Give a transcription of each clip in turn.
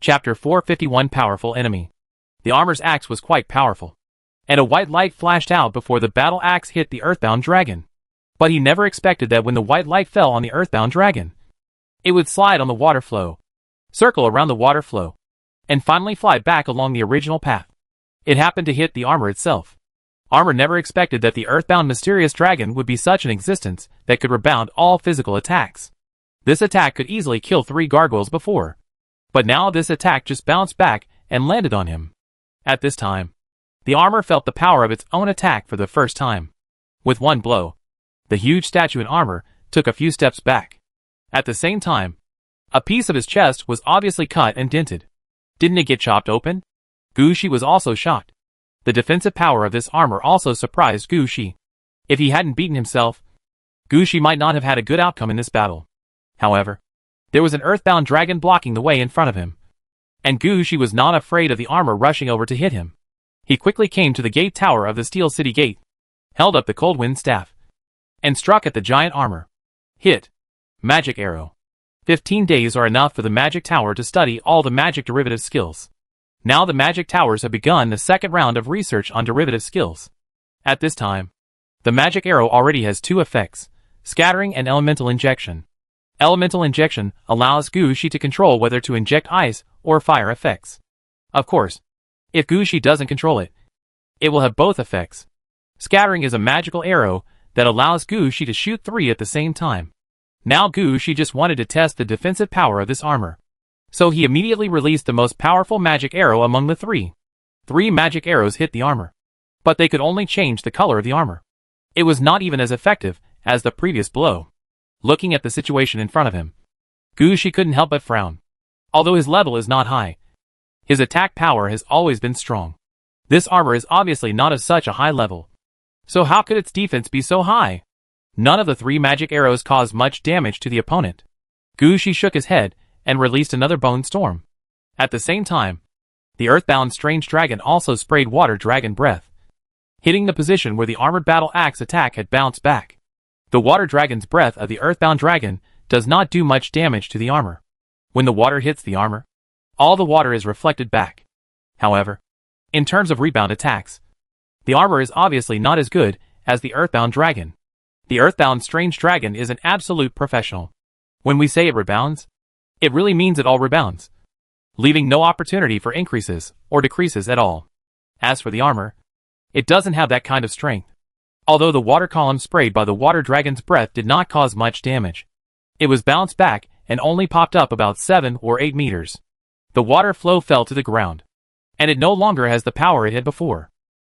Chapter 451 Powerful Enemy. The armor's axe was quite powerful, and a white light flashed out before the battle axe hit the earthbound dragon. But he never expected that when the white light fell on the earthbound dragon, it would slide on the water flow, circle around the water flow, and finally fly back along the original path. It happened to hit the armor itself. Armor never expected that the earthbound mysterious dragon would be such an existence that could rebound all physical attacks. This attack could easily kill 3 gargoyles before, but now this attack just bounced back and landed on him. At this time, the armor felt the power of its own attack for the first time. With one blow, the huge statue in armor took a few steps back. At the same time, a piece of his chest was obviously cut and dented. Didn't it get chopped open? Gushi was also shocked. The defensive power of this armor also surprised Gushi. If he hadn't beaten himself, Gushi might not have had a good outcome in this battle. However, there was an earthbound dragon blocking the way in front of him, and Gushi was not afraid of the armor rushing over to hit him. He quickly came to the gate tower of the Steel City Gate, held up the cold wind staff, and struck at the giant armor. Hit. Magic arrow. 15 days are enough for the magic tower to study all the magic derivative skills. Now the magic towers have begun the second round of research on derivative skills. At this time, the magic arrow already has 2 effects, scattering and elemental injection. Elemental injection allows Gushi to control whether to inject ice or fire effects. Of course, if Gushi doesn't control it, it will have both effects. Scattering is a magical arrow that allows Gushi to shoot 3 at the same time. Now Gushi just wanted to test the defensive power of this armor, so he immediately released the most powerful magic arrow among the 3. 3 magic arrows hit the armor, but they could only change the color of the armor. It was not even as effective as the previous blow. Looking at the situation in front of him, Gushi couldn't help but frown. Although his level is not high, his attack power has always been strong. This armor is obviously not of such a high level, so how could its defense be so high? None of the 3 magic arrows caused much damage to the opponent. Gushi shook his head and released another bone storm. At the same time, the earthbound strange dragon also sprayed water dragon breath, hitting the position where the armored battle axe attack had bounced back. The water dragon's breath of the earthbound dragon does not do much damage to the armor. When the water hits the armor, all the water is reflected back. However, in terms of rebound attacks, the armor is obviously not as good as the earthbound dragon. The earthbound strange dragon is an absolute professional. When we say it rebounds, it really means it all rebounds, leaving no opportunity for increases or decreases at all. As for the armor, it doesn't have that kind of strength. Although the water column sprayed by the water dragon's breath did not cause much damage, it was bounced back and only popped up about 7 or 8 meters. The water flow fell to the ground, and it no longer has the power it had before.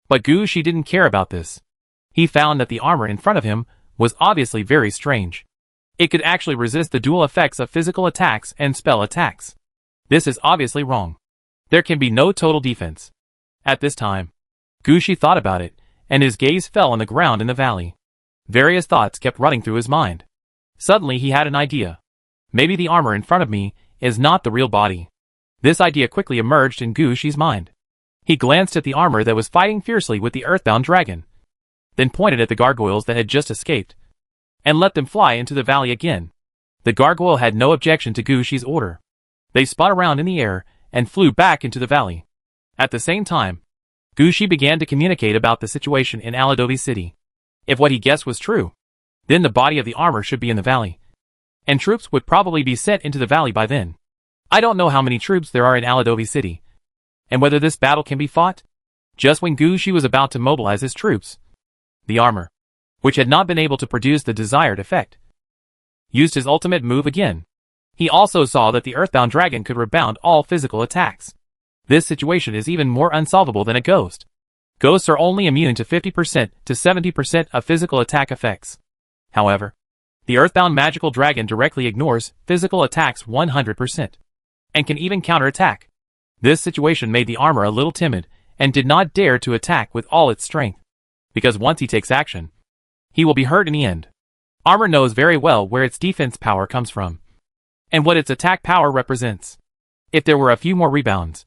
But Gushi didn't care about this. He found that the armor in front of him was obviously very strange. It could actually resist the dual effects of physical attacks and spell attacks. This is obviously wrong. There can be no total defense. At this time, Gushi thought about it, and his gaze fell on the ground in the valley. Various thoughts kept running through his mind. Suddenly he had an idea. Maybe the armor in front of me is not the real body. This idea quickly emerged in Gushi's mind. He glanced at the armor that was fighting fiercely with the earthbound dragon, then pointed at the gargoyles that had just escaped, and let them fly into the valley again. The gargoyle had no objection to Gushi's order. They spun around in the air and flew back into the valley. At the same time, Gushi began to communicate about the situation in Aladovi City. If what he guessed was true, then the body of the armor should be in the valley, and troops would probably be sent into the valley by then. I don't know how many troops there are in Aladovi City, and whether this battle can be fought. Just when Gushi was about to mobilize his troops, the armor, which had not been able to produce the desired effect, used his ultimate move again. He also saw that the earthbound dragon could rebound all physical attacks. This situation is even more unsolvable than a ghost. Ghosts are only immune to 50% to 70% of physical attack effects. However, the earthbound magical dragon directly ignores physical attacks 100%, and can even counterattack. This situation made the armor a little timid, and did not dare to attack with all its strength, because once he takes action, he will be hurt in the end. Armor knows very well where its defense power comes from, and what its attack power represents. If there were a few more rebounds,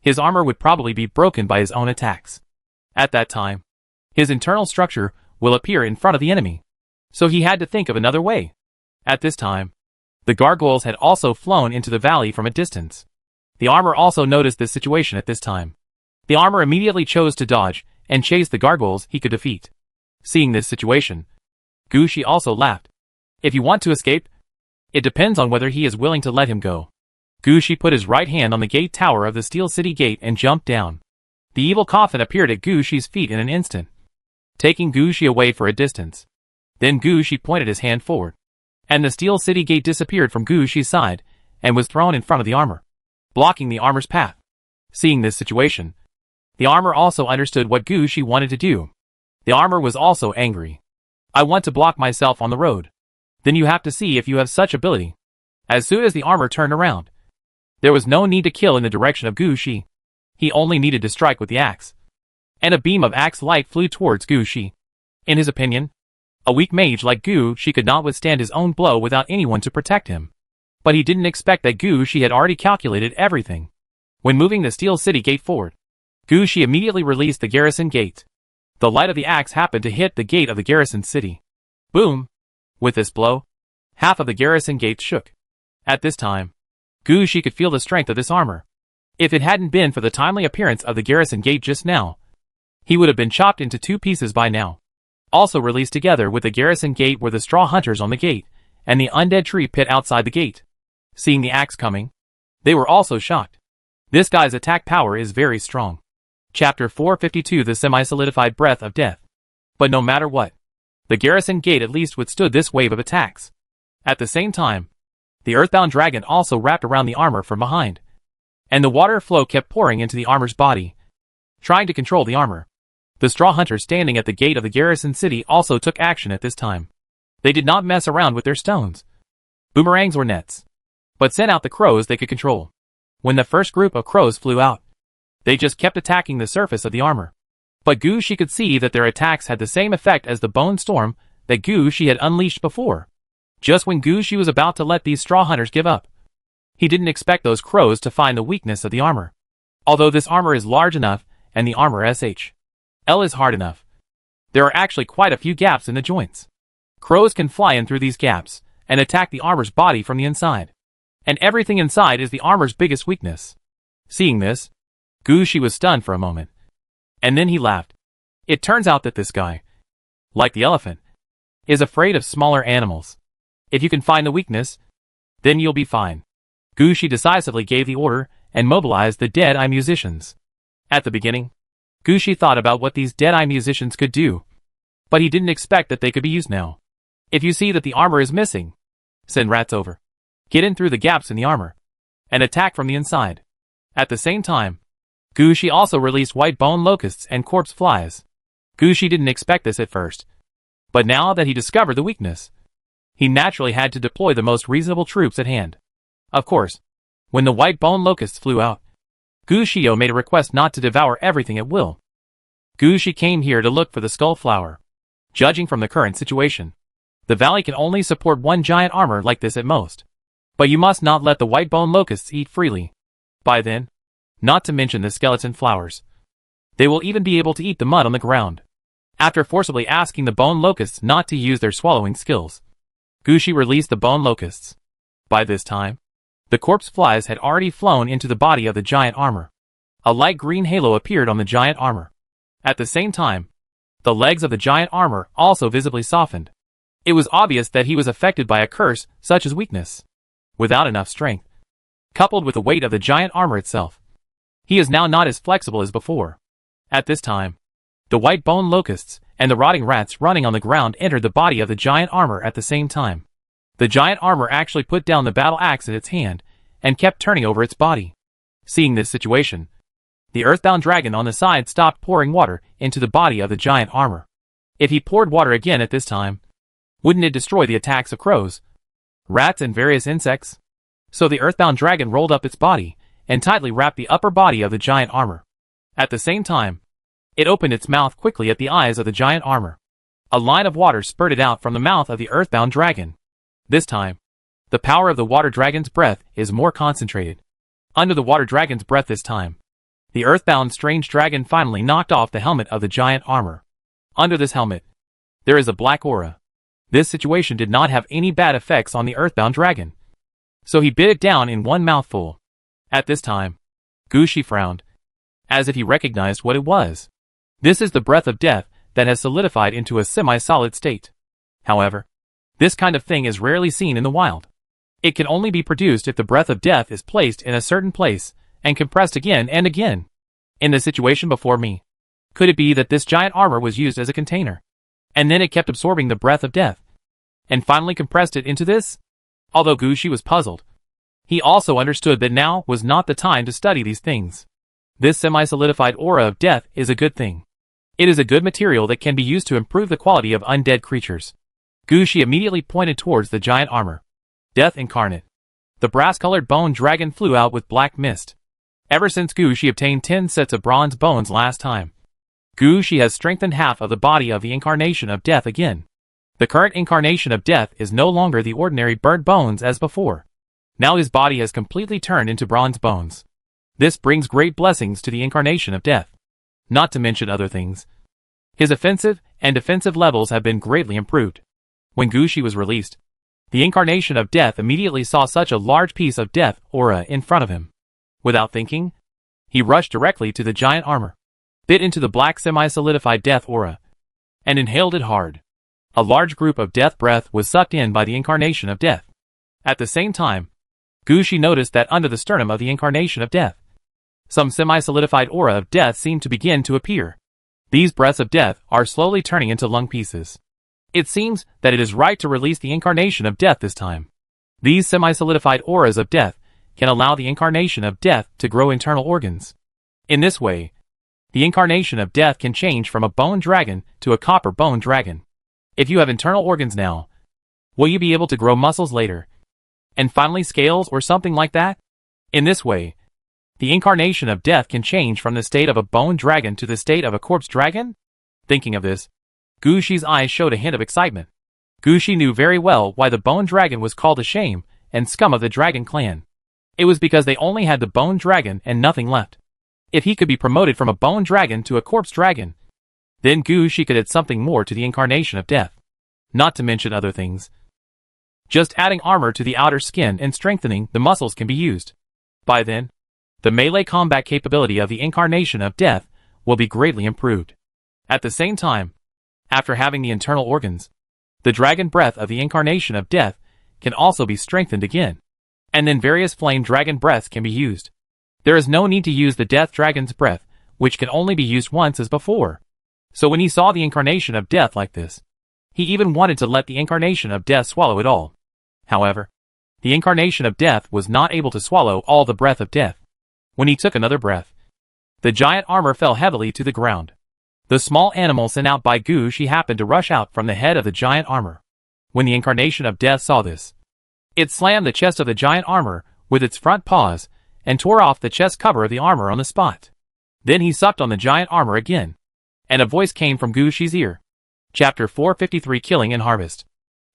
his armor would probably be broken by his own attacks. At that time, his internal structure will appear in front of the enemy, so he had to think of another way. At this time, the gargoyles had also flown into the valley from a distance. The armor also noticed this situation at this time. The armor immediately chose to dodge and chase the gargoyles he could defeat. Seeing this situation, Gushi also laughed. If you want to escape, it depends on whether he is willing to let him go. Gushi put his right hand on the gate tower of the Steel City Gate and jumped down. The evil coffin appeared at Gushi's feet in an instant, taking Gushi away for a distance. Then Gushi pointed his hand forward, and the Steel City Gate disappeared from Gushi's side and was thrown in front of the armor, blocking the armor's path. Seeing this situation, the armor also understood what Gushi wanted to do. The armor was also angry. I want to block myself on the road. Then you have to see if you have such ability. As soon as the armor turned around, there was no need to kill in the direction of Gushi. He only needed to strike with the axe, and a beam of axe light flew towards Gushi. In his opinion, a weak mage like Gushi could not withstand his own blow without anyone to protect him. But he didn't expect that Gushi had already calculated everything. When moving the Steel City Gate forward, Gushi immediately released the garrison gate. The light of the axe happened to hit the gate of the garrison city. Boom! With this blow, half of the garrison gate shook. At this time, Gushi could feel the strength of this armor. If it hadn't been for the timely appearance of the garrison gate just now, he would have been chopped into 2 pieces by now. Also released together with the garrison gate were the straw hunters on the gate, and the undead tree pit outside the gate. Seeing the axe coming, they were also shocked. This guy's attack power is very strong. Chapter 452 The Semi-Solidified Breath of Death. But no matter what, the garrison gate at least withstood this wave of attacks. At the same time, the earthbound dragon also wrapped around the armor from behind, and the water flow kept pouring into the armor's body, trying to control the armor. The straw hunters standing at the gate of the garrison city also took action at this time. They did not mess around with their stones, boomerangs or nets, but sent out the crows they could control. When the first group of crows flew out, they just kept attacking the surface of the armor. But Gushi could see that their attacks had the same effect as the bone storm that Gushi had unleashed before. Just when Gushi was about to let these straw hunters give up, he didn't expect those crows to find the weakness of the armor. Although this armor is large enough, and the armor SHL is hard enough, there are actually quite a few gaps in the joints. Crows can fly in through these gaps, and attack the armor's body from the inside. And everything inside is the armor's biggest weakness. Seeing this, Gushi was stunned for a moment. And then he laughed. It turns out that this guy, like the elephant, is afraid of smaller animals. If you can find the weakness, then you'll be fine. Gushi decisively gave the order and mobilized the Dead-Eye musicians. At the beginning, Gushi thought about what these Dead-Eye musicians could do, but he didn't expect that they could be used now. If you see that the armor is missing, send rats over. Get in through the gaps in the armor, and attack from the inside. At the same time, Gushi also released white bone locusts and corpse flies. Gushi didn't expect this at first, but now that he discovered the weakness, he naturally had to deploy the most reasonable troops at hand. Of course, when the white bone locusts flew out, Gushio made a request not to devour everything at will. Gushi came here to look for the skull flower. Judging from the current situation, the valley can only support one giant armor like this at most. But you must not let the white bone locusts eat freely. By then, not to mention the skeleton flowers, they will even be able to eat the mud on the ground. After forcibly asking the bone locusts not to use their swallowing skills, Gushi released the bone locusts. By this time, the corpse flies had already flown into the body of the giant armor. A light green halo appeared on the giant armor. At the same time, the legs of the giant armor also visibly softened. It was obvious that he was affected by a curse such as weakness. Without enough strength, coupled with the weight of the giant armor itself, he is now not as flexible as before. At this time, the white bone locusts and the rotting rats running on the ground entered the body of the giant armor at the same time. The giant armor actually put down the battle axe in its hand and kept turning over its body. Seeing this situation, the earthbound dragon on the side stopped pouring water into the body of the giant armor. If he poured water again at this time, wouldn't it destroy the attacks of crows, rats and various insects? So the earthbound dragon rolled up its body and tightly wrapped the upper body of the giant armor. At the same time, it opened its mouth quickly at the eyes of the giant armor. A line of water spurted out from the mouth of the earthbound dragon. This time, the power of the water dragon's breath is more concentrated. Under the water dragon's breath this time, the earthbound strange dragon finally knocked off the helmet of the giant armor. Under this helmet, there is a black aura. This situation did not have any bad effects on the earthbound dragon, so he bit it down in one mouthful. At this time, Gushi frowned, as if he recognized what it was. This is the breath of death that has solidified into a semi-solid state. However, this kind of thing is rarely seen in the wild. It can only be produced if the breath of death is placed in a certain place and compressed again and again. In the situation before me, could it be that this giant armor was used as a container, and then it kept absorbing the breath of death, and finally compressed it into this? Although Gushi was puzzled, he also understood that now was not the time to study these things. This semi-solidified aura of death is a good thing. It is a good material that can be used to improve the quality of undead creatures. Gushi immediately pointed towards the giant armor. Death incarnate. The brass-colored bone dragon flew out with black mist. Ever since Gushi obtained 10 sets of bronze bones last time, Gushi has strengthened half of the body of the incarnation of death again. The current incarnation of death is no longer the ordinary burnt bones as before. Now his body has completely turned into bronze bones. This brings great blessings to the incarnation of death. Not to mention other things. His offensive and defensive levels have been greatly improved. When Gushi was released, the incarnation of death immediately saw such a large piece of death aura in front of him. Without thinking, he rushed directly to the giant armor, bit into the black semi-solidified death aura, and inhaled it hard. A large group of death breath was sucked in by the incarnation of death. At the same time, Gushi noticed that under the sternum of the incarnation of death, some semi-solidified aura of death seemed to begin to appear. These breaths of death are slowly turning into lung pieces. It seems that it is right to release the incarnation of death this time. These semi-solidified auras of death can allow the incarnation of death to grow internal organs. In this way, the incarnation of death can change from a bone dragon to a copper bone dragon. If you have internal organs now, will you be able to grow muscles later? And finally scales or something like that? In this way, the incarnation of death can change from the state of a bone dragon to the state of a corpse dragon? Thinking of this, Gushi's eyes showed a hint of excitement. Gushi knew very well why the bone dragon was called the shame and scum of the dragon clan. It was because they only had the bone dragon and nothing left. If he could be promoted from a bone dragon to a corpse dragon, then Gushi could add something more to the incarnation of death. Not to mention other things. Just adding armor to the outer skin and strengthening the muscles can be used. By then, the melee combat capability of the incarnation of death will be greatly improved. At the same time, after having the internal organs, the dragon breath of the incarnation of death can also be strengthened again. And then various flame dragon breaths can be used. There is no need to use the death dragon's breath, which can only be used once as before. So when he saw the incarnation of death like this, he even wanted to let the incarnation of death swallow it all. However, the incarnation of death was not able to swallow all the breath of death. When he took another breath, the giant armor fell heavily to the ground. The small animal sent out by Gushi happened to rush out from the head of the giant armor. When the incarnation of death saw this, it slammed the chest of the giant armor with its front paws and tore off the chest cover of the armor on the spot. Then he sucked on the giant armor again, and a voice came from Gushi's ear. Chapter 453 Killing and Harvest.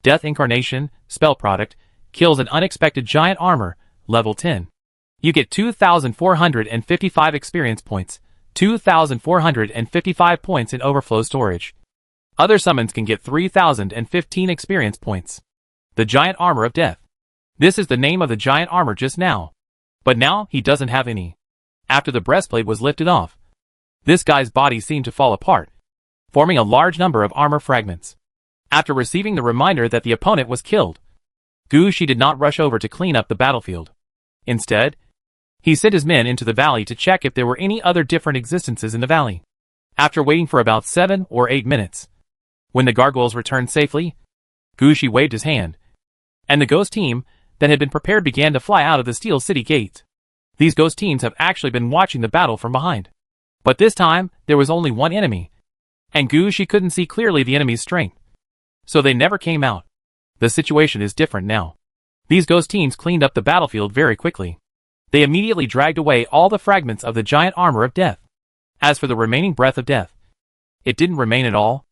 Death Incarnation, Spell Product, kills an unexpected giant armor, level 10. You get 2,455 experience points, 2,455 points in overflow storage. Other summons can get 3,015 experience points. The Giant Armor of Death. This is the name of the giant armor just now. But now he doesn't have any. After the breastplate was lifted off, this guy's body seemed to fall apart, forming a large number of armor fragments. After receiving the reminder that the opponent was killed, Gushi did not rush over to clean up the battlefield. Instead, he sent his men into the valley to check if there were any other different existences in the valley. After waiting for about 7 or 8 minutes, when the gargoyles returned safely, Gushi waved his hand, and the ghost team that had been prepared began to fly out of the Steel City gate. These ghost teams have actually been watching the battle from behind. But this time, there was only one enemy, and Gushi couldn't see clearly the enemy's strength. So they never came out. The situation is different now. These ghost teams cleaned up the battlefield very quickly. They immediately dragged away all the fragments of the giant armor of death. As for the remaining breath of death, it didn't remain at all.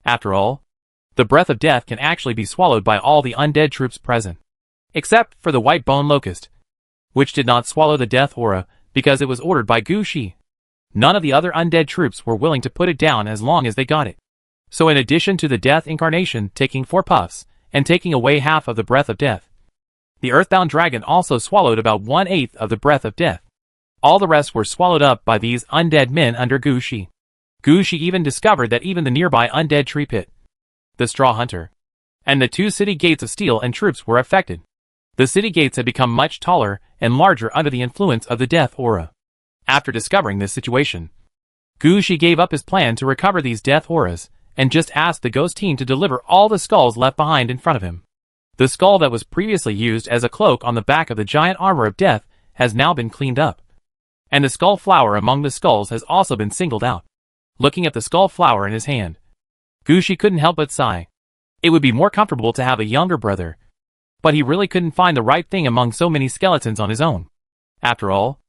After all, the breath of death can actually be swallowed by all the undead troops present, except for the white bone locust, which did not swallow the death aura because it was ordered by Gushi. None of the other undead troops were willing to put it down as long as they got it. So in addition to the death incarnation taking 4 puffs and taking away half of the breath of death, The earthbound dragon also swallowed about 1/8 of the breath of death. All the rest were swallowed up by these undead men under Gushi. Gushi even discovered that even the nearby undead tree pit, the straw hunter, and the 2 city gates of steel and troops were affected. The city gates had become much taller and larger under the influence of the death aura. After discovering this situation, Gushi gave up his plan to recover these death auras and just asked the ghost team to deliver all the skulls left behind in front of him. The skull that was previously used as a cloak on the back of the giant armor of death has now been cleaned up. And the skull flower among the skulls has also been singled out. Looking at the skull flower in his hand, Gushi couldn't help but sigh. It would be more comfortable to have a younger brother, but he really couldn't find the right thing among so many skeletons on his own. After all,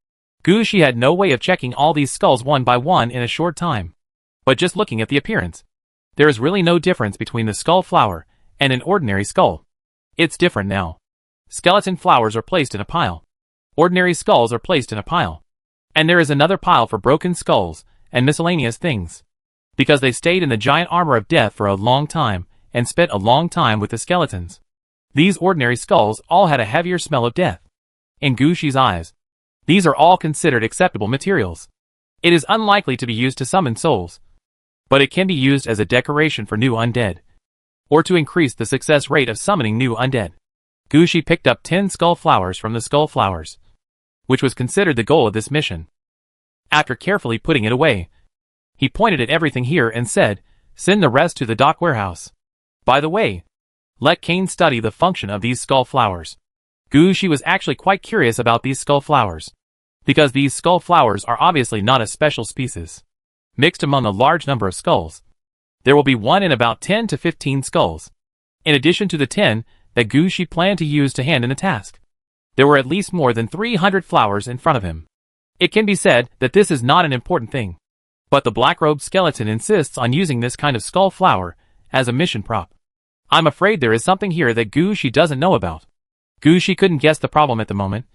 Gushi had no way of checking all these skulls one by one in a short time. But just looking at the appearance, there is really no difference between the skull flower and an ordinary skull. It's different now. Skeleton flowers are placed in a pile. Ordinary skulls are placed in a pile. And there is another pile for broken skulls and miscellaneous things. Because they stayed in the giant armor of death for a long time and spent a long time with the skeletons. These ordinary skulls all had a heavier smell of death. In Gushi's eyes, these are all considered acceptable materials. It is unlikely to be used to summon souls, but it can be used as a decoration for new undead, or to increase the success rate of summoning new undead. Gushi picked up 10 skull flowers from the skull flowers, which was considered the goal of this mission. After carefully putting it away, he pointed at everything here and said, "Send the rest to the dock warehouse. By the way, let Kane study the function of these skull flowers." Gushi was actually quite curious about these skull flowers, because these skull flowers are obviously not a special species, mixed among a large number of skulls. There will be one in about 10 to 15 skulls, in addition to the 10 that Gushi planned to use to hand in the task. There were at least more than 300 flowers in front of him. It can be said that this is not an important thing, but the black-robed skeleton insists on using this kind of skull flower as a mission prop. I'm afraid there is something here that Gushi doesn't know about. Gushi couldn't guess the problem at the moment,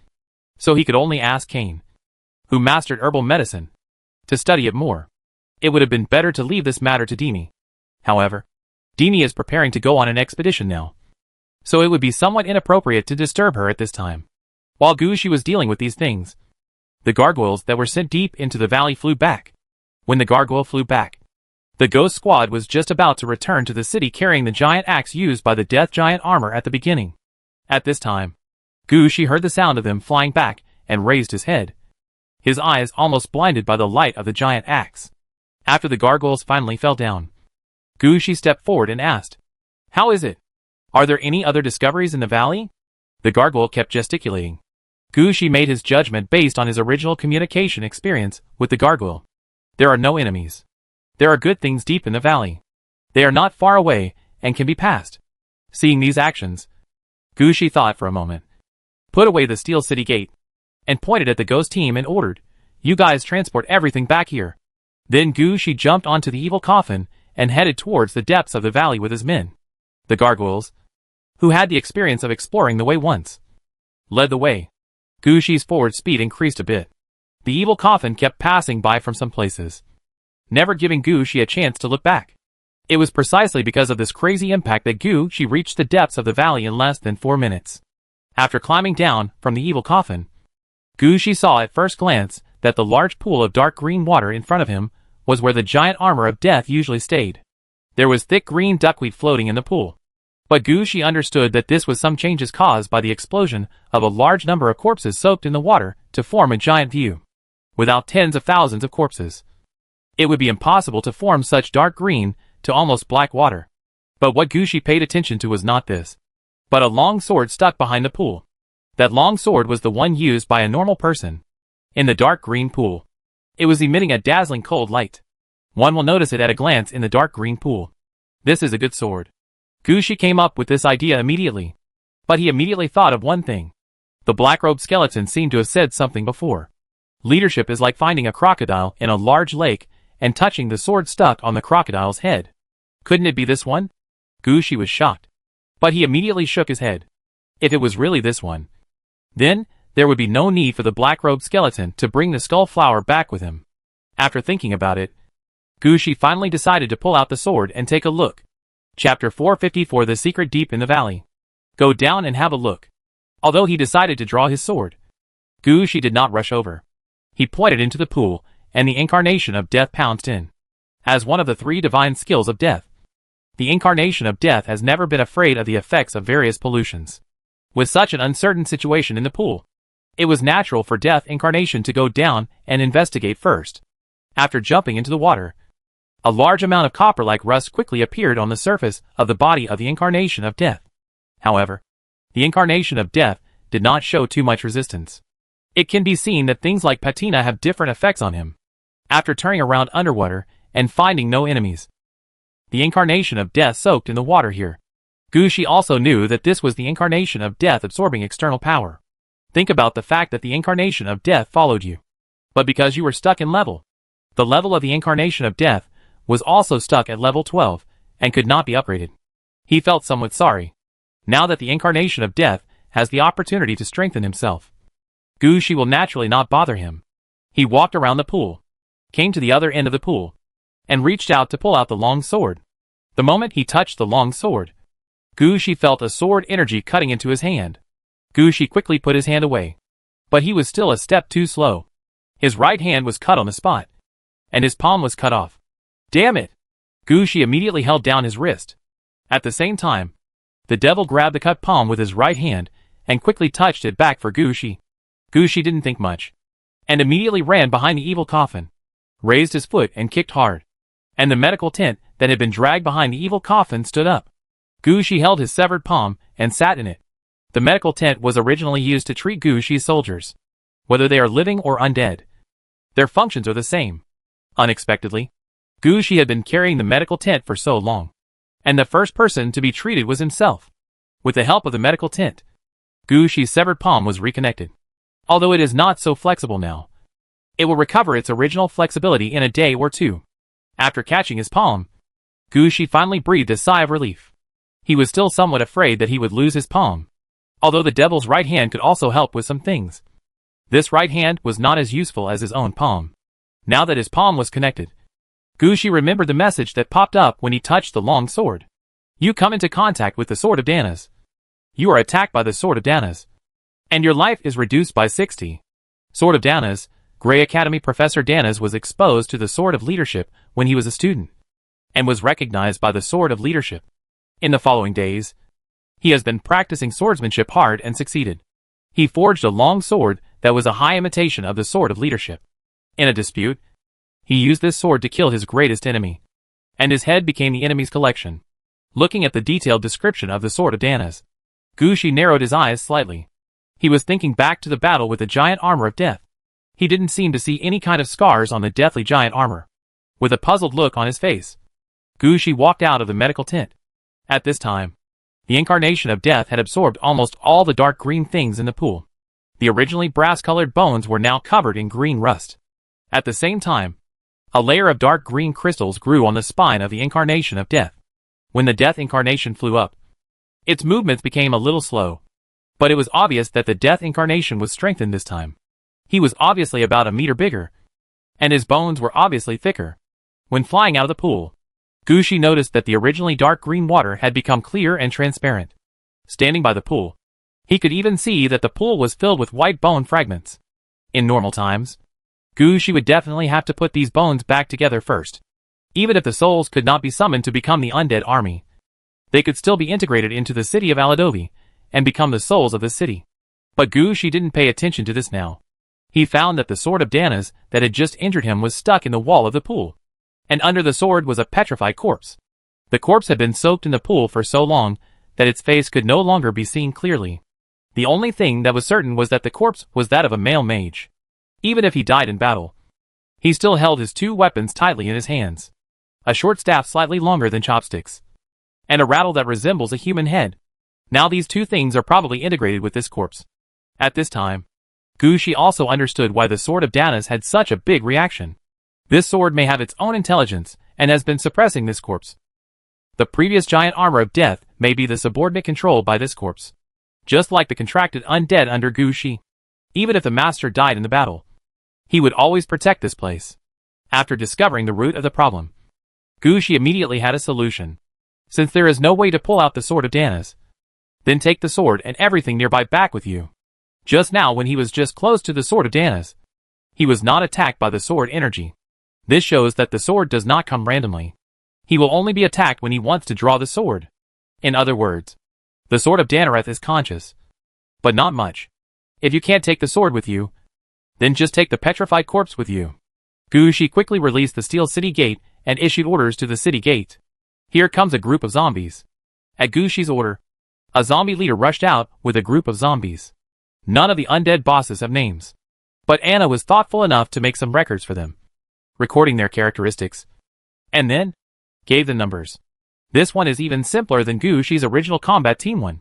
so he could only ask Kane, who mastered herbal medicine, to study it more. It would have been better to leave this matter to Dini. However, Dini is preparing to go on an expedition now, so it would be somewhat inappropriate to disturb her at this time. While Gushi was dealing with these things, the gargoyles that were sent deep into the valley flew back. When the gargoyle flew back, the ghost squad was just about to return to the city carrying the giant axe used by the death giant armor at the beginning. At this time, Gushi heard the sound of them flying back and raised his head, his eyes almost blinded by the light of the giant axe. After the gargoyles finally fell down, Gushi stepped forward and asked, "How is it? Are there any other discoveries in the valley?" The gargoyle kept gesticulating. Gushi made his judgment based on his original communication experience with the gargoyle. There are no enemies. There are good things deep in the valley. They are not far away and can be passed. Seeing these actions, Gushi thought for a moment, put away the steel city gate, and pointed at the ghost team and ordered, "You guys transport everything back here." Then Gushi jumped onto the evil coffin and headed towards the depths of the valley with his men. The gargoyles, who had the experience of exploring the way once, led the way. Gushi's forward speed increased a bit. The evil coffin kept passing by from some places, never giving Gushi a chance to look back. It was precisely because of this crazy impact that Gushi reached the depths of the valley in less than 4 minutes. After climbing down from the evil coffin, Gushi saw at first glance that the large pool of dark green water in front of him was where the giant armor of death usually stayed. There was thick green duckweed floating in the pool. But Gushi understood that this was some changes caused by the explosion of a large number of corpses soaked in the water to form a giant view. Without tens of thousands of corpses, it would be impossible to form such dark green to almost black water. But what Gushi paid attention to was not this, but a long sword stuck behind the pool. That long sword was the one used by a normal person. In the dark green pool, it was emitting a dazzling cold light. One will notice it at a glance in the dark green pool. This is a good sword. Gushi came up with this idea immediately. But he immediately thought of one thing. The black-robed skeleton seemed to have said something before. Leadership is like finding a crocodile in a large lake and touching the sword stuck on the crocodile's head. Couldn't it be this one? Gushi was shocked. But he immediately shook his head. If it was really this one, then there would be no need for the black-robed skeleton to bring the skull flower back with him. After thinking about it, Gushi finally decided to pull out the sword and take a look. Chapter 454 The Secret Deep in the Valley. Go down and have a look. Although he decided to draw his sword, Gu Shi did not rush over. He pointed into the pool, and the incarnation of death pounced in. As one of the 3 divine skills of death, the incarnation of death has never been afraid of the effects of various pollutions. With such an uncertain situation in the pool, it was natural for death incarnation to go down and investigate first. After jumping into the water, a large amount of copper-like rust quickly appeared on the surface of the body of the incarnation of death. However, the incarnation of death did not show too much resistance. It can be seen that things like patina have different effects on him. After turning around underwater and finding no enemies, the incarnation of death soaked in the water here. Gu Shi also knew that this was the incarnation of death absorbing external power. Think about the fact that the incarnation of death followed you. But because you were stuck in the level of the incarnation of death was also stuck at level 12 and could not be upgraded. He felt somewhat sorry. Now that the incarnation of death has the opportunity to strengthen himself, Gu Shi will naturally not bother him. He walked around the pool, came to the other end of the pool, and reached out to pull out the long sword. The moment he touched the long sword, Gu Shi felt a sword energy cutting into his hand. Gu Shi quickly put his hand away, but he was still a step too slow. His right hand was cut on the spot, and his palm was cut off. Damn it! Gu Shi immediately held down his wrist. At the same time, the devil grabbed the cut palm with his right hand and quickly touched it back for Gu Shi. Gu Shi didn't think much, and immediately ran behind the evil coffin, raised his foot and kicked hard, and the medical tent that had been dragged behind the evil coffin stood up. Gu Shi held his severed palm and sat in it. The medical tent was originally used to treat Gu Shi's soldiers, whether they are living or undead. Their functions are the same. Unexpectedly, Gu Shi had been carrying the medical tent for so long, and the first person to be treated was himself. With the help of the medical tent, Gu Shi's severed palm was reconnected. Although it is not so flexible now, it will recover its original flexibility in a day or 2. After catching his palm, Gu Shi finally breathed a sigh of relief. He was still somewhat afraid that he would lose his palm, although the devil's right hand could also help with some things. This right hand was not as useful as his own palm. Now that his palm was connected, Gu Shi remembered the message that popped up when he touched the long sword. You come into contact with the sword of Danas. You are attacked by the sword of Danas, and your life is reduced by 60. Sword of Danas. Grey Academy Professor Danas was exposed to the sword of leadership when he was a student, and was recognized by the sword of leadership. In the following days, he has been practicing swordsmanship hard and succeeded. He forged a long sword that was a high imitation of the sword of leadership. In a dispute, he used this sword to kill his greatest enemy, and his head became the enemy's collection. Looking at the detailed description of the sword of Danas, Gu Shi narrowed his eyes slightly. He was thinking back to the battle with the giant armor of death. He didn't seem to see any kind of scars on the deathly giant armor. With a puzzled look on his face, Gu Shi walked out of the medical tent. At this time, the incarnation of death had absorbed almost all the dark green things in the pool. The originally brass-colored bones were now covered in green rust. At the same time, a layer of dark green crystals grew on the spine of the incarnation of death. When the death incarnation flew up, its movements became a little slow, but it was obvious that the death incarnation was strengthened this time. He was obviously about a meter bigger, and his bones were obviously thicker. When flying out of the pool, Gu Shi noticed that the originally dark green water had become clear and transparent. Standing by the pool, he could even see that the pool was filled with white bone fragments. In normal times, Gu Shi would definitely have to put these bones back together first. Even if the souls could not be summoned to become the undead army, they could still be integrated into the city of Aladovi and become the souls of the city. But Gu Shi didn't pay attention to this now. He found that the sword of Danas that had just injured him was stuck in the wall of the pool, and under the sword was a petrified corpse. The corpse had been soaked in the pool for so long that its face could no longer be seen clearly. The only thing that was certain was that the corpse was that of a male mage. Even if he died in battle, he still held his 2 weapons tightly in his hands. A short staff slightly longer than chopsticks, and a rattle that resembles a human head. Now these 2 things are probably integrated with this corpse. At this time, Gu Shi also understood why the sword of Danas had such a big reaction. This sword may have its own intelligence and has been suppressing this corpse. The previous giant armor of death may be the subordinate controlled by this corpse, just like the contracted undead under Gu Shi. Even if the master died in the battle, he would always protect this place. After discovering the root of the problem, Gu Shi immediately had a solution. Since there is no way to pull out the sword of Danas, Then take the sword and everything nearby back with you. Just now when he was just close to the sword of Danas, he was not attacked by the sword energy. This shows that the sword does not come randomly. He will only be attacked when he wants to draw the sword. In other words, the sword of Danareth is conscious. But not much. If you can't take the sword with you, then just take the petrified corpse with you. Gushi quickly released the steel city gate and issued orders to the city gate. Here comes a group of zombies. At Gushi's order, a zombie leader rushed out with a group of zombies. None of the undead bosses have names. But Anna was thoughtful enough to make some records for them, recording their characteristics, and then gave the numbers. This one is even simpler than Gushi's original combat team one.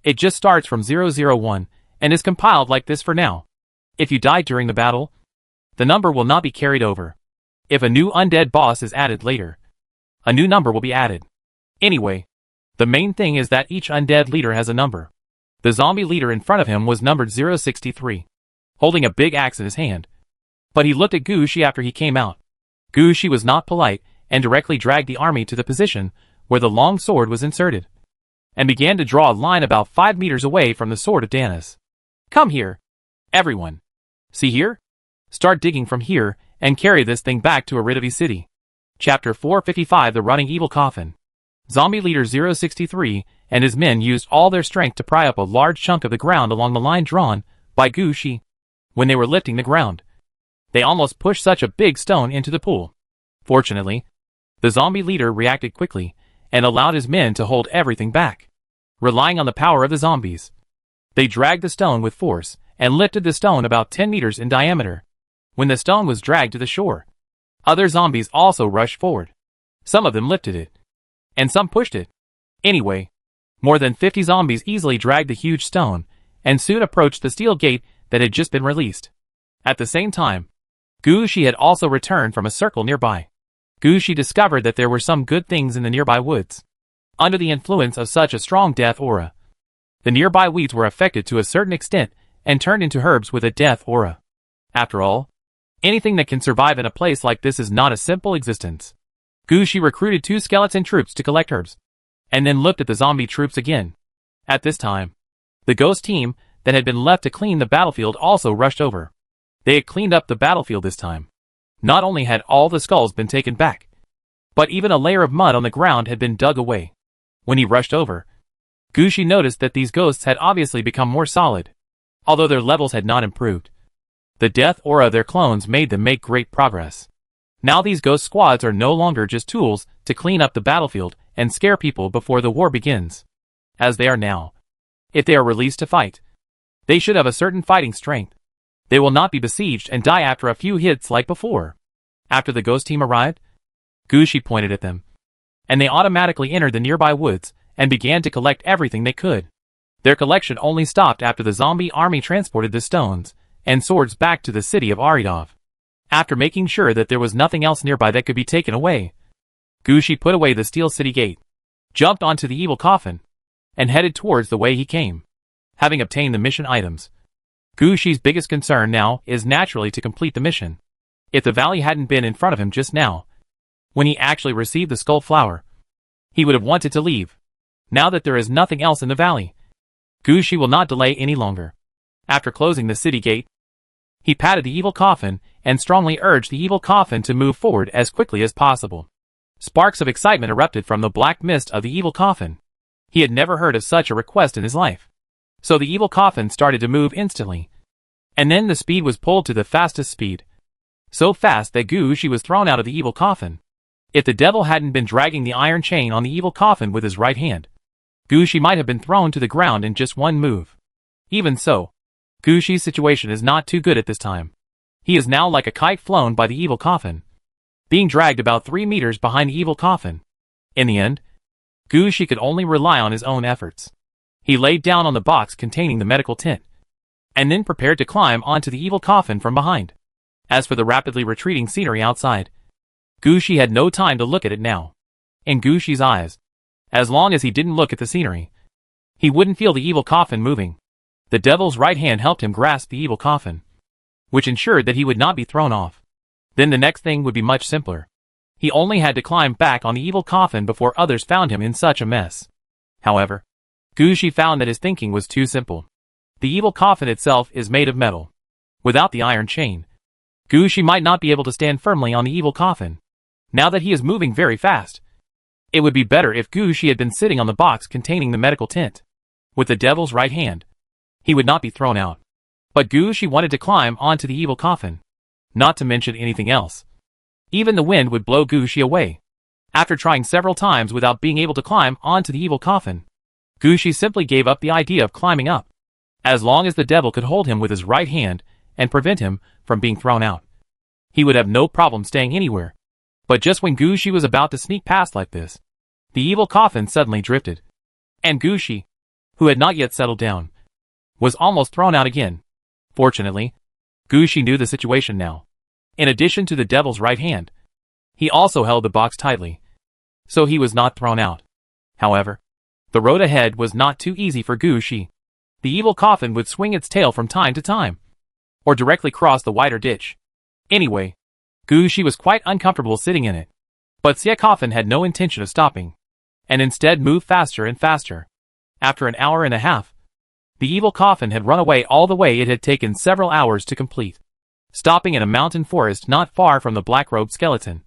It just starts from 001 and is compiled like this for now. If you die during the battle, the number will not be carried over. If a new undead boss is added later, a new number will be added. Anyway, the main thing is that each undead leader has a number. The zombie leader in front of him was numbered 063, holding a big axe in his hand. But he looked at Gushi after he came out. Gushi was not polite and directly dragged the army to the position where the long sword was inserted, and began to draw a line about 5 meters away from the sword of Danas. Come here, everyone. See here? Start digging from here and carry this thing back to Aridavi City. Chapter 455 The Running Evil Coffin. Zombie leader 063 and his men used all their strength to pry up a large chunk of the ground along the line drawn by Gushi. When they were lifting the ground, they almost pushed such a big stone into the pool. Fortunately, the zombie leader reacted quickly and allowed his men to hold everything back. Relying on the power of the zombies, they dragged the stone with force and lifted the stone about 10 meters in diameter. When the stone was dragged to the shore, other zombies also rushed forward. Some of them lifted it, and some pushed it. Anyway, more than 50 zombies easily dragged the huge stone, and soon approached the steel gate that had just been released. At the same time, Gushi had also returned from a circle nearby. Gushi discovered that there were some good things in the nearby woods. Under the influence of such a strong death aura, the nearby weeds were affected to a certain extent and turned into herbs with a death aura. After all, anything that can survive in a place like this is not a simple existence. Gushi recruited 2 skeleton troops to collect herbs, and then looked at the zombie troops again. At this time, the ghost team that had been left to clean the battlefield also rushed over. They had cleaned up the battlefield this time. Not only had all the skulls been taken back, but even a layer of mud on the ground had been dug away. When he rushed over, Gushi noticed that these ghosts had obviously become more solid, although their levels had not improved. The death aura of their clones made them make great progress. Now these ghost squads are no longer just tools to clean up the battlefield and scare people before the war begins, as they are now. If they are released to fight, they should have a certain fighting strength. They will not be besieged and die after a few hits like before. After the ghost team arrived, Gushi pointed at them, and they automatically entered the nearby woods and began to collect everything they could. Their collection only stopped after the zombie army transported the stones and swords back to the city of Aridov. After making sure that there was nothing else nearby that could be taken away, Gushi put away the steel city gate, jumped onto the evil coffin, and headed towards the way he came. Having obtained the mission items, Gushi's biggest concern now is naturally to complete the mission. If the valley hadn't been in front of him just now, when he actually received the skull flower, he would have wanted to leave. Now that there is nothing else in the valley, Gushi will not delay any longer. After closing the city gate, he patted the evil coffin and strongly urged the evil coffin to move forward as quickly as possible. Sparks of excitement erupted from the black mist of the evil coffin. He had never heard of such a request in his life. So the evil coffin started to move instantly. And then the speed was pulled to the fastest speed. So fast that Gushi was thrown out of the evil coffin. If the devil hadn't been dragging the iron chain on the evil coffin with his right hand, Gushi might have been thrown to the ground in just one move. Even so, Gushi's situation is not too good at this time. He is now like a kite flown by the evil coffin, being dragged about 3 meters behind the evil coffin. In the end, Gushi could only rely on his own efforts. He laid down on the box containing the medical tent, and then prepared to climb onto the evil coffin from behind. As for the rapidly retreating scenery outside, Gushi had no time to look at it now. In Gushi's eyes, as long as he didn't look at the scenery, he wouldn't feel the evil coffin moving. The devil's right hand helped him grasp the evil coffin, which ensured that he would not be thrown off. Then the next thing would be much simpler. He only had to climb back on the evil coffin before others found him in such a mess. However, Gushi found that his thinking was too simple. The evil coffin itself is made of metal. Without the iron chain, Gushi might not be able to stand firmly on the evil coffin. Now that he is moving very fast, it would be better if Gushi had been sitting on the box containing the medical tent. With the devil's right hand, he would not be thrown out. But Gushi wanted to climb onto the evil coffin. Not to mention anything else. Even the wind would blow Gushi away. After trying several times without being able to climb onto the evil coffin, Gushi simply gave up the idea of climbing up. As long as the devil could hold him with his right hand and prevent him from being thrown out, he would have no problem staying anywhere. But just when Gushi was about to sneak past like this, the evil coffin suddenly drifted. And Gushi, who had not yet settled down, was almost thrown out again. Fortunately, Gushi knew the situation now. In addition to the devil's right hand, he also held the box tightly, so he was not thrown out. However, the road ahead was not too easy for Gushi. The evil coffin would swing its tail from time to time, or directly cross the wider ditch. Anyway, Gushi was quite uncomfortable sitting in it. But the coffin had no intention of stopping, and instead moved faster and faster. After an hour and a half, the evil coffin had run away all the way it had taken several hours to complete. Stopping in a mountain forest not far from the black-robed skeleton,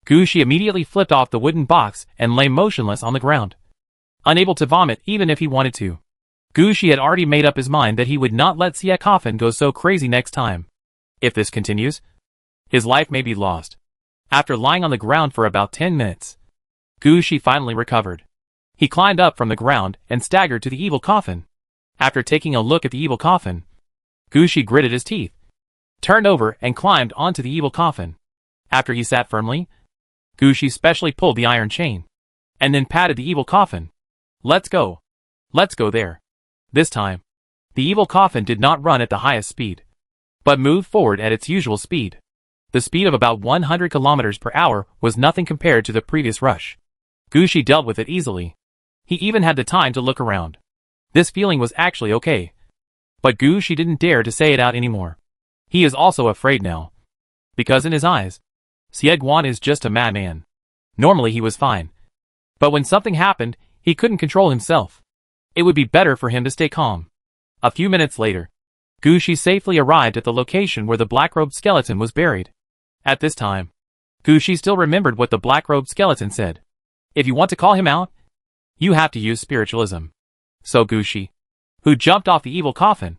Gushi immediately flipped off the wooden box and lay motionless on the ground, unable to vomit even if he wanted to. Gushi had already made up his mind that he would not let the coffin go so crazy next time. If this continues, his life may be lost. After lying on the ground for about 10 minutes, Gushi finally recovered. He climbed up from the ground and staggered to the evil coffin. After taking a look at the evil coffin, Gushi gritted his teeth, turned over and climbed onto the evil coffin. After he sat firmly, Gushi specially pulled the iron chain, and then patted the evil coffin. Let's go. Let's go there. This time, the evil coffin did not run at the highest speed, but moved forward at its usual speed. The speed of about 100 kilometers per hour was nothing compared to the previous rush. Gushi dealt with it easily. He even had the time to look around. This feeling was actually okay. But Gushi didn't dare to say it out anymore. He is also afraid now. Because in his eyes, Guan is just a madman. Normally he was fine. But when something happened, he couldn't control himself. It would be better for him to stay calm. A few minutes later, Gushi safely arrived at the location where the black-robed skeleton was buried. At this time, Gushi still remembered what the black-robed skeleton said. If you want to call him out, you have to use spiritualism. So Gushi, who jumped off the evil coffin,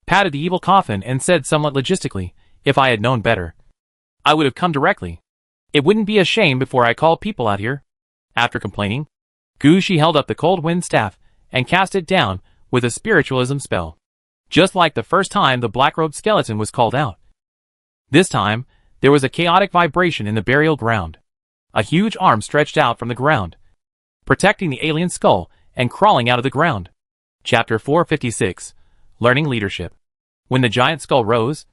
patted the evil coffin and said somewhat logistically, if I had known better, I would have come directly. It wouldn't be a shame before I called people out here. After complaining, Gushi held up the cold wind staff and cast it down with a spiritualism spell. Just like the first time the black-robed skeleton was called out. This time, there was a chaotic vibration in the burial ground. A huge arm stretched out from the ground, protecting the alien skull and crawling out of the ground. Chapter 456, Learning Leadership. When the giant skull rose,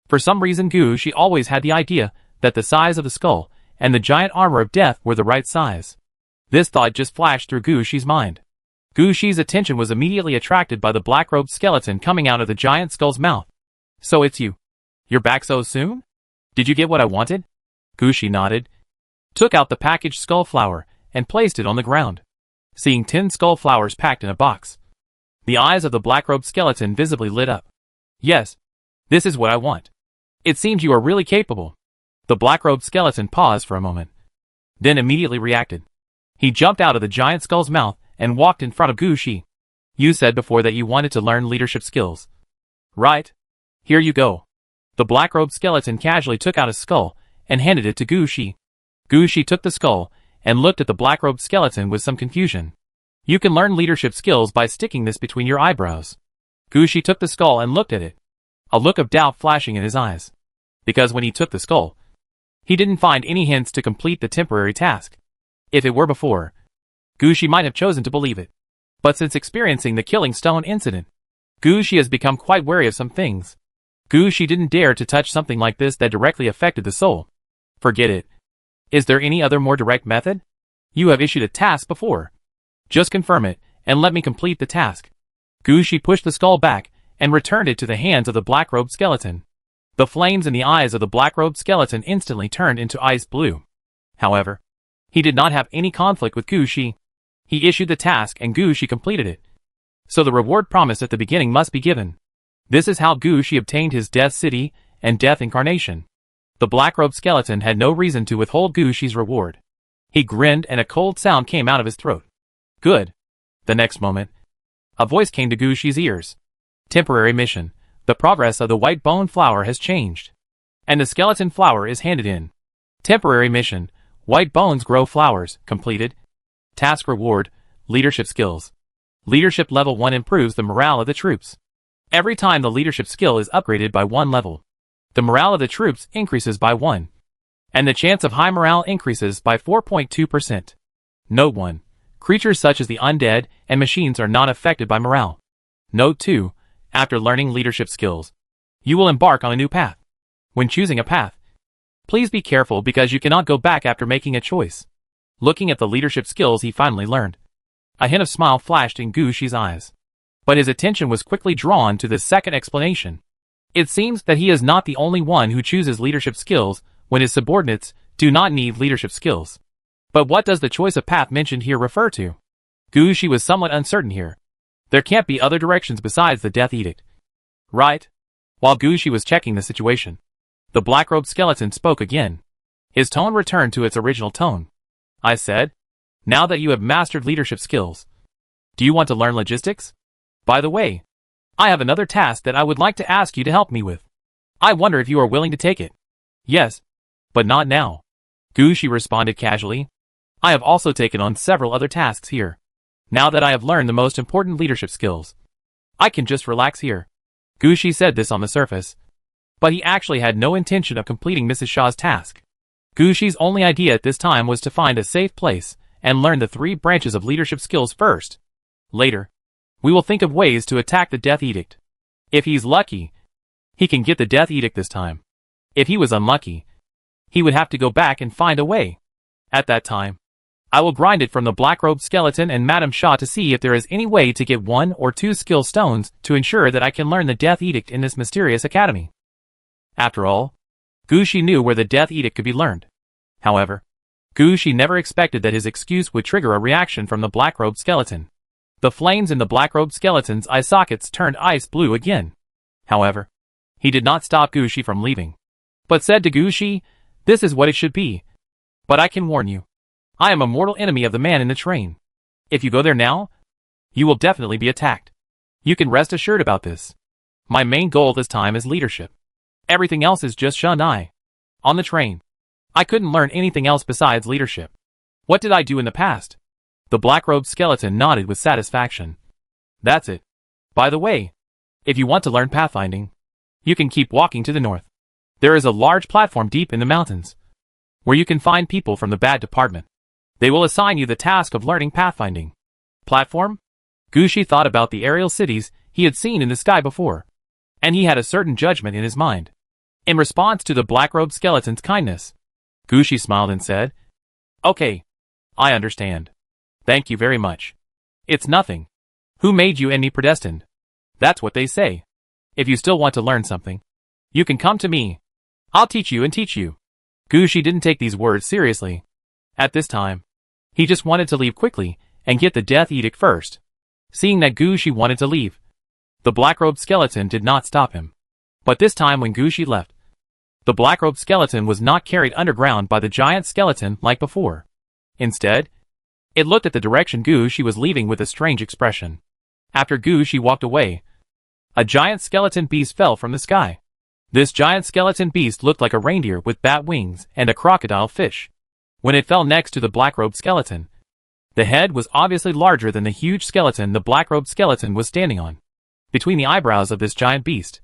for some reason Gushi always had the idea that the size of the skull and the giant armor of death were the right size. This thought just flashed through Gushi's mind. Gushi's attention was immediately attracted by the black-robed skeleton coming out of the giant skull's mouth. So it's you. You're back so soon? Did you get what I wanted? Gushi nodded, took out the packaged skull flower, and placed it on the ground. Seeing 10 skull flowers packed in a box, the eyes of the black-robed skeleton visibly lit up. Yes, this is what I want. It seems you are really capable. The black-robed skeleton paused for a moment, then immediately reacted. He jumped out of the giant skull's mouth and walked in front of Gushi. You said before that you wanted to learn leadership skills. Right. Here you go. The black-robed skeleton casually took out a skull and handed it to Gushi. Gushi took the skull and looked at the black-robed skeleton with some confusion. You can learn leadership skills by sticking this between your eyebrows. Gushi took the skull and looked at it, a look of doubt flashing in his eyes. Because when he took the skull, he didn't find any hints to complete the temporary task. If it were before, Gushi might have chosen to believe it. But since experiencing the Killing Stone incident, Gushi has become quite wary of some things. Gushi didn't dare to touch something like this that directly affected the soul. Forget it. Is there any other more direct method? You have issued a task before. Just confirm it, and let me complete the task. Gushi pushed the skull back, and returned it to the hands of the black-robed skeleton. The flames in the eyes of the black-robed skeleton instantly turned into ice blue. However, he did not have any conflict with Gushi. He issued the task and Gushi completed it, So the reward promised at the beginning must be given. This is how Gushi obtained his Death City and Death Incarnation. The black-robed skeleton had no reason to withhold Gushi's reward. He grinned and a cold sound came out of his throat. Good. The next moment, a voice came to Gushi's ears. Temporary mission. The progress of the white bone flower has changed. And the skeleton flower is handed in. Temporary mission. White bones grow flowers. Completed. Task reward. Leadership skills. Leadership level 1 improves the morale of the troops. Every time the leadership skill is upgraded by 1 level, the morale of the troops increases by 1. And the chance of high morale increases by 4.2%. Note 1. Creatures such as the undead and machines are not affected by morale. Note 2. After learning leadership skills, you will embark on a new path. When choosing a path, please be careful because you cannot go back after making a choice. Looking at the leadership skills he finally learned, a hint of smile flashed in Gushi's eyes. But his attention was quickly drawn to the second explanation. It seems that he is not the only one who chooses leadership skills when his subordinates do not need leadership skills. But what does the choice of path mentioned here refer to? Gushi was somewhat uncertain here. There can't be other directions besides the Death Edict. Right? While Gushi was checking the situation, the black-robed skeleton spoke again. His tone returned to its original tone. I said, now that you have mastered leadership skills, do you want to learn logistics? By the way, I have another task that I would like to ask you to help me with. I wonder if you are willing to take it. Yes, but not now. Gushi responded casually. I have also taken on several other tasks here. Now that I have learned the most important leadership skills, I can just relax here. Gushi said this on the surface, but he actually had no intention of completing Mrs. Shaw's task. Gushi's only idea at this time was to find a safe place and learn the 3 branches of leadership skills first. Later, we will think of ways to attack the Death Edict. If he's lucky, he can get the Death Edict this time. If he was unlucky, he would have to go back and find a way. At that time, I will grind it from the black-robed skeleton and Madame Shaw to see if there is any way to get 1 or 2 skill stones to ensure that I can learn the Death Edict in this mysterious academy. After all, Gushi knew where the Death Edict could be learned. However, Gushi never expected that his excuse would trigger a reaction from the black-robed skeleton. The flames in the black-robed skeleton's eye sockets turned ice blue again. However, he did not stop Gushi from leaving, but said to Gushi, this is what it should be. But I can warn you, I am a mortal enemy of the man in the train. If you go there now, you will definitely be attacked. You can rest assured about this. My main goal this time is leadership. Everything else is just shun-I. On the train, I couldn't learn anything else besides leadership. What did I do in the past? The black-robed skeleton nodded with satisfaction. That's it. By the way, if you want to learn pathfinding, you can keep walking to the north. There is a large platform deep in the mountains, where you can find people from the bad department. They will assign you the task of learning pathfinding. Platform? Gushi thought about the aerial cities he had seen in the sky before, and he had a certain judgment in his mind. In response to the black-robed skeleton's kindness, Gushi smiled and said, okay, I understand. Thank you very much. It's nothing. Who made you and me predestined? That's what they say. If you still want to learn something, you can come to me. I'll teach you and teach you. Gushi didn't take these words seriously. At this time, he just wanted to leave quickly and get the Death Edict first. Seeing that Gushi wanted to leave, the black-robed skeleton did not stop him. But this time when Gushi left, the black-robed skeleton was not carried underground by the giant skeleton like before. Instead, it looked at the direction Gushi was leaving with a strange expression. After Gushi walked away, a giant skeleton beast fell from the sky. This giant skeleton beast looked like a reindeer with bat wings and a crocodile fish. When it fell next to the black-robed skeleton, the head was obviously larger than the huge skeleton the black-robed skeleton was standing on. Between the eyebrows of this giant beast,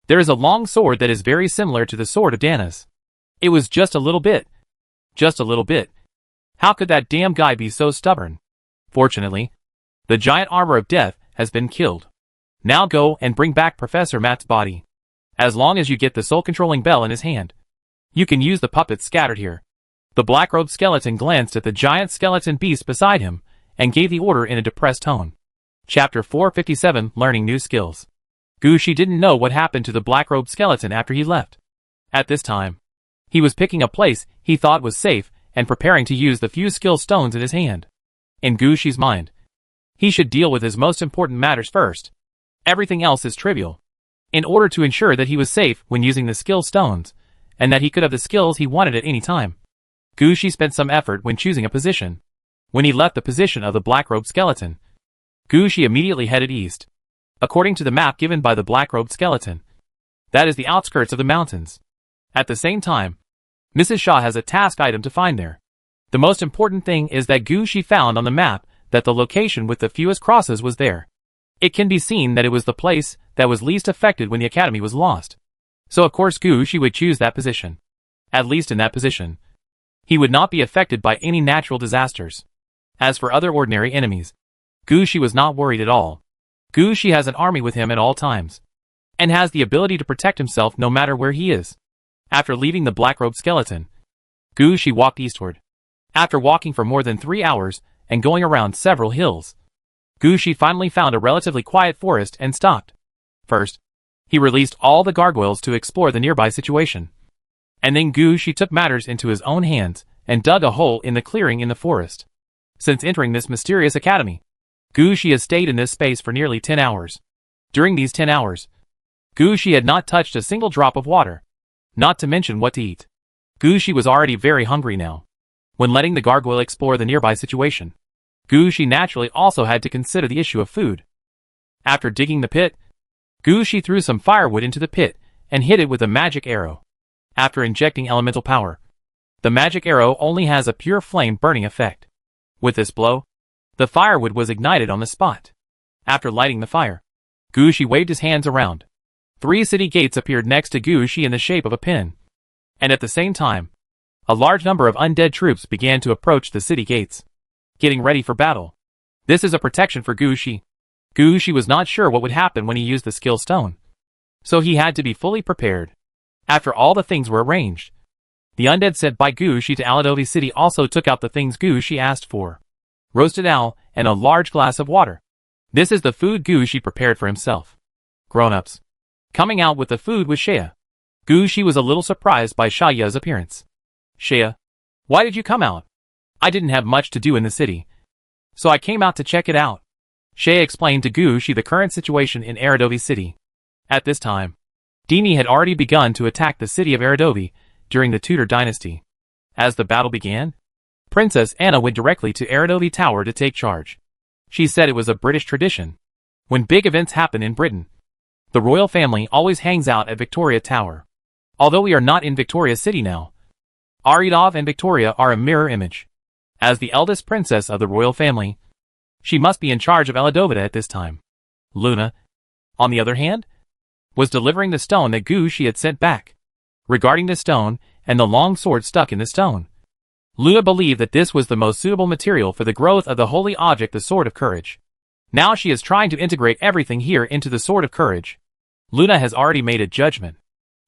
there is a long sword that is very similar to the sword of Dana's. It was just a little bit. Just a little bit. How could that damn guy be so stubborn? Fortunately, the giant armor of death has been killed. Now go and bring back Professor Matt's body. As long as you get the soul-controlling bell in his hand, you can use the puppets scattered here. The black-robed skeleton glanced at the giant skeleton beast beside him and gave the order in a depressed tone. Chapter 457, Learning New Skills. Gushi didn't know what happened to the black-robed skeleton after he left. At this time, he was picking a place he thought was safe and preparing to use the few skill stones in his hand. In Gushi's mind, He should deal with his most important matters first. Everything else is trivial. In order to ensure that he was safe when using the skill stones, and that he could have the skills he wanted at any time, Gu Shi spent some effort when choosing a position. When he left the position of the black-robed skeleton, Gu Shi immediately headed east. According to the map given by the black-robed skeleton, that is the outskirts of the mountains. At the same time, Mrs. Shaw has a task item to find there. The most important thing is that Gu Shi found on the map that the location with the fewest crosses was there. It can be seen that it was the place that was least affected when the academy was lost. So of course Gu Shi would choose that position. At least in that position, he would not be affected by any natural disasters. As for other ordinary enemies, Gu Shi was not worried at all. Gu Shi has an army with him at all times, and has the ability to protect himself no matter where he is. After leaving the black-robed skeleton, Gu Shi walked eastward. After walking for more than 3 hours and going around several hills, Gu Shi finally found a relatively quiet forest and stopped. First, he released all the gargoyles to explore the nearby situation. And then Gu Shi took matters into his own hands and dug a hole in the clearing in the forest. Since entering this mysterious academy, Gu Shi has stayed in this space for nearly 10 hours. During these 10 hours, Gu Shi had not touched a single drop of water, not to mention what to eat. Gu Shi was already very hungry now. When letting the gargoyle explore the nearby situation, Gu Shi naturally also had to consider the issue of food. After digging the pit, Gu Shi threw some firewood into the pit and hit it with a magic arrow. After injecting elemental power, the magic arrow only has a pure flame burning effect. With this blow, the firewood was ignited on the spot. After lighting the fire, Gu Shi waved his hands around. 3 city gates appeared next to Gu Shi in the shape of a pin. And at the same time, a large number of undead troops began to approach the city gates, getting ready for battle. This is a protection for Gu Shi. Gu Shi was not sure what would happen when he used the skill stone, so he had to be fully prepared. After all the things were arranged, the undead sent by Gu Shi to Aladovi City also took out the things Gu Shi asked for. Roasted owl and a large glass of water. This is the food Gu Shi prepared for himself. Grown-ups. Coming out with the food was Shea. Gu Shi was a little surprised by Shaya's appearance. Shea, why did you come out? I didn't have much to do in the city, so I came out to check it out. Shea explained to Gu Shi the current situation in Aradovi City. At this time, Dini had already begun to attack the city of Aradovi during the Tudor dynasty. As the battle began, Princess Anna went directly to Aradovi Tower to take charge. She said it was a British tradition. When big events happen in Britain, the royal family always hangs out at Victoria Tower. Although we are not in Victoria City now, Aridov and Victoria are a mirror image. As the eldest princess of the royal family, she must be in charge of Eladovita at this time. Luna, on the other hand, was delivering the stone that Gu Shi had sent back. Regarding the stone and the long sword stuck in the stone, Luna believed that this was the most suitable material for the growth of the holy object, the Sword of Courage. Now she is trying to integrate everything here into the Sword of Courage. Luna has already made a judgment.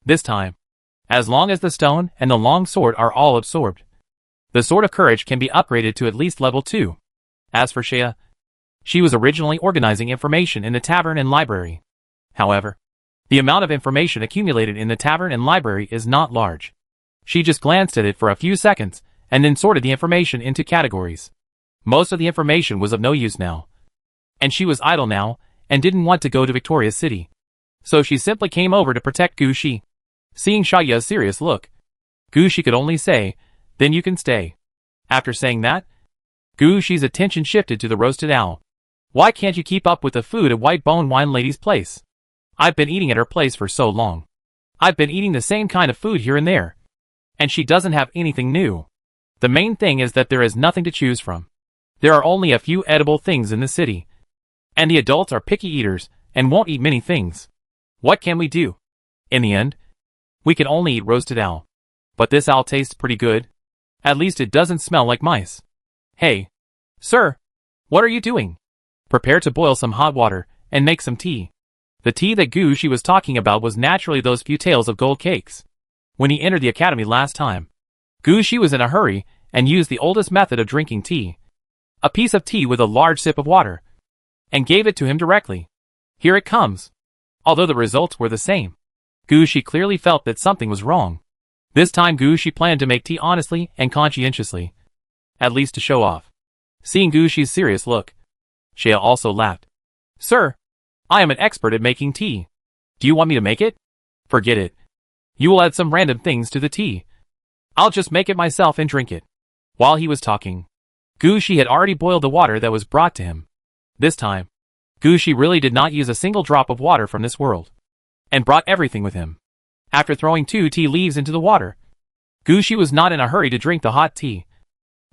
This time, as long as the stone and the long sword are all absorbed, the Sword of Courage can be upgraded to at least level 2. As for Shea, she was originally organizing information in the tavern and library. However, the amount of information accumulated in the tavern and library is not large. She just glanced at it for a few seconds and then sorted the information into categories. Most of the information was of no use now, and she was idle now and didn't want to go to Victoria City. So she simply came over to protect Gu Shi. Seeing Shaya's serious look, Gu Shi could only say, "Then you can stay." After saying that, Gu Shi's attention shifted to the roasted owl. "Why can't you keep up with the food at White Bone Wine Lady's place? I've been eating at her place for so long. I've been eating the same kind of food here and there, and she doesn't have anything new. The main thing is that there is nothing to choose from. There are only a few edible things in the city, and the adults are picky eaters and won't eat many things. What can we do? In the end, we can only eat roasted owl. But this owl tastes pretty good. At least it doesn't smell like mice. Hey, sir, what are you doing? Prepare to boil some hot water and make some tea." The tea that Gu Shi was talking about was naturally those few tales of gold cakes. When he entered the academy last time, Gu Shi was in a hurry and used the oldest method of drinking tea, a piece of tea with a large sip of water, and gave it to him directly. Here it comes. Although the results were the same, Gu Shi clearly felt that something was wrong. This time Gu Shi planned to make tea honestly and conscientiously, at least to show off. Seeing Gu Shi's serious look, Shea also laughed. Sir, I am an expert at making tea. Do you want me to make it? Forget it. You will add some random things to the tea. I'll just make it myself and drink it. While he was talking, Gushi had already boiled the water that was brought to him. This time, Gushi really did not use a single drop of water from this world, and brought everything with him. After throwing 2 tea leaves into the water, Gushi was not in a hurry to drink the hot tea,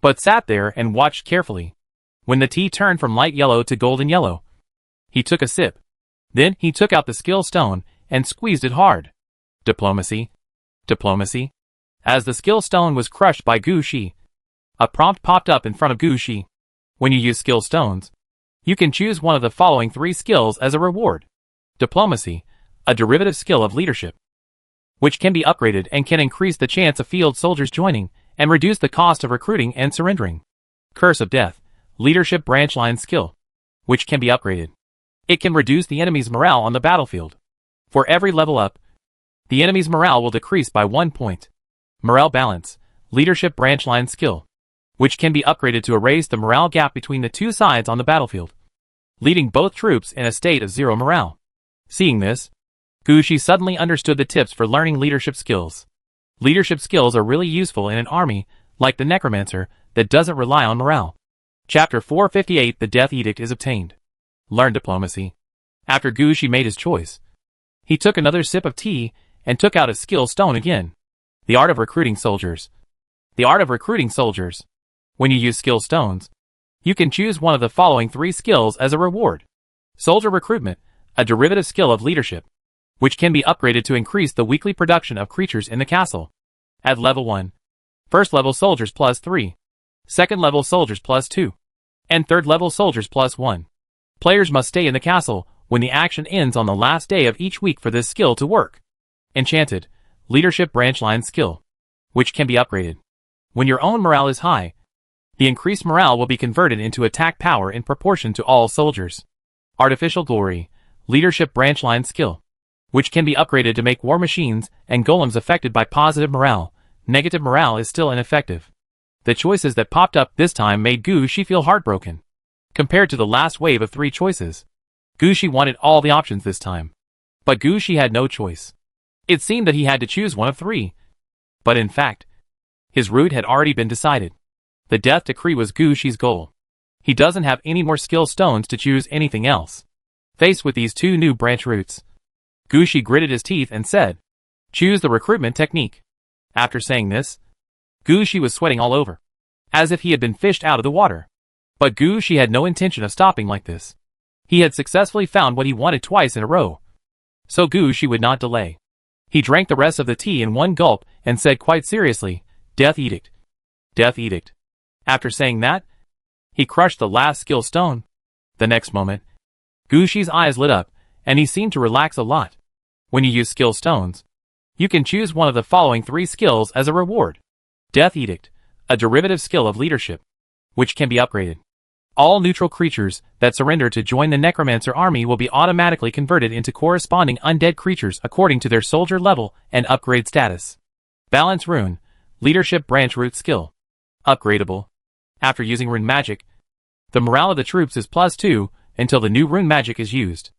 but sat there and watched carefully. When the tea turned from light yellow to golden yellow, he took a sip. Then he took out the skill stone and squeezed it hard. Diplomacy. Diplomacy. As the skill stone was crushed by Gushi, a prompt popped up in front of Gushi. When you use skill stones, you can choose one of the following 3 skills as a reward. Diplomacy, a derivative skill of leadership, which can be upgraded and can increase the chance of field soldiers joining and reduce the cost of recruiting and surrendering. Curse of Death, leadership branch line skill, which can be upgraded. It can reduce the enemy's morale on the battlefield. For every level up, the enemy's morale will decrease by 1 point. Morale Balance, leadership branch line skill, which can be upgraded to erase the morale gap between the 2 sides on the battlefield, leaving both troops in a state of 0 morale. Seeing this, Gushi suddenly understood the tips for learning leadership skills. Leadership skills are really useful in an army, like the Necromancer, that doesn't rely on morale. Chapter 458 The Death Edict is obtained. Learn Diplomacy. After Gushi made his choice, he took another sip of tea and took out his skill stone again. The Art of Recruiting Soldiers. The Art of Recruiting Soldiers. When you use skill stones, you can choose one of the following 3 skills as a reward. Soldier Recruitment, a derivative skill of leadership, which can be upgraded to increase the weekly production of creatures in the castle. At level 1, first level soldiers plus 3, second level soldiers plus 2, and third level soldiers plus 1. Players must stay in the castle when the action ends on the last day of each week for this skill to work. Enchanted, leadership branch line skill, which can be upgraded. When your own morale is high, the increased morale will be converted into attack power in proportion to all soldiers. Artificial Glory, leadership branch line skill, which can be upgraded to make war machines and golems affected by positive morale. Negative morale is still ineffective. The choices that popped up this time made Gushi feel heartbroken. Compared to the last wave of 3 choices, Gushi wanted all the options this time. But Gushi had no choice. It seemed that he had to choose one of 3. But in fact, his route had already been decided. The death decree was Gushi's goal. He doesn't have any more skill stones to choose anything else. Faced with these 2 new branch routes, Gushi gritted his teeth and said, "Choose the recruitment technique." After saying this, Gushi was sweating all over, as if he had been fished out of the water. But Gushi had no intention of stopping like this. He had successfully found what he wanted twice in a row. So Gushi would not delay. He drank the rest of the tea in one gulp and said quite seriously, "Death Edict. Death Edict." After saying that, he crushed the last skill stone. The next moment, Gushi's eyes lit up, and he seemed to relax a lot. When you use skill stones, you can choose one of the following 3 skills as a reward. Death Edict, a derivative skill of leadership, which can be upgraded. All neutral creatures that surrender to join the Necromancer army will be automatically converted into corresponding undead creatures according to their soldier level and upgrade status. Balance Rune, leadership branch root skill. Upgradable. After using rune magic, the morale of the troops is +2 until the new rune magic is used.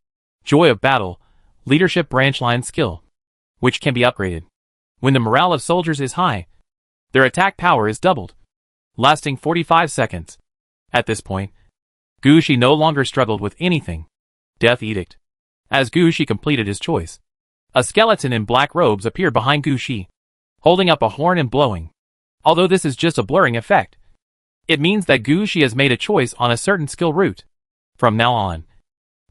Joy of Battle, leadership branch line skill, which can be upgraded. When the morale of soldiers is high, their attack power is doubled, lasting 45 seconds. At this point, Gushi no longer struggled with anything. Death Edict. As Gushi completed his choice, a skeleton in black robes appeared behind Gushi, holding up a horn and blowing. Although this is just a blurring effect, it means that Gushi has made a choice on a certain skill route. From now on,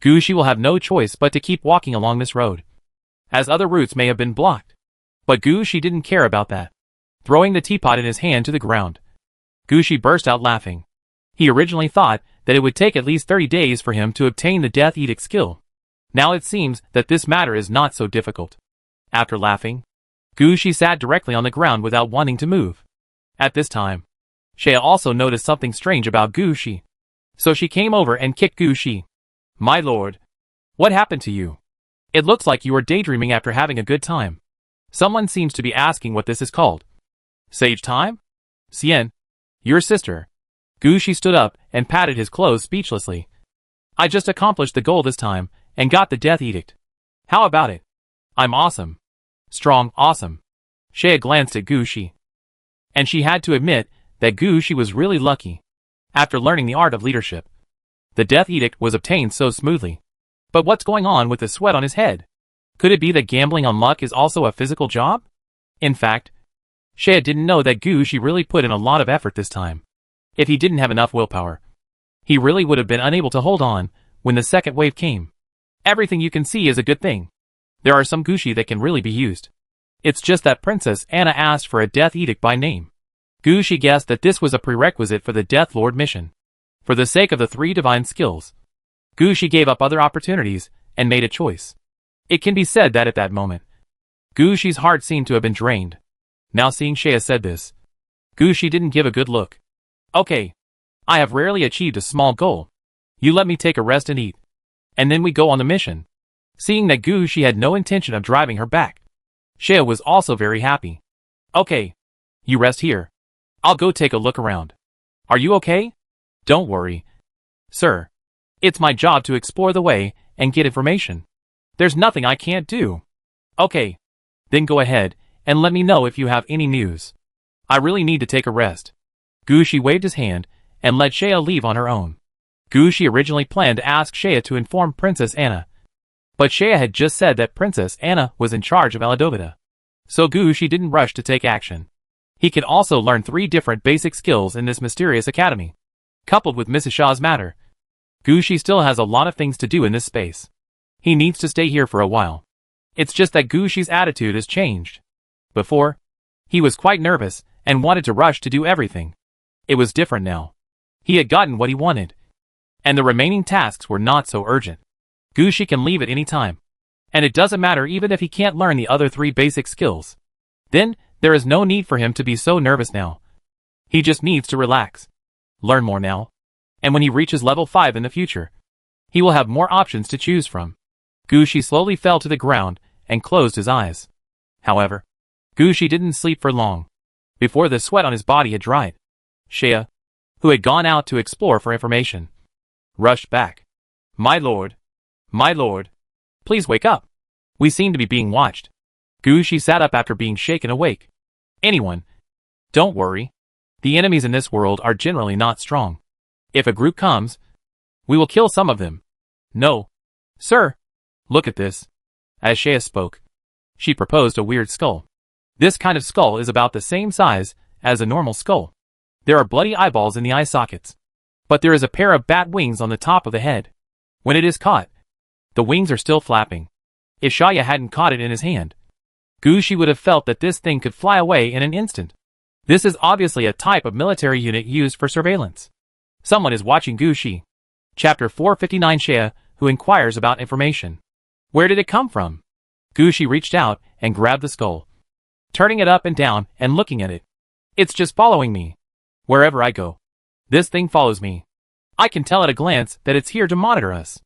Gushi will have no choice but to keep walking along this road, as other routes may have been blocked. But Gushi didn't care about that. Throwing the teapot in his hand to the ground, Gushi burst out laughing. He originally thought that it would take at least 30 days for him to obtain the Death Edict skill. Now it seems that this matter is not so difficult. After laughing, Gushi sat directly on the ground without wanting to move. At this time, Shea also noticed something strange about Gushi. So she came over and kicked Gushi. "My lord, what happened to you? It looks like you are daydreaming after having a good time. Someone seems to be asking what this is called." "Sage time? Sien, your sister." Gushi stood up and patted his clothes speechlessly. I just accomplished the goal this time, and got the Death Edict. How about it? I'm awesome. Strong, awesome. Shea glanced at Gushi. And she had to admit that Gushi was really lucky. After learning the art of leadership, the Death Edict was obtained so smoothly. But what's going on with the sweat on his head? Could it be that gambling on luck is also a physical job? In fact, Shea didn't know that Gushi really put in a lot of effort this time. If he didn't have enough willpower, he really would have been unable to hold on when the second wave came. Everything you can see is a good thing. There are some Gushi that can really be used. It's just that Princess Anna asked for a Death Edict by name. Gushi guessed that this was a prerequisite for the Death Lord mission. For the sake of the 3 divine skills, Gushi gave up other opportunities and made a choice. It can be said that at that moment, Gushi's heart seemed to have been drained. Now seeing Shea said this, Gushi didn't give a good look. Okay. I have rarely achieved a small goal. You let me take a rest and eat. And then we go on the mission. Seeing that Gushi had no intention of driving her back, Shea was also very happy. Okay. You rest here. I'll go take a look around. Are you okay? Don't worry. Sir. It's my job to explore the way and get information. There's nothing I can't do. Okay. Then go ahead and let me know if you have any news. I really need to take a rest. Gushi waved his hand and let Shea leave on her own. Gushi originally planned to ask Shea to inform Princess Anna. But Shea had just said that Princess Anna was in charge of Aladovida. So Gushi didn't rush to take action. He could also learn 3 different basic skills in this mysterious academy. Coupled with Mrs. Shaw's matter, Gushi still has a lot of things to do in this space. He needs to stay here for a while. It's just that Gushi's attitude has changed. Before, he was quite nervous and wanted to rush to do everything. It was different now. He had gotten what he wanted. And the remaining tasks were not so urgent. Gushi can leave at any time. And it doesn't matter even if he can't learn the other 3 basic skills. Then, there is no need for him to be so nervous now. He just needs to relax. Learn more now. And when he reaches level 5 in the future, he will have more options to choose from. Gushi slowly fell to the ground and closed his eyes. However, Gushi didn't sleep for long. Before the sweat on his body had dried, Shea, who had gone out to explore for information, rushed back. My lord, please wake up. We seem to be being watched. Gushi sat up after being shaken awake. Anyone? Don't worry. The enemies in this world are generally not strong. If a group comes, we will kill some of them. No. Sir, look at this. As Shea spoke, she proposed a weird skull. This kind of skull is about the same size as a normal skull. There are bloody eyeballs in the eye sockets. But there is a pair of bat wings on the top of the head. When it is caught, the wings are still flapping. If Shaya hadn't caught it in his hand, Gushi would have felt that this thing could fly away in an instant. This is obviously a type of military unit used for surveillance. Someone is watching Gushi. Chapter 459 Shea, who inquires about information. Where did it come from? Gushi reached out and grabbed the skull, turning it up and down and looking at it. It's just following me. Wherever I go, this thing follows me. I can tell at a glance that it's here to monitor us.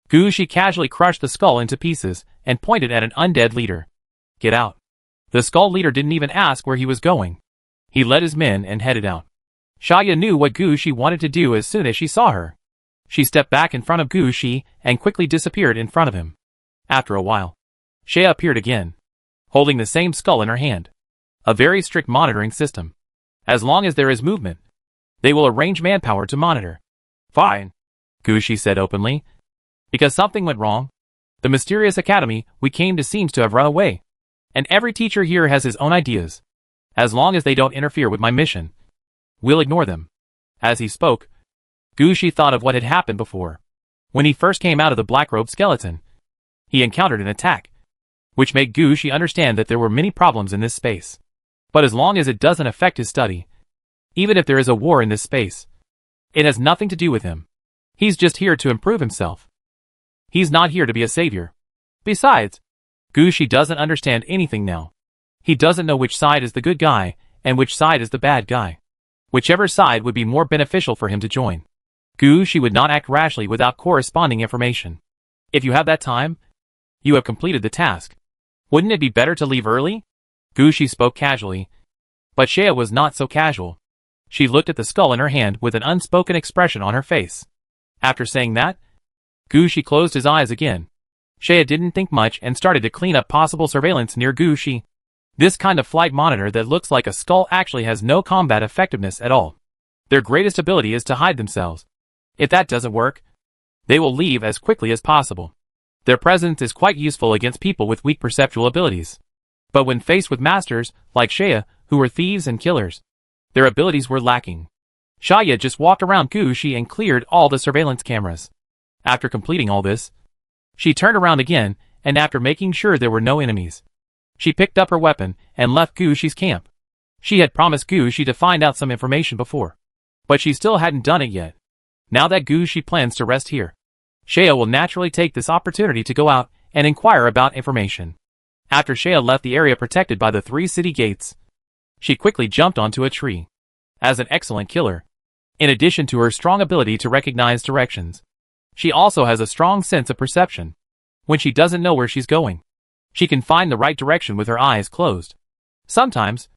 Gushi casually crushed the skull into pieces and pointed at an undead leader. Get out. The skull leader didn't even ask where he was going. He led his men and headed out. Shaya knew what Gushi wanted to do as soon as she saw her. She stepped back in front of Gushi and quickly disappeared in front of him. After a while, Shea appeared again, holding the same skull in her hand. A very strict monitoring system. As long as there is movement, they will arrange manpower to monitor. Fine, Gushi said openly. Because something went wrong. The mysterious academy we came to seems to have run away. And every teacher here has his own ideas. As long as they don't interfere with my mission, we'll ignore them. As he spoke, Gushi thought of what had happened before. When he first came out of the black-robed skeleton, he encountered an attack, which made Gushi understand that there were many problems in this space. But as long as it doesn't affect his study, even if there is a war in this space, it has nothing to do with him. He's just here to improve himself. He's not here to be a savior. Besides, Gushi doesn't understand anything now. He doesn't know which side is the good guy and which side is the bad guy. Whichever side would be more beneficial for him to join. Gushi would not act rashly without corresponding information. If you have that time, you have completed the task. Wouldn't it be better to leave early? Gushi spoke casually. But Shea was not so casual. She looked at the skull in her hand with an unspoken expression on her face. After saying that, Gushi closed his eyes again. Shea didn't think much and started to clean up possible surveillance near Gushi. This kind of flight monitor that looks like a skull actually has no combat effectiveness at all. Their greatest ability is to hide themselves. If that doesn't work, they will leave as quickly as possible. Their presence is quite useful against people with weak perceptual abilities. But when faced with masters, like Shea, who were thieves and killers, their abilities were lacking. Shaya just walked around Gushi and cleared all the surveillance cameras. After completing all this, she turned around again, and after making sure there were no enemies, she picked up her weapon and left Gushi's camp. She had promised Gushi to find out some information before, but she still hadn't done it yet. Now that Gushi plans to rest here, Shea will naturally take this opportunity to go out and inquire about information. After Shea left the area protected by the 3 city gates, she quickly jumped onto a tree. As an excellent killer, in addition to her strong ability to recognize directions, she also has a strong sense of perception. When she doesn't know where she's going, she can find the right direction with her eyes closed. Sometimes,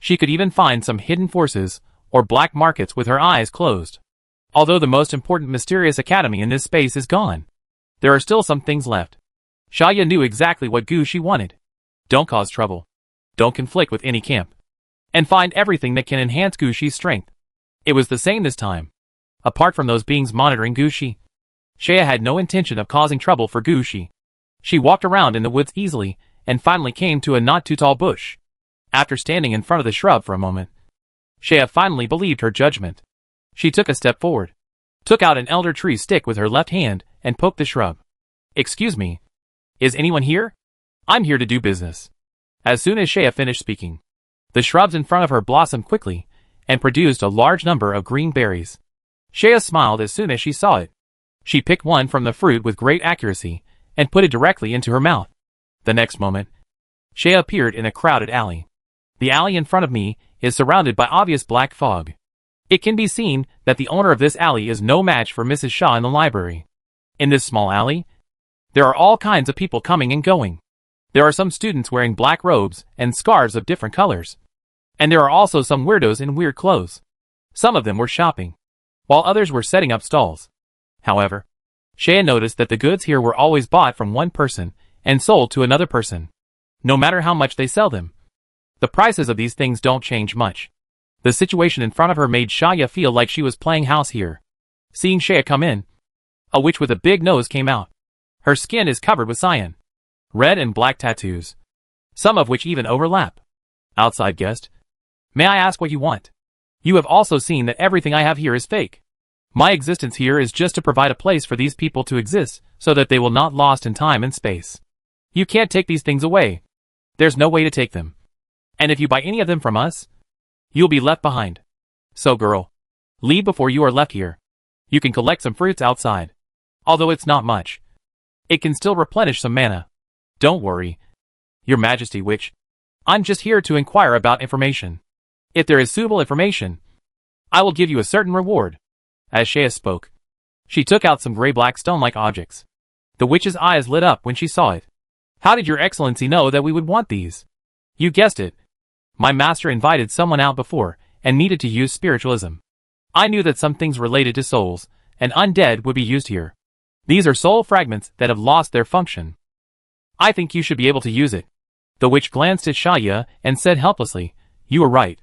she could even find some hidden forces or black markets with her eyes closed. Although the most important mysterious academy in this space is gone, there are still some things left. Shaya knew exactly what Gushi wanted. Don't cause trouble. Don't conflict with any camp. And find everything that can enhance Gushi's strength. It was the same this time. Apart from those beings monitoring Gushi, Shea had no intention of causing trouble for Gushi. She walked around in the woods easily and finally came to a not too tall bush. After standing in front of the shrub for a moment, Shea finally believed her judgment. She took a step forward, took out an elder tree stick with her left hand, and poked the shrub. "Excuse me. Is anyone here? I'm here to do business." As soon as Shea finished speaking, the shrubs in front of her blossomed quickly and produced a large number of green berries. Shea smiled as soon as she saw it. She picked one from the fruit with great accuracy and put it directly into her mouth. The next moment, Shea appeared in a crowded alley. The alley in front of me is surrounded by obvious black fog. It can be seen that the owner of this alley is no match for Mrs. Shaw in the library. In this small alley, there are all kinds of people coming and going. There are some students wearing black robes and scarves of different colors. And there are also some weirdos in weird clothes. Some of them were shopping, while others were setting up stalls. However, Shea noticed that the goods here were always bought from one person and sold to another person. No matter how much they sell them, the prices of these things don't change much. The situation in front of her made Shaya feel like she was playing house here. Seeing Shea come in, a witch with a big nose came out. Her skin is covered with cyan, red and black tattoos, some of which even overlap. "Outside guest, may I ask what you want? You have also seen that everything I have here is fake. My existence here is just to provide a place for these people to exist so that they will not lost in time and space. You can't take these things away. There's no way to take them. And if you buy any of them from us, you'll be left behind. So girl, leave before you are left here. You can collect some fruits outside. Although it's not much, it can still replenish some mana. Don't worry, Your Majesty, witch. I'm just here to inquire about information. If there is suitable information, I will give you a certain reward." As Shea spoke, she took out some gray-black stone-like objects. The witch's eyes lit up when she saw it. "How did your excellency know that we would want these?" "You guessed it. My master invited someone out before and needed to use spiritualism. I knew that some things related to souls and undead would be used here. These are soul fragments that have lost their function. I think you should be able to use it." The witch glanced at Shaya and said helplessly, "You are right.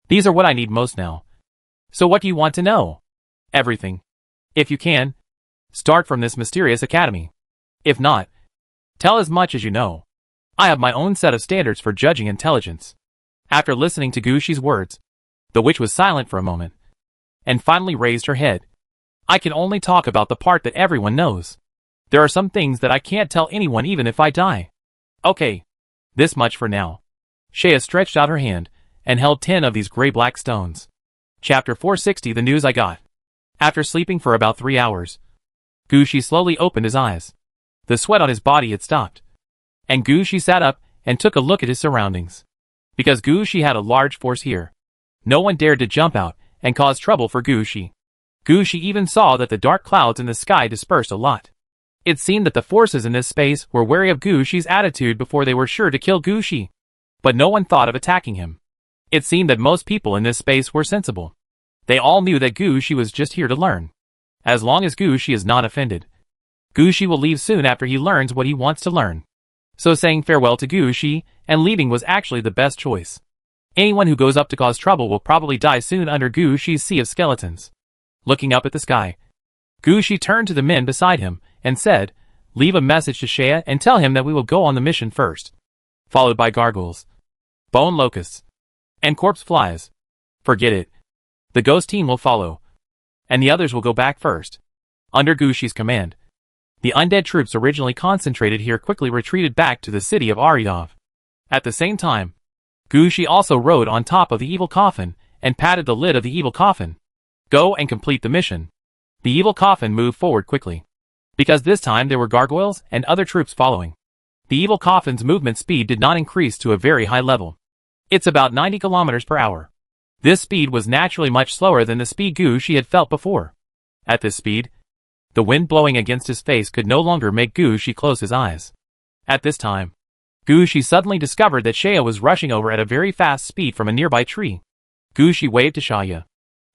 These are what I need most now. So what do you want to know?" "Everything. If you can, start from this mysterious academy. If not, tell as much as you know. I have my own set of standards for judging intelligence." After listening to Gushi's words, the witch was silent for a moment, and finally raised her head. "I can only talk about the part that everyone knows. There are some things that I can't tell anyone even if I die. Okay, this much for now." Shea stretched out her hand and held 10 of these gray-black stones. Chapter 460 The News I Got. After sleeping for about 3 hours, Gushi slowly opened his eyes. The sweat on his body had stopped, and Gushi sat up and took a look at his surroundings. Because Gushi had a large force here, no one dared to jump out and cause trouble for Gushi. Gushi even saw that the dark clouds in the sky dispersed a lot. It seemed that the forces in this space were wary of Gushi's attitude before they were sure to kill Gushi. But no one thought of attacking him. It seemed that most people in this space were sensible. They all knew that Gushi was just here to learn. As long as Gushi is not offended, Gushi will leave soon after he learns what he wants to learn. So saying farewell to Gushi and leaving was actually the best choice. Anyone who goes up to cause trouble will probably die soon under Gushi's sea of skeletons. Looking up at the sky, Gushi turned to the men beside him and said, "Leave a message to Shea and tell him that we will go on the mission first." Followed by gargoyles, bone locusts, and corpse flies. Forget it. The ghost team will follow, and the others will go back first. Under Gushi's command, the undead troops originally concentrated here quickly retreated back to the city of Aridov. At the same time, Gushi also rode on top of the evil coffin and patted the lid of the evil coffin. Go and complete the mission. The evil coffin moved forward quickly, because this time there were gargoyles and other troops following. The evil coffin's movement speed did not increase to a very high level. It's about 90 kilometers per hour. This speed was naturally much slower than the speed Gushi had felt before. At this speed, the wind blowing against his face could no longer make Gushi close his eyes. At this time, Gushi suddenly discovered that Shea was rushing over at a very fast speed from a nearby tree. Gushi waved to Shaya.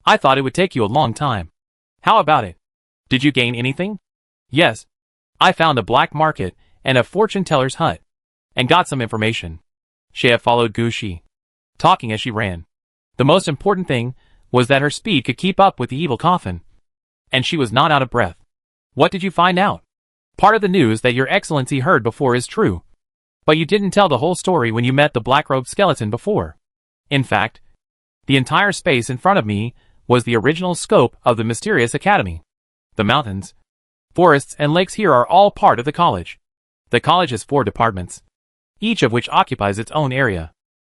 "I thought it would take you a long time. How about it? Did you gain anything?" "Yes. I found a black market and a fortune teller's hut, and got some information." Shea followed Gushi, talking as she ran. The most important thing was that her speed could keep up with the evil coffin, and she was not out of breath. "What did you find out?" "Part of the news that your excellency heard before is true. But you didn't tell the whole story when you met the black-robed skeleton before. In fact, the entire space in front of me was the original scope of the mysterious academy. The mountains, forests, and lakes here are all part of the college. The college has 4 departments, each of which occupies its own area.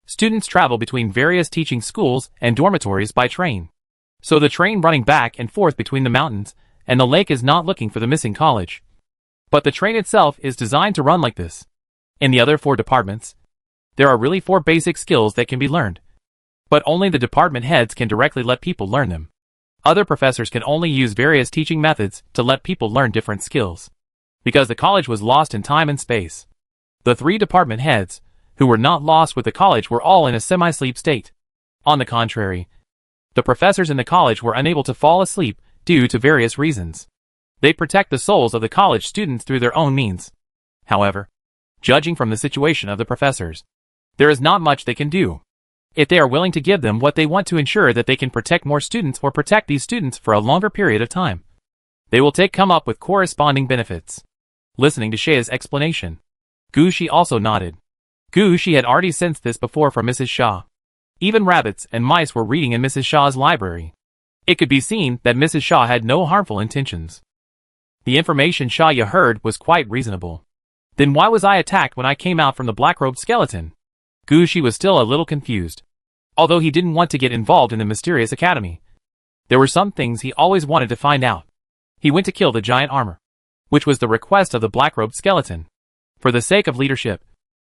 Students travel between various teaching schools and dormitories by train. So the train running back and forth between the mountains and the lake is not looking for the missing college. But the train itself is designed to run like this. In the other 4 departments, there are really 4 basic skills that can be learned. But only the department heads can directly let people learn them. Other professors can only use various teaching methods to let people learn different skills. Because the college was lost in time and space, the 3 department heads, who were not lost with the college, were all in a semi-sleep state. On the contrary, the professors in the college were unable to fall asleep due to various reasons. They protect the souls of the college students through their own means. However, judging from the situation of the professors, there is not much they can do. If they are willing to give them what they want to ensure that they can protect more students or protect these students for a longer period of time, they will come up with corresponding benefits. Listening to Shea's explanation, Gushi also nodded. Gushi had already sensed this before from Mrs. Shaw. Even rabbits and mice were reading in Mrs. Shaw's library. It could be seen that Mrs. Shaw had no harmful intentions. The information Shaya heard was quite reasonable. Then why was I attacked when I came out from the black-robed skeleton? Gushi was still a little confused. Although he didn't want to get involved in the mysterious academy, there were some things he always wanted to find out. He went to kill the giant armor, which was the request of the black-robed skeleton. For the sake of leadership,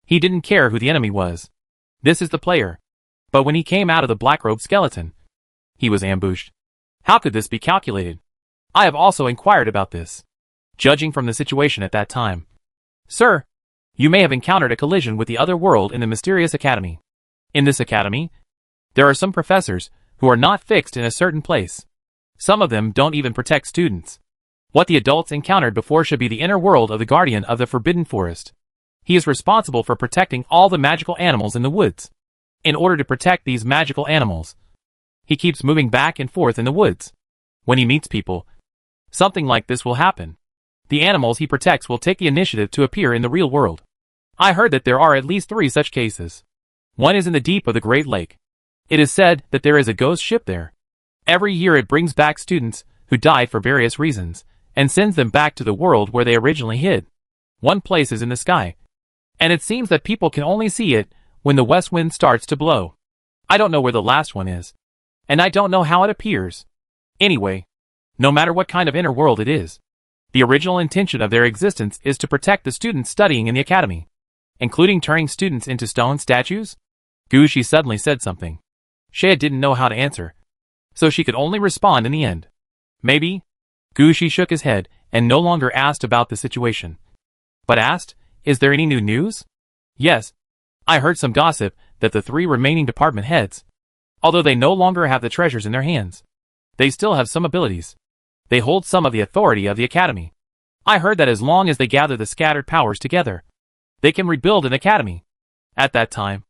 he didn't care who the enemy was. This is the player. But when he came out of the black-robed skeleton, he was ambushed. How could this be calculated? I have also inquired about this, judging from the situation at that time. Sir, you may have encountered a collision with the other world in the mysterious academy. In this academy, there are some professors who are not fixed in a certain place. Some of them don't even protect students. What the adults encountered before should be the inner world of the guardian of the Forbidden Forest. He is responsible for protecting all the magical animals in the woods. In order to protect these magical animals, he keeps moving back and forth in the woods. When he meets people, something like this will happen. The animals he protects will take the initiative to appear in the real world. I heard that there are at least 3 such cases. One is in the deep of the Great Lake. It is said that there is a ghost ship there. Every year it brings back students who died for various reasons and sends them back to the world where they originally hid. One place is in the sky, and it seems that people can only see it when the west wind starts to blow. I don't know where the last one is, and I don't know how it appears. Anyway, no matter what kind of inner world it is, the original intention of their existence is to protect the students studying in the academy, including turning students into stone statues. Gushi suddenly said something. Shea didn't know how to answer, so she could only respond in the end. Maybe? Gushi shook his head and no longer asked about the situation, but asked, is there any new news? Yes. I heard some gossip that the 3 remaining department heads, although they no longer have the treasures in their hands, they still have some abilities. They hold some of the authority of the academy. I heard that as long as they gather the scattered powers together, they can rebuild an academy. At that time,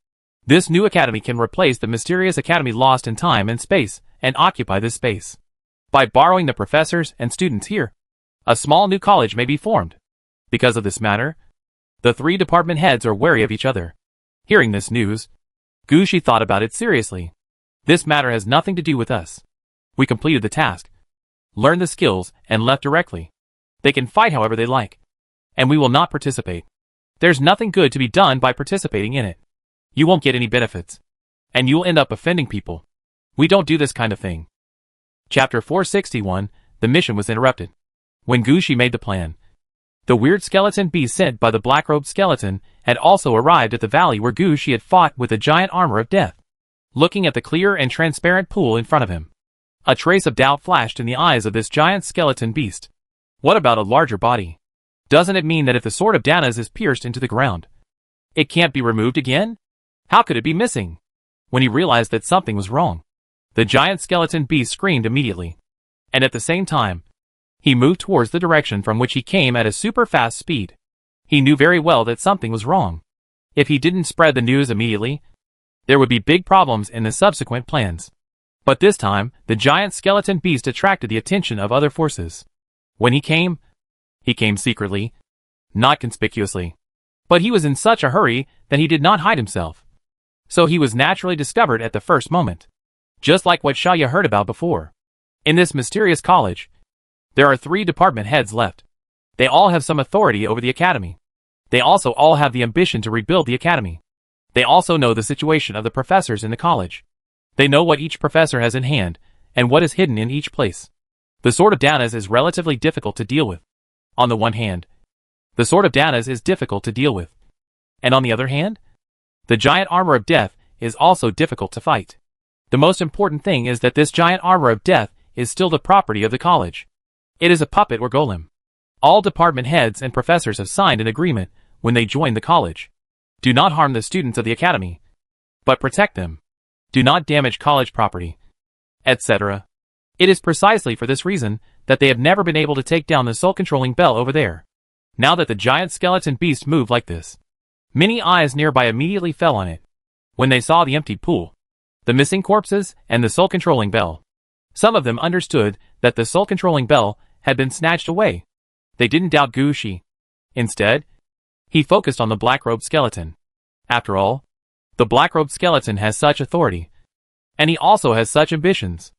this new academy can replace the mysterious academy lost in time and space and occupy this space. By borrowing the professors and students here, a small new college may be formed. Because of this matter, the 3 department heads are wary of each other. Hearing this news, Gushi thought about it seriously. This matter has nothing to do with us. We completed the task, learned the skills, and left directly. They can fight however they like, and we will not participate. There's nothing good to be done by participating in it. You won't get any benefits, and you'll end up offending people. We don't do this kind of thing. Chapter 461, the mission was interrupted. When Gushi made the plan, the weird skeleton beast sent by the black-robed skeleton had also arrived at the valley where Gushi had fought with the giant armor of death. Looking at the clear and transparent pool in front of him, a trace of doubt flashed in the eyes of this giant skeleton beast. What about a larger body? Doesn't it mean that if the sword of Danas is pierced into the ground, it can't be removed again? How could it be missing? When he realized that something was wrong, the giant skeleton beast screamed immediately. And at the same time, he moved towards the direction from which he came at a super fast speed. He knew very well that something was wrong. If he didn't spread the news immediately, there would be big problems in the subsequent plans. But this time, the giant skeleton beast attracted the attention of other forces. When he came secretly, not conspicuously. But he was in such a hurry that he did not hide himself. So he was naturally discovered at the first moment. Just like what Shaya heard about before. In this mysterious college, there are 3 department heads left. They all have some authority over the academy. They also all have the ambition to rebuild the academy. They also know the situation of the professors in the college. They know what each professor has in hand, and what is hidden in each place. The Sword of Danas is relatively difficult to deal with. On the one hand, the Sword of Danas is difficult to deal with. And on the other hand, the giant armor of death is also difficult to fight. The most important thing is that this giant armor of death is still the property of the college. It is a puppet or golem. All department heads and professors have signed an agreement when they join the college. Do not harm the students of the academy, but protect them. Do not damage college property, etc. It is precisely for this reason that they have never been able to take down the soul-controlling bell over there. Now that the giant skeleton beast moved like this, many eyes nearby immediately fell on it. When they saw the empty pool, the missing corpses, and the soul-controlling bell, some of them understood that the soul-controlling bell had been snatched away. They didn't doubt Gushi. Instead, he focused on the black-robed skeleton. After all, the black-robed skeleton has such authority, and he also has such ambitions.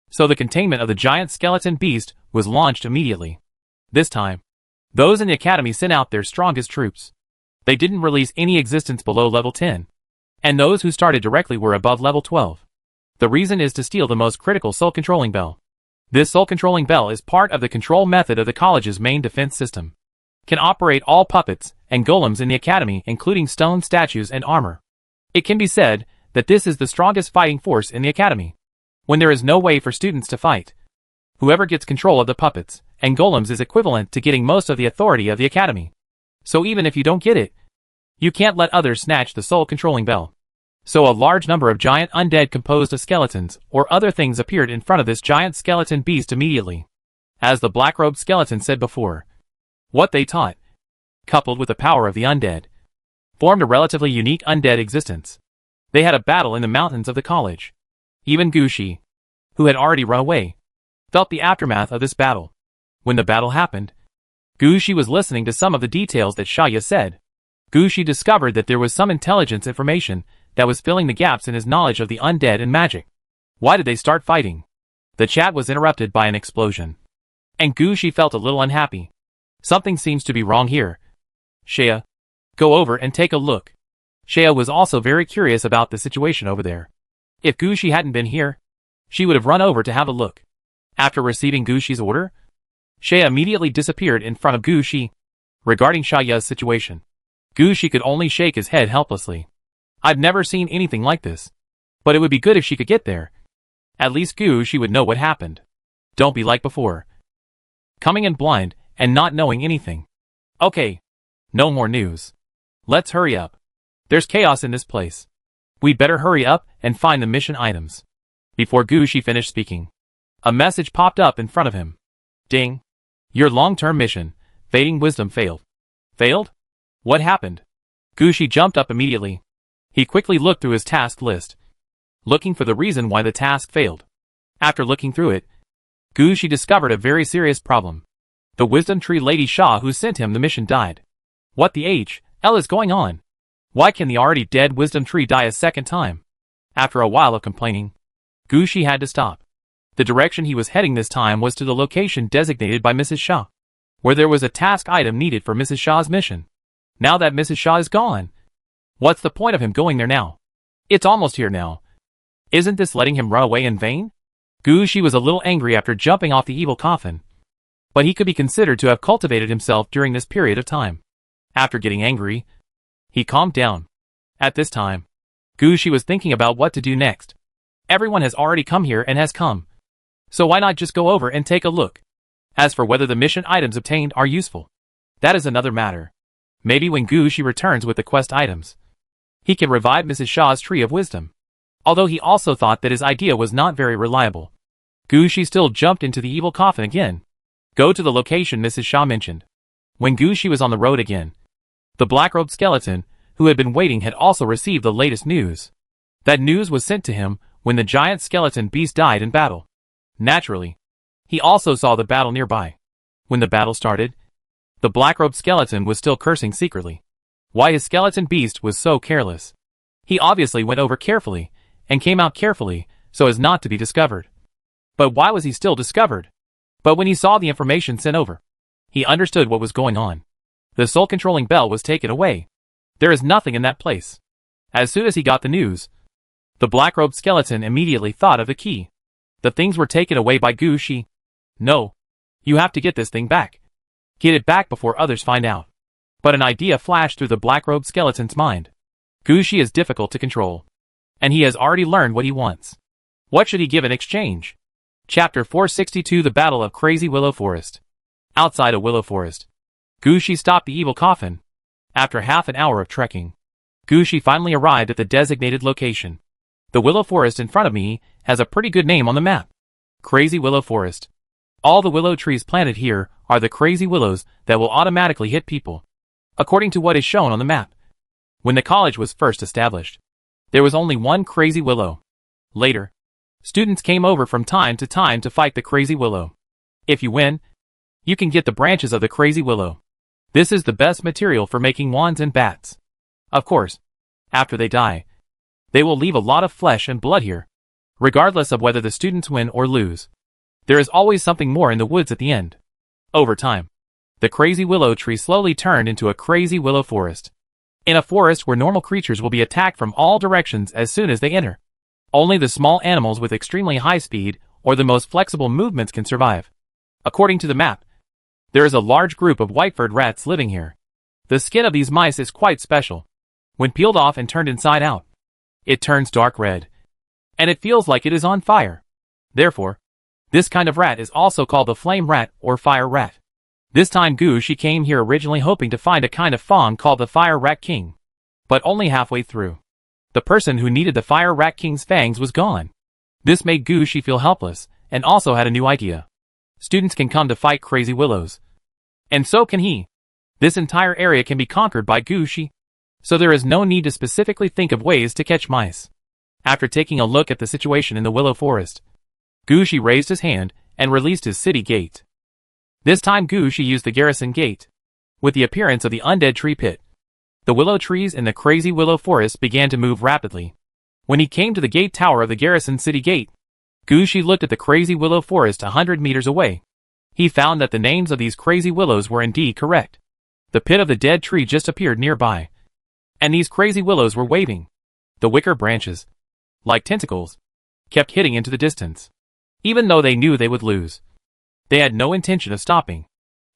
So the containment of the giant skeleton beast was launched immediately. This time, those in the academy sent out their strongest troops. They didn't release any existence below level 10, and those who started directly were above level 12. The reason is to steal the most critical soul-controlling bell. This soul-controlling bell is part of the control method of the college's main defense system. Can operate all puppets and golems in the academy, including stone statues and armor. It can be said that this is the strongest fighting force in the academy. When there is no way for students to fight, whoever gets control of the puppets and golems is equivalent to getting most of the authority of the academy. So even if you don't get it, you can't let others snatch the soul-controlling bell. So a large number of giant undead composed of skeletons or other things appeared in front of this giant skeleton beast immediately. As the black-robed skeleton said before, what they taught, coupled with the power of the undead, formed a relatively unique undead existence. They had a battle in the mountains of the college. Even Gushi, who had already run away, felt the aftermath of this battle. When the battle happened, Gushi was listening to some of the details that Shaya said. Gushi discovered that there was some intelligence information that was filling the gaps in his knowledge of the undead and magic. Why did they start fighting? The chat was interrupted by an explosion, and Gushi felt a little unhappy. Something seems to be wrong here. Shaya, go over and take a look. Shaya was also very curious about the situation over there. If Gushi hadn't been here, she would have run over to have a look. After receiving Gushi's order, Shaya immediately disappeared in front of Gushi. Regarding Shaya's situation, Gushi could only shake his head helplessly. I've never seen anything like this. But it would be good if she could get there. At least Gushi would know what happened. Don't be like before. Coming in blind and not knowing anything. Okay. No more news. Let's hurry up. There's chaos in this place. We'd better hurry up and find the mission items. Before Gushi finished speaking, a message popped up in front of him. Ding. Your long-term mission, Fading wisdom failed. Failed? What happened? Gushi jumped up immediately. He quickly looked through his task list, looking for the reason why the task failed. After looking through it, Gushi discovered a very serious problem. The wisdom tree Lady Shah who sent him the mission died. What the hell is going on? Why can the already dead wisdom tree die a second time? After a while of complaining, Gushi had to stop. The direction he was heading this time was to the location designated by Mrs. Shah, where there was a task item needed for Mrs. Shah's mission. Now that Mrs. Shah is gone, what's the point of him going there now? It's almost here now. Isn't this letting him run away in vain? Gushi was a little angry after jumping off the evil coffin, but he could be considered to have cultivated himself during this period of time. After getting angry, he calmed down. At this time, Gushi was thinking about what to do next. Everyone has already come here and has come, so why not just go over and take a look? As for whether the mission items obtained are useful, that is another matter. Maybe when Gushi returns with the quest items, he can revive Mrs. Shah's Tree of Wisdom. Although he also thought that his idea was not very reliable, Gushi still jumped into the evil coffin again. Go to the location Mrs. Shah mentioned. When Gushi was on the road again, the black-robed skeleton, who had been waiting, had also received the latest news. That news was sent to him when the giant skeleton beast died in battle. Naturally, he also saw the battle nearby. When the battle started, the black-robed skeleton was still cursing secretly. Why his skeleton beast was so careless. He obviously went over carefully, and came out carefully, so as not to be discovered. But why was he still discovered? But when he saw the information sent over, he understood what was going on. The soul-controlling bell was taken away. There is nothing in that place. As soon as he got the news, the black-robed skeleton immediately thought of the key. The things were taken away by Gushi. No. You have to get this thing back. Get it back before others find out. But an idea flashed through the black-robed skeleton's mind. Gushi is difficult to control, and he has already learned what he wants. What should he give in exchange? Chapter 462 The Battle of Crazy Willow Forest. Outside a willow forest, Gushi stopped the evil coffin. After half an hour of trekking, Gushi finally arrived at the designated location. The willow forest in front of me has a pretty good name on the map. Crazy Willow Forest. All the willow trees planted here are the crazy willows that will automatically hit people, according to what is shown on the map. When the college was first established, there was only one crazy willow. Later, students came over from time to fight the crazy willow. If you win, you can get the branches of the crazy willow. This is the best material for making wands and bats. Of course, after they die, they will leave a lot of flesh and blood here. Regardless of whether the students win or lose, there is always something more in the woods at the end. Over time, the crazy willow tree slowly turned into a crazy willow forest. In a forest where normal creatures will be attacked from all directions as soon as they enter. Only the small animals with extremely high speed or the most flexible movements can survive. According to the map, there is a large group of white-furred rats living here. The skin of these mice is quite special. When peeled off and turned inside out, it turns dark red, and it feels like it is on fire. Therefore, this kind of rat is also called the flame rat or fire rat. This time Gushi came here originally hoping to find a kind of fawn called the Fire Rat King, but only halfway through, the person who needed the Fire Rat King's fangs was gone. This made Gushi feel helpless, and also had a new idea. Students can come to fight crazy willows, and so can he. This entire area can be conquered by Gushi, so there is no need to specifically think of ways to catch mice. After taking a look at the situation in the willow forest, Gushi raised his hand and released his city gate. This time Gushi used the garrison gate, with the appearance of the undead tree pit. The willow trees in the crazy willow forest began to move rapidly. When he came to the gate tower of the garrison city gate, Gushi looked at the crazy willow forest 100 meters away. He found that the names of these crazy willows were indeed correct. The pit of the dead tree just appeared nearby, and these crazy willows were waving. The wicker branches, like tentacles, kept hitting into the distance. Even though they knew they would lose, they had no intention of stopping.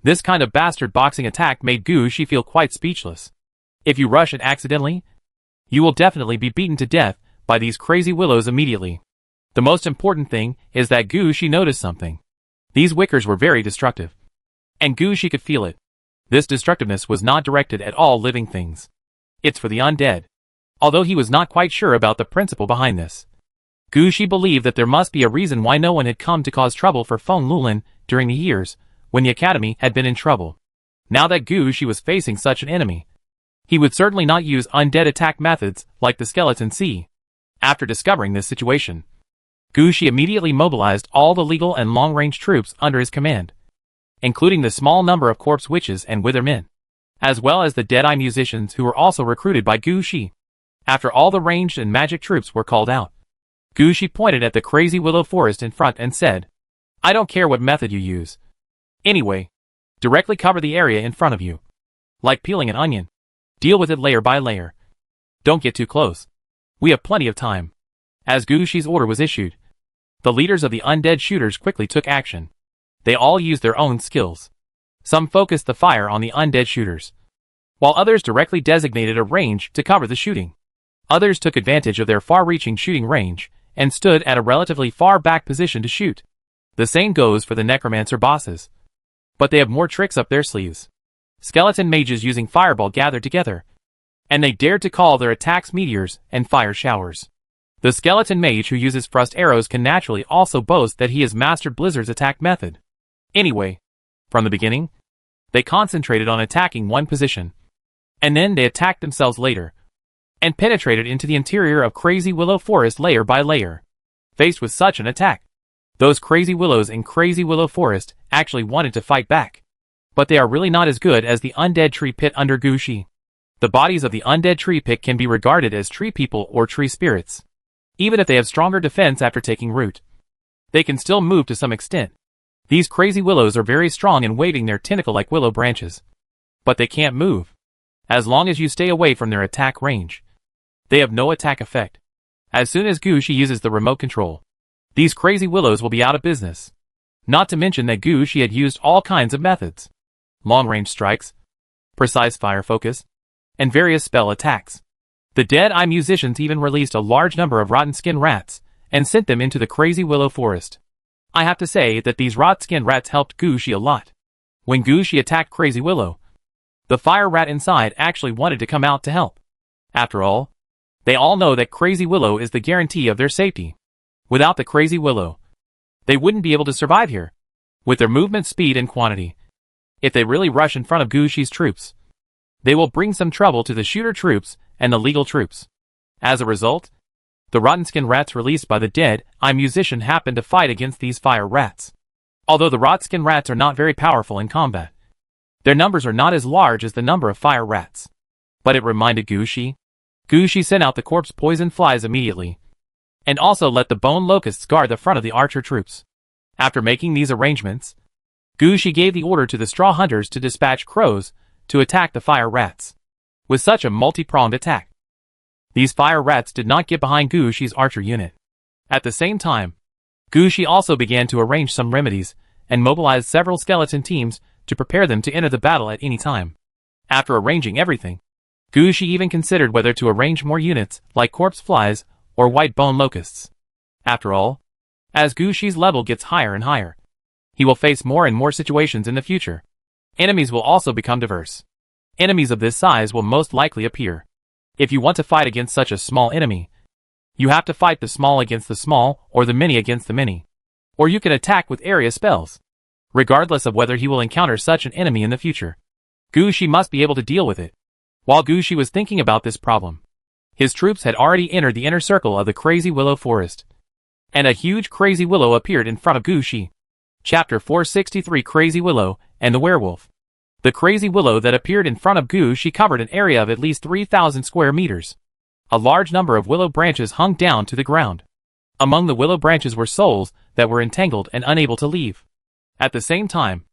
This kind of bastard boxing attack made Gushi feel quite speechless. If you rush it accidentally, you will definitely be beaten to death by these crazy willows immediately. The most important thing is that Gushi noticed something. These wickers were very destructive, and Gushi could feel it. This destructiveness was not directed at all living things. It's for the undead. Although he was not quite sure about the principle behind this, Gushi believed that there must be a reason why no one had come to cause trouble for Feng Lulin during the years when the academy had been in trouble. Now that Gushi was facing such an enemy, he would certainly not use undead attack methods like the Skeleton Sea. After discovering this situation, Gushi immediately mobilized all the legal and long-range troops under his command, including the small number of corpse witches and wither men, as well as the Deadeye musicians who were also recruited by Gushi. After all the ranged and magic troops were called out, Gushi pointed at the crazy willow forest in front and said, "I don't care what method you use. Anyway, directly cover the area in front of you. Like peeling an onion. Deal with it layer by layer. Don't get too close. We have plenty of time." As Gushi's order was issued, the leaders of the undead shooters quickly took action. They all used their own skills. Some focused the fire on the undead shooters, while others directly designated a range to cover the shooting. Others took advantage of their far-reaching shooting range and stood at a relatively far back position to shoot. The same goes for the necromancer bosses, but they have more tricks up their sleeves. Skeleton mages using fireball gathered together, and they dared to call their attacks meteors and fire showers. The skeleton mage who uses thrust arrows can naturally also boast that he has mastered Blizzard's attack method. Anyway, from the beginning, they concentrated on attacking one position, and then they attacked themselves later, and penetrated into the interior of Crazy Willow Forest layer by layer. Faced with such an attack, those Crazy Willows in Crazy Willow Forest actually wanted to fight back, but they are really not as good as the undead tree pit under Gushi. The bodies of the undead tree pit can be regarded as tree people or tree spirits. Even if they have stronger defense after taking root, they can still move to some extent. These crazy willows are very strong in waving their tentacle-like willow branches, but they can't move. As long as you stay away from their attack range, they have no attack effect. As soon as Gushi uses the remote control, these crazy willows will be out of business. Not to mention that Gushi had used all kinds of methods: long-range strikes, precise fire focus, and various spell attacks. The Deadeye musicians even released a large number of rotten skin rats and sent them into the Crazy Willow Forest. I have to say that these rot skin rats helped Gushi a lot. When Gushi attacked Crazy Willow, the fire rat inside actually wanted to come out to help. After all, they all know that Crazy Willow is the guarantee of their safety. Without the Crazy Willow, they wouldn't be able to survive here, with their movement speed and quantity. If they really rush in front of Gushi's troops, they will bring some trouble to the shooter troops and the legal troops. As a result, the rotten skin rats released by the Deadeye musician happened to fight against these fire rats. Although the rot skin rats are not very powerful in combat, their numbers are not as large as the number of fire rats. But it reminded Gushi. Gushi sent out the corpse poison flies immediately, and also let the bone locusts guard the front of the archer troops. After making these arrangements, Gushi gave the order to the straw hunters to dispatch crows to attack the fire rats. With such a multi-pronged attack, these fire rats did not get behind Gushi's archer unit. At the same time, Gushi also began to arrange some remedies and mobilized several skeleton teams to prepare them to enter the battle at any time. After arranging everything, Gushi even considered whether to arrange more units like corpse flies or white bone locusts. After all, as Gushi's level gets higher and higher, he will face more and more situations in the future. Enemies will also become diverse. Enemies of this size will most likely appear. If you want to fight against such a small enemy, you have to fight the small against the small or the many against the many. Or you can attack with area spells. Regardless of whether he will encounter such an enemy in the future, Gushi must be able to deal with it. While Gushi was thinking about this problem, his troops had already entered the inner circle of the Crazy Willow Forest, and a huge Crazy Willow appeared in front of Gushi. Chapter 463 Crazy Willow and the Werewolf. The Crazy Willow that appeared in front of Gushi covered an area of at least 3,000 square meters. A large number of willow branches hung down to the ground. Among the willow branches were souls that were entangled and unable to leave. At the same time,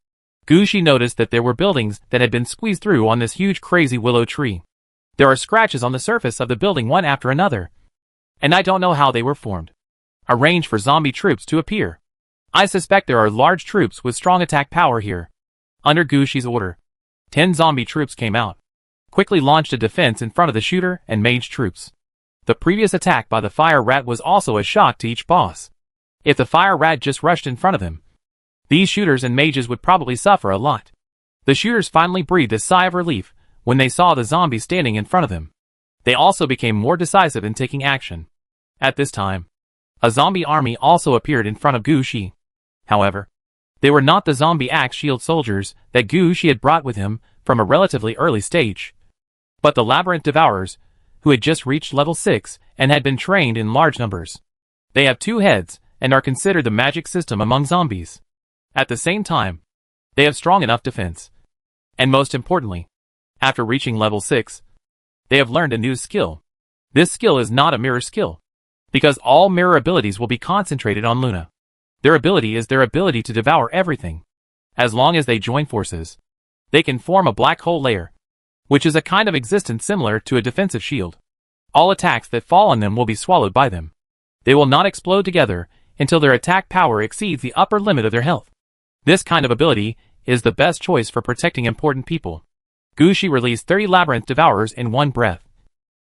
Gushi noticed that there were buildings that had been squeezed through on this huge Crazy Willow tree. There are scratches on the surface of the building one after another, and I don't know how they were formed. Arrange for zombie troops to appear. I suspect there are large troops with strong attack power here. Under Gushi's order, 10 zombie troops came out, quickly launched a defense in front of the shooter and mage troops. The previous attack by the fire rat was also a shock to each boss. If the fire rat just rushed in front of him, these shooters and mages would probably suffer a lot. The shooters finally breathed a sigh of relief when they saw the zombies standing in front of them. They also became more decisive in taking action. At this time, a zombie army also appeared in front of Gushi. However, They were not the zombie axe shield soldiers that Gucci had brought with him from a relatively early stage, but the labyrinth devourers, who had just reached level 6 and had been trained in large numbers. They have 2 heads and are considered the magic system among zombies. At the same time, they have strong enough defense. And most importantly, after reaching level 6, they have learned a new skill. This skill is not a mirror skill, because all mirror abilities will be concentrated on Luna. Their ability is their ability to devour everything. As long as they join forces, they can form a black hole layer, which is a kind of existence similar to a defensive shield. All attacks that fall on them will be swallowed by them. They will not explode together until their attack power exceeds the upper limit of their health. This kind of ability is the best choice for protecting important people. Gucci released 30 labyrinth devourers in one breath,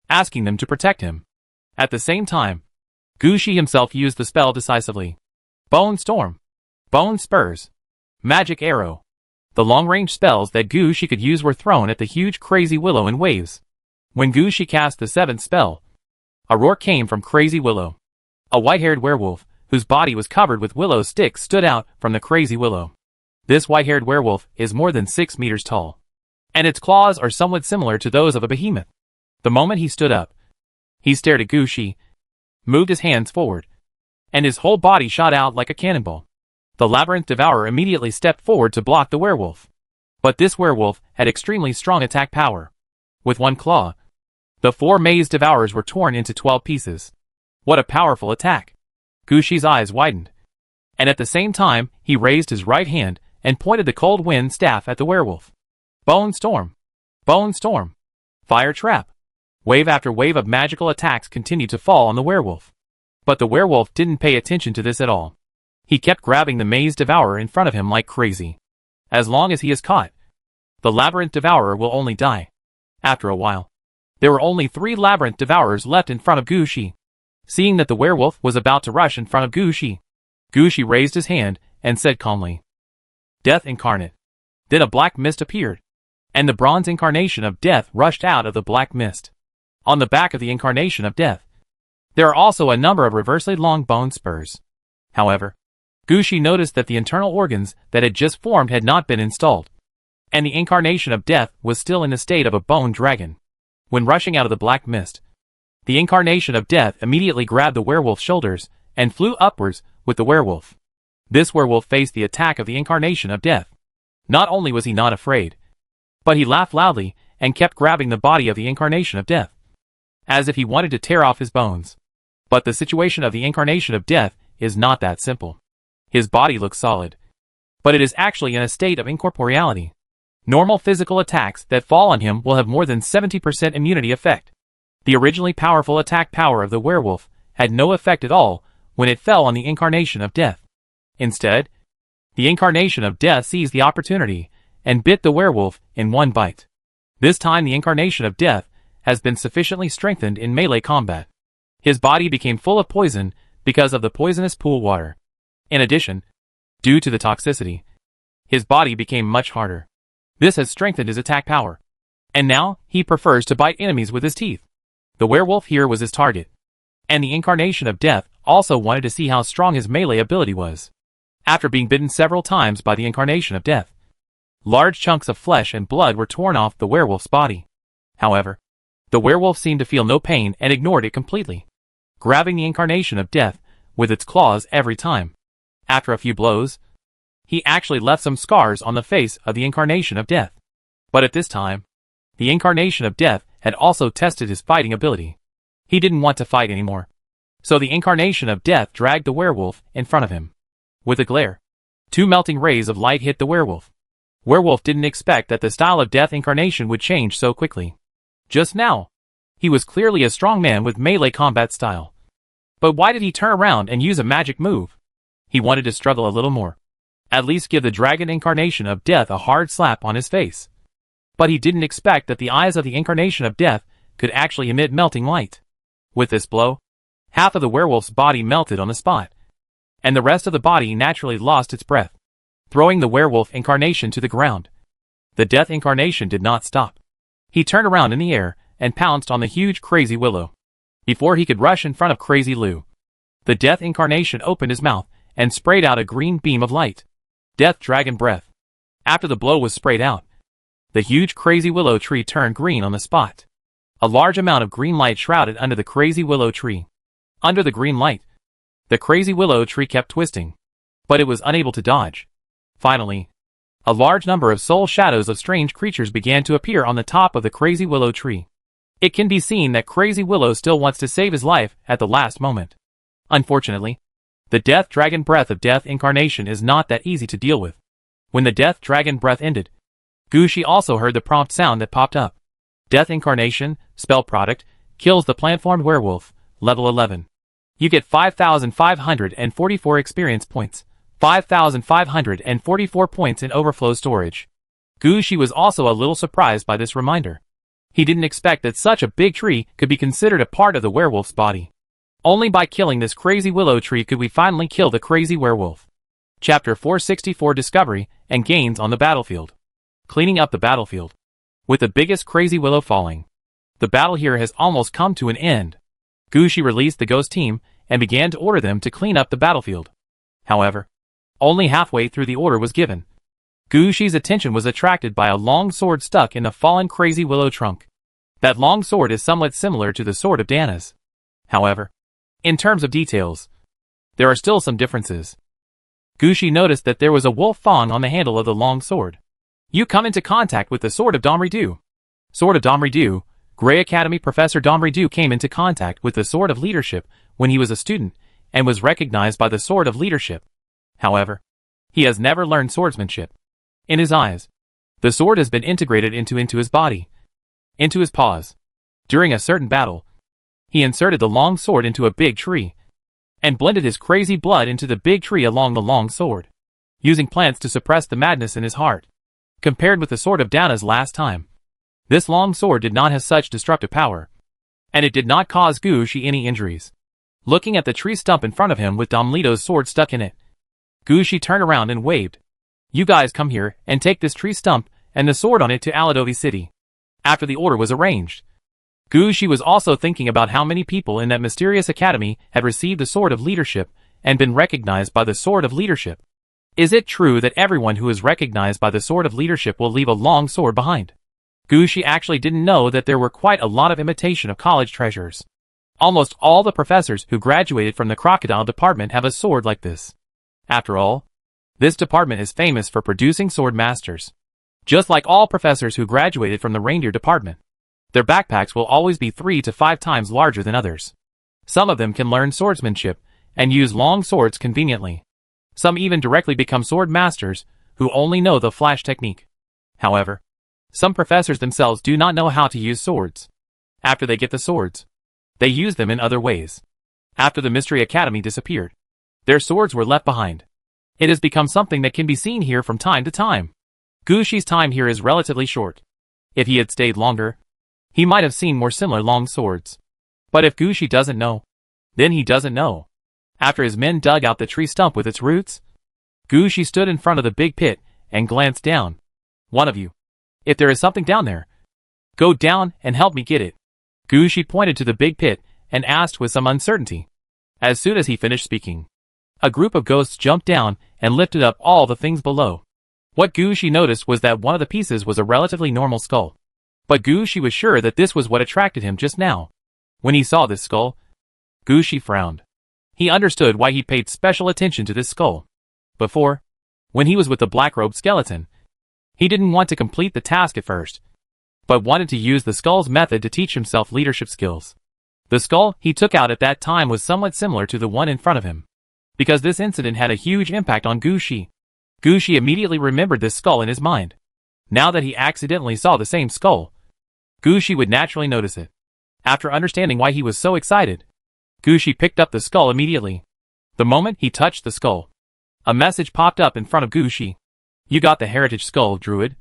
asking them to protect him. At the same time, Gucci himself used the spell decisively. Bone Storm, Bone Spurs, Magic Arrow. The long-range spells that Gucci could use were thrown at the huge Crazy Willow in waves. When Gucci cast the 7th spell, a roar came from Crazy Willow. A white-haired werewolf, whose body was covered with willow sticks, stood out from the Crazy Willow. This white-haired werewolf is more than 6 meters tall, and its claws are somewhat similar to those of a behemoth. The moment he stood up, he stared at Gucci, moved his hands forward, and his whole body shot out like a cannonball. The labyrinth devourer immediately stepped forward to block the werewolf. But this werewolf had extremely strong attack power. With one claw, the 4 maze devourers were torn into 12 pieces. What a powerful attack! Gucci's eyes widened, and at the same time he raised his right hand and pointed the cold wind staff at the werewolf. Bone Storm! Bone Storm! Fire Trap! Wave after wave of magical attacks continued to fall on the werewolf. But the werewolf didn't pay attention to this at all. He kept grabbing the maze devourer in front of him like crazy. As long as he is caught, the labyrinth devourer will only die. After a while, there were only 3 labyrinth devourers left in front of Gucci. Seeing that the werewolf was about to rush in front of Gucci, Gucci raised his hand and said calmly, "Death incarnate." Then a black mist appeared, and the bronze incarnation of death rushed out of the black mist. On the back of the incarnation of death, there are also a number of reversely long bone spurs. However, Gucci noticed that the internal organs that had just formed had not been installed, and the incarnation of death was still in the state of a bone dragon. When rushing out of the black mist, the incarnation of death immediately grabbed the werewolf's shoulders and flew upwards with the werewolf. This werewolf faced the attack of the incarnation of death. Not only was he not afraid, but he laughed loudly and kept grabbing the body of the incarnation of death, as if he wanted to tear off his bones. But the situation of the incarnation of death is not that simple. His body looks solid, but it is actually in a state of incorporeality. Normal physical attacks that fall on him will have more than 70% immunity effect. The originally powerful attack power of the werewolf had no effect at all when it fell on the incarnation of death. Instead, the incarnation of death seized the opportunity and bit the werewolf in one bite. This time the incarnation of death has been sufficiently strengthened in melee combat. His body became full of poison because of the poisonous pool water. In addition, due to the toxicity, his body became much harder. This has strengthened his attack power, and now he prefers to bite enemies with his teeth. The werewolf here was his target, and the incarnation of death also wanted to see how strong his melee ability was. After being bitten several times by the incarnation of death, large chunks of flesh and blood were torn off the werewolf's body. However, the werewolf seemed to feel no pain and ignored it completely, grabbing the incarnation of death with its claws every time. After a few blows, he actually left some scars on the face of the incarnation of death. But at this time, the incarnation of death had also tested his fighting ability. He didn't want to fight anymore, so the incarnation of death dragged the werewolf in front of him. With a glare, 2 melting rays of light hit the werewolf. Werewolf didn't expect that the style of death incarnation would change so quickly. Just now, he was clearly a strong man with melee combat style. But why did he turn around and use a magic move? He wanted to struggle a little more. At least give the dragon incarnation of death a hard slap on his face. But he didn't expect that the eyes of the incarnation of death could actually emit melting light. With this blow, half of the werewolf's body melted on the spot, and the rest of the body naturally lost its breath, throwing the werewolf incarnation to the ground. The death incarnation did not stop. He turned around in the air and pounced on the huge Crazy Willow. Before he could rush in front of Crazy Lou, the death incarnation opened his mouth and sprayed out a green beam of light. Death Dragon Breath. After the blow was sprayed out, the huge crazy willow tree turned green on the spot. A large amount of green light shrouded under the crazy willow tree. Under the green light, the crazy willow tree kept twisting, but it was unable to dodge. Finally, a large number of soul shadows of strange creatures began to appear on the top of the crazy willow tree. It can be seen that Crazy Willow still wants to save his life at the last moment. Unfortunately, the Death Dragon Breath of Death Incarnation is not that easy to deal with. When the Death Dragon Breath ended, Gushi also heard the prompt sound that popped up. Death Incarnation, spell product, kills the plant-formed werewolf, level 11. You get 5,544 experience points, 5,544 points in overflow storage. Gushi was also a little surprised by this reminder. He didn't expect that such a big tree could be considered a part of the werewolf's body. Only by killing this crazy willow tree could we finally kill the crazy werewolf. Chapter 464 Discovery and Gains on the Battlefield. Cleaning up the battlefield. With the biggest crazy willow falling, the battle here has almost come to an end. Gushi released the ghost team and began to order them to clean up the battlefield. However, only halfway through the order was given. Gushi's attention was attracted by a long sword stuck in the fallen crazy willow trunk. That long sword is somewhat similar to the sword of Dana's. However, in terms of details, there are still some differences. Gushi noticed that there was a wolf fawn on the handle of the long sword. You come into contact with the Sword of Domridu. Sword of Domridu. Grey Academy Professor Domridu came into contact with the Sword of Leadership when he was a student and was recognized by the Sword of Leadership. However, he has never learned swordsmanship. In his eyes, the sword has been integrated into his body, into his paws. During a certain battle, he inserted the long sword into a big tree and blended his crazy blood into the big tree along the long sword, using plants to suppress the madness in his heart. Compared with the sword of Dana's last time, this long sword did not have such destructive power, and it did not cause Gushi any injuries. Looking at the tree stump in front of him with Domlito's sword stuck in it, Gushi turned around and waved. You guys come here and take this tree stump and the sword on it to Aladovi City. After the order was arranged, Gushi was also thinking about how many people in that mysterious academy had received the Sword of Leadership and been recognized by the Sword of Leadership. Is it true that everyone who is recognized by the Sword of Leadership will leave a long sword behind? Gushi actually didn't know that there were quite a lot of imitation of college treasures. Almost all the professors who graduated from the crocodile department have a sword like this. After all, this department is famous for producing sword masters. Just like all professors who graduated from the reindeer department, their backpacks will always be 3 to 5 times larger than others. Some of them can learn swordsmanship and use long swords conveniently. Some even directly become sword masters who only know the flash technique. However, some professors themselves do not know how to use swords. After they get the swords, they use them in other ways. After the Mystery Academy disappeared, their swords were left behind. It has become something that can be seen here from time to time. Gushi's time here is relatively short. If he had stayed longer, he might have seen more similar long swords. But if Gushi doesn't know, then he doesn't know. After his men dug out the tree stump with its roots, Gushi stood in front of the big pit and glanced down. One of you, if there is something down there, go down and help me get it. Gushi pointed to the big pit and asked with some uncertainty. As soon as he finished speaking, a group of ghosts jumped down and lifted up all the things below. What Gushi noticed was that one of the pieces was a relatively normal skull. But Gushi was sure that this was what attracted him just now. When he saw this skull, Gushi frowned. He understood why he paid special attention to this skull. Before, when he was with the black-robed skeleton, he didn't want to complete the task at first, but wanted to use the skull's method to teach himself leadership skills. The skull he took out at that time was somewhat similar to the one in front of him. Because this incident had a huge impact on Gushi, Gushi immediately remembered this skull in his mind. Now that he accidentally saw the same skull, Gushi would naturally notice it. After understanding why he was so excited, Gushi picked up the skull immediately. The moment he touched the skull, a message popped up in front of Gushi. You got the Heritage Skull, Druid.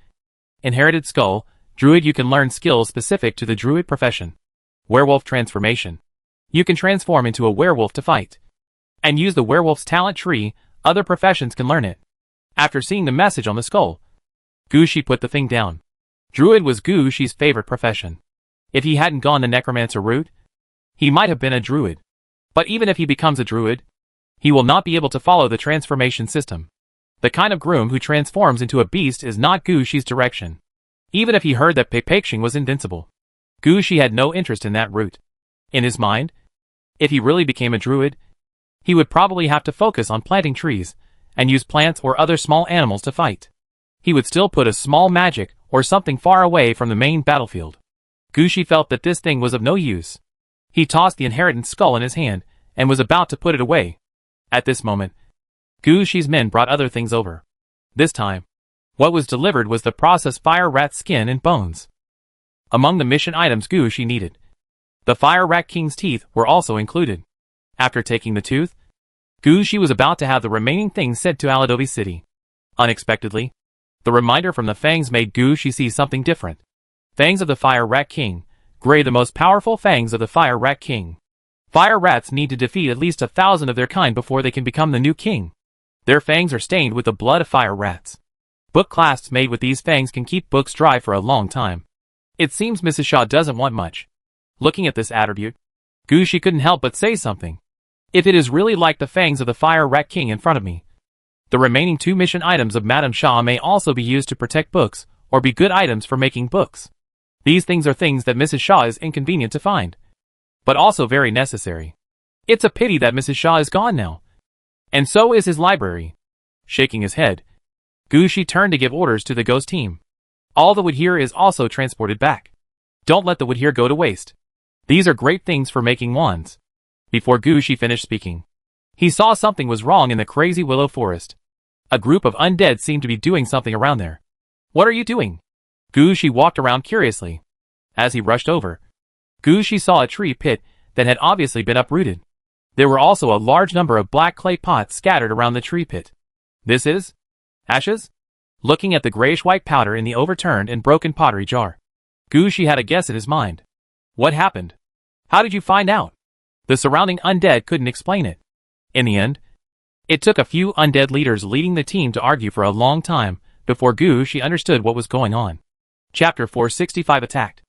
Inherited Skull, Druid. You can learn skills specific to the Druid profession. Werewolf Transformation. You can transform into a werewolf to fight. And use the werewolf's talent tree. Other professions can learn it. After seeing the message on the skull, Gushi put the thing down. Druid was Gushi's favorite profession. If he hadn't gone the necromancer route, he might have been a druid. But even if he becomes a druid, he will not be able to follow the transformation system. The kind of groom who transforms into a beast is not Gu Shi's direction. Even if he heard that Pei-Pei-Shing was invincible, Gu Shi had no interest in that route. In his mind, if he really became a druid, he would probably have to focus on planting trees, and use plants or other small animals to fight. He would still put a small magic or something far away from the main battlefield. Gu Shi felt that this thing was of no use. He tossed the inheritance skull in his hand, and was about to put it away. At this moment, Gu Shi's men brought other things over. This time, what was delivered was the processed fire rat skin and bones. Among the mission items Gu Shi needed, the fire rat king's teeth were also included. After taking the tooth, Gu Shi was about to have the remaining things sent to Aladovi City. Unexpectedly, the reminder from the fangs made Gu Shi see something different. Fangs of the Fire Rat King. Gray, the most powerful fangs of the Fire Rat King. Fire rats need to defeat at least 1,000 of their kind before they can become the new king. Their fangs are stained with the blood of fire rats. Book clasps made with these fangs can keep books dry for a long time. It seems Mrs. Shaw doesn't want much. Looking at this attribute, Gu Shi couldn't help but say something. If it is really like the fangs of the Fire Rat King in front of me, the remaining 2 mission items of Madame Shaw may also be used to protect books, or be good items for making books. These things are things that Mrs. Shaw is inconvenient to find, but also very necessary. It's a pity that Mrs. Shaw is gone now. And so is his library. Shaking his head, Gu Shi turned to give orders to the ghost team. All the wood here is also transported back. Don't let the wood here go to waste. These are great things for making wands. Before Gu Shi finished speaking, he saw something was wrong in the crazy willow forest. A group of undead seemed to be doing something around there. What are you doing? Gu Shi walked around curiously. As he rushed over, Gu Shi saw a tree pit that had obviously been uprooted. There were also a large number of black clay pots scattered around the tree pit. This is ashes? Looking at the grayish-white powder in the overturned and broken pottery jar, Gu Shi had a guess in his mind. What happened? How did you find out? The surrounding undead couldn't explain it. In the end, it took a few undead leaders leading the team to argue for a long time before Gu Shi understood what was going on. Chapter 465 Attacked.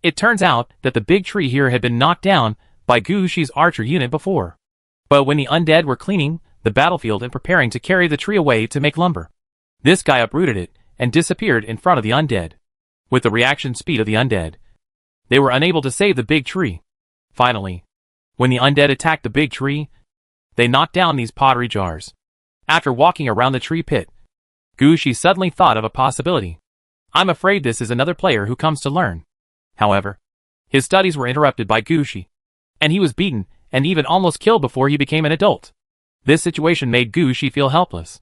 It turns out that the big tree here had been knocked down by Gu Shi's archer unit before. But when the undead were cleaning the battlefield and preparing to carry the tree away to make lumber, this guy uprooted it and disappeared in front of the undead. With the reaction speed of the undead, they were unable to save the big tree. Finally, when the undead attacked the big tree, they knocked down these pottery jars. After walking around the tree pit, Gu Shi suddenly thought of a possibility. I'm afraid this is another player who comes to learn. However, his studies were interrupted by Gu Shi, and he was beaten and even almost killed before he became an adult. This situation made Gu Shi feel helpless.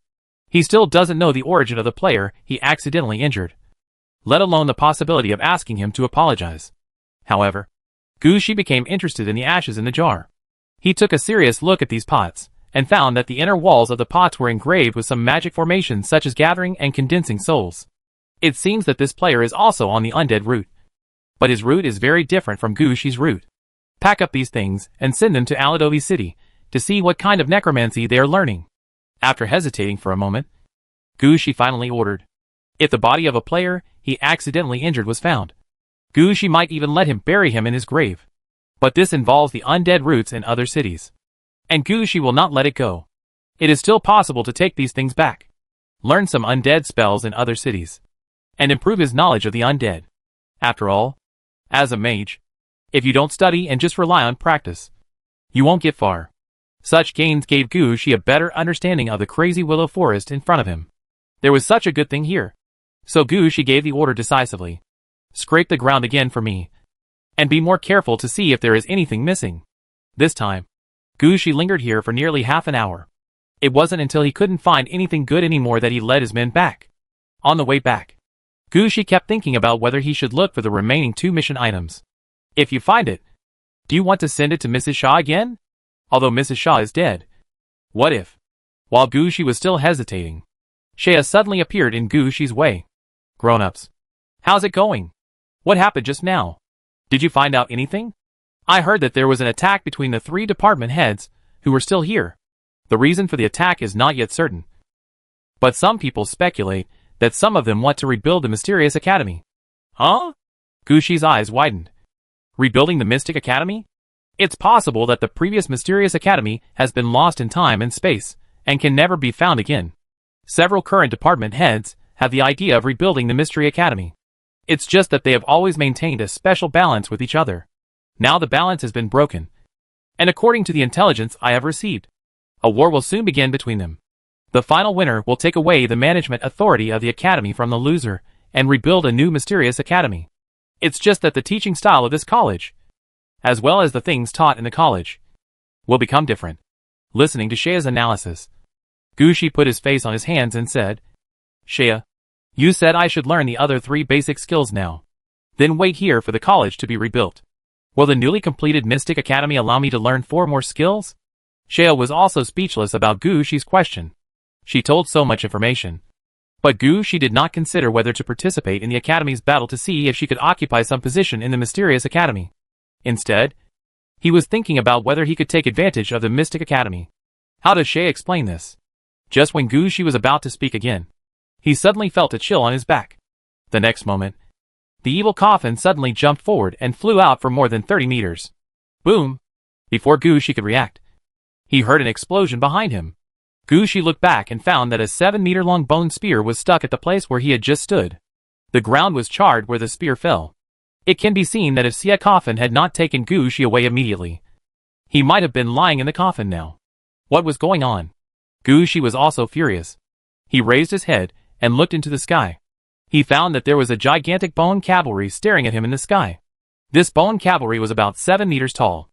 He still doesn't know the origin of the player he accidentally injured, let alone the possibility of asking him to apologize. However, Gu Shi became interested in the ashes in the jar. He took a serious look at these pots, and found that the inner walls of the pots were engraved with some magic formations such as gathering and condensing souls. It seems that this player is also on the undead route. But his route is very different from Gu Shi's route. Pack up these things and send them to Aladovi City to see what kind of necromancy they are learning. After hesitating for a moment, Gu Shi finally ordered. If the body of a player he accidentally injured was found, Gu Shi might even let him bury him in his grave. But this involves the undead routes in other cities, and Gu Shi will not let it go. It is still possible to take these things back, learn some undead spells in other cities, and improve his knowledge of the undead. After all, as a mage, if you don't study and just rely on practice, you won't get far. Such gains gave Gu Shi a better understanding of the crazy willow forest in front of him. There was such a good thing here. So Gu Shi gave the order decisively. Scrape the ground again for me, and be more careful to see if there is anything missing. This time, Gu Shi lingered here for nearly half an hour. It wasn't until he couldn't find anything good anymore that he led his men back. On the way back, Gu Shi kept thinking about whether he should look for the remaining 2 mission items. If you find it, do you want to send it to Mrs. Shaw again? Although Mrs. Shaw is dead. What if? While Gu Shi was still hesitating, Shea suddenly appeared in Gu Shi's way. Grown-ups, how's it going? What happened just now? Did you find out anything? I heard that there was an attack between the 3 department heads who were still here. The reason for the attack is not yet certain, but some people speculate that some of them want to rebuild the Mysterious Academy. Huh? Gu Shi's eyes widened. Rebuilding the Mystic Academy? It's possible that the previous Mysterious Academy has been lost in time and space, and can never be found again. Several current department heads have the idea of rebuilding the Mystery Academy. It's just that they have always maintained a special balance with each other. Now the balance has been broken. And according to the intelligence I have received, a war will soon begin between them. The final winner will take away the management authority of the academy from the loser and rebuild a new mysterious academy. It's just that the teaching style of this college, as well as the things taught in the college, will become different. Listening to Shea's analysis, Gushi put his face on his hands and said, Shea, you said I should learn the other 3 basic skills now. Then wait here for the college to be rebuilt. Will the newly completed Mystic Academy allow me to learn 4 more skills? Shea was also speechless about Gushi's question. She told so much information. But Gushi did not consider whether to participate in the academy's battle to see if she could occupy some position in the mysterious academy. Instead, he was thinking about whether he could take advantage of the Mystic Academy. How does Shea explain this? Just when Gushi was about to speak again, he suddenly felt a chill on his back. The next moment, the evil coffin suddenly jumped forward and flew out for more than 30 meters. Boom! Before Gushi could react, he heard an explosion behind him. Gushi looked back and found that a 7-meter-long bone spear was stuck at the place where he had just stood. The ground was charred where the spear fell. It can be seen that if Sia Coffin had not taken Gushi away immediately, he might have been lying in the coffin now. What was going on? Gushi was also furious. He raised his head and looked into the sky. He found that there was a gigantic bone cavalry staring at him in the sky. This bone cavalry was about 7 meters tall.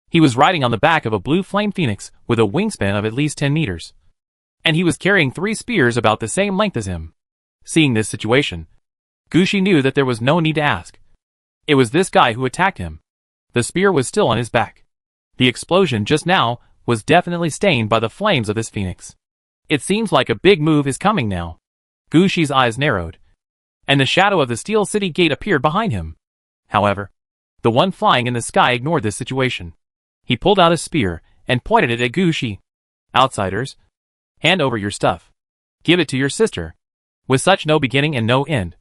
He was riding on the back of a blue flame phoenix with a wingspan of at least 10 meters. And he was carrying 3 spears about the same length as him. Seeing this situation, Gushi knew that there was no need to ask. It was this guy who attacked him. The spear was still on his back. The explosion just now was definitely stained by the flames of this phoenix. It seems like a big move is coming now. Gushi's eyes narrowed, and the shadow of the Steel City gate appeared behind him. However, the one flying in the sky ignored this situation. He pulled out a spear and pointed it at Gushi. Outsiders, hand over your stuff. Give it to your sister. With such no beginning and no end,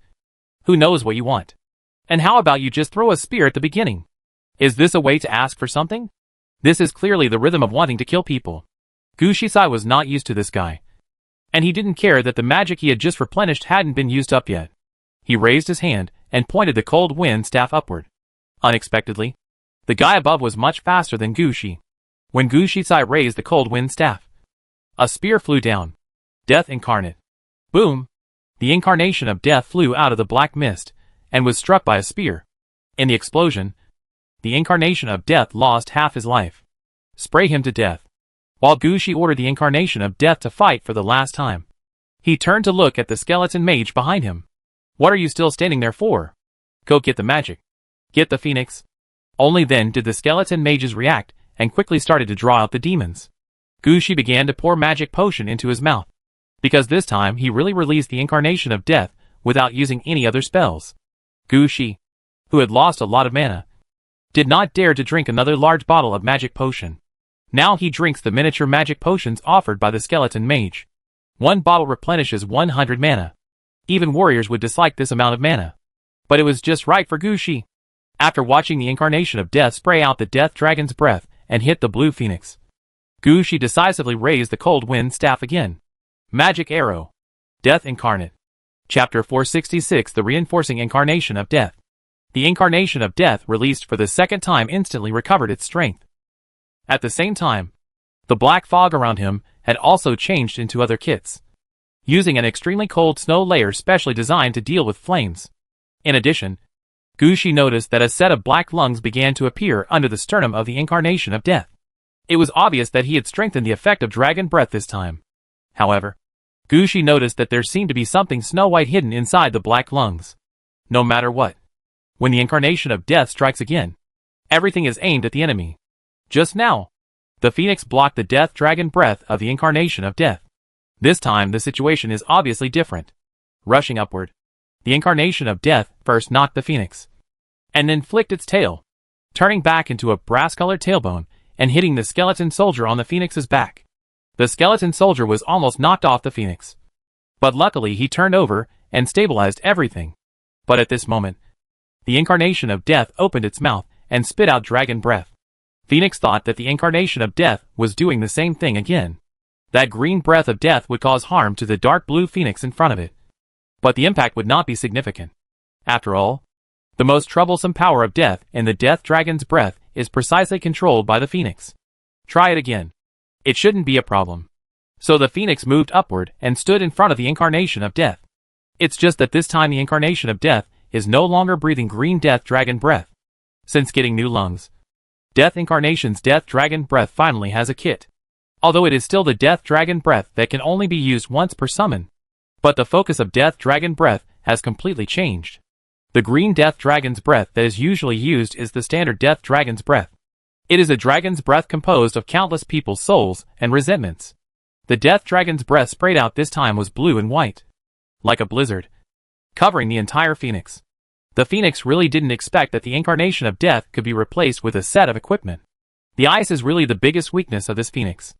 who knows what you want? And how about you just throw a spear at the beginning? Is this a way to ask for something? This is clearly the rhythm of wanting to kill people. Gushisai was not used to this guy, and he didn't care that the magic he had just replenished hadn't been used up yet. He raised his hand and pointed the cold wind staff upward. Unexpectedly, the guy above was much faster than Gushi. When Gushisai raised the cold wind staff, a spear flew down. Death incarnate. Boom! The incarnation of death flew out of the black mist and was struck by a spear. In the explosion, the incarnation of death lost half his life. Spray him to death. While Gushi ordered the incarnation of death to fight for the last time, he turned to look at the skeleton mage behind him. What are you still standing there for? Go get the magic. Get the phoenix. Only then did the skeleton mages react and quickly started to draw out the demons. Gushi began to pour magic potion into his mouth, because this time he really released the incarnation of death without using any other spells. Gushi, who had lost a lot of mana, did not dare to drink another large bottle of magic potion. Now he drinks the miniature magic potions offered by the skeleton mage. 1 bottle replenishes 100 mana. Even warriors would dislike this amount of mana. But it was just right for Gushi. After watching the incarnation of death spray out the death dragon's breath and hit the blue phoenix, Gushi decisively raised the cold wind staff again. Magic arrow. Death incarnate. Chapter 466, The Reinforcing Incarnation of Death. The incarnation of death released for the second time instantly recovered its strength. At the same time, the black fog around him had also changed into other kits, using an extremely cold snow layer specially designed to deal with flames. In addition, Gushi noticed that a set of black lungs began to appear under the sternum of the incarnation of death. It was obvious that he had strengthened the effect of dragon breath this time. However, Gushi noticed that there seemed to be something snow-white hidden inside the black lungs. No matter what, when the incarnation of death strikes again, everything is aimed at the enemy. Just now, the phoenix blocked the death dragon breath of the incarnation of death. This time the situation is obviously different. Rushing upward, the incarnation of death first knocked the phoenix, and then flicked its tail, turning back into a brass-colored tailbone and hitting the skeleton soldier on the phoenix's back. The skeleton soldier was almost knocked off the phoenix, but luckily he turned over and stabilized everything. But at this moment, the incarnation of death opened its mouth and spit out dragon breath. Phoenix thought that the incarnation of death was doing the same thing again. That green breath of death would cause harm to the dark blue phoenix in front of it. But the impact would not be significant. After all, the most troublesome power of death in the death dragon's breath is precisely controlled by the phoenix. Try it again. It shouldn't be a problem. So the phoenix moved upward and stood in front of the incarnation of death. It's just that this time the incarnation of death is no longer breathing green death dragon breath. Since getting new lungs, Death Incarnation's death dragon breath finally has a kit. Although it is still the death dragon breath that can only be used once per summon. But the focus of death dragon breath has completely changed. The green death dragon's breath that is usually used is the standard death dragon's breath. It is a dragon's breath composed of countless people's souls and resentments. The death dragon's breath sprayed out this time was blue and white. Like a blizzard. Covering the entire phoenix. The phoenix really didn't expect that the incarnation of death could be replaced with a set of equipment. The ice is really the biggest weakness of this phoenix.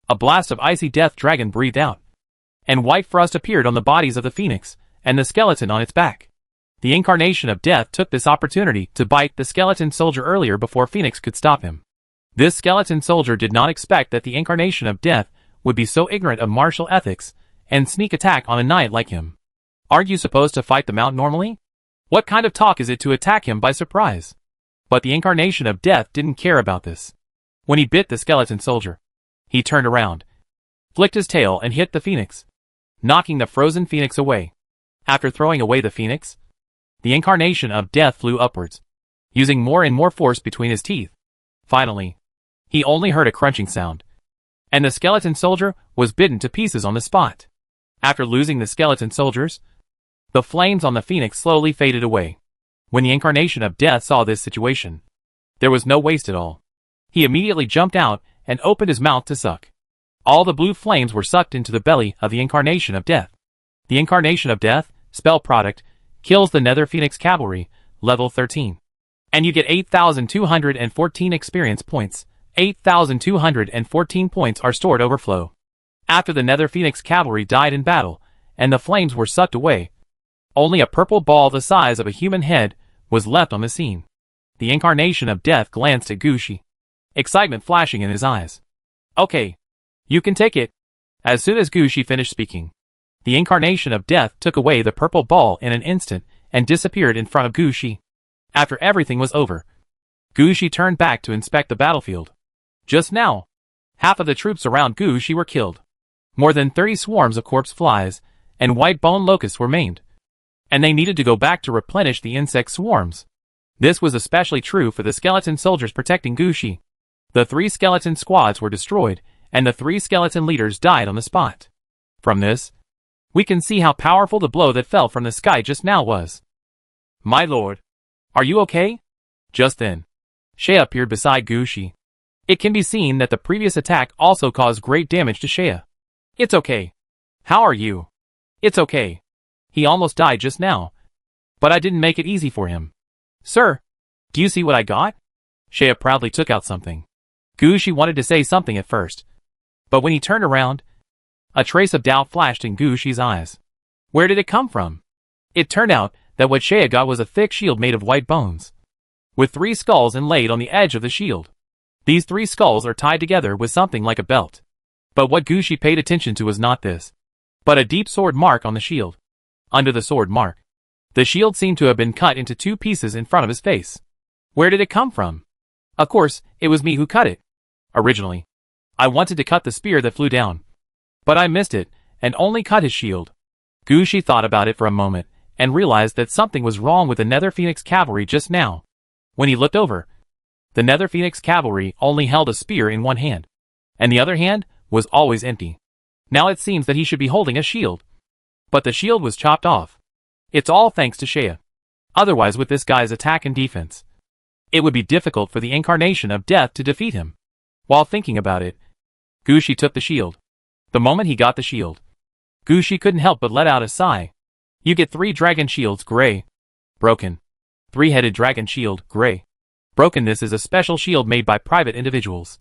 A blast of icy death dragon breathed out. And white frost appeared on the bodies of the phoenix, and the skeleton on its back. The incarnation of death took this opportunity to bite the skeleton soldier earlier before Phoenix could stop him. This skeleton soldier did not expect that the incarnation of death would be so ignorant of martial ethics and sneak attack on a knight like him. Aren't you supposed to fight them out normally? What kind of talk is it to attack him by surprise? But the incarnation of death didn't care about this. When he bit the skeleton soldier, he turned around, flicked his tail and hit the phoenix, knocking the frozen phoenix away. After throwing away the phoenix, the incarnation of death flew upwards, using more and more force between his teeth. Finally, he only heard a crunching sound, and the skeleton soldier was bitten to pieces on the spot. After losing the skeleton soldiers, the flames on the phoenix slowly faded away. When the incarnation of death saw this situation, there was no waste at all. He immediately jumped out and opened his mouth to suck. All the blue flames were sucked into the belly of the incarnation of death. The incarnation of death, spell product, kills the Nether Phoenix Cavalry, level 13. And you get 8,214 experience points. 8,214 points are stored overflow. After the Nether Phoenix Cavalry died in battle, and the flames were sucked away, only a purple ball the size of a human head was left on the scene. The incarnation of death glanced at Gushi, excitement flashing in his eyes. Okay, you can take it. As soon as Gushi finished speaking, the incarnation of death took away the purple ball in an instant and disappeared in front of Gushi. After everything was over, Gushi turned back to inspect the battlefield. Just now, half of the troops around Gushi were killed. More than 30 swarms of corpse flies and white bone locusts were maimed, and they needed to go back to replenish the insect swarms. This was especially true for the skeleton soldiers protecting Gushi. The 3 skeleton squads were destroyed, and the 3 skeleton leaders died on the spot. From this, we can see how powerful the blow that fell from the sky just now was. My lord, are you okay? Just then, Shea appeared beside Gushi. It can be seen that the previous attack also caused great damage to Shea. It's okay. How are you? It's okay. He almost died just now, but I didn't make it easy for him. Sir, do you see what I got? Shea proudly took out something. Gushi wanted to say something at first, but when he turned around, a trace of doubt flashed in Gushi's eyes. Where did it come from? It turned out that what Shea got was a thick shield made of white bones, with 3 skulls inlaid on the edge of the shield. These 3 skulls are tied together with something like a belt. But what Gushi paid attention to was not this, but a deep sword mark on the shield. Under the sword mark, the shield seemed to have been cut into 2 pieces in front of his face. Where did it come from? Of course, it was me who cut it. Originally, I wanted to cut the spear that flew down, but I missed it and only cut his shield. Gushi thought about it for a moment and realized that something was wrong with the Nether Phoenix Cavalry just now. When he looked over, the Nether Phoenix Cavalry only held a spear in one hand, and the other hand was always empty. Now it seems that he should be holding a shield, but the shield was chopped off. It's all thanks to Shea. Otherwise, with this guy's attack and defense, it would be difficult for the incarnation of death to defeat him. While thinking about it, Gushi took the shield. The moment he got the shield, Gushi couldn't help but let out a sigh. You get 3 dragon shields, gray. Broken. 3-headed dragon shield, gray. Broken. This is a special shield made by private individuals.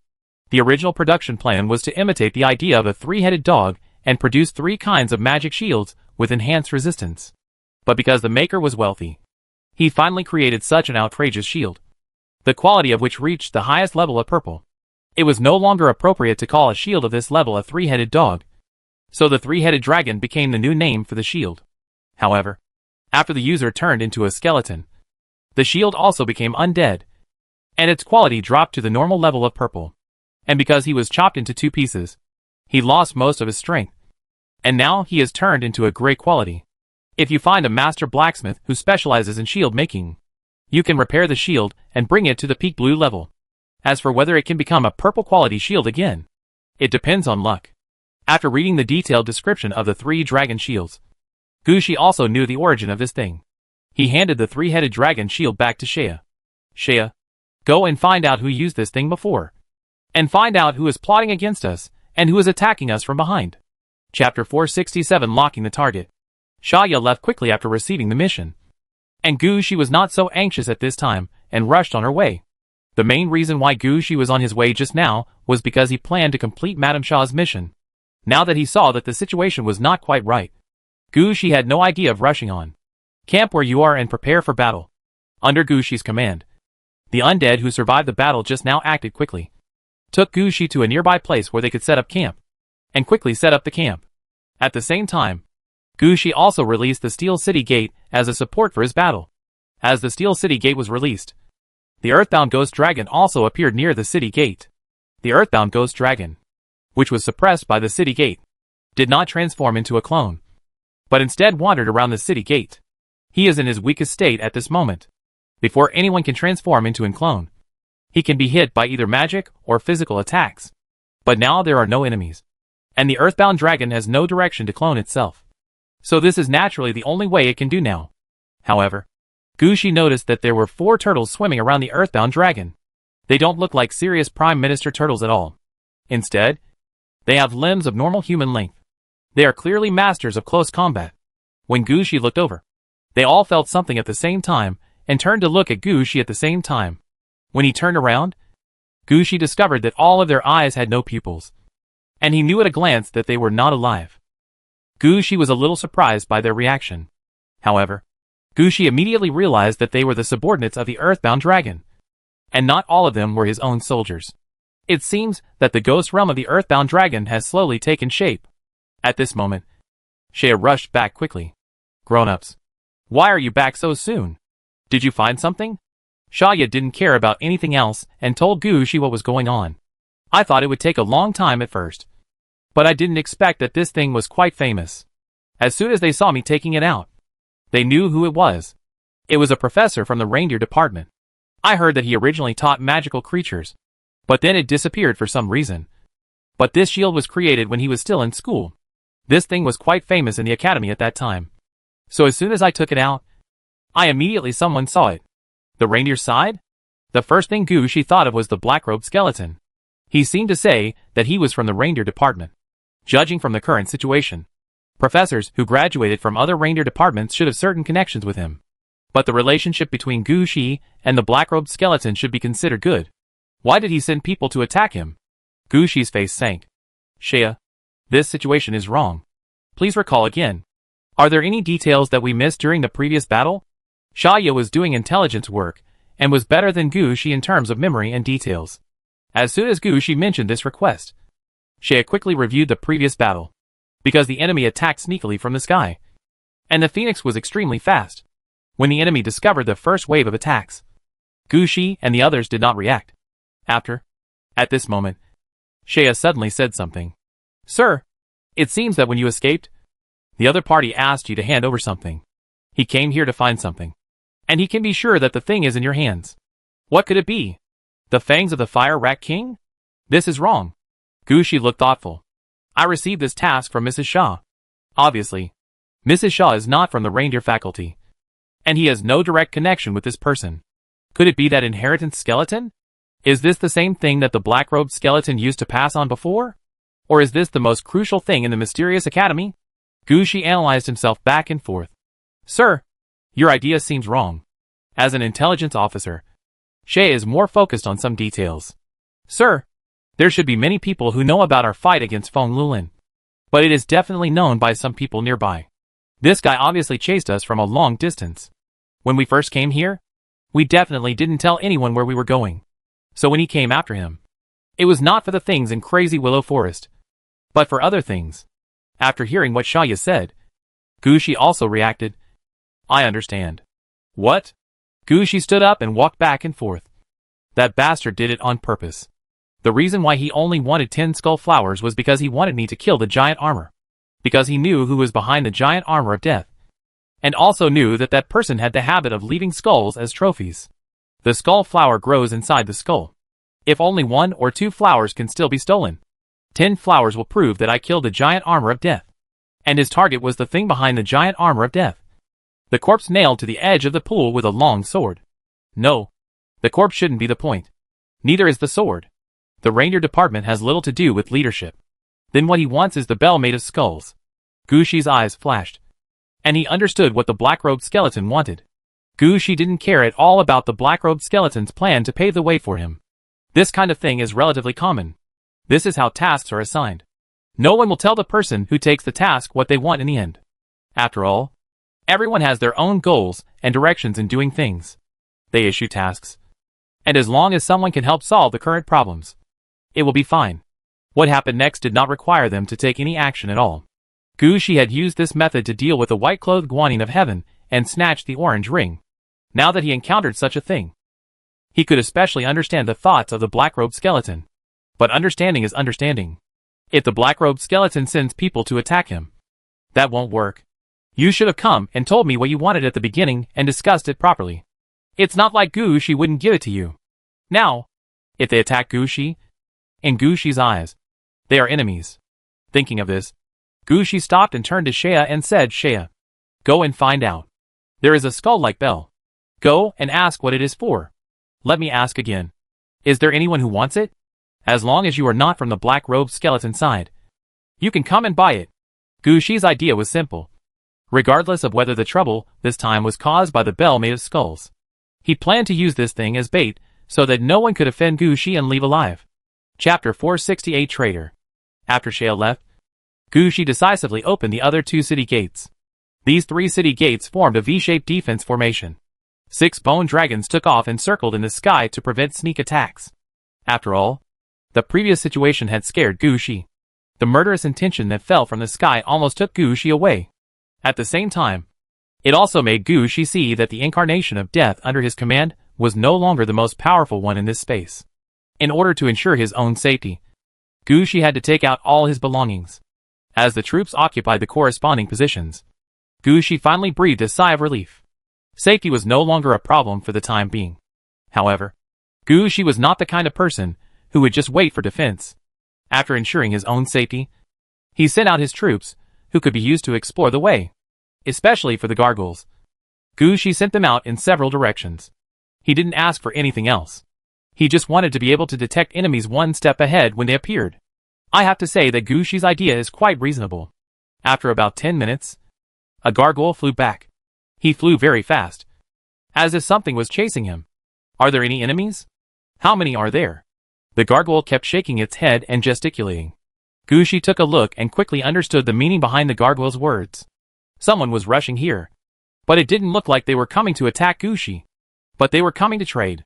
The original production plan was to imitate the idea of a 3-headed dog and produce 3 kinds of magic shields with enhanced resistance. But because the maker was wealthy, he finally created such an outrageous shield, the quality of which reached the highest level of purple. It was no longer appropriate to call a shield of this level a three-headed dog, so the three-headed dragon became the new name for the shield. However, after the user turned into a skeleton, the shield also became undead, and its quality dropped to the normal level of purple. And because he was chopped into two pieces, he lost most of his strength, and now he is turned into a gray quality. If you find a master blacksmith who specializes in shield making, you can repair the shield and bring it to the peak blue level. As for whether it can become a purple quality shield again, it depends on luck. After reading the detailed description of the three dragon shields, Gushi also knew the origin of this thing. He handed the three-headed dragon shield back to Shea. Shea, go and find out who used this thing before. And find out who is plotting against us, and who is attacking us from behind. Chapter 467 Locking the Target. Shaya left quickly after receiving the mission. And Gushi was not so anxious at this time, and rushed on her way. The main reason why Gushi was on his way just now, was because he planned to complete Madame Shaw's mission. Now that he saw that the situation was not quite right, Gushi had no idea of rushing on. Camp where you are and prepare for battle. Under Gushi's command, the undead who survived the battle just now acted quickly. Took Gushi to a nearby place where they could set up camp, and quickly set up the camp. At the same time, Gushi also released the Steel City Gate as a support for his battle. As the Steel City Gate was released, the Earthbound Ghost Dragon also appeared near the City Gate. The Earthbound Ghost Dragon, which was suppressed by the City Gate, did not transform into a clone, but instead wandered around the City Gate. He is in his weakest state at this moment. Before anyone can transform into a clone, he can be hit by either magic or physical attacks. But now there are no enemies, and the Earthbound Dragon has no direction to clone itself. So this is naturally the only way it can do now. However, Gushi noticed that there were 4 turtles swimming around the Earthbound Dragon. They don't look like serious Prime Minister turtles at all. Instead, they have limbs of normal human length. They are clearly masters of close combat. When Gushi looked over, they all felt something at the same time, and turned to look at Gushi at the same time. When he turned around, Gushi discovered that all of their eyes had no pupils, and he knew at a glance that they were not alive. Gushi was a little surprised by their reaction. However, Gushi immediately realized that they were the subordinates of the Earthbound Dragon, and not all of them were his own soldiers. It seems that the ghost realm of the Earthbound Dragon has slowly taken shape. At this moment, Shea rushed back quickly. Grown-ups, why are you back so soon? Did you find something? Shaya didn't care about anything else and told Gushi what was going on. I thought it would take a long time at first, but I didn't expect that this thing was quite famous. As soon as they saw me taking it out, they knew who it was. It was a professor from the reindeer department. I heard that he originally taught magical creatures, but then it disappeared for some reason. But this shield was created when he was still in school. This thing was quite famous in the academy at that time. So as soon as I took it out, I immediately someone saw it. The reindeer side? The first thing Gushi thought of was the black-robed skeleton. He seemed to say that he was from the reindeer department. Judging from the current situation, professors who graduated from other reindeer departments should have certain connections with him. But the relationship between Gushi and the black-robed skeleton should be considered good. Why did he send people to attack him? Gushi's face sank. Shea, this situation is wrong. Please recall again. Are there any details that we missed during the previous battle? Shaya was doing intelligence work, and was better than Gushi in terms of memory and details. As soon as Gushi mentioned this request, Shea quickly reviewed the previous battle, because the enemy attacked sneakily from the sky, and the phoenix was extremely fast. When the enemy discovered the first wave of attacks, Gushi and the others did not react. At this moment, Shea suddenly said something. Sir, it seems that when you escaped, the other party asked you to hand over something. He came here to find something, and he can be sure that the thing is in your hands. What could it be? The fangs of the Fire Rat King? This is wrong. Gushi looked thoughtful. I received this task from Mrs. Shaw. Obviously, Mrs. Shaw is not from the reindeer faculty, and he has no direct connection with this person. Could it be that inheritance skeleton? Is this the same thing that the black-robed skeleton used to pass on before? Or is this the most crucial thing in the mysterious academy? Gushi analyzed himself back and forth. Sir, your idea seems wrong. As an intelligence officer, Shea is more focused on some details. Sir, there should be many people who know about our fight against Feng Lulin, but it is definitely known by some people nearby. This guy obviously chased us from a long distance. When we first came here, we definitely didn't tell anyone where we were going. So when he came after him, It was not for the things in Crazy Willow Forest, but for other things. After hearing what Shaya said, Gushi also reacted. I understand. What? Gushi stood up and walked back and forth. That bastard did it on purpose. The reason why he only wanted 10 skull flowers was because he wanted me to kill the giant armor. Because he knew who was behind the giant armor of death. And also knew that that person had the habit of leaving skulls as trophies. The skull flower grows inside the skull. If only 1 or 2 flowers can still be stolen, 10 flowers will prove that I killed the giant armor of death. And his target was the thing behind the giant armor of death. The corpse nailed to the edge of the pool with a long sword. No. The corpse shouldn't be the point. Neither is the sword. The reindeer department has little to do with leadership. Then what he wants is the bell made of skulls. Gushi's eyes flashed. And he understood what the black-robed skeleton wanted. Gushi didn't care at all about the black-robed skeleton's plan to pave the way for him. This kind of thing is relatively common. This is how tasks are assigned. No one will tell the person who takes the task what they want in the end. After all, everyone has their own goals and directions in doing things. They issue tasks. And as long as someone can help solve the current problems, it will be fine. What happened next did not require them to take any action at all. Gushi had used this method to deal with the white-clothed guanine of heaven and snatch the orange ring. Now that he encountered such a thing, he could especially understand the thoughts of the black-robed skeleton. But understanding is understanding. If the black-robed skeleton sends people to attack him, that won't work. You should have come and told me what you wanted at the beginning and discussed it properly. It's not like Gushi wouldn't give it to you. Now, if they attack Gushi, in Gushi's eyes, they are enemies. Thinking of this, Gushi stopped and turned to Shaya and said, Shaya, go and find out. There is a skull-like bell. Go and ask what it is for. Let me ask again. Is there anyone who wants it? As long as you are not from the black-robed skeleton side, you can come and buy it. Gushi's idea was simple. Regardless of whether the trouble this time was caused by the bell made of skulls, he planned to use this thing as bait so that no one could offend Gushi and leave alive. Chapter 468 Trader. After Shaya left, Gushi decisively opened the other 2 city gates. These 3 city gates formed a V-shaped defense formation. 6 bone dragons took off and circled in the sky to prevent sneak attacks. After all, the previous situation had scared Gushi. The murderous intention that fell from the sky almost took Gushi away. At the same time, it also made Gushi see that the incarnation of death under his command was no longer the most powerful one in this space. In order to ensure his own safety, Gushi had to take out all his belongings. As the troops occupied the corresponding positions, Gushi finally breathed a sigh of relief. Safety was no longer a problem for the time being. However, Gushi was not the kind of person who would just wait for defense. After ensuring his own safety, he sent out his troops, who could be used to explore the way, especially for the gargoyles. Gushi sent them out in several directions. He didn't ask for anything else. He just wanted to be able to detect enemies one step ahead when they appeared. I have to say that Gushi's idea is quite reasonable. After about 10 minutes, a gargoyle flew back. He flew very fast, as if something was chasing him. Are there any enemies? How many are there? The gargoyle kept shaking its head and gesticulating. Gushi took a look and quickly understood the meaning behind the gargoyle's words. Someone was rushing here. But it didn't look like they were coming to attack Gushi. But they were coming to trade.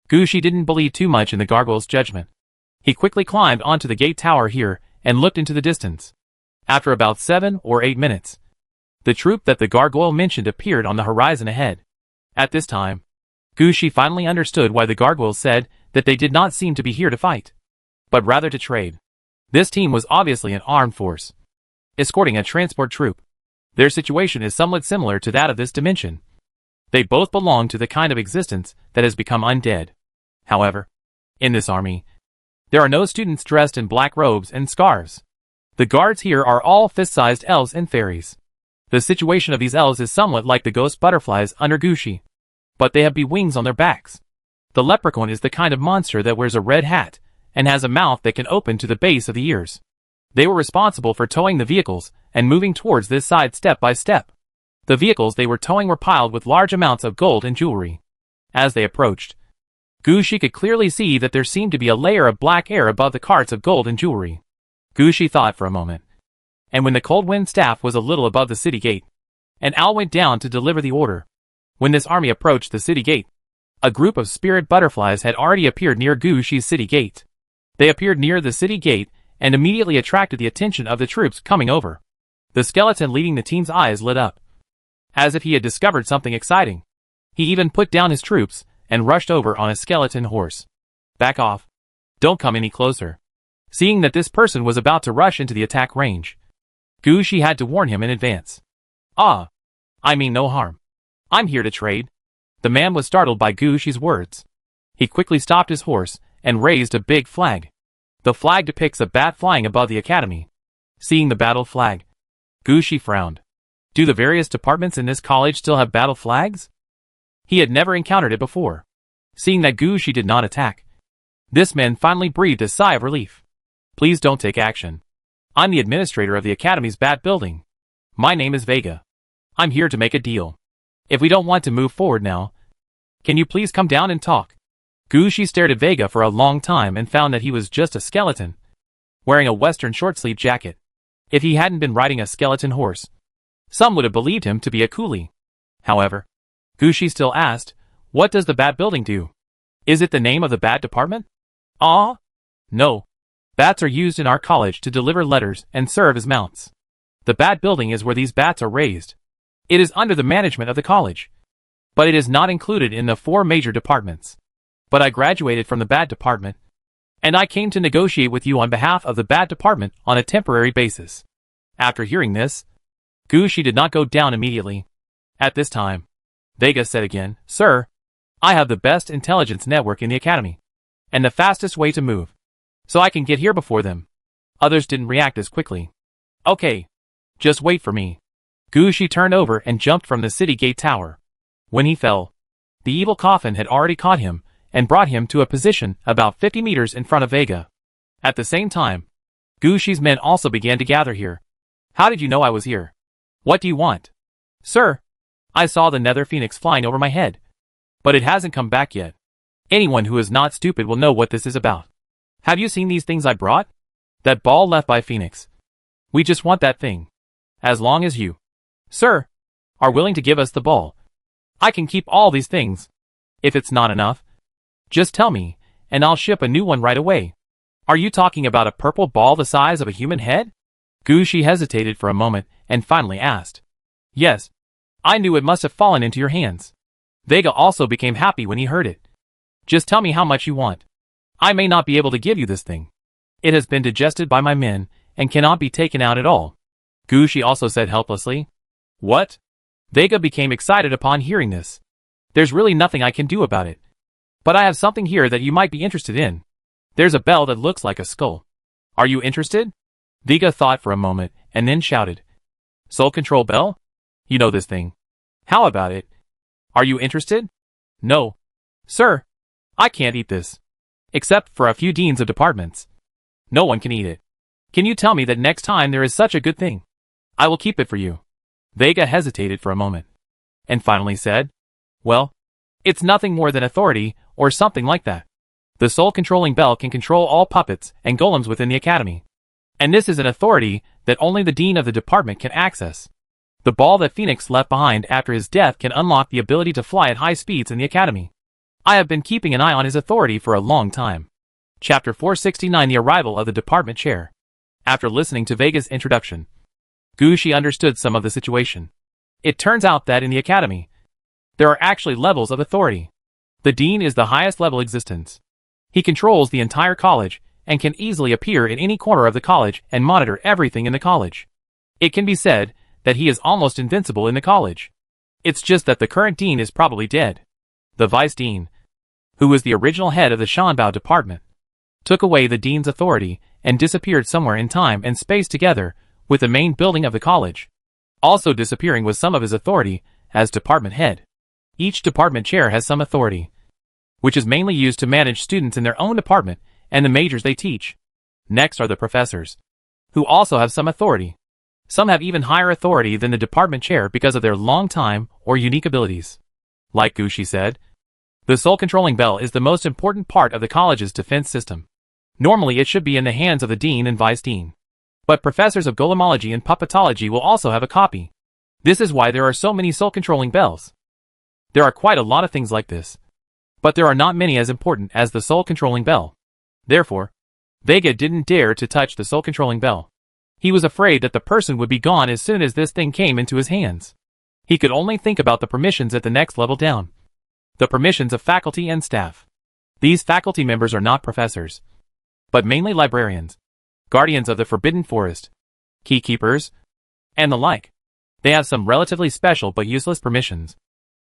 Gushi didn't believe too much in the gargoyle's judgment. He quickly climbed onto the gate tower here and looked into the distance. After about 7 or 8 minutes, the troop that the gargoyle mentioned appeared on the horizon ahead. At this time, Gushi finally understood why the gargoyles said that they did not seem to be here to fight, but rather to trade. This team was obviously an armed force, escorting a transport troop. Their situation is somewhat similar to that of this dimension. They both belong to the kind of existence that has become undead. However, in this army, there are no students dressed in black robes and scarves. The guards here are all fist-sized elves and fairies. The situation of these elves is somewhat like the ghost butterflies under Gushi, but they have bee wings on their backs. The leprechaun is the kind of monster that wears a red hat and has a mouth that can open to the base of the ears. They were responsible for towing the vehicles and moving towards this side step by step. The vehicles they were towing were piled with large amounts of gold and jewelry. As they approached, Gushi could clearly see that there seemed to be a layer of black air above the carts of gold and jewelry. Gushi thought for a moment. And when the cold wind staff was a little above the city gate, an owl went down to deliver the order. When this army approached the city gate, a group of spirit butterflies had already appeared near Gushi's city gate. They appeared near the city gate and immediately attracted the attention of the troops coming over. The skeleton leading the team's eyes lit up, as if he had discovered something exciting. He even put down his troops and rushed over on a skeleton horse. Back off. Don't come any closer. Seeing that this person was about to rush into the attack range, Gushi had to warn him in advance. Ah, I mean no harm. I'm here to trade. The man was startled by Gushi's words. He quickly stopped his horse and raised a big flag. The flag depicts a bat flying above the academy. Seeing the battle flag, Gushi frowned. Do the various departments in this college still have battle flags? He had never encountered it before. Seeing that Gushi did not attack, this man finally breathed a sigh of relief. Please don't take action. I'm the administrator of the academy's bat building. My name is Vega. I'm here to make a deal. If we don't want to move forward now, can you please come down and talk? Gushi stared at Vega for a long time and found that he was just a skeleton, wearing a western short-sleeved jacket. If he hadn't been riding a skeleton horse, some would have believed him to be a coolie. However, Gushi still asked, what does the bat building do? Is it the name of the bat department? Ah? No. Bats are used in our college to deliver letters and serve as mounts. The bat building is where these bats are raised. It is under the management of the college, but it is not included in the 4 major departments. But I graduated from the bat department, and I came to negotiate with you on behalf of the bat department on a temporary basis. After hearing this, Gushi did not go down immediately. At this time, Vega said again, Sir, I have the best intelligence network in the academy, and the fastest way to move, so I can get here before them. Others didn't react as quickly. Okay, just wait for me. Gushi turned over and jumped from the city gate tower. When he fell, the evil coffin had already caught him and brought him to a position about 50 meters in front of Vega. At the same time, Gushi's men also began to gather here. How did you know I was here? What do you want? Sir, I saw the nether phoenix flying over my head, but it hasn't come back yet. Anyone who is not stupid will know what this is about. Have you seen these things I brought? That ball left by Phoenix. We just want that thing. As long as you, sir, are willing to give us the ball, I can keep all these things. If it's not enough, just tell me, and I'll ship a new one right away. Are you talking about a purple ball the size of a human head? Gushi hesitated for a moment and finally asked. Yes. I knew it must have fallen into your hands. Vega also became happy when he heard it. Just tell me how much you want. I may not be able to give you this thing. It has been digested by my men and cannot be taken out at all. Gushi also said helplessly. What? Vega became excited upon hearing this. There's really nothing I can do about it. But I have something here that you might be interested in. There's a bell that looks like a skull. Are you interested? Vega thought for a moment and then shouted. Soul control bell? You know this thing. How about it? Are you interested? No. Sir, I can't eat this. Except for a few deans of departments. No one can eat it. Can you tell me that next time there is such a good thing, I will keep it for you? Vega hesitated for a moment, and finally said, well, it's nothing more than authority, or something like that. The soul-controlling bell can control all puppets and golems within the academy. And this is an authority that only the dean of the department can access. The ball that Phoenix left behind after his death can unlock the ability to fly at high speeds in the academy. I have been keeping an eye on his authority for a long time. Chapter 469 The Arrival of the Department Chair. After listening to Vega's introduction, Gushi understood some of the situation. It turns out that in the academy, there are actually levels of authority. The dean is the highest level existence. He controls the entire college and can easily appear in any corner of the college and monitor everything in the college. It can be said that he is almost invincible in the college. It's just that the current dean is probably dead. The vice dean, who was the original head of the Shanbao department, took away the dean's authority and disappeared somewhere in time and space together with the main building of the college. Also disappearing was some of his authority as department head. Each department chair has some authority, which is mainly used to manage students in their own department and the majors they teach. Next are the professors, who also have some authority. Some have even higher authority than the department chair because of their long time or unique abilities. Like Gushi said, the soul-controlling bell is the most important part of the college's defense system. Normally it should be in the hands of the dean and vice dean. But professors of golemology and puppetology will also have a copy. This is why there are so many soul-controlling bells. There are quite a lot of things like this, but there are not many as important as the soul-controlling bell. Therefore, Vega didn't dare to touch the soul-controlling bell. He was afraid that the person would be gone as soon as this thing came into his hands. He could only think about the permissions at the next level down. The permissions of faculty and staff. These faculty members are not professors, but mainly librarians, guardians of the Forbidden Forest, keykeepers, and the like. They have some relatively special but useless permissions,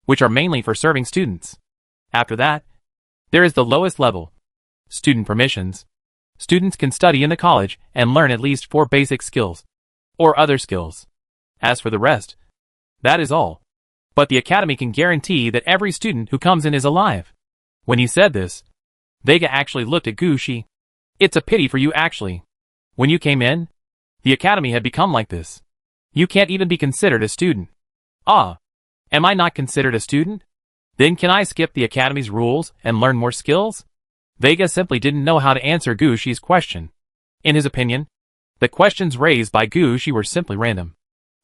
which are mainly for serving students. After that, there is the lowest level, student permissions. Students can study in the college and learn at least 4 basic skills, or other skills. As for the rest, that is all. But the academy can guarantee that every student who comes in is alive. When he said this, Vega actually looked at Gushi. It's a pity for you actually. When you came in, the academy had become like this. You can't even be considered a student. Ah, am I not considered a student? Then can I skip the academy's rules and learn more skills? Vega simply didn't know how to answer Gushi's question. In his opinion, the questions raised by Gushi were simply random.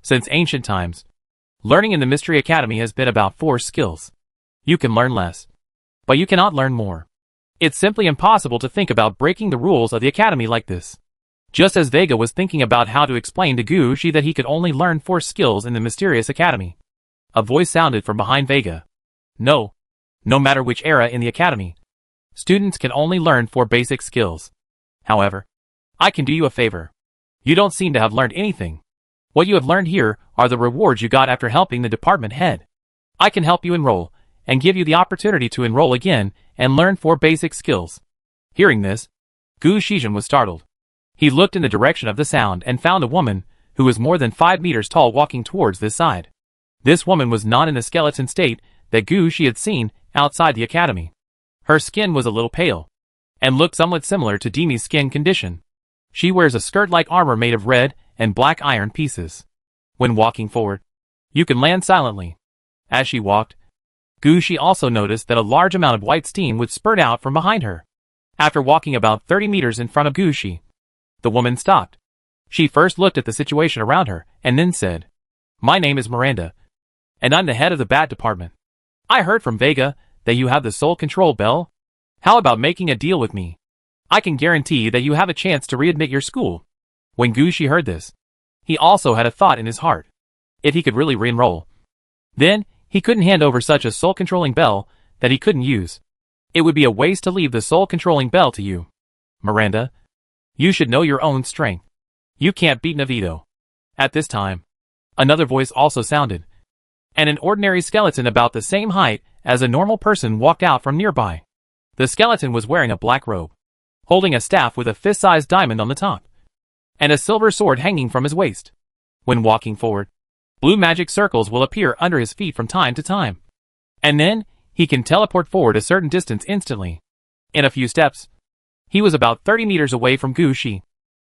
Since ancient times, learning in the Mystery Academy has been about 4 skills. You can learn less, but you cannot learn more. It's simply impossible to think about breaking the rules of the academy like this. Just as Vega was thinking about how to explain to Gushi that he could only learn 4 skills in the Mysterious Academy, a voice sounded from behind Vega. No matter which era in the academy, students can only learn 4 basic skills. However, I can do you a favor. You don't seem to have learned anything. What you have learned here are the rewards you got after helping the department head. I can help you enroll, and give you the opportunity to enroll again and learn 4 basic skills. Hearing this, Gu Shijin was startled. He looked in the direction of the sound and found a woman who was more than 5 meters tall walking towards this side. This woman was not in the skeleton state that Gu Shi had seen outside the academy. Her skin was a little pale, and looked somewhat similar to Demi's skin condition. She wears a skirt-like armor made of red and black iron pieces. When walking forward, you can land silently. As she walked, Gushi also noticed that a large amount of white steam would spurt out from behind her. After walking about 30 meters in front of Gushi, the woman stopped. She first looked at the situation around her, and then said, "My name is Miranda, and I'm the head of the Bat Department. I heard from Vega that you have the Soul Control Bell. How about making a deal with me? I can guarantee that you have a chance to readmit your school." When Gushi heard this, he also had a thought in his heart. If he could really re-enroll, then he couldn't hand over such a soul-controlling bell that he couldn't use. It would be a waste to leave the soul-controlling bell to you. Miranda, you should know your own strength. You can't beat Navito. At this time, another voice also sounded, and an ordinary skeleton about the same height as a normal person walked out from nearby. The skeleton was wearing a black robe, holding a staff with a fist-sized diamond on the top, and a silver sword hanging from his waist. When walking forward, blue magic circles will appear under his feet from time to time, and then he can teleport forward a certain distance instantly. In a few steps, he was about 30 meters away from Gushi.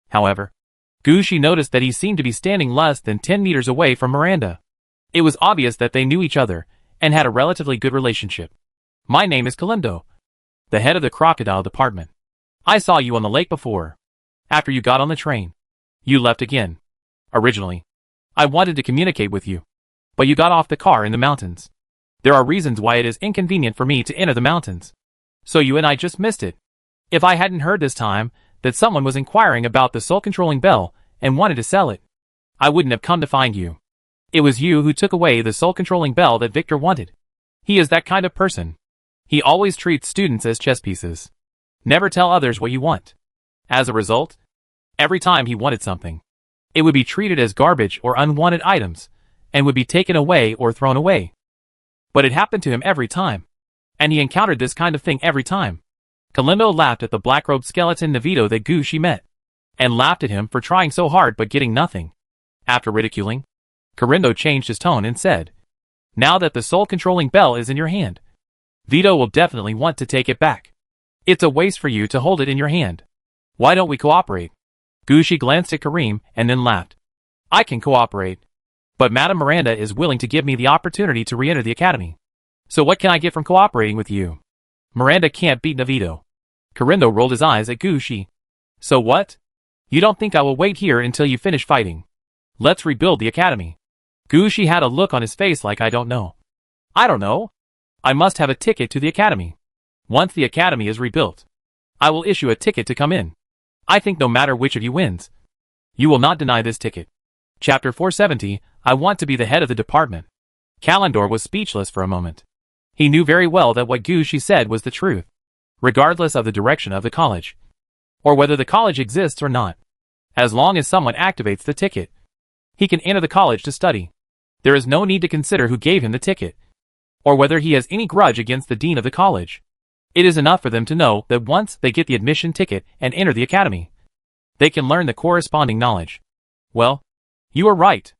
However, Gushi noticed that he seemed to be standing less than 10 meters away from Miranda. It was obvious that they knew each other and had a relatively good relationship. "My name is Kalimdo, the head of the crocodile department. I saw you on the lake before. After you got on the train, you left again. Originally, I wanted to communicate with you, but you got off the car in the mountains. There are reasons why it is inconvenient for me to enter the mountains, so you and I just missed it. If I hadn't heard this time that someone was inquiring about the soul-controlling bell and wanted to sell it, I wouldn't have come to find you. It was you who took away the soul-controlling bell that Victor wanted. He is that kind of person. He always treats students as chess pieces. Never tell others what you want. As a result, every time he wanted something, it would be treated as garbage or unwanted items, and would be taken away or thrown away. But it happened to him every time, and he encountered this kind of thing every time." Kalimdo laughed at the black-robed skeleton Navito that Gushi met, and laughed at him for trying so hard but getting nothing. After ridiculing, Kalimdo changed his tone and said, "Now that the soul-controlling bell is in your hand, Vito will definitely want to take it back. It's a waste for you to hold it in your hand. Why don't we cooperate?" Gushi glanced at Kareem and then laughed. "I can cooperate, but Madame Miranda is willing to give me the opportunity to re-enter the academy. So what can I get from cooperating with you? Miranda can't beat Navito." Kalimdo rolled his eyes at Gushi. "So what? You don't think I will wait here until you finish fighting? Let's rebuild the academy." Gushi had a look on his face like, "I don't know. I don't know. I must have a ticket to the academy. Once the academy is rebuilt, I will issue a ticket to come in." I think no matter which of you wins, you will not deny this ticket. Chapter 470, I want to be the head of the department. Kalendor was speechless for a moment. He knew very well that what Gushi said was the truth, regardless of the direction of the college, or whether the college exists or not. As long as someone activates the ticket, he can enter the college to study. There is no need to consider who gave him the ticket, or whether he has any grudge against the dean of the college. It is enough for them to know that once they get the admission ticket and enter the academy, they can learn the corresponding knowledge. Well, you are right.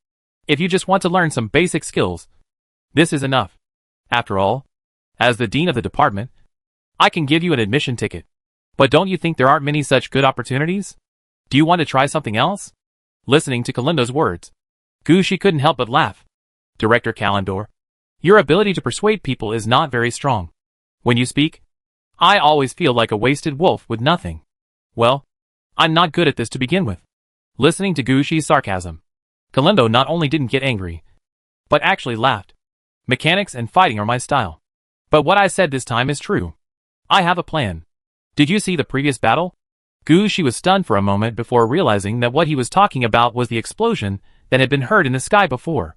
If you just want to learn some basic skills, this is enough. After all, as the dean of the department, I can give you an admission ticket. But don't you think there aren't many such good opportunities? Do you want to try something else? Listening to Kalendo's words, Gushi couldn't help but laugh. Director Kalendor, your ability to persuade people is not very strong. When you speak, I always feel like a wasted wolf with nothing. Well, I'm not good at this to begin with. Listening to Gushi's sarcasm, Kalendo not only didn't get angry, but actually laughed. Mechanics and fighting are my style. But what I said this time is true. I have a plan. Did you see the previous battle? Gushi was stunned for a moment before realizing that what he was talking about was the explosion that had been heard in the sky before.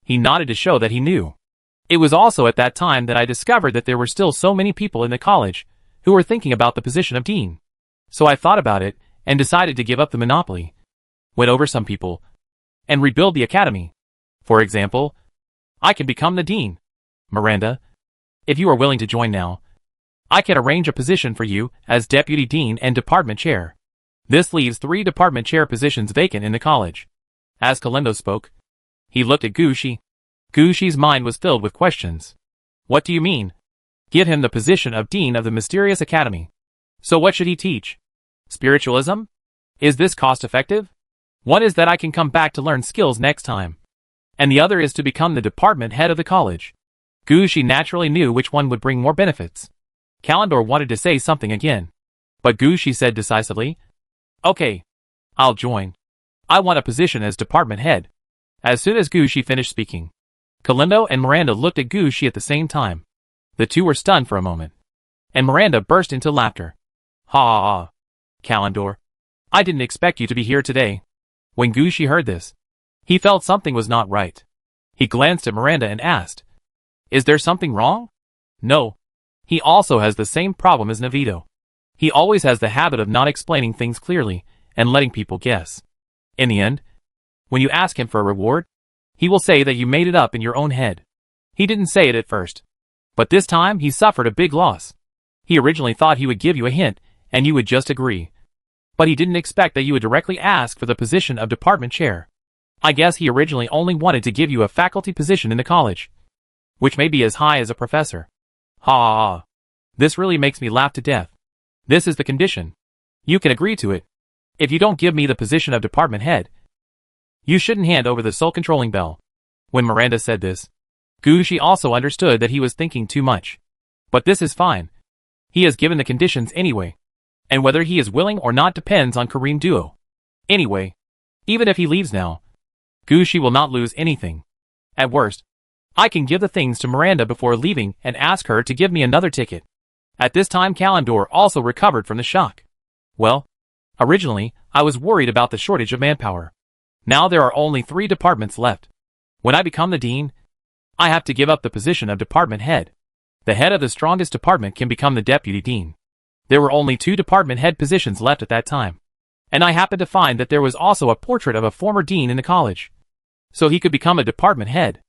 He nodded to show that he knew. It was also at that time that I discovered that there were still so many people in the college who were thinking about the position of dean. So I thought about it and decided to give up the monopoly, win over some people, and rebuild the academy. For example, I can become the dean. Miranda, if you are willing to join now, I can arrange a position for you as deputy dean and department chair. This leaves 3 department chair positions vacant in the college. As Kalendo spoke, he looked at Gushi. Gushi's mind was filled with questions. What do you mean? Give him the position of dean of the mysterious academy. So what should he teach? Spiritualism? Is this cost effective? One is that I can come back to learn skills next time, and the other is to become the department head of the college. Gushi naturally knew which one would bring more benefits. Kalendor wanted to say something again, but Gushi said decisively, Okay, I'll join. I want a position as department head. As soon as Gushi finished speaking, Kalendo and Miranda looked at Gushi at the same time. The two were stunned for a moment, and Miranda burst into laughter. Ha ha ha. Kalendor, I didn't expect you to be here today. When Gushi heard this, he felt something was not right. He glanced at Miranda and asked, Is there something wrong? No. He also has the same problem as Navito. He always has the habit of not explaining things clearly and letting people guess. In the end, when you ask him for a reward, he will say that you made it up in your own head. He didn't say it at first, but this time he suffered a big loss. He originally thought he would give you a hint and you would just agree. But he didn't expect that you would directly ask for the position of department chair. I guess he originally only wanted to give you a faculty position in the college, which may be as high as a professor. Ha ha ha. This really makes me laugh to death. This is the condition. You can agree to it. If you don't give me the position of department head, you shouldn't hand over the sole controlling bell. When Miranda said this, Gushi also understood that he was thinking too much. But this is fine. He has given the conditions anyway. And whether he is willing or not depends on Kareem Duo. Anyway, even if he leaves now, Gushi will not lose anything. At worst, I can give the things to Miranda before leaving and ask her to give me another ticket. At this time Kalendor also recovered from the shock. Well, originally, I was worried about the shortage of manpower. Now there are only 3 departments left. When I become the dean, I have to give up the position of department head. The head of the strongest department can become the deputy dean. There were only 2 department head positions left at that time. And I happened to find that there was also a portrait of a former dean in the college. So he could become a department head,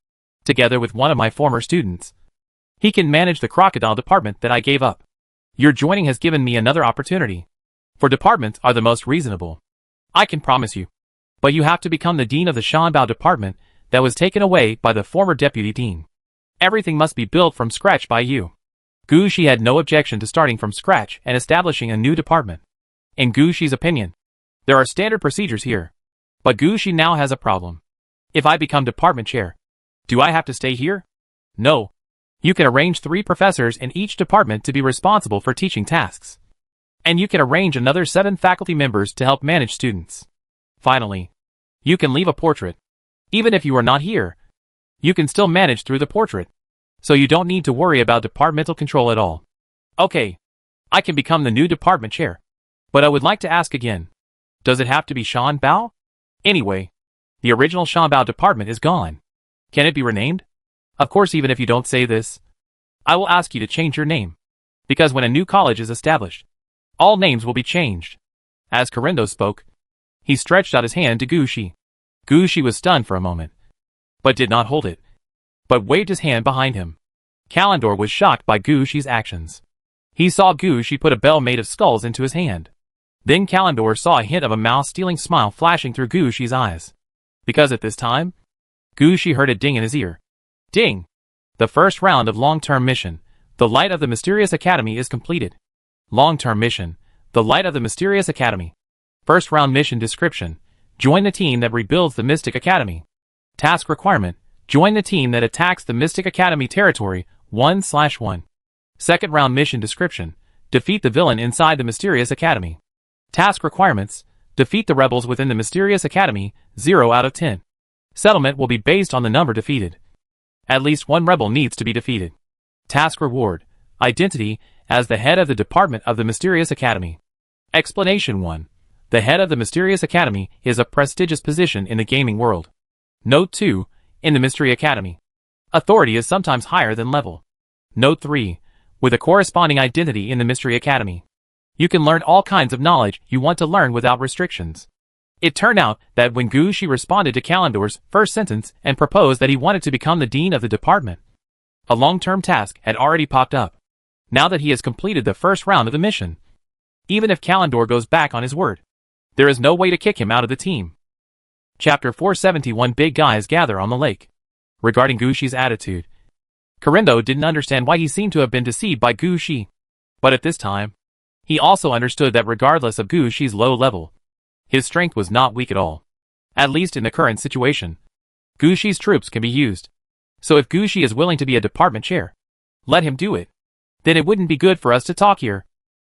together with one of my former students. He can manage the crocodile department that I gave up. Your joining has given me another opportunity. For departments are the most reasonable. I can promise you. But you have to become the dean of the Shanbao department that was taken away by the former deputy dean. Everything must be built from scratch by you. Gushi had no objection to starting from scratch and establishing a new department. In Gushi's opinion, there are standard procedures here. But Gushi now has a problem. If I become department chair, do I have to stay here? No. You can arrange 3 professors in each department to be responsible for teaching tasks. And you can arrange another 7 faculty members to help manage students. Finally, you can leave a portrait. Even if you are not here, you can still manage through the portrait. So you don't need to worry about departmental control at all. Okay, I can become the new department chair. But I would like to ask again. Does it have to be Shan Bao? Anyway, the original Shan Bao department is gone. Can it be renamed? Of course, even if you don't say this, I will ask you to change your name. Because when a new college is established, all names will be changed. As Karindo spoke, he stretched out his hand to Gu Shi. Gu Shi was stunned for a moment, but did not hold it, but waved his hand behind him. Kalendor was shocked by Gu Shi's actions. He saw Gu Shi put a bell made of skulls into his hand. Then Kalendor saw a hint of a mouse-stealing smile flashing through Gu Shi's eyes. Because at this time, Gu Shi heard a ding in his ear. Ding! The first round of long-term mission, The Light of the Mysterious Academy, is completed. Long-term mission, The Light of the Mysterious Academy. First round mission description. Join the team that rebuilds the Mystic Academy. Task requirement. Join the team that attacks the Mystic Academy territory 1/1. Second round mission description. Defeat the villain inside the Mysterious Academy. Task requirements. Defeat the rebels within the Mysterious Academy 0 out of 10. Settlement will be based on the number defeated. At least one rebel needs to be defeated. Task reward. Identity as the head of the department of the Mysterious Academy. Explanation 1. The head of the Mysterious Academy is a prestigious position in the gaming world. Note 2. In the Mystery Academy, authority is sometimes higher than level. Note 3. With a corresponding identity in the Mystery Academy, you can learn all kinds of knowledge you want to learn without restrictions. It turned out that when Gu Shi responded to Kalendor's first sentence and proposed that he wanted to become the dean of the department, a long-term task had already popped up. Now that he has completed the first round of the mission, even if Kalendor goes back on his word, there is no way to kick him out of the team. Chapter 471. Big Guys Gather on the Lake. Regarding Gu Shi's attitude, Karindo didn't understand why he seemed to have been deceived by Gu Shi. But at this time, he also understood that regardless of Gu Shi's low level, his strength was not weak at all. At least in the current situation, Gu Shi's troops can be used. So if Gu Shi is willing to be a department chair, let him do it. Then it wouldn't be good for us to talk here.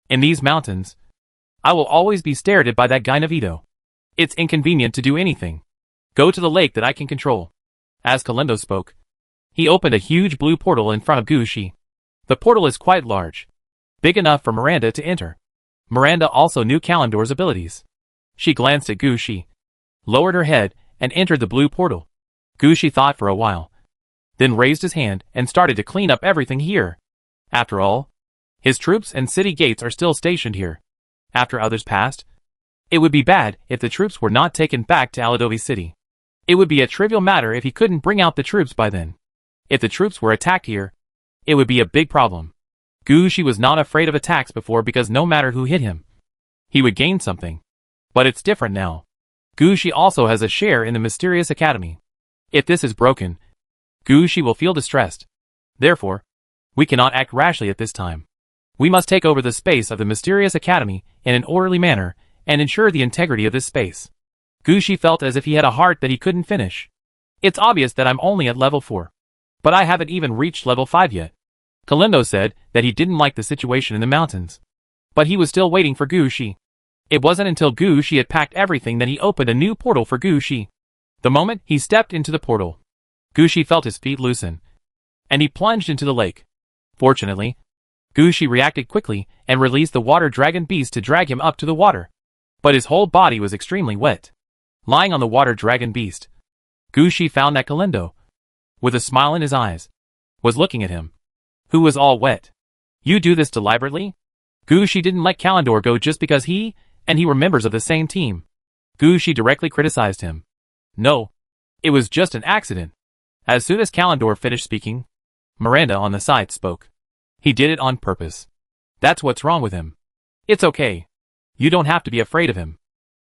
In these mountains, I will always be stared at by that guy Navito. It's inconvenient to do anything. Go to the lake that I can control. As Kalendo spoke, he opened a huge blue portal in front of Gu Shi. The portal is quite large, big enough for Miranda to enter. Miranda also knew Kalendor's abilities. She glanced at Gu Shi, lowered her head, and entered the blue portal. Gu Shi thought for a while, then raised his hand and started to clean up everything here. After all, his troops and city gates are still stationed here. After others passed, it would be bad if the troops were not taken back to Aladovi City. It would be a trivial matter if he couldn't bring out the troops by then. If the troops were attacked here, it would be a big problem. Gu Shi was not afraid of attacks before because no matter who hit him, he would gain something. But it's different now. Gu Shi also has a share in the Mysterious Academy. If this is broken, Gu Shi will feel distressed. Therefore, we cannot act rashly at this time. We must take over the space of the Mysterious Academy in an orderly manner and ensure the integrity of this space. Gu Shi felt as if he had a heart that he couldn't finish. It's obvious that I'm only at level 4. But I haven't even reached level 5 yet. Kalendo said that he didn't like the situation in the mountains. But he was still waiting for Gu Shi. It wasn't until Gu Shi had packed everything that he opened a new portal for Gu Shi. The moment he stepped into the portal, Gu Shi felt his feet loosen, and he plunged into the lake. Fortunately, Gu Shi reacted quickly and released the water dragon beast to drag him up to the water. But his whole body was extremely wet. Lying on the water dragon beast, Gu Shi found that Kalendo, with a smile in his eyes, was looking at him, who was all wet. You do this deliberately? Gu Shi didn't let Kalendor go just because he and he were members of the same team. Gu Shi directly criticized him. No, it was just an accident. As soon as Kalendor finished speaking, Miranda on the side spoke. He did it on purpose. That's what's wrong with him. It's okay. You don't have to be afraid of him.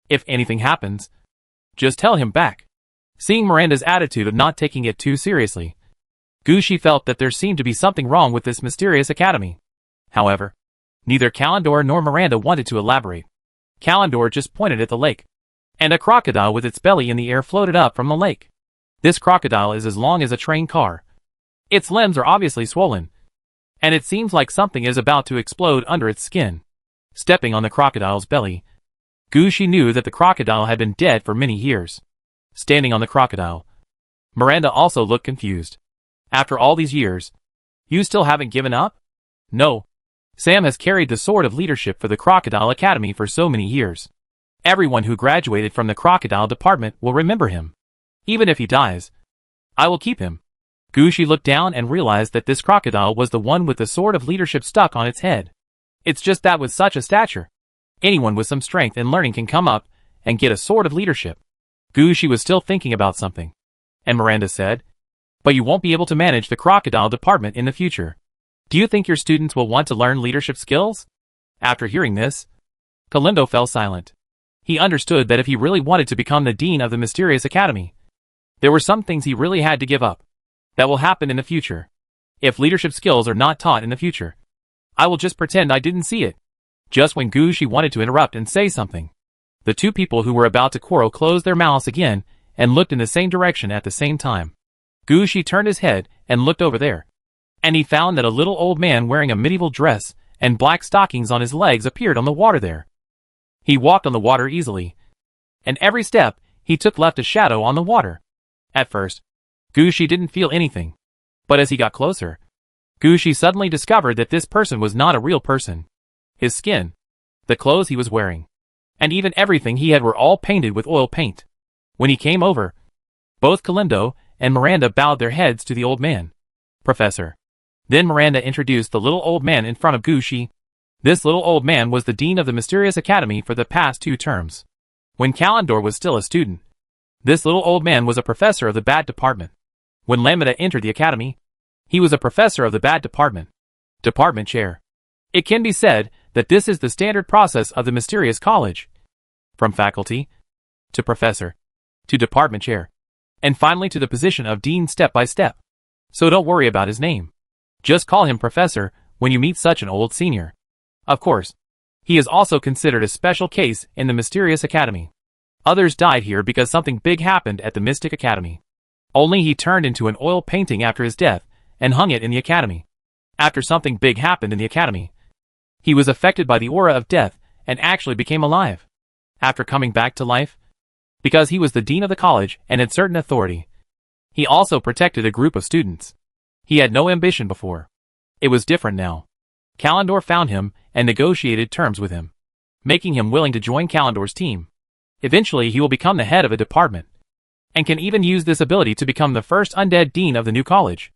If anything happens, just tell him back. Seeing Miranda's attitude of not taking it too seriously, Gu Shi felt that there seemed to be something wrong with this Mysterious Academy. However, neither Kalendor nor Miranda wanted to elaborate. Kalendor just pointed at the lake, and a crocodile with its belly in the air floated up from the lake. This crocodile is as long as a train car. Its limbs are obviously swollen, and it seems like something is about to explode under its skin. Stepping on the crocodile's belly, Gu Shi knew that the crocodile had been dead for many years. Standing on the crocodile, Miranda also looked confused. After all these years, you still haven't given up? No. Sam has carried the sword of leadership for the Crocodile Academy for so many years. Everyone who graduated from the Crocodile Department will remember him. Even if he dies, I will keep him. Gushi looked down and realized that this crocodile was the one with the sword of leadership stuck on its head. It's just that with such a stature, anyone with some strength and learning can come up and get a sword of leadership. Gushi was still thinking about something, and Miranda said, "But you won't be able to manage the Crocodile Department in the future. Do you think your students will want to learn leadership skills?" After hearing this, Galindo fell silent. He understood that if he really wanted to become the dean of the Mysterious Academy, there were some things he really had to give up. That will happen in the future. If leadership skills are not taught in the future, I will just pretend I didn't see it. Just when Gushi wanted to interrupt and say something, the two people who were about to quarrel closed their mouths again and looked in the same direction at the same time. Gushi turned his head and looked over there, and he found that a little old man wearing a medieval dress and black stockings on his legs appeared on the water there. He walked on the water easily, and every step he took left a shadow on the water. At first, Gushi didn't feel anything, but as he got closer, Gushi suddenly discovered that this person was not a real person. His skin, the clothes he was wearing, and even everything he had were all painted with oil paint. When he came over, both Galindo and Miranda bowed their heads to the old man. "Professor." Then Miranda introduced the little old man in front of Gushi. This little old man was the dean of the Mysterious Academy for the past 2 terms. When Kalendor was still a student, this little old man was a professor of the Bad Department. When Lameda entered the academy, he was a professor of the Bad Department. Department chair. It can be said that this is the standard process of the Mysterious College. From faculty, to professor, to department chair, and finally to the position of dean step by step. So don't worry about his name. Just call him professor when you meet such an old senior. Of course, he is also considered a special case in the Mysterious Academy. Others died here because something big happened at the Mystic Academy. Only he turned into an oil painting after his death and hung it in the academy. After something big happened in the academy, he was affected by the aura of death and actually became alive. After coming back to life, because he was the dean of the college and had certain authority, he also protected a group of students. He had no ambition before. It was different now. Kalendor found him and negotiated terms with him, making him willing to join Kalendor's team. Eventually he will become the head of a department, and can even use this ability to become the first undead dean of the new college.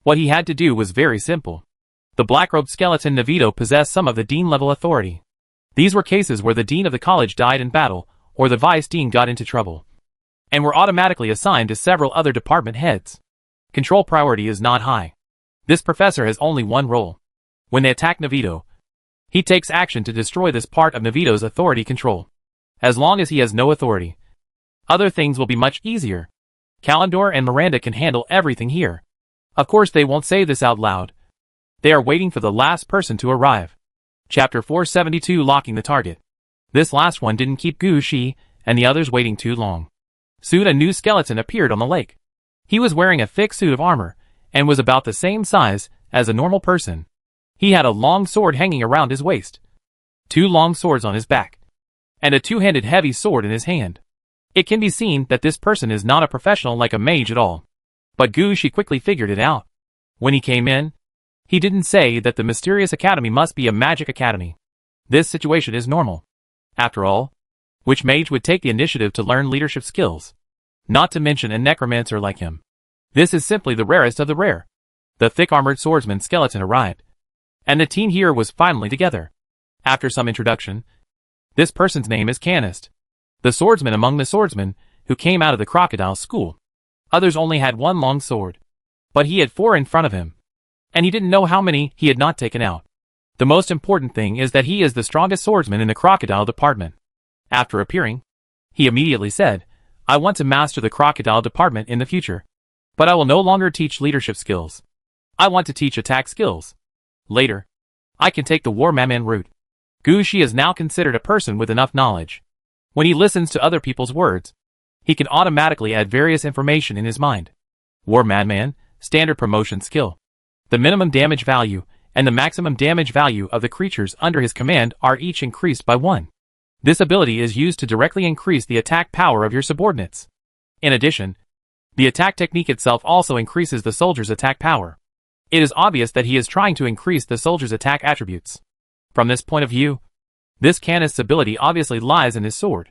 What he had to do was very simple. The black-robed skeleton Navito possessed some of the dean-level authority. These were cases where the dean of the college died in battle, or the vice-dean got into trouble, and were automatically assigned to several other department heads. Control priority is not high. This professor has only one role. When they attack Navito, he takes action to destroy this part of Navito's authority control. As long as he has no authority, other things will be much easier. Kalendor and Miranda can handle everything here. Of course they won't say this out loud. They are waiting for the last person to arrive. Chapter 472, Locking the Target. This last one didn't keep Gushi and the others waiting too long. Soon a new skeleton appeared on the lake. He was wearing a thick suit of armor, and was about the same size as a normal person. He had a long sword hanging around his waist, 2 long swords on his back, and a 2-handed heavy sword in his hand. It can be seen that this person is not a professional like a mage at all. But Gushi quickly figured it out. When he came in, he didn't say that the Mysterious Academy must be a magic academy. This situation is normal. After all, which mage would take the initiative to learn leadership skills? Not to mention a necromancer like him. This is simply the rarest of the rare. The thick armored swordsman skeleton arrived, and the team here was finally together. After some introduction, this person's name is Canist, the swordsman among the swordsmen who came out of the crocodile school. Others only had 1 long sword, but he had 4 in front of him, and he didn't know how many he had not taken out. The most important thing is that he is the strongest swordsman in the crocodile department. After appearing, he immediately said, "I want to master the crocodile department in the future, but I will no longer teach leadership skills. I want to teach attack skills. Later, I can take the war madman route." Gushi is now considered a person with enough knowledge. When he listens to other people's words, he can automatically add various information in his mind. War madman, standard promotion skill. The minimum damage value and the maximum damage value of the creatures under his command are each increased by 1. This ability is used to directly increase the attack power of your subordinates. In addition, the attack technique itself also increases the soldier's attack power. It is obvious that he is trying to increase the soldier's attack attributes. From this point of view, this Canist's ability obviously lies in his sword.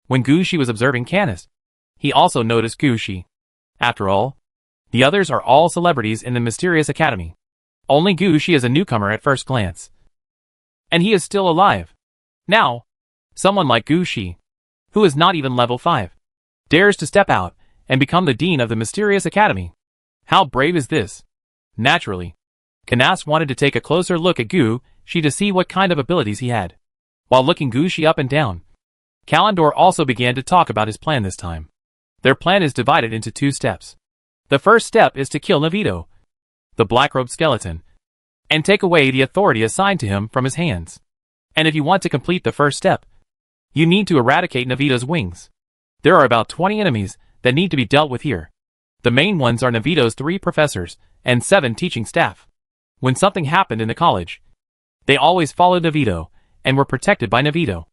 When Gushi was observing Canist, he also noticed Gushi. After all, the others are all celebrities in the mysterious academy. Only Gushi is a newcomer at first glance. And he is still alive. Now, someone like Gushi, who is not even level 5, dares to step out and become the dean of the mysterious academy. How brave is this? Naturally, Canist wanted to take a closer look at Gushi to see what kind of abilities he had. While looking Gushi up and down, Kalendor also began to talk about his plan this time. Their plan is divided into 2 steps. The first step is to kill Navito, the black-robed skeleton, and take away the authority assigned to him from his hands. And if you want to complete the first step, you need to eradicate Navito's wings. There are about 20 enemies that need to be dealt with here. The main ones are Navito's 3 professors and 7 teaching staff. When something happened in the college, they always followed Navito and were protected by Navito.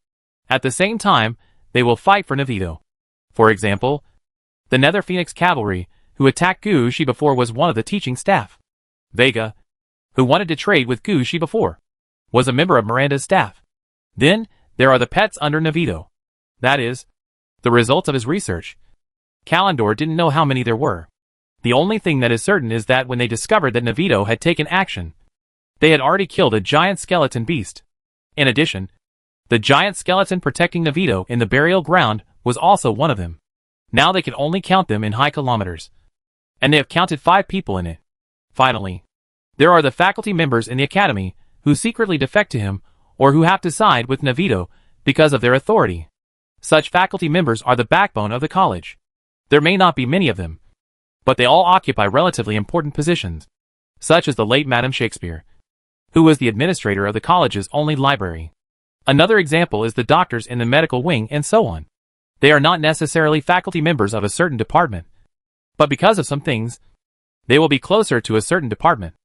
At the same time, they will fight for Navito. For example, the Nether Phoenix Cavalry, who attacked Gushi before, was one of the teaching staff. Vega, who wanted to trade with Gushi before, was a member of Miranda's staff. Then, there are the pets under Navito. That is, the results of his research. Kalendor didn't know how many there were. The only thing that is certain is that when they discovered that Navito had taken action, they had already killed a giant skeleton beast. In addition, the giant skeleton protecting Navito in the burial ground was also one of them. Now they can only count them in high kilometers. And they have counted 5 people in it. Finally, there are the faculty members in the academy who secretly defect to him or who have to side with Navito because of their authority. Such faculty members are the backbone of the college. There may not be many of them, but they all occupy relatively important positions, such as the late Madam Shakespeare, who was the administrator of the college's only library. Another example is the doctors in the medical wing and so on. They are not necessarily faculty members of a certain department, but because of some things, they will be closer to a certain department.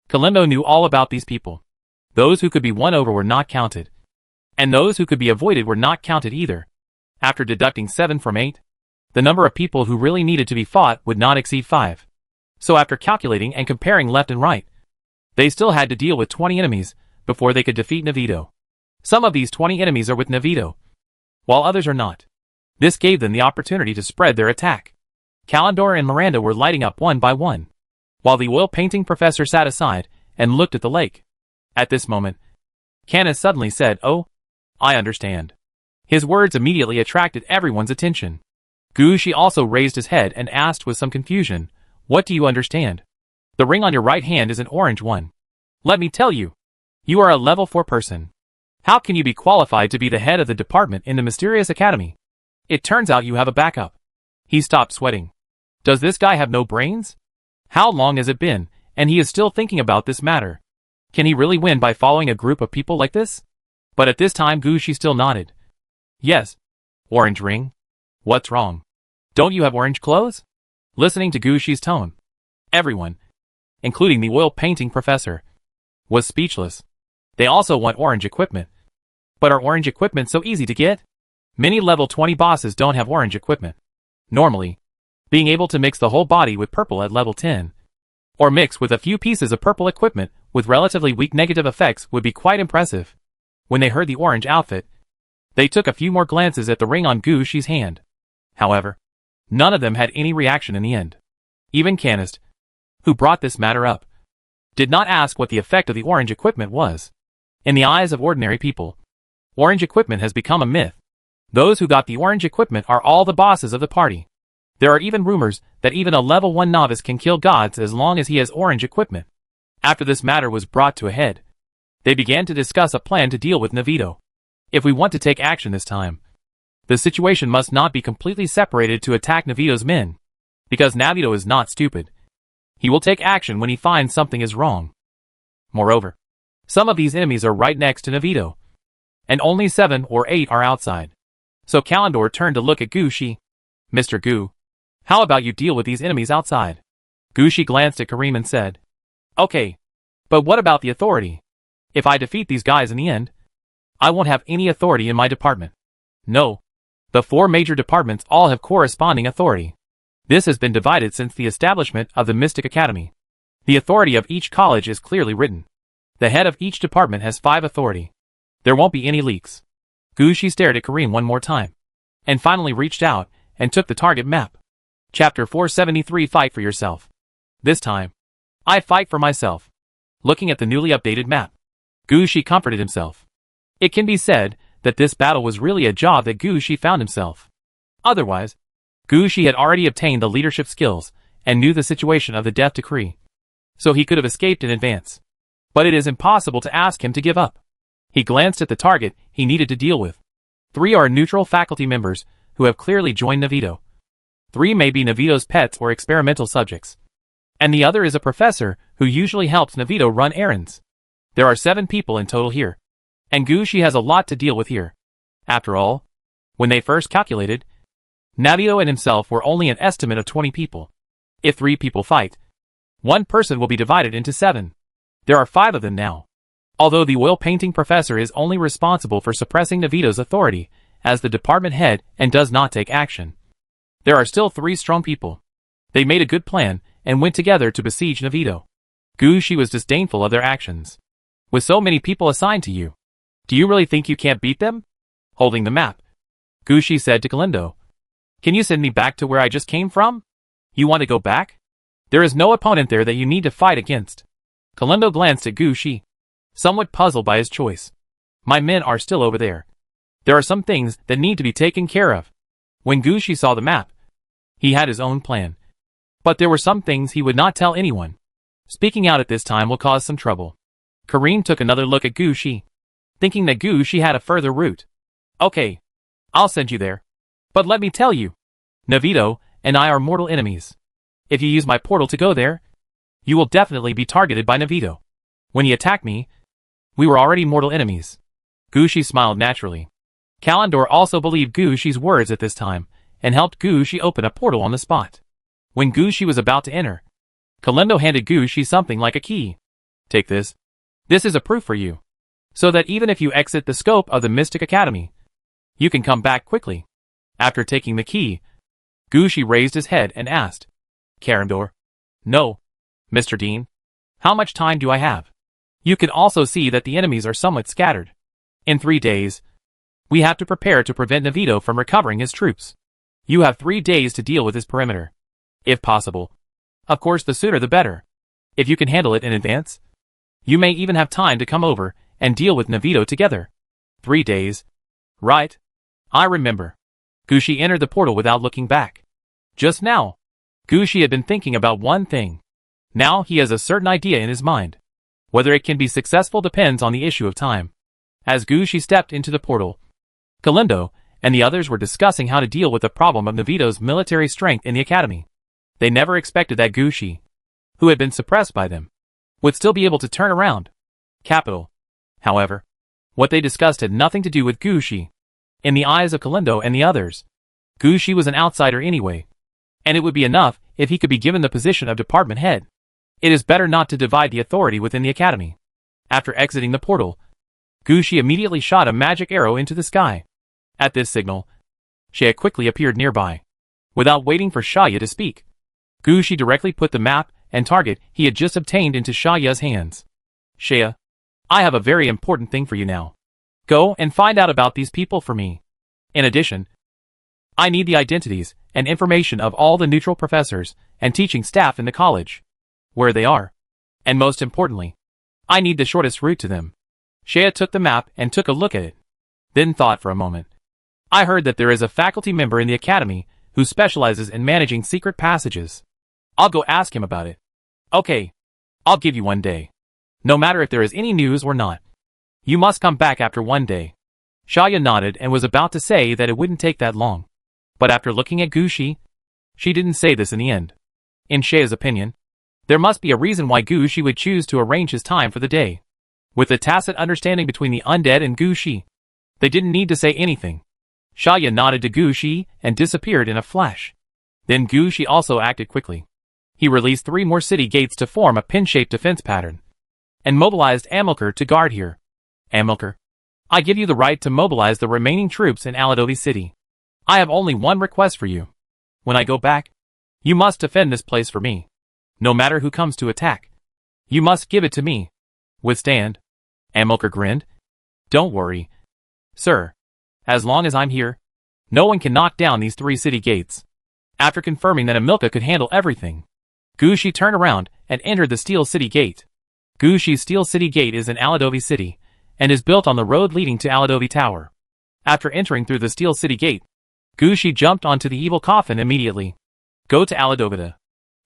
Kalimbo knew all about these people. Those who could be won over were not counted, and those who could be avoided were not counted either. After deducting 7 from 8, the number of people who really needed to be fought would not exceed 5. So after calculating and comparing left and right, they still had to deal with 20 enemies before they could defeat Navito. Some of these 20 enemies are with Navito, while others are not. This gave them the opportunity to spread their attack. Kalendor and Miranda were lighting up one by one, while the oil painting professor sat aside and looked at the lake. At this moment, Canist suddenly said, "Oh, I understand." His words immediately attracted everyone's attention. Gushi also raised his head and asked with some confusion, "What do you understand?" "The ring on your right hand is an orange one. Let me tell you, you are a level 4 person. How can you be qualified to be the head of the department in the mysterious academy? It turns out you have a backup." He stopped sweating. Does this guy have no brains? How long has it been, and he is still thinking about this matter? Can he really win by following a group of people like this? But at this time Gushi still nodded. "Yes. Orange ring? What's wrong? Don't you have orange clothes?" Listening to Gushi's tone, everyone, including the oil painting professor, was speechless. They also want orange equipment. But are orange equipment so easy to get? Many level 20 bosses don't have orange equipment. Normally, being able to mix the whole body with purple at level 10, or mix with a few pieces of purple equipment with relatively weak negative effects would be quite impressive. When they heard the orange outfit, they took a few more glances at the ring on Gushi's hand. However, none of them had any reaction in the end. Even Canist, who brought this matter up, did not ask what the effect of the orange equipment was. In the eyes of ordinary people, orange equipment has become a myth. Those who got the orange equipment are all the bosses of the party. There are even rumors that even a level 1 novice can kill gods as long as he has orange equipment. After this matter was brought to a head, they began to discuss a plan to deal with Navito. If we want to take action this time, the situation must not be completely separated to attack Navito's men, because Navito is not stupid. He will take action when he finds something is wrong. Moreover, some of these enemies are right next to Navito, and only 7 or 8 are outside. So Kalendor turned to look at Gushi. "Mr. Gu, how about you deal with these enemies outside?" Gushi glanced at Kareem and said, "Okay, but what about the authority? If I defeat these guys in the end, I won't have any authority in my department." "No. The 4 major departments all have corresponding authority. This has been divided since the establishment of the Mystic Academy. The authority of each college is clearly written. The head of each department has 5 authority. There won't be any leaks. Gushi stared at Kareem one more time, and finally reached out and took the target map. Chapter 473 Fight for Yourself. This time, I fight for myself. Looking at the newly updated map, Gushi comforted himself. It can be said that this battle was really a job that Gushi found himself. Otherwise, Gushi had already obtained the leadership skills and knew the situation of the death decree, so he could have escaped in advance. But it is impossible to ask him to give up. He glanced at the target he needed to deal with. 3 are neutral faculty members who have clearly joined Navito. 3 may be Navito's pets or experimental subjects. And the other is a professor who usually helps Navito run errands. There are 7 people in total here. And Gushi has a lot to deal with here. After all, when they first calculated, Navito and himself were only an estimate of 20 people. If 3 people fight, 1 person will be divided into 7. There are 5 of them now. Although the oil painting professor is only responsible for suppressing Navito's authority as the department head and does not take action, there are still 3 strong people. They made a good plan and went together to besiege Navito. Gushi was disdainful of their actions. With so many people assigned to you, do you really think you can't beat them? Holding the map, Gushi said to Galindo, "Can you send me back to where I just came from? You want to go back? There is no opponent there that you need to fight against." Galindo glanced at Gushi, somewhat puzzled by his choice. "My men are still over there. There are some things that need to be taken care of." When Gushi saw the map, he had his own plan. But there were some things he would not tell anyone. Speaking out at this time will cause some trouble. Kareem took another look at Gushi, thinking that Gushi had a further route. "Okay, I'll send you there. But let me tell you, Navito and I are mortal enemies. If you use my portal to go there, you will definitely be targeted by Navito. When he attacked me, we were already mortal enemies." Gushi smiled naturally. Kalendor also believed Gushi's words at this time, and helped Gushi open a portal on the spot. When Gushi was about to enter, Kalendo handed Gushi something like a key. "Take this. This is a proof for you, so that even if you exit the scope of the Mystic Academy, you can come back quickly." After taking the key, Gushi raised his head and asked, "Kalendor?" "No, Mr. Dean. How much time do I have?" "You can also see that the enemies are somewhat scattered. In 3 days, we have to prepare to prevent Navito from recovering his troops. You have 3 days to deal with his perimeter, if possible. Of course, the sooner the better. If you can handle it in advance, you may even have time to come over and deal with Navito together." 3 days. Right. I remember. Gushi entered the portal without looking back. Just now, Gushi had been thinking about one thing. Now he has a certain idea in his mind. Whether it can be successful depends on the issue of time. As Gushi stepped into the portal, Galindo and the others were discussing how to deal with the problem of Navito's military strength in the academy. They never expected that Gushi, who had been suppressed by them, would still be able to turn around capital. However, what they discussed had nothing to do with Gushi. In the eyes of Galindo and the others, Gushi was an outsider anyway, and it would be enough if he could be given the position of department head. It is better not to divide the authority within the academy. After exiting the portal, Gushi immediately shot a magic arrow into the sky. At this signal, Shaya quickly appeared nearby. Without waiting for Shaya to speak, Gushi directly put the map and target he had just obtained into Shaya's hands. "Shaya, I have a very important thing for you now. Go and find out about these people for me. In addition, I need the identities and information of all the neutral professors and teaching staff in the college, where they are. And most importantly, I need the shortest route to them." Shaya took the map and took a look at it, then thought for a moment. "I heard that there is a faculty member in the academy who specializes in managing secret passages. I'll go ask him about it." "Okay, I'll give you 1 day. No matter if there is any news or not. You must come back after 1 day." Shaya nodded and was about to say that it wouldn't take that long. But after looking at Gushi, she didn't say this in the end. In Shaya's opinion, there must be a reason why Gushi would choose to arrange his time for the day. With the tacit understanding between the undead and Gushi, they didn't need to say anything. Shaya nodded to Gushi and disappeared in a flash. Then Gushi also acted quickly. He released 3 more city gates to form a pin-shaped defense pattern, and mobilized Amilcar to guard here. "Amilcar, I give you the right to mobilize the remaining troops in Aladovi City. I have only one request for you. When I go back, you must defend this place for me. No matter who comes to attack, you must give it to me." "Withstand?" Amilcar grinned. Don't worry, sir. As long as I'm here, no one can knock down these 3 city gates. After confirming that Amilca could handle everything, Gushi turned around and entered the Steel City Gate. Gushi's Steel City Gate is in Aladovi City, and is built on the road leading to Aladovi Tower. After entering through the Steel City Gate, Gushi jumped onto the evil coffin immediately. Go to Aladovita.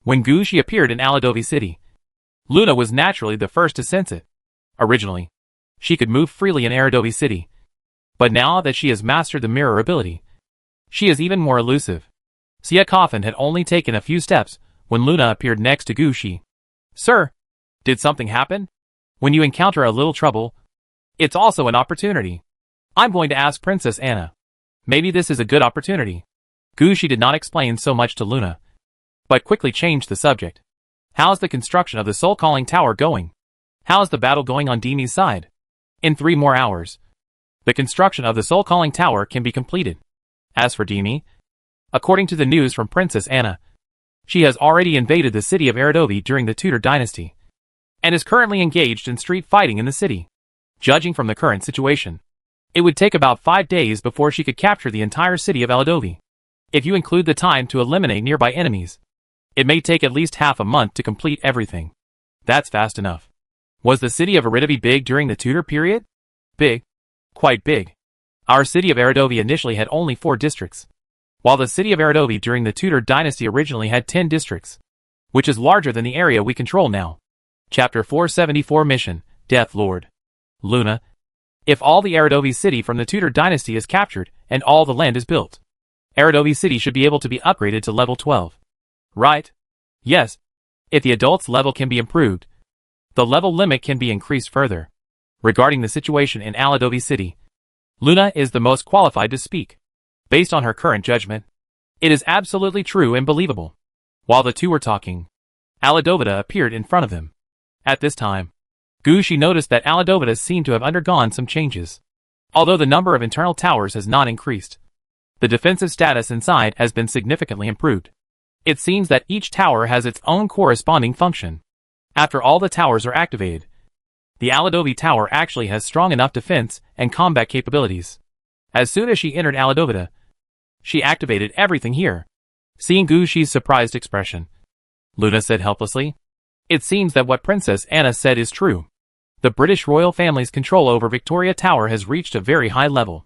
When Gushi appeared in Aladovi City, Luna was naturally the first to sense it. Originally, she could move freely in Aladovi City, but now that she has mastered the mirror ability, she is even more elusive. Sia Coffin had only taken a few steps when Luna appeared next to Gushi. Sir, did something happen? When you encounter a little trouble, it's also an opportunity. I'm going to ask Princess Anna. Maybe this is a good opportunity. Gushi did not explain so much to Luna, but quickly changed the subject. How's the construction of the Soul Calling Tower going? How's the battle going on Demi's side? In 3 more hours, the construction of the Soul Calling Tower can be completed. As for Demi, according to the news from Princess Anna, she has already invaded the city of Aradovi during the Tudor dynasty, and is currently engaged in street fighting in the city. Judging from the current situation, it would take about 5 days before she could capture the entire city of Aladovi. If you include the time to eliminate nearby enemies, it may take at least half a month to complete everything. That's fast enough. Was the city of Aradovi big during the Tudor period? Big. Quite big. Our city of Aradovi initially had only 4 districts, while the city of Aradovi during the Tudor dynasty originally had 10 districts, which is larger than the area we control now. Chapter 474 Mission, Death Lord. Luna, if all the Aradovi city from the Tudor dynasty is captured and all the land is built, Aradovi city should be able to be upgraded to level 12. Right? Yes. If the adults level can be improved, the level limit can be increased further. Regarding the situation in Aladovi city, Luna is the most qualified to speak. Based on her current judgment, it is absolutely true and believable. While the two were talking, Aladovita appeared in front of them. At this time, Gushi noticed that Aladovita seemed to have undergone some changes. Although the number of internal towers has not increased, the defensive status inside has been significantly improved. It seems that each tower has its own corresponding function. After all the towers are activated, the Aladovi Tower actually has strong enough defense and combat capabilities. As soon as she entered Aladovita, she activated everything here. Seeing Gushi's surprised expression, Luna said helplessly, "It seems that what Princess Anna said is true. The British royal family's control over Victoria Tower has reached a very high level."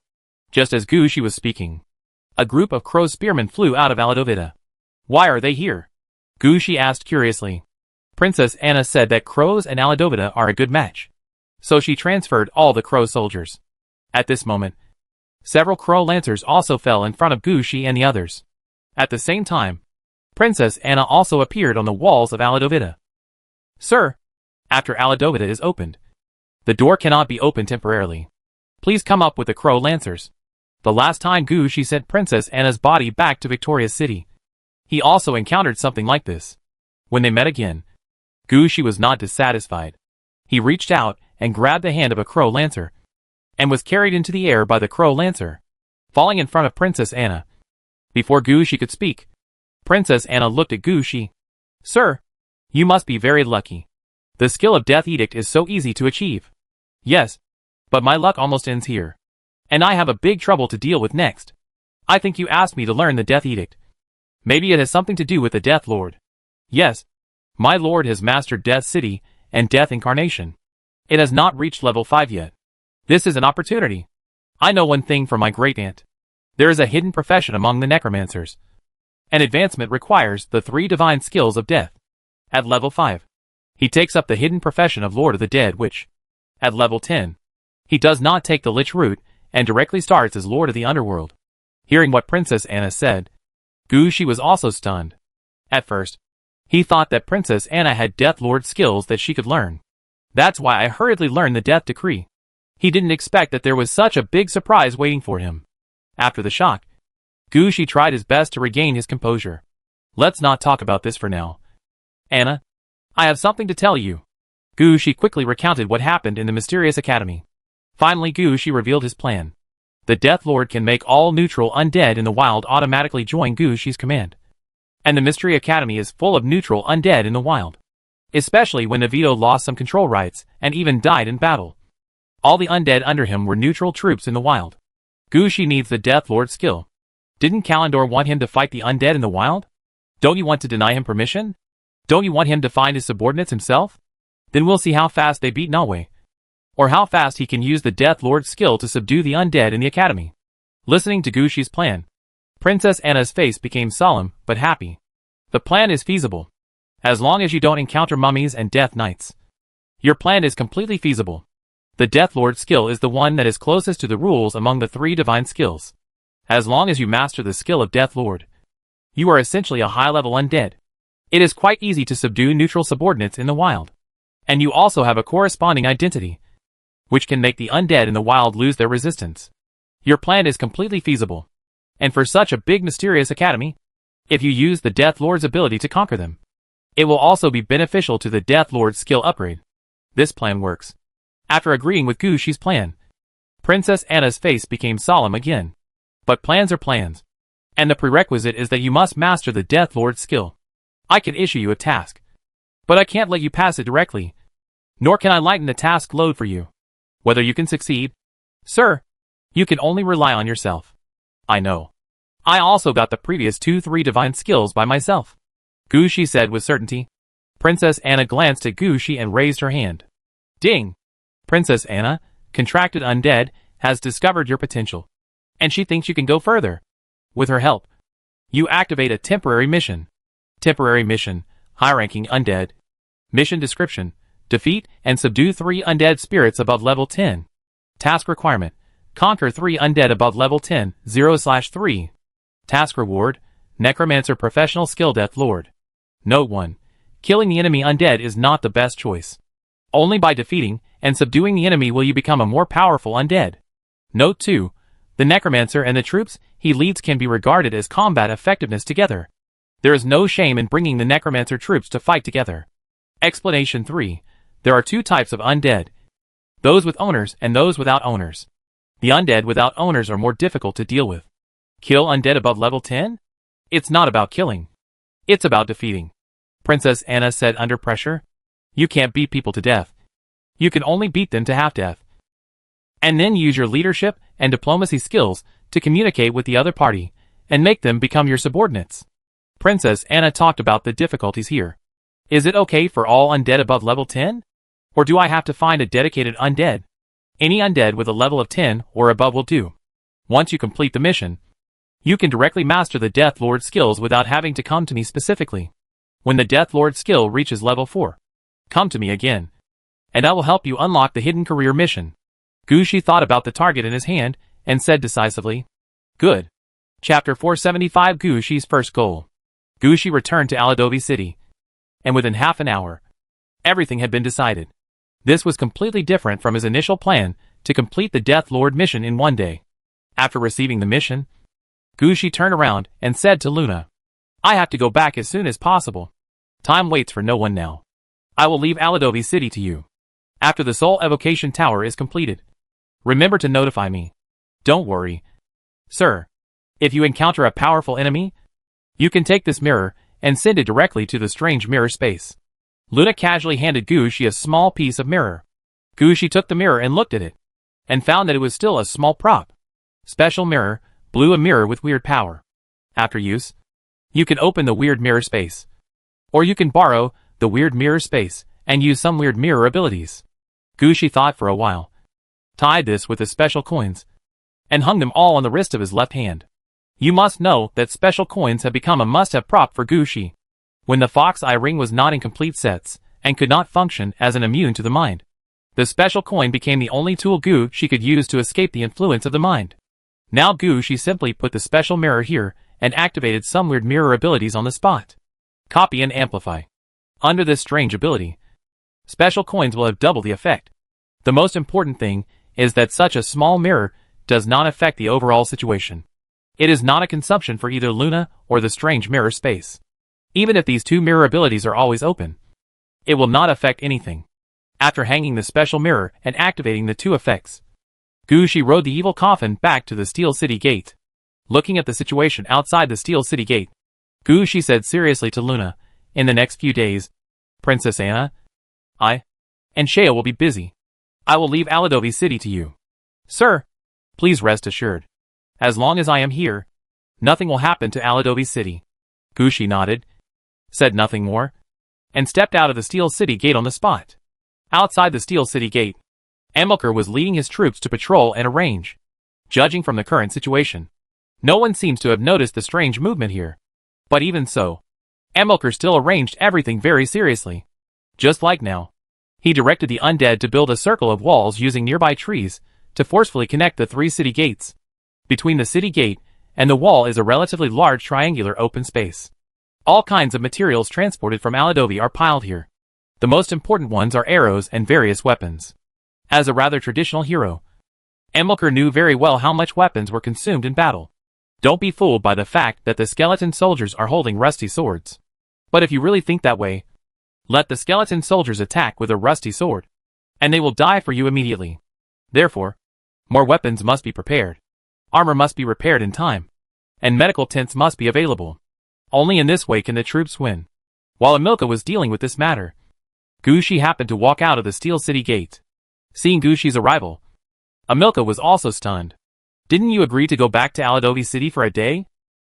Just as Gushi was speaking, a group of crow spearmen flew out of Aladovita. "Why are they here?" Gushi asked curiously. Princess Anna said that crows and Aladovita are a good match, so she transferred all the crow soldiers. At this moment, several crow lancers also fell in front of Gushi and the others. At the same time, Princess Anna also appeared on the walls of Aladovita. "Sir, after Aladovita is opened, the door cannot be opened temporarily. Please come up with the crow lancers." The last time Gushi sent Princess Anna's body back to Victoria City, he also encountered something like this. When they met again, Gushi was not dissatisfied. He reached out and grabbed the hand of a crow lancer, and was carried into the air by the crow lancer, falling in front of Princess Anna. Before Gushi could speak, Princess Anna looked at Gushi. "Sir, you must be very lucky. The skill of Death Edict is so easy to achieve." "Yes, but my luck almost ends here, and I have a big trouble to deal with next. I think you asked me to learn the Death Edict. Maybe it has something to do with the Death Lord." "Yes, my lord has mastered Death City and Death Incarnation. It has not reached level 5 yet. This is an opportunity. I know one thing from my great-aunt. There is a hidden profession among the necromancers. An advancement requires the 3 divine skills of death. At level 5, he takes up the hidden profession of Lord of the Dead, which, at level 10, he does not take the Lich route and directly starts as Lord of the Underworld." Hearing what Princess Anna said, Gushi was also stunned. At first, he thought that Princess Anna had Death Lord skills that she could learn. "That's why I hurriedly learned the Death Decree." He didn't expect that there was such a big surprise waiting for him. After the shock, Gushi tried his best to regain his composure. "Let's not talk about this for now. Anna, I have something to tell you." Gushi quickly recounted what happened in the mysterious academy. Finally Gushi revealed his plan. The Death Lord can make all neutral undead in the wild automatically join Gushi's command. And the Mystery Academy is full of neutral undead in the wild, especially when Navito lost some control rights and even died in battle. All the undead under him were neutral troops in the wild. Gushi needs the Death Lord skill. Didn't Kalendor want him to fight the undead in the wild? Don't you want to deny him permission? Don't you want him to find his subordinates himself? Then we'll see how fast they beat Nawe. Or how fast he can use the Death Lord's skill to subdue the undead in the academy. Listening to Gushi's plan, Princess Anna's face became solemn but happy. The plan is feasible. As long as you don't encounter mummies and death knights. Your plan is completely feasible. The Death Lord skill is the one that is closest to the rules among the 3 divine skills. As long as you master the skill of Death Lord, you are essentially a high-level undead. It is quite easy to subdue neutral subordinates in the wild. And you also have a corresponding identity, which can make the undead in the wild lose their resistance. Your plan is completely feasible. And for such a big mysterious academy, if you use the Death Lord's ability to conquer them, it will also be beneficial to the Death Lord's skill upgrade. This plan works. After agreeing with Gushi's plan, Princess Anna's face became solemn again. But plans are plans. And the prerequisite is that you must master the Death Lord's skill. I can issue you a task, but I can't let you pass it directly. Nor can I lighten the task load for you. Whether you can succeed? Sir, you can only rely on yourself. I know. I also got the previous 2-3 divine skills by myself, Gushi said with certainty. Princess Anna glanced at Gushi and raised her hand. Ding! Princess Anna, contracted undead, has discovered your potential. And she thinks you can go further. With her help, you activate a temporary mission. Temporary mission, high-ranking undead. Mission description, defeat and subdue 3 undead spirits above level 10. Task requirement, conquer 3 undead above level 10, 0/3. Task reward, Necromancer Professional Skill Death Lord. Note 1. Killing the enemy undead is not the best choice. Only by defeating and subduing the enemy will you become a more powerful undead. Note 2. The Necromancer and the troops he leads can be regarded as combat effectiveness together. There is no shame in bringing the Necromancer troops to fight together. Explanation 3. There are 2 types of undead. Those with owners and those without owners. The undead without owners are more difficult to deal with. Kill undead above level 10? It's not about killing. It's about defeating. Princess Anna said under pressure. You can't beat people to death. You can only beat them to half-death. And then use your leadership and diplomacy skills to communicate with the other party and make them become your subordinates. Princess Anna talked about the difficulties here. Is it okay for all undead above level 10? Or do I have to find a dedicated undead? Any undead with a level of 10 or above will do. Once you complete the mission, you can directly master the Death Lord skills without having to come to me specifically. When the Death Lord skill reaches level 4, come to me again, and I will help you unlock the hidden career mission. Gushi thought about the target in his hand and said decisively, Good. Chapter 475 Gushi's first goal. Gushi returned to Aladovi City, and within half an hour, everything had been decided. This was completely different from his initial plan to complete the Death Lord mission in one day. After receiving the mission, Gushi turned around and said to Luna, I have to go back as soon as possible. Time waits for no one now. I will leave Aladovi City to you. After the Soul Evocation Tower is completed, remember to notify me. Don't worry, sir. If you encounter a powerful enemy, you can take this mirror and send it directly to the strange mirror space. Luna casually handed Gushi a small piece of mirror. Gushi took the mirror and looked at it, and found that it was still a small prop. Special mirror, blew a mirror with weird power. After use, you can open the weird mirror space. Or you can borrow the weird mirror space and use some weird mirror abilities. Gushi thought for a while, tied this with the special coins, and hung them all on the wrist of his left hand. You must know that special coins have become a must-have prop for Gushi. When the fox eye ring was not in complete sets, and could not function as an immune to the mind, the special coin became the only tool Gushi could use to escape the influence of the mind. Now Gushi simply put the special mirror here, and activated some weird mirror abilities on the spot. Copy and amplify. Under this strange ability, special coins will have double the effect. The most important thing is that such a small mirror does not affect the overall situation. It is not a consumption for either Luna or the strange mirror space. Even if these 2 mirror abilities are always open, it will not affect anything. After hanging the special mirror and activating the 2 effects, Gushi rode the evil coffin back to the Steel City Gate. Looking at the situation outside the Steel City Gate, Gushi said seriously to Luna, in the next few days, Princess Anna, I and Shea will be busy. I will leave Aladovi City to you. Sir, please rest assured. As long as I am here, nothing will happen to Aladovi City. Gushi nodded, said nothing more, and stepped out of the Steel City gate on the spot. Outside the Steel City gate, Amilcar was leading his troops to patrol and arrange. Judging from the current situation, no one seems to have noticed the strange movement here. But even so, Amilcar still arranged everything very seriously. Just like now, he directed the undead to build a circle of walls using nearby trees to forcefully connect the 3 city gates. Between the city gate and the wall is a relatively large triangular open space. All kinds of materials transported from Aladovi are piled here. The most important ones are arrows and various weapons. As a rather traditional hero, Amilcar knew very well how much weapons were consumed in battle. Don't be fooled by the fact that the skeleton soldiers are holding rusty swords. But if you really think that way, let the skeleton soldiers attack with a rusty sword, and they will die for you immediately. Therefore, more weapons must be prepared. Armor must be repaired in time, and medical tents must be available. Only in this way can the troops win. While Amilcar was dealing with this matter, Gushi happened to walk out of the Steel City gate. Seeing Gushi's arrival, Amilcar was also stunned. Didn't you agree to go back to Aladovi City for a day?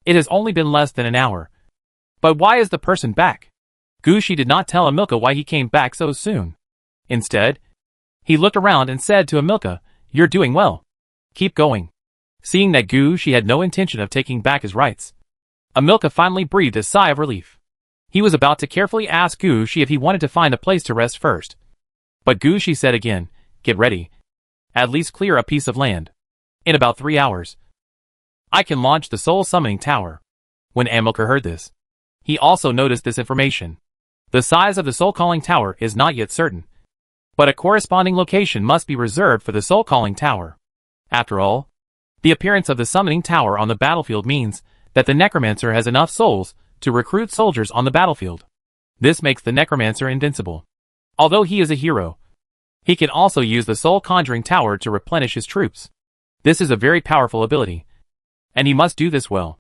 It has only been less than an hour. But why is the person back? Gushi did not tell Amilcar why he came back so soon. Instead, he looked around and said to Amilcar, "You're doing well. Keep going." Seeing that Gushi had no intention of taking back his rights, Amilcar finally breathed a sigh of relief. He was about to carefully ask Gushi if he wanted to find a place to rest first. But Gushi said again, "Get ready. At least clear a piece of land. In about 3 hours, I can launch the Soul Summoning Tower." When Amilcar heard this, he also noticed this information. The size of the Soul Calling Tower is not yet certain, but a corresponding location must be reserved for the Soul Calling Tower. After all, the appearance of the Summoning Tower on the battlefield means that the Necromancer has enough souls to recruit soldiers on the battlefield. This makes the Necromancer invincible. Although he is a hero, he can also use the Soul Conjuring Tower to replenish his troops. This is a very powerful ability, and he must do this well.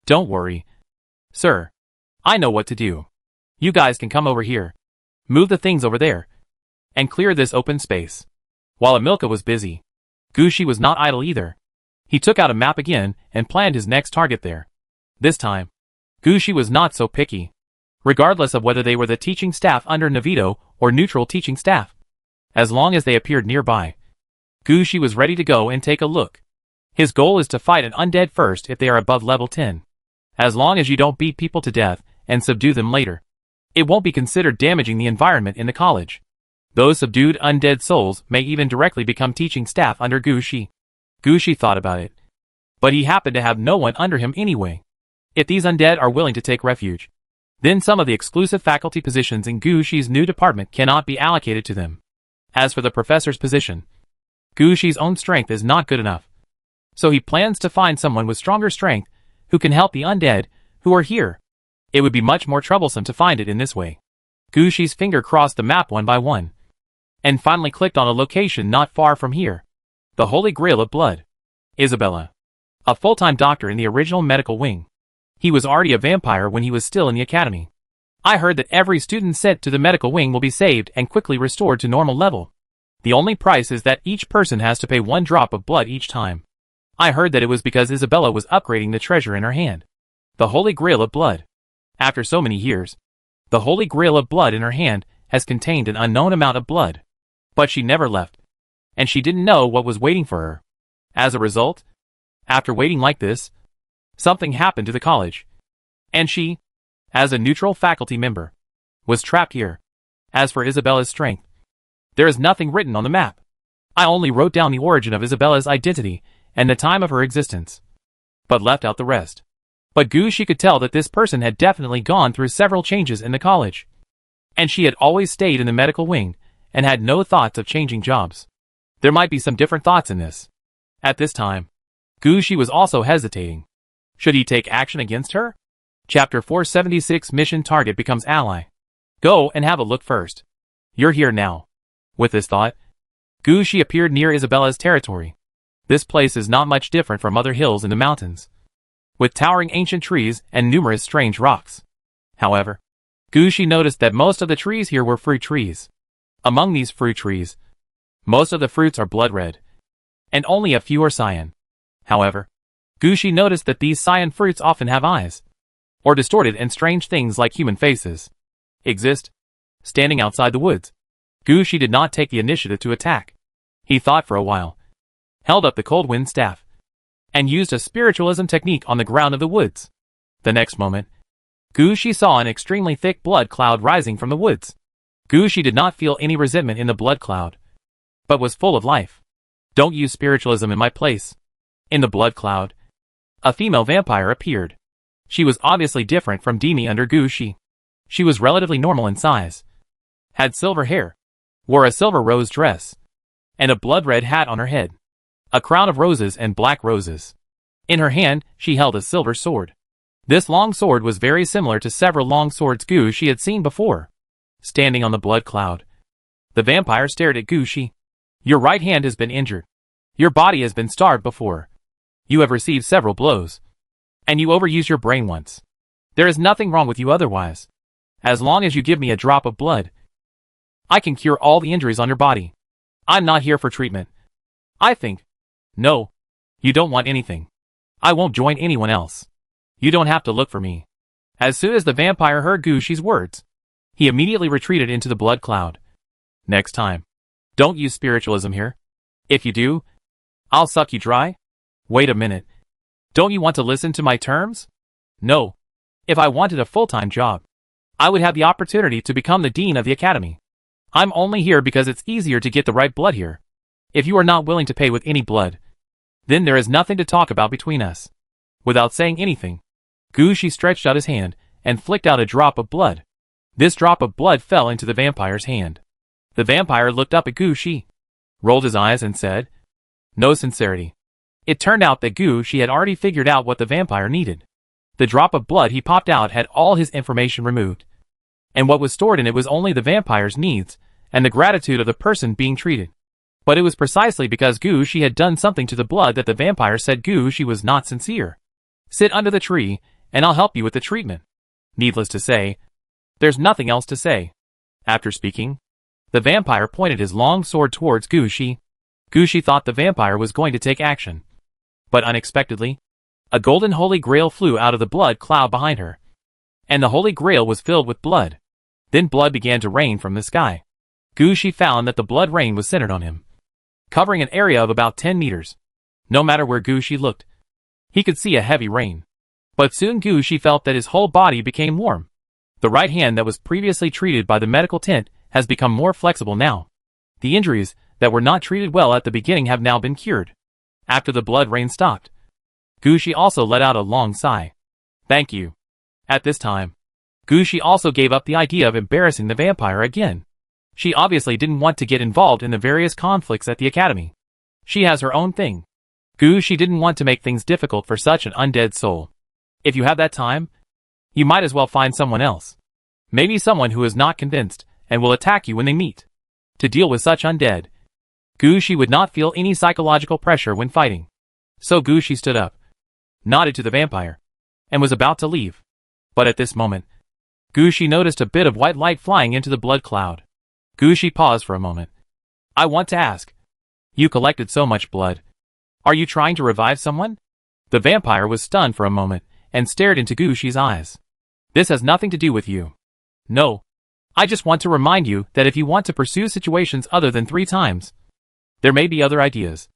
Don't worry, sir. I know what to do. You guys can come over here, move the things over there, and clear this open space. While Amilcar was busy, Gushi was not idle either. He took out a map again and planned his next target there. This time, Gushi was not so picky. Regardless of whether they were the teaching staff under Navito or neutral teaching staff, as long as they appeared nearby, Gushi was ready to go and take a look. His goal is to fight an undead first if they are above level 10. As long as you don't beat people to death and subdue them later, it won't be considered damaging the environment in the college. Those subdued undead souls may even directly become teaching staff under Gushi. Gushi thought about it, but he happened to have no one under him anyway. If these undead are willing to take refuge, then some of the exclusive faculty positions in Gushi's new department cannot be allocated to them. As for the professor's position, Gushi's own strength is not good enough, so he plans to find someone with stronger strength who can help the undead who are here. It would be much more troublesome to find it in this way. Gushi's finger crossed the map one by one, and finally clicked on a location not far from here. The Holy Grail of Blood. Isabella, a full-time doctor in the original medical wing. He was already a vampire when he was still in the academy. I heard that every student sent to the medical wing will be saved and quickly restored to normal level. The only price is that each person has to pay 1 drop of blood each time. I heard that it was because Isabella was upgrading the treasure in her hand. The Holy Grail of Blood. After so many years, the Holy Grail of Blood in her hand has contained an unknown amount of blood. But she never left, and she didn't know what was waiting for her. As a result, after waiting like this, something happened to the college, and she, as a neutral faculty member, was trapped here. As for Isabella's strength, there is nothing written on the map. I only wrote down the origin of Isabella's identity and the time of her existence, but left out the rest. But Gushi could tell that this person had definitely gone through several changes in the college, and she had always stayed in the medical wing and had no thoughts of changing jobs. There might be some different thoughts in this. At this time, Gushi was also hesitating. Should he take action against her? Chapter 476 Mission Target becomes ally. Go and have a look first. You're here now. With this thought, Gushi appeared near Isabella's territory. This place is not much different from other hills in the mountains, with towering ancient trees and numerous strange rocks. However, Gushi noticed that most of the trees here were fruit trees. Among these fruit trees, Most of the fruits are blood red, and only a few are cyan. However, Gushi noticed that these cyan fruits often have eyes, or distorted and strange things like human faces exist. Standing outside the woods, Gushi did not take the initiative to attack. He thought for a while, held up the cold wind staff, and used a spiritualism technique on the ground of the woods. The next moment, Gushi saw an extremely thick blood cloud rising from the woods. Gushi did not feel any resentment in the blood cloud, but was full of life. Don't use spiritualism in my place. In the blood cloud, a female vampire appeared. She was obviously different from Demi under Gushi. She was relatively normal in size, had silver hair, wore a silver rose dress, and a blood-red hat on her head, a crown of roses and black roses. In her hand, she held a silver sword. This long sword was very similar to several long swords Gushi had seen before. Standing on the blood cloud, the vampire stared at Gushi. Your right hand has been injured. Your body has been starved before. You have received several blows, and you overused your brain once. There is nothing wrong with you otherwise. As long as you give me a drop of blood, I can cure all the injuries on your body. I'm not here for treatment. I think. No. You don't want anything. I won't join anyone else. You don't have to look for me. As soon as the vampire heard Gushi's words, he immediately retreated into the blood cloud. Next time, don't use spiritualism here. If you do, I'll suck you dry. Wait a minute. Don't you want to listen to my terms? No. If I wanted a full-time job, I would have the opportunity to become the dean of the academy. I'm only here because it's easier to get the right blood here. If you are not willing to pay with any blood, then there is nothing to talk about between us. Without saying anything, Gushi stretched out his hand and flicked out a drop of blood. This drop of blood fell into the vampire's hand. The vampire looked up at Gushi, rolled his eyes and said, "No sincerity." It turned out that Gushi had already figured out what the vampire needed. The drop of blood he popped out had all his information removed, and what was stored in it was only the vampire's needs and the gratitude of the person being treated. But it was precisely because Gushi had done something to the blood that the vampire said Gushi was not sincere. Sit under the tree, and I'll help you with the treatment. Needless to say, there's nothing else to say. After speaking, the vampire pointed his long sword towards Gushi. Gushi thought the vampire was going to take action. But unexpectedly, a golden holy grail flew out of the blood cloud behind her, and the holy grail was filled with blood. Then blood began to rain from the sky. Gushi found that the blood rain was centered on him, covering an area of about 10 meters. No matter where Gushi looked, he could see a heavy rain. But soon Gushi felt that his whole body became warm. The right hand that was previously treated by the medical tent has become more flexible now. The injuries that were not treated well at the beginning have now been cured. After the blood rain stopped, Gushi also let out a long sigh. Thank you. At this time, Gushi also gave up the idea of embarrassing the vampire again. She obviously didn't want to get involved in the various conflicts at the academy. She has her own thing. Gushi didn't want to make things difficult for such an undead soul. If you have that time, you might as well find someone else. Maybe someone who is not convinced and will attack you when they meet. To deal with such undead, Gushi would not feel any psychological pressure when fighting. So Gushi stood up, nodded to the vampire, and was about to leave. But at this moment, Gushi noticed a bit of white light flying into the blood cloud. Gushi paused for a moment. I want to ask. You collected so much blood. Are you trying to revive someone? The vampire was stunned for a moment and stared into Gushi's eyes. This has nothing to do with you. No. I just want to remind you that if you want to pursue situations other than 3 times, there may be other ideas.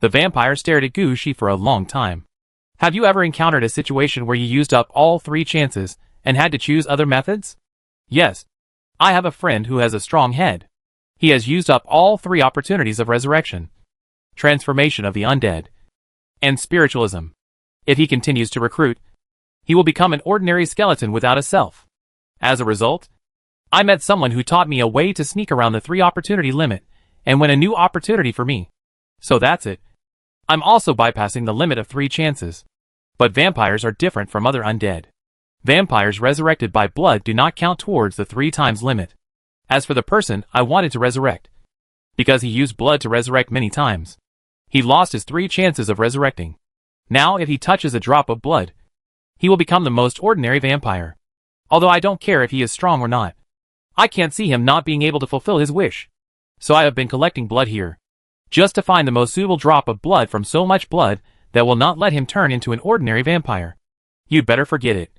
The vampire stared at Gushi for a long time. Have you ever encountered a situation where you used up all 3 chances and had to choose other methods? Yes. I have a friend who has a strong head. He has used up all 3 opportunities of resurrection, transformation of the undead, and spiritualism. If he continues to recruit, he will become an ordinary skeleton without a self. As a result, I met someone who taught me a way to sneak around the 3 opportunity limit and win a new opportunity for me. So that's it. I'm also bypassing the limit of 3 chances. But vampires are different from other undead. Vampires resurrected by blood do not count towards the 3 times limit. As for the person I wanted to resurrect, because he used blood to resurrect many times, he lost his 3 chances of resurrecting. Now if he touches a drop of blood, he will become the most ordinary vampire. Although I don't care if he is strong or not. I can't see him not being able to fulfill his wish. So I have been collecting blood here, just to find the most suitable drop of blood from so much blood that will not let him turn into an ordinary vampire. You'd better forget it.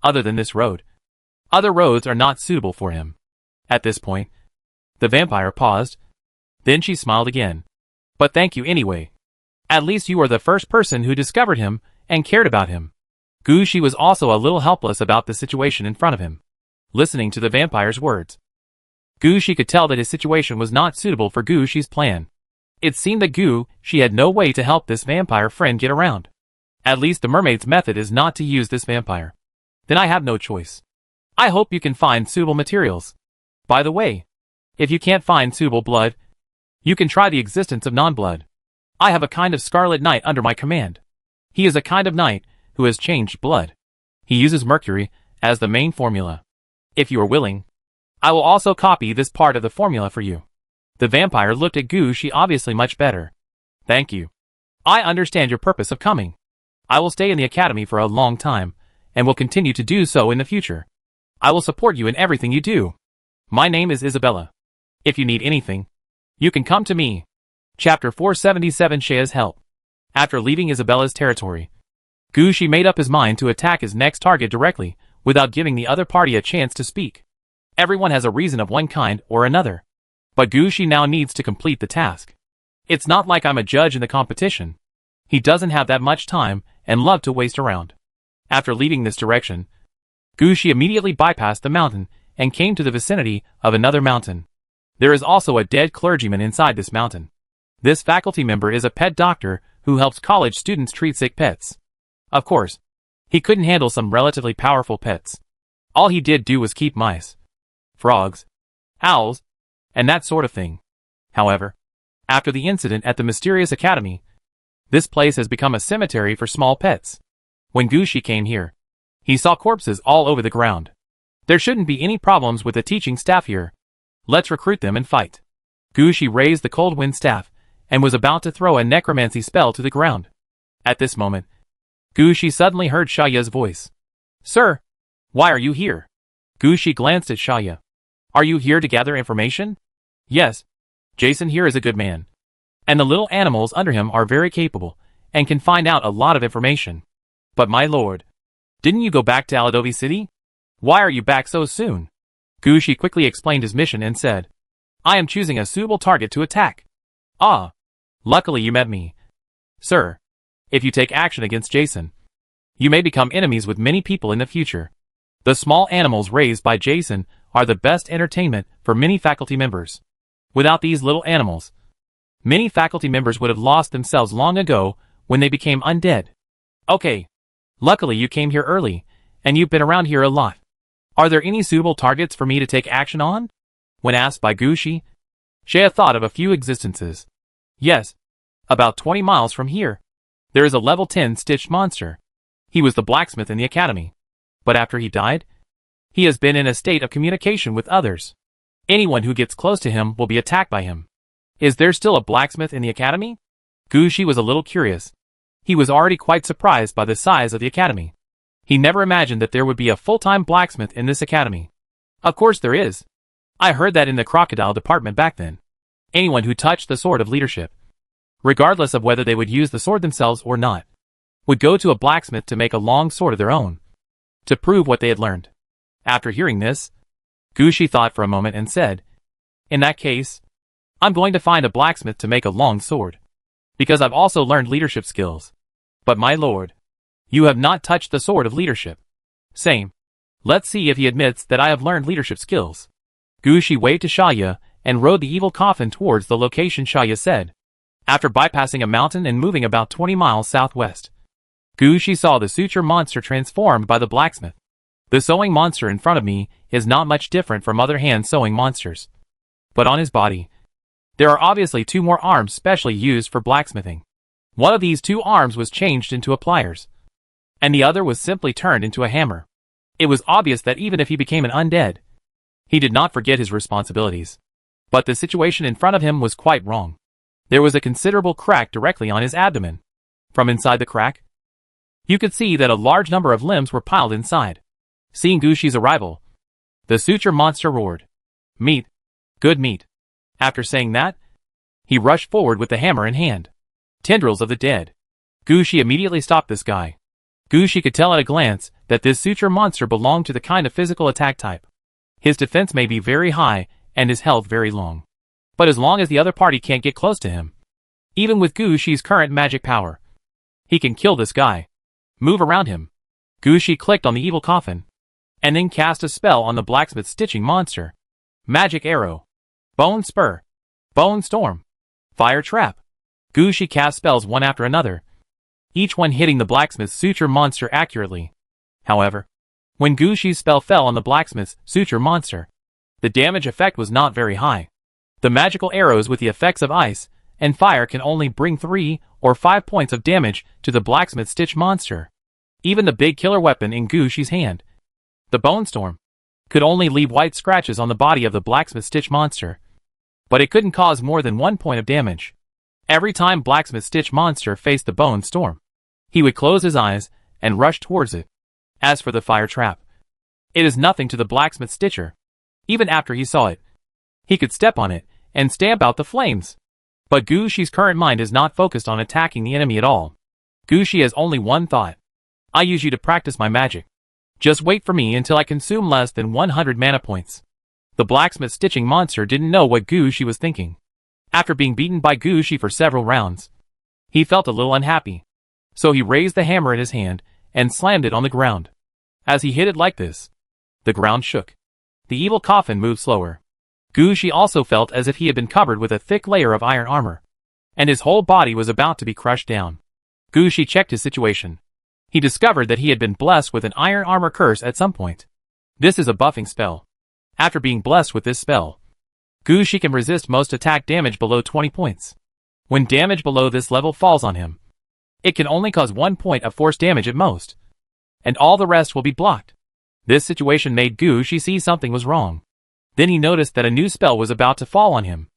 Other than this road, other roads are not suitable for him. At this point, the vampire paused. Then she smiled again. But thank you anyway. At least you are the first person who discovered him and cared about him. Gushi was also a little helpless about the situation in front of him. Listening to the vampire's words, Gushi could tell that his situation was not suitable for Gushi's plan. It seemed that Gushi had no way to help this vampire friend get around. At least the mermaid's method is not to use this vampire. Then I have no choice. I hope you can find suitable materials. By the way, if you can't find suitable blood, you can try the existence of non-blood. I have a kind of scarlet knight under my command. He is a kind of knight who has changed blood. He uses mercury as the main formula. If you are willing, I will also copy this part of the formula for you. The vampire looked at Gushi obviously much better. Thank you. I understand your purpose of coming. I will stay in the academy for a long time, and will continue to do so in the future. I will support you in everything you do. My name is Isabella. If you need anything, you can come to me. Chapter 477 Shaya's Help. After leaving Isabella's territory, Gushi made up his mind to attack his next target directly, without giving the other party a chance to speak. Everyone has a reason of one kind or another. But Gushi now needs to complete the task. It's not like I'm a judge in the competition. He doesn't have that much time and love to waste around. After leaving this direction, Gushi immediately bypassed the mountain and came to the vicinity of another mountain. There is also a dead clergyman inside this mountain. This faculty member is a pet doctor who helps college students treat sick pets. Of course, he couldn't handle some relatively powerful pets. All he did do was keep mice, frogs, owls, and that sort of thing. However, after the incident at the mysterious academy, this place has become a cemetery for small pets. When Gushi came here, he saw corpses all over the ground. There shouldn't be any problems with the teaching staff here. Let's recruit them and fight. Gushi raised the cold wind staff and was about to throw a necromancy spell to the ground. At this moment, Gushi suddenly heard Shaya's voice. Sir, why are you here? Gushi glanced at Shaya. Are you here to gather information? Yes. Jason here is a good man. And the little animals under him are very capable and can find out a lot of information. But my lord, didn't you go back to Aladovi City? Why are you back so soon? Gushi quickly explained his mission and said, I am choosing a suitable target to attack. Ah, luckily you met me. Sir, if you take action against Jason, you may become enemies with many people in the future. The small animals raised by Jason are the best entertainment for many faculty members. Without these little animals, many faculty members would have lost themselves long ago when they became undead. Okay. Luckily you came here early, and you've been around here a lot. Are there any suitable targets for me to take action on? When asked by Gushi, Shaya thought of a few existences. Yes. About 20 miles from here, there is a level 10 stitched monster. He was the blacksmith in the academy. But after he died, he has been in a state of communication with others. Anyone who gets close to him will be attacked by him. Is there still a blacksmith in the academy? Gushi was a little curious. He was already quite surprised by the size of the academy. He never imagined that there would be a full-time blacksmith in this academy. Of course there is. I heard that in the crocodile department back then. Anyone who touched the sword of leadership, regardless of whether they would use the sword themselves or not, would go to a blacksmith to make a long sword of their own, to prove what they had learned. After hearing this, Gushi thought for a moment and said, in that case, I'm going to find a blacksmith to make a long sword, because I've also learned leadership skills. But my lord, you have not touched the sword of leadership. Same. Let's see if he admits that I have learned leadership skills. Gushi waved to Shaya and rode the evil coffin towards the location Shaya said. After bypassing a mountain and moving about 20 miles southwest, Gushi saw the suture monster transformed by the blacksmith. The sewing monster in front of me is not much different from other hand sewing monsters. But on his body, there are obviously 2 more arms specially used for blacksmithing. One of these 2 arms was changed into a pliers, and the other was simply turned into a hammer. It was obvious that even if he became an undead, he did not forget his responsibilities. But the situation in front of him was quite wrong. There was a considerable crack directly on his abdomen. From inside the crack, you could see that a large number of limbs were piled inside. Seeing Gushi's arrival, the suture monster roared, Meat! Good meat! After saying that, he rushed forward with the hammer in hand. Tendrils of the dead. Gushi immediately stopped this guy. Gushi could tell at a glance that this suture monster belonged to the kind of physical attack type. His defense may be very high and his health very long. But as long as the other party can't get close to him, even with Gushi's current magic power, he can kill this guy. Move around him. Gushi clicked on the evil coffin, and then cast a spell on the blacksmith stitching monster. Magic arrow. Bone spur. Bone storm. Fire trap. Gushi cast spells one after another, each one hitting the blacksmith's suture monster accurately. However, when Gushi's spell fell on the blacksmith's suture monster, the damage effect was not very high. The magical arrows with the effects of ice and fire can only bring 3 or 5 points of damage to the blacksmith stitch monster. Even the big killer weapon in Gushi's hand, the bone storm, could only leave white scratches on the body of the blacksmith stitch monster. But it couldn't cause more than 1 point of damage. Every time blacksmith stitch monster faced the bone storm, he would close his eyes and rush towards it. As for the fire trap, it is nothing to the blacksmith stitcher. Even after he saw it, he could step on it and stamp out the flames. But Gushi's current mind is not focused on attacking the enemy at all. Gushi has only one thought. I use you to practice my magic. Just wait for me until I consume less than 100 mana points. The blacksmith stitching monster didn't know what Gushi was thinking. After being beaten by Gushi for several rounds, he felt a little unhappy. So he raised the hammer in his hand and slammed it on the ground. As he hit it like this, the ground shook. The evil coffin moved slower. Gushi also felt as if he had been covered with a thick layer of iron armor, and his whole body was about to be crushed down. Gushi checked his situation. He discovered that he had been blessed with an iron armor curse at some point. This is a buffing spell. After being blessed with this spell, Gushi can resist most attack damage below 20 points. When damage below this level falls on him, it can only cause 1 point of force damage at most, and all the rest will be blocked. This situation made Gushi see something was wrong. Then he noticed that a new spell was about to fall on him.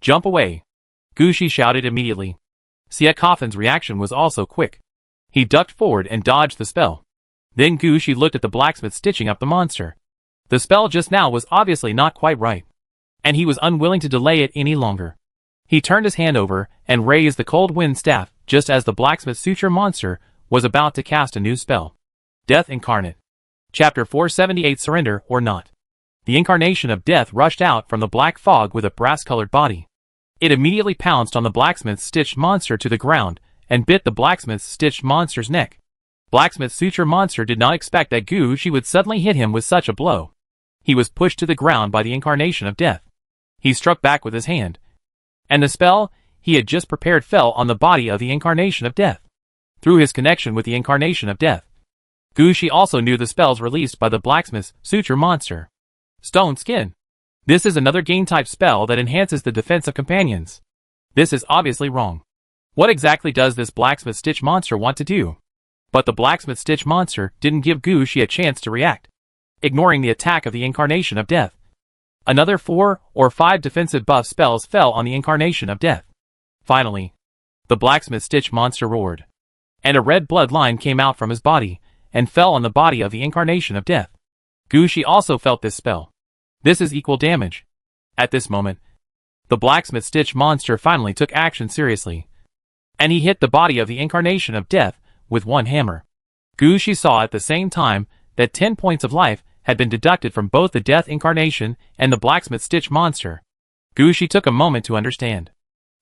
Jump away! Gushi shouted immediately. Sia Coffin's reaction was also quick. He ducked forward and dodged the spell. Then Gushi looked at the blacksmith stitching up the monster. The spell just now was obviously not quite right, and he was unwilling to delay it any longer. He turned his hand over and raised the cold wind staff just as the blacksmith suture monster was about to cast a new spell. Death Incarnate. Chapter 478 Surrender or Not. The incarnation of death rushed out from the black fog with a brass-colored body. It immediately pounced on the blacksmith's stitched monster to the ground and bit the blacksmith's stitched monster's neck. Blacksmith suture monster did not expect that Gushi would suddenly hit him with such a blow. He was pushed to the ground by the incarnation of death. He struck back with his hand, and the spell he had just prepared fell on the body of the incarnation of death. Through his connection with the incarnation of death, Gushi also knew the spells released by the blacksmith's suture monster. Stone Skin. This is another gain-type spell that enhances the defense of companions. This is obviously wrong. What exactly does this blacksmith stitch monster want to do? But the blacksmith stitch monster didn't give Gushi a chance to react, ignoring the attack of the incarnation of death. Another 4 or 5 defensive buff spells fell on the incarnation of death. Finally, the blacksmith stitch monster roared, and a red blood line came out from his body and fell on the body of the incarnation of death. Gushi also felt this spell. This is equal damage. At this moment, the blacksmith stitch monster finally took action seriously, and he hit the body of the incarnation of death with one hammer. Gushi saw at the same time that 10 points of life had been deducted from both the death incarnation and the blacksmith stitch monster. Gushi took a moment to understand.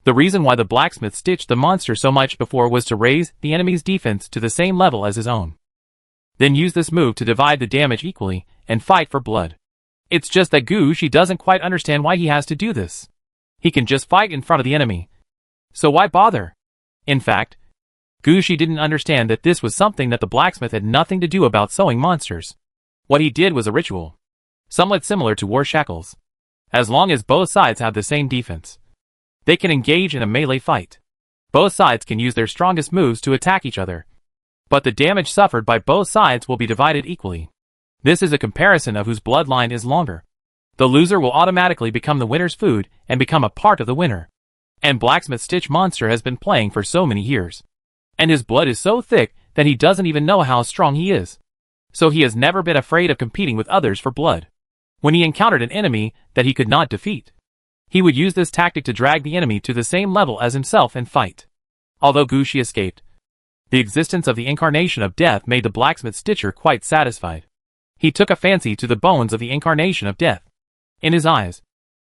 The reason why the blacksmith stitched the monster so much before was to raise the enemy's defense to the same level as his own. Then use this move to divide the damage equally and fight for blood. It's just that Gushi doesn't quite understand why he has to do this. He can just fight in front of the enemy. So why bother? In fact, Gushi didn't understand that this was something that the blacksmith had nothing to do about sewing monsters. What he did was a ritual, somewhat similar to war shackles. As long as both sides have the same defense, they can engage in a melee fight. Both sides can use their strongest moves to attack each other, but the damage suffered by both sides will be divided equally. This is a comparison of whose bloodline is longer. The loser will automatically become the winner's food and become a part of the winner. And Blacksmith Stitch Monster has been playing for so many years, and his blood is so thick that he doesn't even know how strong he is. So he has never been afraid of competing with others for blood. When he encountered an enemy that he could not defeat, He would use this tactic to drag the enemy to the same level as himself and fight. Although Gushi escaped, the existence of the incarnation of death made the blacksmith Stitcher quite satisfied. He took a fancy to the bones of the incarnation of death. In his eyes,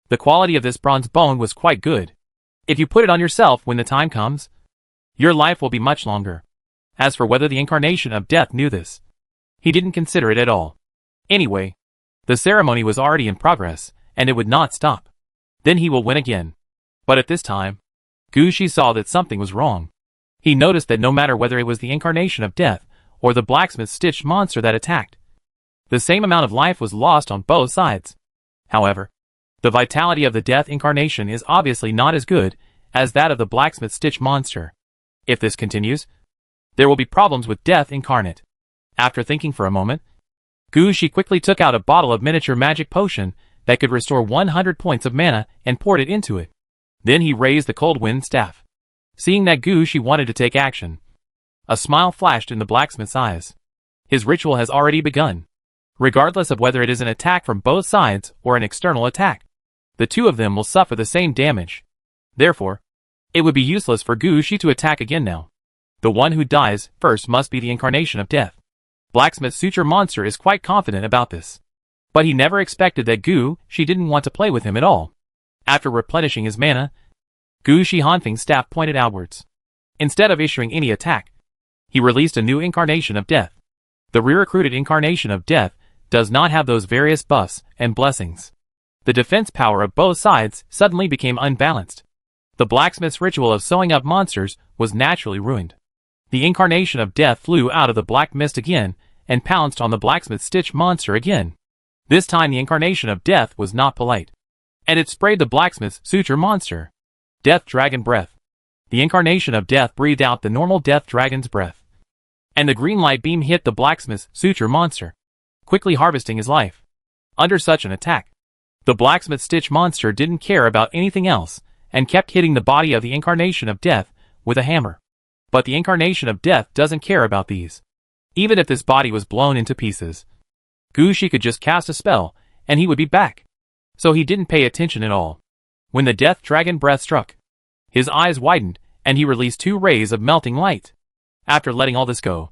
the quality of this bronze bone was quite good. If you put it on yourself when the time comes, your life will be much longer. As for whether the incarnation of death knew this, he didn't consider it at all. Anyway, the ceremony was already in progress, and it would not stop. Then he will win again. But at this time, Gushi saw that something was wrong. He noticed that no matter whether it was the incarnation of death or the blacksmith stitched monster that attacked, the same amount of life was lost on both sides. However, the vitality of the death incarnation is obviously not as good as that of the blacksmith stitched monster. If this continues, there will be problems with death incarnate. After thinking for a moment, Gushi quickly took out a bottle of miniature magic potion that could restore 100 points of mana and poured it into it. Then he raised the cold wind staff. Seeing that Gushi wanted to take action, a smile flashed in the blacksmith's eyes. His ritual has already begun. Regardless of whether it is an attack from both sides or an external attack, the two of them will suffer the same damage. Therefore, it would be useless for Gushi to attack again now. The one who dies first must be the incarnation of death. Blacksmith Suture Monster is quite confident about this. But he never expected that Gushi didn't want to play with him at all. After replenishing his mana, Gushi Hanfeng's staff pointed outwards. Instead of issuing any attack, he released a new incarnation of death. The re-recruited incarnation of death does not have those various buffs and blessings. The defense power of both sides suddenly became unbalanced. The blacksmith's ritual of sewing up monsters was naturally ruined. The incarnation of death flew out of the black mist again and pounced on the blacksmith stitch monster again. This time the incarnation of death was not polite, and it sprayed the blacksmith's suture monster. Death Dragon Breath. The incarnation of death breathed out the normal death dragon's breath, and the green light beam hit the blacksmith's suture monster, quickly harvesting his life. Under such an attack, the blacksmith stitch monster didn't care about anything else and kept hitting the body of the incarnation of death with a hammer. But the incarnation of death doesn't care about these. Even if this body was blown into pieces, Gushi could just cast a spell and he would be back. So he didn't pay attention at all. When the death dragon breath struck, his eyes widened and he released 2 rays of melting light. After letting all this go,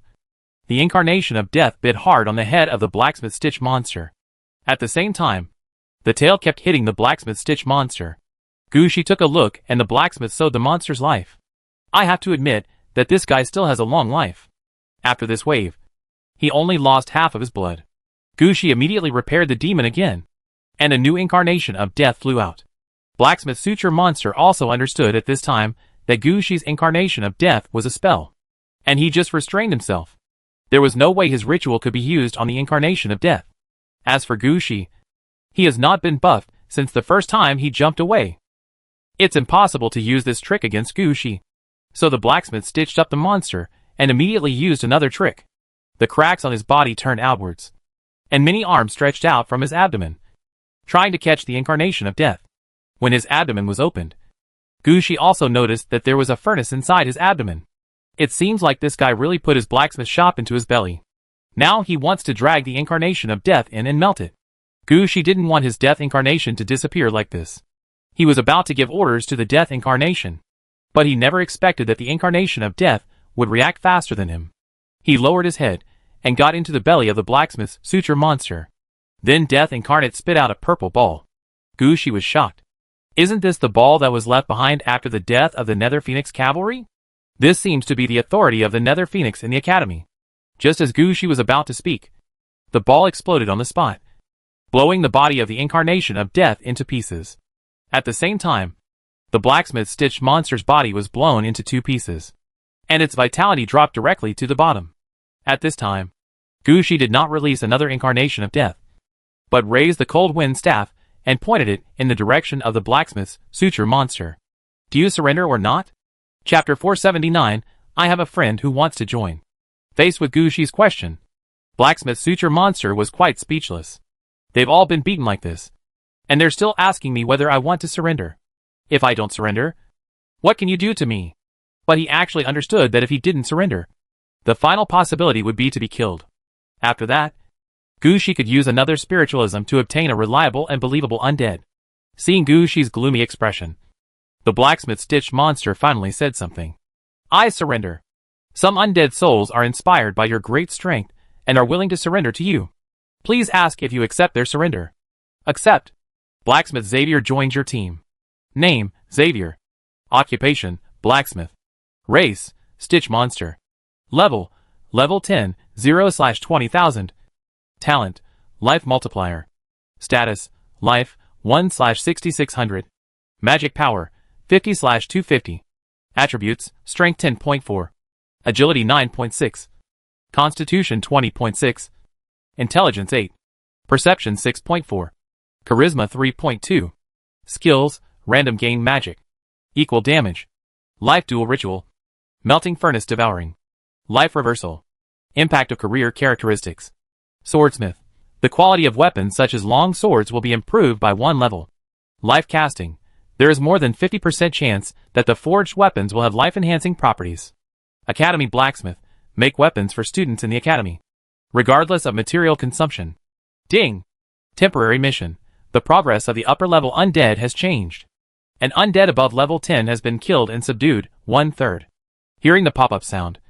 the incarnation of death bit hard on the head of the blacksmith stitch monster. At the same time, the tail kept hitting the blacksmith stitch monster. Gushi took a look and the blacksmith sewed the monster's life. I have to admit that this guy still has a long life. After this wave, he only lost half of his blood. Gushi immediately repaired the demon again, and a new incarnation of death flew out. Blacksmith Suture Monster also understood at this time that Gushi's incarnation of death was a spell, and he just restrained himself. There was no way his ritual could be used on the incarnation of death. As for Gushi, he has not been buffed since the first time he jumped away. It's impossible to use this trick against Gushi. So the blacksmith stitched up the monster and immediately used another trick. The cracks on his body turned outwards, and many arms stretched out from his abdomen, trying to catch the incarnation of death. When his abdomen was opened, Gushi also noticed that there was a furnace inside his abdomen. It seems like this guy really put his blacksmith shop into his belly. Now he wants to drag the incarnation of death in and melt it. Gushi didn't want his death incarnation to disappear like this. He was about to give orders to the death incarnation, but he never expected that the incarnation of death would react faster than him. He lowered his head and got into the belly of the blacksmith's suture monster. Then death incarnate spit out a purple ball. Gushi was shocked. Isn't this the ball that was left behind after the death of the Nether Phoenix Cavalry? This seems to be the authority of the Nether Phoenix in the Academy. Just as Gushi was about to speak, the ball exploded on the spot, blowing the body of the incarnation of death into pieces. At the same time, the blacksmith stitched monster's body was blown into 2 pieces, and its vitality dropped directly to the bottom. At this time, Gushi did not release another incarnation of death, but raised the cold wind staff and pointed it in the direction of the blacksmith's suture monster. Do you surrender or not? Chapter 479, I have a friend who wants to join. Faced with Gushi's question, blacksmith suture monster was quite speechless. They've all been beaten like this, and they're still asking me whether I want to surrender. If I don't surrender, what can you do to me? But he actually understood that if he didn't surrender, the final possibility would be to be killed. After that, Gushi could use another spiritualism to obtain a reliable and believable undead. Seeing Gu Shi's gloomy expression, the blacksmith-stitched monster finally said something. I surrender. Some undead souls are inspired by your great strength and are willing to surrender to you. Please ask if you accept their surrender. Accept. Blacksmith Xavier joins your team. Name, Xavier. Occupation, blacksmith. Race, stitch monster. Level 10, 0/20,000. Talent, life multiplier. Status, life, 1/6600. Magic power, 50/250. Attributes, strength 10.4. Agility 9.6. Constitution 20.6. Intelligence 8. Perception 6.4. Charisma 3.2. Skills, random gain magic. Equal damage. Life dual ritual. Melting furnace devouring. Life reversal. Impact of career characteristics. Swordsmith. The quality of weapons such as long swords will be improved by 1 level. Life casting. There is more than 50% chance that the forged weapons will have life-enhancing properties. Academy blacksmith. Make weapons for students in the academy, regardless of material consumption. Ding! Temporary mission. The progress of the upper-level undead has changed. An undead above level 10 has been killed and subdued, 1/3. Hearing the pop-up sound,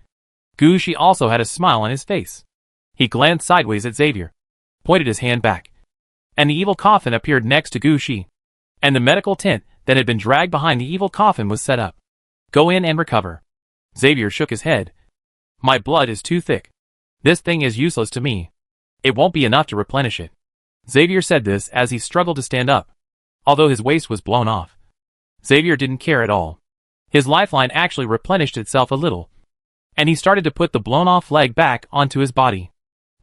Gu Shi also had a smile on his face. He glanced sideways at Xavier, pointed his hand back, and the evil coffin appeared next to Gu Shi, and the medical tent that had been dragged behind the evil coffin was set up. Go in and recover. Xavier shook his head. My blood is too thick. This thing is useless to me. It won't be enough to replenish it. Xavier said this as he struggled to stand up, although his waist was blown off. Xavier didn't care at all. His lifeline actually replenished itself a little, and he started to put the blown-off leg back onto his body.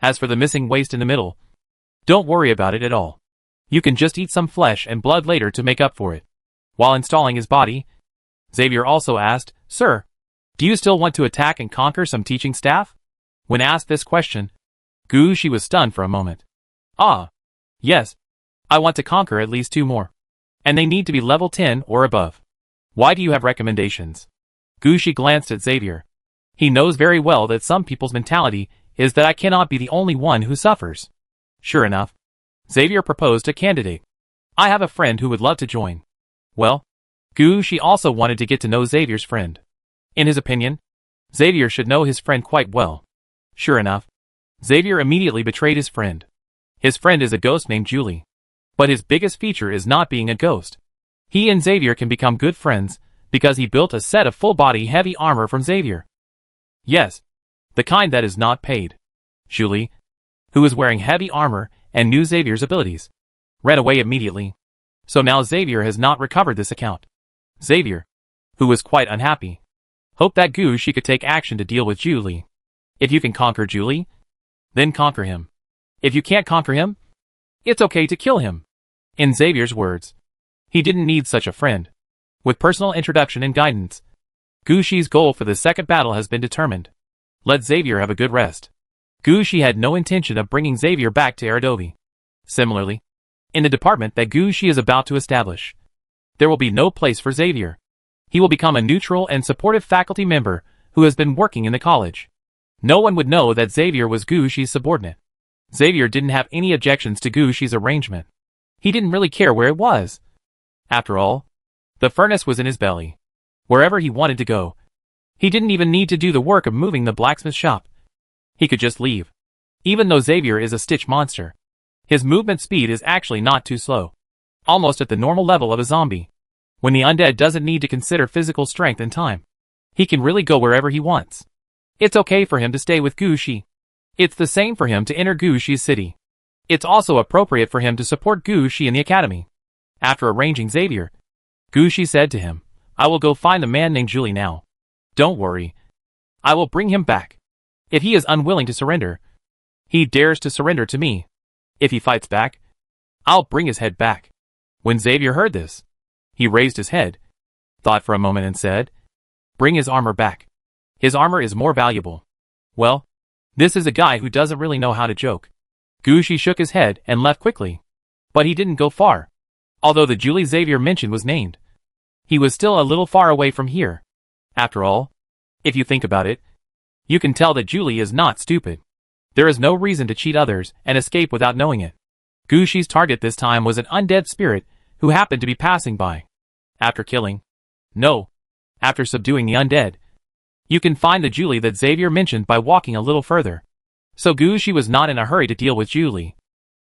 As for the missing waist in the middle, don't worry about it at all. You can just eat some flesh and blood later to make up for it. While installing his body, Xavier also asked, Sir, do you still want to attack and conquer some teaching staff? When asked this question, Gu Shi was stunned for a moment. Ah, yes. I want to conquer at least 2 more. And they need to be level 10 or above. Why do you have recommendations? Gu Shi glanced at Xavier. He knows very well that some people's mentality is that I cannot be the only one who suffers. Sure enough, Xavier proposed a candidate. I have a friend who would love to join. Well, Gu Shi also wanted to get to know Xavier's friend. In his opinion, Xavier should know his friend quite well. Sure enough, Xavier immediately betrayed his friend. His friend is a ghost named Julie. But his biggest feature is not being a ghost. He and Xavier can become good friends because he built a set of full-body heavy armor from Xavier. Yes, the kind that is not paid. Julie, who was wearing heavy armor and knew Xavier's abilities, ran away immediately. So now Xavier has not recovered this account. Xavier, who was quite unhappy, hoped that Gu Shi could take action to deal with Julie. If you can conquer Julie, then conquer him. If you can't conquer him, it's okay to kill him. In Xavier's words, he didn't need such a friend. With personal introduction and guidance, Gu Shi's goal for the second battle has been determined. Let Xavier have a good rest. Gu Shi had no intention of bringing Xavier back to Aradovi. Similarly, in the department that Gu Shi is about to establish, there will be no place for Xavier. He will become a neutral and supportive faculty member who has been working in the college. No one would know that Xavier was Gu Shi's subordinate. Xavier didn't have any objections to Gu Shi's arrangement. He didn't really care where it was. After all, the furnace was in his belly. Wherever he wanted to go, he didn't even need to do the work of moving the blacksmith shop. He could just leave. Even though Xavier is a stitch monster, his movement speed is actually not too slow. Almost at the normal level of a zombie. When the undead doesn't need to consider physical strength and time, he can really go wherever he wants. It's okay for him to stay with Gu Shi. It's the same for him to enter Gu Shi's city. It's also appropriate for him to support Gu Shi in the academy. After arranging Xavier, Gu Shi said to him, I will go find the man named Julie now. Don't worry. I will bring him back. If he is unwilling to surrender, he dares to surrender to me. If he fights back, I'll bring his head back. When Xavier heard this, he raised his head, thought for a moment and said, Bring his armor back. His armor is more valuable. Well, this is a guy who doesn't really know how to joke. Gu Shi shook his head and left quickly. But he didn't go far. Although the Julie Xavier mentioned was named, he was still a little far away from here. After all, if you think about it, you can tell that Julie is not stupid. There is no reason to cheat others and escape without knowing it. Gu Shi's target this time was an undead spirit who happened to be passing by. After killing, no, after subduing the undead, you can find the Julie that Xavier mentioned by walking a little further. So Gucci was not in a hurry to deal with Julie,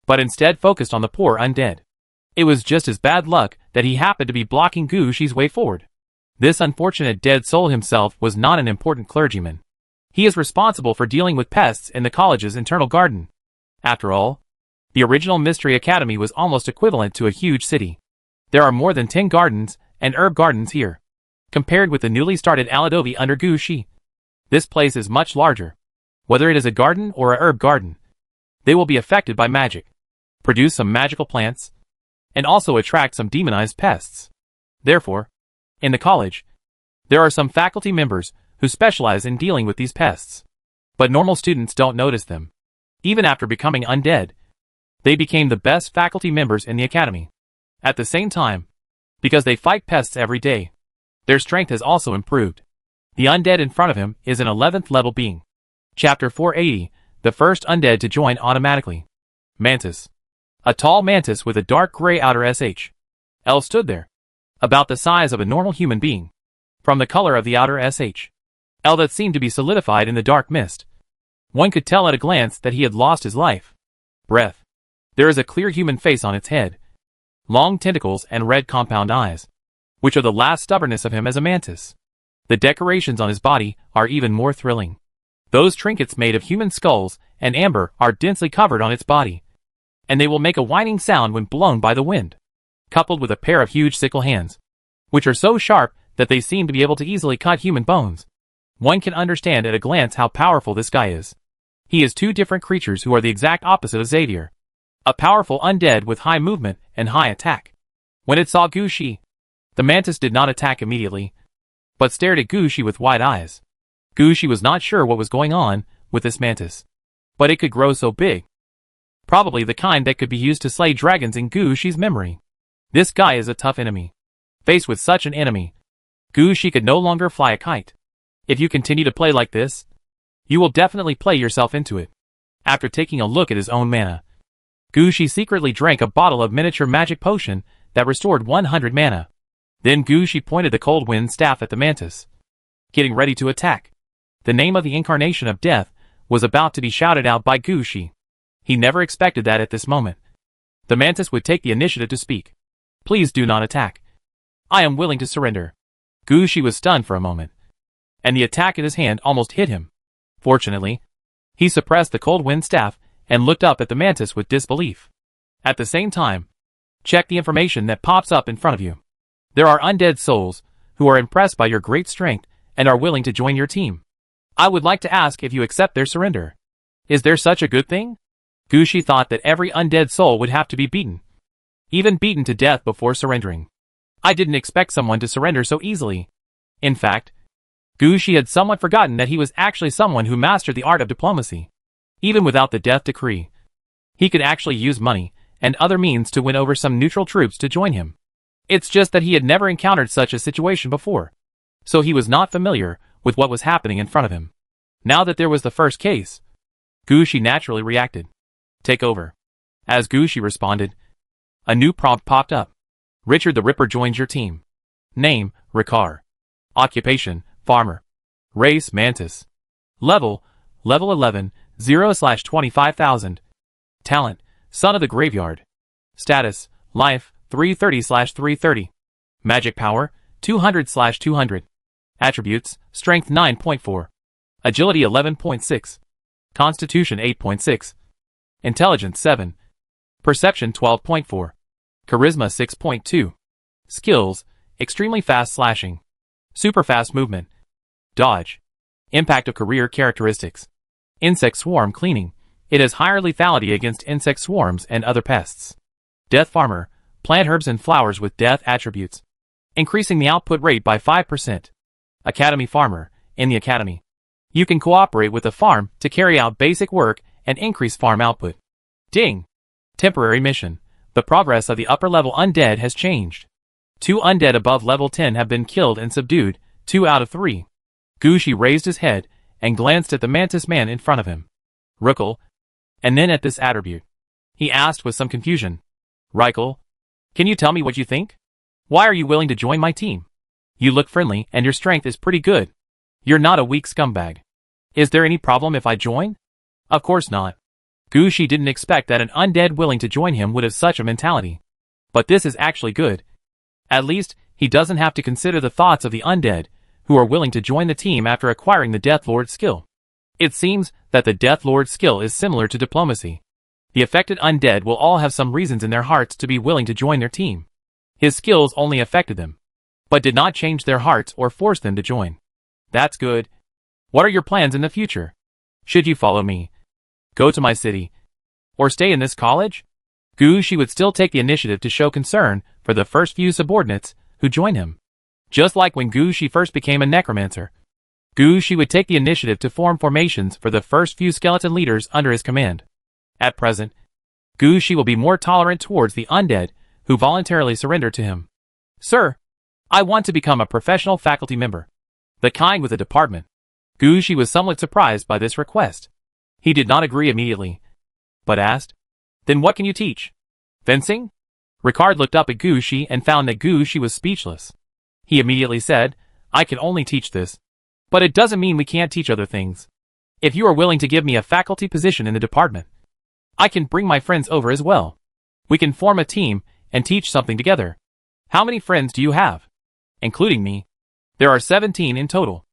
but instead focused on the poor undead. It was just his bad luck that he happened to be blocking Gucci's way forward. This unfortunate dead soul himself was not an important clergyman. He is responsible for dealing with pests in the college's internal garden. After all, the original Mystery Academy was almost equivalent to a huge city. There are more than 10 gardens and herb gardens here. Compared with the newly started Aladovi under Gucci, this place is much larger. Whether it is a garden or a herb garden, they will be affected by magic, produce some magical plants, and also attract some demonized pests. Therefore, in the college, there are some faculty members who specialize in dealing with these pests. But normal students don't notice them. Even after becoming undead, they became the best faculty members in the academy. At the same time, because they fight pests every day, their strength has also improved. The undead in front of him is an 11th level being. Chapter 480, the first undead to join automatically. Mantis. A tall mantis with a dark gray outer SHL stood there, about the size of a normal human being. From the color of the outer SHL that seemed to be solidified in the dark mist, one could tell at a glance that he had lost his life. Breath. There is a clear human face on its head, long tentacles and red compound eyes, which are the last stubbornness of him as a mantis. The decorations on his body are even more thrilling. Those trinkets made of human skulls and amber are densely covered on its body, and they will make a whining sound when blown by the wind, coupled with a pair of huge sickle hands, which are so sharp that they seem to be able to easily cut human bones. One can understand at a glance how powerful this guy is. He is two different creatures who are the exact opposite of Xavier. A powerful undead with high movement and high attack. When it saw Gucci, the mantis did not attack immediately, but stared at Gucci with wide eyes. Gucci was not sure what was going on with this mantis, but it could grow so big. Probably the kind that could be used to slay dragons in Gucci's memory. This guy is a tough enemy. Faced with such an enemy, Gucci could no longer fly a kite. If you continue to play like this, you will definitely play yourself into it. After taking a look at his own mana, Gucci secretly drank a bottle of miniature magic potion that restored 100 mana. Then Gucci pointed the cold wind staff at the mantis, getting ready to attack. The name of the incarnation of death was about to be shouted out by Gucci. He never expected that at this moment the mantis would take the initiative to speak. Please do not attack. I am willing to surrender. Gucci was stunned for a moment, and the attack in his hand almost hit him. Fortunately, he suppressed the cold wind staff and looked up at the mantis with disbelief. At the same time, check the information that pops up in front of you. There are undead souls who are impressed by your great strength and are willing to join your team. I would like to ask if you accept their surrender. Is there such a good thing? Gucci thought that every undead soul would have to be beaten, even beaten to death before surrendering. I didn't expect someone to surrender so easily. In fact, Gucci had somewhat forgotten that he was actually someone who mastered the art of diplomacy. Even without the death decree, he could actually use money and other means to win over some neutral troops to join him. It's just that he had never encountered such a situation before, so he was not familiar with what was happening in front of him. Now that there was the first case, Gucci naturally reacted. Take over. As Gucci responded, a new prompt popped up. Richard the Ripper joins your team. Name, Ricard. Occupation, farmer. Race, mantis. Level 11, 0/25,000. Talent, son of the graveyard. Status, life, 330/330. Magic power, 200/200. Attributes, strength 9.4. Agility 11.6. Constitution 8.6. Intelligence 7. Perception 12.4. Charisma 6.2. Skills, extremely fast slashing. Super fast movement. Dodge. Impact of career characteristics. Insect swarm cleaning. It has higher lethality against insect swarms and other pests. Death farmer. Plant herbs and flowers with death attributes, increasing the output rate by 5%. Academy farmer. In the academy, you can cooperate with the farm to carry out basic work and increase farm output. Ding! Temporary mission. The progress of the upper level undead has changed. 2 undead above level 10 have been killed and subdued, 2 out of 3. Gucci raised his head and glanced at the mantis man in front of him. Ruckle. And then at this attribute. He asked with some confusion. Reichel? Can you tell me what you think? Why are you willing to join my team? You look friendly and your strength is pretty good. You're not a weak scumbag. Is there any problem if I join? Of course not. Gushi didn't expect that an undead willing to join him would have such a mentality. But this is actually good. At least, he doesn't have to consider the thoughts of the undead, who are willing to join the team after acquiring the Death Lord's skill. It seems that the Death Lord's skill is similar to diplomacy. The affected undead will all have some reasons in their hearts to be willing to join their team. His skills only affected them, but did not change their hearts or force them to join. That's good. What are your plans in the future? Should you follow me? Go to my city? Or stay in this college? Gushi would still take the initiative to show concern for the first few subordinates who join him. Just like when Gushi first became a necromancer, Gushi would take the initiative to form formations for the first few skeleton leaders under his command. At present, Gushi will be more tolerant towards the undead who voluntarily surrender to him. Sir, I want to become a professional faculty member, the kind with a department. Gushi was somewhat surprised by this request. He did not agree immediately, but asked, Then what can you teach? Fencing? Ricard looked up at Gushi and found that Gushi was speechless. He immediately said, I can only teach this. But it doesn't mean we can't teach other things. If you are willing to give me a faculty position in the department, I can bring my friends over as well. We can form a team and teach something together. How many friends do you have? Including me. There are 17 in total.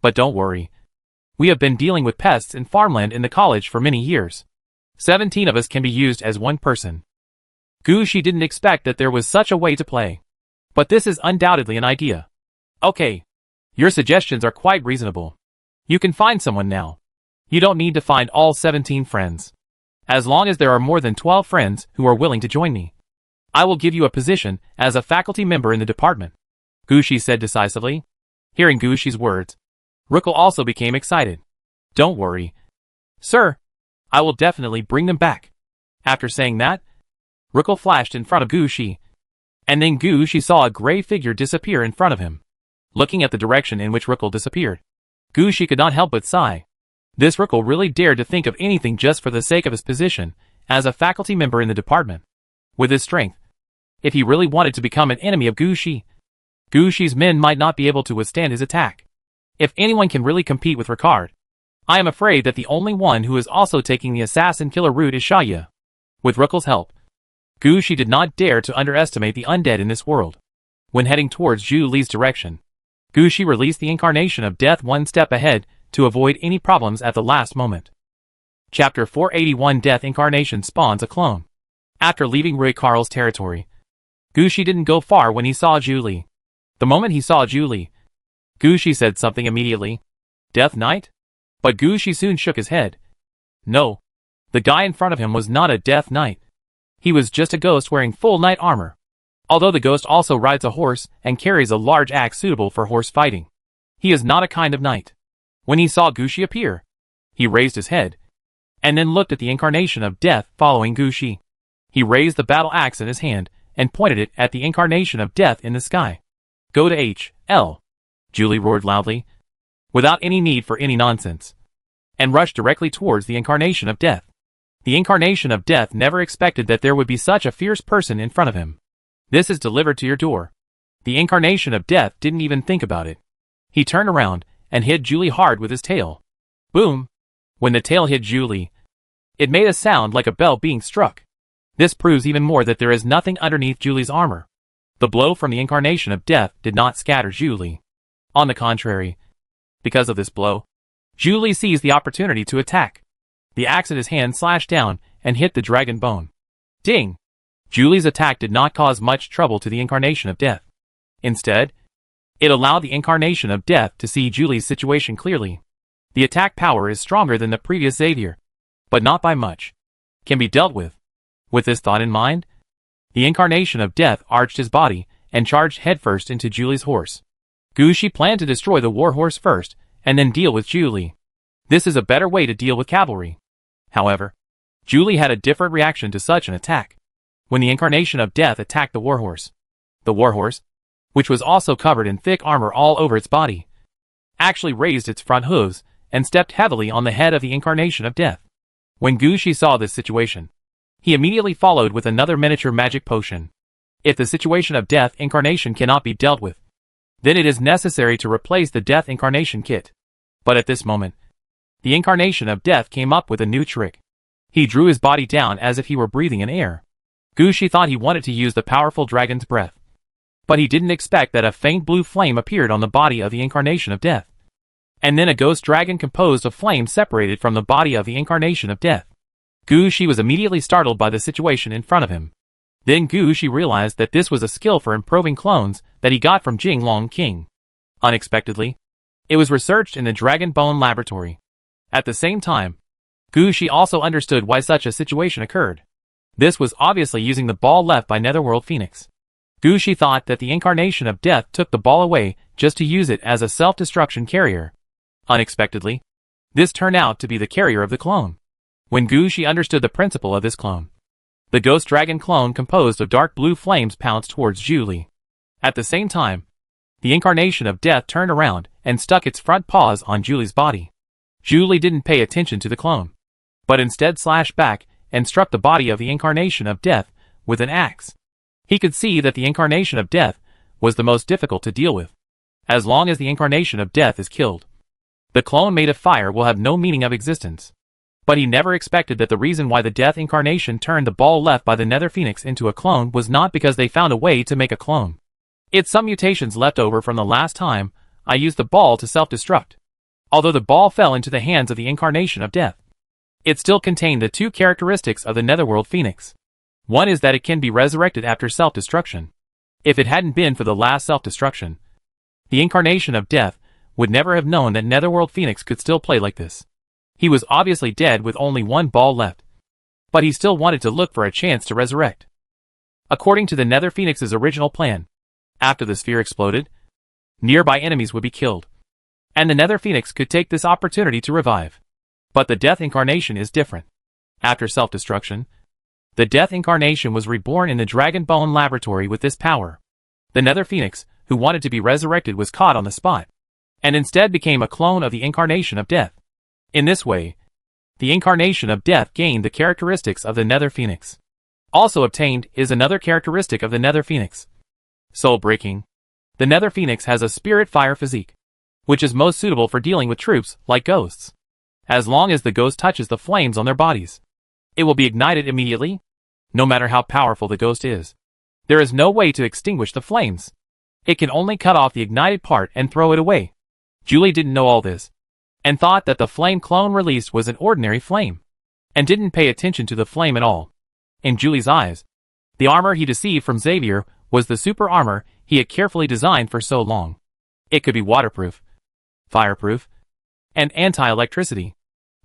But don't worry. We have been dealing with pests and farmland in the college for many years. 17 of us can be used as one person. Gushi didn't expect that there was such a way to play. But this is undoubtedly an idea. Okay. Your suggestions are quite reasonable. You can find someone now. You don't need to find all 17 friends. As long as there are more than 12 friends who are willing to join me, I will give you a position as a faculty member in the department, Gushi said decisively. Hearing Gushi's words, Rookle also became excited. Don't worry. Sir, I will definitely bring them back. After saying that, Rookle flashed in front of Gushi, and then Gushi saw a gray figure disappear in front of him. Looking at the direction in which Rookle disappeared, Gushi could not help but sigh. This Rookle really dared to think of anything just for the sake of his position as a faculty member in the department. With his strength, if he really wanted to become an enemy of Gushi, Gushi's men might not be able to withstand his attack. If anyone can really compete with Ricard, I am afraid that the only one who is also taking the assassin-killer route is Shaya. With Rookle's help, Gushi did not dare to underestimate the undead in this world. When heading towards Zhu Li's direction, Gushi released the incarnation of death one step ahead to avoid any problems at the last moment. Chapter 481 Death Incarnation spawns a clone. After leaving Rui Karl's territory, Gushi didn't go far when he saw Zhu Li. The moment he saw Zhu Li, Gushi said something immediately. Death Knight? But Gushi soon shook his head. No. The guy in front of him was not a Death Knight. He was just a ghost wearing full knight armor. Although the ghost also rides a horse and carries a large axe suitable for horse fighting, he is not a kind of knight. When he saw Gushi appear, he raised his head, and then looked at the incarnation of death following Gushi. He raised the battle axe in his hand and pointed it at the incarnation of death in the sky. Go to H.L. Julie roared loudly, without any need for any nonsense, and rushed directly towards the incarnation of death. The incarnation of death never expected that there would be such a fierce person in front of him. This is delivered to your door. The incarnation of death didn't even think about it. He turned around and hit Julie hard with his tail. Boom! When the tail hit Julie, it made a sound like a bell being struck. This proves even more that there is nothing underneath Julie's armor. The blow from the incarnation of death did not scatter Julie. On the contrary, because of this blow, Julie seized the opportunity to attack. The axe in his hand slashed down and hit the dragon bone. Ding! Julie's attack did not cause much trouble to the incarnation of death. Instead, it allowed the incarnation of death to see Julie's situation clearly. The attack power is stronger than the previous Xavier, but not by much. Can be dealt with. With this thought in mind, the incarnation of death arched his body and charged headfirst into Julie's horse. Gushi planned to destroy the war horse first and then deal with Julie. This is a better way to deal with cavalry. However, Julie had a different reaction to such an attack. When the incarnation of death attacked the warhorse, which was also covered in thick armor all over its body, actually raised its front hooves and stepped heavily on the head of the incarnation of death. When Gushi saw this situation, he immediately followed with another miniature magic potion. If the situation of Death Incarnation cannot be dealt with, then it is necessary to replace the Death Incarnation kit. But at this moment, the Incarnation of Death came up with a new trick. He drew his body down as if he were breathing in air. Gushi thought he wanted to use the powerful dragon's breath. But he didn't expect that a faint blue flame appeared on the body of the Incarnation of Death. And then a ghost dragon composed of flame separated from the body of the Incarnation of Death. Gushi was immediately startled by the situation in front of him. Then Gushi realized that this was a skill for improving clones that he got from Jinglong King. Unexpectedly, it was researched in the Dragon Bone Laboratory. At the same time, Gushi also understood why such a situation occurred. This was obviously using the ball left by Netherworld Phoenix. Gushi thought that the Incarnation of Death took the ball away just to use it as a self-destruction carrier. Unexpectedly, this turned out to be the carrier of the clone. When Gushi understood the principle of this clone, the ghost dragon clone composed of dark blue flames pounced towards Julie. At the same time, the Incarnation of Death turned around and stuck its front paws on Julie's body. Julie didn't pay attention to the clone, but instead slashed back and struck the body of the Incarnation of Death with an axe. He could see that the Incarnation of Death was the most difficult to deal with. As long as the Incarnation of Death is killed, the clone made of fire will have no meaning of existence. But he never expected that the reason why the Death Incarnation turned the ball left by the Nether Phoenix into a clone was not because they found a way to make a clone. It's some mutations left over from the last time I used the ball to self-destruct. Although the ball fell into the hands of the Incarnation of Death, it still contained the two characteristics of the Netherworld Phoenix. One is that it can be resurrected after self-destruction. If it hadn't been for the last self-destruction, the Incarnation of Death would never have known that Netherworld Phoenix could still play like this. He was obviously dead with only one ball left. But he still wanted to look for a chance to resurrect. According to the Nether Phoenix's original plan, after the sphere exploded, nearby enemies would be killed, and the Nether Phoenix could take this opportunity to revive. But the Death Incarnation is different. After self-destruction, the Death Incarnation was reborn in the Dragon Bone Laboratory with this power. The Nether Phoenix, who wanted to be resurrected, was caught on the spot, and instead became a clone of the Incarnation of Death. In this way, the Incarnation of Death gained the characteristics of the Nether Phoenix. Also obtained is another characteristic of the Nether Phoenix: soul breaking. The Nether Phoenix has a spirit fire physique, which is most suitable for dealing with troops like ghosts. As long as the ghost touches the flames on their bodies, it will be ignited immediately, no matter how powerful the ghost is. There is no way to extinguish the flames. It can only cut off the ignited part and throw it away. Julie didn't know all this, and thought that the flame clone released was an ordinary flame, and didn't pay attention to the flame at all. In Julie's eyes, the armor he received from Xavier was the super armor he had carefully designed for so long. It could be waterproof, fireproof, and anti-electricity.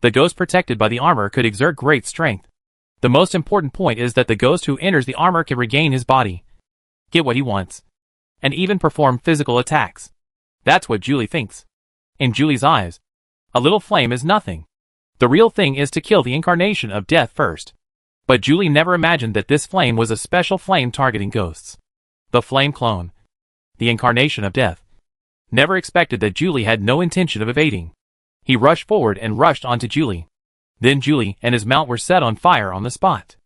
The ghost protected by the armor could exert great strength. The most important point is that the ghost who enters the armor can regain his body, get what he wants, and even perform physical attacks. That's what Julie thinks. In Julie's eyes, a little flame is nothing. The real thing is to kill the Incarnation of Death first. But Julie never imagined that this flame was a special flame targeting ghosts. The flame clone, the Incarnation of Death, never expected that Julie had no intention of evading. He rushed forward and rushed onto Julie. Then Julie and his mount were set on fire on the spot.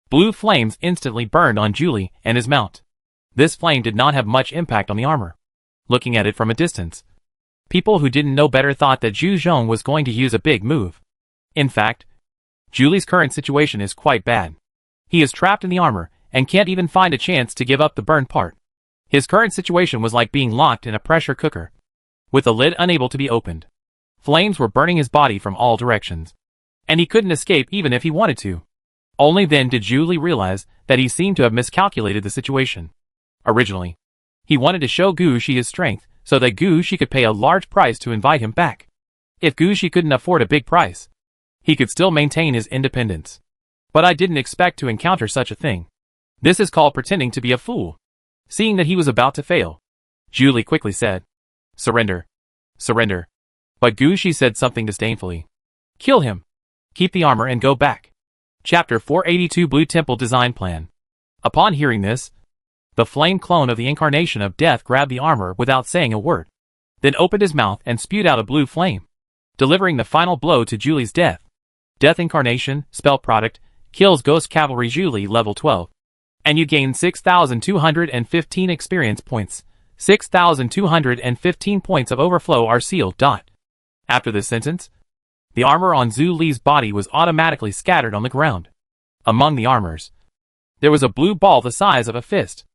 Blue flames instantly burned on Julie and his mount. This flame did not have much impact on the armor. Looking at it from a distance, people who didn't know better thought that Zhu Zhong was going to use a big move. In fact, Julie's current situation is quite bad. He is trapped in the armor and can't even find a chance to give up the burned part. His current situation was like being locked in a pressure cooker, with the lid unable to be opened. Flames were burning his body from all directions, and he couldn't escape even if he wanted to. Only then did Julie realize that he seemed to have miscalculated the situation. Originally, he wanted to show Gushi his strength, so that Gushi could pay a large price to invite him back. If Gushi couldn't afford a big price, he could still maintain his independence. But I didn't expect to encounter such a thing. This is called pretending to be a fool. Seeing that he was about to fail, Julie quickly said, "Surrender. Surrender." But Gushi said something disdainfully. "Kill him. Keep the armor and go back." Chapter 482 Blue Temple Design Plan. Upon hearing this, the flame clone of the Incarnation of Death grabbed the armor without saying a word, then opened his mouth and spewed out a blue flame, delivering the final blow to Julie's death. Death Incarnation, spell product, kills Ghost Cavalry Julie level 12. And you gain 6,215 experience points. 6,215 points of overflow are sealed. After this sentence, the armor on Zhu Li's body was automatically scattered on the ground. Among the armors, there was a blue ball the size of a fist.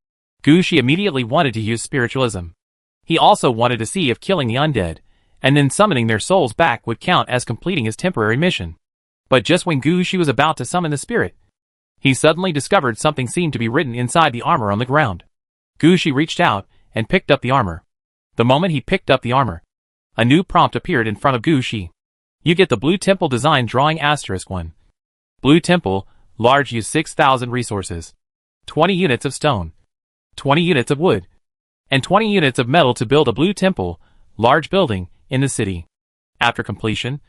Gu Shi immediately wanted to use spiritualism. He also wanted to see if killing the undead, and then summoning their souls back would count as completing his temporary mission. But just when Gu Shi was about to summon the spirit, he suddenly discovered something seemed to be written inside the armor on the ground. Gu Shi reached out and picked up the armor. The moment he picked up the armor, a new prompt appeared in front of Gu Shi. You get the Blue Temple design drawing *1. Blue Temple, large, use 6,000 resources. 20 units of stone, 20 units of wood, and 20 units of metal to build a Blue Temple, large building, in the city. After completion,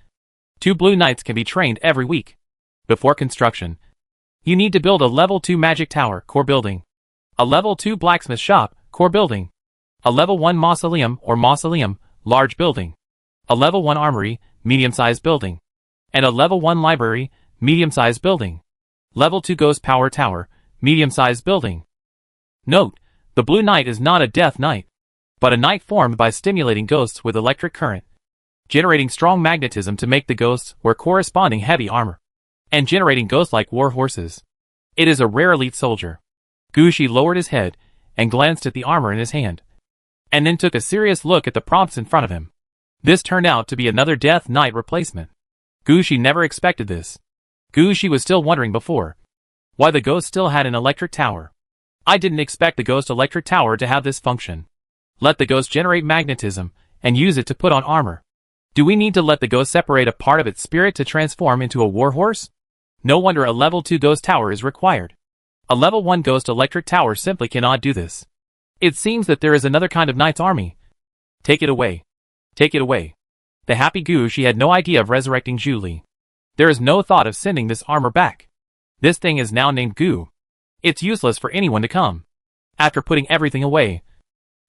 2 Blue Knights can be trained every week. Before construction, you need to build a level 2 magic tower, core building, a level 2 blacksmith shop, core building, a level 1 mausoleum or mausoleum, large building, a level 1 armory, medium-sized building, and a level 1 library, medium-sized building. Level 2 ghost power tower, medium-sized building. Note, the Blue Knight is not a death knight, but a knight formed by stimulating ghosts with electric current, generating strong magnetism to make the ghosts wear corresponding heavy armor, and generating ghost-like war horses. It is a rare elite soldier. Gu Shi lowered his head and glanced at the armor in his hand, and then took a serious look at the prompts in front of him. This turned out to be another Death Knight replacement. Gu Shi never expected this. Gu Shi was still wondering before why the ghost still had an electric tower. I didn't expect the ghost electric tower to have this function. Let the ghost generate magnetism and use it to put on armor. Do we need to let the ghost separate a part of its spirit to transform into a warhorse? No wonder a level 2 ghost tower is required. A level 1 ghost electric tower simply cannot do this. It seems that there is another kind of knight's army. Take it away. Take it away. The happy Gu Shi had no idea of resurrecting Zhu Li. There is no thought of sending this armor back. This thing is now named Gu. It's useless for anyone to come. After putting everything away,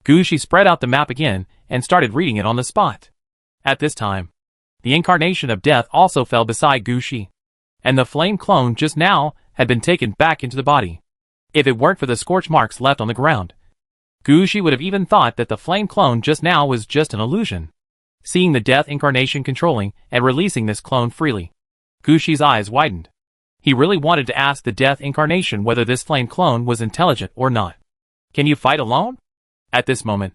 Gu Shi spread out the map again and started reading it on the spot. At this time, the incarnation of death also fell beside Gu Shi, and the flame clone just now had been taken back into the body. If it weren't for the scorch marks left on the ground, Gu Shi would have even thought that the flame clone just now was just an illusion. Seeing the death incarnation controlling and releasing this clone freely, Gu Shi's eyes widened. He really wanted to ask the death incarnation whether this flame clone was intelligent or not. Can you fight alone? At this moment,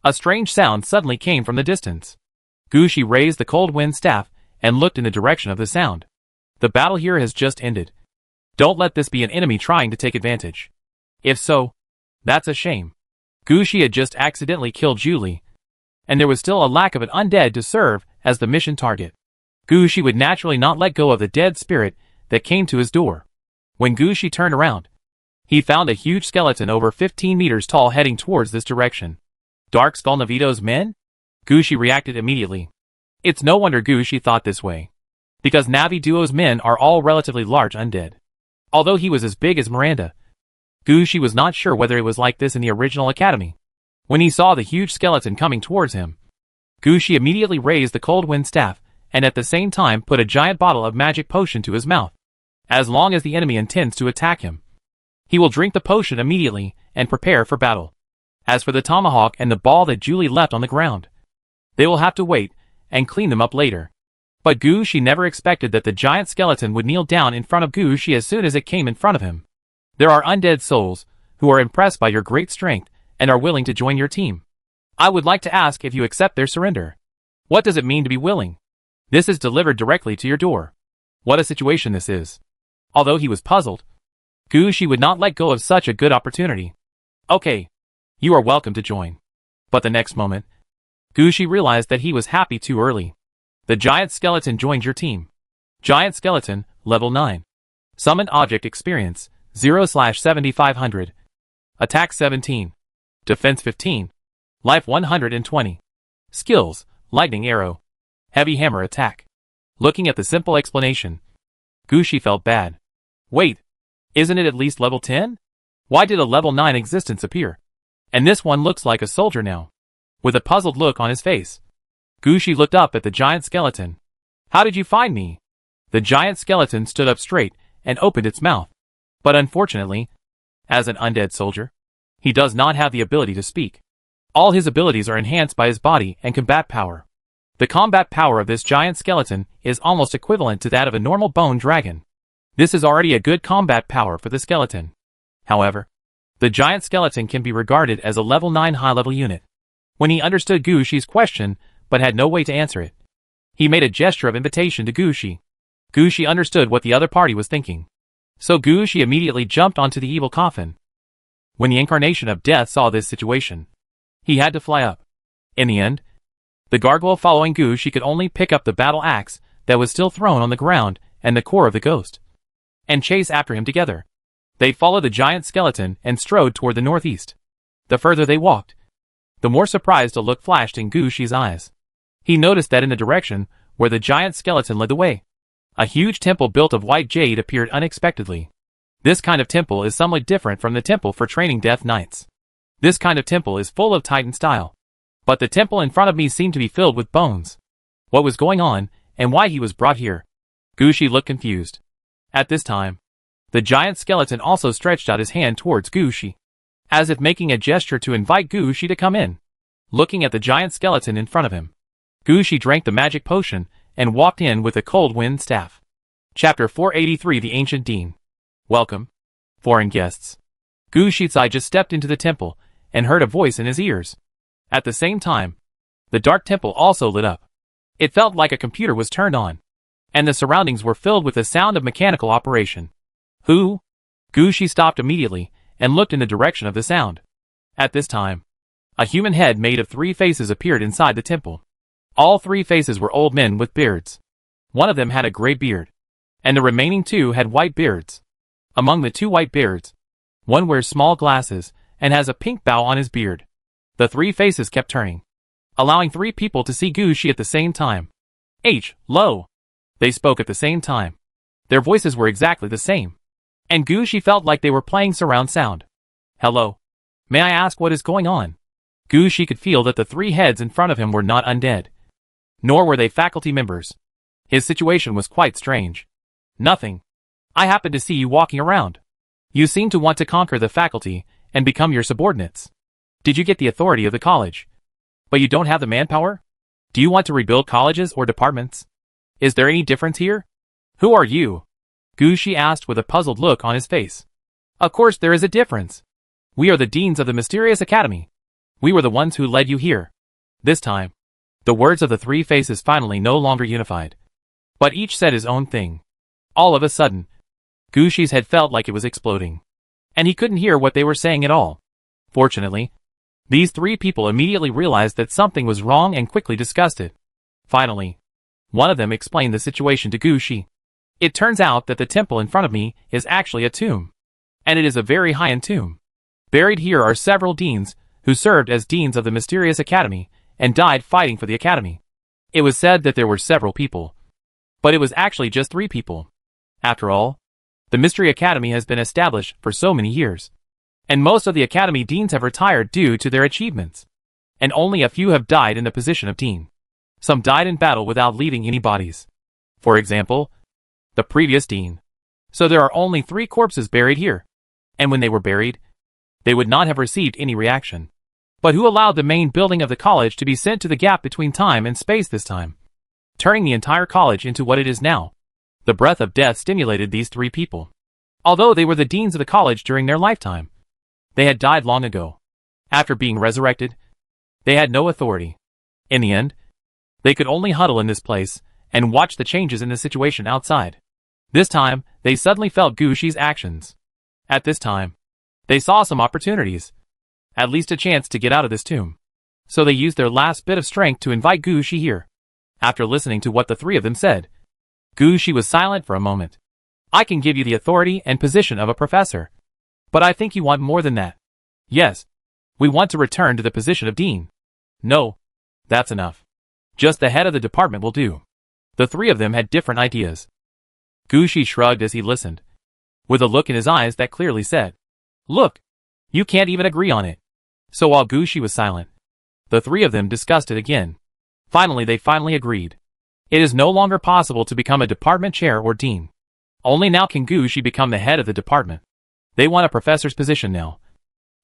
a strange sound suddenly came from the distance. Gu Shi raised the cold wind staff and looked in the direction of the sound. The battle here has just ended. Don't let this be an enemy trying to take advantage. If so, that's a shame. Gu Shi had just accidentally killed Zhu Li, and there was still a lack of an undead to serve as the mission target. Gu Shi would naturally not let go of the dead spirit that came to his door. When Gu Shi turned around, he found a huge skeleton over 15 meters tall heading towards this direction. Dark Skull Navito's men? Gu Shi reacted immediately. It's no wonder Gu Shi thought this way, because Navi Duo's men are all relatively large undead. Although he was as big as Miranda, Gu Shi was not sure whether it was like this in the original academy. When he saw the huge skeleton coming towards him, Gu Shi immediately raised the cold wind staff and at the same time put a giant bottle of magic potion to his mouth. As long as the enemy intends to attack him, he will drink the potion immediately and prepare for battle. As for the tomahawk and the ball that Zhu Li left on the ground, they will have to wait and clean them up later. But Gu Shi never expected that the giant skeleton would kneel down in front of Gu Shi as soon as it came in front of him. There are undead souls who are impressed by your great strength and are willing to join your team. I would like to ask if you accept their surrender. What does it mean to be willing? This is delivered directly to your door. What a situation this is. Although he was puzzled, Gu Shi would not let go of such a good opportunity. Okay, you are welcome to join. But the next moment, Gu Shi realized that he was happy too early. The giant skeleton joined your team. Giant skeleton, level 9. Summoned object experience, 0/7500. Attack 17. Defense 15. Life 120. Skills, lightning arrow. Heavy hammer attack. Looking at the simple explanation, Gu Shi felt bad. Wait, isn't it at least level 10? Why did a level 9 existence appear? And this one looks like a soldier now. With a puzzled look on his face, Gu Shi looked up at the giant skeleton. How did you find me? The giant skeleton stood up straight and opened its mouth. But unfortunately, As an undead soldier, he does not have the ability to speak. All his abilities are enhanced by his body and combat power. The combat power of this giant skeleton is almost equivalent to that of a normal bone dragon. This is already a good combat power for the skeleton. However, the giant skeleton can be regarded as a level 9 high-level unit. When he understood Gushi's question, but had no way to answer it, he made a gesture of invitation to Gushi. Gushi understood what the other party was thinking. So Gushi immediately jumped onto the evil coffin. When the incarnation of death saw this situation, he had to fly up. In the end, the gargoyle following Gushi could only pick up the battle axe that was still thrown on the ground and the core of the ghost, and chase after him together. They followed the giant skeleton and strode toward the northeast. The further they walked, the more surprised a look flashed in Gushi's eyes. He noticed that in the direction where the giant skeleton led the way, a huge temple built of white jade appeared unexpectedly. This kind of temple is somewhat different from the temple for training death knights. This kind of temple is full of Titan style. But the temple in front of me seemed to be filled with bones. What was going on, and why he was brought here? Gushi looked confused. At this time, the giant skeleton also stretched out his hand towards Gushi, as if making a gesture to invite Gushi to come in. Looking at the giant skeleton in front of him, Gushi drank the magic potion and walked in with a cold wind staff. Chapter 483 The Ancient Dean. Welcome, foreign guests. Gushitsai just stepped into the temple and heard a voice in his ears. At the same time, the dark temple also lit up. It felt like a computer was turned on, and the surroundings were filled with the sound of mechanical operation. Who? Gushi stopped immediately and looked in the direction of the sound. At this time, a human head made of 3 faces appeared inside the temple. All 3 faces were old men with beards. One of them had a gray beard, and the remaining 2 had white beards. Among the 2 white beards, one wears small glasses and has a pink bow on his beard. The 3 faces kept turning, allowing 3 people to see Gushi at the same time. Lo! They spoke at the same time. Their voices were exactly the same, and Gushi felt like they were playing surround sound. Hello. May I ask what is going on? Gushi could feel that the 3 heads in front of him were not undead, nor were they faculty members. His situation was quite strange. Nothing. I happened to see you walking around. You seem to want to conquer the faculty and become your subordinates. Did you get the authority of the college, but you don't have the manpower? Do you want to rebuild colleges or departments? Is there any difference here? Who are you? Gushi asked with a puzzled look on his face. Of course there is a difference. We are the deans of the mysterious academy. We were the ones who led you here. This time, the words of the 3 faces finally no longer unified, but each said his own thing. All of a sudden, Gushi's head felt like it was exploding, and he couldn't hear what they were saying at all. Fortunately, these 3 people immediately realized that something was wrong and quickly discussed it. Finally, one of them explained the situation to Gushi. It turns out that the temple in front of me is actually a tomb, and it is a very high-end tomb. Buried here are several deans who served as deans of the mysterious academy and died fighting for the academy. It was said that there were several people, but it was actually just 3 people. After all, the Mystery Academy has been established for so many years, and most of the academy deans have retired due to their achievements, and only a few have died in the position of dean. Some died in battle without leaving any bodies. For example, the previous dean. So there are only 3 corpses buried here, and when they were buried, they would not have received any reaction. But who allowed the main building of the college to be sent to the gap between time and space this time, turning the entire college into what it is now? The breath of death stimulated these 3 people. Although they were the deans of the college during their lifetime, they had died long ago. After being resurrected, they had no authority. In the end, they could only huddle in this place and watch the changes in the situation outside. This time, they suddenly felt Gushi's actions. At this time, they saw some opportunities, at least a chance to get out of this tomb. So they used their last bit of strength to invite Gushi here. After listening to what the 3 of them said, Gushi was silent for a moment. I can give you the authority and position of a professor, but I think you want more than that. Yes, we want to return to the position of dean. No, that's enough. Just the head of the department will do. The 3 of them had different ideas. Gushi shrugged as he listened, with a look in his eyes that clearly said, "Look, you can't even agree on it." So while Gushi was silent, the 3 of them discussed it again. Finally they agreed. It is no longer possible to become a department chair or dean. Only now can Gushi become the head of the department. They want a professor's position now.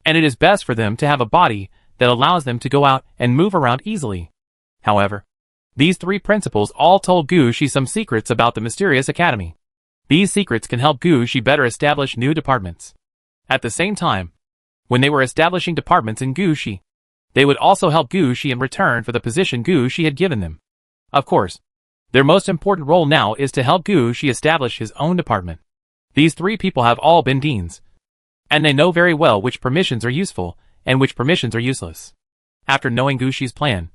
And it is best for them to have a body that allows them to go out and move around easily. However, these three principals all told Gu Shi some secrets about the mysterious academy. These secrets can help Gu Shi better establish new departments. At the same time, when they were establishing departments in Gu Shi, they would also help Gu Shi in return for the position Gu Shi had given them. Of course, their most important role now is to help Gu Shi establish his own department. These three people have all been deans, and they know very well which permissions are useful and which permissions are useless. After knowing Gu Shi's plan,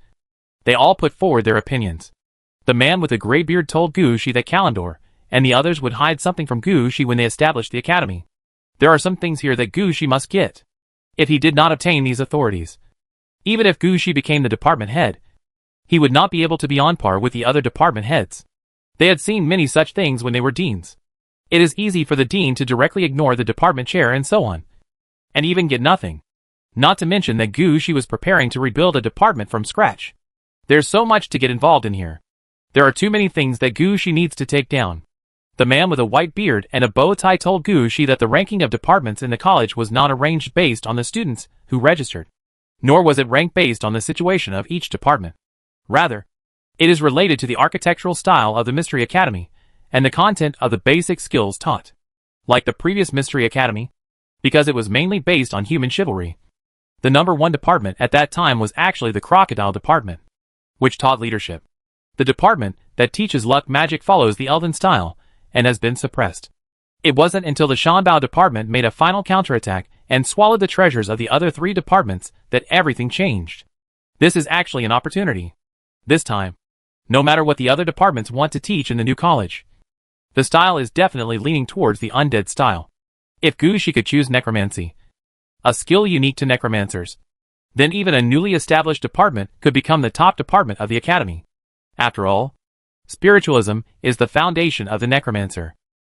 they all put forward their opinions. The man with the gray beard told Gu Shi that Kalendor and the others would hide something from Gu Shi when they established the academy. There are some things here that Gu Shi must get. If he did not obtain these authorities, even if Gu Shi became the department head, he would not be able to be on par with the other department heads. They had seen many such things when they were deans. It is easy for the dean to directly ignore the department chair and so on, and even get nothing. Not to mention that Gu Shi was preparing to rebuild a department from scratch. There's so much to get involved in here. There are too many things that Gu Shi needs to take down. The man with a white beard and a bow tie told Gu Shi that the ranking of departments in the college was not arranged based on the students who registered, nor was it ranked based on the situation of each department. Rather, it is related to the architectural style of the Mystery Academy and the content of the basic skills taught. Like the previous Mystery Academy, because it was mainly based on human chivalry, the number one department at that time was actually the Crocodile Department, which taught leadership. The department that teaches luck magic follows the Elven style and has been suppressed. It wasn't until the Shanbao Department made a final counterattack and swallowed the treasures of the other three departments that everything changed. This is actually an opportunity. This time, no matter what the other departments want to teach in the new college, the style is definitely leaning towards the undead style. If Gu Shi could choose necromancy, a skill unique to necromancers, then even a newly established department could become the top department of the academy. After all, spiritualism is the foundation of the necromancer.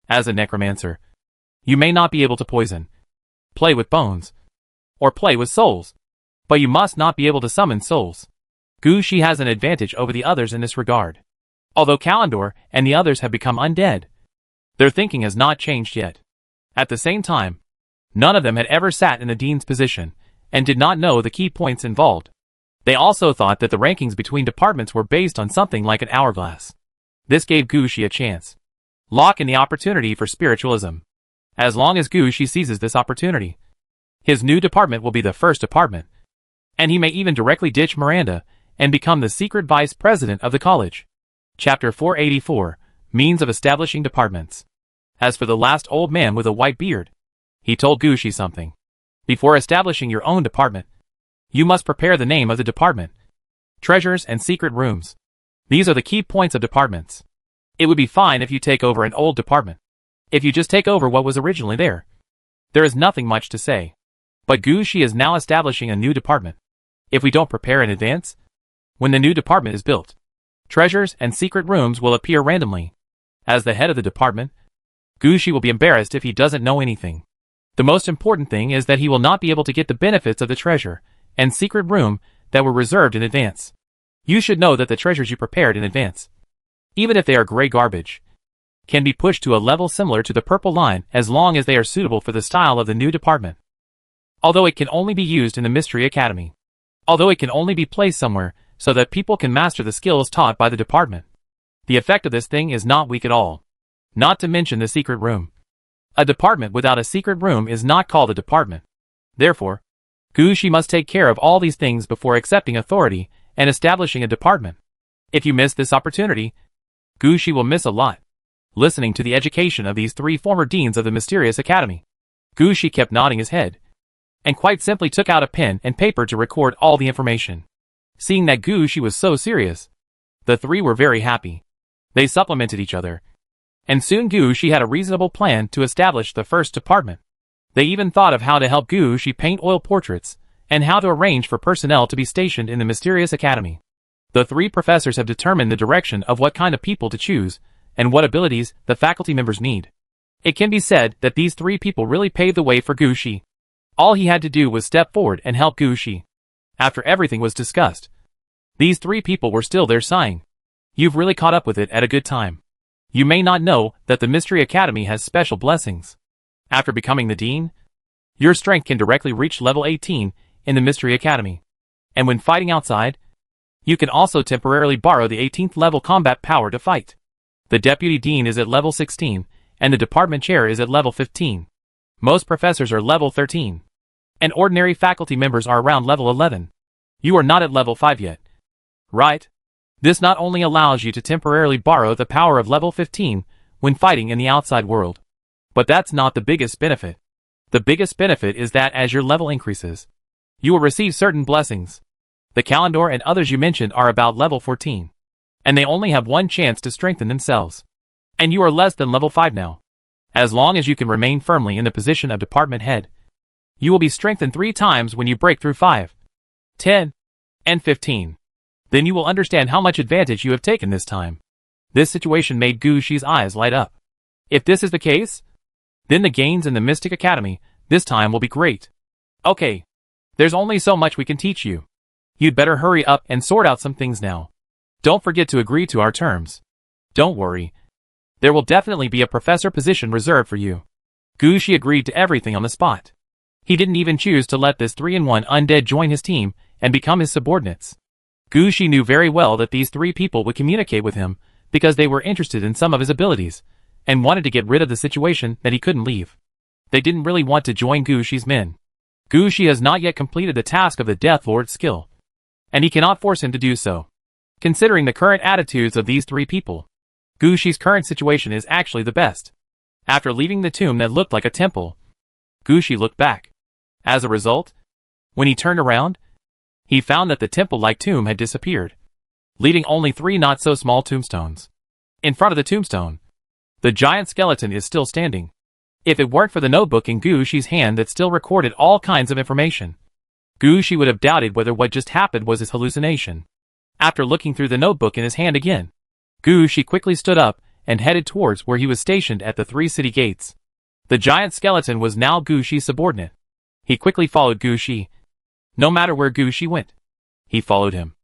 As a necromancer, you may not be able to poison, play with bones, or play with souls, but you must not be able to summon souls. Gu Shi has an advantage over the others in this regard. Although Kalendor and the others have become undead, their thinking has not changed yet. At the same time, none of them had ever sat in the dean's position and did not know the key points involved. They also thought that the rankings between departments were based on something like an hourglass. This gave Gu Shi a chance. Lock in the opportunity for spiritualism. As long as Gu Shi seizes this opportunity, his new department will be the first department, and he may even directly ditch Miranda and become the secret vice president of the college. Chapter 484, Means of Establishing Departments. As for the last old man with a white beard, he told Gu Shi something. Before establishing your own department, you must prepare the name of the department, treasures and secret rooms. These are the key points of departments. It would be fine if you take over an old department. If you just take over what was originally there, there is nothing much to say. But Gu Shi is now establishing a new department. If we don't prepare in advance, when the new department is built, treasures and secret rooms will appear randomly. As the head of the department, Gu Shi will be embarrassed if he doesn't know anything. The most important thing is that he will not be able to get the benefits of the treasure and secret room that were reserved in advance. You should know that the treasures you prepared in advance, even if they are gray garbage, can be pushed to a level similar to the purple line as long as they are suitable for the style of the new department. Although it can only be used in the Mystery Academy. Although it can only be placed somewhere so that people can master the skills taught by the department. The effect of this thing is not weak at all. Not to mention the secret room. A department without a secret room is not called a department. Therefore, Gu Shi must take care of all these things before accepting authority and establishing a department. If you miss this opportunity, Gu Shi will miss a lot. Listening to the education of these three former deans of the Mysterious Academy, Gu Shi kept nodding his head, and quite simply took out a pen and paper to record all the information. Seeing that Gu Shi was so serious, the three were very happy. They supplemented each other, and soon Gu Shi had a reasonable plan to establish the first department. They even thought of how to help Gu Shi paint oil portraits, and how to arrange for personnel to be stationed in the Mysterious Academy. The three professors have determined the direction of what kind of people to choose, and what abilities the faculty members need. It can be said that these three people really paved the way for Gu Shi. All he had to do was step forward and help Gu Shi. After everything was discussed, these three people were still there sighing. You've really caught up with it at a good time. You may not know that the Mystery Academy has special blessings. After becoming the Dean, your strength can directly reach level 18 in the Mystery Academy. And when fighting outside, you can also temporarily borrow the 18th level combat power to fight. The Deputy Dean is at level 16, and the Department Chair is at level 15. Most professors are level 13. And ordinary faculty members are around level 11. You are not at level 5 yet. Right? This not only allows you to temporarily borrow the power of level 15 when fighting in the outside world, but that's not the biggest benefit. The biggest benefit is that as your level increases, you will receive certain blessings. The Calendar and others you mentioned are about level 14, and they only have one chance to strengthen themselves. And you are less than level 5 now. As long as you can remain firmly in the position of department head, you will be strengthened 3 times when you break through 5, 10, and 15. Then you will understand how much advantage you have taken this time. This situation made Gu Shi's eyes light up. If this is the case, then the gains in the Mystic Academy this time will be great. Okay, there's only so much we can teach you. You'd better hurry up and sort out some things now. Don't forget to agree to our terms. Don't worry. There will definitely be a professor position reserved for you. Gu Shi agreed to everything on the spot. He didn't even choose to let this 3-in-1 undead join his team and become his subordinates. Gu Shi knew very well that these 3 people would communicate with him because they were interested in some of his abilities and wanted to get rid of the situation that he couldn't leave. They didn't really want to join Gu Shi's men. Gu Shi has not yet completed the task of the Death Lord's skill, and he cannot force him to do so. Considering the current attitudes of these 3 people, Gu Shi's current situation is actually the best. After leaving the tomb that looked like a temple, Gu Shi looked back. As a result, when he turned around, he found that the temple-like tomb had disappeared, leaving only 3 not-so-small tombstones. In front of the tombstone, the giant skeleton is still standing. If it weren't for the notebook in Gu Shi's hand that still recorded all kinds of information, Gu Shi would have doubted whether what just happened was his hallucination. After looking through the notebook in his hand again, Gu Shi quickly stood up and headed towards where he was stationed at the 3 city gates. The giant skeleton was now Gu Shi's subordinate. He quickly followed Gu Shi. No matter where Gu Shi went, he followed him.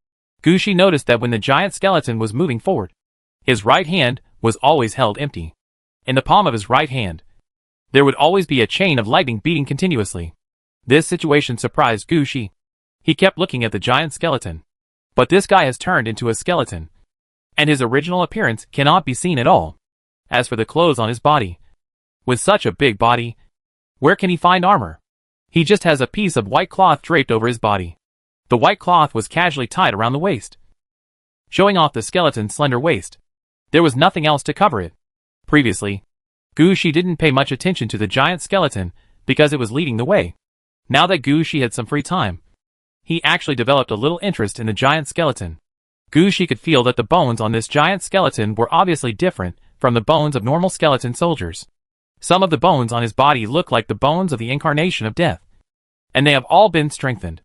Gu Shi noticed that when the giant skeleton was moving forward, his right hand was always held empty. In the palm of his right hand, there would always be a chain of lightning beating continuously. This situation surprised Gu Shi. He kept looking at the giant skeleton. But this guy has turned into a skeleton, and his original appearance cannot be seen at all. As for the clothes on his body, with such a big body, where can he find armor? He just has a piece of white cloth draped over his body. The white cloth was casually tied around the waist, showing off the skeleton's slender waist. There was nothing else to cover it. Previously, Gu Shi didn't pay much attention to the giant skeleton because it was leading the way. Now that Gu Shi had some free time, he actually developed a little interest in the giant skeleton. Gu Shi could feel that the bones on this giant skeleton were obviously different from the bones of normal skeleton soldiers. Some of the bones on his body look like the bones of the incarnation of death, and they have all been strengthened.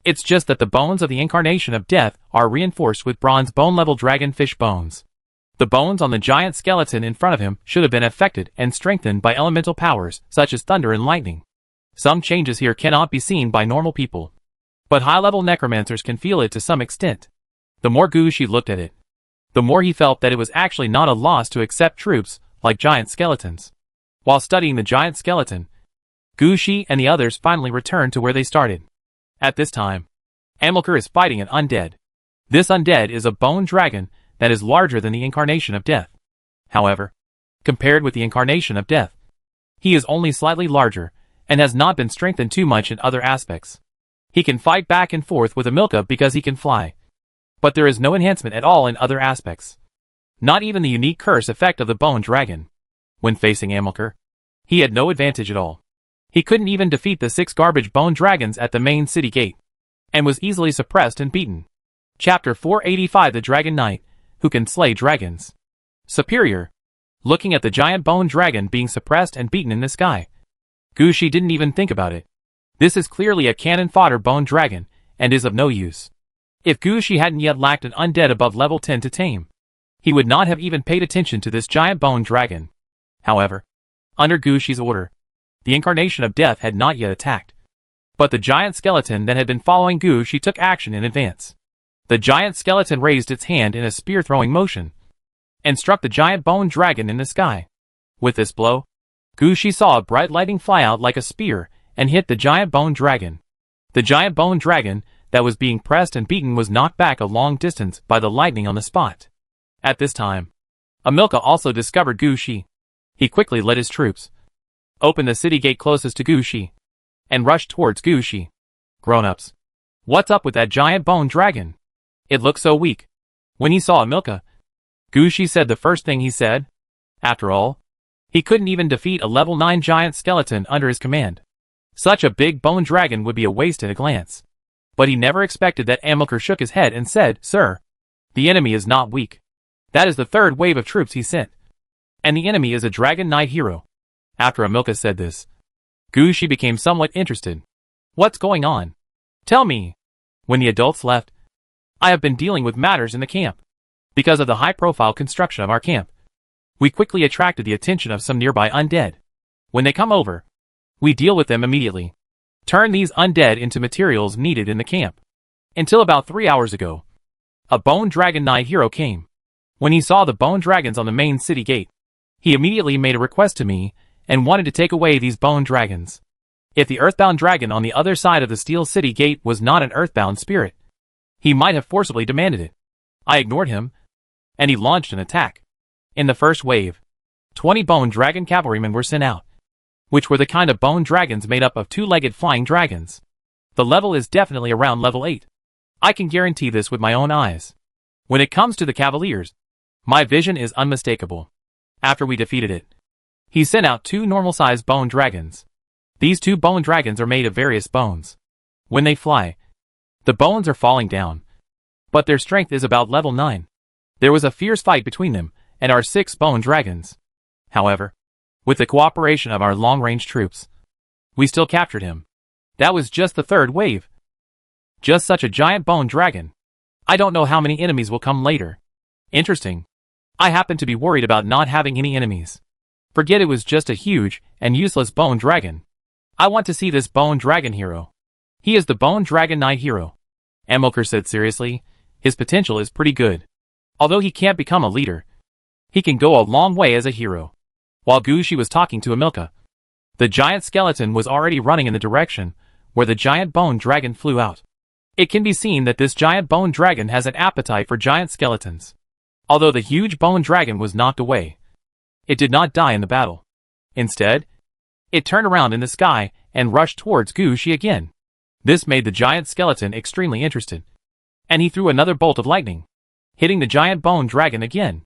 It's just that the bones of the incarnation of death are reinforced with bronze bone-level dragonfish bones. The bones on the giant skeleton in front of him should have been affected and strengthened by elemental powers such as thunder and lightning. Some changes here cannot be seen by normal people, but high-level necromancers can feel it to some extent. The more Gu Shi looked at it, the more he felt that it was actually not a loss to accept troops like giant skeletons. While studying the giant skeleton, Gu Shi and the others finally returned to where they started. At this time, Amilcar is fighting an undead. This undead is a bone dragon that is larger than the incarnation of death. However, compared with the incarnation of death, he is only slightly larger and has not been strengthened too much in other aspects. He can fight back and forth with Amilcar because he can fly, but there is no enhancement at all in other aspects. Not even the unique curse effect of the bone dragon. When facing Amilcar, he had no advantage at all. He couldn't even defeat the 6 garbage bone dragons at the main city gate, and was easily suppressed and beaten. Chapter 485 The Dragon Knight, Who Can Slay Dragons. Superior. Looking at the giant bone dragon being suppressed and beaten in the sky, Gu Shi didn't even think about it. This is clearly a cannon fodder bone dragon, and is of no use. If Gu Shi hadn't yet lacked an undead above level 10 to tame, he would not have even paid attention to this giant bone dragon. However, under Gu Shi's order, the incarnation of death had not yet attacked. But the giant skeleton that had been following Gu Shi took action in advance. The giant skeleton raised its hand in a spear-throwing motion, and struck the giant bone dragon in the sky. With this blow, Gushi saw a bright lightning fly out like a spear and hit the giant bone dragon. The giant bone dragon that was being pressed and beaten was knocked back a long distance by the lightning on the spot. At this time, Amilcar also discovered Gushi. He quickly led his troops, opened the city gate closest to Gushi, and rushed towards Gushi. Grown-ups, what's up with that giant bone dragon? It looks so weak. When he saw Amilcar, Gushi said the first thing he said. After all, he couldn't even defeat a level 9 giant skeleton under his command. Such a big bone dragon would be a waste at a glance. But he never expected that. Amilcar shook his head and said, "Sir, the enemy is not weak. That is the third wave of troops he sent. And the enemy is a Dragon Knight hero." After Amilcar said this, Gushi became somewhat interested. "What's going on? Tell me." When the adults left, "I have been dealing with matters in the camp. Because of the high-profile construction of our camp, we quickly attracted the attention of some nearby undead. When they come over, we deal with them immediately. Turn these undead into materials needed in the camp. Until about 3 hours ago, a Bone Dragon Knight hero came. When he saw the bone dragons on the main city gate, he immediately made a request to me and wanted to take away these bone dragons. If the earthbound dragon on the other side of the steel city gate was not an earthbound spirit, he might have forcibly demanded it. I ignored him, and he launched an attack. In the first wave, 20 bone dragon cavalrymen were sent out, which were the kind of bone dragons made up of two-legged flying dragons. The level is definitely around level 8. I can guarantee this with my own eyes. When it comes to the cavaliers, my vision is unmistakable. After we defeated it, he sent out 2 normal-sized bone dragons. These 2 bone dragons are made of various bones. When they fly, the bones are falling down, but their strength is about level 9. There was a fierce fight between them and our 6 bone dragons. However, with the cooperation of our long-range troops, we still captured him. That was just the third wave. Just such a giant bone dragon. I don't know how many enemies will come later. Interesting. I happen to be worried about not having any enemies. Forget it was just a huge and useless bone dragon. I want to see this bone dragon hero. He is the Bone Dragon Knight hero." Amilcar said seriously. "His potential is pretty good. Although he can't become a leader, he can go a long way as a hero." While Gushi was talking to Amilcar, the giant skeleton was already running in the direction where the giant bone dragon flew out. It can be seen that this giant bone dragon has an appetite for giant skeletons. Although the huge bone dragon was knocked away, it did not die in the battle. Instead, it turned around in the sky and rushed towards Gushi again. This made the giant skeleton extremely interested, and he threw another bolt of lightning, hitting the giant bone dragon again.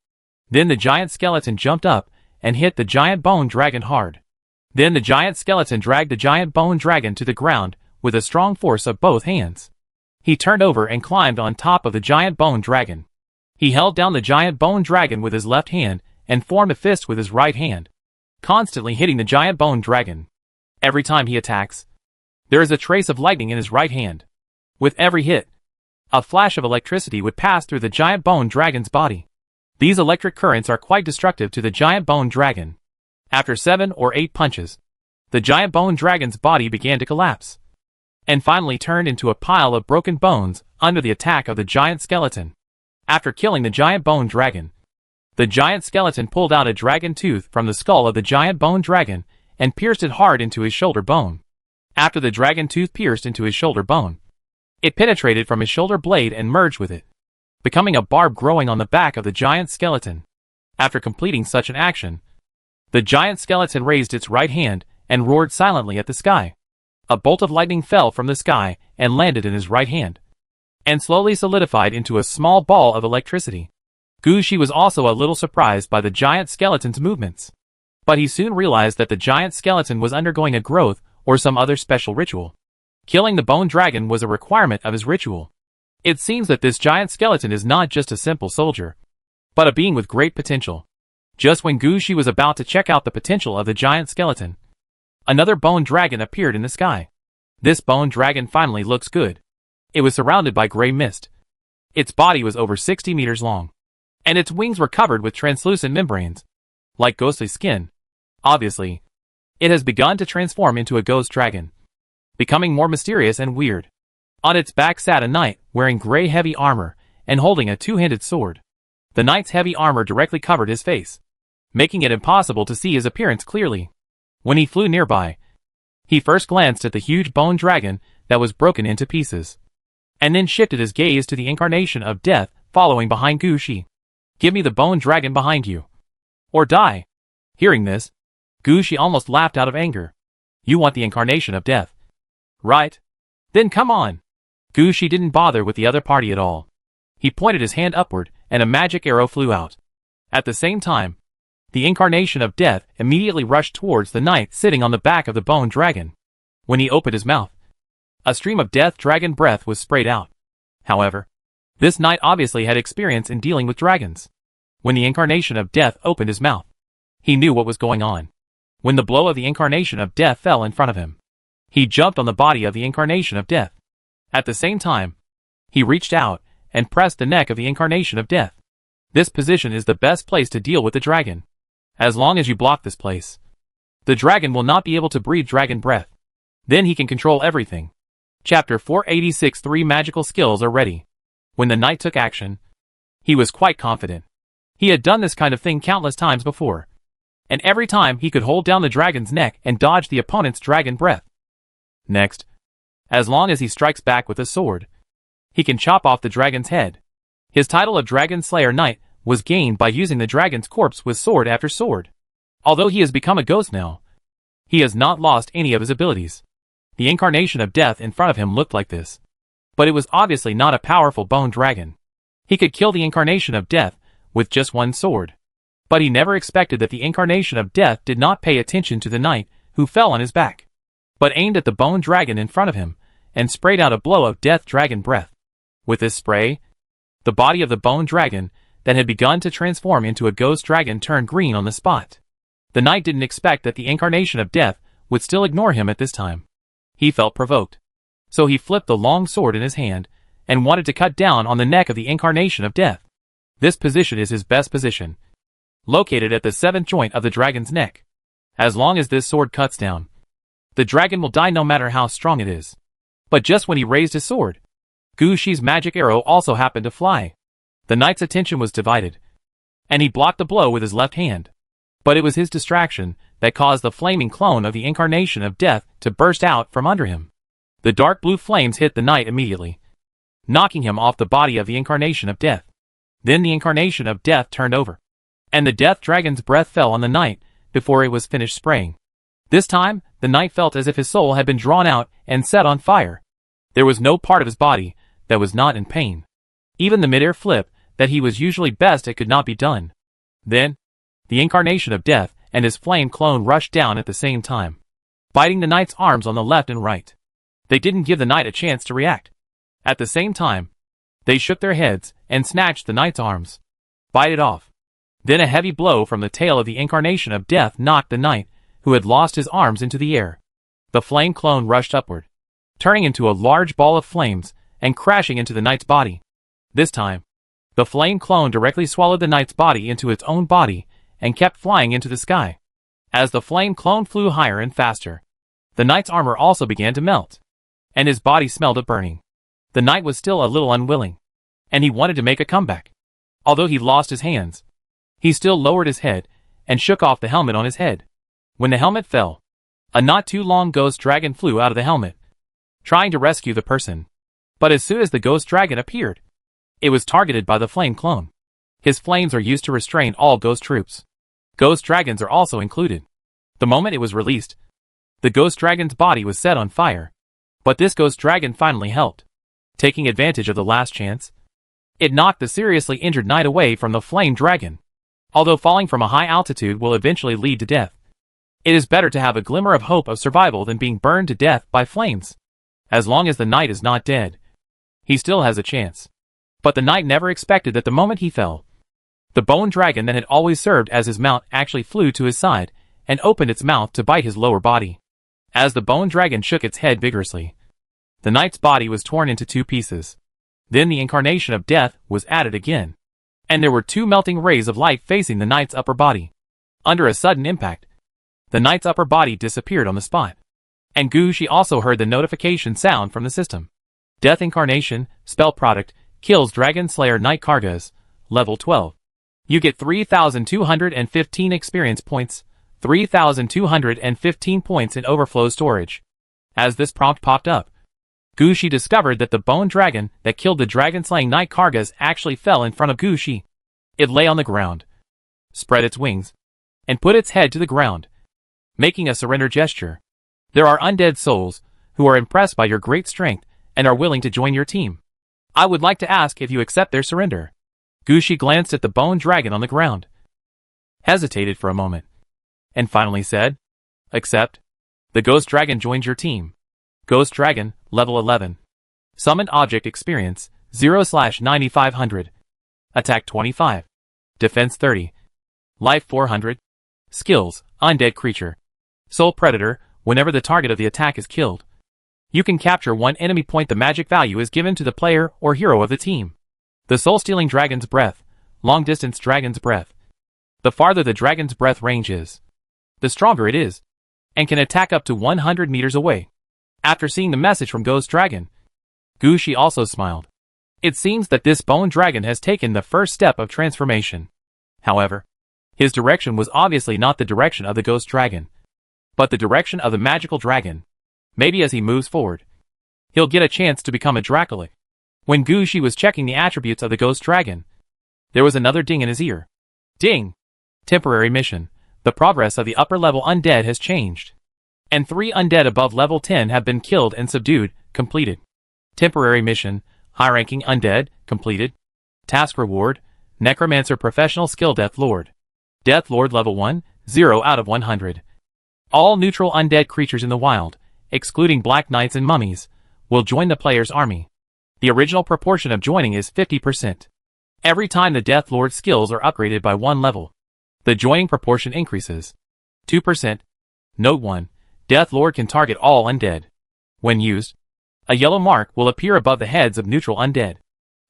Then the giant skeleton jumped up and hit the giant bone dragon hard. Then the giant skeleton dragged the giant bone dragon to the ground with a strong force of both hands. He turned over and climbed on top of the giant bone dragon. He held down the giant bone dragon with his left hand and formed a fist with his right hand, constantly hitting the giant bone dragon. Every time he attacks, there is a trace of lightning in his right hand. With every hit, a flash of electricity would pass through the giant bone dragon's body. These electric currents are quite destructive to the giant bone dragon. After 7 or 8 punches, the giant bone dragon's body began to collapse, and finally turned into a pile of broken bones under the attack of the giant skeleton. After killing the giant bone dragon, the giant skeleton pulled out a dragon tooth from the skull of the giant bone dragon and pierced it hard into his shoulder bone. After the dragon tooth pierced into his shoulder bone, it penetrated from his shoulder blade and merged with it, becoming a barb growing on the back of the giant skeleton. After completing such an action, the giant skeleton raised its right hand and roared silently at the sky. A bolt of lightning fell from the sky and landed in his right hand, and slowly solidified into a small ball of electricity. Gushi was also a little surprised by the giant skeleton's movements, but he soon realized that the giant skeleton was undergoing a growth or some other special ritual. Killing the bone dragon was a requirement of his ritual. It seems that this giant skeleton is not just a simple soldier, but a being with great potential. Just when Gushi was about to check out the potential of the giant skeleton, another bone dragon appeared in the sky. This bone dragon finally looks good. It was surrounded by gray mist. Its body was over 60 meters long, and its wings were covered with translucent membranes, like ghostly skin. Obviously, it has begun to transform into a ghost dragon, becoming more mysterious and weird. On its back sat a knight wearing gray heavy armor and holding a two-handed sword. The knight's heavy armor directly covered his face, making it impossible to see his appearance clearly. When he flew nearby, he first glanced at the huge bone dragon that was broken into pieces, and then shifted his gaze to the incarnation of death following behind Gushi. "Give me the bone dragon behind you, or die." Hearing this, Gushi almost laughed out of anger. "You want the incarnation of death, right? Then come on." Gushi didn't bother with the other party at all. He pointed his hand upward, and a magic arrow flew out. At the same time, the incarnation of death immediately rushed towards the knight sitting on the back of the bone dragon. When he opened his mouth, a stream of death dragon breath was sprayed out. However, this knight obviously had experience in dealing with dragons. When the incarnation of death opened his mouth, he knew what was going on. When the blow of the incarnation of death fell in front of him, he jumped on the body of the incarnation of death. At the same time, he reached out and pressed the neck of the incarnation of death. This position is the best place to deal with the dragon. As long as you block this place, the dragon will not be able to breathe dragon breath. Then he can control everything. Chapter 486. 3 magical skills are ready. When the knight took action, he was quite confident. He had done this kind of thing countless times before, and every time he could hold down the dragon's neck and dodge the opponent's dragon breath. Next, as long as he strikes back with a sword, he can chop off the dragon's head. His title of Dragon Slayer Knight was gained by using the dragon's corpse with sword after sword. Although he has become a ghost now, he has not lost any of his abilities. The incarnation of death in front of him looked like this, but it was obviously not a powerful bone dragon. He could kill the incarnation of death with just one sword. But he never expected that the incarnation of death did not pay attention to the knight who fell on his back, but aimed at the bone dragon in front of him and sprayed out a blow of death dragon breath. With this spray, the body of the bone dragon that had begun to transform into a ghost dragon turned green on the spot. The knight didn't expect that the incarnation of death would still ignore him at this time. He felt provoked, so he flipped the long sword in his hand and wanted to cut down on the neck of the incarnation of death. This position is his best position, located at the 7th joint of the dragon's neck. As long as this sword cuts down, the dragon will die no matter how strong it is. But just when he raised his sword, Gushi's magic arrow also happened to fly. The knight's attention was divided, and he blocked the blow with his left hand. But it was his distraction that caused the flaming clone of the incarnation of death to burst out from under him. The dark blue flames hit the knight immediately, knocking him off the body of the incarnation of death. Then the incarnation of death turned over, and the death dragon's breath fell on the knight before it was finished spraying. This time, the knight felt as if his soul had been drawn out and set on fire. There was no part of his body that was not in pain. Even the mid-air flip that he was usually best at could not be done. Then, the incarnation of death and his flame clone rushed down at the same time, biting the knight's arms on the left and right. They didn't give the knight a chance to react. At the same time, they shook their heads and snatched the knight's arms. Bite it off. Then a heavy blow from the tail of the incarnation of death knocked the knight, who had lost his arms, into the air. The flame clone rushed upward, turning into a large ball of flames and crashing into the knight's body. This time, the flame clone directly swallowed the knight's body into its own body and kept flying into the sky. As the flame clone flew higher and faster, the knight's armor also began to melt, and his body smelled of burning. The knight was still a little unwilling, and he wanted to make a comeback. Although he lost his hands, he still lowered his head and shook off the helmet on his head. When the helmet fell, a not too long ghost dragon flew out of the helmet, trying to rescue the person. But as soon as the ghost dragon appeared, it was targeted by the flame clone. His flames are used to restrain all ghost troops. Ghost dragons are also included. The moment it was released, the ghost dragon's body was set on fire. But this ghost dragon finally helped. Taking advantage of the last chance, it knocked the seriously injured knight away from the flame dragon. Although falling from a high altitude will eventually lead to death, it is better to have a glimmer of hope of survival than being burned to death by flames. As long as the knight is not dead, he still has a chance. But the knight never expected that the moment he fell, the bone dragon that had always served as his mount actually flew to his side and opened its mouth to bite his lower body. As the bone dragon shook its head vigorously, the knight's body was torn into 2 pieces. Then the incarnation of death was added again, and there were 2 melting rays of light facing the knight's upper body. Under a sudden impact, the knight's upper body disappeared on the spot, and Gushi also heard the notification sound from the system. Death Incarnation, Spell Product, kills Dragon Slayer Knight Kargas, level 12. You get 3,215 experience points, 3,215 points in overflow storage. As this prompt popped up, Gushi discovered that the bone dragon that killed the dragon-slaying Knight Kargas actually fell in front of Gushi. It lay on the ground, spread its wings, and put its head to the ground, making a surrender gesture. There are undead souls who are impressed by your great strength and are willing to join your team. I would like to ask if you accept their surrender. Gushi glanced at the bone dragon on the ground, hesitated for a moment, and finally said, "Accept." The ghost dragon joins your team. Ghost dragon, level 11. Summoned object experience, 0/9500. Attack 25. Defense 30. Life 400. Skills, undead creature. Soul predator, whenever the target of the attack is killed, you can capture one enemy point. The magic value is given to the player or hero of the team. The soul-stealing dragon's breath, long-distance dragon's breath. The farther the dragon's breath range is, the stronger it is, and can attack up to 100 meters away. After seeing the message from Ghost Dragon, Gushi also smiled. It seems that this bone dragon has taken the first step of transformation. However, his direction was obviously not the direction of the Ghost Dragon, but the direction of the magical dragon. Maybe as he moves forward, he'll get a chance to become a Dracolic. When Gushi was checking the attributes of the Ghost Dragon, there was another ding in his ear. Ding! Temporary mission. The progress of the upper-level undead has changed, and 3 undead above level 10 have been killed and subdued. Completed. Temporary mission. High-ranking undead. Completed. Task reward. Necromancer professional skill Death Lord. Death Lord level 1, 0 out of 100. All neutral undead creatures in the wild, excluding black knights and mummies, will join the player's army. The original proportion of joining is 50%. Every time the Death Lord skills are upgraded by 1 level, the joining proportion increases. 2%. Note 1. Death Lord can target all undead. When used, a yellow mark will appear above the heads of neutral undead.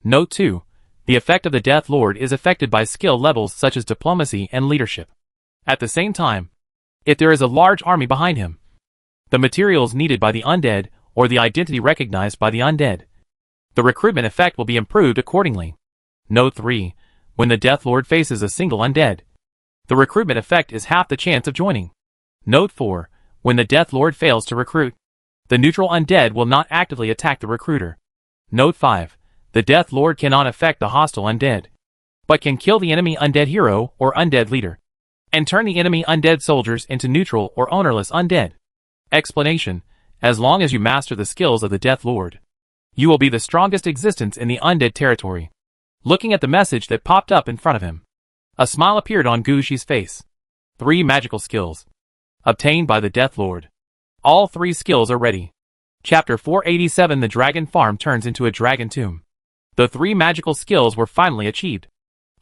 Note 2. The effect of the Death Lord is affected by skill levels such as diplomacy and leadership. At the same time, if there is a large army behind him, the materials needed by the undead, or the identity recognized by the undead, the recruitment effect will be improved accordingly. Note 3. When the Death Lord faces a single undead, the recruitment effect is half the chance of joining. Note 4. When the Death Lord fails to recruit, the neutral undead will not actively attack the recruiter. Note 5. The Death Lord cannot affect the hostile undead, but can kill the enemy undead hero or undead leader, and turn the enemy undead soldiers into neutral or ownerless undead. Explanation. As long as you master the skills of the Death Lord, you will be the strongest existence in the undead territory. Looking at the message that popped up in front of him, a smile appeared on Gushi's face. 3 magical skills. Obtained by the Death Lord. All 3 skills are ready. Chapter 487. The Dragon Farm turns into a dragon tomb. The 3 magical skills were finally achieved.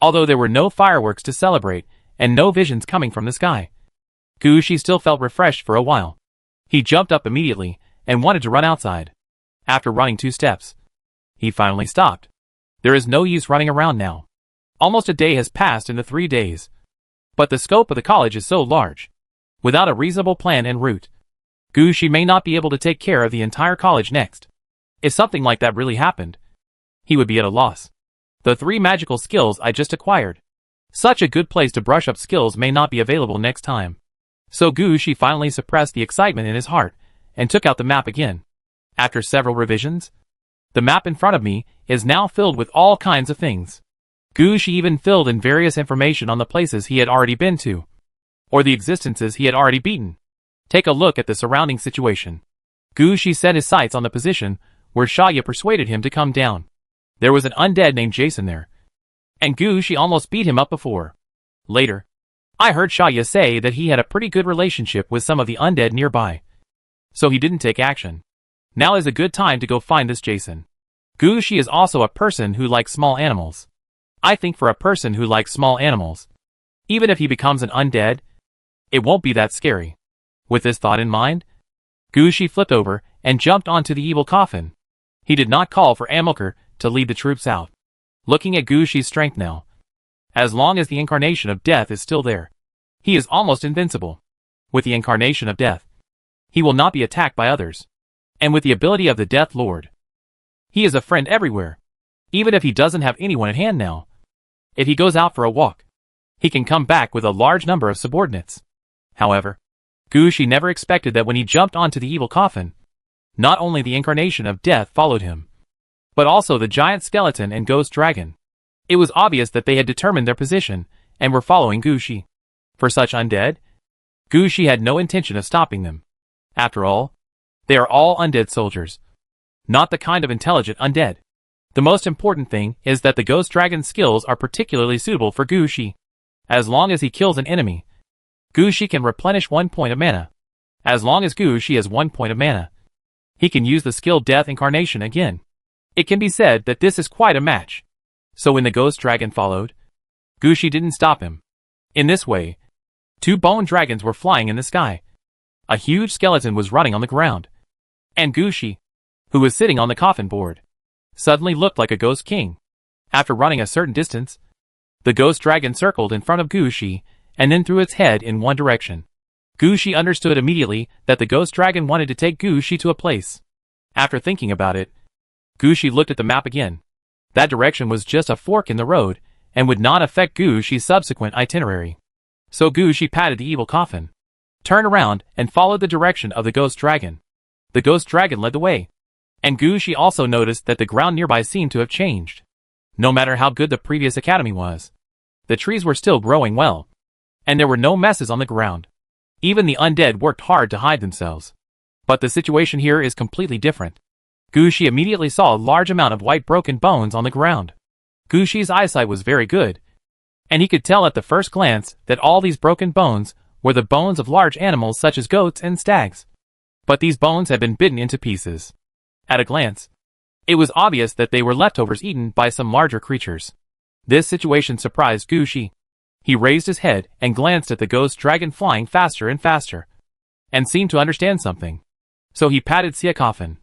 Although there were no fireworks to celebrate, and no visions coming from the sky, Gushi still felt refreshed for a while. He jumped up immediately, and wanted to run outside. After running 2 steps, he finally stopped. There is no use running around now. Almost a day has passed in the 3 days. But the scope of the college is so large. Without a reasonable plan and route, Gushi may not be able to take care of the entire college next. If something like that really happened, he would be at a loss. The 3 magical skills I just acquired. Such a good place to brush up skills may not be available next time. So Gushi finally suppressed the excitement in his heart, and took out the map again. After several revisions, the map in front of me is now filled with all kinds of things. Gushi even filled in various information on the places he had already been to, or the existences he had already beaten. Take a look at the surrounding situation. Gushi set his sights on the position where Shaya persuaded him to come down. There was an undead named Jason there, and Gushi almost beat him up before. Later, I heard Shaya say that he had a pretty good relationship with some of the undead nearby, so he didn't take action. Now is a good time to go find this Jason. Gushi is also a person who likes small animals. I think for a person who likes small animals, even if he becomes an undead, it won't be that scary. With this thought in mind, Gushi flipped over and jumped onto the evil coffin. He did not call for Amilcar to lead the troops out. Looking at Gushi's strength now, as long as the incarnation of death is still there, he is almost invincible. With the incarnation of death, he will not be attacked by others. And with the ability of the Death Lord, he is a friend everywhere. Even if he doesn't have anyone at hand now, if he goes out for a walk, he can come back with a large number of subordinates. However, Gushi never expected that when he jumped onto the evil coffin, not only the incarnation of death followed him, but also the giant skeleton and ghost dragon. It was obvious that they had determined their position and were following Gushi. For such undead, Gushi had no intention of stopping them. After all, they are all undead soldiers, not the kind of intelligent undead. The most important thing is that the ghost dragon's skills are particularly suitable for Gushi. As long as he kills an enemy, Gushi can replenish 1 point of mana. As long as Gushi has 1 point of mana, he can use the skill Death Incarnation again. It can be said that this is quite a match. So when the ghost dragon followed, Gushi didn't stop him. In this way, 2 bone dragons were flying in the sky. A huge skeleton was running on the ground. And Gushi, who was sitting on the coffin board, suddenly looked like a ghost king. After running a certain distance, the ghost dragon circled in front of Gushi and then threw its head in one direction. Gushi understood immediately that the ghost dragon wanted to take Gushi to a place. After thinking about it, Gushi looked at the map again. That direction was just a fork in the road and would not affect Gushi's subsequent itinerary. So Gushi patted the evil coffin, turned around and followed the direction of the ghost dragon. The ghost dragon led the way, and Gushi also noticed that the ground nearby seemed to have changed. No matter how good the previous academy was, the trees were still growing well, and there were no messes on the ground. Even the undead worked hard to hide themselves. But the situation here is completely different. Gushi immediately saw a large amount of white broken bones on the ground. Gushi's eyesight was very good, and he could tell at the first glance that all these broken bones were the bones of large animals such as goats and stags. But these bones had been bitten into pieces. At a glance, it was obvious that they were leftovers eaten by some larger creatures. This situation surprised Gushi. He raised his head and glanced at the ghost dragon flying faster and faster, and seemed to understand something. So he patted Siakoffin,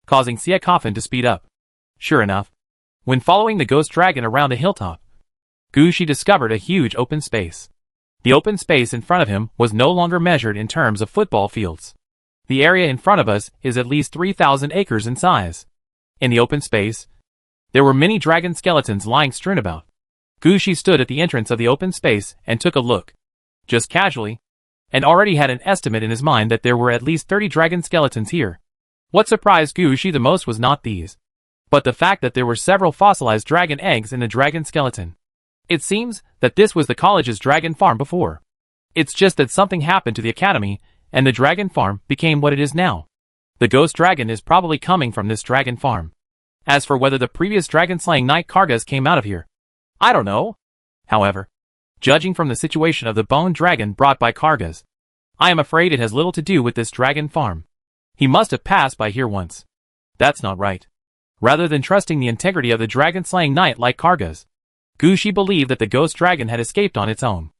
causing Siakoffin to speed up. Sure enough, when following the ghost dragon around a hilltop, Gushi discovered a huge open space. The open space in front of him was no longer measured in terms of football fields. The area in front of us is at least 3,000 acres in size. In the open space, there were many dragon skeletons lying strewn about. Gushi stood at the entrance of the open space and took a look, just casually, and already had an estimate in his mind that there were at least 30 dragon skeletons here. What surprised Gushi the most was not these, but the fact that there were several fossilized dragon eggs in the dragon skeleton. It seems that this was the college's dragon farm before. It's just that something happened to the academy, and the dragon farm became what it is now. The ghost dragon is probably coming from this dragon farm. As for whether the previous dragon-slaying knight Kargas came out of here, I don't know. However, judging from the situation of the bone dragon brought by Kargas, I am afraid it has little to do with this dragon farm. He must have passed by here once. That's not right. Rather than trusting the integrity of the dragon-slaying knight like Kargas, Gushi believed that the ghost dragon had escaped on its own.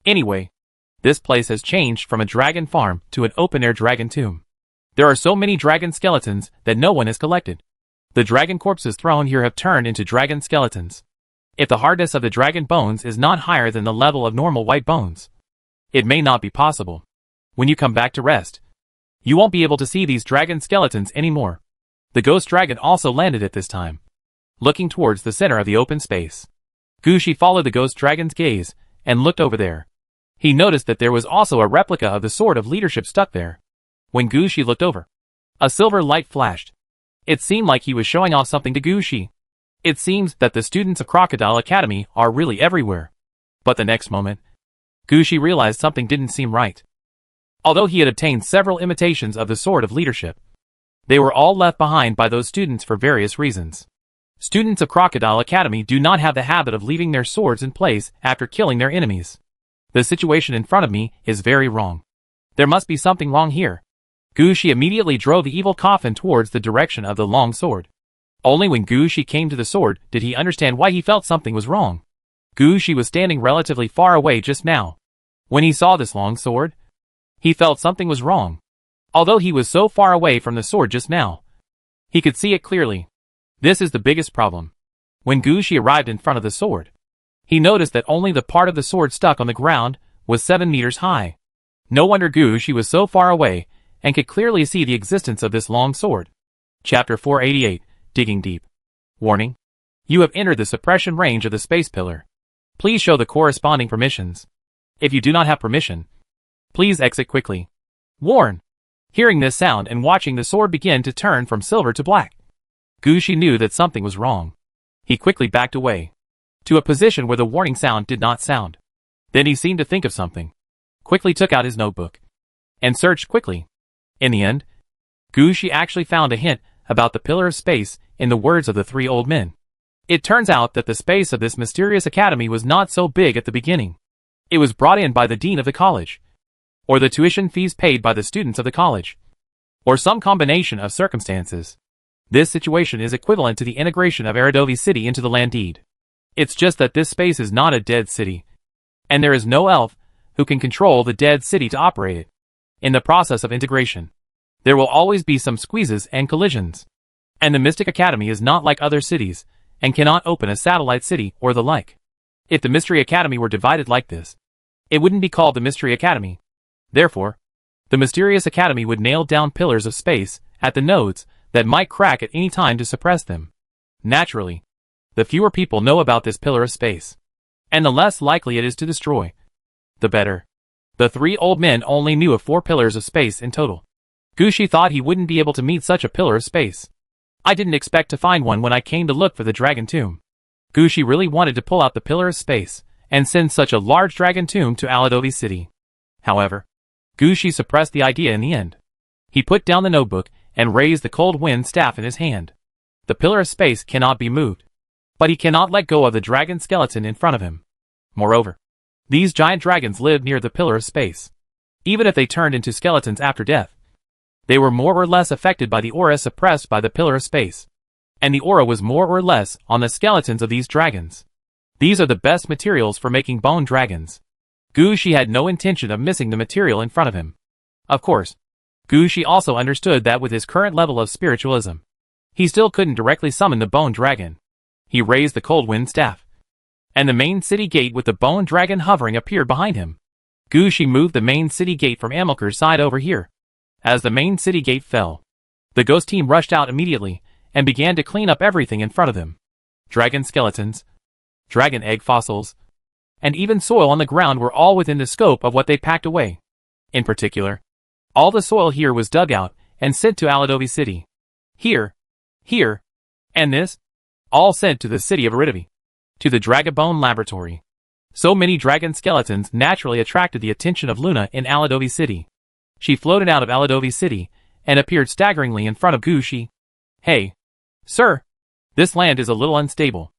Anyway, this place has changed from a dragon farm to an open-air dragon tomb. There are so many dragon skeletons that no one has collected. The dragon corpses thrown here have turned into dragon skeletons. If the hardness of the dragon bones is not higher than the level of normal white bones, it may not be possible. When you come back to rest, you won't be able to see these dragon skeletons anymore. The ghost dragon also landed at this time, looking towards the center of the open space. Gushi followed the ghost dragon's gaze and looked over there. He noticed that there was also a replica of the sword of leadership stuck there. When Gushi looked over, a silver light flashed. It seemed like he was showing off something to Gushi. It seems that the students of Crocodile Academy are really everywhere. But the next moment, Gushi realized something didn't seem right. Although he had obtained several imitations of the sword of leadership, they were all left behind by those students for various reasons. Students of Crocodile Academy do not have the habit of leaving their swords in place after killing their enemies. The situation in front of me is very wrong. There must be something wrong here. Gushi immediately drove the evil coffin towards the direction of the long sword. Only when Gushi came to the sword did he understand why he felt something was wrong. Gushi was standing relatively far away just now. When he saw this long sword, he felt something was wrong. Although he was so far away from the sword just now, he could see it clearly. This is the biggest problem. When Gushi arrived in front of the sword, he noticed that only the part of the sword stuck on the ground was 7 meters high. No wonder Gushi was so far away and could clearly see the existence of this long sword. Chapter 488, Digging Deep. Warning. You have entered the suppression range of the space pillar. Please show the corresponding permissions. If you do not have permission, Please exit quickly. Warn. Hearing this sound and watching the sword begin to turn from silver to black, Gushi knew that something was wrong. He quickly backed away to a position where the warning sound did not sound. Then he seemed to think of something, quickly took out his notebook, and searched quickly. In the end, Gushi actually found a hint about the pillar of space in the words of the three old men. It turns out that the space of this mysterious academy was not so big at the beginning. It was brought in by the dean of the college, or the tuition fees paid by the students of the college, or some combination of circumstances. This situation is equivalent to the integration of Aradovi City into the land deed. It's just that this space is not a dead city, and there is no elf who can control the dead city to operate it. In the process of integration, there will always be some squeezes and collisions. And the Mystic Academy is not like other cities, and cannot open a satellite city or the like. If the Mystery Academy were divided like this, it wouldn't be called the Mystery Academy. Therefore, the Mysterious Academy would nail down pillars of space at the nodes that might crack at any time to suppress them. Naturally, the fewer people know about this pillar of space, and the less likely it is to destroy, the better. The three old men only knew of 4 pillars of space in total. Gushi thought he wouldn't be able to meet such a pillar of space. I didn't expect to find one when I came to look for the dragon tomb. Gushi really wanted to pull out the pillar of space and send such a large dragon tomb to Aladovi City. However, Gushi suppressed the idea in the end. He put down the notebook and raised the cold wind staff in his hand. The pillar of space cannot be moved, but he cannot let go of the dragon skeleton in front of him. Moreover, these giant dragons lived near the pillar of space. Even if they turned into skeletons after death, they were more or less affected by the aura suppressed by the pillar of space, and the aura was more or less on the skeletons of these dragons. These are the best materials for making bone dragons. Gushi had no intention of missing the material in front of him. Of course, Gushi also understood that with his current level of spiritualism, he still couldn't directly summon the bone dragon. He raised the cold wind staff, and the main city gate with the bone dragon hovering appeared behind him. Gushi moved the main city gate from Amilcar's side over here. As the main city gate fell, the ghost team rushed out immediately and began to clean up everything in front of them. Dragon skeletons, dragon egg fossils, and even soil on the ground were all within the scope of what they packed away. In particular, all the soil here was dug out and sent to Aladovi City. Here, and this, all sent to the city of Aradovi, to the Dragabone Laboratory. So many dragon skeletons naturally attracted the attention of Luna in Aladovi City. She floated out of Aladovi City and appeared staggeringly in front of Gushi. Hey, sir, this land is a little unstable.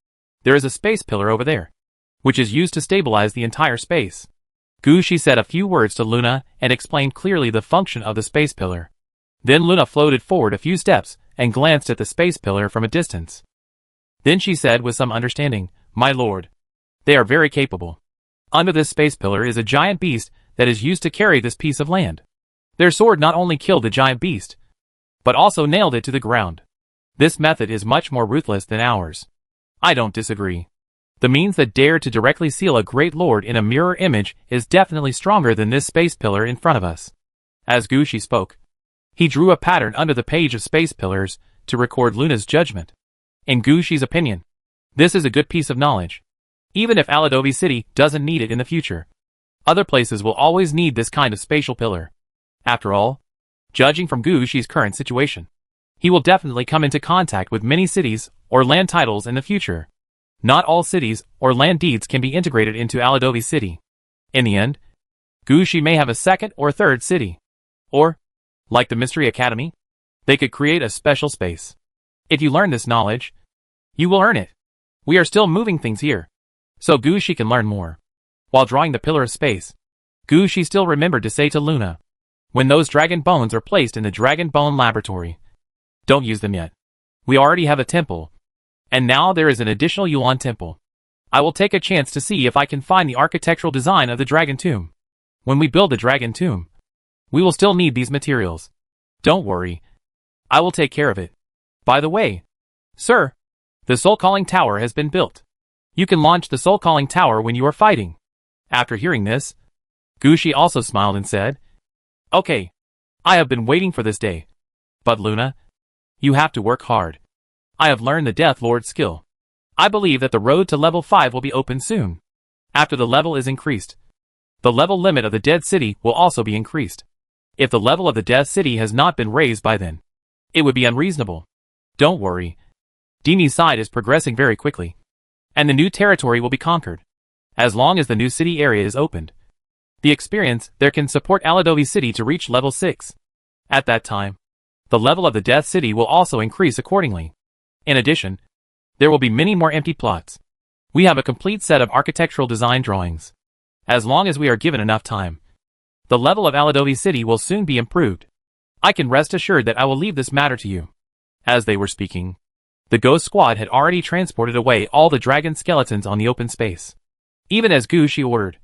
There is a space pillar over there, which is used to stabilize the entire space. Gushi said a few words to Luna and explained clearly the function of the space pillar. Then Luna floated forward a few steps and glanced at the space pillar from a distance. Then she said with some understanding, "My lord, they are very capable. Under this space pillar is a giant beast that is used to carry this piece of land. Their sword not only killed the giant beast, but also nailed it to the ground. This method is much more ruthless than ours." I don't disagree. The means that dare to directly seal a great lord in a mirror image is definitely stronger than this space pillar in front of us. As Gushi spoke, he drew a pattern under the page of space pillars to record Luna's judgment. In Gushi's opinion, this is a good piece of knowledge. Even if Aladovi City doesn't need it in the future, other places will always need this kind of spatial pillar. After all, judging from Gushi's current situation, he will definitely come into contact with many cities or land titles in the future. Not all cities or land deeds can be integrated into Aladovi City. In the end, Gushi may have a second or third city. Or, like the Mystery Academy, they could create a special space. If you learn this knowledge, you will earn it. We are still moving things here, so Gushi can learn more. While drawing the pillar of space, Gushi still remembered to say to Luna, "When those dragon bones are placed in the Dragon Bone Laboratory, don't use them yet. We already have a temple, and now there is an additional Yuan temple. I will take a chance to see if I can find the architectural design of the dragon tomb. When we build the dragon tomb, we will still need these materials. Don't worry. I will take care of it. By the way, sir, the Soul Calling Tower has been built. You can launch the Soul Calling Tower when you are fighting." After hearing this, Gushi also smiled and said, "Okay, I have been waiting for this day. But Luna, you have to work hard. I have learned the Death Lord skill. I believe that the road to level 5 will be open soon. After the level is increased, The level limit of the Dead City will also be increased. If the level of the Death City has not been raised by then, it would be unreasonable. Don't worry. Dini's side is progressing very quickly, and the new territory will be conquered. As long as the new city area is opened, the experience there can support Aladovi City to reach level 6. At that time, the level of the Death City will also increase accordingly. In addition, there will be many more empty plots. We have a complete set of architectural design drawings. As long as we are given enough time, the level of Aladovi City will soon be improved. I can rest assured that I will leave this matter to you. As they were speaking, the Ghost Squad had already transported away all the dragon skeletons on the open space. Even as Gushi ordered,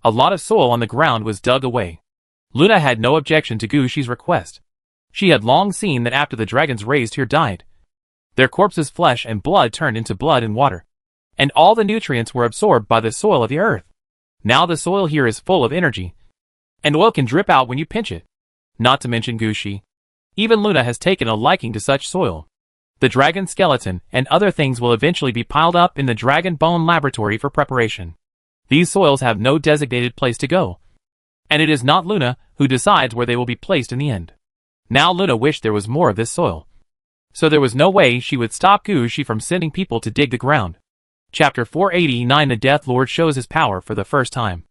a lot of soil on the ground was dug away. Luna had no objection to Gushi's request. She had long seen that after the dragons raised here died, their corpses' flesh and blood turned into blood and water, and all the nutrients were absorbed by the soil of the earth. Now the soil here is full of energy, and oil can drip out when you pinch it. Not to mention Gushi. Even Luna has taken a liking to such soil. The dragon skeleton and other things will eventually be piled up in the Dragon Bone Laboratory for preparation. These soils have no designated place to go, and it is not Luna who decides where they will be placed in the end. Now Luna wished there was more of this soil, so there was no way she would stop Gushi from sending people to dig the ground. Chapter 489. The Death Lord shows his power for the first time.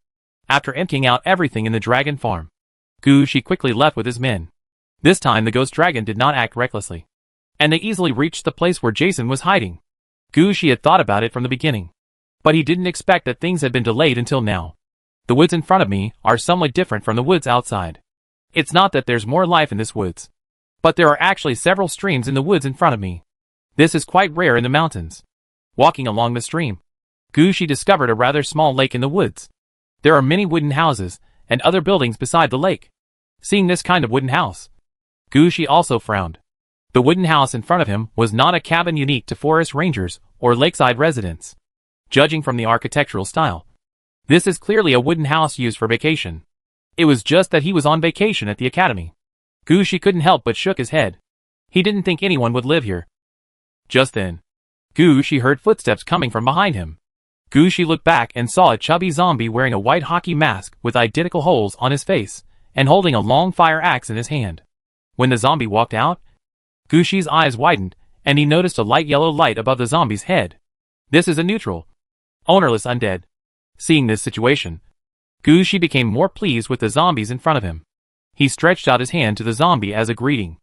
After emptying out everything in the dragon farm, Gushi quickly left with his men. This time the ghost dragon did not act recklessly, and they easily reached the place where Jason was hiding. Gushi had thought about it from the beginning, but he didn't expect that things had been delayed until now. The woods in front of me are somewhat different from the woods outside. It's not that there's more life in this woods, but there are actually several streams in the woods in front of me. This is quite rare in the mountains. Walking along the stream, Gushi discovered a rather small lake in the woods. There are many wooden houses and other buildings beside the lake. Seeing this kind of wooden house, Gushi also frowned. The wooden house in front of him was not a cabin unique to forest rangers or lakeside residents. Judging from the architectural style, this is clearly a wooden house used for vacation. It was just that he was on vacation at the academy. Gushi couldn't help but shook his head. He didn't think anyone would live here. Just then, Gushi heard footsteps coming from behind him. Gushi looked back and saw a chubby zombie wearing a white hockey mask with identical holes on his face and holding a long fire axe in his hand. When the zombie walked out, Gushi's eyes widened and he noticed a light yellow light above the zombie's head. This is a neutral, ownerless undead. Seeing this situation, Gushi became more pleased with the zombies in front of him. He stretched out his hand to the zombie as a greeting.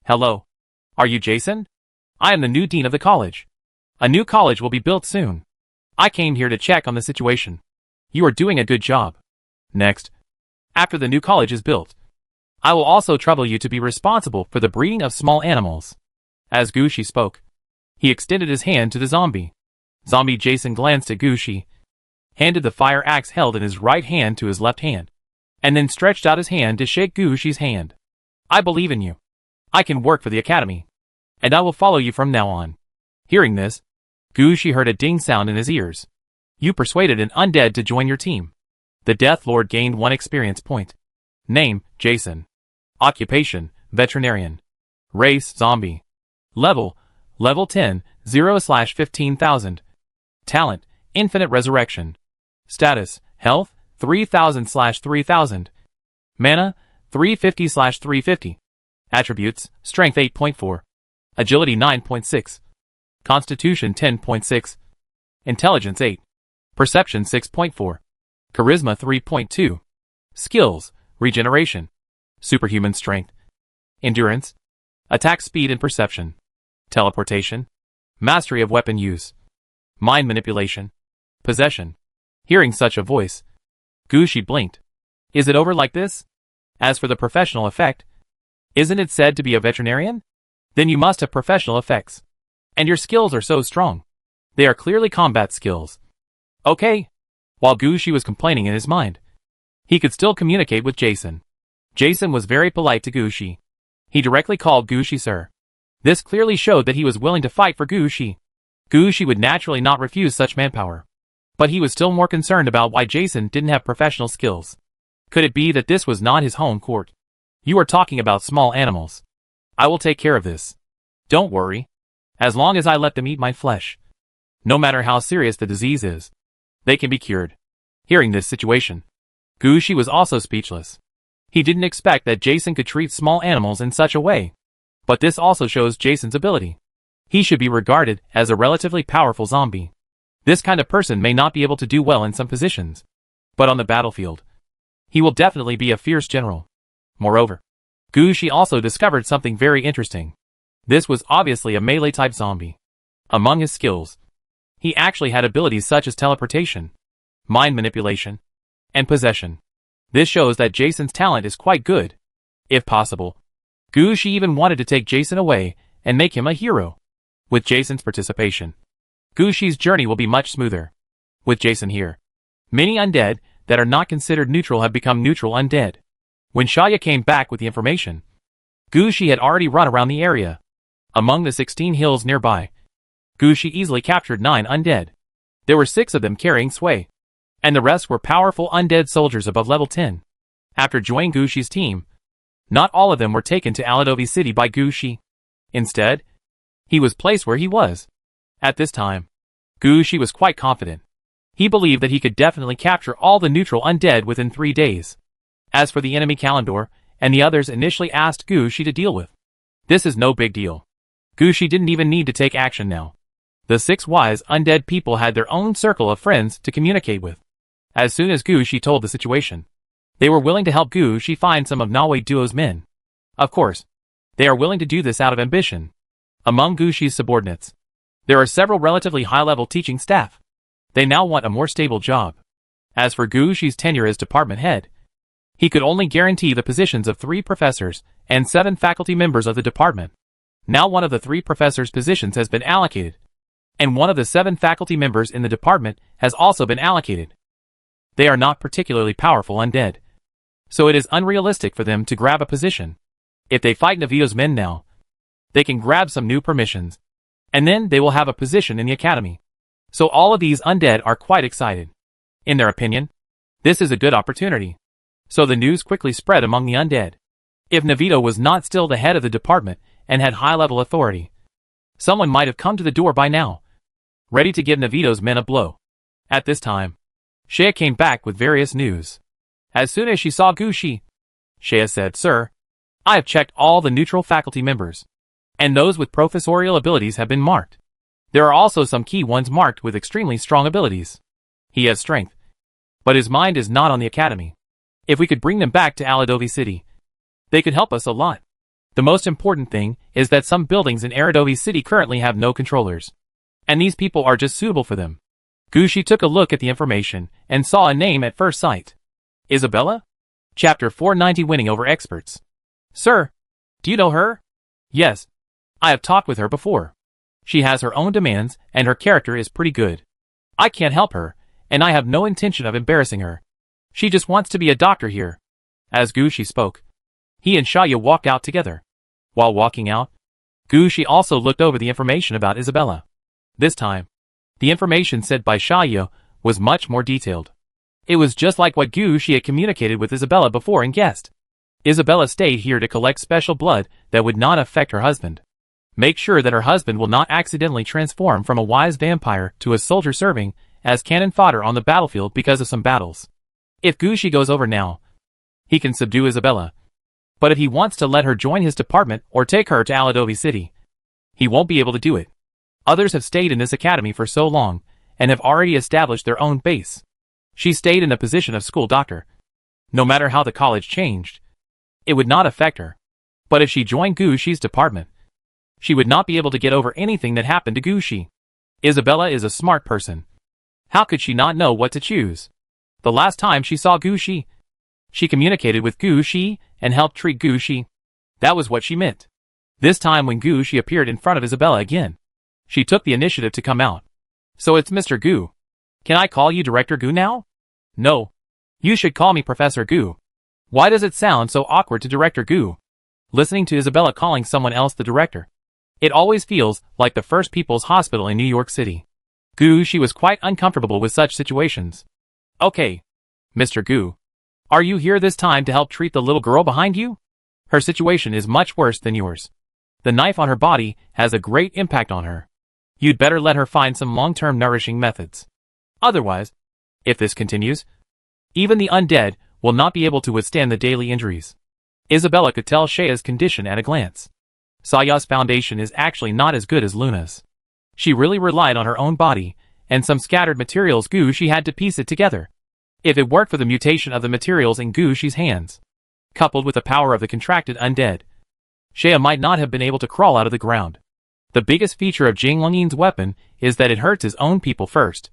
Hello. Are you Jason? I am the new dean of the college. A new college will be built soon. I came here to check on the situation. You are doing a good job. Next, after the new college is built, I will also trouble you to be responsible for the breeding of small animals. As Gushi spoke, he extended his hand to the zombie. Zombie Jason glanced at Gushi, handed the fire axe held in his right hand to his left hand, and then stretched out his hand to shake Gushi's hand. I believe in you. I can work for the academy, and I will follow you from now on. Hearing this, Gushi heard a ding sound in his ears. You persuaded an undead to join your team. The Death Lord gained 1 experience point. Name, Jason. Occupation, veterinarian. Race, zombie. Level 10, 0/15,000. Talent, infinite resurrection. Status, health, 3000/3000. Mana, 350/350. Attributes, strength 8.4. Agility 9.6. Constitution 10.6. Intelligence 8. Perception 6.4. Charisma 3.2. Skills, regeneration. Superhuman strength. Endurance. Attack speed and perception. Teleportation. Mastery of weapon use. Mind manipulation. Possession. Hearing such a voice, Gushi blinked. Is it over like this? As for the professional effect, isn't it said to be a veterinarian? Then you must have professional effects. And your skills are so strong. They are clearly combat skills. Okay. While Gushi was complaining in his mind, he could still communicate with Jason. Jason was very polite to Gushi. He directly called Gushi sir. This clearly showed that he was willing to fight for Gushi. Gushi would naturally not refuse such manpower. But he was still more concerned about why Jason didn't have professional skills. Could it be that this was not his home court? You are talking about small animals. I will take care of this. Don't worry. As long as I let them eat my flesh. No matter how serious the disease is, they can be cured. Hearing this situation, Gushi was also speechless. He didn't expect that Jason could treat small animals in such a way. But this also shows Jason's ability. He should be regarded as a relatively powerful zombie. This kind of person may not be able to do well in some positions. But on the battlefield, he will definitely be a fierce general. Moreover, Gushi also discovered something very interesting. This was obviously a melee-type zombie. Among his skills, he actually had abilities such as teleportation, mind manipulation, and possession. This shows that Jason's talent is quite good. If possible, Gushi even wanted to take Jason away and make him a hero. With Jason's participation, Gushi's journey will be much smoother. With Jason here, many undead that are not considered neutral have become neutral undead. When Shaya came back with the information, Gushi had already run around the area. Among the 16 hills nearby, Gushi easily captured 9 undead. There were 6 of them carrying sway, and the rest were powerful undead soldiers above level 10. After joining Gushi's team, not all of them were taken to Aladovi City by Gushi. Instead, he was placed where he was. At this time, Gushi was quite confident. He believed that he could definitely capture all the neutral undead within 3 days. As for the enemy Kalendor and the others initially asked Gushi to deal with, this is no big deal. Gushi didn't even need to take action now. The 6 wise undead people had their own circle of friends to communicate with. As soon as Gushi told the situation, they were willing to help Gushi find some of Nawe Duo's men. Of course, they are willing to do this out of ambition. Among Gushi's subordinates, there are several relatively high-level teaching staff. They now want a more stable job. As for Gushi's tenure as department head, he could only guarantee the positions of 3 professors and 7 faculty members of the department. Now one of the 3 professors' positions has been allocated, and one of the 7 faculty members in the department has also been allocated. They are not particularly powerful undead, so it is unrealistic for them to grab a position. If they fight Navio's men now, they can grab some new permissions, and then they will have a position in the academy. So all of these undead are quite excited. In their opinion, this is a good opportunity. So the news quickly spread among the undead. If Navito was not still the head of the department and had high-level authority, someone might have come to the door by now, ready to give Navito's men a blow. At this time, Shea came back with various news. As soon as she saw Gushi, Shea said, "Sir, I have checked all the neutral faculty members, and those with professorial abilities have been marked. There are also some key ones marked with extremely strong abilities. He has strength, but his mind is not on the academy. If we could bring them back to Aladovi City, they could help us a lot. The most important thing is that some buildings in Aradovi City currently have no controllers, and these people are just suitable for them." Gushi took a look at the information and saw a name at first sight. Isabella? Chapter 490, Winning Over Experts. "Sir, do you know her?" "Yes. I have talked with her before. She has her own demands and her character is pretty good. I can't help her, and I have no intention of embarrassing her. She just wants to be a doctor here." As Gushi spoke, he and Shaya walked out together. While walking out, Gushi also looked over the information about Isabella. This time, the information said by Shaya was much more detailed. It was just like what Gushi had communicated with Isabella before and guessed. Isabella stayed here to collect special blood that would not affect her husband. Make sure that her husband will not accidentally transform from a wise vampire to a soldier serving as cannon fodder on the battlefield because of some battles. If Gushi goes over now, he can subdue Isabella. But if he wants to let her join his department or take her to Aladovi City, he won't be able to do it. Others have stayed in this academy for so long and have already established their own base. She stayed in the position of school doctor. No matter how the college changed, it would not affect her. But if she joined Gushi's department, she would not be able to get over anything that happened to Gushi. Isabella is a smart person. How could she not know what to choose? The last time she saw Gushi, she communicated with Gushi and helped treat Gushi. That was what she meant. This time when Gushi appeared in front of Isabella again, she took the initiative to come out. "So it's Mr. Gu. Can I call you Director Gu now?" "No. You should call me Professor Gu." "Why does it sound so awkward to Director Gu?" Listening to Isabella calling someone else the director, it always feels like the First People's Hospital in New York City. Gushi was quite uncomfortable with such situations. "Okay, Mr. Gu. Are you here this time to help treat the little girl behind you? Her situation is much worse than yours. The knife on her body has a great impact on her. You'd better let her find some long-term nourishing methods. Otherwise, if this continues, even the undead will not be able to withstand the daily injuries. Isabella could tell Shaya's condition at a glance. Saya's foundation is actually not as good as Luna's. She really relied on her own body, and some scattered materials Gushi had to piece it together. If it weren't for the mutation of the materials in Gushi's hands, coupled with the power of the contracted undead, Shaya might not have been able to crawl out of the ground. The biggest feature of Jing Longyin's weapon is that it hurts his own people first,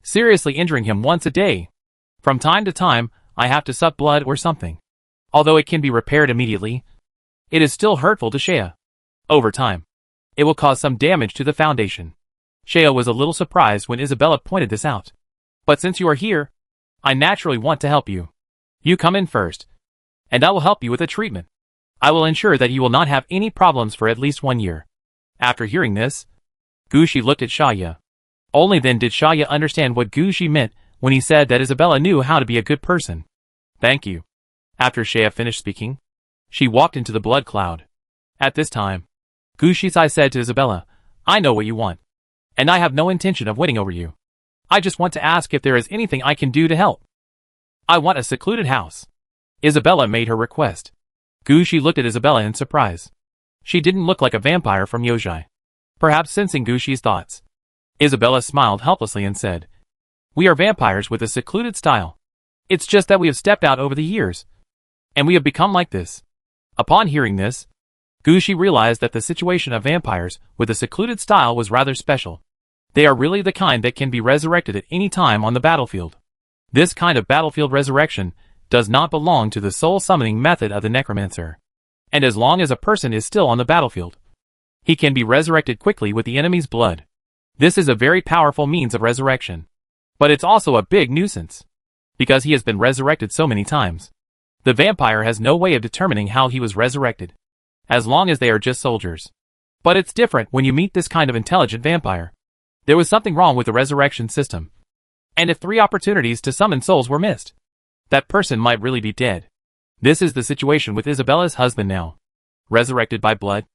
seriously injuring him once a day. From time to time, I have to suck blood or something. Although it can be repaired immediately, it is still hurtful to Shaya. Over time, it will cause some damage to the foundation. Shaya was a little surprised when Isabella pointed this out. But since you are here, I naturally want to help you. You come in first, and I will help you with the treatment. I will ensure that you will not have any problems for at least 1 year. After hearing this, Gushi looked at Shaya. Only then did Shaya understand what Gushi meant when he said that Isabella knew how to be a good person. Thank you. After Shaya finished speaking, she walked into the blood cloud. At this time, Gushi-sai said to Isabella, I know what you want, and I have no intention of winning over you. I just want to ask if there is anything I can do to help. I want a secluded house. Isabella made her request. Gushi looked at Isabella in surprise. She didn't look like a vampire from Yojai. Perhaps sensing Gushi's thoughts, Isabella smiled helplessly and said, We are vampires with a secluded style. It's just that we have stepped out over the years, and we have become like this. Upon hearing this, Gushi realized that the situation of vampires with a secluded style was rather special. They are really the kind that can be resurrected at any time on the battlefield. This kind of battlefield resurrection does not belong to the soul summoning method of the necromancer. And as long as a person is still on the battlefield, he can be resurrected quickly with the enemy's blood. This is a very powerful means of resurrection. But it's also a big nuisance, because he has been resurrected so many times. The vampire has no way of determining how he was resurrected, as long as they are just soldiers. But it's different when you meet this kind of intelligent vampire. There was something wrong with the resurrection system. And if 3 opportunities to summon souls were missed, that person might really be dead. This is the situation with Isabella's husband now. Resurrected by blood,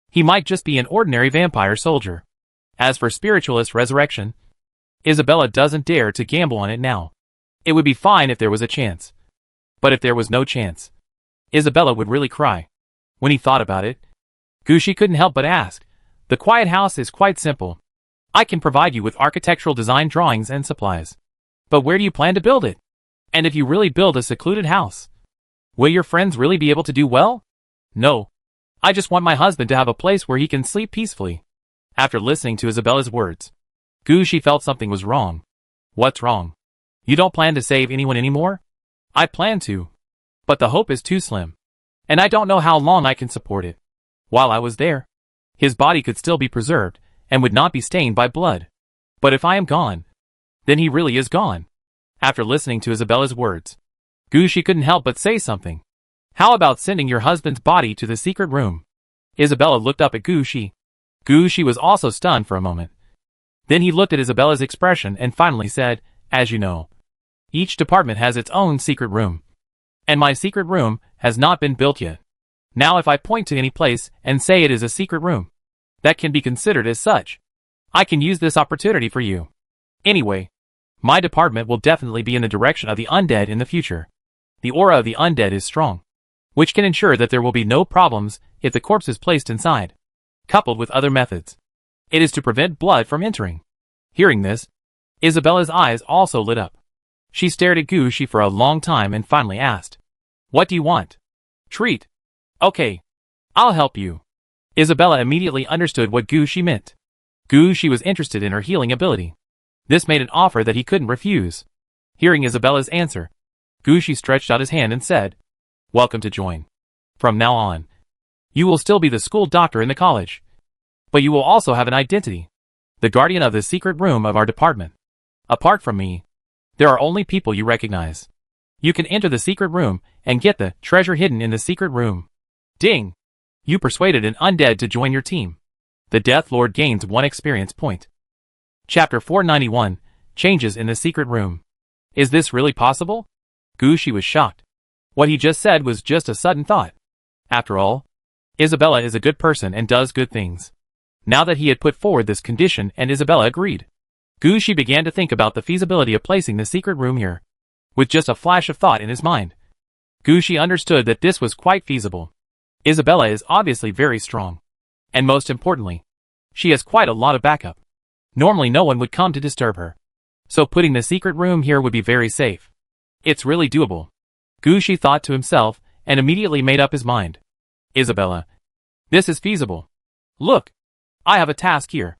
he might just be an ordinary vampire soldier. As for spiritualist resurrection, Isabella doesn't dare to gamble on it now. It would be fine if there was a chance. But if there was no chance, Isabella would really cry. When he thought about it, Gushi couldn't help but ask, The quiet house is quite simple. I can provide you with architectural design drawings and supplies. But where do you plan to build it? And if you really build a secluded house, will your friends really be able to do well? No. I just want my husband to have a place where he can sleep peacefully. After listening to Isabella's words, Gushi felt something was wrong. What's wrong? You don't plan to save anyone anymore? I plan to. But the hope is too slim. And I don't know how long I can support it. While I was there, his body could still be preserved and would not be stained by blood. But if I am gone, then he really is gone. After listening to Isabella's words, Gushi couldn't help but say something. How about sending your husband's body to the secret room? Isabella looked up at Gushi. Gushi was also stunned for a moment. Then he looked at Isabella's expression and finally said, As you know, each department has its own secret room. And my secret room has not been built yet. Now if I point to any place and say it is a secret room, that can be considered as such. I can use this opportunity for you. Anyway, my department will definitely be in the direction of the undead in the future. The aura of the undead is strong, which can ensure that there will be no problems if the corpse is placed inside. Coupled with other methods, it is to prevent blood from entering. Hearing this, Isabella's eyes also lit up. She stared at Gushi for a long time and finally asked, What do you want? Treat. Okay. I'll help you. Isabella immediately understood what Gushi meant. Gushi was interested in her healing ability. This made an offer that he couldn't refuse. Hearing Isabella's answer, Gushi stretched out his hand and said, Welcome to join. From now on, you will still be the school doctor in the college. But you will also have an identity. The guardian of the secret room of our department. Apart from me, there are only people you recognize. You can enter the secret room and get the treasure hidden in the secret room. Ding! You persuaded an undead to join your team. The Death Lord gains 1 experience point. Chapter 491, Changes in the Secret Room. Is this really possible? Gushi was shocked. What he just said was just a sudden thought. After all, Isabella is a good person and does good things. Now that he had put forward this condition and Isabella agreed, Gushi began to think about the feasibility of placing the secret room here. With just a flash of thought in his mind, Gucci understood that this was quite feasible. Isabella is obviously very strong. And most importantly, she has quite a lot of backup. Normally no one would come to disturb her. So putting the secret room here would be very safe. It's really doable. Gucci thought to himself and immediately made up his mind. Isabella, this is feasible. Look, I have a task here.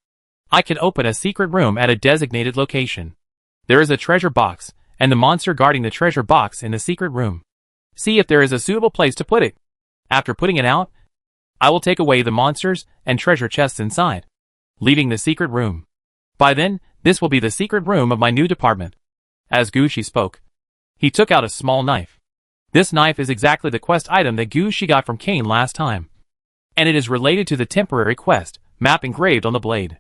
I can open a secret room at a designated location. There is a treasure box, and the monster guarding the treasure box in the secret room. See if there is a suitable place to put it. After putting it out, I will take away the monsters and treasure chests inside, leaving the secret room. By then, this will be the secret room of my new department. As Gucci spoke, he took out a small knife. This knife is exactly the quest item that Gucci got from Kane last time. And it is related to the temporary quest map engraved on the blade.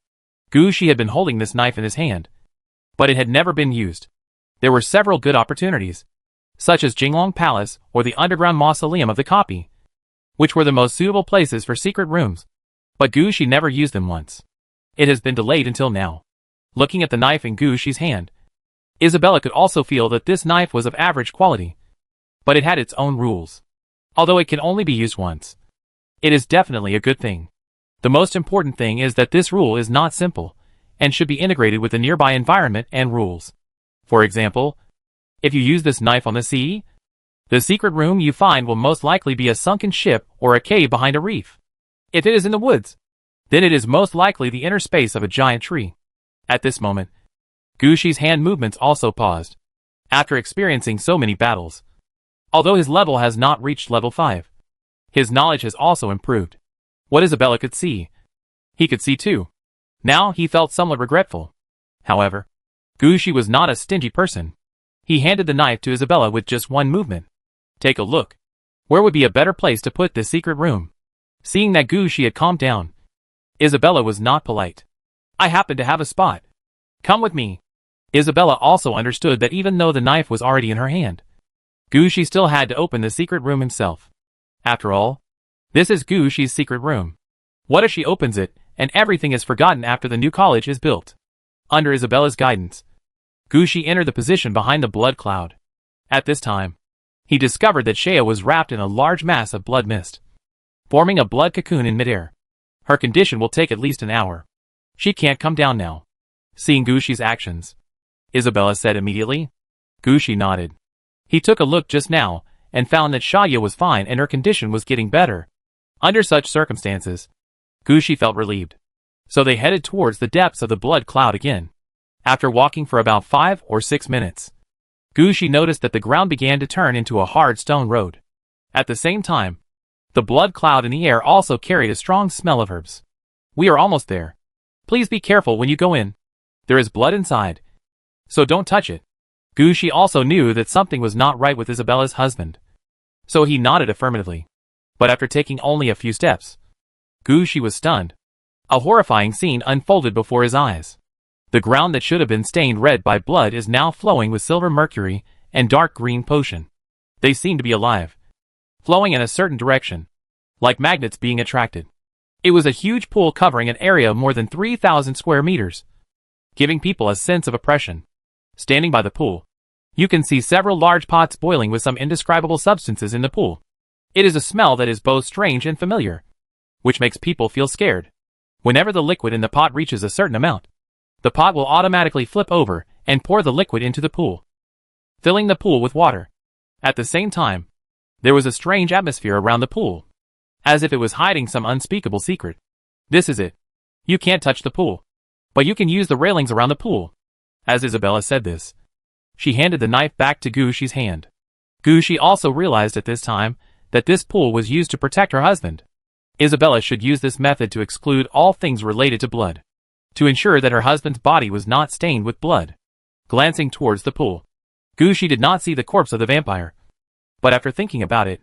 Gucci had been holding this knife in his hand, but it had never been used. There were several good opportunities, such as Jinglong Palace or the underground mausoleum of the copy, which were the most suitable places for secret rooms. But Gucci never used them once. It has been delayed until now. Looking at the knife in Gucci's hand, Isabella could also feel that this knife was of average quality, but it had its own rules. Although it can only be used once, it is definitely a good thing. The most important thing is that this rule is not simple, and should be integrated with the nearby environment and rules. For example, if you use this knife on the sea, the secret room you find will most likely be a sunken ship or a cave behind a reef. If it is in the woods, then it is most likely the inner space of a giant tree. At this moment, Gucci's hand movements also paused, after experiencing so many battles. Although his level has not reached level 5, his knowledge has also improved. What Isabella could see, he could see too. Now he felt somewhat regretful. However, Gucci was not a stingy person. He handed the knife to Isabella with just one movement. Take a look. Where would be a better place to put this secret room? Seeing that Gucci had calmed down, Isabella was not polite. I happen to have a spot. Come with me. Isabella also understood that even though the knife was already in her hand, Gucci still had to open the secret room himself. After all, this is Gucci's secret room. What if she opens it, and everything is forgotten after the new college is built? Under Isabella's guidance, Gucci entered the position behind the blood cloud. At this time, he discovered that Shea was wrapped in a large mass of blood mist, forming a blood cocoon in midair. Her condition will take at least an hour. She can't come down now. Seeing Gucci's actions, Isabella said immediately. Gucci nodded. He took a look just now, and found that Shaya was fine and her condition was getting better. Under such circumstances, Gucci felt relieved. So they headed towards the depths of the blood cloud again. After walking for about 5 or 6 minutes, Gucci noticed that the ground began to turn into a hard stone road. At the same time, the blood cloud in the air also carried a strong smell of herbs. We are almost there. Please be careful when you go in. There is blood inside, so don't touch it. Gucci also knew that something was not right with Isabella's husband, so he nodded affirmatively. But after taking only a few steps, Gucci was stunned. A horrifying scene unfolded before his eyes. The ground that should have been stained red by blood is now flowing with silver mercury and dark green potion. They seem to be alive, flowing in a certain direction, like magnets being attracted. It was a huge pool covering an area of more than 3,000 square meters, giving people a sense of oppression. Standing by the pool, you can see several large pots boiling with some indescribable substances in the pool. It is a smell that is both strange and familiar, which makes people feel scared. Whenever the liquid in the pot reaches a certain amount, the pot will automatically flip over and pour the liquid into the pool, filling the pool with water. At the same time, there was a strange atmosphere around the pool, as if it was hiding some unspeakable secret. This is it. You can't touch the pool, but you can use the railings around the pool. As Isabella said this, she handed the knife back to Gucci's hand. Gucci also realized at this time that this pool was used to protect her husband. Isabella should use this method to exclude all things related to blood, to ensure that her husband's body was not stained with blood. Glancing towards the pool, Gucci did not see the corpse of the vampire. But after thinking about it,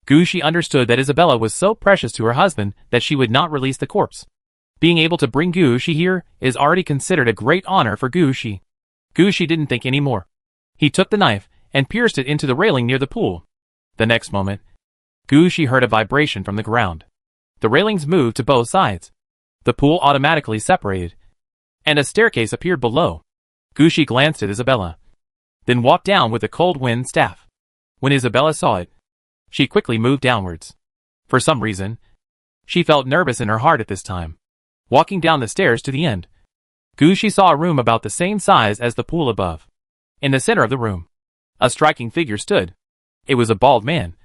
Gucci understood that Isabella was so precious to her husband that she would not release the corpse. Being able to bring Gucci here is already considered a great honor for Gucci. Gucci didn't think any more. He took the knife and pierced it into the railing near the pool. The next moment, Gucci heard a vibration from the ground. The railings moved to both sides. The pool automatically separated, and a staircase appeared below. Gucci glanced at Isabella. then walked down with a cold wind staff. When Isabella saw it, she quickly moved downwards. For some reason, she felt nervous in her heart at this time. Walking down the stairs to the end, she saw a room about the same size as the pool above. In the center of the room, a striking figure stood. It was a bald man,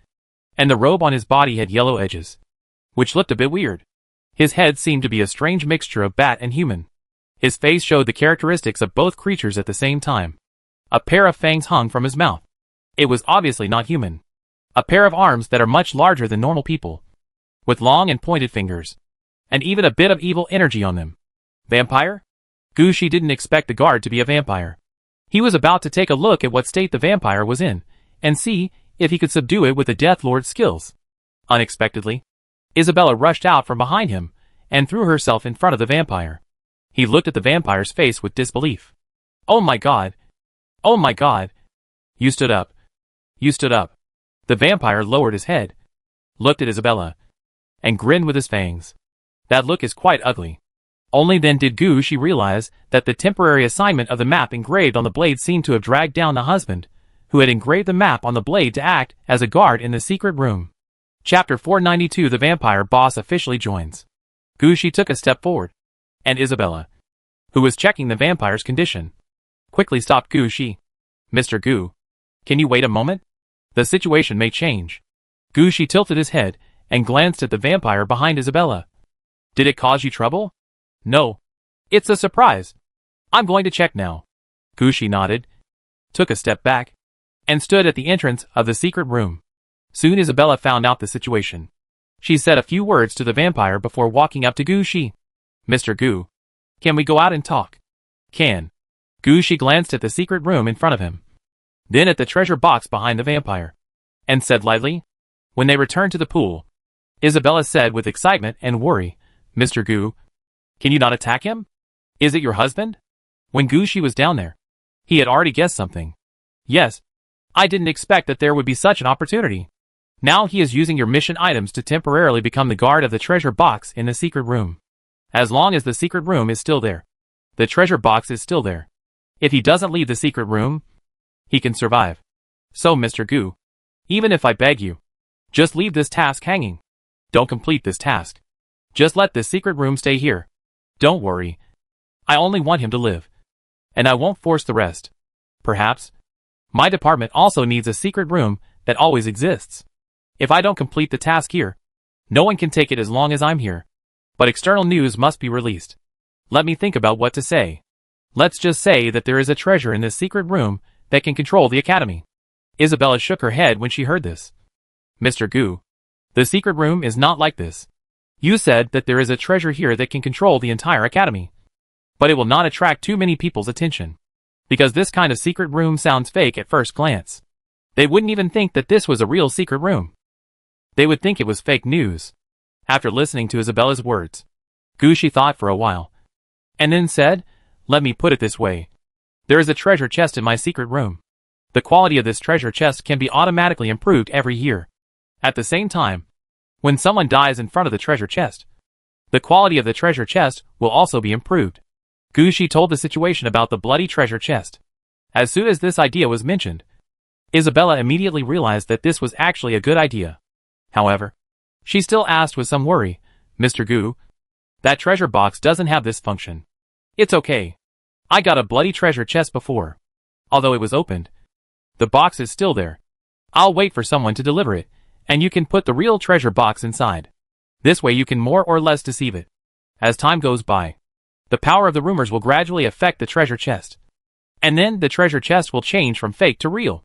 and the robe on his body had yellow edges, which looked a bit weird. His head seemed to be a strange mixture of bat and human. His face showed the characteristics of both creatures at the same time. A pair of fangs hung from his mouth. It was obviously not human. A pair of arms that are much larger than normal people, with long and pointed fingers, and even a bit of evil energy on them. Vampire? Gushi didn't expect the guard to be a vampire. He was about to take a look at what state the vampire was in, and see if he could subdue it with the Death Lord's skills. Unexpectedly, Isabella rushed out from behind him, and threw herself in front of the vampire. He looked at the vampire's face with disbelief. Oh my god! Oh my god! You stood up. You stood up. The vampire lowered his head, looked at Isabella, and grinned with his fangs. That look is quite ugly. Only then did Gushi realize that the temporary assignment of the map engraved on the blade seemed to have dragged down the husband, who had engraved the map on the blade to act as a guard in the secret room. Chapter 492. The vampire boss officially joins. Gushi took a step forward, and Isabella, who was checking the vampire's condition, quickly stopped Gushi. Mr. Gu, can you wait a moment? The situation may change. Gushi tilted his head and glanced at the vampire behind Isabella. Did it cause you trouble? No. It's a surprise. I'm going to check now. Gushi nodded, took a step back, and stood at the entrance of the secret room. Soon Isabella found out the situation. She said a few words to the vampire before walking up to Gushi. Mr. Gu, can we go out and talk? Can. Gushi glanced at the secret room in front of him, then at the treasure box behind the vampire, and said lightly. When they returned to the pool, Isabella said with excitement and worry, Mr. Gu, can you not attack him? Is it your husband? When Gushi was down there, he had already guessed something. Yes. I didn't expect that there would be such an opportunity. Now he is using your mission items to temporarily become the guard of the treasure box in the secret room. As long as the secret room is still there, the treasure box is still there. If he doesn't leave the secret room, he can survive. So Mr. Gu, even if I beg you, just leave this task hanging. Don't complete this task. Just let this secret room stay here. Don't worry. I only want him to live, and I won't force the rest. Perhaps my department also needs a secret room that always exists. If I don't complete the task here, no one can take it as long as I'm here. But external news must be released. Let me think about what to say. Let's just say that there is a treasure in this secret room that can control the academy. Isabella shook her head when she heard this. Mr. Gu, the secret room is not like this. You said that there is a treasure here that can control the entire academy. But it will not attract too many people's attention, because this kind of secret room sounds fake at first glance. They wouldn't even think that this was a real secret room. They would think it was fake news. After listening to Isabella's words, Gushi thought for a while, and then said, let me put it this way. There is a treasure chest in my secret room. The quality of this treasure chest can be automatically improved every year. At the same time, when someone dies in front of the treasure chest, the quality of the treasure chest will also be improved. Gushi told the situation about the bloody treasure chest. As soon as this idea was mentioned, Isabella immediately realized that this was actually a good idea. However, she still asked with some worry, Mr. Gu, that treasure box doesn't have this function. It's okay. I got a bloody treasure chest before. Although it was opened, the box is still there. I'll wait for someone to deliver it, and you can put the real treasure box inside. This way you can more or less deceive it. As time goes by, the power of the rumors will gradually affect the treasure chest. And then the treasure chest will change from fake to real.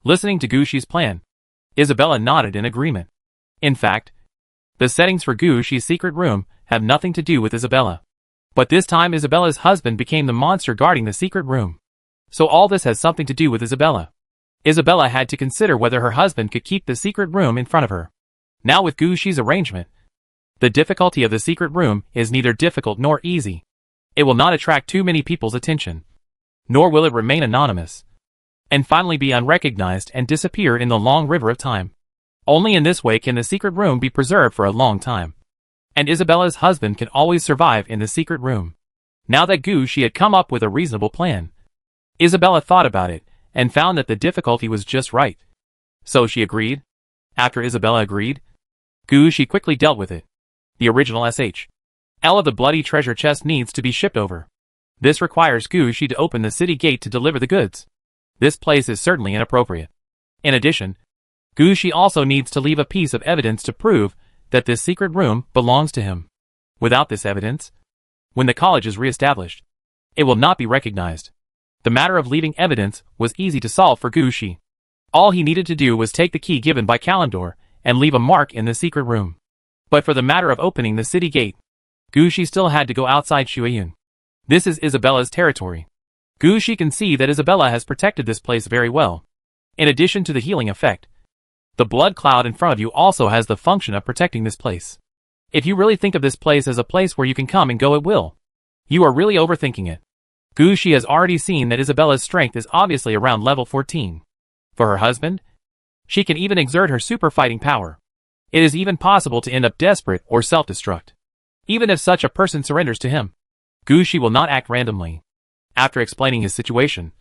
Listening to Gushi's plan, Isabella nodded in agreement. In fact, the settings for Gushi's secret room have nothing to do with Isabella. But this time Isabella's husband became the monster guarding the secret room. So all this has something to do with Isabella. Isabella had to consider whether her husband could keep the secret room in front of her. Now with Gushi's arrangement, the difficulty of the secret room is neither difficult nor easy. It will not attract too many people's attention, nor will it remain anonymous, and finally be unrecognized and disappear in the long river of time. Only in this way can the secret room be preserved for a long time, and Isabella's husband can always survive in the secret room. Now that Gushi had come up with a reasonable plan, Isabella thought about it, and found that the difficulty was just right. So she agreed. After Isabella agreed, Gucci quickly dealt with it. The original SHL of the bloody treasure chest needs to be shipped over. This requires Gucci to open the city gate to deliver the goods. This place is certainly inappropriate. In addition, Gucci also needs to leave a piece of evidence to prove that this secret room belongs to him. Without this evidence, when the college is re-established, it will not be recognized. The matter of leaving evidence was easy to solve for Gucci. All he needed to do was take the key given by Kalendor and leave a mark in the secret room. But for the matter of opening the city gate, Gucci still had to go outside Shuiyun. This is Isabella's territory. Gucci can see that Isabella has protected this place very well. In addition to the healing effect, the blood cloud in front of you also has the function of protecting this place. If you really think of this place as a place where you can come and go at will, you are really overthinking it. Gucci has already seen that Isabella's strength is obviously around level 14. For her husband, she can even exert her super fighting power. It is even possible to end up desperate or self-destruct. Even if such a person surrenders to him, Gucci will not act randomly. After explaining his situation,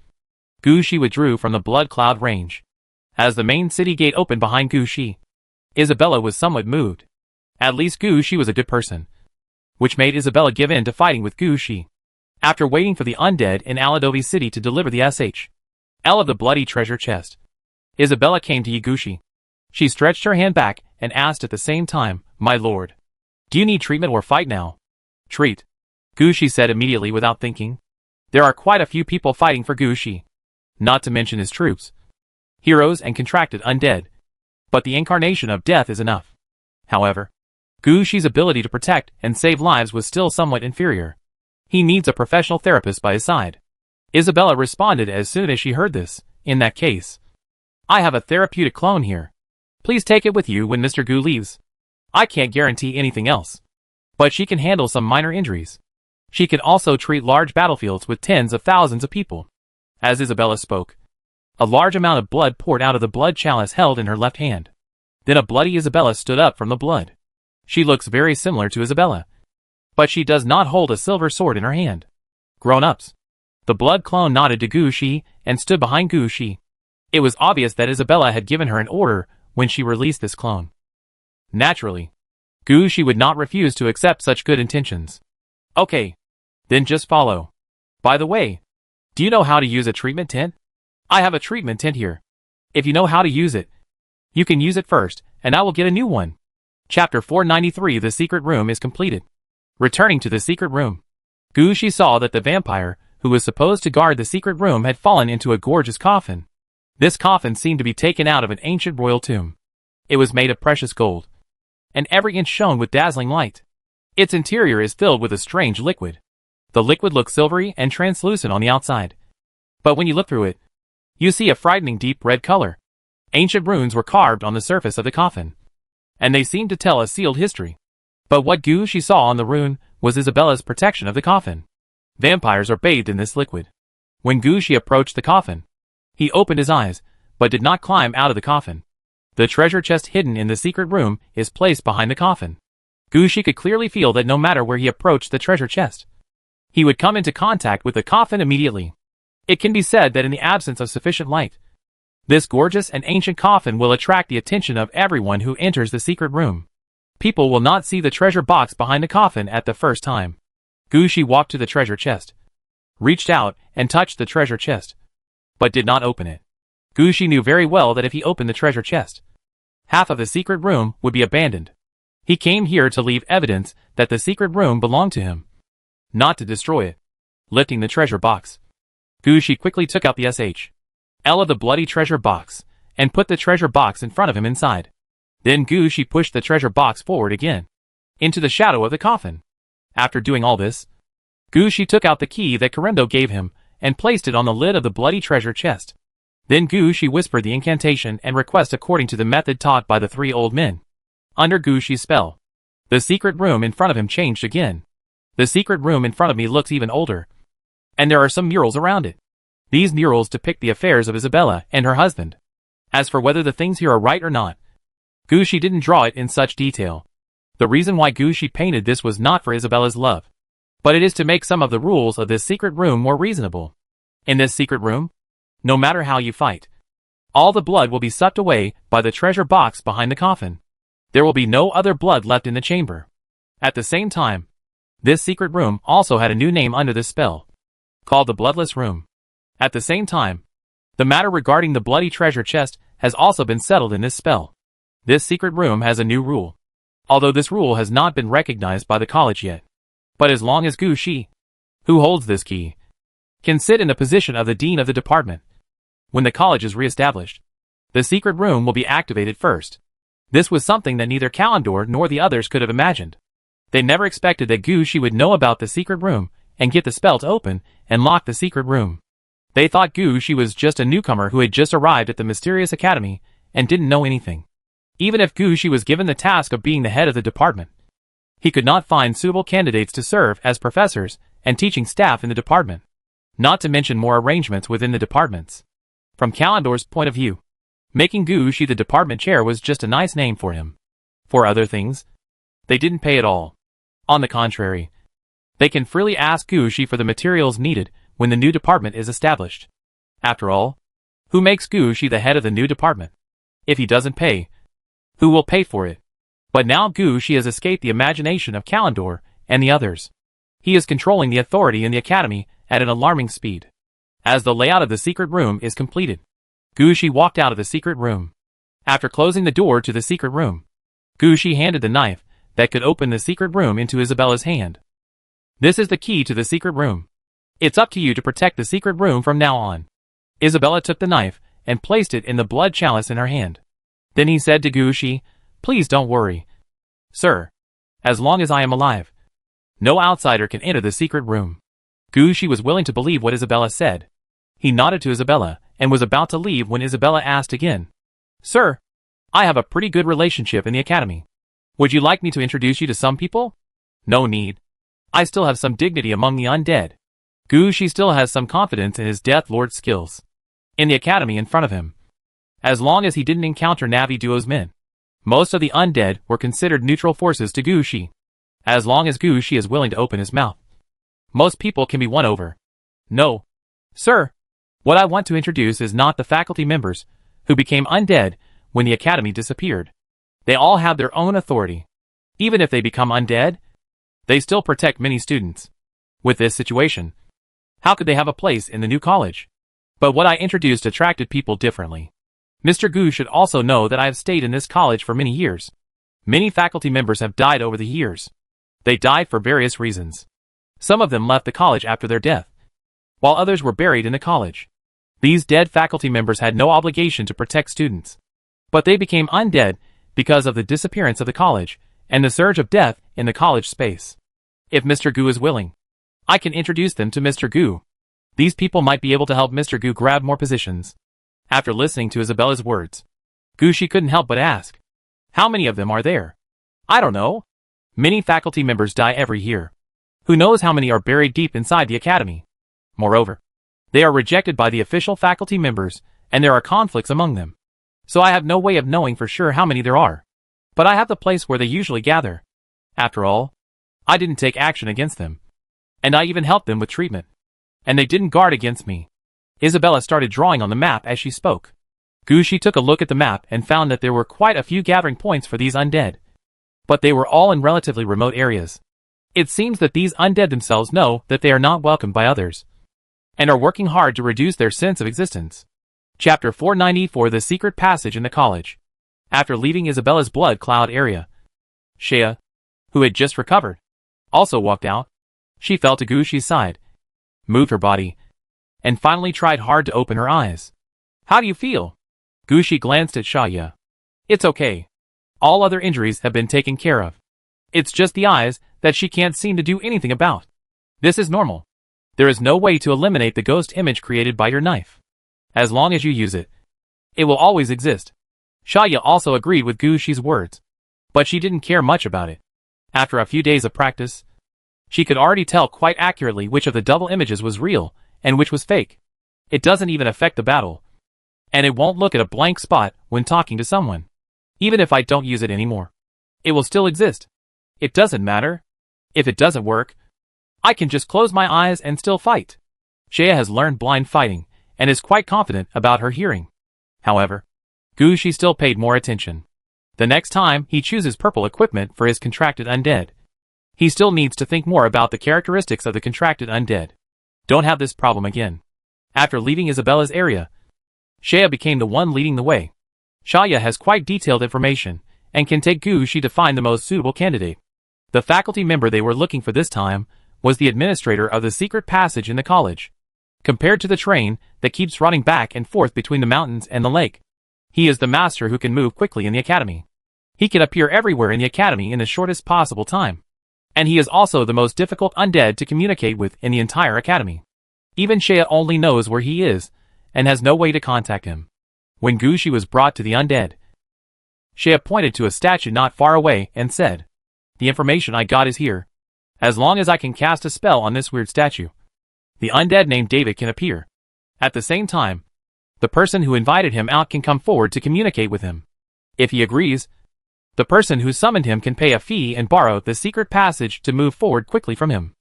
Gucci withdrew from the blood cloud range. As the main city gate opened behind Gucci, Isabella was somewhat moved. At least Gucci was a good person, which made Isabella give in to fighting with Gucci. After waiting for the undead in Aladovi City to deliver the SHL of the bloody treasure chest, Isabella came to Gucci. She stretched her hand back and asked at the same time, "My lord, do you need treatment or fight now?" "Treat," Gucci said immediately without thinking. There are quite a few people fighting for Gucci, not to mention his troops. Heroes and contracted undead. But the incarnation of death is enough. However, Gucci's ability to protect and save lives was still somewhat inferior. He needs a professional therapist by his side. Isabella responded as soon as she heard this. "In that case, I have a therapeutic clone here. Please take it with you when Mr. Gu leaves. I can't guarantee anything else, but she can handle some minor injuries. She can also treat large battlefields with tens of thousands of people." As Isabella spoke, a large amount of blood poured out of the blood chalice held in her left hand. Then a bloody Isabella stood up from the blood. She looks very similar to Isabella, but she does not hold a silver sword in her hand. "Grown-ups." The blood clone nodded to Gucci and stood behind Gucci. It was obvious that Isabella had given her an order when she released this clone. Naturally, Gucci would not refuse to accept such good intentions. "Okay, then just follow. By the way, do you know how to use a treatment tent? I have a treatment tent here. If you know how to use it, you can use it first, and I will get a new one." Chapter 493. The secret room is completed. Returning to the secret room, Gucci saw that the vampire, who was supposed to guard the secret room, had fallen into a gorgeous coffin. This coffin seemed to be taken out of an ancient royal tomb. It was made of precious gold, and every inch shone with dazzling light. Its interior is filled with a strange liquid. The liquid looks silvery and translucent on the outside, but when you look through it, you see a frightening deep red color. Ancient runes were carved on the surface of the coffin, and they seemed to tell a sealed history. But what Gucci saw on the rune was Isabella's protection of the coffin. Vampires are bathed in this liquid. When Gucci approached the coffin, he opened his eyes, but did not climb out of the coffin. The treasure chest hidden in the secret room is placed behind the coffin. Gucci could clearly feel that no matter where he approached the treasure chest, he would come into contact with the coffin immediately. It can be said that in the absence of sufficient light, this gorgeous and ancient coffin will attract the attention of everyone who enters the secret room. People will not see the treasure box behind the coffin at the first time. Gucci walked to the treasure chest, reached out and touched the treasure chest, but did not open it. Gucci knew very well that if he opened the treasure chest, half of the secret room would be abandoned. He came here to leave evidence that the secret room belonged to him, not to destroy it. Lifting the treasure box, Gucci quickly took out the SHL of the bloody treasure box and put the treasure box in front of him inside. Then Gucci pushed the treasure box forward again, into the shadow of the coffin. After doing all this, Gucci took out the key that Correndo gave him and placed it on the lid of the bloody treasure chest. Then Gucci whispered the incantation and request according to the method taught by the three old men. Under Gucci's spell, the secret room in front of him changed again. The secret room in front of me looks even older, and there are some murals around it. These murals depict the affairs of Isabella and her husband. As for whether the things here are right or not, Gucci didn't draw it in such detail. The reason why Gucci painted this was not for Isabella's love, but it is to make some of the rules of this secret room more reasonable. In this secret room, No matter how you fight, all the blood will be sucked away by the treasure box behind the coffin. There will be no other blood left in the chamber. At the same time, this secret room also had a new name under this spell, called the Bloodless Room. At the same time, the matter regarding the bloody treasure chest has also been settled in this spell. This secret room has a new rule, although this rule has not been recognized by the college yet. But as long as Gu Shi, who holds this key, can sit in the position of the dean of the department, when the college is re-established, the secret room will be activated first. This was something that neither Kalendor nor the others could have imagined. They never expected that Gu Shi would know about the secret room and get the spell to open and lock the secret room. They thought Gu Shi was just a newcomer who had just arrived at the mysterious academy and didn't know anything. Even if Gu Shi was given the task of being the head of the department, he could not find suitable candidates to serve as professors and teaching staff in the department, not to mention more arrangements within the departments. From Kalendor's point of view, making Gu Shi the department chair was just a nice name for him. For other things, they didn't pay at all. On the contrary, they can freely ask Gu Shi for the materials needed when the new department is established. After all, who makes Gu Shi the head of the new department? If he doesn't pay, who will pay for it? But now Gu Shi has escaped the imagination of Kalendor and the others. He is controlling the authority in the academy at an alarming speed. As the layout of the secret room is completed, Gu Shi walked out of the secret room. After closing the door to the secret room, Gu Shi handed the knife that could open the secret room into Isabella's hand. This is the key to the secret room. It's up to you to protect the secret room from now on. Isabella took the knife and placed it in the blood chalice in her hand. Then he said to Gu Shi, "Please don't worry, sir. As long as I am alive, no outsider can enter the secret room." Gu Shi was willing to believe what Isabella said. He nodded to Isabella and was about to leave when Isabella asked again, "Sir, I have a pretty good relationship in the academy. Would you like me to introduce you to some people?" "No need. I still have some dignity among the undead." Gu Shi still has some confidence in his Death Lord skills. In the academy in front of him, as long as he didn't encounter Navi Duo's men, most of the undead were considered neutral forces to Gu Shi. As long as Gu Shi is willing to open his mouth, most people can be won over. "No, sir. What I want to introduce is not the faculty members who became undead when the academy disappeared. They all have their own authority. Even if they become undead, they still protect many students. With this situation, how could they have a place in the new college? But what I introduced attracted people differently. Mr. Gu should also know that I have stayed in this college for many years. Many faculty members have died over the years. They died for various reasons. Some of them left the college after their death, while others were buried in the college. These dead faculty members had no obligation to protect students, but they became undead because of the disappearance of the college and the surge of death in the college space. If Mr. Gu is willing, I can introduce them to Mr. Gu. These people might be able to help Mr. Gu grab more positions. After listening to Isabella's words, Gu Shi couldn't help but ask, "How many of them are there?" "I don't know. Many faculty members die every year. Who knows how many are buried deep inside the academy? Moreover, they are rejected by the official faculty members, and there are conflicts among them. So I have no way of knowing for sure how many there are. But I have the place where they usually gather. After all, I didn't take action against them, and I even helped them with treatment. And they didn't guard against me." Isabella started drawing on the map as she spoke. Gu Shi took a look at the map and found that there were quite a few gathering points for these undead. But they were all in relatively remote areas. It seems that these undead themselves know that they are not welcomed by others, and are working hard to reduce their sense of existence. Chapter 494: The Secret Passage in the College. After leaving Isabella's blood cloud area, Shea, who had just recovered, also walked out. She fell to Gu Shi's side, moved her body, and finally tried hard to open her eyes. "How do you feel?" Gu Shi glanced at Shaya. "It's okay. All other injuries have been taken care of. It's just the eyes that she can't seem to do anything about. This is normal. There is no way to eliminate the ghost image created by your knife. As long as you use it, it will always exist." Shaya also agreed with Gu Shi's words, but she didn't care much about it. After a few days of practice, she could already tell quite accurately which of the double images was real and which was fake. It doesn't even affect the battle, and it won't look at a blank spot when talking to someone. Even if I don't use it anymore, it will still exist. It doesn't matter. If it doesn't work, I can just close my eyes and still fight. Shea has learned blind fighting, and is quite confident about her hearing. However, Gu Shi still paid more attention. The next time he chooses purple equipment for his contracted undead, he still needs to think more about the characteristics of the contracted undead. Don't have this problem again. After leaving Isabella's area, Shaya became the one leading the way. Shaya has quite detailed information, and can take Gu Shi to find the most suitable candidate. The faculty member they were looking for this time was the administrator of the secret passage in the college. Compared to the train that keeps running back and forth between the mountains and the lake, he is the master who can move quickly in the academy. He can appear everywhere in the academy in the shortest possible time. And he is also the most difficult undead to communicate with in the entire academy. Even Shaya only knows where he is, and has no way to contact him. When Gu Shi was brought to the undead, Shaya pointed to a statue not far away and said, "The information I got is here. As long as I can cast a spell on this weird statue, the undead named David can appear. At the same time, the person who invited him out can come forward to communicate with him. If he agrees, the person who summoned him can pay a fee and borrow the secret passage to move forward quickly from him."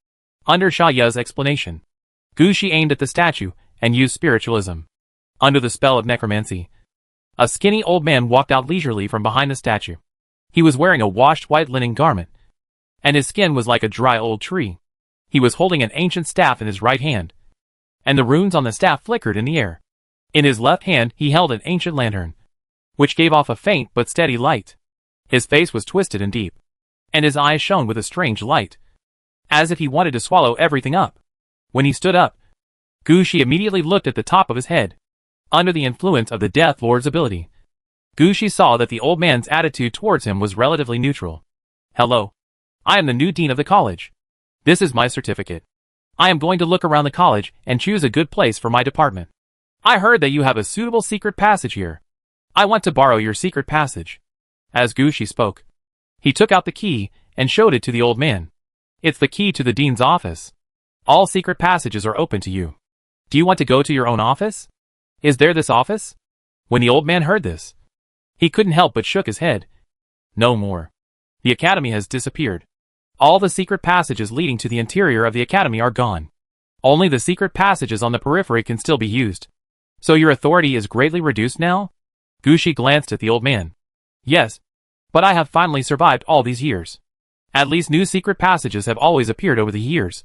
Under Shaya's explanation, Gu Shi aimed at the statue and used spiritualism. Under the spell of necromancy, a skinny old man walked out leisurely from behind the statue. He was wearing a washed white linen garment, and his skin was like a dry old tree. He was holding an ancient staff in his right hand, and the runes on the staff flickered in the air. In his left hand he held an ancient lantern, which gave off a faint but steady light. His face was twisted and deep, and his eyes shone with a strange light, as if he wanted to swallow everything up. When he stood up, Gu Shi immediately looked at the top of his head. Under the influence of the Death Lord's ability, Gu Shi saw that the old man's attitude towards him was relatively neutral. "Hello. I am the new dean of the college. This is my certificate. I am going to look around the college and choose a good place for my department. I heard that you have a suitable secret passage here. I want to borrow your secret passage." As Gu Shi spoke, he took out the key and showed it to the old man. "It's the key to the dean's office. All secret passages are open to you. Do you want to go to your own office? Is there this office?" When the old man heard this, he couldn't help but shook his head. "No more. The academy has disappeared. All the secret passages leading to the interior of the academy are gone. Only the secret passages on the periphery can still be used. So your authority is greatly reduced now?" Gu Shi glanced at the old man. "Yes, but I have finally survived all these years. At least new secret passages have always appeared over the years.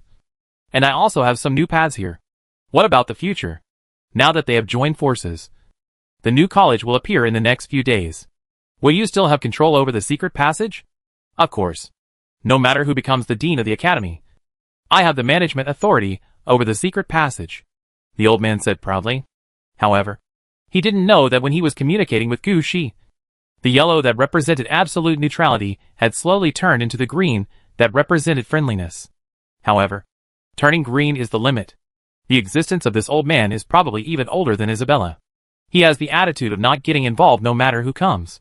And I also have some new paths here. What about the future? Now that they have joined forces, the new college will appear in the next few days. Will you still have control over the secret passage?" "Of course. No matter who becomes the dean of the academy, I have the management authority over the secret passage," the old man said proudly. However, he didn't know that when he was communicating with Gu Shi, the yellow that represented absolute neutrality had slowly turned into the green that represented friendliness. However, turning green is the limit. The existence of this old man is probably even older than Isabella. He has the attitude of not getting involved no matter who comes.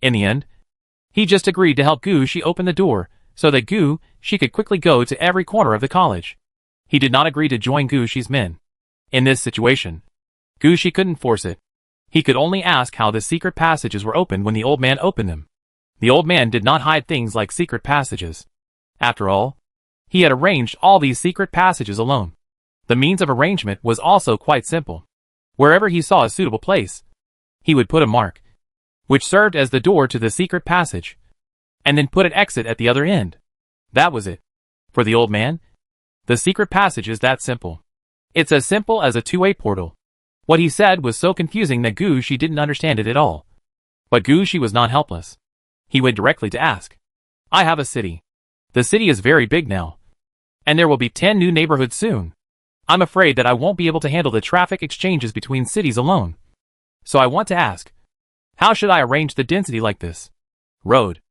In the end, he just agreed to help Gu Shi open the door so that Gu Shi could quickly go to every corner of the college. He did not agree to join Gu Shi's men. In this situation, Gu Shi couldn't force it. He could only ask how the secret passages were opened when the old man opened them. The old man did not hide things like secret passages. After all, he had arranged all these secret passages alone. The means of arrangement was also quite simple. Wherever he saw a suitable place, he would put a mark, which served as the door to the secret passage, and then put an exit at the other end. That was it. For the old man, the secret passage is that simple. It's as simple as a two-way portal. What he said was so confusing that Gu Shi didn't understand it at all. But Gu Shi was not helpless. He went directly to ask. "I have a city. The city is very big now, and there will be 10 new neighborhoods soon. I'm afraid that I won't be able to handle the traffic exchanges between cities alone. So I want to ask, how should I arrange the density like this?" Road.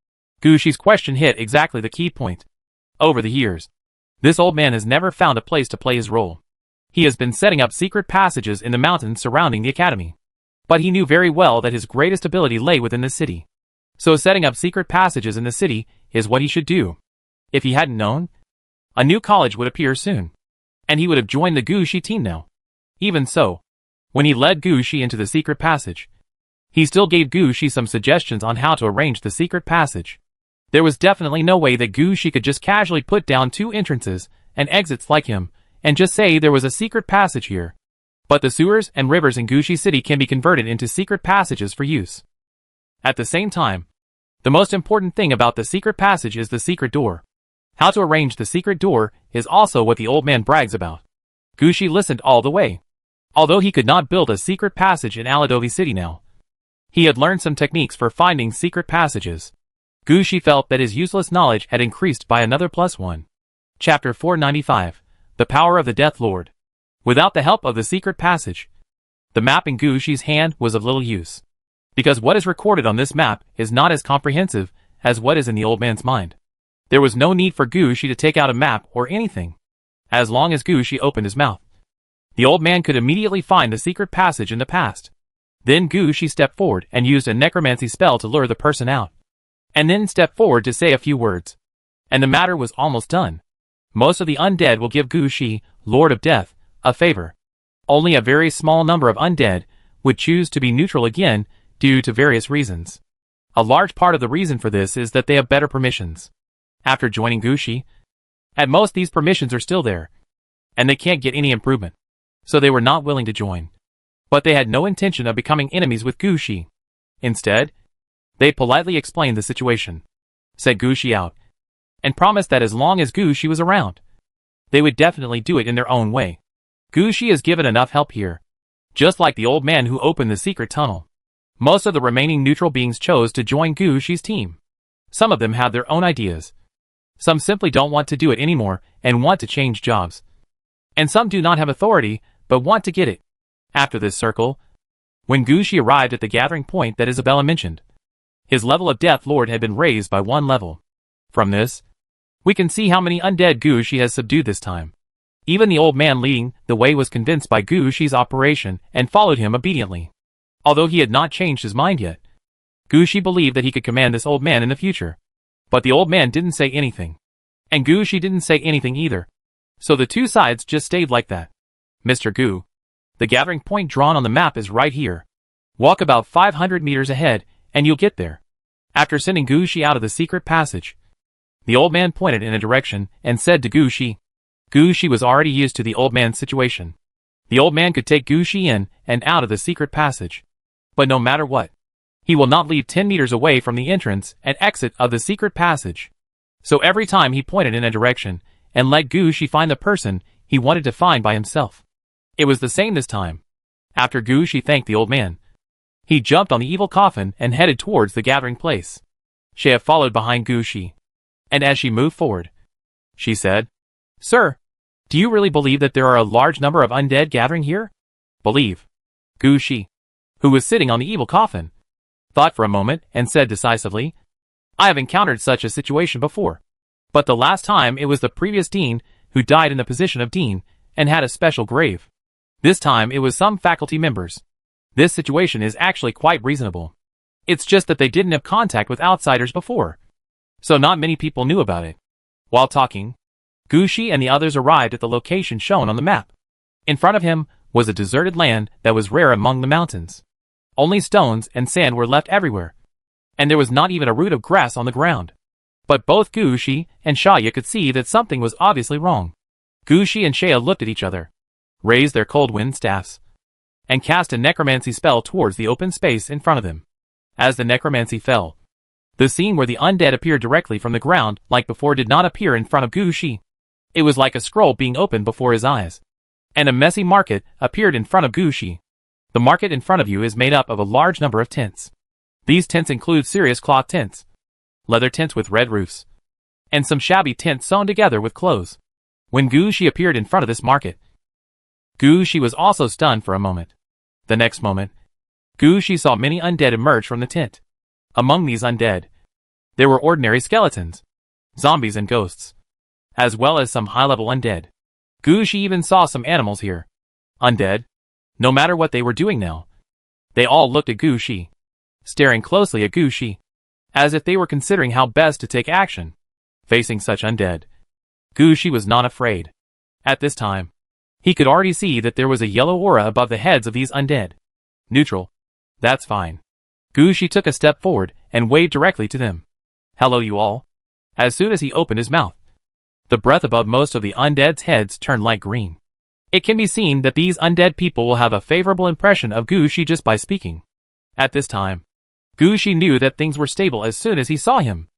Gu Shi's question hit exactly the key point. Over the years, this old man has never found a place to play his role. He has been setting up secret passages in the mountains surrounding the academy. But he knew very well that his greatest ability lay within the city. So setting up secret passages in the city is what he should do. If he hadn't known, a new college would appear soon, and he would have joined the Gu Shi team now. Even so, when he led Gu Shi into the secret passage, he still gave Gu Shi some suggestions on how to arrange the secret passage. There was definitely no way that Gu Shi could just casually put down 2 entrances and exits like him, and just say there was a secret passage here. But the sewers and rivers in Gushi City can be converted into secret passages for use. At the same time, the most important thing about the secret passage is the secret door. How to arrange the secret door is also what the old man brags about. Gushi listened all the way. Although he could not build a secret passage in Aladovi City now, he had learned some techniques for finding secret passages. Gushi felt that his useless knowledge had increased by another +1. Chapter 495. The Power of the Death Lord. Without the help of the secret passage, the map in Gushi's hand was of little use, because what is recorded on this map is not as comprehensive as what is in the old man's mind. There was no need for Gushi to take out a map or anything. As long as Gushi opened his mouth, the old man could immediately find the secret passage in the past. Then Gushi stepped forward and used a necromancy spell to lure the person out, and then stepped forward to say a few words. And the matter was almost done. Most of the undead will give Gushi, Lord of Death, a favor. Only a very small number of undead would choose to be neutral again due to various reasons. A large part of the reason for this is that they have better permissions. After joining Gushi, at most these permissions are still there, and they can't get any improvement, so they were not willing to join. But they had no intention of becoming enemies with Gushi. Instead, they politely explained the situation, set Gushi out, and promised that as long as Gushi was around, they would definitely do it in their own way. Gushi is given enough help here, just like the old man who opened the secret tunnel. Most of the remaining neutral beings chose to join Gushi's team. Some of them have their own ideas. Some simply don't want to do it anymore and want to change jobs. And some do not have authority, but want to get it. After this circle, when Gushi arrived at the gathering point that Isabella mentioned, his level of Death Lord had been raised by 1 level. From this, we can see how many undead Gushi has subdued this time. Even the old man leading the way was convinced by Gushi's operation and followed him obediently. Although he had not changed his mind yet, Gushi believed that he could command this old man in the future. But the old man didn't say anything, and Gushi didn't say anything either. So the two sides just stayed like that. Mr. Gu, the gathering point drawn on the map is right here. Walk about 500 meters ahead, and you'll get there. After sending Gushi out of the secret passage, the old man pointed in a direction and said to Gushi. Gushi was already used to the old man's situation. The old man could take Gushi in and out of the secret passage. But no matter what, he will not leave 10 meters away from the entrance and exit of the secret passage. So every time he pointed in a direction and let Gushi find the person he wanted to find by himself. It was the same this time. After Gushi thanked the old man, he jumped on the evil coffin and headed towards the gathering place. Shea followed behind Gushi, and as she moved forward, she said, "Sir, do you really believe that there are a large number of undead gathering here?" Believe. Gushi, who was sitting on the evil coffin, thought for a moment and said decisively, "I have encountered such a situation before. But the last time it was the previous dean who died in the position of dean and had a special grave. This time it was some faculty members. This situation is actually quite reasonable. It's just that they didn't have contact with outsiders before, so not many people knew about it." While talking, Gushi and the others arrived at the location shown on the map. In front of him was a deserted land that was rare among the mountains. Only stones and sand were left everywhere, and there was not even a root of grass on the ground. But both Gushi and Shaya could see that something was obviously wrong. Gushi and Shaya looked at each other, raised their cold wind staffs, and cast a necromancy spell towards the open space in front of them. As the necromancy fell, the scene where the undead appeared directly from the ground like before did not appear in front of Gushi. It was like a scroll being opened before his eyes. And a messy market appeared in front of Gushi. The market in front of you is made up of a large number of tents. These tents include serious cloth tents, leather tents with red roofs, and some shabby tents sewn together with clothes. When Gushi appeared in front of this market, Gushi was also stunned for a moment. The next moment, Gushi saw many undead emerge from the tent. Among these undead, there were ordinary skeletons, zombies and ghosts, as well as some high-level undead. Gushi even saw some animals here. Undead, no matter what they were doing now, they all looked at Gushi, staring closely at Gushi, as if they were considering how best to take action. Facing such undead, Gushi was not afraid. At this time, he could already see that there was a yellow aura above the heads of these undead. Neutral. That's fine. Gushi took a step forward and waved directly to them. "Hello you all." As soon as he opened his mouth, the breath above most of the undead's heads turned light green. It can be seen that these undead people will have a favorable impression of Gu Shi just by speaking. At this time, Gu Shi knew that things were stable as soon as he saw him.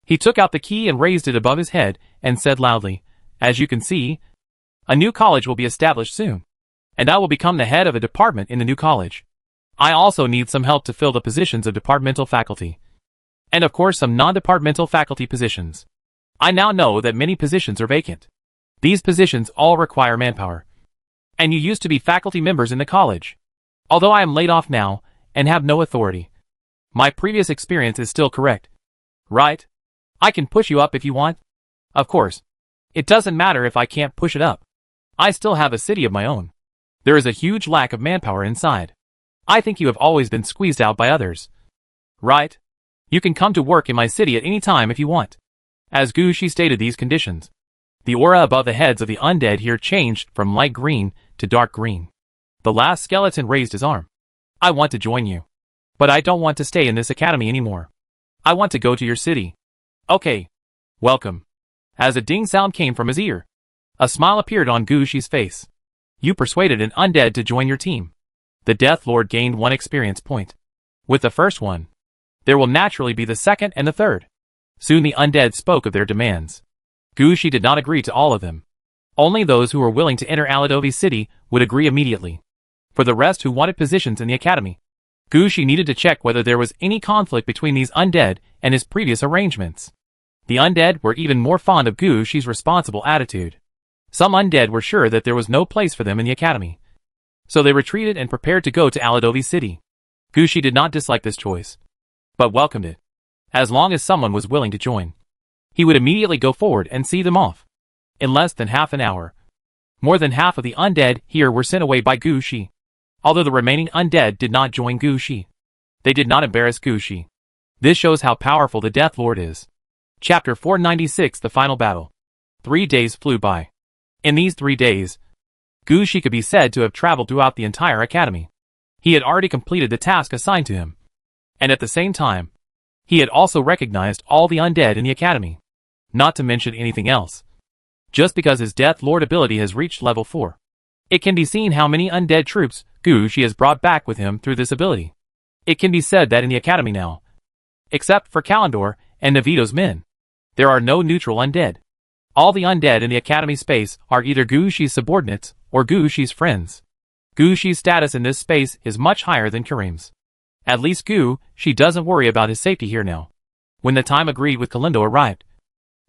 He took out the key and raised it above his head and said loudly, "As you can see, a new college will be established soon, and I will become the head of a department in the new college. I also need some help to fill the positions of departmental faculty, and of course some non-departmental faculty positions. I now know that many positions are vacant. These positions all require manpower. And you used to be faculty members in the college. Although I am laid off now and have no authority, my previous experience is still correct. Right? I can push you up if you want. Of course. It doesn't matter if I can't push it up. I still have a city of my own. There is a huge lack of manpower inside. I think you have always been squeezed out by others. Right? You can come to work in my city at any time if you want." As Gu Shi stated these conditions, the aura above the heads of the undead here changed from light green to dark green. The last skeleton raised his arm. "I want to join you. But I don't want to stay in this academy anymore. I want to go to your city." "Okay. Welcome." As a ding sound came from his ear, a smile appeared on Gu Shi's face. "You persuaded an undead to join your team." The Death Lord gained 1 experience point. With the first one, there will naturally be the second and the third. Soon the undead spoke of their demands. Gu Shi did not agree to all of them. Only those who were willing to enter Aladovi City would agree immediately. For the rest who wanted positions in the academy, Gu Shi needed to check whether there was any conflict between these undead and his previous arrangements. The undead were even more fond of Gu Shi's responsible attitude. Some undead were sure that there was no place for them in the academy, so they retreated and prepared to go to Aladovi City. Gu Shi did not dislike this choice, but welcomed it. As long as someone was willing to join, he would immediately go forward and see them off. In less than half an hour, more than half of the undead here were sent away by Gu Shi. Although the remaining undead did not join Gu Shi, they did not embarrass Gu Shi. This shows how powerful the Death Lord is. Chapter 496, The Final Battle. 3 days flew by. In these 3 days, Gu Shi could be said to have traveled throughout the entire academy. He had already completed the task assigned to him, and at the same time, he had also recognized all the undead in the academy, not to mention anything else. Just because his Death Lord ability has reached level 4, it can be seen how many undead troops Gu Shi has brought back with him through this ability. It can be said that in the academy now, except for Kalendor and Navito's men, there are no neutral undead. All the undead in the academy space are either Gu Shi's subordinates or Gu Shi's friends. Gu Shi's status in this space is much higher than Kareem's. At least Gu Shi doesn't worry about his safety here now. When the time agreed with Kalendo arrived,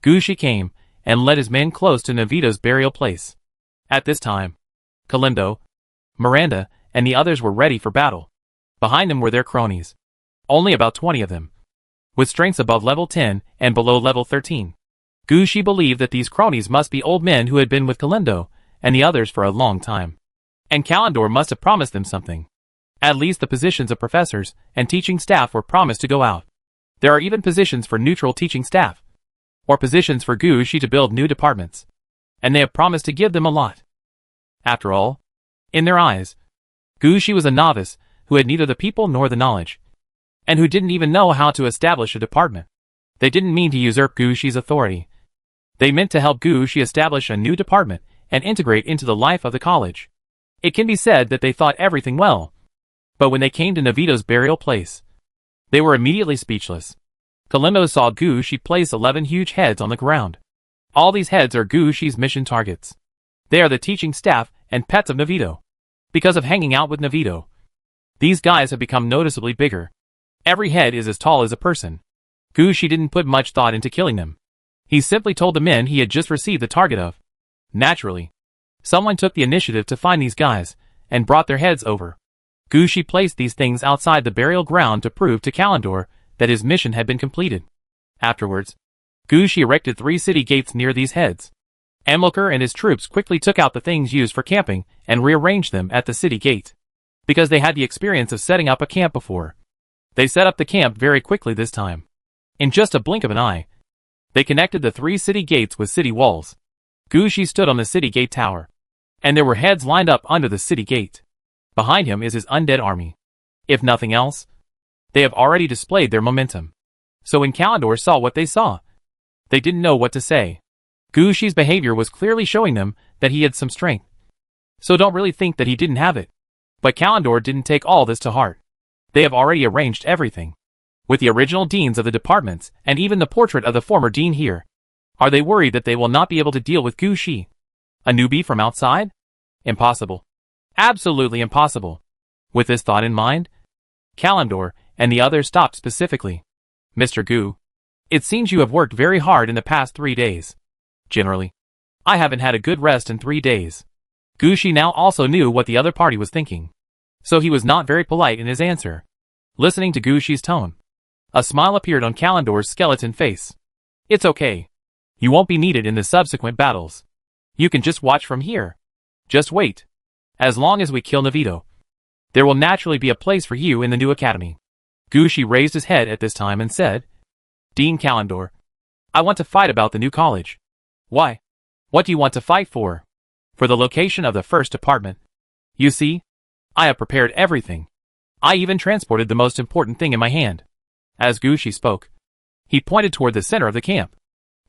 Gu Shi came and led his men close to Navito's burial place. At this time, Kalendo, Miranda, and the others were ready for battle. Behind them were their cronies. Only about 20 of them, with strengths above level 10 and below level 13. Gu Shi believed that these cronies must be old men who had been with Kalendo and the others for a long time. And Kalendor must have promised them something. At least the positions of professors and teaching staff were promised to go out. There are even positions for neutral teaching staff, or positions for Gu Shi to build new departments, and they have promised to give them a lot. After all, in their eyes, Gu Shi was a novice who had neither the people nor the knowledge, and who didn't even know how to establish a department. They didn't mean to usurp Gu Shi's authority. They meant to help Gu Shi establish a new department and integrate into the life of the college. It can be said that they thought everything well, but when they came to Navito's burial place, they were immediately speechless. Kalendo saw Gu Shi place 11 huge heads on the ground. All these heads are Gu Shi's mission targets. They are the teaching staff and pets of Navito. Because of hanging out with Navito, these guys have become noticeably bigger. Every head is as tall as a person. Gu Shi didn't put much thought into killing them. He simply told the men he had just received the target of. Naturally, someone took the initiative to find these guys and brought their heads over. Gu Shi placed these things outside the burial ground to prove to Kalendor that his mission had been completed. Afterwards, Gu Shi erected 3 city gates near these heads. Amilcar and his troops quickly took out the things used for camping and rearranged them at the city gate. Because they had the experience of setting up a camp before, they set up the camp very quickly this time. In just a blink of an eye, they connected the 3 city gates with city walls. Gu Shi stood on the city gate tower, and there were heads lined up under the city gate. Behind him is his undead army. If nothing else, they have already displayed their momentum. So when Kalendor saw what they saw, they didn't know what to say. Gu Shi's behavior was clearly showing them that he had some strength. So don't really think that he didn't have it. But Kalendor didn't take all this to heart. They have already arranged everything. With the original deans of the departments, and even the portrait of the former dean here. Are they worried that they will not be able to deal with Gu Shi? A newbie from outside? Impossible. Absolutely impossible. With this thought in mind, Kalendor and the others stopped specifically. Mr. Gu, it seems you have worked very hard in the past 3 days. Generally, I haven't had a good rest in 3 days. Gu Shi now also knew what the other party was thinking. So he was not very polite in his answer. Listening to Gu Shi's tone, a smile appeared on Kalendor's skeleton face. It's okay. You won't be needed in the subsequent battles. You can just watch from here. Just wait. As long as we kill Navito, there will naturally be a place for you in the new academy. Gu Shi raised his head at this time and said, Dean Kalendor, I want to fight about the new college. Why? What do you want to fight for? For the location of the first department. You see, I have prepared everything. I even transported the most important thing in my hand. As Gu Shi spoke, he pointed toward the center of the camp.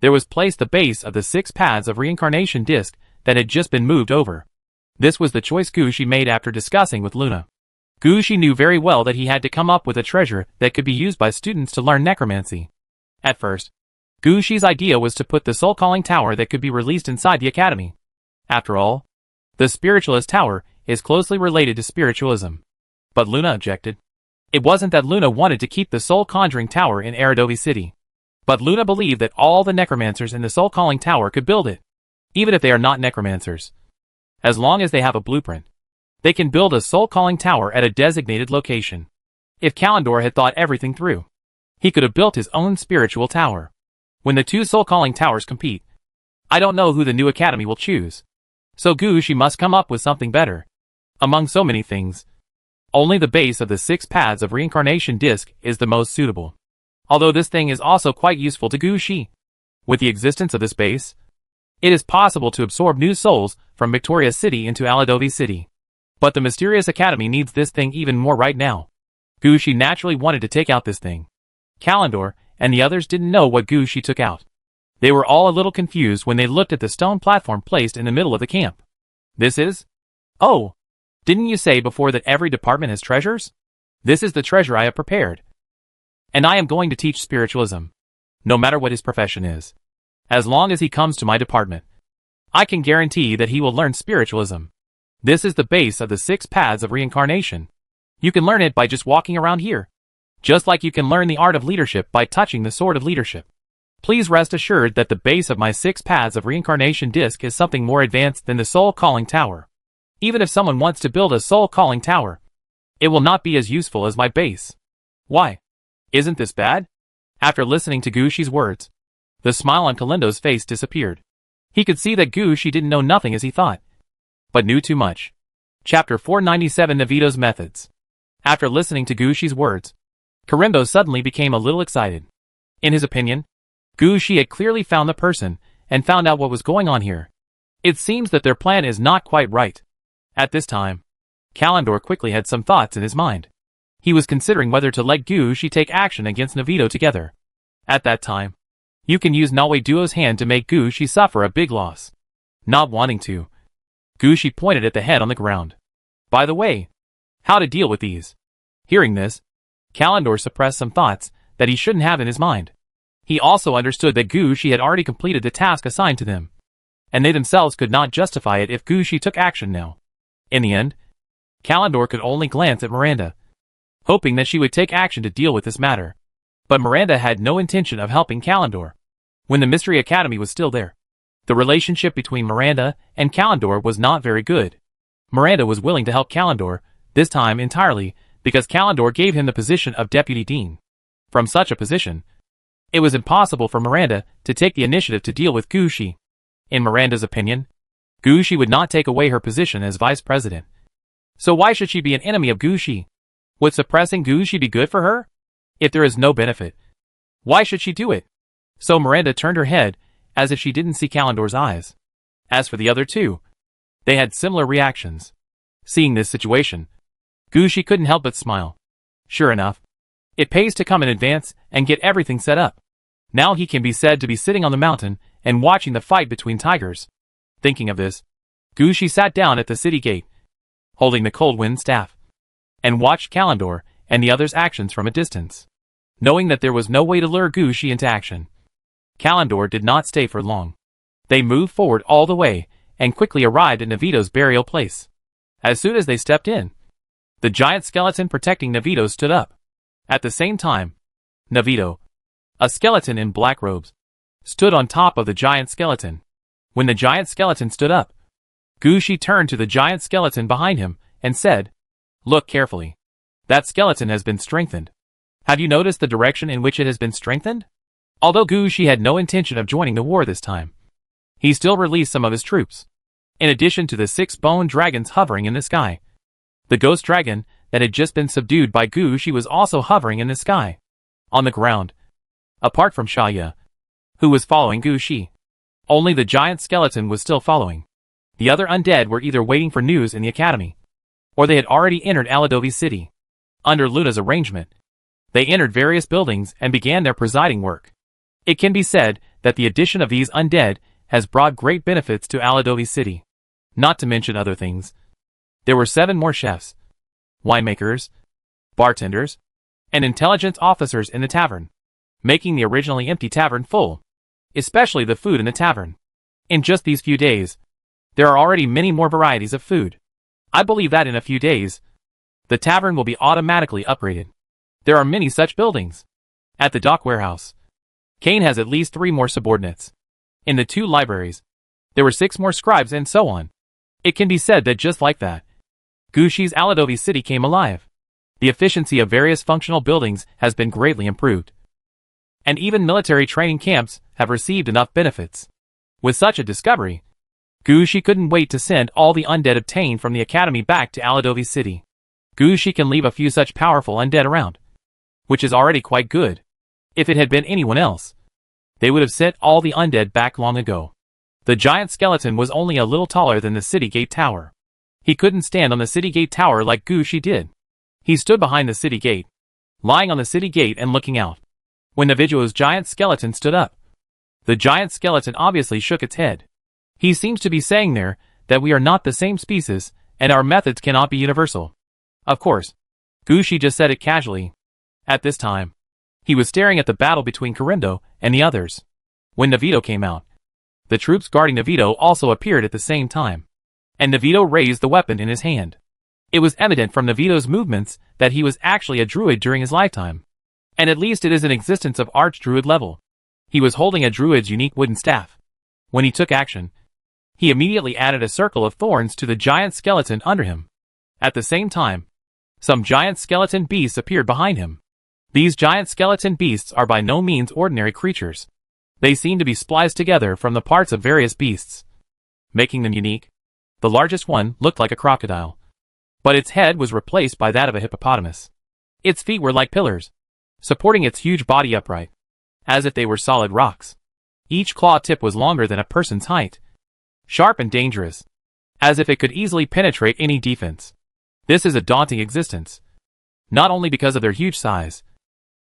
There was placed the base of the 6 paths of reincarnation disc that had just been moved over. This was the choice Gu Shi made after discussing with Luna. Gu Shi knew very well that he had to come up with a treasure that could be used by students to learn necromancy. At first, Gu Shi's idea was to put the soul calling tower that could be released inside the academy. After all, the spiritualist tower is closely related to spiritualism. But Luna objected. It wasn't that Luna wanted to keep the soul conjuring tower in Aradovi City. But Luna believed that all the necromancers in the soul calling tower could build it. Even if they are not necromancers. As long as they have a blueprint, they can build a soul calling tower at a designated location. If Kalendor had thought everything through, he could have built his own spiritual tower. When the 2 soul calling towers compete, I don't know who the new academy will choose. So Gu Shi must come up with something better. Among so many things, only the base of the 6 paths of reincarnation disc is the most suitable. Although this thing is also quite useful to Gu Shi. With the existence of this base, it is possible to absorb new souls from Victoria City into Aladovi City. But the mysterious academy needs this thing even more right now. Gu Shi naturally wanted to take out this thing. Kalendor and the others didn't know what Gu Shi took out. They were all a little confused when they looked at the stone platform placed in the middle of the camp. This is? Oh, didn't you say before that every department has treasures? This is the treasure I have prepared. And I am going to teach spiritualism. No matter what his profession is. As long as he comes to my department, I can guarantee that he will learn spiritualism. This is the base of the 6 paths of reincarnation. You can learn it by just walking around here. Just like you can learn the art of leadership by touching the sword of leadership. Please rest assured that the base of my 6 paths of reincarnation disc is something more advanced than the soul calling tower. Even if someone wants to build a soul calling tower, it will not be as useful as my base. Why? Isn't this bad? After listening to Gu Shi's words, the smile on Kalendo's face disappeared. He could see that Gu Shi didn't know nothing as he thought, but knew too much. Chapter 497 Navito's Methods. After listening to Gu Shi's words, Karimbo suddenly became a little excited. In his opinion, Gu Shi had clearly found the person, and found out what was going on here. It seems that their plan is not quite right. At this time, Kalendor quickly had some thoughts in his mind. He was considering whether to let Gu Shi take action against Navito together. At that time, you can use Nawe Duo's hand to make Gu Shi suffer a big loss. Not wanting to, Gu Shi pointed at the head on the ground. By the way, how to deal with these? Hearing this, Kalendor suppressed some thoughts that he shouldn't have in his mind. He also understood that Gu Shi had already completed the task assigned to them, and they themselves could not justify it if Gu Shi took action now. In the end, Kalendor could only glance at Miranda, hoping that she would take action to deal with this matter. But Miranda had no intention of helping Kalendor. When the Mystery Academy was still there, the relationship between Miranda and Kalendor was not very good. Miranda was willing to help Kalendor, this time entirely, because Kalendor gave him the position of Deputy Dean. From such a position, it was impossible for Miranda to take the initiative to deal with Gu Shi. In Miranda's opinion, Gu Shi would not take away her position as Vice President. So why should she be an enemy of Gu Shi? Would suppressing Gu Shi be good for her? If there is no benefit, why should she do it? So Miranda turned her head, as if she didn't see Kalendor's eyes. As for the other two, they had similar reactions. Seeing this situation, Gu Shi couldn't help but smile. Sure enough, it pays to come in advance and get everything set up. Now he can be said to be sitting on the mountain and watching the fight between tigers. Thinking of this, Gushi sat down at the city gate, holding the cold wind staff, and watched Kalendor and the others' actions from a distance. Knowing that there was no way to lure Gushi into action, Kalendor did not stay for long. They moved forward all the way and quickly arrived at Navito's burial place. As soon as they stepped in, the giant skeleton protecting Navito stood up. At the same time, Navito, a skeleton in black robes, stood on top of the giant skeleton. When the giant skeleton stood up, Gushi turned to the giant skeleton behind him and said, "Look carefully. That skeleton has been strengthened. Have you noticed the direction in which it has been strengthened?" Although Gushi had no intention of joining the war this time, he still released some of his troops. In addition to the 6-boned dragons hovering in the sky, the ghost dragon that had just been subdued by Gushi was also hovering in the sky. On the ground, apart from Shaya, who was following Gushi, only the giant skeleton was still following. The other undead were either waiting for news in the academy, or they had already entered Aladovi City. Under Luna's arrangement, they entered various buildings and began their presiding work. It can be said that the addition of these undead has brought great benefits to Aladovi City. Not to mention other things. There were 7 more chefs, winemakers, bartenders, and intelligence officers in the tavern, making the originally empty tavern full, especially the food in the tavern. In just these few days, there are already many more varieties of food. I believe that in a few days, the tavern will be automatically upgraded. There are many such buildings. At the dock warehouse, Kane has at least 3 more subordinates. In the 2 libraries, there were 6 more scribes and so on. It can be said that just like that, Gushi's Aladovi City came alive. The efficiency of various functional buildings has been greatly improved. And even military training camps have received enough benefits. With such a discovery, Gushi couldn't wait to send all the undead obtained from the academy back to Aladovi City. Gushi can leave a few such powerful undead around, which is already quite good. If it had been anyone else, they would have sent all the undead back long ago. The giant skeleton was only a little taller than the city gate tower. He couldn't stand on the city gate tower like Gushi did. He stood behind the city gate, lying on the city gate and looking out. When Navito's giant skeleton stood up, the giant skeleton obviously shook its head. He seems to be saying there that we are not the same species and our methods cannot be universal. Of course, Gushi just said it casually. At this time, he was staring at the battle between Karindo and the others. When Navito came out, the troops guarding Navito also appeared at the same time, and Navito raised the weapon in his hand. It was evident from Navito's movements that he was actually a druid during his lifetime, and at least it is an existence of archdruid level. He was holding a druid's unique wooden staff. When he took action, he immediately added a circle of thorns to the giant skeleton under him. At the same time, some giant skeleton beasts appeared behind him. These giant skeleton beasts are by no means ordinary creatures. They seem to be spliced together from the parts of various beasts, making them unique. The largest one looked like a crocodile, but its head was replaced by that of a hippopotamus. Its feet were like pillars, supporting its huge body upright, as if they were solid rocks. Each claw tip was longer than a person's height, sharp and dangerous, as if it could easily penetrate any defense. This is a daunting existence, not only because of their huge size,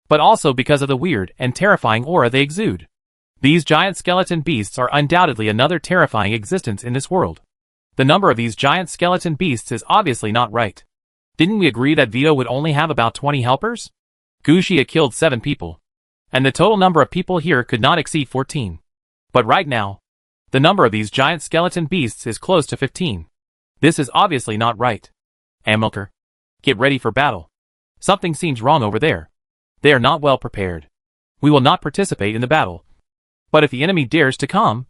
but also because of the weird and terrifying aura they exude. These giant skeleton beasts are undoubtedly another terrifying existence in this world. The number of these giant skeleton beasts is obviously not right. Didn't we agree that Vito would only have about 20 helpers? Gushi had killed 7 people, and the total number of people here could not exceed 14. But right now, the number of these giant skeleton beasts is close to 15. This is obviously not right. Amilcar, get ready for battle. Something seems wrong over there. They are not well prepared. We will not participate in the battle. But if the enemy dares to come,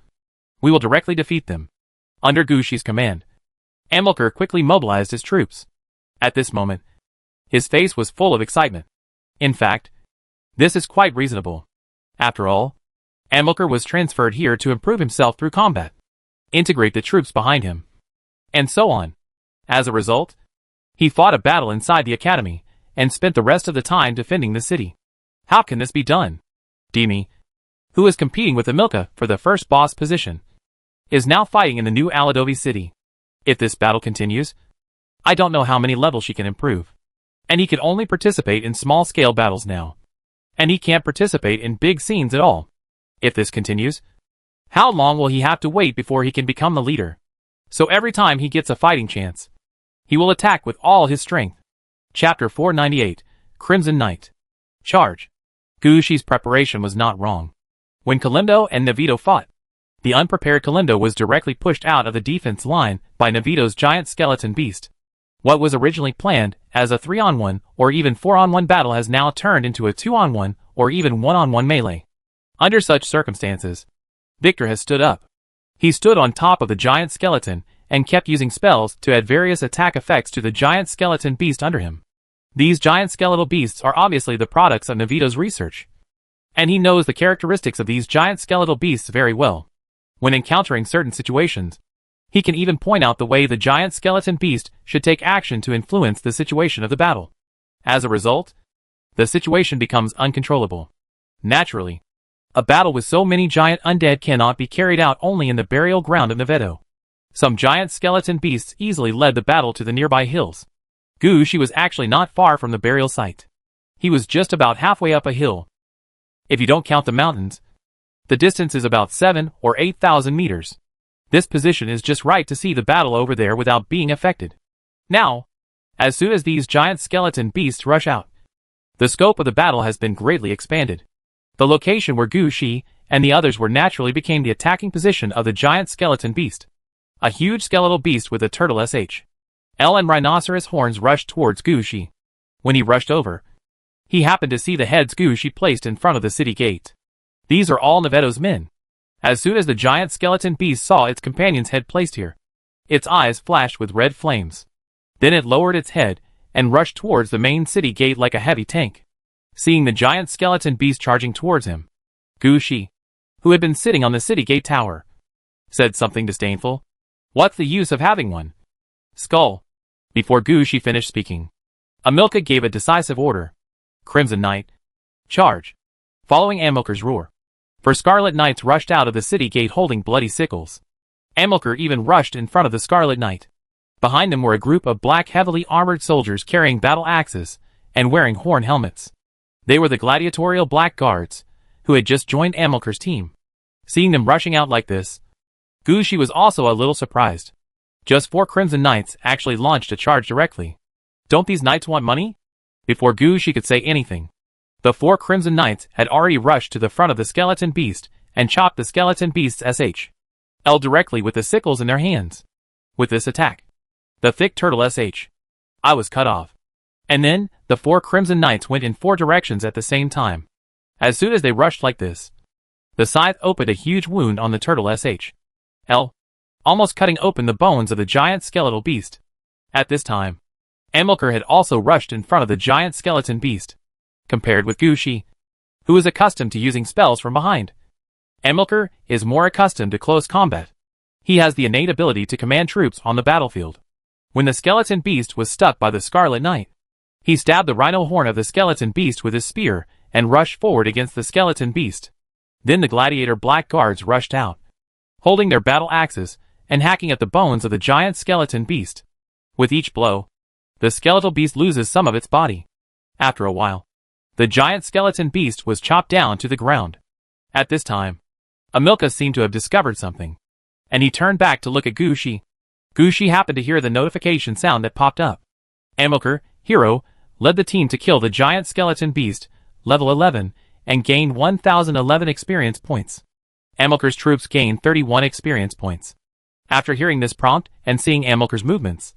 we will directly defeat them. Under Gushi's command, Amilcar quickly mobilized his troops. At this moment, his face was full of excitement. In fact, this is quite reasonable. After all, Amilcar was transferred here to improve himself through combat, integrate the troops behind him, and so on. As a result, he fought a battle inside the academy, and spent the rest of the time defending the city. How can this be done? Demi, who is competing with Amilcar for the first boss position, is now fighting in the new Aladovi City. If this battle continues, I don't know how many levels she can improve. And he can only participate in small-scale battles now. And he can't participate in big scenes at all. If this continues, how long will he have to wait before he can become the leader? So every time he gets a fighting chance, he will attack with all his strength. Chapter 498, Crimson Knight. Charge. Gushi's preparation was not wrong. When Kalimdo and Navito fought, the unprepared Kalimdo was directly pushed out of the defense line by Navito's giant skeleton beast. What was originally planned as a 3-on-1 or even 4-on-1 battle has now turned into a 2-on-1 or even 1-on-1 melee. Under such circumstances, Victor has stood up. He stood on top of the giant skeleton and kept using spells to add various attack effects to the giant skeleton beast under him. These giant skeletal beasts are obviously the products of Navito's research, and he knows the characteristics of these giant skeletal beasts very well. When encountering certain situations, he can even point out the way the giant skeleton beast should take action to influence the situation of the battle. As a result, the situation becomes uncontrollable. Naturally, a battle with so many giant undead cannot be carried out only in the burial ground of Navito. Some giant skeleton beasts easily led the battle to the nearby hills. Gushi was actually not far from the burial site. He was just about halfway up a hill. If you don't count the mountains, the distance is about 7 or 8,000 meters. This position is just right to see the battle over there without being affected. Now, as soon as these giant skeleton beasts rush out, the scope of the battle has been greatly expanded. The location where Gushi and the others were naturally became the attacking position of the giant skeleton beast. A huge skeletal beast with a turtle SHL and rhinoceros horns rushed towards Gushi. When he rushed over, he happened to see the heads Gushi placed in front of the city gate. These are all Navito's men. As soon as the giant skeleton beast saw its companion's head placed here, its eyes flashed with red flames. Then it lowered its head and rushed towards the main city gate like a heavy tank. Seeing the giant skeleton beast charging towards him, Gushi, who had been sitting on the city gate tower, said something disdainful. "What's the use of having one? Skull." Before Gushi finished speaking, Amilcar gave a decisive order. "Crimson Knight, charge." Following Amilcar's roar, for Scarlet Knights rushed out of the city gate holding bloody sickles. Amilcar even rushed in front of the Scarlet Knight. Behind them were a group of black heavily armored soldiers carrying battle axes and wearing horn helmets. They were the gladiatorial black guards, who had just joined Amilcar's team. Seeing them rushing out like this, Gushi was also a little surprised. Just 4 Crimson Knights actually launched a charge directly. Don't these knights want money? Before Gushi could say anything, the 4 Crimson Knights had already rushed to the front of the skeleton beast and chopped the skeleton beast's SHL directly with the sickles in their hands. With this attack, the thick turtle SHL was cut off. And then, the 4 Crimson Knights went in 4 directions at the same time. As soon as they rushed like this, the scythe opened a huge wound on the turtle SHL, almost cutting open the bones of the giant skeletal beast. At this time, Amilcar had also rushed in front of the giant skeleton beast. Compared with Gushi, who is accustomed to using spells from behind, Amilcar is more accustomed to close combat. He has the innate ability to command troops on the battlefield. When the skeleton beast was stuck by the Scarlet Knight, he stabbed the rhino horn of the skeleton beast with his spear and rushed forward against the skeleton beast. Then the gladiator black guards rushed out, holding their battle axes and hacking at the bones of the giant skeleton beast. With each blow, the skeletal beast loses some of its body. After a while, the giant skeleton beast was chopped down to the ground. At this time, Amilcar seemed to have discovered something, and he turned back to look at Gushi. Gushi happened to hear the notification sound that popped up. Amilcar, hero, led the team to kill the giant skeleton beast, level 11, and gained 1011 experience points. Amilcar's troops gained 31 experience points. After hearing this prompt and seeing Amilcar's movements,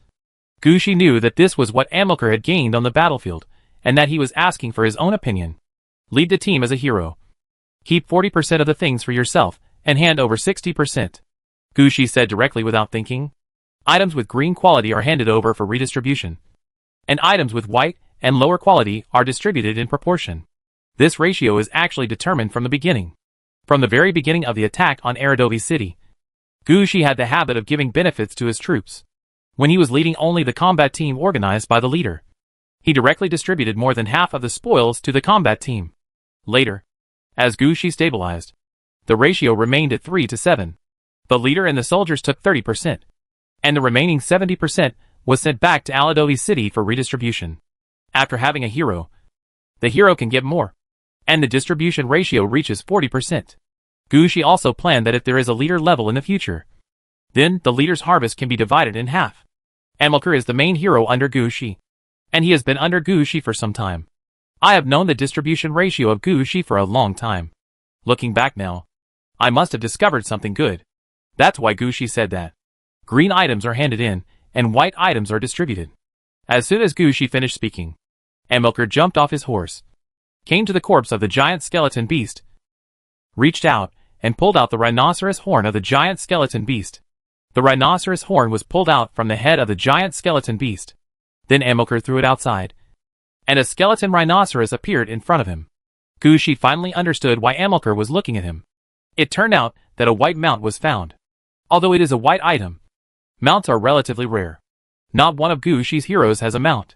Gushi knew that this was what Amilcar had gained on the battlefield, and that he was asking for his own opinion. Lead the team as a hero. Keep 40% of the things for yourself, and hand over 60%. Gushi said directly without thinking. Items with green quality are handed over for redistribution, and items with white and lower quality are distributed in proportion. This ratio is actually determined from the beginning. From the very beginning of the attack on Aradovi City, Gushi had the habit of giving benefits to his troops. When he was leading only the combat team organized by the leader, he directly distributed more than half of the spoils to the combat team. Later, as Gushi stabilized, the ratio remained at 3-7. The leader and the soldiers took 30%, and the remaining 70% was sent back to Aradovi City for redistribution. After having a hero, the hero can give more, and the distribution ratio reaches 40%. Gushi also planned that if there is a leader level in the future, Then, the leader's harvest can be divided in half. Amilcar is the main hero under Gushi. And he has been under Gushi for some time. I have known the distribution ratio of Gushi for a long time. Looking back now, I must have discovered something good. That's why Gushi said that. Green items are handed in, and white items are distributed. As soon as Gushi finished speaking, Amilcar jumped off his horse, came to the corpse of the giant skeleton beast, reached out, and pulled out the rhinoceros horn of the giant skeleton beast. The rhinoceros horn was pulled out from the head of the giant skeleton beast. Then Amilcar threw it outside, and a skeleton rhinoceros appeared in front of him. Gushi finally understood why Amilcar was looking at him. It turned out that a white mount was found. Although it is a white item, mounts are relatively rare. Not one of Gushi's heroes has a mount.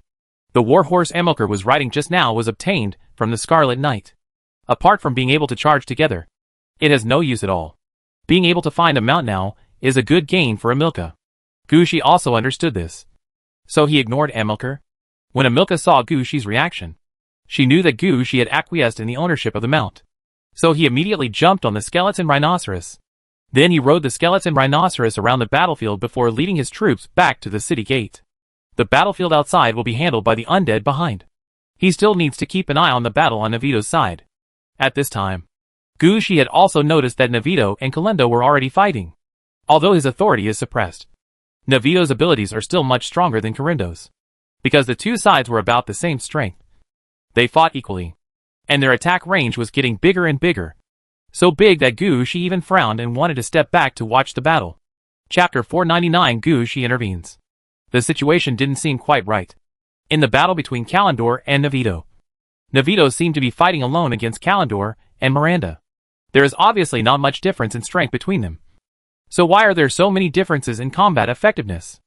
The warhorse Amilcar was riding just now was obtained from the Scarlet Knight. Apart from being able to charge together, it has no use at all. Being able to find a mount now is a good gain for Amilcar. Gushi also understood this. So he ignored Amilcar. When Amilcar saw Gushi's reaction, she knew that Gushi had acquiesced in the ownership of the mount. So he immediately jumped on the skeleton rhinoceros. Then he rode the skeleton rhinoceros around the battlefield before leading his troops back to the city gate. The battlefield outside will be handled by the undead behind. He still needs to keep an eye on the battle on Navito's side. At this time, Gushi had also noticed that Navito and Kalendo were already fighting. Although his authority is suppressed, Navito's abilities are still much stronger than Karindo's. Because the two sides were about the same strength. They fought equally. And their attack range was getting bigger and bigger. So big that Gushi even frowned and wanted to step back to watch the battle. Chapter 499 Gushi intervenes. The situation didn't seem quite right. In the battle between Kalendor and Navito, Navito seemed to be fighting alone against Kalendor and Miranda. There is obviously not much difference in strength between them. So why are there so many differences in combat effectiveness?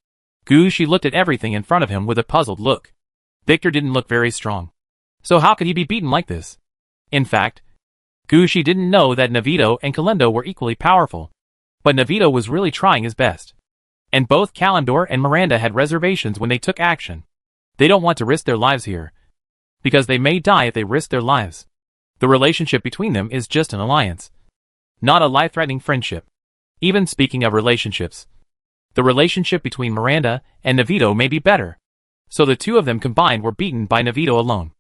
Gushi looked at everything in front of him with a puzzled look. Victor didn't look very strong. So how could he be beaten like this? In fact, Gushi didn't know that Navito and Kalendo were equally powerful. But Navito was really trying his best. And both Kalendor and Miranda had reservations when they took action. They don't want to risk their lives here, because they may die if they risk their lives. The relationship between them is just an alliance, not a life-threatening friendship. Even speaking of relationships, the relationship between Miranda and Navito may be better. So the two of them combined were beaten by Navito alone.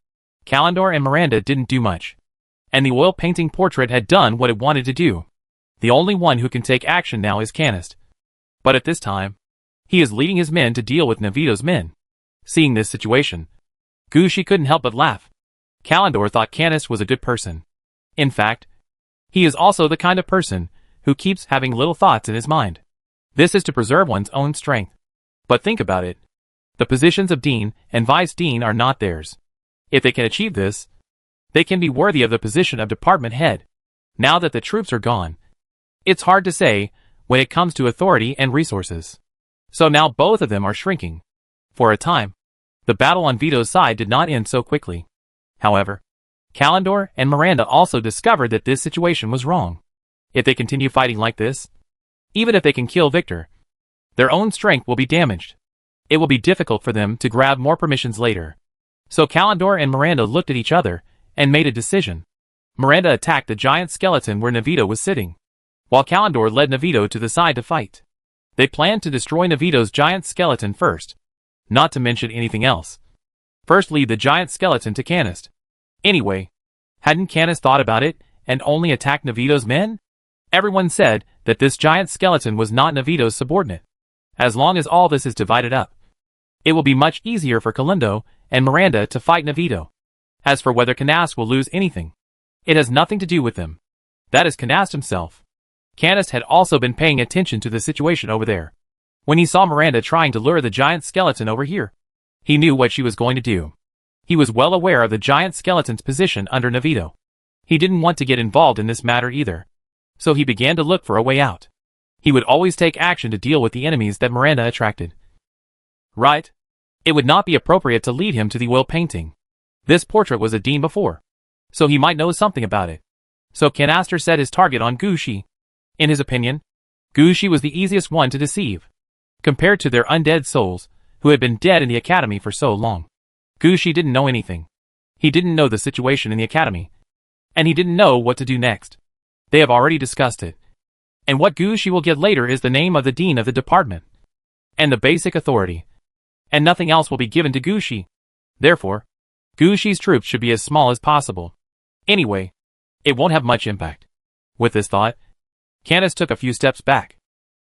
Kalendor and Miranda didn't do much. And the oil painting portrait had done what it wanted to do. The only one who can take action now is Canist. But at this time, he is leading his men to deal with Navito's men. Seeing this situation, Gushi couldn't help but laugh. Kalendor thought Canist was a good person. In fact, he is also the kind of person who keeps having little thoughts in his mind. This is to preserve one's own strength. But think about it. The positions of Dean and Vice Dean are not theirs. If they can achieve this, they can be worthy of the position of department head. Now that the troops are gone, it's hard to say when it comes to authority and resources. So now both of them are shrinking. For a time, the battle on Vito's side did not end so quickly. However, Kalendor and Miranda also discovered that this situation was wrong. If they continue fighting like this, even if they can kill Victor, their own strength will be damaged. It will be difficult for them to grab more permissions later. So Kalendor and Miranda looked at each other and made a decision. Miranda attacked the giant skeleton where Navito was sitting, while Kalendor led Navito to the side to fight. They planned to destroy Navito's giant skeleton first, not to mention anything else. First lead the giant skeleton to Canist. Anyway, hadn't Canist thought about it and only attacked Navito's men? Everyone said that this giant skeleton was not Navito's subordinate. As long as all this is divided up, it will be much easier for Kalendo and Miranda to fight Navito. As for whether Canast will lose anything, it has nothing to do with them. That is Canast himself. Canist had also been paying attention to the situation over there. When he saw Miranda trying to lure the giant skeleton over here, he knew what she was going to do. He was well aware of the giant skeleton's position under Navito. He didn't want to get involved in this matter either. So he began to look for a way out. He would always take action to deal with the enemies that Miranda attracted. Right? It would not be appropriate to lead him to the oil painting. This portrait was a Dean before, so he might know something about it. So Canaster set his target on Gushi. In his opinion, Gushi was the easiest one to deceive, compared to their undead souls, who had been dead in the academy for so long. Gushi didn't know anything. He didn't know the situation in the academy, and he didn't know what to do next. They have already discussed it. And what Gushi will get later is the name of the dean of the department. And the basic authority. And nothing else will be given to Gushi. Therefore, Gushi's troops should be as small as possible. Anyway, it won't have much impact. With this thought, Candace took a few steps back.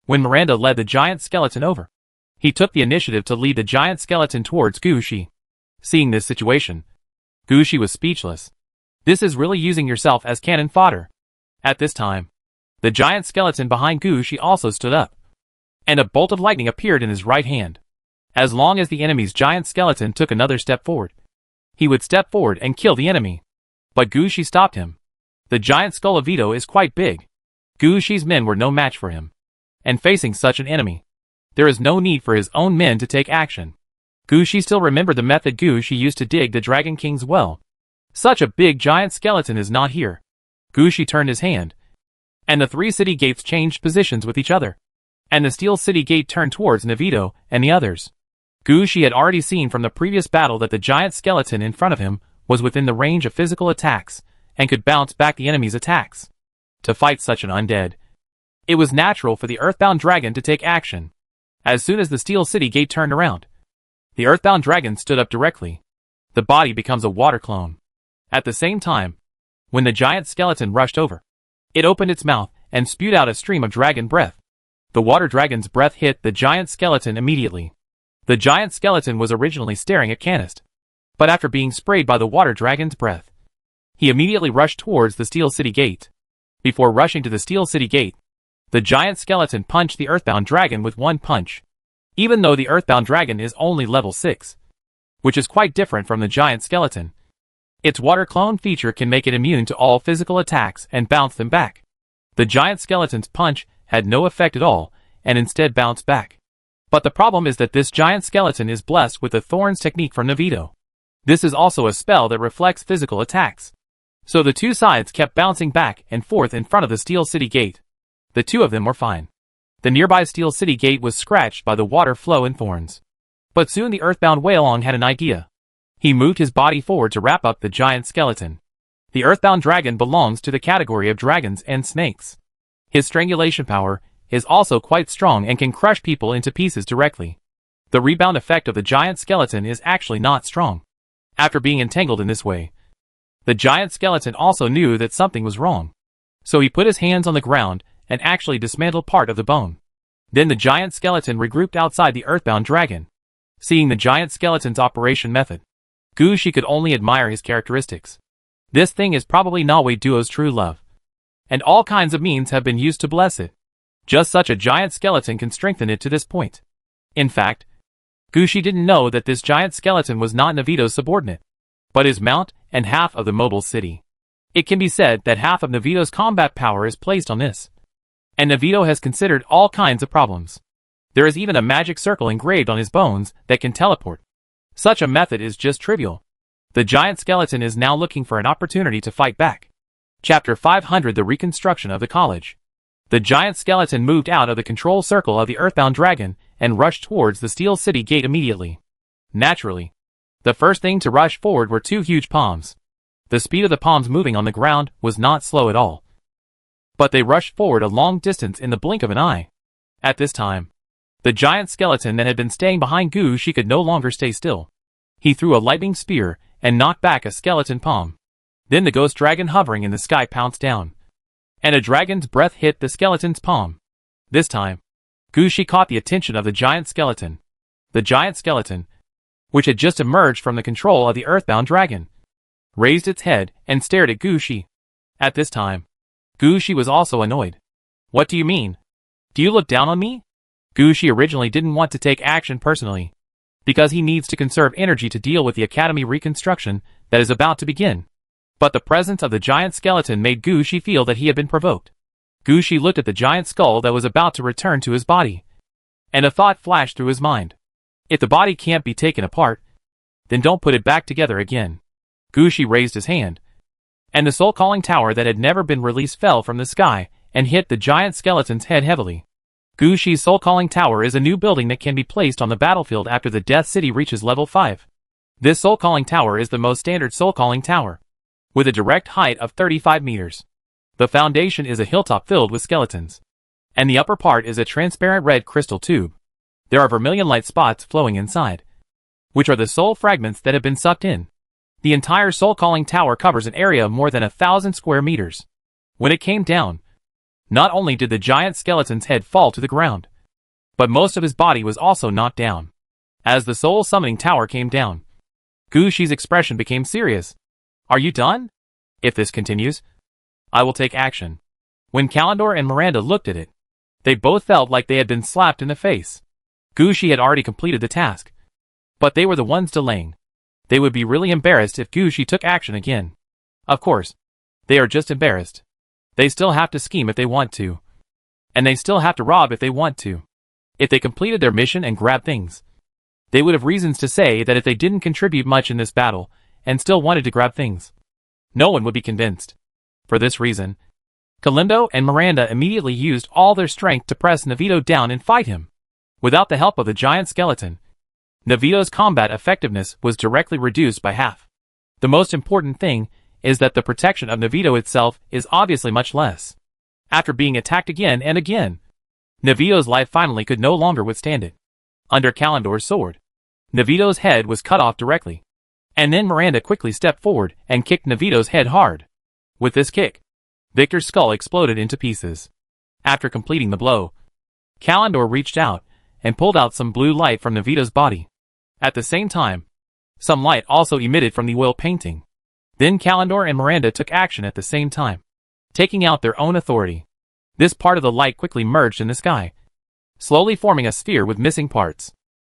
When Miranda led the giant skeleton over, he took the initiative to lead the giant skeleton towards Gushi. Seeing this situation, Gushi was speechless. This is really using yourself as cannon fodder. At this time, the giant skeleton behind Gushi also stood up, and a bolt of lightning appeared in his right hand. As long as the enemy's giant skeleton took another step forward, he would step forward and kill the enemy. But Gushi stopped him. The giant skull of Vito is quite big. Gushi's men were no match for him. And facing such an enemy, there is no need for his own men to take action. Gushi still remembered the method Gushi used to dig the Dragon King's well. Such a big giant skeleton is not here. Gushi turned his hand, and the 3 city gates changed positions with each other. And the steel city gate turned towards Navito and the others. Gushi had already seen from the previous battle that the giant skeleton in front of him was within the range of physical attacks, and could bounce back the enemy's attacks. To fight such an undead, it was natural for the Earthbound Dragon to take action. As soon as the Steel City gate turned around, the Earthbound Dragon stood up directly. The body becomes a water clone. At the same time, when the giant skeleton rushed over, it opened its mouth and spewed out a stream of dragon breath. The water dragon's breath hit the giant skeleton immediately. The giant skeleton was originally staring at Canist, but after being sprayed by the water dragon's breath, he immediately rushed towards the Steel City gate. Before rushing to the Steel City gate, the giant skeleton punched the Earthbound Dragon with one punch. Even though the Earthbound Dragon is only level 6, which is quite different from the giant skeleton, its water clone feature can make it immune to all physical attacks and bounce them back. The giant skeleton's punch had no effect at all, and instead bounced back. But the problem is that this giant skeleton is blessed with the Thorns technique from Navito. This is also a spell that reflects physical attacks. So the 2 sides kept bouncing back and forth in front of the Steel City gate. The 2 of them were fine. The nearby Steel City gate was scratched by the water flow and thorns. But soon the Earthbound Whalong had an idea. He moved his body forward to wrap up the giant skeleton. The Earthbound Dragon belongs to the category of dragons and snakes. His strangulation power is also quite strong and can crush people into pieces directly. The rebound effect of the giant skeleton is actually not strong. After being entangled in this way, the giant skeleton also knew that something was wrong. So he put his hands on the ground and actually dismantled part of the bone. Then the giant skeleton regrouped outside the Earthbound Dragon. Seeing the giant skeleton's operation method, Gushi could only admire his characteristics. This thing is probably Nawe Duo's true love. And all kinds of means have been used to bless it. Just such a giant skeleton can strengthen it to this point. In fact, Gushi didn't know that this giant skeleton was not Navito's subordinate, but his mount and half of the mobile city. It can be said that half of Navito's combat power is placed on this. And Navito has considered all kinds of problems. There is even a magic circle engraved on his bones that can teleport. Such a method is just trivial. The giant skeleton is now looking for an opportunity to fight back. Chapter 500: The Reconstruction of the College. The giant skeleton moved out of the control circle of the Earthbound Dragon and rushed towards the Steel City gate immediately. Naturally, the first thing to rush forward were 2 huge palms. The speed of the palms moving on the ground was not slow at all. But they rushed forward a long distance in the blink of an eye. At this time, the giant skeleton that had been staying behind Gushi could no longer stay still. He threw a lightning spear and knocked back a skeleton palm. Then the ghost dragon hovering in the sky pounced down, and a dragon's breath hit the skeleton's palm. This time, Gushi caught the attention of the giant skeleton. The giant skeleton, which had just emerged from the control of the Earthbound Dragon, raised its head and stared at Gushi. At this time, Gushi was also annoyed. What do you mean? Do you look down on me? Gushi originally didn't want to take action personally, because he needs to conserve energy to deal with the academy reconstruction that is about to begin. But the presence of the giant skeleton made Gushi feel that he had been provoked. Gushi looked at the giant skull that was about to return to his body, and a thought flashed through his mind. If the body can't be taken apart, then don't put it back together again. Gushi raised his hand, and the soul-calling tower that had never been released fell from the sky and hit the giant skeleton's head heavily. Gushi's soul-calling tower is a new building that can be placed on the battlefield after the Death City reaches level 5. This soul-calling tower is the most standard soul-calling tower, with a direct height of 35 meters. The foundation is a hilltop filled with skeletons. and the upper part is a transparent red crystal tube. There are vermilion light spots flowing inside, which are the soul fragments that have been sucked in. The entire soul-calling tower covers an area of more than 1,000 square meters. When it came down, not only did the giant skeleton's head fall to the ground, but most of his body was also knocked down. As the soul summoning tower came down, Gu Shi's expression became serious. Are you done? If this continues, I will take action. When Kalendor and Miranda looked at it, they both felt like they had been slapped in the face. Gu Shi had already completed the task, but they were the ones delaying. They would be really embarrassed if Gu Shi took action again. Of course, they are just embarrassed. They still have to scheme if they want to. And they still have to rob if they want to. If they completed their mission and grabbed things, they would have reasons to say that if they didn't contribute much in this battle and still wanted to grab things, no one would be convinced. For this reason, Galindo and Miranda immediately used all their strength to press Navito down and fight him. Without the help of the giant skeleton, Navito's combat effectiveness was directly reduced by half. The most important thing is that the protection of Navito itself is obviously much less. After being attacked again and again, Navito's life finally could no longer withstand it. Under Kalendor's sword, Navito's head was cut off directly. And then Miranda quickly stepped forward and kicked Navito's head hard. With this kick, Victor's skull exploded into pieces. After completing the blow, Kalendor reached out and pulled out some blue light from Navito's body. At the same time, some light also emitted from the oil painting. Then Kalendor and Miranda took action at the same time, taking out their own authority. This part of the light quickly merged in the sky, slowly forming a sphere with missing parts.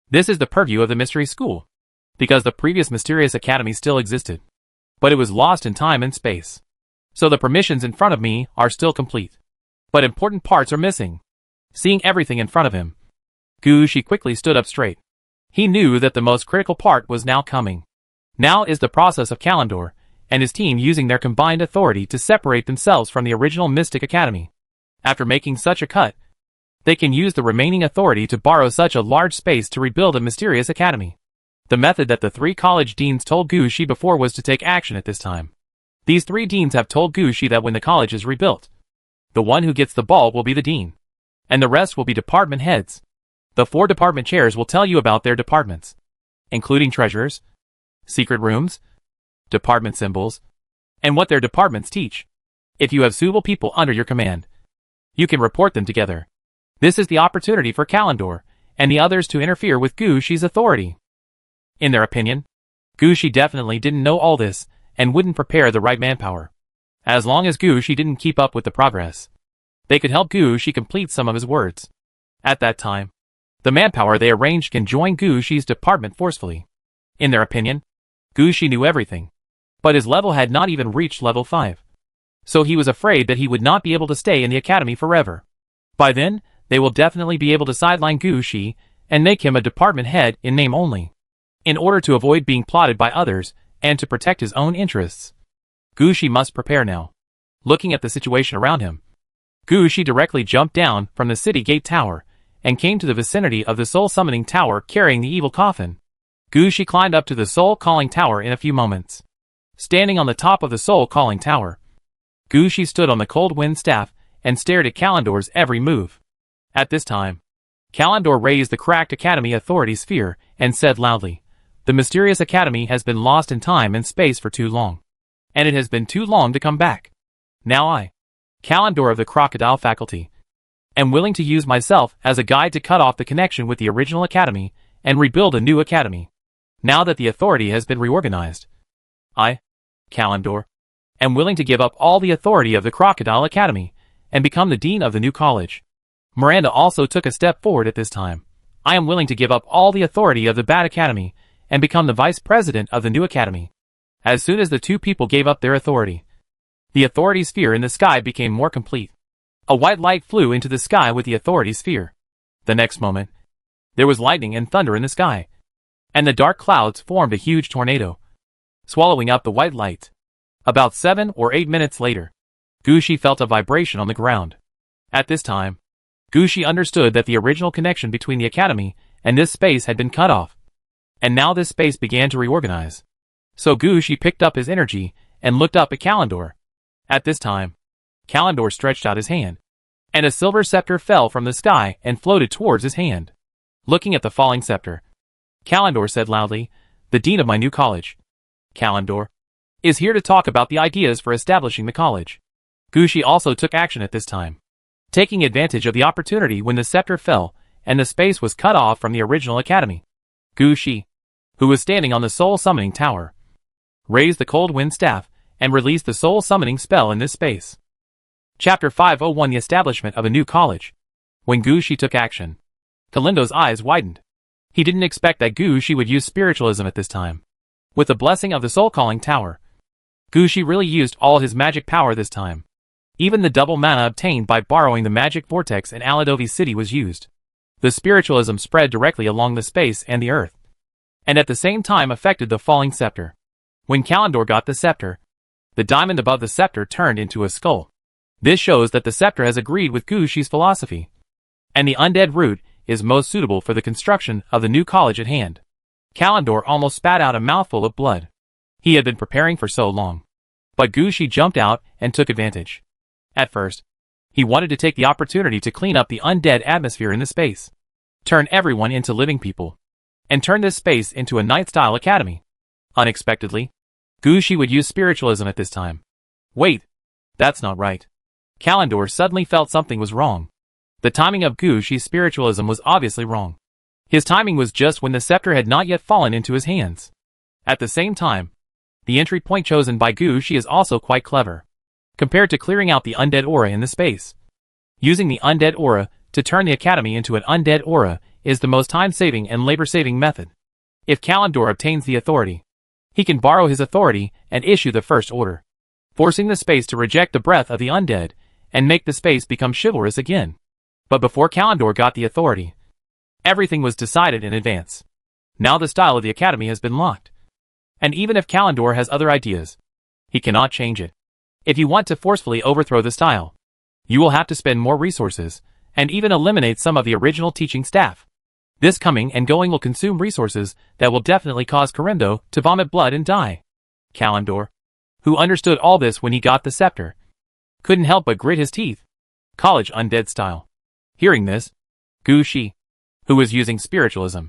This is the purview of the Mystery School, because the previous Mysterious Academy still existed, but it was lost in time and space. So the permissions in front of me are still complete, but important parts are missing. Seeing everything in front of him, Gu Shi quickly stood up straight. He knew that the most critical part was now coming. Now is the process of Kalendor and his team using their combined authority to separate themselves from the original Mystic Academy. After making such a cut, they can use the remaining authority to borrow such a large space to rebuild a Mysterious Academy. The method that the 3 college deans told Gu Shi before was to take action at this time. These 3 deans have told Gu Shi that when the college is rebuilt, the one who gets the ball will be the dean, and the rest will be department heads. The 4 department chairs will tell you about their departments, including treasurers, secret rooms, department symbols, and what their departments teach. If you have suitable people under your command, you can report them together. This is the opportunity for Kalendor and the others to interfere with Gu Shi's authority. In their opinion, Gu Shi definitely didn't know all this and wouldn't prepare the right manpower. As long as Gu Shi didn't keep up with the progress, they could help Gu Shi complete some of his words. At that time, the manpower they arranged can join Gu Shi's department forcefully. In their opinion, Gu Shi knew everything, but his level had not even reached level 5. So he was afraid that he would not be able to stay in the academy forever. By then, they will definitely be able to sideline Gu Shi and make him a department head in name only. In order to avoid being plotted by others and to protect his own interests, Gu Shi must prepare now. Looking at the situation around him, Gu Shi directly jumped down from the city gate tower and came to the vicinity of the soul summoning tower carrying the evil coffin. Gu Shi climbed up to the soul calling tower in a few moments. Standing on the top of the soul calling tower, Gu Shi stood on the cold wind staff and stared at Kalendor's every move. At this time, Kalendor raised the cracked academy authority sphere and said loudly, "The Mysterious Academy has been lost in time and space for too long, and it has been too long to come back. Now I, Kalendor of the Crocodile Faculty, am willing to use myself as a guide to cut off the connection with the original academy and rebuild a new academy. Now that the authority has been reorganized, I, Kalendor, am willing to give up all the authority of the Crocodile Academy and become the dean of the new college." Miranda also took a step forward at this time. "I am willing to give up all the authority of the Bat Academy and become the vice president of the new academy." As soon as the 2 people gave up their authority, the authority sphere in the sky became more complete. A white light flew into the sky with the authority sphere. The next moment, there was lightning and thunder in the sky, and the dark clouds formed a huge tornado, swallowing up the white light. About 7 or 8 minutes later, Gu Shi felt a vibration on the ground. At this time, Gu Shi understood that the original connection between the academy and this space had been cut off, and now this space began to reorganize. So Gu Shi picked up his energy and looked up at Kalendor. At this time, Kalendor stretched out his hand. and a silver scepter fell from the sky and floated towards his hand. Looking at the falling scepter, Kalendor said loudly, "The dean of my new college, Kalendor, is here to talk about the ideas for establishing the college." Gushi also took action at this time, taking advantage of the opportunity when the scepter fell and the space was cut off from the original academy. Gushi, who was standing on the soul summoning tower, raised the cold wind staff and released the soul summoning spell in this space. Chapter 501: The Establishment of a New College. When Gushi took action, Kalendo's eyes widened. He didn't expect that Gushi would use spiritualism at this time. With the blessing of the soul calling tower, Gushi really used all his magic power this time. Even the double mana obtained by borrowing the magic vortex in Aladovi City was used. The spiritualism spread directly along the space and the earth, and at the same time affected the falling scepter. When Kalendor got the scepter, the diamond above the scepter turned into a skull. This shows that the scepter has agreed with Gushi's philosophy, and the undead root is most suitable for the construction of the new college at hand. Kalendor almost spat out a mouthful of blood. He had been preparing for so long. But Gushi jumped out and took advantage. At first, he wanted to take the opportunity to clean up the undead atmosphere in the space, turn everyone into living people, and turn this space into a night-style academy. Unexpectedly, Gushi would use spiritualism at this time. Wait, that's not right. Kalendor suddenly felt something was wrong. The timing of Gushi's spiritualism was obviously wrong. His timing was just when the scepter had not yet fallen into his hands. At the same time, the entry point chosen by Gushi is also quite clever, compared to clearing out the undead aura in the space. Using the undead aura to turn the academy into an undead aura is the most time-saving and labor-saving method. If Kalendor obtains the authority, he can borrow his authority and issue the first order, forcing the space to reject the breath of the undead and make the space become chivalrous again. But before Kalendor got the authority, everything was decided in advance. Now the style of the academy has been locked. And even if Kalendor has other ideas, he cannot change it. If you want to forcefully overthrow the style, you will have to spend more resources, and even eliminate some of the original teaching staff. This coming and going will consume resources that will definitely cause Karindo to vomit blood and die. Kalendor, who understood all this when he got the scepter, couldn't help but grit his teeth. College undead style. Hearing this, Gushi, who was using spiritualism,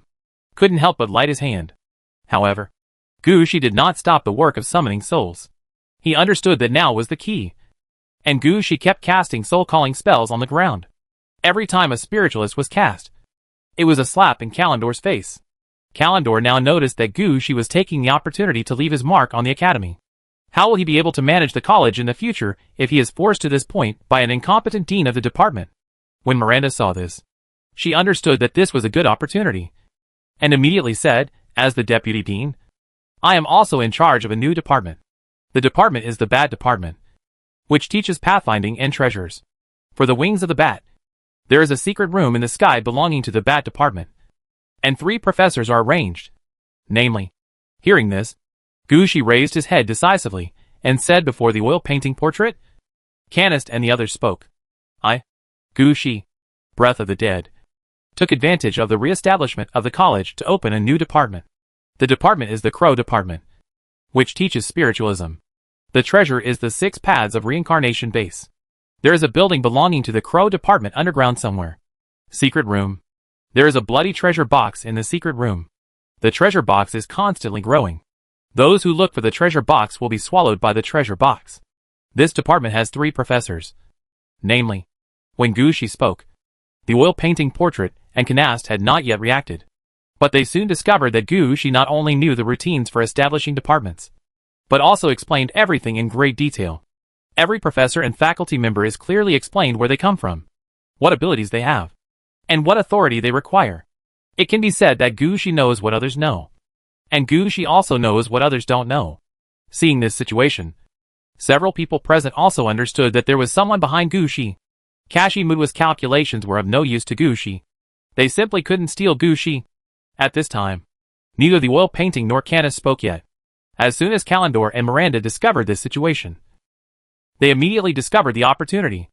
couldn't help but light his hand. However, Gushi did not stop the work of summoning souls. He understood that now was the key, and Gushi kept casting soul-calling spells on the ground. Every time a spiritualist was cast, it was a slap in Kalendor's face. Kalendor now noticed that Gushi was taking the opportunity to leave his mark on the academy. How will he be able to manage the college in the future if he is forced to this point by an incompetent dean of the department? When Miranda saw this, she understood that this was a good opportunity, and immediately said, as the deputy dean, "I am also in charge of a new department. The department is the Bat Department, which teaches pathfinding and treasures. For the wings of the bat, there is a secret room in the sky belonging to the Bat Department, and 3 professors are arranged, namely." Hearing this, Gushi raised his head decisively and said before the oil painting portrait. Canist and the others spoke. I, Gushi, Breath of the Dead, took advantage of the re-establishment of the college to open a new department. The department is the Crow Department, which teaches spiritualism. The treasure is the 6 Paths of Reincarnation base. There is a building belonging to the Crow Department underground somewhere. Secret room. There is a bloody treasure box in the secret room. The treasure box is constantly growing. Those who look for the treasure box will be swallowed by the treasure box. This department has 3 professors. Namely, when Gushi spoke, the oil painting portrait and Canast had not yet reacted. But they soon discovered that Gushi not only knew the routines for establishing departments, but also explained everything in great detail. Every professor and faculty member is clearly explained where they come from, what abilities they have, and what authority they require. It can be said that Gushi knows what others know, and Gushi also knows what others don't know. Seeing this situation, several people present also understood that there was someone behind Gushi. Kashimuda's calculations were of no use to Gushi. They simply couldn't steal Gushi. At this time, neither the oil painting nor Canis spoke yet. As soon as Kalendor and Miranda discovered this situation, they immediately discovered the opportunity.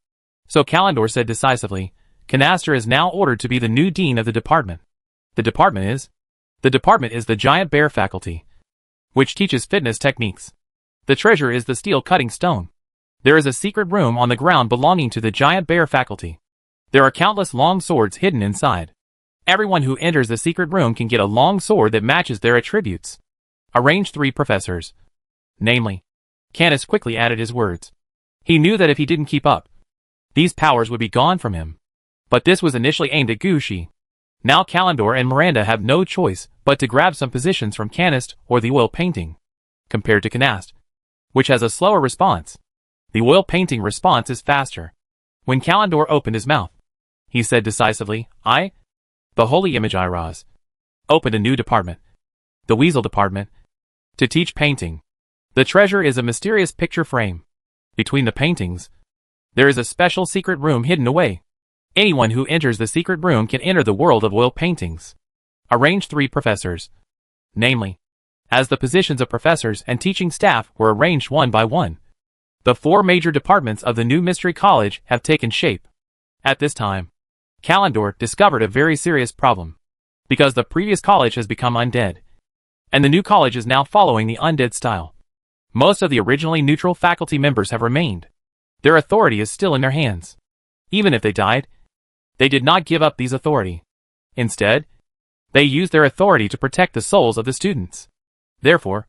So Kalendor said decisively, Canaster is now ordered to be the new dean of the department. The department is the Giant Bear faculty, which teaches fitness techniques. The treasure is the steel cutting stone. There is a secret room on the ground belonging to the giant bear faculty. There are countless long swords hidden inside. Everyone who enters the secret room can get a long sword that matches their attributes. Arrange 3 professors. Namely, Canis quickly added his words. He knew that if he didn't keep up, these powers would be gone from him. But this was initially aimed at Gushi. Now Kalendor and Miranda have no choice but to grab some positions from Canist or the oil painting, compared to Canast, which has a slower response. The oil painting response is faster. When Kalendor opened his mouth, he said decisively, the Holy Image Iraz, opened a new department, the Weasel Department, to teach painting. The treasure is a mysterious picture frame. Between the paintings, there is a special secret room hidden away. Anyone who enters the secret room can enter the world of oil paintings. Arrange 3 professors. Namely, as the positions of professors and teaching staff were arranged one by one, the 4 major departments of the new Mystery College have taken shape. At this time, Kalendor discovered a very serious problem, because the previous college has become undead, and the new college is now following the undead style. Most of the originally neutral faculty members have remained. Their authority is still in their hands. Even if they died, they did not give up these authority. Instead, they used their authority to protect the souls of the students. Therefore,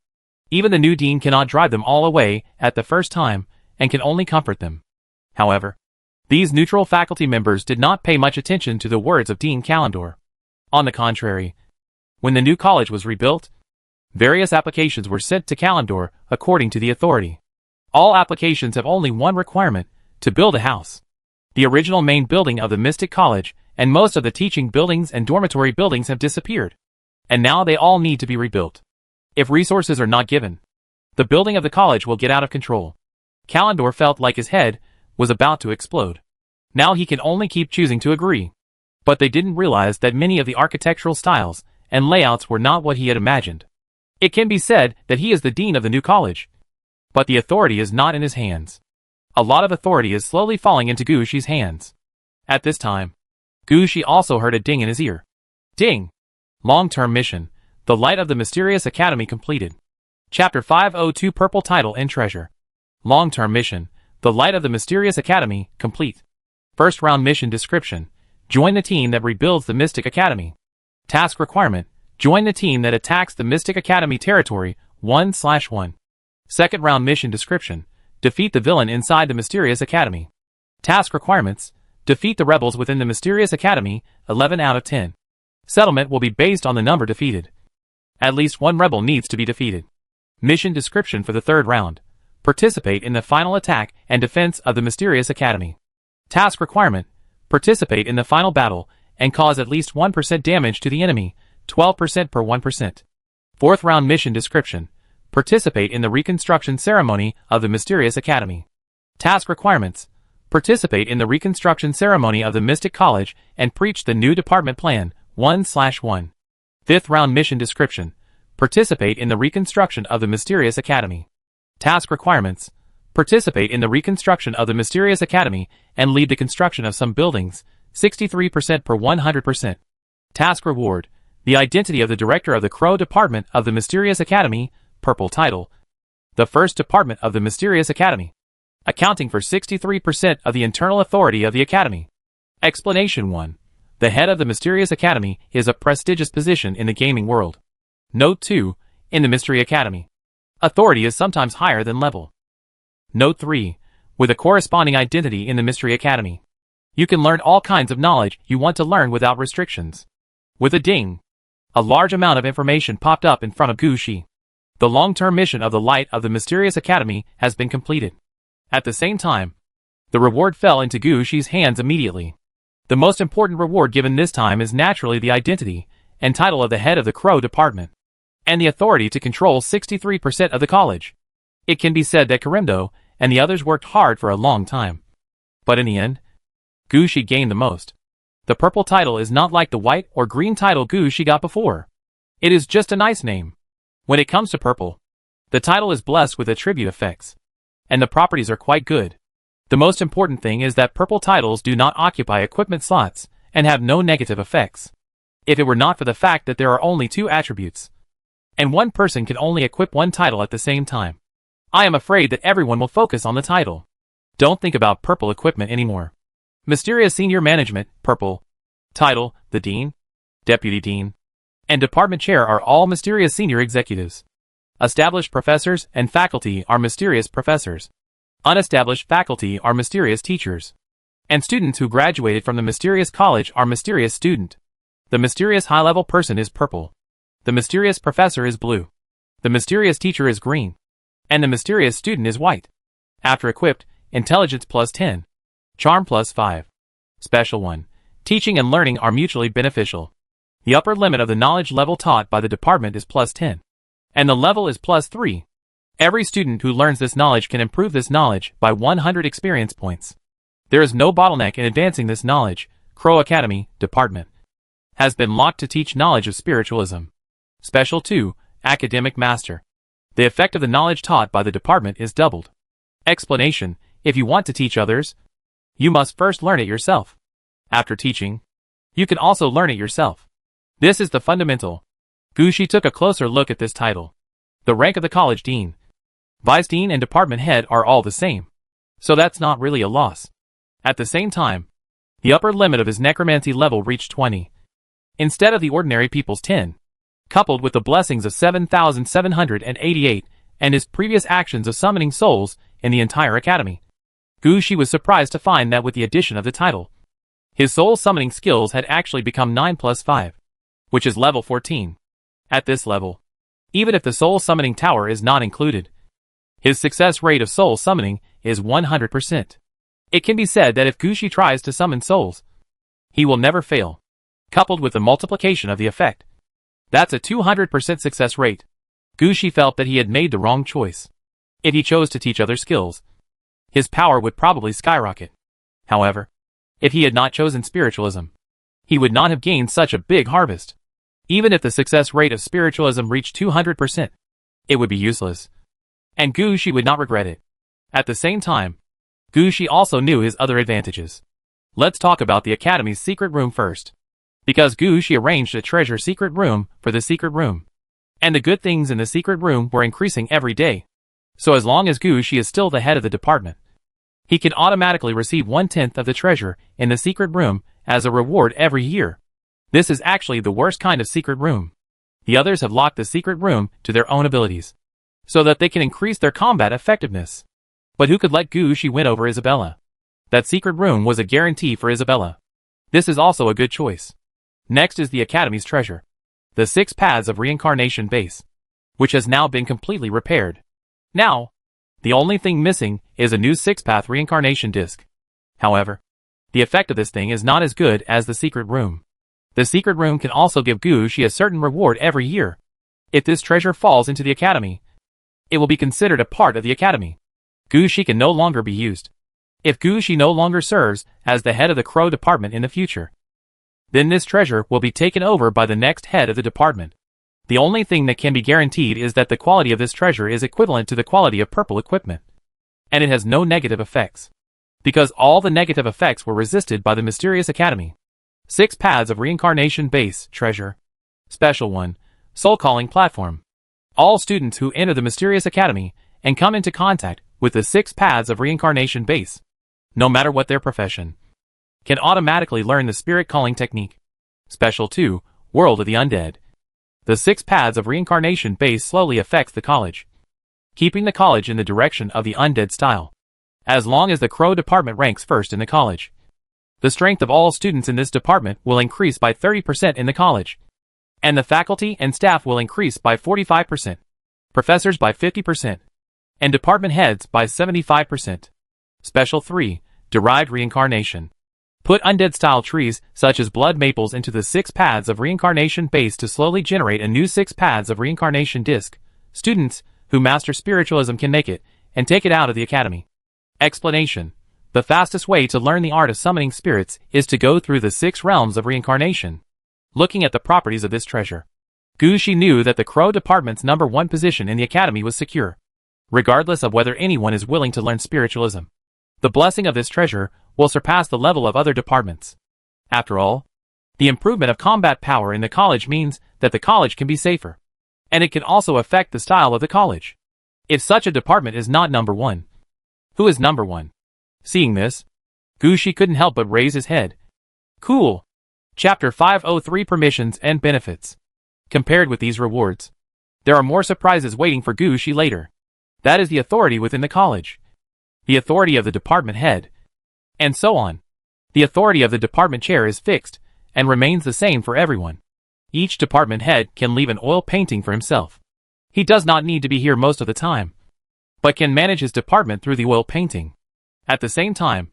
even the new dean cannot drive them all away at the first time and can only comfort them. However, these neutral faculty members did not pay much attention to the words of Dean Kalendor. On the contrary, when the new college was rebuilt, various applications were sent to Kalendor according to the authority. All applications have only one requirement: to build a house. The original main building of the Mystic College and most of the teaching buildings and dormitory buildings have disappeared, and now they all need to be rebuilt. If resources are not given, the building of the college will get out of control. Kalendor felt like his head was about to explode. Now he can only keep choosing to agree. But they didn't realize that many of the architectural styles and layouts were not what he had imagined. It can be said that he is the dean of the new college, but the authority is not in his hands. A lot of authority is slowly falling into Gushi's hands. At this time, Gushi also heard a ding in his ear. Ding! Long-term mission. The Light of the Mysterious Academy completed. Chapter 502 Purple Title and Treasure. Long-term mission. The Light of the Mysterious Academy, complete. First round mission description. Join the team that rebuilds the Mystic Academy. Task requirement. Join the team that attacks the Mystic Academy territory 1/1. Second round mission description. Defeat the villain inside the Mysterious Academy. Task requirements. Defeat the rebels within the Mysterious Academy 11 out of 10. Settlement will be based on the number defeated. At least one rebel needs to be defeated. Mission description for the third round. Participate in the final attack and defense of the Mysterious Academy. Task requirement. Participate in the final battle and cause at least 1% damage to the enemy, 12% per 1%. Fourth round mission description. Participate in the reconstruction ceremony of the Mysterious Academy. Task requirements. Participate in the reconstruction ceremony of the Mystic College and preach the new department plan 1/1. Fifth round mission description. Participate in the reconstruction of the Mysterious Academy. Task requirements. Participate in the reconstruction of the Mysterious Academy and lead the construction of some buildings, 63% per 100%. Task reward. The identity of the director of the Crow Department of the Mysterious Academy, purple title. The first department of the Mysterious Academy, accounting for 63% of the internal authority of the Academy. Explanation 1. The head of the Mysterious Academy is a prestigious position in the gaming world. Note 2. In the Mystery Academy, authority is sometimes higher than level. Note 3. With a corresponding identity in the Mystery Academy, you can learn all kinds of knowledge you want to learn without restrictions. With a ding, a large amount of information popped up in front of Gushi. The long-term mission of the Light of the Mysterious Academy has been completed. At the same time, the reward fell into Gushi's hands immediately. The most important reward given this time is naturally the identity and title of the head of the Crow Department, and the authority to control 63% of the college. It can be said that Karimdo and the others worked hard for a long time. But in the end, Gushi gained the most. The purple title is not like the white or green title Gushi got before. It is just a nice name. When it comes to purple, the title is blessed with attribute effects, and the properties are quite good. The most important thing is that purple titles do not occupy equipment slots and have no negative effects. If it were not for the fact that there are only 2 attributes, and one person can only equip one title at the same time, I am afraid that everyone will focus on the title. Don't think about purple equipment anymore. Mysterious Senior Management, Purple. Title, the Dean, Deputy Dean, and Department Chair are all mysterious senior executives. Established professors and faculty are mysterious professors. Unestablished faculty are mysterious teachers. And students who graduated from the mysterious college are mysterious student. The mysterious high-level person is purple. The mysterious professor is blue. The mysterious teacher is green. And the mysterious student is white. After equipped, intelligence plus 10. Charm plus 5. Special 1. Teaching and learning are mutually beneficial. The upper limit of the knowledge level taught by the department is plus 10. And the level is plus 3. Every student who learns this knowledge can improve this knowledge by 100 experience points. There is no bottleneck in advancing this knowledge. Crow Academy, Department, has been locked to teach knowledge of spiritualism. Special 2. Academic Master. The effect of the knowledge taught by the department is doubled. Explanation. If you want to teach others, you must first learn it yourself. After teaching, you can also learn it yourself. This is the fundamental. Gushi took a closer look at this title. The rank of the college dean, vice dean and department head are all the same. So that's not really a loss. At the same time, the upper limit of his necromancy level reached 20. Instead of the ordinary people's 10. Coupled with the blessings of 7,788 and his previous actions of summoning souls in the entire academy, Gushi was surprised to find that with the addition of the title, his soul summoning skills had actually become 9 plus 5, which is level 14. At this level, even if the soul summoning tower is not included, his success rate of soul summoning is 100%. It can be said that if Gushi tries to summon souls, he will never fail. Coupled with the multiplication of the effect, that's a 200% success rate. Gushi felt that he had made the wrong choice. If he chose to teach other skills, his power would probably skyrocket. However, if he had not chosen spiritualism, he would not have gained such a big harvest. Even if the success rate of spiritualism reached 200%, it would be useless. And Gushi would not regret it. At the same time, Gushi also knew his other advantages. Let's talk about the Academy's secret room first. Because Gushi arranged a treasure secret room for the secret room. And the good things in the secret room were increasing every day. So as long as Gushi is still the head of the department, he can automatically receive 1/10 of the treasure in the secret room as a reward every year. This is actually the worst kind of secret room. The others have locked the secret room to their own abilities, so that they can increase their combat effectiveness. But who could let Gushi win over Isabella? That secret room was a guarantee for Isabella. This is also a good choice. Next is the Academy's treasure, the 6 paths of reincarnation base, which has now been completely repaired. Now, the only thing missing is a new 6-path reincarnation disc. However, the effect of this thing is not as good as the secret room. The secret room can also give Gushi a certain reward every year. If this treasure falls into the Academy, it will be considered a part of the Academy. Gushi can no longer be used. If Gushi no longer serves as the head of the Crow Department in the future, then this treasure will be taken over by the next head of the department. The only thing that can be guaranteed is that the quality of this treasure is equivalent to the quality of purple equipment. And it has no negative effects, because all the negative effects were resisted by the mysterious Academy. 6 paths of reincarnation base treasure. Special 1. Soul calling platform. All students who enter the mysterious Academy and come into contact with the 6 paths of reincarnation base, no matter what their profession, can automatically learn the spirit calling technique. Special 2. World of the Undead. The 6 paths of reincarnation base slowly affects the college, keeping the college in the direction of the undead style. As long as the Crow Department ranks first in the college, the strength of all students in this department will increase by 30% in the college, and the faculty and staff will increase by 45%, professors by 50%, and department heads by 75%. Special 3. Derived reincarnation. Put undead-style trees, such as blood maples, into the 6 paths of reincarnation base to slowly generate a new 6 paths of reincarnation disc. Students who master spiritualism can make it, and take it out of the Academy. Explanation. The fastest way to learn the art of summoning spirits is to go through the 6 realms of reincarnation. Looking at the properties of this treasure, Gushi knew that the Crow Department's #1 position in the Academy was secure, regardless of whether anyone is willing to learn spiritualism. The blessing of this treasure will surpass the level of other departments. After all, the improvement of combat power in the college means that the college can be safer, and it can also affect the style of the college. If such a department is not #1, who is #1? Seeing this, Gushi couldn't help but raise his head. Cool. Chapter 503 Permissions and Benefits. Compared with these rewards, there are more surprises waiting for Gushi later. That is the authority within the college, the authority of the department head, and so on. The authority of the department chair is fixed and remains the same for everyone. Each department head can leave an oil painting for himself. He does not need to be here most of the time, but can manage his department through the oil painting. At the same time,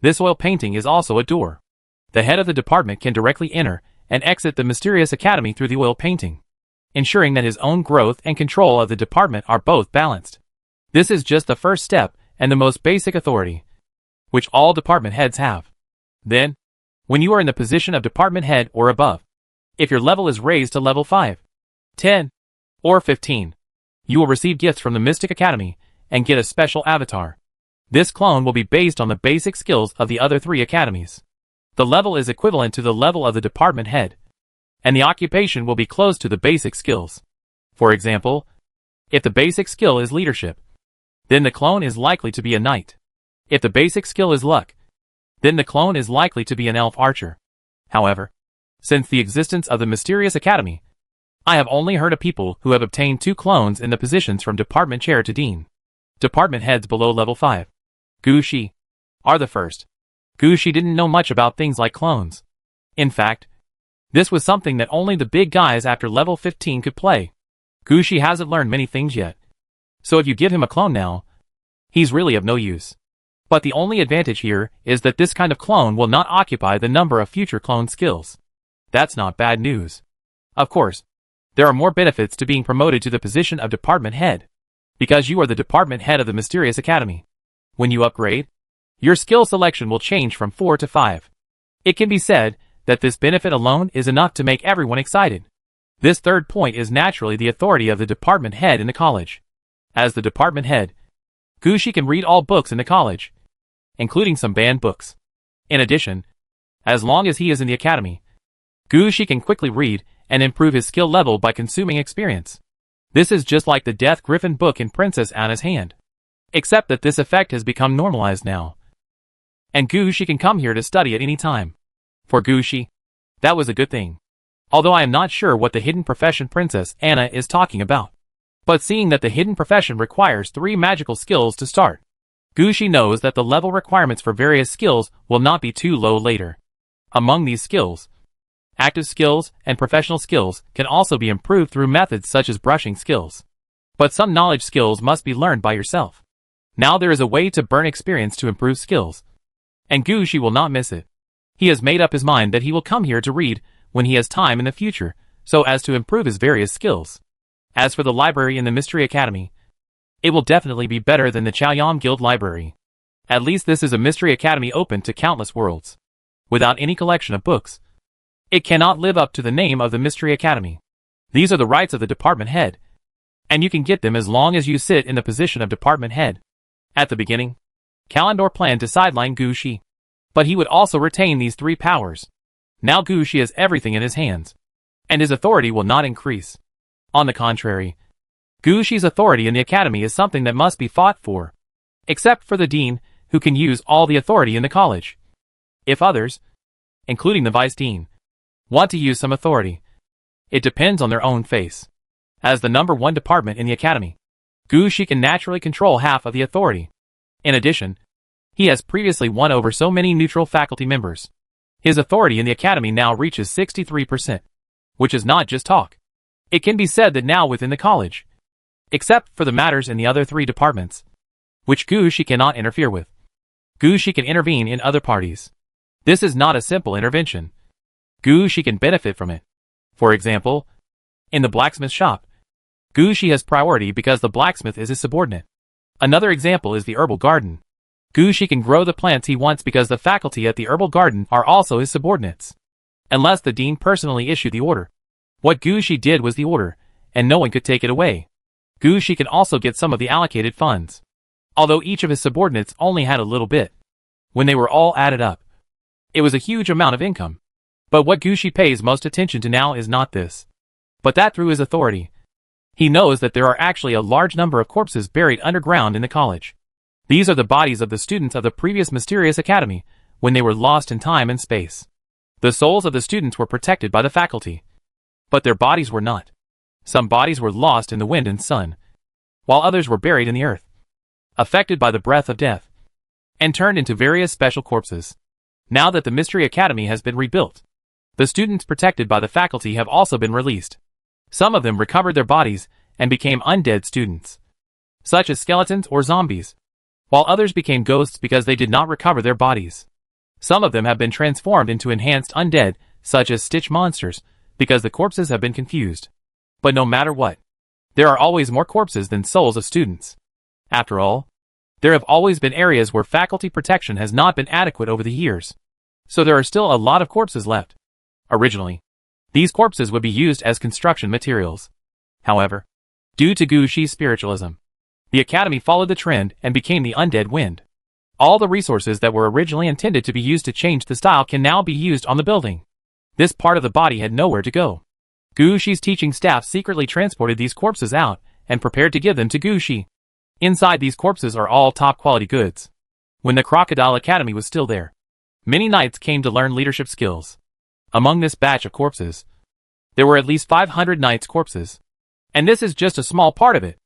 this oil painting is also a door. The head of the department can directly enter and exit the mysterious academy through the oil painting, ensuring that his own growth and control of the department are both balanced. This is just the first step and the most basic authority, which all department heads have. Then, when you are in the position of department head or above, if your level is raised to level 5, 10, or 15, you will receive gifts from the Mystic Academy and get a special avatar. This clone will be based on the basic skills of the other 3 academies. The level is equivalent to the level of the department head, and the occupation will be close to the basic skills. For example, if the basic skill is leadership, then the clone is likely to be a knight. If the basic skill is luck, then the clone is likely to be an elf archer. However, since the existence of the Mysterious Academy, I have only heard of people who have obtained 2 clones in the positions from department chair to dean. Department heads below level 5, Gushi, are the first. Gushi didn't know much about things like clones. In fact, this was something that only the big guys after level 15 could play. Gushi hasn't learned many things yet, so if you give him a clone now, he's really of no use. But the only advantage here is that this kind of clone will not occupy the number of future clone skills. That's not bad news. Of course, there are more benefits to being promoted to the position of department head, because you are the department head of the Mysterious Academy. When you upgrade, your skill selection will change from 4 to 5. It can be said that this benefit alone is enough to make everyone excited. This third point is naturally the authority of the department head in the college. As the department head, Gushi can read all books in the college, including some banned books. In addition, as long as he is in the academy, Gushi can quickly read and improve his skill level by consuming experience. This is just like the Death Griffin book in Princess Anna's hand, except that this effect has become normalized now, and Gushi can come here to study at any time. For Gushi, that was a good thing. Although I am not sure what the hidden profession Princess Anna is talking about. But seeing that the hidden profession requires 3 magical skills to start, Gushi knows that the level requirements for various skills will not be too low later. Among these skills, active skills and professional skills can also be improved through methods such as brushing skills. But some knowledge skills must be learned by yourself. Now there is a way to burn experience to improve skills, and Gushi will not miss it. He has made up his mind that he will come here to read when he has time in the future, so as to improve his various skills. As for the library in the Mystery Academy, it will definitely be better than the Chaoyam Guild Library. At least this is a Mystery Academy open to countless worlds. Without any collection of books, it cannot live up to the name of the Mystery Academy. These are the rights of the department head, and you can get them as long as you sit in the position of department head. At the beginning, Kalendor planned to sideline Gushi, but he would also retain these 3 powers. Now Gushi has everything in his hands, and his authority will not increase. On the contrary, Gushi's authority in the academy is something that must be fought for, except for the dean, who can use all the authority in the college. If others, including the vice dean, want to use some authority, it depends on their own face. As the number 1 department in the academy, Gushi can naturally control half of the authority. In addition, he has previously won over so many neutral faculty members. His authority in the academy now reaches 63%, which is not just talk. It can be said that now within the college, except for the matters in the other 3 departments, which Gushi cannot interfere with, Gushi can intervene in other parties. This is not a simple intervention. Gushi can benefit from it. For example, in the blacksmith shop, Gushi has priority because the blacksmith is his subordinate. Another example is the herbal garden. Gushi can grow the plants he wants because the faculty at the herbal garden are also his subordinates. Unless the dean personally issued the order. What Gushi did was the order, and no one could take it away. Gushi can also get some of the allocated funds, although each of his subordinates only had a little bit. When they were all added up, it was a huge amount of income. But what Gushi pays most attention to now is not this, but that through his authority, he knows that there are actually a large number of corpses buried underground in the college. These are the bodies of the students of the previous mysterious academy, when they were lost in time and space. The souls of the students were protected by the faculty, but their bodies were not. Some bodies were lost in the wind and sun, while others were buried in the earth, affected by the breath of death, and turned into various special corpses. Now that the Mystery Academy has been rebuilt, the students protected by the faculty have also been released. Some of them recovered their bodies and became undead students, such as skeletons or zombies, while others became ghosts because they did not recover their bodies. Some of them have been transformed into enhanced undead, such as Stitch monsters, because the corpses have been confused. But no matter what, there are always more corpses than souls of students. After all, there have always been areas where faculty protection has not been adequate over the years, so there are still a lot of corpses left. Originally, these corpses would be used as construction materials. However, due to Gushi's spiritualism, the Academy followed the trend and became the Undead Wind. All the resources that were originally intended to be used to change the style can now be used on the building. This part of the body had nowhere to go. Gushi's teaching staff secretly transported these corpses out and prepared to give them to Gushi. Inside these corpses are all top-quality goods. When the Crocodile Academy was still there, many knights came to learn leadership skills. Among this batch of corpses, there were at least 500 knights' corpses. And this is just a small part of it.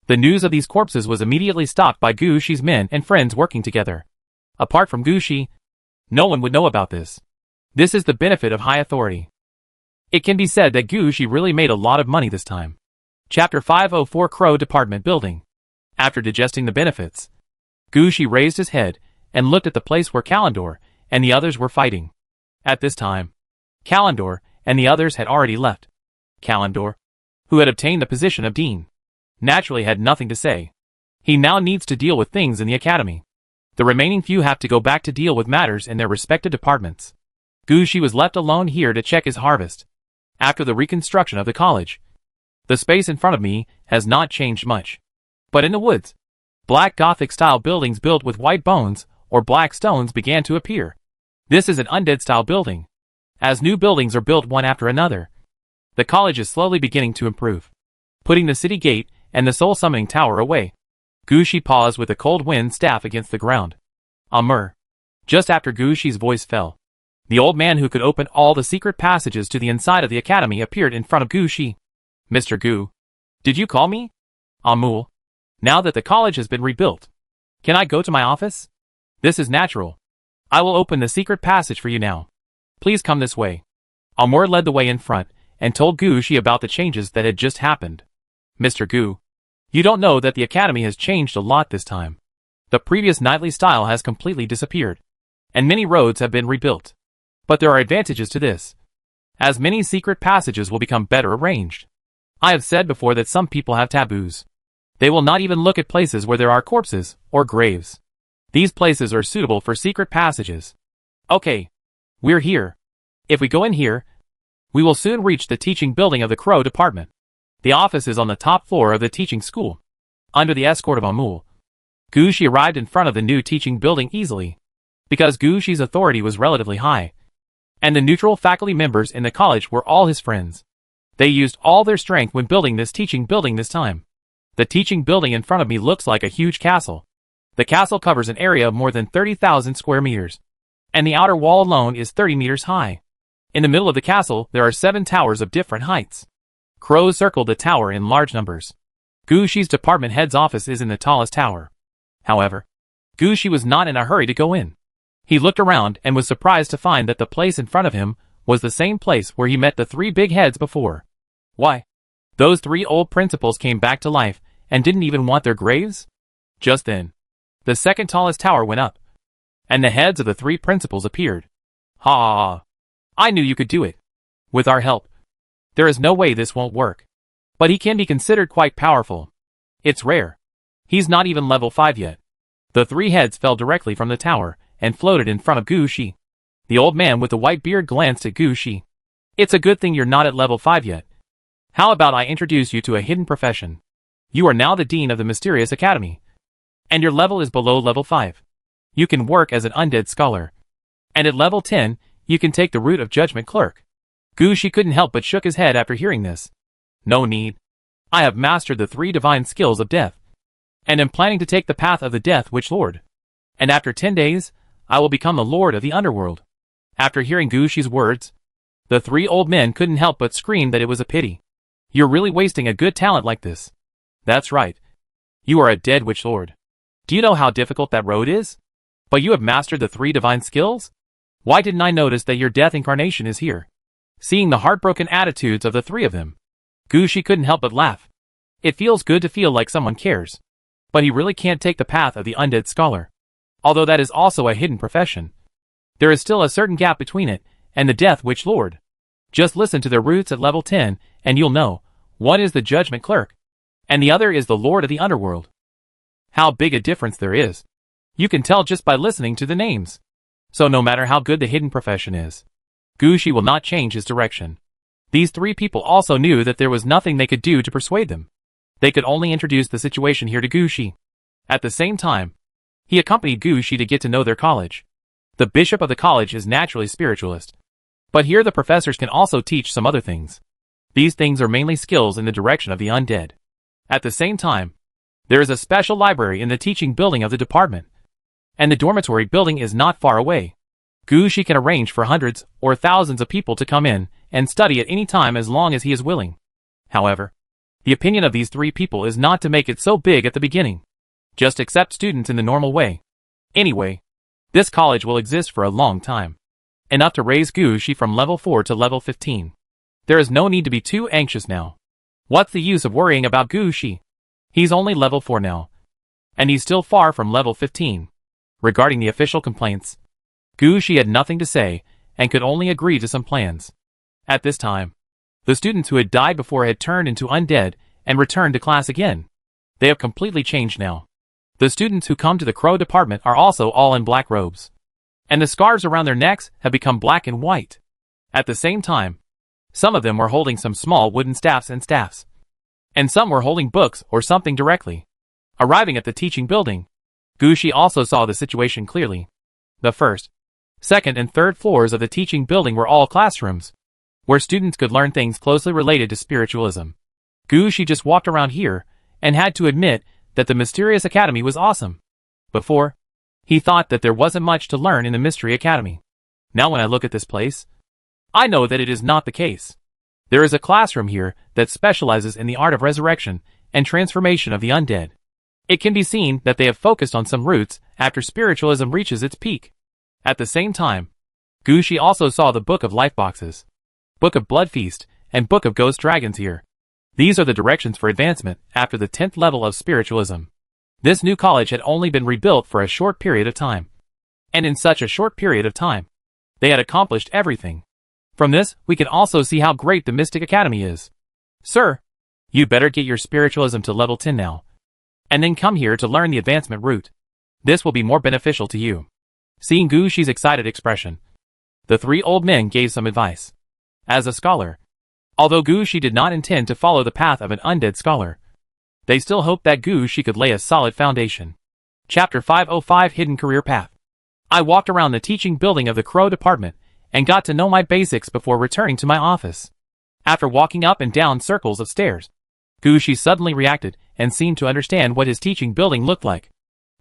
The news of these corpses was immediately stopped by Gushi's men and friends working together. Apart from Gushi, no one would know about this. This is the benefit of high authority. It can be said that Gushi really made a lot of money this time. Chapter 504 Crow Department Building. After digesting the benefits, Gushi raised his head and looked at the place where Kalendor and the others were fighting. At this time, Kalendor and the others had already left. Kalendor, who had obtained the position of dean, naturally had nothing to say. He now needs to deal with things in the academy. The remaining few have to go back to deal with matters in their respective departments. Gushi was left alone here to check his harvest. After the reconstruction of the college, the space in front of me has not changed much. But in the woods, black Gothic-style buildings built with white bones or black stones began to appear. This is an undead-style building. As new buildings are built one after another, the college is slowly beginning to improve. Putting the city gate and the soul summoning tower away, Gushi paused with a cold wind staff against the ground. Amur. Just after Gushi's voice fell, the old man who could open all the secret passages to the inside of the academy appeared in front of Gushi. Mr. Gu, did you call me? Amul. Now that the college has been rebuilt, can I go to my office? This is natural. I will open the secret passage for you now. Please come this way. Amur led the way in front and told Gushi about the changes that had just happened. Mr. Gu, you don't know that the academy has changed a lot this time. The previous knightly style has completely disappeared, and many roads have been rebuilt. But there are advantages to this, as many secret passages will become better arranged. I have said before that some people have taboos. They will not even look at places where there are corpses or graves. These places are suitable for secret passages. Okay, we're here. If we go in here, we will soon reach the teaching building of the Crow Department. The office is on the top floor of the teaching school. Under the escort of Amul, Gushi arrived in front of the new teaching building easily, because Gushi's authority was relatively high, and the neutral faculty members in the college were all his friends. They used all their strength when building this teaching building this time. The teaching building in front of me looks like a huge castle. The castle covers an area of more than 30,000 square meters, and the outer wall alone is 30 meters high. In the middle of the castle, there are 7 towers of different heights. Crows circled the tower in large numbers. Gushi's department head's office is in the tallest tower. However, Gushi was not in a hurry to go in. He looked around and was surprised to find that the place in front of him was the same place where he met the 3 big heads before. Why? Those 3 old principals came back to life and didn't even want their graves? Just then, the second tallest tower went up, and the heads of the 3 principals appeared. Ha! I knew you could do it. With our help. There is no way this won't work. But he can be considered quite powerful. It's rare. He's not even level 5 yet. The 3 heads fell directly from the tower and floated in front of Gushi. The old man with the white beard glanced at Gushi. It's a good thing you're not at level 5 yet. How about I introduce you to a hidden profession? You are now the dean of the Mysterious Academy, and your level is below level 5. You can work as an undead scholar, and at level 10, you can take the route of judgment clerk. Gushi couldn't help but shook his head after hearing this. No need. I have mastered the 3 divine skills of death. and am planning to take the path of the Death Witch Lord. And after 10 days, I will become the Lord of the Underworld. After hearing Gushi's words, the three old men couldn't help but scream that it was a pity. You're really wasting a good talent like this. That's right. You are a dead Witch Lord. Do you know how difficult that road is? But you have mastered the 3 divine skills? Why didn't I notice that your death incarnation is here? Seeing the heartbroken attitudes of the 3 of them, Gushi couldn't help but laugh. It feels good to feel like someone cares. But he really can't take the path of the undead scholar. Although that is also a hidden profession. There is still a certain gap between it and the Death Witch Lord. Just listen to their roots at level 10 and you'll know. One is the Judgment Clerk, and the other is the Lord of the Underworld. How big a difference there is. You can tell just by listening to the names. So no matter how good the hidden profession is, Gushi will not change his direction. These 3 people also knew that there was nothing they could do to persuade them. They could only introduce the situation here to Gushi. At the same time, he accompanied Gushi to get to know their college. The bishop of the college is naturally spiritualist. But here the professors can also teach some other things. These things are mainly skills in the direction of the undead. At the same time, there is a special library in the teaching building of the department. And the dormitory building is not far away. Gushi can arrange for hundreds or thousands of people to come in and study at any time as long as he is willing. However, the opinion of these 3 people is not to make it so big at the beginning. Just accept students in the normal way. Anyway, this college will exist for a long time. Enough to raise Gushi from level 4 to level 15. There is no need to be too anxious now. What's the use of worrying about Gushi? He's only level 4 now. And he's still far from level 15. Regarding the official complaints, Gushi had nothing to say and could only agree to some plans. At this time, the students who had died before had turned into undead and returned to class again. They have completely changed now. The students who come to the Crow department are also all in black robes. And the scarves around their necks have become black and white. At the same time, some of them were holding some small wooden staffs. And some were holding books or something directly. Arriving at the teaching building, Gushi also saw the situation clearly. The first, second and third floors of the teaching building were all classrooms, where students could learn things closely related to spiritualism. Gushi just walked around here, and had to admit that the Mysterious Academy was awesome. Before, he thought that there wasn't much to learn in the Mystery Academy. Now when I look at this place, I know that it is not the case. There is a classroom here that specializes in the art of resurrection and transformation of the undead. It can be seen that they have focused on some roots after spiritualism reaches its peak. At the same time, Gushi also saw the Book of Life boxes, Book of Blood Feast, and Book of Ghost Dragons here. These are the directions for advancement after the 10th level of spiritualism. This new college had only been rebuilt for a short period of time. And in such a short period of time, they had accomplished everything. From this, we can also see how great the Mystic Academy is. Sir, you better get your spiritualism to level 10 now. And then come here to learn the advancement route. This will be more beneficial to you. Seeing Gushi's excited expression, the 3 old men gave some advice. As a scholar, although Gushi did not intend to follow the path of an undead scholar, they still hoped that Gushi could lay a solid foundation. Chapter 505 Hidden Career Path. I walked around the teaching building of the Crow department and got to know my basics before returning to my office. After walking up and down circles of stairs, Gushi suddenly reacted and seemed to understand what his teaching building looked like.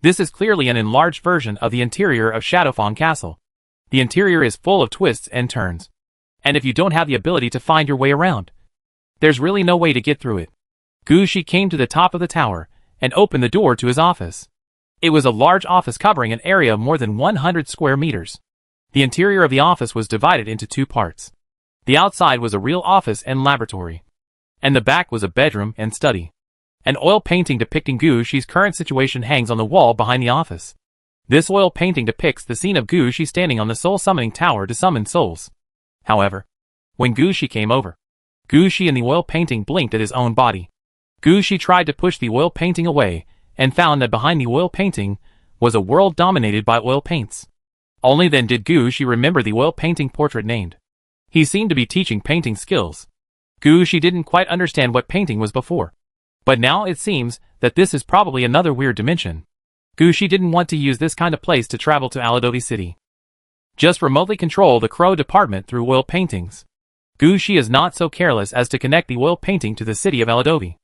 This is clearly an enlarged version of the interior of Shadowfawn Castle. The interior is full of twists and turns. And if you don't have the ability to find your way around, there's really no way to get through it. Gushi came to the top of the tower and opened the door to his office. It was a large office covering an area of more than 100 square meters. The interior of the office was divided into 2 parts. The outside was a real office and laboratory, and the back was a bedroom and study. An oil painting depicting Gushi's current situation hangs on the wall behind the office. This oil painting depicts the scene of Gushi standing on the soul summoning tower to summon souls. However, when Gushi came over, Gushi in the oil painting blinked at his own body. Gushi tried to push the oil painting away and found that behind the oil painting was a world dominated by oil paints. Only then did Gushi remember the oil painting portrait named. He seemed to be teaching painting skills. Gushi didn't quite understand what painting was before. But now it seems that this is probably another weird dimension. Gushi didn't want to use this kind of place to travel to Aladovi City. Just remotely control the Crow department through oil paintings. Gushi is not so careless as to connect the oil painting to the city of Aladovi.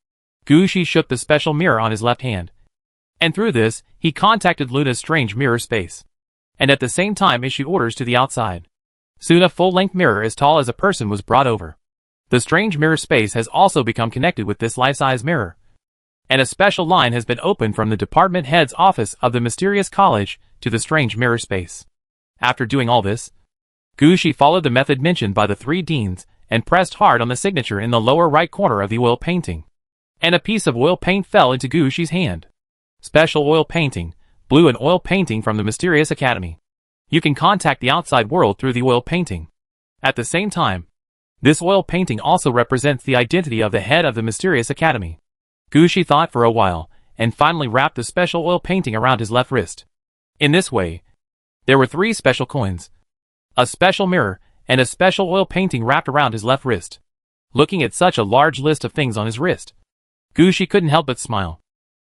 Gushi shook the special mirror on his left hand And through this, he contacted Luna's strange mirror space. And at the same time issued orders to the outside. Soon a full-length mirror as tall as a person was brought over. The strange mirror space has also become connected with this life-size mirror. And a special line has been opened from the department head's office of the mysterious college to the strange mirror space. After doing all this, Gushi followed the method mentioned by the 3 deans and pressed hard on the signature in the lower right corner of the oil painting. And a piece of oil paint fell into Gushi's hand. Special oil painting, blue and oil painting from the Mysterious Academy. You can contact the outside world through the oil painting. At the same time, this oil painting also represents the identity of the head of the Mysterious Academy. Gushi thought for a while, and finally wrapped the special oil painting around his left wrist. In this way, there were 3 special coins, a special mirror, and a special oil painting wrapped around his left wrist. Looking at such a large list of things on his wrist, Gushi couldn't help but smile.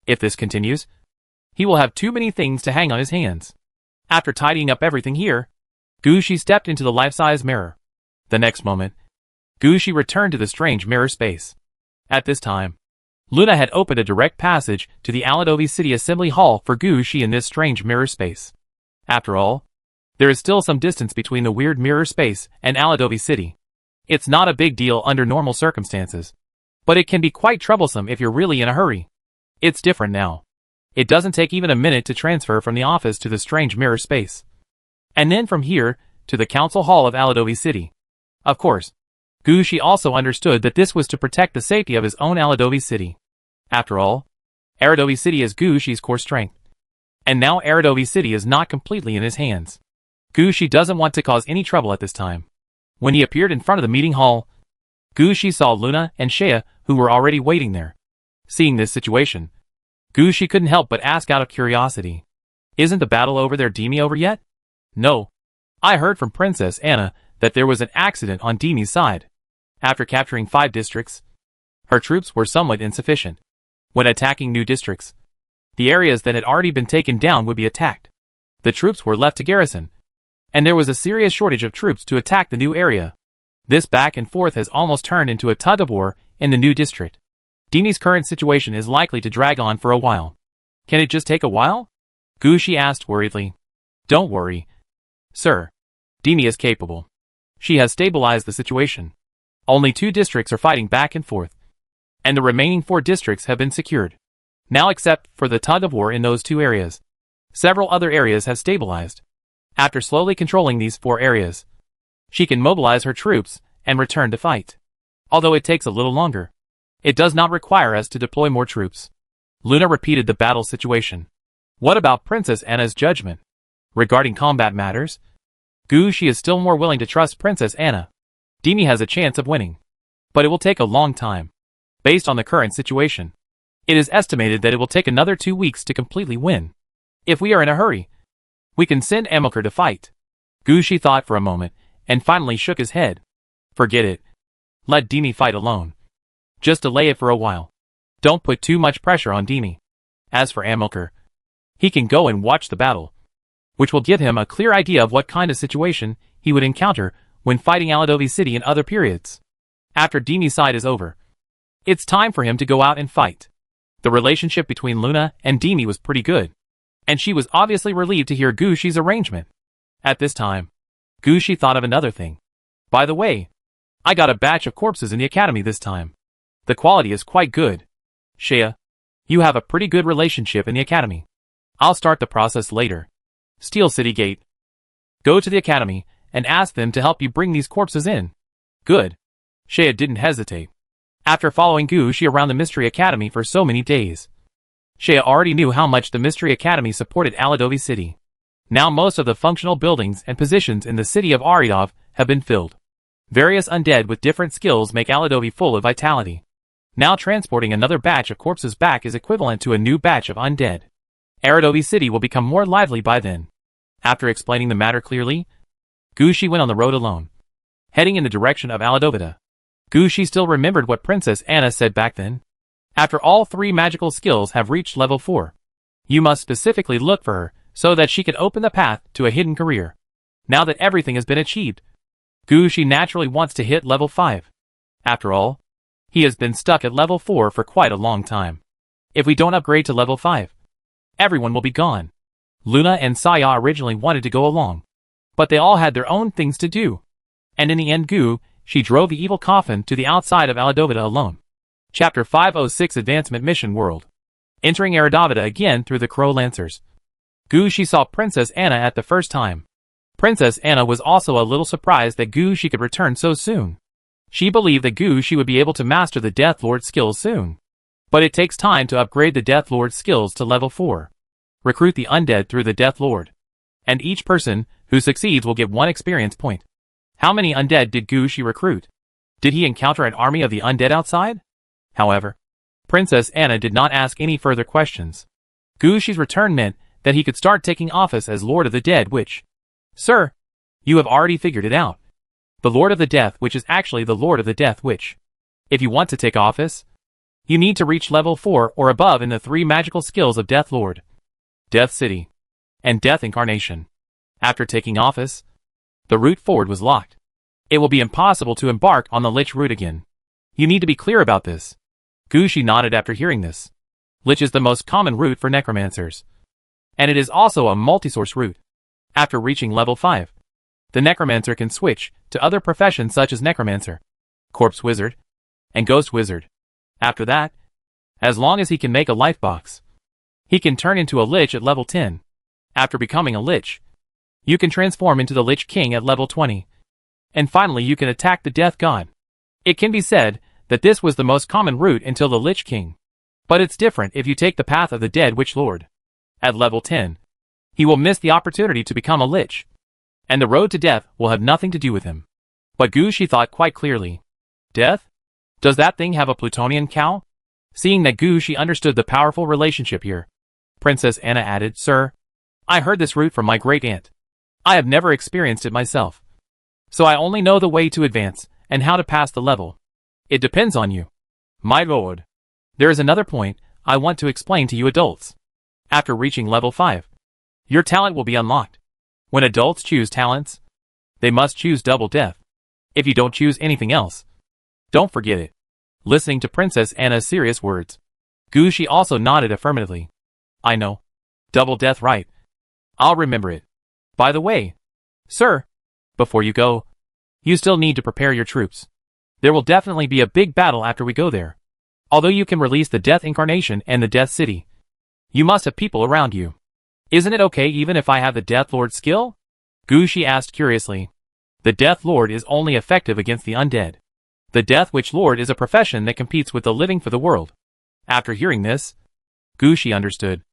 If this continues, he will have too many things to hang on his hands. After tidying up everything here, Gushi stepped into the life-size mirror. The next moment, Gushi returned to the strange mirror space. At this time, Luna had opened a direct passage to the Aladovi City Assembly Hall for Gushi in this strange mirror space. After all, there is still some distance between the weird mirror space and Aladovi City. It's not a big deal under normal circumstances, but it can be quite troublesome if you're really in a hurry. It's different now. It doesn't take even a minute to transfer from the office to the strange mirror space. And then from here, to the council hall of Aladovi City. Of course, Gushi also understood that this was to protect the safety of his own Aladovi City. After all, Aladovi City is Gushi's core strength. And now Aladovi City is not completely in his hands. Gushi doesn't want to cause any trouble at this time. When he appeared in front of the meeting hall, Gushi saw Luna and Shea, who were already waiting there. Seeing this situation, Gushi couldn't help but ask out of curiosity. Isn't the battle over there Demi over yet? No. I heard from Princess Anna that there was an accident on Demi's side. After capturing 5 districts, her troops were somewhat insufficient. When attacking new districts, the areas that had already been taken down would be attacked. The troops were left to garrison, and there was a serious shortage of troops to attack the new area. This back and forth has almost turned into a tug of war in the new district. Demi's current situation is likely to drag on for a while. Can it just take a while? Gushi asked worriedly. Don't worry, sir. Demi is capable. She has stabilized the situation. Only 2 districts are fighting back and forth, and the remaining 4 districts have been secured. Now except for the tug of war in those 2 areas, several other areas have stabilized. After slowly controlling these 4 areas, she can mobilize her troops and return to fight. Although it takes a little longer, it does not require us to deploy more troops. Luna repeated the battle situation. What about Princess Anna's judgment? Regarding combat matters, Gushi is still more willing to trust Princess Anna. Demi has a chance of winning, but it will take a long time. Based on the current situation, it is estimated that it will take another 2 weeks to completely win. If we are in a hurry, we can send Amilcar to fight. Gushi thought for a moment, and finally shook his head. Forget it. Let Demi fight alone. Just delay it for a while. Don't put too much pressure on Demi. As for Amilcar, he can go and watch the battle, which will give him a clear idea of what kind of situation he would encounter when fighting Aladovi City in other periods. After Demi's side is over, it's time for him to go out and fight. The relationship between Luna and Demi was pretty good, and she was obviously relieved to hear Gushi's arrangement. At this time, Gushi thought of another thing. By the way, I got a batch of corpses in the academy this time. The quality is quite good. Shea, you have a pretty good relationship in the academy. I'll start the process later. Steel City Gate. Go to the academy and ask them to help you bring these corpses in. Good. Shea didn't hesitate. After following Gushi around the Mystery Academy for so many days, Shea already knew how much the Mystery Academy supported Aladovi City. Now most of the functional buildings and positions in the city of Aridov have been filled. Various undead with different skills make Aladovi full of vitality. Now transporting another batch of corpses back is equivalent to a new batch of undead. Aladovi City will become more lively by then. After explaining the matter clearly, Gushi went on the road alone, heading in the direction of Aladovita. Gushi still remembered what Princess Anna said back then. After all 3 magical skills have reached level 4, you must specifically look for her so that she can open the path to a hidden career. Now that everything has been achieved, Gushi naturally wants to hit level 5. After all, he has been stuck at level 4 for quite a long time. If we don't upgrade to level 5, everyone will be gone. Luna and Saya originally wanted to go along, but they all had their own things to do. And in the end she drove the evil coffin to the outside of Aladovida alone. Chapter 506 Advancement Mission World. Entering Aradovida again through the Crow Lancers. She saw Princess Anna at the first time. Princess Anna was also a little surprised that she could return so soon. She believed that she would be able to master the Death Lord skills soon. But it takes time to upgrade the Death Lord skills to level 4. Recruit the undead through the Death Lord. And each person who succeeds will get 1 experience point. How many undead did she recruit? Did he encounter an army of the undead outside? However, Princess Anna did not ask any further questions. She's return meant that he could start taking office as Lord of the Dead Witch. Sir, you have already figured it out. The Lord of the Death Witch is actually the Lord of the Death Witch. If you want to take office, you need to reach level 4 or above in the 3 magical skills of Death Lord, Death City, and Death Incarnation. After taking office, the route forward was locked. It will be impossible to embark on the Lich route again. You need to be clear about this. She nodded after hearing this. Lich is the most common route for necromancers. And it is also a multi-source route. After reaching level 5, the necromancer can switch to other professions such as necromancer, corpse wizard, and ghost wizard. After that, as long as he can make a life box, he can turn into a lich at level 10. After becoming a lich, you can transform into the Lich King at level 20. And finally you can attack the Death God. It can be said that this was the most common route until the Lich King. But it's different if you take the path of the Dead Witch Lord. At level 10, he will miss the opportunity to become a lich, and the road to death will have nothing to do with him. But she thought quite clearly. Death? Does that thing have a Plutonian cow? Seeing that she understood the powerful relationship here, Princess Anna added, Sir, I heard this route from my great-aunt. I have never experienced it myself. So I only know the way to advance, and how to pass the level. It depends on you. My lord. There is another point I want to explain to you adults. After reaching level 5, your talent will be unlocked. When adults choose talents, they must choose double death. If you don't choose anything else, don't forget it. Listening to Princess Anna's serious words, she also nodded affirmatively. I know. Double death, right. I'll remember it. By the way, sir, before you go, you still need to prepare your troops. There will definitely be a big battle after we go there. Although you can release the Death Incarnation and the Death City, you must have people around you. Isn't it okay even if I have the Death Lord skill? She asked curiously. The Death Lord is only effective against the undead. The Death Witch Lord is a profession that competes with the living for the world. After hearing this, she understood.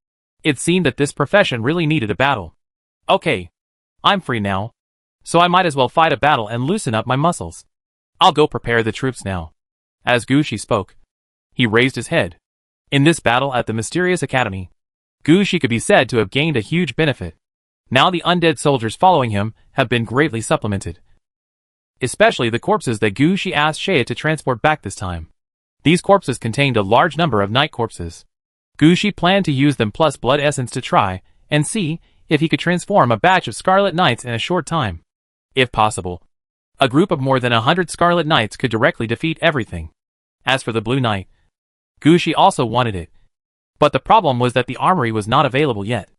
It seemed that this profession really needed a battle. Okay, I'm free now, so I might as well fight a battle and loosen up my muscles. I'll go prepare the troops now. As she spoke, he raised his head. In this battle at the Mysterious Academy, she could be said to have gained a huge benefit. Now the undead soldiers following him have been greatly supplemented. Especially the corpses that she asked Shea to transport back this time. These corpses contained a large number of night corpses. She planned to use them plus blood essence to try and see if he could transform a batch of Scarlet Knights in a short time. If possible, a group of more than 100 Scarlet Knights could directly defeat everything. As for the Blue Knight, she also wanted it. But the problem was that the armory was not available yet.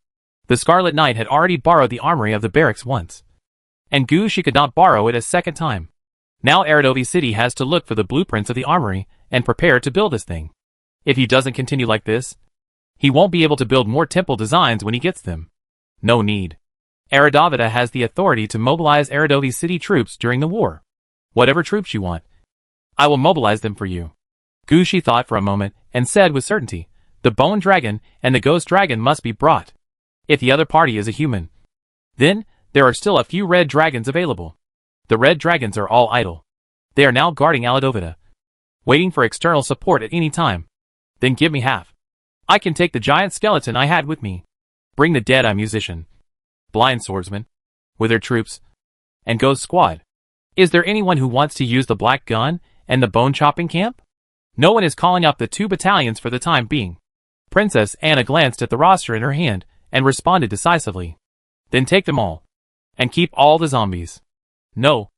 The Scarlet Knight had already borrowed the armory of the barracks once, and she could not borrow it a second time. Now Aradovi City has to look for the blueprints of the armory and prepare to build this thing. If he doesn't continue like this, he won't be able to build more temple designs when he gets them. No need. Aradovida has the authority to mobilize Aradovi City troops during the war. Whatever troops you want, I will mobilize them for you. She thought for a moment and said with certainty, the Bone Dragon and the Ghost Dragon must be brought. If the other party is a human, then there are still a few red dragons available. The red dragons are all idle. They are now guarding Aladovida, waiting for external support at any time. Then give me half. I can take the giant skeleton I had with me. Bring the Dead-Eye Musician, Blind Swordsman, Withered Troops, and Ghost Squad. Is there anyone who wants to use the Black Gun and the Bone Chopping Camp? No one is calling up the 2 battalions for the time being. Princess Anna glanced at the roster in her hand and responded decisively. Then take them all. And keep all the zombies. No.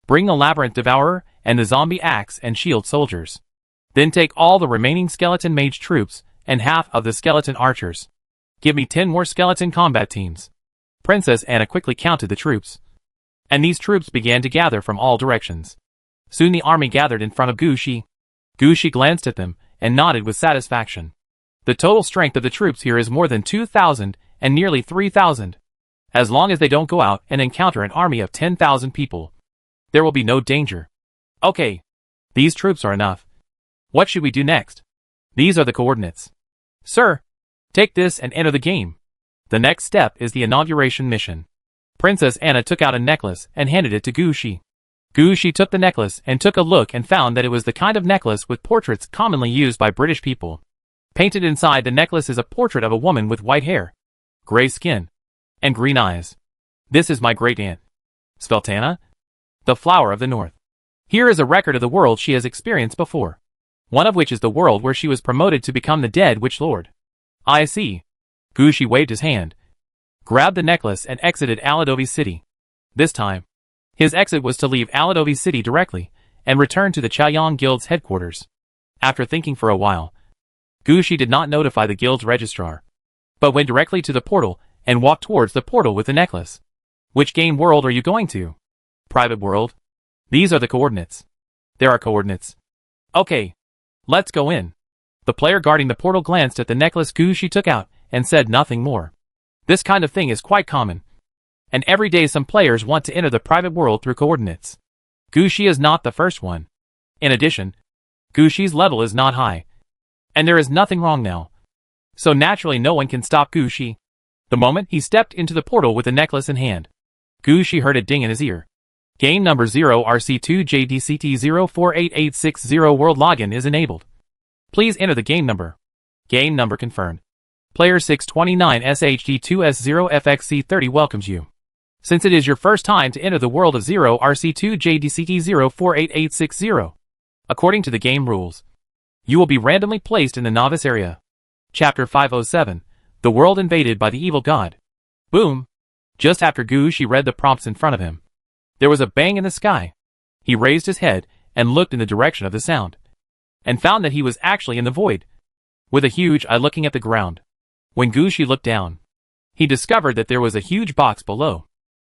Bring the Labyrinth Devourer and the Zombie Axe and Shield Soldiers. Then take all the remaining Skeleton Mage troops and half of the Skeleton Archers. Give me 10 more skeleton combat teams. Princess Anna quickly counted the troops. And these troops began to gather from all directions. Soon the army gathered in front of Gushi. Gushi glanced at them and nodded with satisfaction. The total strength of the troops here is more than 2,000 and nearly 3,000. As long as they don't go out and encounter an army of 10,000 people, there will be no danger. Okay. These troops are enough. What should we do next? These are the coordinates. Sir, take this and enter the game. The next step is the inauguration mission. Princess Anna took out a necklace and handed it to Gushi. Gushi took the necklace and took a look and found that it was the kind of necklace with portraits commonly used by British people. Painted inside the necklace is a portrait of a woman with white hair, gray skin, and green eyes. This is my great-aunt, Sveltana, the flower of the north. Here is a record of the world she has experienced before, one of which is the world where she was promoted to become the dead witch lord. I see. Gushi waved his hand, grabbed the necklace and exited Aladovi City. This time, his exit was to leave Aladovi City directly and return to the Chaoyang Guild's headquarters. After thinking for a while, Gushi did not notify the guild's registrar, but went directly to the portal and walked towards the portal with the necklace. Which game world are you going to? Private world. These are the coordinates. There are coordinates. Okay. Let's go in. The player guarding the portal glanced at the necklace Gushi took out and said nothing more. This kind of thing is quite common, and every day some players want to enter the private world through coordinates. Gushi is not the first one. In addition, Gushi's level is not high, and there is nothing wrong now. So naturally no one can stop Gushi. The moment he stepped into the portal with the necklace in hand, Gushi heard a ding in his ear. Game number 0RC2JDCT048860 world login is enabled. Please enter the game number. Game number confirmed. Player 629SHD2S0FXC30 welcomes you. Since it is your first time to enter the world of 0RC2JDCT048860, according to the game rules, you will be randomly placed in the novice area. Chapter 507, The World Invaded by the Evil God. Boom! Just after Gushi read the prompts in front of him, there was a bang in the sky. He raised his head and looked in the direction of the sound, and found that he was actually in the void, with a huge eye looking at the ground. When Gushi looked down, he discovered that there was a huge box below.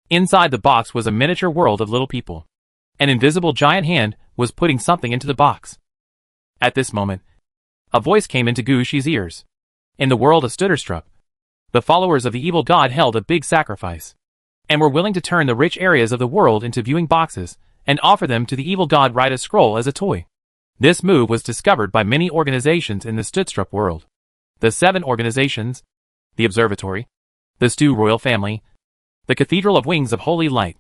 Inside the box was a miniature world of little people. An invisible giant hand was putting something into the box. At this moment, a voice came into Gushi's ears. In the world of Stutterstrup, the followers of the evil god held a big sacrifice, and were willing to turn the rich areas of the world into viewing boxes, and offer them to the evil god Rite a Scroll as a toy. This move was discovered by many organizations in the Stutstrup world. The 7 organizations: the Observatory, the Stew Royal Family, the Cathedral of Wings of Holy Light,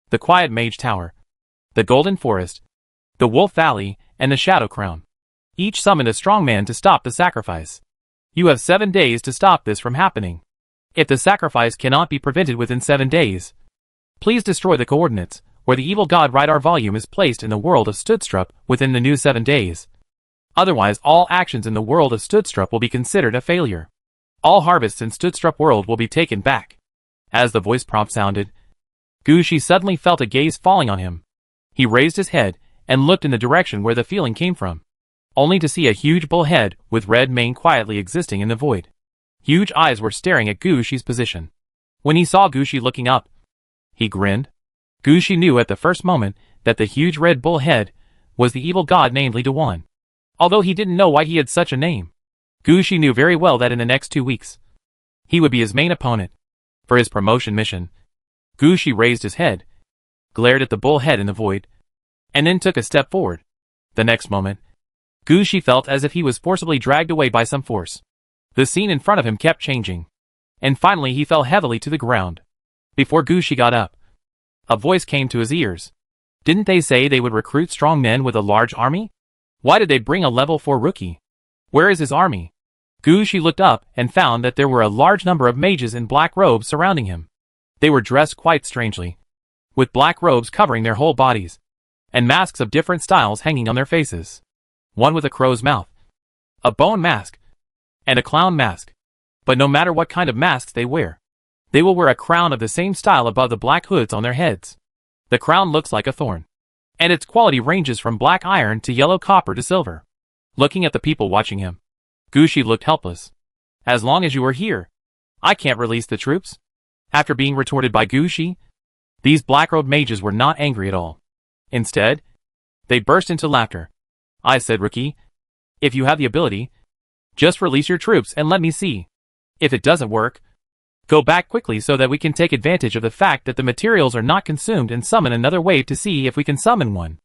the Quiet Mage Tower, the Golden Forest, the Wolf Valley, and the Shadow Crown. Each summoned a strong man to stop the sacrifice. You have 7 days to stop this from happening. If the sacrifice cannot be prevented within 7 days, please destroy the coordinates where the evil god Rydar volume is placed in the world of Stutstrup within the new 7 days. Otherwise, all actions in the world of Stutstrup will be considered a failure. All harvests in Stutstrup world will be taken back. As the voice prompt sounded, Gushi suddenly felt a gaze falling on him. He raised his head and looked in the direction where the feeling came from, only to see a huge bull head with red mane quietly existing in the void. Huge eyes were staring at Gushi's position. When he saw Gushi looking up, he grinned. Gushi knew at the first moment that the huge red bull head was the evil god named Li Dewan. Although he didn't know why he had such a name, Gushi knew very well that in the next 2 weeks, he would be his main opponent for his promotion mission. Gushi raised his head, glared at the bull head in the void, and then took a step forward. The next moment, Gushi felt as if he was forcibly dragged away by some force. The scene in front of him kept changing, and finally he fell heavily to the ground. Before Gushi got up, a voice came to his ears. Didn't they say they would recruit strong men with a large army? Why did they bring a level 4 rookie? Where is his army? Gushi looked up and found that there were a large number of mages in black robes surrounding him. They were dressed quite strangely, with black robes covering their whole bodies, and masks of different styles hanging on their faces. One with a crow's mouth, a bone mask, and a clown mask. But no matter what kind of masks they wear, they will wear a crown of the same style above the black hoods on their heads. The crown looks like a thorn, and its quality ranges from black iron to yellow copper to silver. Looking at the people watching him, Gushi looked helpless. As long as you are here, I can't release the troops? After being retorted by Gushi, these black-robed mages were not angry at all. Instead, they burst into laughter. I said, Rookie, if you have the ability, just release your troops and let me see. If it doesn't work, go back quickly so that we can take advantage of the fact that the materials are not consumed and summon another wave to see if we can summon one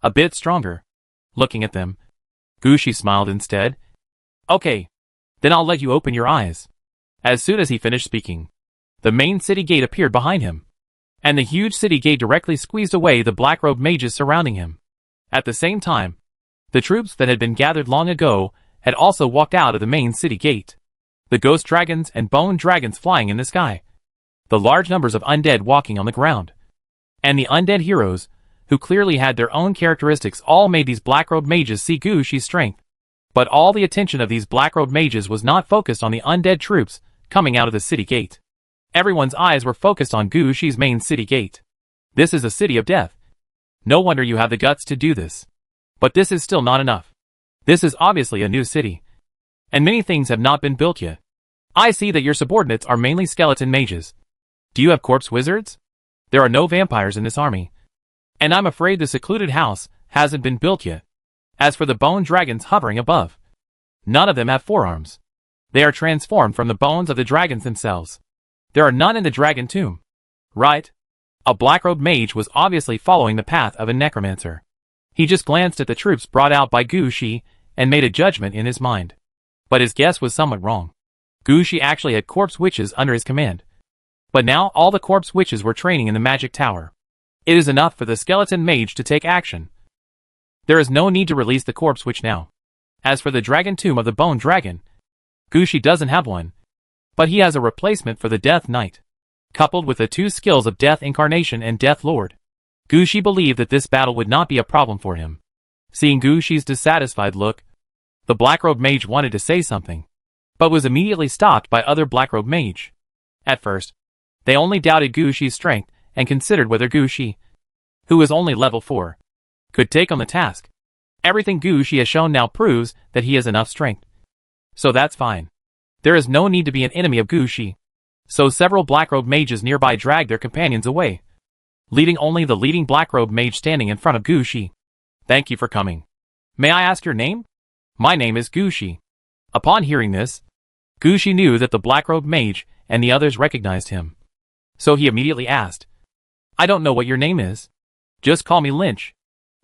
a bit stronger. Looking at them, Gushi smiled instead. Okay, then I'll let you open your eyes. As soon as he finished speaking, the main city gate appeared behind him, and the huge city gate directly squeezed away the black-robed mages surrounding him. At the same time, the troops that had been gathered long ago had also walked out of the main city gate. The ghost dragons and bone dragons flying in the sky, the large numbers of undead walking on the ground, and the undead heroes, who clearly had their own characteristics, all made these black-robed mages see Gushi's strength. But all the attention of these black-robed mages was not focused on the undead troops coming out of the city gate. Everyone's eyes were focused on Gushi's main city gate. This is a city of death. No wonder you have the guts to do this. But this is still not enough. This is obviously a new city, and many things have not been built yet. I see that your subordinates are mainly skeleton mages. Do you have corpse wizards? There are no vampires in this army. And I'm afraid the secluded house hasn't been built yet. As for the bone dragons hovering above, none of them have forearms. They are transformed from the bones of the dragons themselves. There are none in the dragon tomb. Right? A black-robed mage was obviously following the path of a necromancer. He just glanced at the troops brought out by Gushi and made a judgment in his mind. But his guess was somewhat wrong. Gushi actually had corpse witches under his command. But now all the corpse witches were training in the magic tower. It is enough for the skeleton mage to take action. There is no need to release the corpse witch now. As for the dragon tomb of the bone dragon, Gushi doesn't have one, but he has a replacement for the Death Knight. Coupled with the two skills of Death Incarnation and Death Lord, Gushi believed that this battle would not be a problem for him. Seeing Gushi's dissatisfied look, the black-robed mage wanted to say something, but was immediately stopped by other black-robed mage. At first, they only doubted Gushi's strength and considered whether Gushi, who was only level 4, could take on the task. Everything Gushi has shown now proves that he has enough strength. So that's fine. There is no need to be an enemy of Gushi. So several black-robed mages nearby dragged their companions away, leaving only the leading black-robed mage standing in front of Gushi. Thank you for coming. May I ask your name? My name is Gushi. Upon hearing this, Gushi knew that the black-robed mage and the others recognized him. So he immediately asked, I don't know what your name is. Just call me Lynch.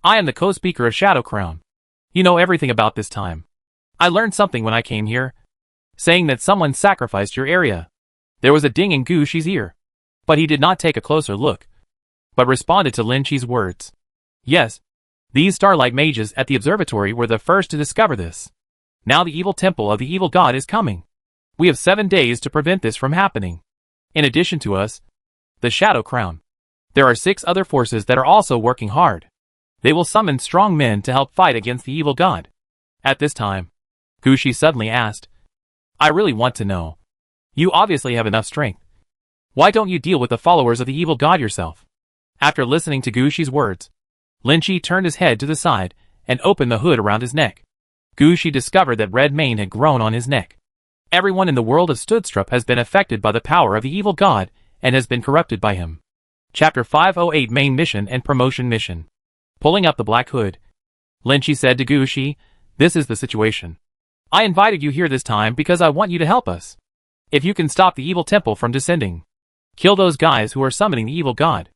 I am the co-speaker of Shadow Crown. You know everything about this time. I learned something when I came here, saying that someone sacrificed your area. There was a ding in Gushi's ear, but he did not take a closer look, but responded to Lynch's words. Yes, these starlight mages at the observatory were the first to discover this. Now the evil temple of the evil god is coming. We have 7 days to prevent this from happening. In addition to us, the Shadow Crown, there are 6 other forces that are also working hard. They will summon strong men to help fight against the evil god. At this time, Gushi suddenly asked, I really want to know. You obviously have enough strength. Why don't you deal with the followers of the evil god yourself? After listening to Gushi's words, Lynchi turned his head to the side and opened the hood around his neck. Gushi discovered that red mane had grown on his neck. Everyone in the world of Studstrup has been affected by the power of the evil god and has been corrupted by him. Chapter 508 Main Mission and Promotion Mission. Pulling up the black hood, Lynchi said to Gushi, This is the situation. I invited you here this time because I want you to help us. If you can stop the evil temple from descending, kill those guys who are summoning the evil god.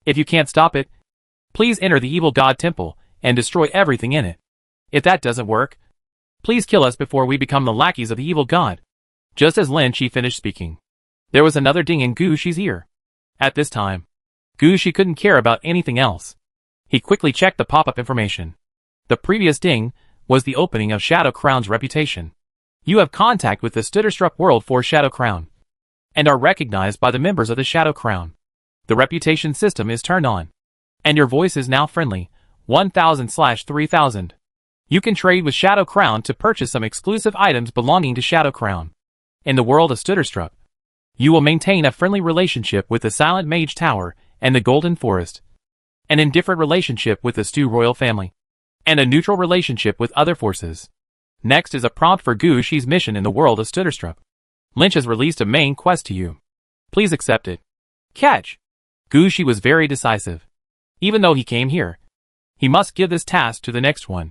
If you can't stop it, please enter the evil god temple and destroy everything in it. If that doesn't work, please kill us before we become the lackeys of the evil god. Just as Lynchi finished speaking, there was another ding in Gushi's ear. At this time, Gushi couldn't care about anything else. He quickly checked the pop-up information. The previous ding was the opening of Shadow Crown's reputation. You have contact with the Studstrup World for Shadow Crown, and are recognized by the members of the Shadow Crown. The reputation system is turned on, and your voice is now friendly, 1000/3000. You can trade with Shadow Crown to purchase some exclusive items belonging to Shadow Crown. In the world of Studstrup, you will maintain a friendly relationship with the Silent Mage Tower and the Golden Forest, an indifferent relationship with the Stu royal family, and a neutral relationship with other forces. Next is a prompt for Gushi's mission in the world of Studstrup. Lynch has released a main quest to you. Please accept it. Catch! Gushi was very decisive. Even though he came here, he must give this task to the next one.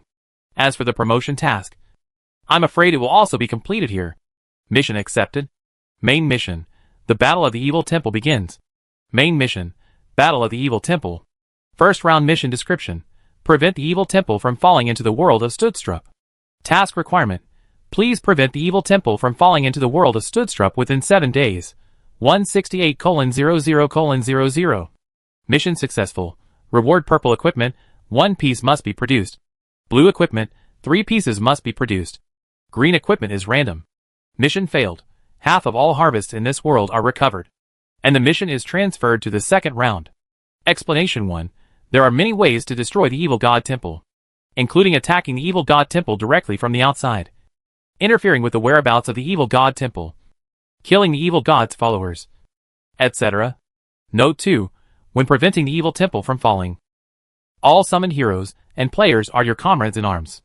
As for the promotion task, I'm afraid it will also be completed here. Mission accepted. Main mission. The Battle of the Evil Temple begins. Main mission. Battle of the Evil Temple. First round mission description. Prevent the Evil Temple from falling into the world of Studstrup. Task requirement. Please prevent the Evil Temple from falling into the world of Studstrup within 7 days. 168:00:00. Mission successful. Reward purple equipment. 1 piece must be produced. Blue equipment. 3 pieces must be produced. Green equipment is random. Mission failed. Half of all harvests in this world are recovered. And the mission is transferred to the second round. Explanation 1. There are many ways to destroy the Evil God Temple, including attacking the Evil God Temple directly from the outside, interfering with the whereabouts of the Evil God Temple, killing the Evil God's followers, etc. Note 2. When preventing the Evil Temple from falling, all summoned heroes and players are your comrades in arms.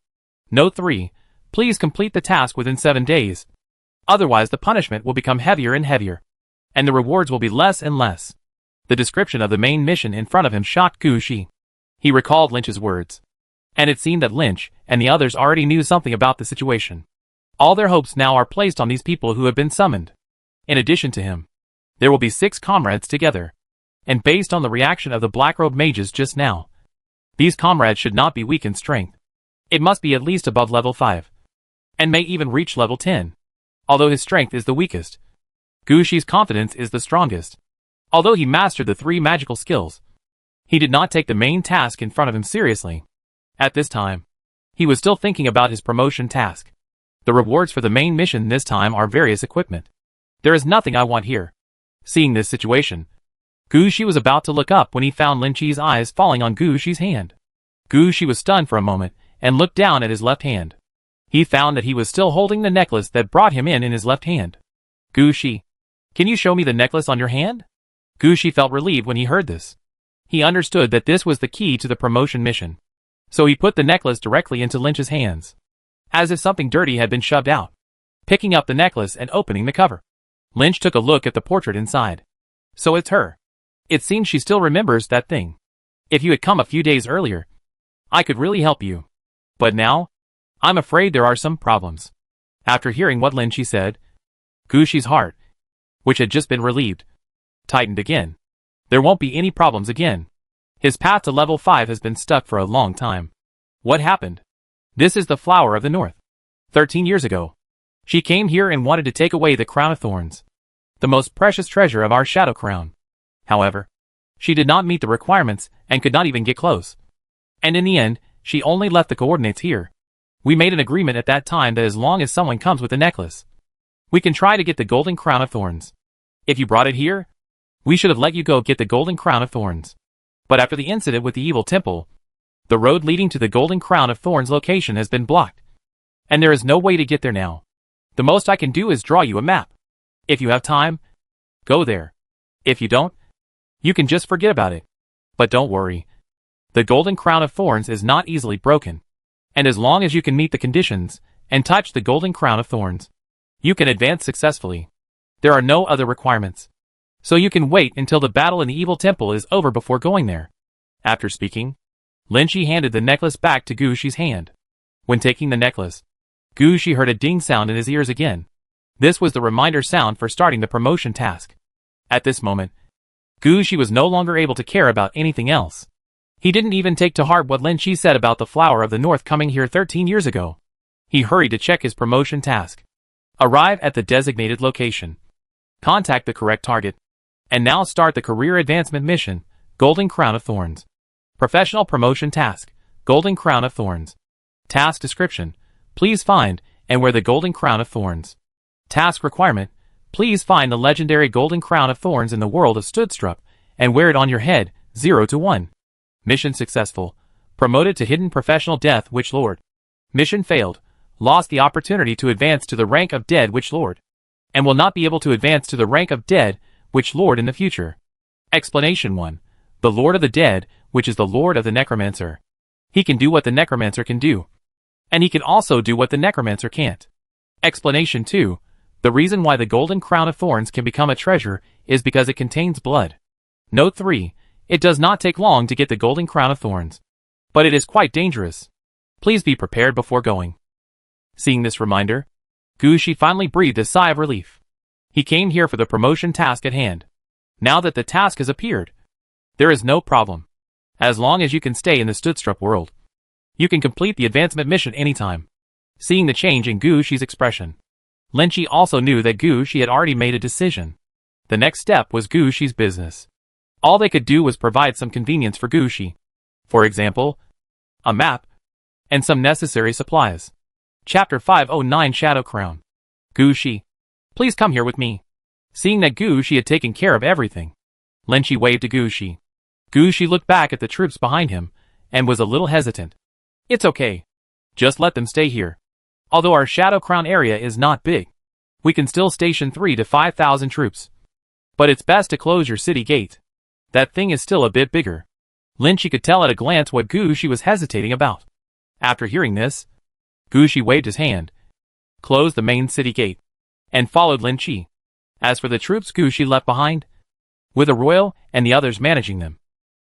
Note 3. Please complete the task within 7 days. Otherwise the punishment will become heavier and heavier, and the rewards will be less and less. The description of the main mission in front of him shocked Gushi. He recalled Lynch's words, and it seemed that Lynch and the others already knew something about the situation. All their hopes now are placed on these people who have been summoned. In addition to him, there will be 6 comrades together, and based on the reaction of the Blackrobe mages just now, these comrades should not be weak in strength. It must be at least above level 5, and may even reach level 10. Although his strength is the weakest, Gushi's confidence is the strongest. Although he mastered the 3 magical skills, he did not take the main task in front of him seriously. At this time, he was still thinking about his promotion task. The rewards for the main mission this time are various equipment. There is nothing I want here. Seeing this situation, Gushi was about to look up when he found Lynch's eyes falling on Gushi's hand. Gushi was stunned for a moment and looked down at his left hand. He found that he was still holding the necklace that brought him in his left hand. Gushi, can you show me the necklace on your hand? Gushi felt relieved when he heard this. He understood that this was the key to the promotion mission. So he put the necklace directly into Lynch's hands, as if something dirty had been shoved out. Picking up the necklace and opening the cover, Lynch took a look at the portrait inside. So it's her. It seems she still remembers that thing. If you had come a few days earlier, I could really help you. But now, I'm afraid there are some problems. After hearing what Lynch said, Gushi's heart, which had just been relieved, tightened again. There won't be any problems again. His path to level 5 has been stuck for a long time. What happened? This is the Flower of the North. 13 years ago, she came here and wanted to take away the Crown of Thorns, the most precious treasure of our Shadow Crown. However, she did not meet the requirements and could not even get close. And in the end, she only left the coordinates here. We made an agreement at that time that as long as someone comes with the necklace, we can try to get the Golden Crown of Thorns. If you brought it here, we should have let you go get the Golden Crown of Thorns. But after the incident with the Evil Temple, the road leading to the Golden Crown of Thorns location has been blocked, and there is no way to get there now. The most I can do is draw you a map. If you have time, go there. If you don't, you can just forget about it. But don't worry. The Golden Crown of Thorns is not easily broken, and as long as you can meet the conditions and touch the Golden Crown of Thorns, you can advance successfully. There are no other requirements, so you can wait until the battle in the Evil Temple is over before going there. After speaking, Lynch handed the necklace back to Gushi's hand. When taking the necklace, Gushi heard a ding sound in his ears again. This was the reminder sound for starting the promotion task. At this moment, Gushi was no longer able to care about anything else. He didn't even take to heart what Lynch said about the Flower of the North coming here 13 years ago. He hurried to check his promotion task. Arrive at the designated location. Contact the correct target. And now start the career advancement mission, Golden Crown of Thorns. Professional promotion task, Golden Crown of Thorns. Task description, please find and wear the Golden Crown of Thorns. Task requirement, please find the legendary Golden Crown of Thorns in the world of Studstrup and wear it on your head, 0 to 1. Mission successful. Promoted to Hidden Professional Death Witch Lord. Mission failed. Lost the opportunity to advance to the rank of Dead Witch Lord, and will not be able to advance to the rank of Dead Witch Lord in the future. Explanation 1. The Lord of the Dead, which is the Lord of the Necromancer. He can do what the Necromancer can do, and he can also do what the Necromancer can't. Explanation 2. The reason why the golden crown of thorns can become a treasure is because it contains blood. Note 3. It does not take long to get the golden crown of thorns. But it is quite dangerous. Please be prepared before going. Seeing this reminder, Gushi finally breathed a sigh of relief. He came here for the promotion task at hand. Now that the task has appeared, there is no problem. As long as you can stay in the Studstrup world, you can complete the advancement mission anytime. Seeing the change in Gushi's expression, Linchi also knew that Gushi had already made a decision. The next step was Gushi's business. All they could do was provide some convenience for Gushi. For example, a map, and some necessary supplies. Chapter 509 Shadow Crown. Gushi, please come here with me. Seeing that Gushi had taken care of everything, Linchi waved to Gushi. Gushi looked back at the troops behind him, and was a little hesitant. It's okay. Just let them stay here. Although our Shadow Crown area is not big, we can still station 3 to 5,000 troops. But it's best to close your city gate. That thing is still a bit bigger. Linchi could tell at a glance what Gushi was hesitating about. After hearing this, Gushi waved his hand, closed the main city gate, and followed Linchi. As for the troops Gushi left behind, with a royal and the others managing them,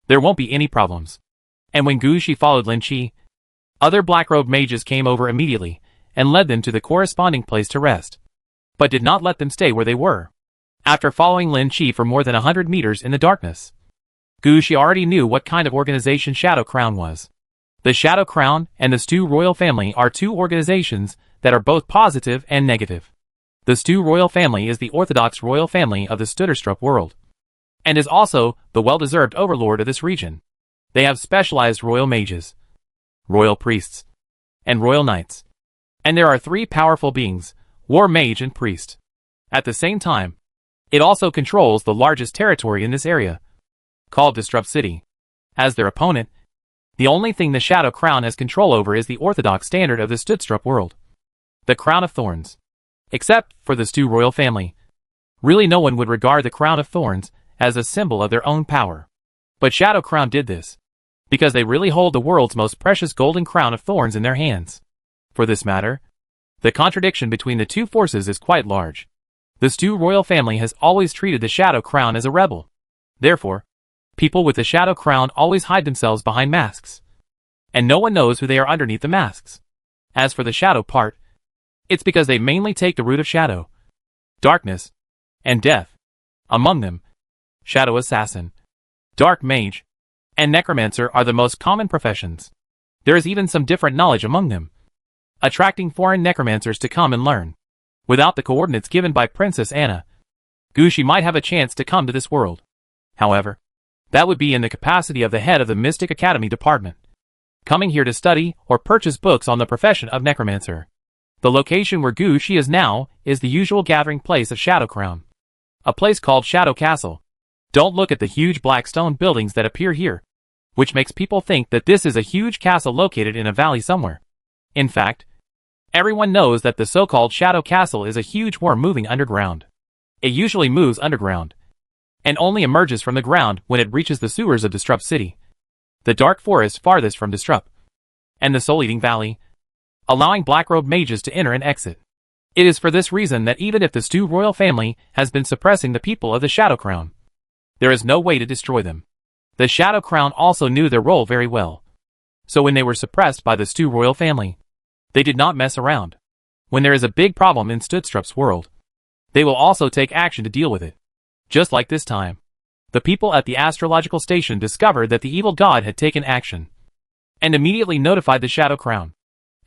there won't be any problems. And when Gushi followed Linchi, other black-robed mages came over immediately and led them to the corresponding place to rest, but did not let them stay where they were. After following Linchi for more than 100 meters in the darkness, Gushi already knew what kind of organization Shadow Crown was. The Shadow Crown and the Stu royal family are two organizations that are both positive and negative. The Stu royal family is the orthodox royal family of the Studstrup world, and is also the well-deserved overlord of this region. They have specialized royal mages, royal priests, and royal knights. And there are 3 powerful beings, war mage and priest. At the same time, it also controls the largest territory in this area, called Disrupt City. As their opponent, the only thing the Shadow Crown has control over is the orthodox standard of the Studstrup world, the Crown of Thorns. Except for the Stu royal family, really no one would regard the Crown of Thorns as a symbol of their own power. But Shadow Crown did this, because they really hold the world's most precious golden crown of thorns in their hands. For this matter, the contradiction between the two forces is quite large. The Stu royal family has always treated the Shadow Crown as a rebel. Therefore, people with the Shadow Crown always hide themselves behind masks, and no one knows who they are underneath the masks. As for the shadow part, it's because they mainly take the root of shadow, darkness, and death. Among them, Shadow Assassin, Dark Mage, and Necromancer are the most common professions. There is even some different knowledge among them, attracting foreign necromancers to come and learn. Without the coordinates given by Princess Anna, Gushi might have a chance to come to this world. However, that would be in the capacity of the head of the Mystic Academy department, coming here to study or purchase books on the profession of necromancer. The location where Gushi is now is the usual gathering place of Shadow Crown, a place called Shadow Castle. Don't look at the huge black stone buildings that appear here, which makes people think that this is a huge castle located in a valley somewhere. In fact, everyone knows that the so-called Shadow Castle is a huge worm moving underground. It usually moves underground, and only emerges from the ground when it reaches the sewers of Disrupt City, the dark forest farthest from Disrupt, and the Soul-Eating Valley, allowing black-robed mages to enter and exit. It is for this reason that even if the Stu royal family has been suppressing the people of the Shadow Crown, there is no way to destroy them. The Shadow Crown also knew their role very well, so when they were suppressed by the Stu royal family, they did not mess around. When there is a big problem in Studstrup's world, they will also take action to deal with it. Just like this time, the people at the astrological station discovered that the evil god had taken action, and immediately notified the Shadow Crown,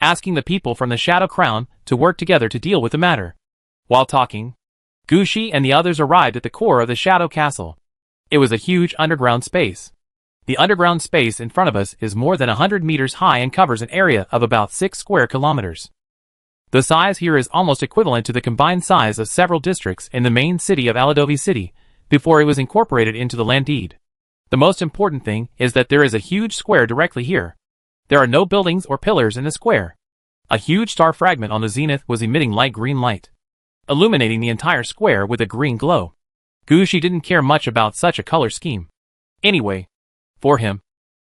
asking the people from the Shadow Crown to work together to deal with the matter. While talking, Gushi and the others arrived at the core of the Shadow Castle. It was a huge underground space. The underground space in front of us is more than 100 meters high and covers an area of about 6 square kilometers. The size here is almost equivalent to the combined size of several districts in the main city of Aladovi City before it was incorporated into the land deed. The most important thing is that there is a huge square directly here. There are no buildings or pillars in the square. A huge star fragment on the zenith was emitting light green light, illuminating the entire square with a green glow. Gushi didn't care much about such a color scheme. Anyway, for him,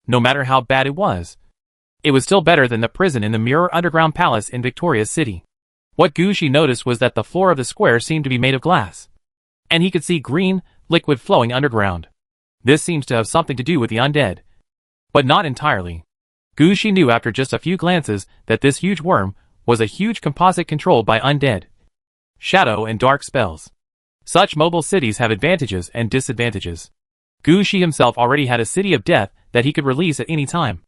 no matter how bad it was still better than the prison in the Mirror Underground Palace in Victoria's City. What Gushi noticed was that the floor of the square seemed to be made of glass. And he could see green, liquid flowing underground. This seems to have something to do with the undead. But not entirely. Gushi knew after just a few glances that this huge worm was a huge composite controlled by undead, shadow and dark spells. Such mobile cities have advantages and disadvantages. Gushi himself already had a city of death that he could release at any time.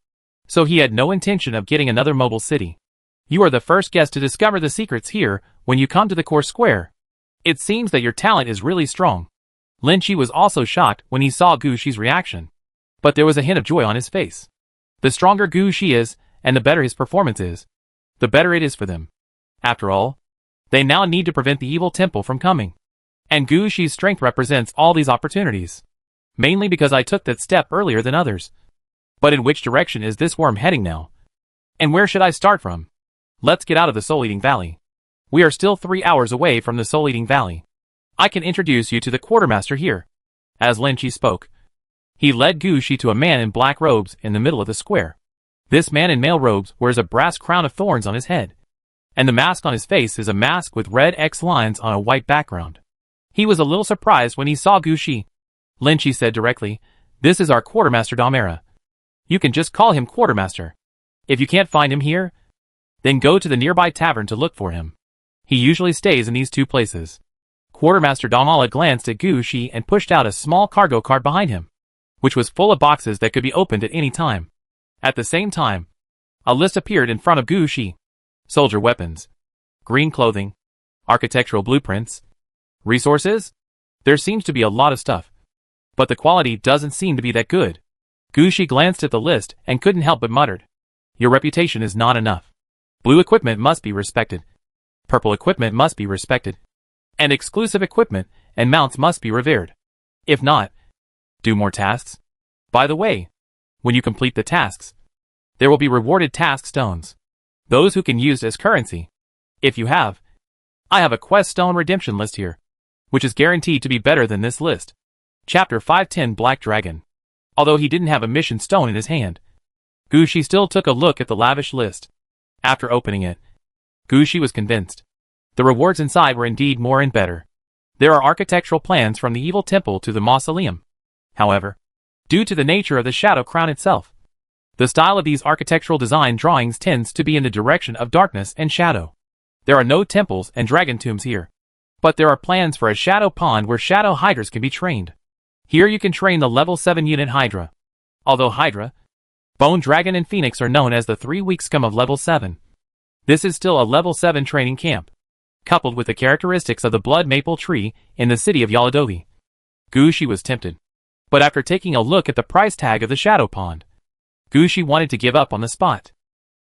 So he had no intention of getting another mobile city. You are the first guest to discover the secrets here when you come to the core square. It seems that your talent is really strong. Lin-Chi was also shocked when he saw Gushi's reaction. But there was a hint of joy on his face. The stronger Gushi is, and the better his performance is, the better it is for them. After all, they now need to prevent the evil temple from coming. And Gushi's strength represents all these opportunities. Mainly because I took that step earlier than others. But in which direction is this worm heading now? And where should I start from? Let's get out of the Soul-Eating Valley. We are still 3 hours away from the Soul-Eating Valley. I can introduce you to the quartermaster here. As Lin-Chi spoke, he led Gushi to a man in black robes in the middle of the square. This man in male robes wears a brass crown of thorns on his head. And the mask on his face is a mask with red X lines on a white background. He was a little surprised when he saw Gushi. Lin-Chi said directly, "This is our quartermaster Damera. You can just call him quartermaster. If you can't find him here, then go to the nearby tavern to look for him. He usually stays in these two places." Quartermaster Damala glanced at Gushi and pushed out a small cargo cart behind him, which was full of boxes that could be opened at any time. At the same time, a list appeared in front of Gushi. Soldier weapons, green clothing, architectural blueprints, resources. There seems to be a lot of stuff. But the quality doesn't seem to be that good. Gushi glanced at the list and couldn't help but muttered, "Your reputation is not enough. Blue equipment must be respected. Purple equipment must be respected. And exclusive equipment and mounts must be revered. If not, do more tasks. By the way, when you complete the tasks, there will be rewarded task stones. Those who can use as currency. If you have, I have a quest stone redemption list here, which is guaranteed to be better than this list." Chapter 510 Black Dragon. Although he didn't have a mission stone in his hand, Gushi still took a look at the lavish list. After opening it, Gushi was convinced. The rewards inside were indeed more and better. There are architectural plans from the evil temple to the mausoleum. However, due to the nature of the shadow crown itself, the style of these architectural design drawings tends to be in the direction of darkness and shadow. There are no temples and dragon tombs here. But there are plans for a shadow pond where shadow hydras can be trained. Here you can train the level 7 unit Hydra. Although Hydra, Bone Dragon and Phoenix are known as the 3-week scum of level 7. This is still a level 7 training camp, coupled with the characteristics of the blood maple tree in the city of Yaladovi. Gushi was tempted. But after taking a look at the price tag of the shadow pond, Gushi wanted to give up on the spot.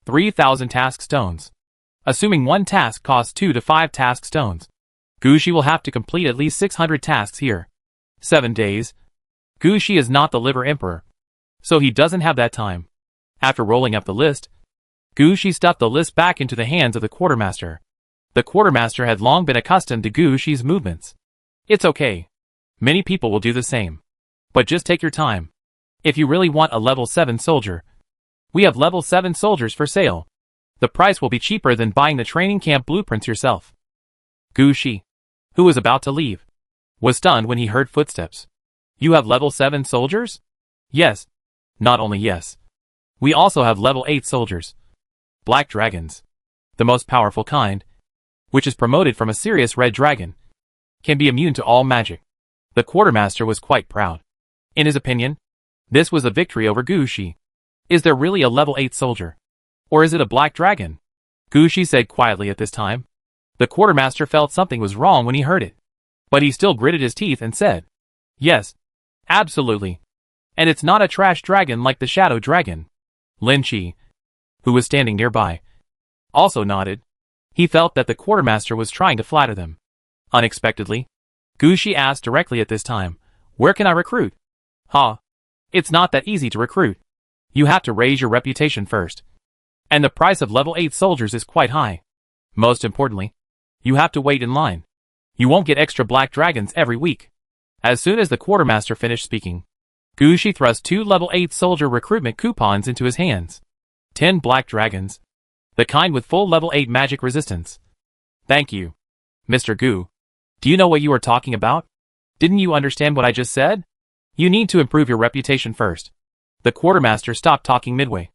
3,000 task stones. Assuming one task costs 2 to 5 task stones, Gushi will have to complete at least 600 tasks here. 7 days. Gushi is not the liver emperor, so he doesn't have that time. After rolling up the list, Gushi stuffed the list back into the hands of the quartermaster. The quartermaster had long been accustomed to Gushi's movements. It's okay. Many people will do the same. But just take your time. If you really want a level 7 soldier, we have level 7 soldiers for sale. The price will be cheaper than buying the training camp blueprints yourself. Gushi, who was about to leave, was stunned when he heard footsteps. You have level 7 soldiers? Yes. Not only yes. We also have level 8 soldiers. Black dragons. The most powerful kind, which is promoted from a serious red dragon, can be immune to all magic. The quartermaster was quite proud. In his opinion, this was a victory over Gushi. Is there really a level 8 soldier? Or is it a black dragon? Gushi said quietly at this time. The quartermaster felt something was wrong when he heard it. But he still gritted his teeth and said, "Yes, absolutely. And it's not a trash dragon like the shadow dragon." Lin-Chi, who was standing nearby, also nodded. He felt that the quartermaster was trying to flatter them. Unexpectedly, Gushi asked directly at this time, "Where can I recruit?" It's not that easy to recruit. You have to raise your reputation first. And the price of level 8 soldiers is quite high. Most importantly, you have to wait in line. You won't get extra black dragons every week. As soon as the quartermaster finished speaking, Gushi thrust 2 level 8 soldier recruitment coupons into his hands. 10 black dragons. The kind with full level 8 magic resistance. Thank you. Mr. Gu. Do you know what you are talking about? Didn't you understand what I just said? You need to improve your reputation first. The quartermaster stopped talking midway,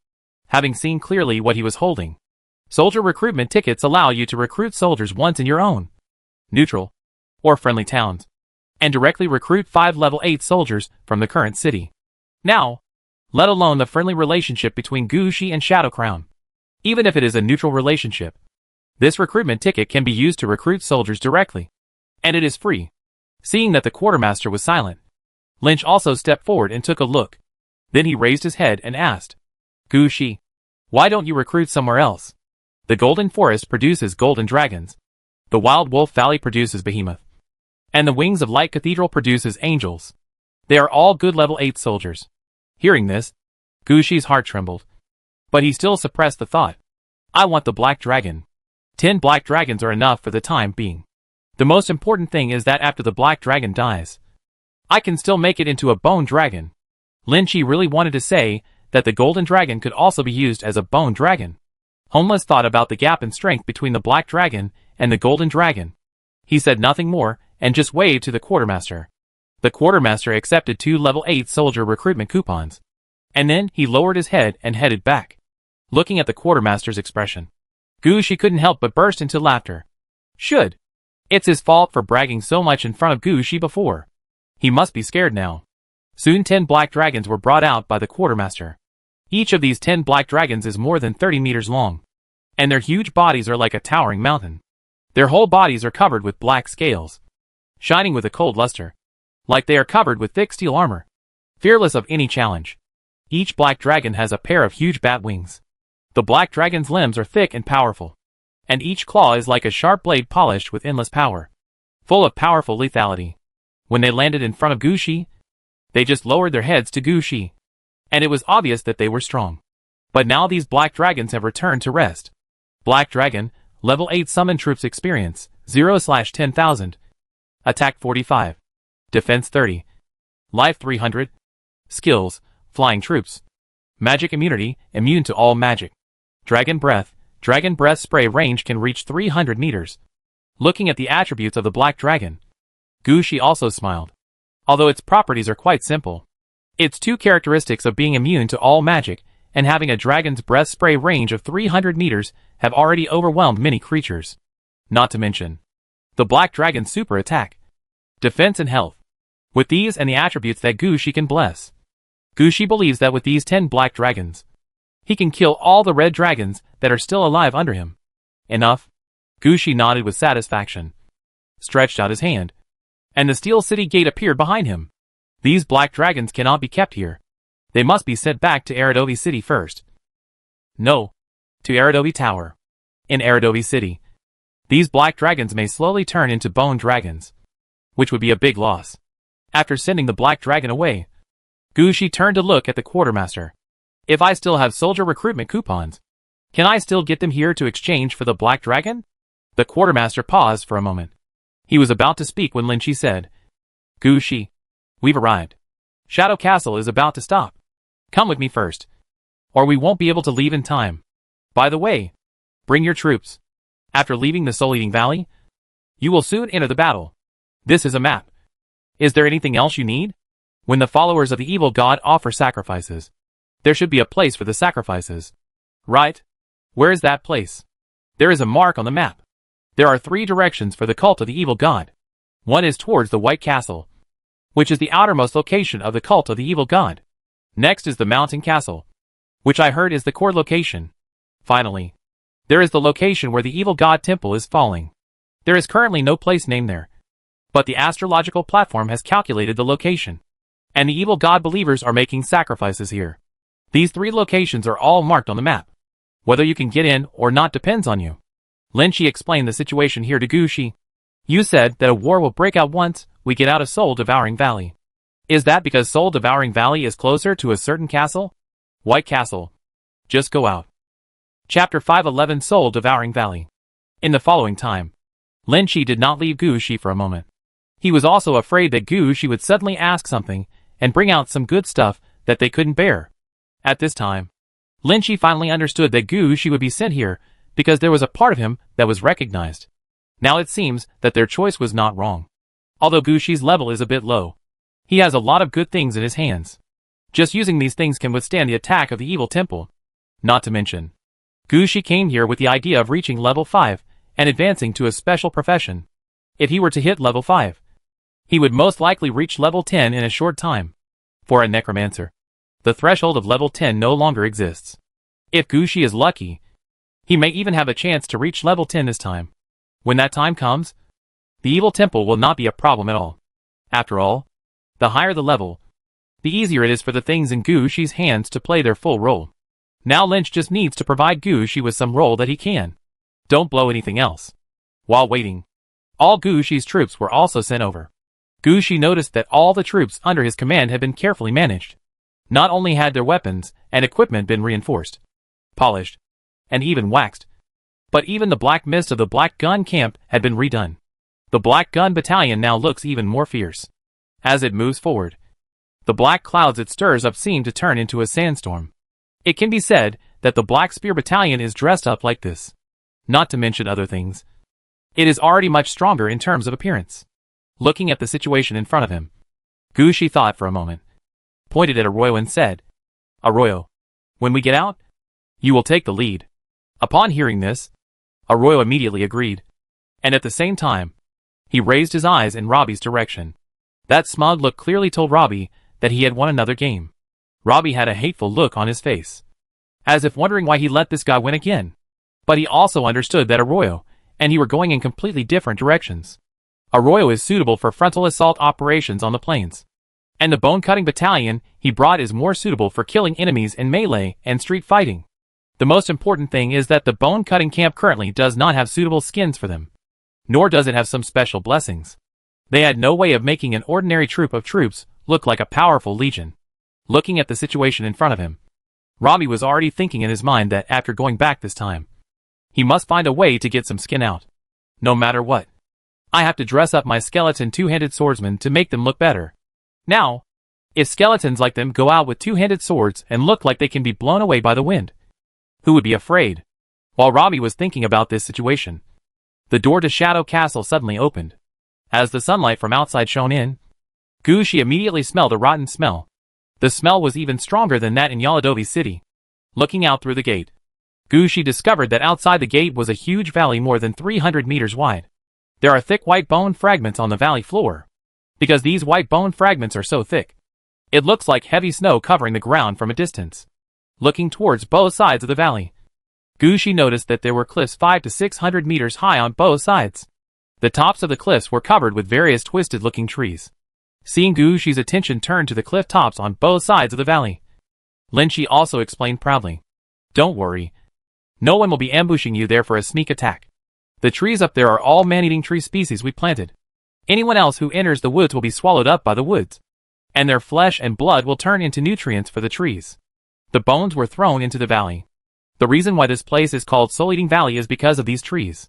having seen clearly what he was holding. Soldier recruitment tickets allow you to recruit soldiers once in your own neutral or friendly towns, and directly recruit 5 level 8 soldiers from the current city. Now, let alone the friendly relationship between Gu Shi and Shadow Crown. Even if it is a neutral relationship, this recruitment ticket can be used to recruit soldiers directly, and it is free. Seeing that the quartermaster was silent, Lynch also stepped forward and took a look. Then he raised his head and asked, Gu Shi, why don't you recruit somewhere else? The Golden Forest produces golden dragons. The Wild Wolf Valley produces behemoth. And the Wings of Light Cathedral produces angels. They are all good level 8 soldiers. Hearing this, Gu Shi's heart trembled. But he still suppressed the thought. I want the Black Dragon. 10 Black Dragons are enough for the time being. The most important thing is that after the Black Dragon dies, I can still make it into a Bone Dragon. Lin Chi really wanted to say that the Golden Dragon could also be used as a Bone Dragon. Homeless thought about the gap in strength between the Black Dragon and the Golden Dragon. He said nothing more and just waved to the quartermaster. The quartermaster accepted 2 level 8 soldier recruitment coupons. And then he lowered his head and headed back. Looking at the quartermaster's expression, Gu Shi couldn't help but burst into laughter. Should. It's his fault for bragging so much in front of Gu Shi before. He must be scared now. Soon 10 black dragons were brought out by the quartermaster. Each of these 10 black dragons is more than 30 meters long. And their huge bodies are like a towering mountain. Their whole bodies are covered with black scales, shining with a cold luster, like they are covered with thick steel armor, fearless of any challenge. Each black dragon has a pair of huge bat wings. The black dragon's limbs are thick and powerful, and each claw is like a sharp blade polished with endless power, full of powerful lethality. When they landed in front of Gu Shi, they just lowered their heads to Gu Shi, and it was obvious that they were strong. But now these black dragons have returned to rest. Black Dragon, level 8 summon troops experience, 0/10,000. Attack 45. Defense 30. Life 300. Skills, flying troops. Magic immunity, immune to all magic. Dragon breath spray range can reach 300 meters. Looking at the attributes of the Black Dragon, Gu Shi also smiled. Although its properties are quite simple, its 2 characteristics of being immune to all magic and having a dragon's breath spray range of 300 meters have already overwhelmed many creatures. Not to mention the Black Dragon's super attack, defense and health. With these and the attributes that Gu Shi can bless, Gu Shi believes that with these 10 black dragons, he can kill all the red dragons that are still alive under him. Enough? Gu Shi nodded with satisfaction, stretched out his hand, and the Steel City gate appeared behind him. These black dragons cannot be kept here. They must be sent back to Aradovi City first. No, to Aradovi Tower. In Aradovi City, these black dragons may slowly turn into bone dragons, which would be a big loss. After sending the black dragon away, Gu Shi turned to look at the quartermaster. If I still have soldier recruitment coupons, can I still get them here to exchange for the black dragon? The quartermaster paused for a moment. He was about to speak when Lin Chi said, Gu Shi, we've arrived. Shadow Castle is about to stop. Come with me first, or we won't be able to leave in time. By the way, bring your troops. After leaving the Soul-Eating Valley, you will soon enter the battle. This is a map. Is there anything else you need? When the followers of the evil god offer sacrifices, there should be a place for the sacrifices. Right? Where is that place? There is a mark on the map. There are 3 directions for the cult of the evil god. One is towards the White Castle, which is the outermost location of the cult of the evil god. Next is the Mountain Castle, which I heard is the core location. Finally, there is the location where the evil god temple is falling. There is currently no place named there, but the astrological platform has calculated the location, and the evil god believers are making sacrifices here. These 3 locations are all marked on the map. Whether you can get in or not depends on you. Lin Chi explained the situation here to Gu Shi. You said that a war will break out once we get out of Soul Devouring Valley. Is that because Soul Devouring Valley is closer to a certain castle? White Castle. Just go out. Chapter 511 Soul Devouring Valley. In the following time, Lin Chi did not leave Gu Shi for a moment. He was also afraid that Gu Shi would suddenly ask something and bring out some good stuff that they couldn't bear. At this time, Lin Chi finally understood that Gu Shi would be sent here because there was a part of him that was recognized. Now it seems that their choice was not wrong. Although Gushi's level is a bit low, he has a lot of good things in his hands. Just using these things can withstand the attack of the evil temple. Not to mention, Gushi came here with the idea of reaching level 5 and advancing to a special profession. If he were to hit level 5, he would most likely reach level 10 in a short time. For a necromancer, the threshold of level 10 no longer exists. If Gushi is lucky, he may even have a chance to reach level 10 this time. When that time comes, the evil temple will not be a problem at all. After all, the higher the level, the easier it is for the things in Gushi's hands to play their full role. Now Lynch just needs to provide Gushi with some role that he can. Don't blow anything else. While waiting, all Gushi's troops were also sent over. Gushi noticed that all the troops under his command had been carefully managed. Not only had their weapons and equipment been reinforced, polished, and even waxed, but even the black mist of the Black Gun camp had been redone. The Black Gun battalion now looks even more fierce. As it moves forward, the black clouds it stirs up seem to turn into a sandstorm. It can be said that the Black Spear battalion is dressed up like this. Not to mention other things, it is already much stronger in terms of appearance. Looking at the situation in front of him, Gushi thought for a moment, pointed at Arroyo and said, "Arroyo, when we get out, you will take the lead." Upon hearing this, Arroyo immediately agreed, and at the same time, he raised his eyes in Robbie's direction. That smug look clearly told Robbie that he had won another game. Robbie had a hateful look on his face, as if wondering why he let this guy win again. But he also understood that Arroyo and he were going in completely different directions. Arroyo is suitable for frontal assault operations on the plains, and the bone-cutting battalion he brought is more suitable for killing enemies in melee and street fighting. The most important thing is that the bone-cutting camp currently does not have suitable skins for them, nor does it have some special blessings. They had no way of making an ordinary troop of troops look like a powerful legion. Looking at the situation in front of him, Robbie was already thinking in his mind that after going back this time, he must find a way to get some skin out. No matter what, I have to dress up my skeleton two-handed swordsmen to make them look better. Now, if skeletons like them go out with two-handed swords and look like they can be blown away by the wind, who would be afraid? While Robbie was thinking about this situation, the door to Shadow Castle suddenly opened. As the sunlight from outside shone in, Gushi immediately smelled a rotten smell. The smell was even stronger than that in Yaladovi City. Looking out through the gate, Gushi discovered that outside the gate was a huge valley more than 300 meters wide. There are thick white bone fragments on the valley floor. Because these white bone fragments are so thick, it looks like heavy snow covering the ground from a distance. Looking towards both sides of the valley, Gushi noticed that there were cliffs 500 to 600 meters high on both sides. The tops of the cliffs were covered with various twisted-looking trees. Seeing Gushi's attention turn to the cliff tops on both sides of the valley, Lynchie also explained proudly, "Don't worry. No one will be ambushing you there for a sneak attack. The trees up there are all man-eating tree species we planted. Anyone else who enters the woods will be swallowed up by the woods, and their flesh and blood will turn into nutrients for the trees." The bones were thrown into the valley. The reason why this place is called Soul Eating Valley is because of these trees.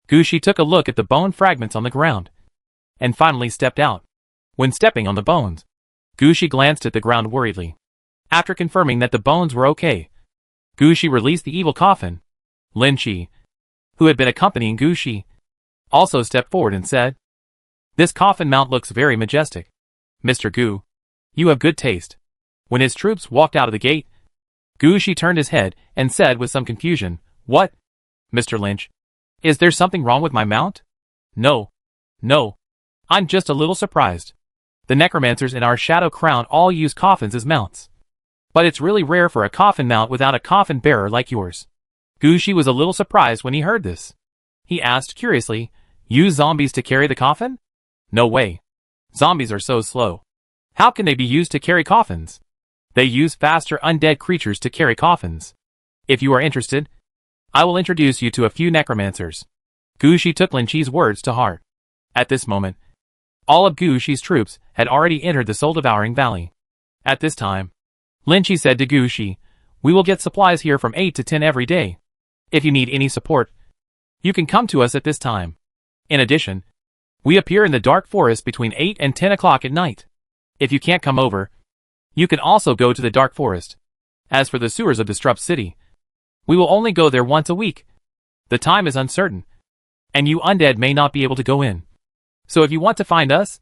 Gushi took a look at the bone fragments on the ground, and finally stepped out. When stepping on the bones, Gushi glanced at the ground worriedly. After confirming that the bones were okay, Gushi released the evil coffin. Lynchie, who had been accompanying Gushi, also stepped forward and said, "This coffin mount looks very majestic. Mr. Gu, you have good taste." When his troops walked out of the gate, Gushi turned his head and said with some confusion, "What? Mr. Lynch, is there something wrong with my mount?" No. I'm just a little surprised. The necromancers in our Shadow Crown all use coffins as mounts. But it's really rare for a coffin mount without a coffin bearer like yours." Gushi was a little surprised when he heard this. He asked curiously, "Use zombies to carry the coffin?" "No way. Zombies are so slow. How can they be used to carry coffins? They use faster undead creatures to carry coffins. If you are interested, I will introduce you to a few necromancers." Gushi took Lynchie's words to heart. At this moment, all of Gushi's troops had already entered the soul-devouring valley. At this time, Lynchie said to Gushi, "We will get supplies here from 8 to 10 every day. If you need any support, you can come to us at this time. In addition, we appear in the dark forest between 8 and 10 o'clock at night. If you can't come over, you can also go to the dark forest. As for the sewers of Disrupt City, we will only go there once a week. The time is uncertain, and you undead may not be able to go in. So if you want to find us,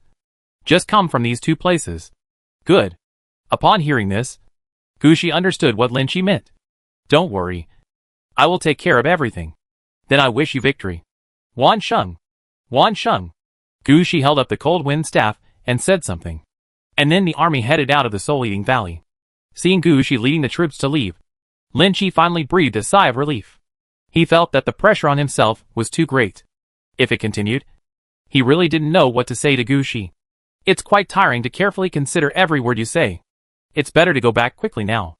just come from these two places. Good. Upon hearing this, Gushi understood what Lin Chi meant. Don't worry. I will take care of everything. Then I wish you victory. Wan Sheng. Wan Sheng. Gushi held up the cold wind staff and said something. And then the army headed out of the soul-eating valley. Seeing Gushi leading the troops to leave, Lin Chi finally breathed a sigh of relief. He felt that the pressure on himself was too great. If it continued, he really didn't know what to say to Gushi. It's quite tiring to carefully consider every word you say. It's better to go back quickly now.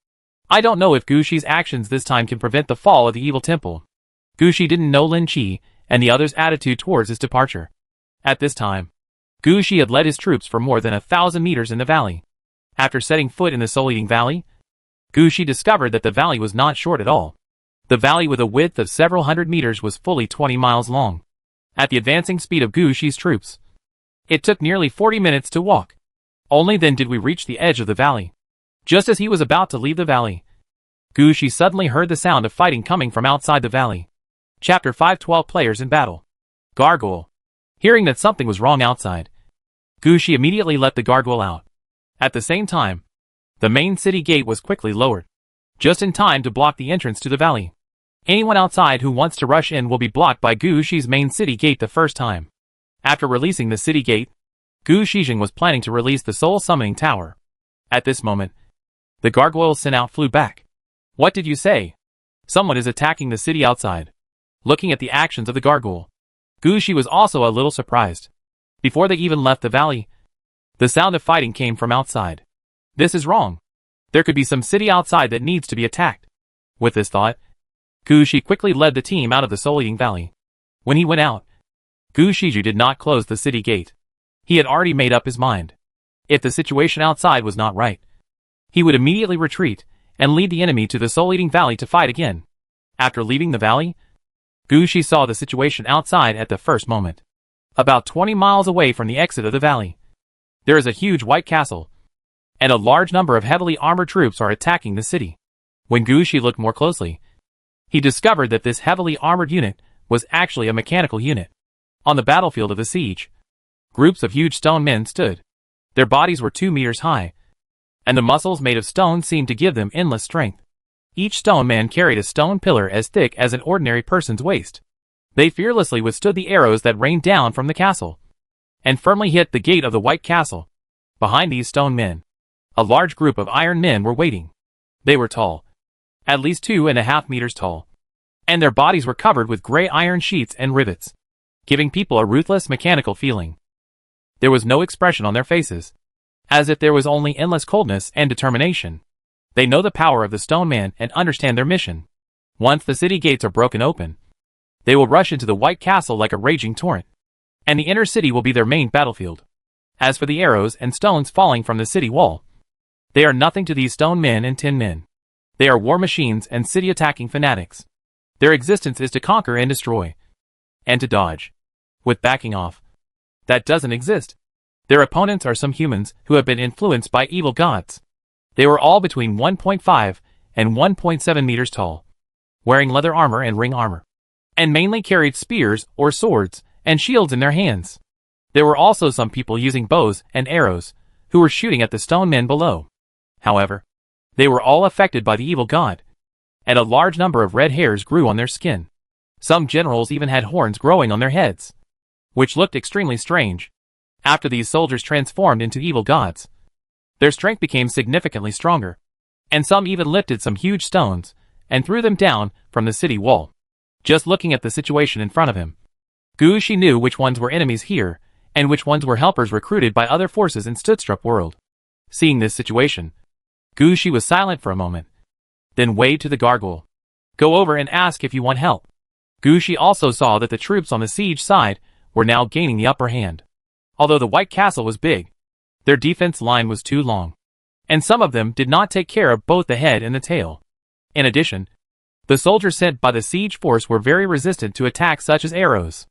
I don't know if Gushi's actions this time can prevent the fall of the evil temple. Gushi didn't know Lin Chi and the others' attitude towards his departure. At this time, Gushi had led his troops for more than 1,000 meters in the valley. After setting foot in the soul-eating valley, Gushi discovered that the valley was not short at all. The valley with a width of several hundred meters was fully 20 miles long. At the advancing speed of Gushi's troops, it took nearly 40 minutes to walk. Only then did we reach the edge of the valley. Just as he was about to leave the valley, Gushi suddenly heard the sound of fighting coming from outside the valley. Chapter 512 Players in Battle. Gargoyle. Hearing that something was wrong outside, Gushi immediately let the gargoyle out. At the same time, the main city gate was quickly lowered, just in time to block the entrance to the valley. Anyone outside who wants to rush in will be blocked by Gu Shi's main city gate the first time. After releasing the city gate, Gu Shijing was planning to release the soul summoning tower. At this moment, the gargoyle sent out flew back. What did you say? Someone is attacking the city outside. Looking at the actions of the gargoyle, Gu Shi was also a little surprised. Before they even left the valley, the sound of fighting came from outside. This is wrong. There could be some city outside that needs to be attacked. With this thought, Gu Shi quickly led the team out of the soul-eating valley. When he went out, Gu Shiju did not close the city gate. He had already made up his mind. If the situation outside was not right, he would immediately retreat and lead the enemy to the soul-eating valley to fight again. After leaving the valley, Gu Shi saw the situation outside at the first moment. About 20 miles away from the exit of the valley, there is a huge white castle, and a large number of heavily armored troops are attacking the city. When Gu Shi looked more closely, he discovered that this heavily armored unit was actually a mechanical unit. On the battlefield of the siege, groups of huge stone men stood. Their bodies were 2 meters high, and the muscles made of stone seemed to give them endless strength. Each stone man carried a stone pillar as thick as an ordinary person's waist. They fearlessly withstood the arrows that rained down from the castle, and firmly hit the gate of the white castle. Behind these stone men, a large group of iron men were waiting. They were tall, at least 2.5 meters tall, and their bodies were covered with gray iron sheets and rivets, giving people a ruthless mechanical feeling. There was no expression on their faces, as if there was only endless coldness and determination. They know the power of the stone man and understand their mission. Once the city gates are broken open, they will rush into the white castle like a raging torrent, and the inner city will be their main battlefield. As for the arrows and stones falling from the city wall, they are nothing to these stone men and tin men. They are war machines and city-attacking fanatics. Their existence is to conquer and destroy, and to dodge, with backing off. That doesn't exist. Their opponents are some humans who have been influenced by evil gods. They were all between 1.5 and 1.7 meters tall, wearing leather armor and ring armor, and mainly carried spears or swords and shields in their hands. There were also some people using bows and arrows, who were shooting at the stone men below. However, they were all affected by the evil god, and a large number of red hairs grew on their skin. Some generals even had horns growing on their heads, which looked extremely strange. After these soldiers transformed into evil gods, their strength became significantly stronger, and some even lifted some huge stones and threw them down from the city wall. Just looking at the situation in front of him, Gu Shi knew which ones were enemies here and which ones were helpers recruited by other forces in Studstrup world. Seeing this situation, Gu Shi was silent for a moment, then waved to the gargoyle. Go over and ask if you want help. Gu Shi also saw that the troops on the siege side were now gaining the upper hand. Although the White Castle was big, their defense line was too long, and some of them did not take care of both the head and the tail. In addition, the soldiers sent by the siege force were very resistant to attacks such as arrows.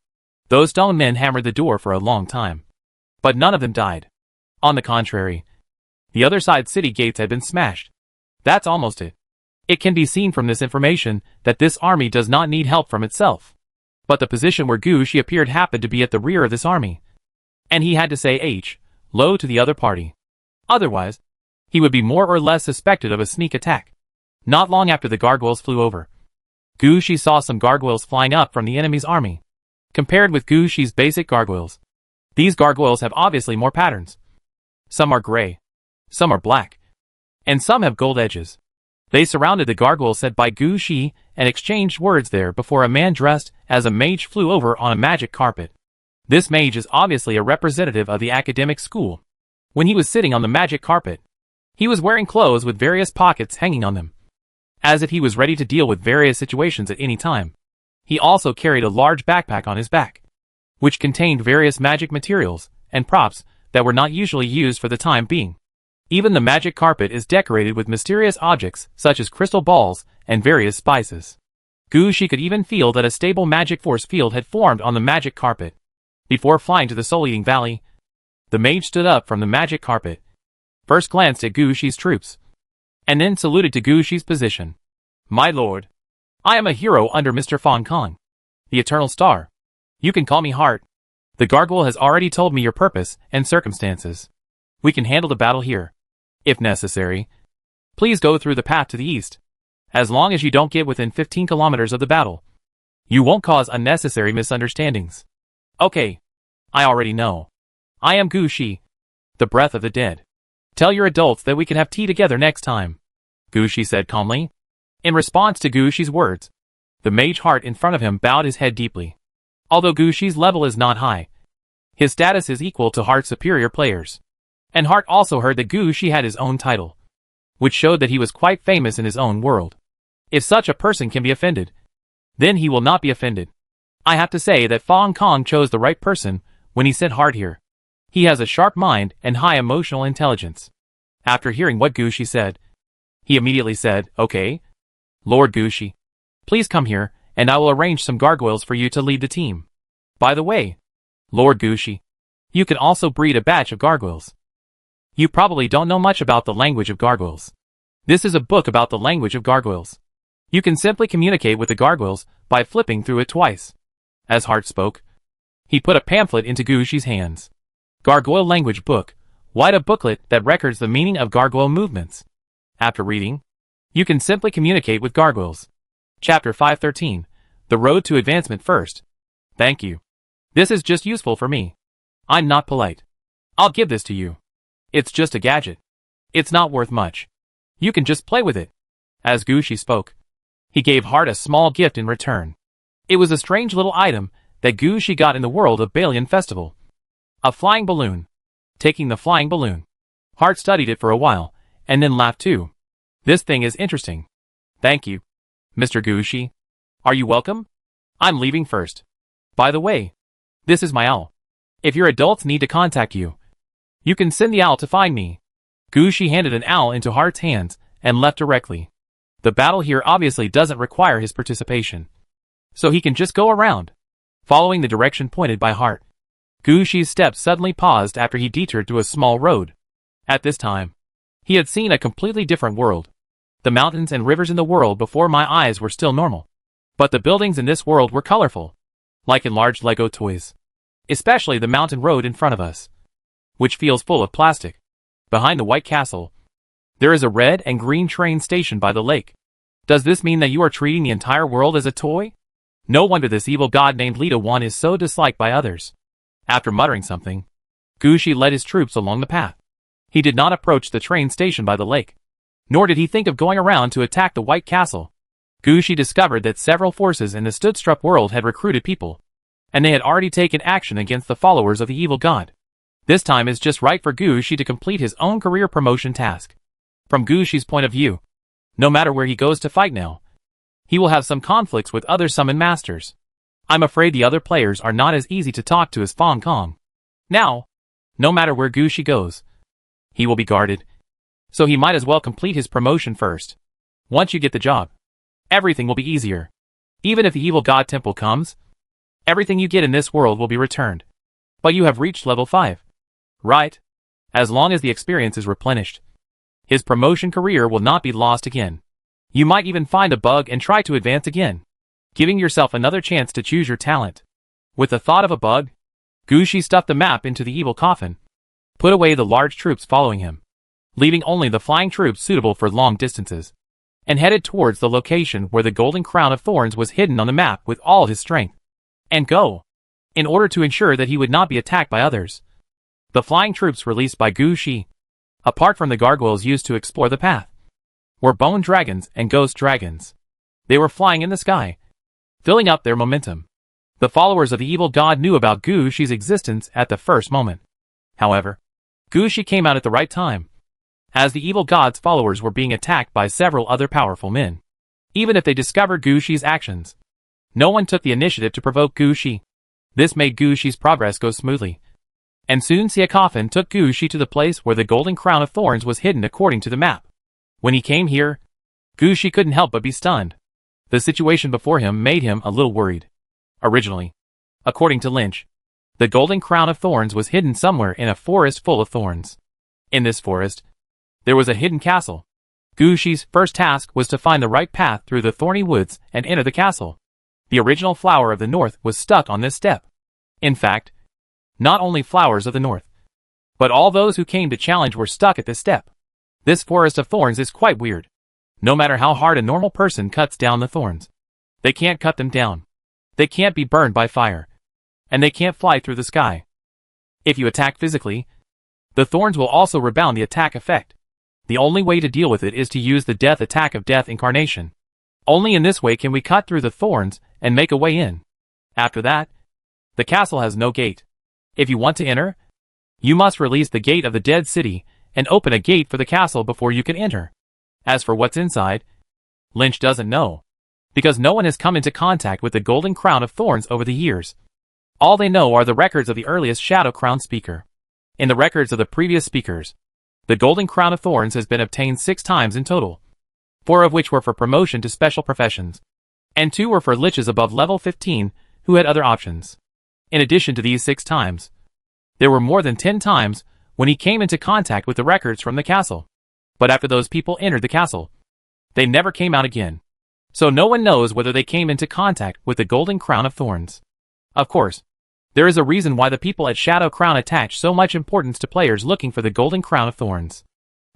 Those stone men hammered the door for a long time, but none of them died. On the contrary, the other side city gates had been smashed. That's almost it. It can be seen from this information that this army does not need help from itself. But the position where Gu Shi appeared happened to be at the rear of this army. And he had to say low to the other party. Otherwise, he would be more or less suspected of a sneak attack. Not long after the gargoyles flew over, Gu Shi saw some gargoyles flying up from the enemy's army. Compared with Gu Shi's basic gargoyles, these gargoyles have obviously more patterns. Some are gray, some are black, and some have gold edges. They surrounded the gargoyle set by Gu Shi and exchanged words there before a man dressed as a mage flew over on a magic carpet. This mage is obviously a representative of the academic school. When he was sitting on the magic carpet, he was wearing clothes with various pockets hanging on them, as if he was ready to deal with various situations at any time. He also carried a large backpack on his back, which contained various magic materials and props that were not usually used for the time being. Even the magic carpet is decorated with mysterious objects such as crystal balls and various spices. Gu Shi could even feel that a stable magic force field had formed on the magic carpet. Before flying to the Soul-Eating Valley, the mage stood up from the magic carpet, first glanced at Gu Shi's troops, and then saluted to Gu Shi's position. "My lord, I am a hero under Mr. Fong Kong, the Eternal Star. You can call me Heart. The gargoyle has already told me your purpose and circumstances. We can handle the battle here. If necessary, please go through the path to the east. As long as you don't get within 15 kilometers of the battle, you won't cause unnecessary misunderstandings." "Okay. I already know. I am Gu Shi, the breath of the dead. Tell your adults that we can have tea together next time," Gu Shi said calmly. In response to Gu Shi's words, the mage Heart in front of him bowed his head deeply. Although Gu Shi's level is not high, his status is equal to Heart's superior players. And Heart also heard that Gu Shi had his own title, which showed that he was quite famous in his own world. If such a person can be offended, then he will not be offended. I have to say that Fong Kong chose the right person when he sent Heart here. He has a sharp mind and high emotional intelligence. After hearing what Gu Shi said, he immediately said, "Okay, Lord Gu Shi, please come here, and I will arrange some gargoyles for you to lead the team. By the way, Lord Gu Shi, you can also breed a batch of gargoyles. You probably don't know much about the language of gargoyles. This is a book about the language of gargoyles. You can simply communicate with the gargoyles by flipping through it twice." As Heart spoke, he put a pamphlet into Gu Shi's hands. Gargoyle Language Book, write a booklet that records the meaning of gargoyle movements. After reading, you can simply communicate with gargoyles. Chapter 513, The Road to Advancement First. Thank you. This is just useful for me. I'm not polite. I'll give this to you. It's just a gadget. It's not worth much. You can just play with it. As Gu Shi spoke, he gave Heart a small gift in return. It was a strange little item that Gu Shi got in the world of Balian Festival. A flying balloon. Taking the flying balloon, Heart studied it for a while, and then laughed too. "This thing is interesting. Thank you, Mr. Gu Shi. Are you welcome? I'm leaving first. By the way, this is my owl. If your adults need to contact you, you can send the owl to find me." Gu Shi handed an owl into Heart's hands and left directly. The battle here obviously doesn't require his participation, so he can just go around, following the direction pointed by Heart. Gu Shi's steps suddenly paused after he detoured to a small road. At this time, he had seen a completely different world. The mountains and rivers in the world before my eyes were still normal, but the buildings in this world were colorful, like enlarged Lego toys. Especially the mountain road in front of us, which feels full of plastic. Behind the White Castle, there is a red and green train station by the lake. Does this mean that you are treating the entire world as a toy? No wonder this evil god named Lita Wan is so disliked by others. After muttering something, Gu Shi led his troops along the path. He did not approach the train station by the lake, nor did he think of going around to attack the White Castle. Gu Shi discovered that several forces in the Studstrup world had recruited people, and they had already taken action against the followers of the evil god. This time is just right for Gu Shi to complete his own career promotion task. From Gu Shi's point of view, no matter where he goes to fight now, he will have some conflicts with other summon masters. I'm afraid the other players are not as easy to talk to as Fong Kong. Now, no matter where Gu Shi goes, he will be guarded, so he might as well complete his promotion first. Once you get the job, everything will be easier. Even if the evil god temple comes, everything you get in this world will be returned. But you have reached level 5. Right? As long as the experience is replenished, his promotion career will not be lost again. You might even find a bug and try to advance again. giving yourself another chance to choose your talent. With the thought of a bug, Gushi stuffed the map into the evil coffin, put away the large troops following him, leaving only the flying troops suitable for long distances, and headed towards the location where the golden crown of thorns was hidden on the map with all his strength. And go! In order to ensure that he would not be attacked by others. The flying troops released by Gushi, apart from the gargoyles used to explore the path, were bone dragons and ghost dragons. They were flying in the sky, filling up their momentum. The followers of the evil god knew about Gushi's existence at the first moment. However, Gushi came out at the right time, as the evil god's followers were being attacked by several other powerful men. Even if they discovered Gushi's actions, no one took the initiative to provoke Gushi. This made Gushi's progress go smoothly. And soon Coffin took Gushi to the place where the golden crown of thorns was hidden according to the map. When he came here, Gushi couldn't help but be stunned. The situation before him made him a little worried. Originally, according to Lynch, the golden crown of thorns was hidden somewhere in a forest full of thorns. In this forest, there was a hidden castle. Gushi's first task was to find the right path through the thorny woods and enter the castle. The original flower of the north was stuck on this step. In fact, not only flowers of the north, but all those who came to challenge were stuck at this step. This forest of thorns is quite weird. No matter how hard a normal person cuts down the thorns, they can't cut them down. They can't be burned by fire. And they can't fly through the sky. If you attack physically, the thorns will also rebound the attack effect. The only way to deal with it is to use the death attack of death incarnation. Only in this way can we cut through the thorns and make a way in. After that, the castle has no gate. If you want to enter, you must release the gate of the dead city and open a gate for the castle before you can enter. As for what's inside, Lynch doesn't know, because no one has come into contact with the golden crown of thorns over the years. All they know are the records of the earliest Shadow Crown speaker. In the records of the previous speakers, the golden crown of thorns has been obtained 6 times in total, 4 of which were for promotion to special professions, and 2 were for liches above level 15 who had other options. In addition to these 6 times, there were more than 10 times when he came into contact with the records from the castle. But after those people entered the castle, they never came out again. So no one knows whether they came into contact with the golden crown of thorns. Of course, there is a reason why the people at Shadow Crown attach so much importance to players looking for the golden crown of thorns.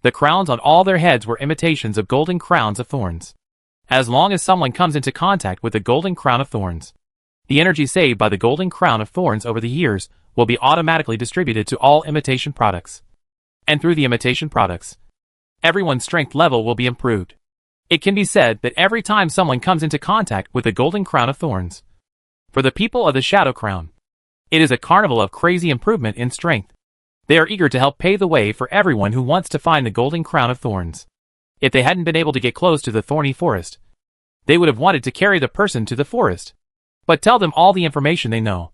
The crowns on all their heads were imitations of golden crowns of thorns. As long as someone comes into contact with the golden crown of thorns, the energy saved by the golden crown of thorns over the years will be automatically distributed to all imitation products. And through the imitation products, everyone's strength level will be improved. It can be said that every time someone comes into contact with the golden crown of thorns, for the people of the Shadow Crown, it is a carnival of crazy improvement in strength. They are eager to help pave the way for everyone who wants to find the golden crown of thorns. If they hadn't been able to get close to the thorny forest, they would have wanted to carry the person to the forest. But tell them all the information they know.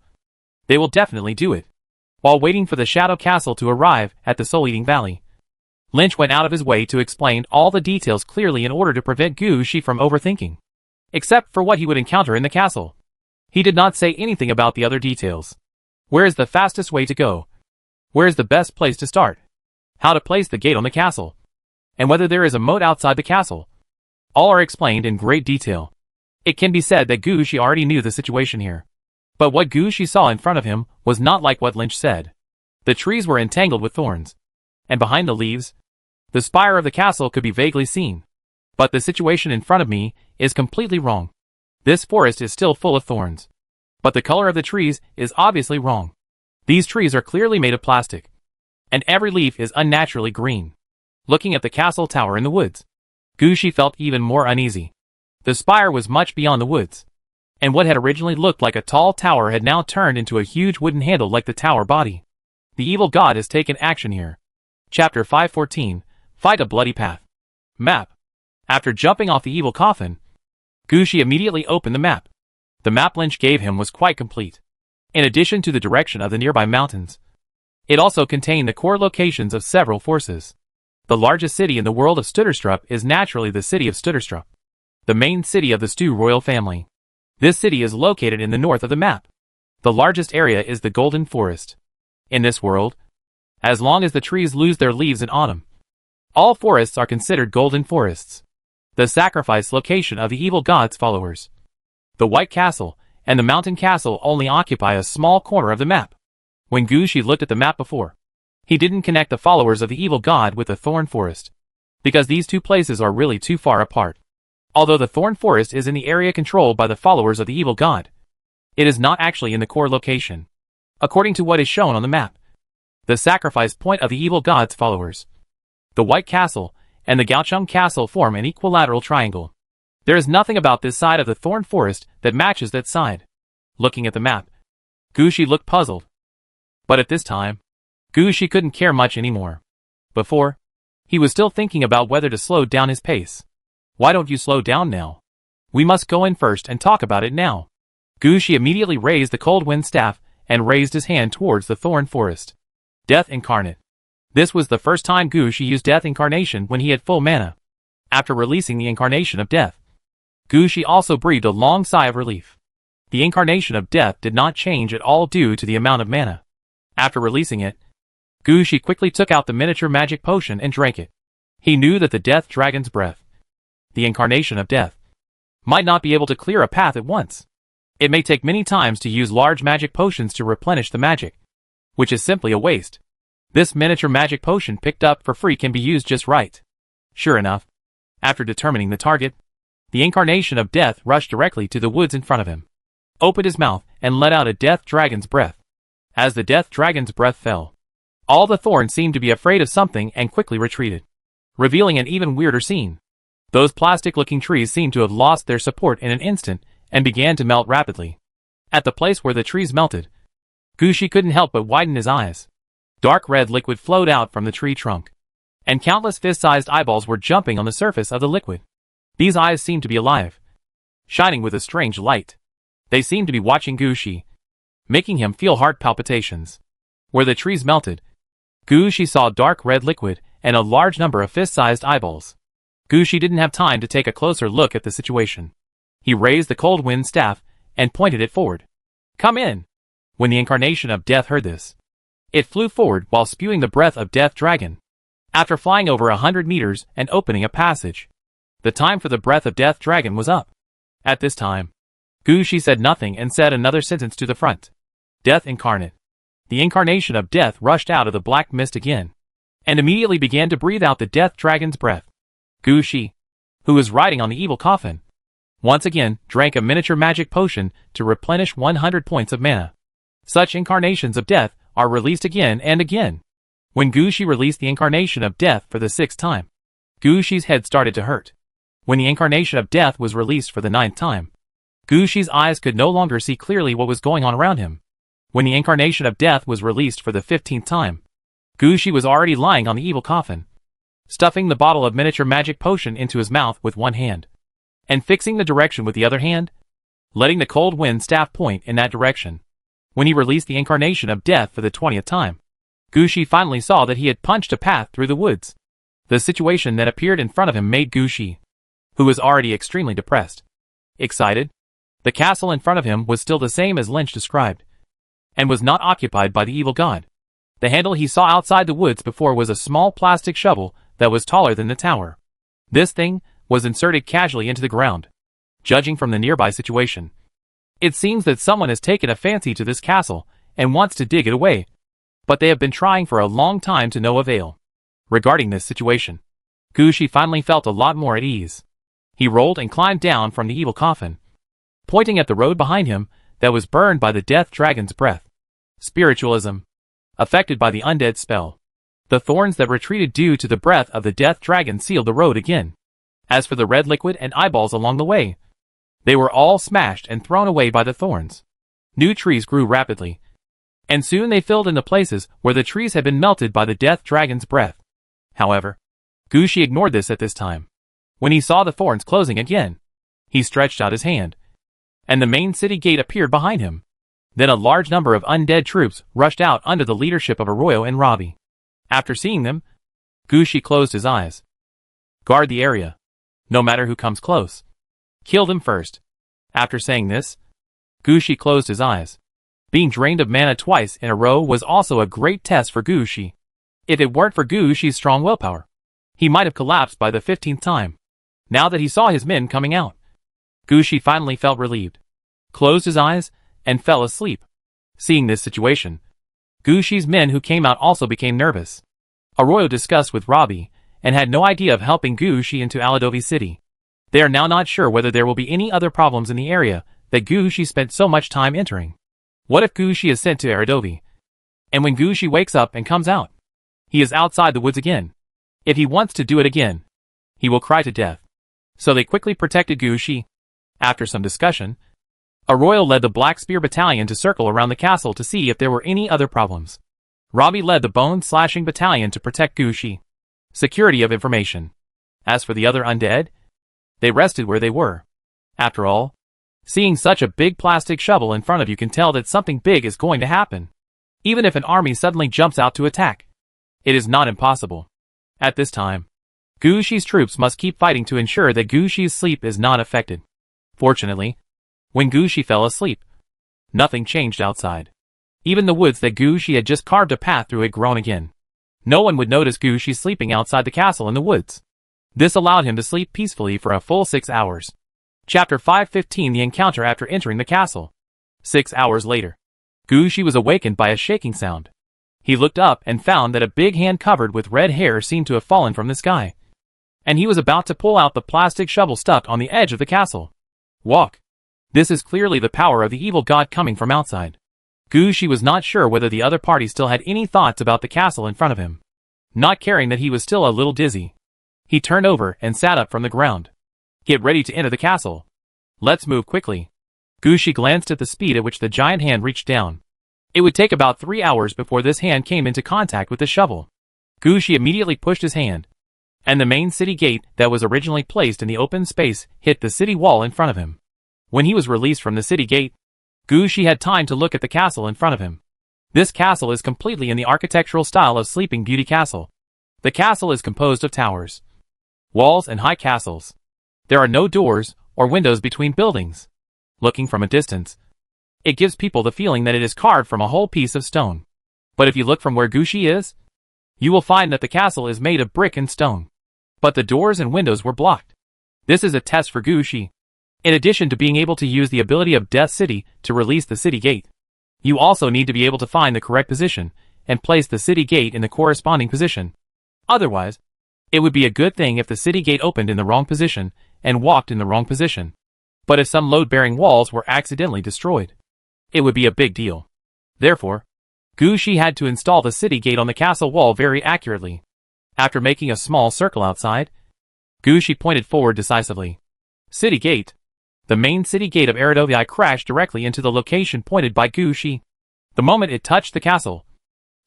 They will definitely do it. While waiting for the Shadow Castle to arrive at the Soul-Eating Valley, Lynch went out of his way to explain all the details clearly in order to prevent Gushi from overthinking. Except for what he would encounter in the castle. He did not say anything about the other details. Where is the fastest way to go? Where is the best place to start? How to place the gate on the castle? And whether there is a moat outside the castle. All are explained in great detail. It can be said that Gushi already knew the situation here. But what Gushi saw in front of him was not like what Lynch said. The trees were entangled with thorns. And behind the leaves, the spire of the castle could be vaguely seen. But the situation in front of me is completely wrong. This forest is still full of thorns. But the color of the trees is obviously wrong. These trees are clearly made of plastic. And every leaf is unnaturally green. Looking at the castle tower in the woods, Gushi felt even more uneasy. The spire was much beyond the woods. And what had originally looked like a tall tower had now turned into a huge wooden handle like the tower body. The evil god has taken action here. Chapter 514, Fight a Bloody Path. Map. After jumping off the evil coffin, Gushi immediately opened the map. The map Lynch gave him was quite complete. In addition to the direction of the nearby mountains, it also contained the core locations of several forces. The largest city in the world of Stutterstrup is naturally the city of Stutterstrup, the main city of the Stu royal family. This city is located in the north of the map. The largest area is the Golden Forest. In this world, as long as the trees lose their leaves in autumn, all forests are considered golden forests. The sacrifice location of the evil god's followers. The White Castle and the Mountain Castle only occupy a small corner of the map. When Gushi looked at the map before, he didn't connect the followers of the evil god with the Thorn Forest, because these two places are really too far apart. Although the Thorn Forest is in the area controlled by the followers of the evil god, it is not actually in the core location, according to what is shown on the map. The sacrifice point of the evil god's followers, the White Castle, and the Gaocheng Castle form an equilateral triangle. There is nothing about this side of the Thorn Forest that matches that side. Looking at the map, Gushi looked puzzled. But at this time, Gushi couldn't care much anymore. Before, he was still thinking about whether to slow down his pace. Why don't you slow down now? We must go in first and talk about it now. Gushi immediately raised the cold wind staff and raised his hand towards the Thorn Forest. Death Incarnate. This was the first time Gushi used Death Incarnation when he had full mana. After releasing the Incarnation of Death, Gushi also breathed a long sigh of relief. The Incarnation of Death did not change at all due to the amount of mana. After releasing it, Gushi quickly took out the miniature magic potion and drank it. He knew that the Death Dragon's breath, the Incarnation of Death, might not be able to clear a path at once. It may take many times to use large magic potions to replenish the magic, which is simply a waste. This miniature magic potion picked up for free can be used just right. Sure enough, after determining the target, the Incarnation of Death rushed directly to the woods in front of him, opened his mouth, and let out a Death Dragon's breath. As the Death Dragon's breath fell, all the thorns seemed to be afraid of something and quickly retreated, revealing an even weirder scene. Those plastic-looking trees seemed to have lost their support in an instant and began to melt rapidly. At the place where the trees melted, Gushi couldn't help but widen his eyes. Dark red liquid flowed out from the tree trunk, and countless fist-sized eyeballs were jumping on the surface of the liquid. These eyes seemed to be alive, shining with a strange light. They seemed to be watching Gushi, making him feel heart palpitations. Where the trees melted, Gushi saw dark red liquid and a large number of fist-sized eyeballs. Gushi didn't have time to take a closer look at the situation. He raised the cold wind staff and pointed it forward. Come in! When the Incarnation of Death heard this, it flew forward while spewing the breath of Death Dragon. After flying over 100 meters and opening a passage, the time for the breath of Death Dragon was up. At this time, Gushi said nothing and said another sentence to the front. Death Incarnate. The Incarnation of Death rushed out of the black mist again, and immediately began to breathe out the Death Dragon's breath. Gushi, who was riding on the evil coffin, once again drank a miniature magic potion to replenish 100 points of mana. Such Incarnations of Death are released again and again. When Gushi released the Incarnation of Death for the 6th time, Gushi's head started to hurt. When the Incarnation of Death was released for the 9th time, Gushi's eyes could no longer see clearly what was going on around him. When the Incarnation of Death was released for the 15th time, Gushi was already lying on the evil coffin, stuffing the bottle of miniature magic potion into his mouth with one hand, and fixing the direction with the other hand, letting the cold wind staff point in that direction. When he released the Incarnation of Death for the 20th time, Gushi finally saw that he had punched a path through the woods. The situation that appeared in front of him made Gushi, who was already extremely depressed, excited. The castle in front of him was still the same as Lynch described, and was not occupied by the evil god. The handle he saw outside the woods before was a small plastic shovel that was taller than the tower. This thing was inserted casually into the ground. Judging from the nearby situation, it seems that someone has taken a fancy to this castle and wants to dig it away, but they have been trying for a long time to no avail. Regarding this situation, Gushi finally felt a lot more at ease. He rolled and climbed down from the evil coffin, pointing at the road behind him that was burned by the Death Dragon's breath. Spiritualism. Affected by the undead spell, the thorns that retreated due to the breath of the Death Dragon sealed the road again. As for the red liquid and eyeballs along the way, they were all smashed and thrown away by the thorns. New trees grew rapidly, and soon they filled in the places where the trees had been melted by the Death Dragon's breath. However, Gushi ignored this at this time. When he saw the thorns closing again, he stretched out his hand, and the main city gate appeared behind him. Then a large number of undead troops rushed out under the leadership of Arroyo and Robbie. After seeing them, Gushi closed his eyes. Guard the area. No matter who comes close, kill them first. After saying this, Gushi closed his eyes. Being drained of mana twice in a row was also a great test for Gushi. If it weren't for Gushi's strong willpower, he might have collapsed by the 15th time. Now that he saw his men coming out, Gushi finally felt relieved. closed his eyes, and fell asleep. Seeing this situation, Gushi's men who came out also became nervous. Arroyo discussed with Robbie, and had no idea of helping Gushi into Aladovi City. They are now not sure whether there will be any other problems in the area that Gushi spent so much time entering. What if Gushi is sent to Aladovi? And when Gushi wakes up and comes out, he is outside the woods again. If he wants to do it again, he will cry to death. So they quickly protected Gushi. After some discussion, Arroyo led the Black Spear Battalion to circle around the castle to see if there were any other problems. Robbie led the Bone Slashing Battalion to protect Gushi. Security of information. As for the other undead, they rested where they were. After all, seeing such a big plastic shovel in front of you can tell that something big is going to happen. Even if an army suddenly jumps out to attack, it is not impossible. At this time, Gushi's troops must keep fighting to ensure that Gushi's sleep is not affected. Fortunately, when Gushi fell asleep, nothing changed outside. Even the woods that Gushi had just carved a path through had grown again. No one would notice Gushi sleeping outside the castle in the woods. This allowed him to sleep peacefully for a full 6 hours. Chapter 515: The Encounter after entering the castle. 6 hours later, Gushi was awakened by a shaking sound. He looked up and found that a big hand covered with red hair seemed to have fallen from the sky. And he was about to pull out the plastic shovel stuck on the edge of the castle. Walk. This is clearly the power of the evil god coming from outside. Gushi was not sure whether the other party still had any thoughts about the castle in front of him. Not caring that he was still a little dizzy, he turned over and sat up from the ground. Get ready to enter the castle. Let's move quickly. Gushi glanced at the speed at which the giant hand reached down. It would take about 3 hours before this hand came into contact with the shovel. Gushi immediately pushed his hand, and the main city gate that was originally placed in the open space hit the city wall in front of him. When he was released from the city gate, Gushi had time to look at the castle in front of him. This castle is completely in the architectural style of Sleeping Beauty Castle. The castle is composed of towers, walls, and high castles. There are no doors or windows between buildings. Looking from a distance, it gives people the feeling that it is carved from a whole piece of stone. But if you look from where Gushi is, you will find that the castle is made of brick and stone. But the doors and windows were blocked. This is a test for Gushi. In addition to being able to use the ability of Death City to release the city gate, you also need to be able to find the correct position and place the city gate in the corresponding position. Otherwise, it would be a good thing if the city gate opened in the wrong position and walked in the wrong position. But if some load-bearing walls were accidentally destroyed, it would be a big deal. Therefore, Gushi had to install the city gate on the castle wall very accurately. After making a small circle outside, Gushi pointed forward decisively. City gate. The main city gate of Aladovi crashed directly into the location pointed by Gushi. The moment it touched the castle,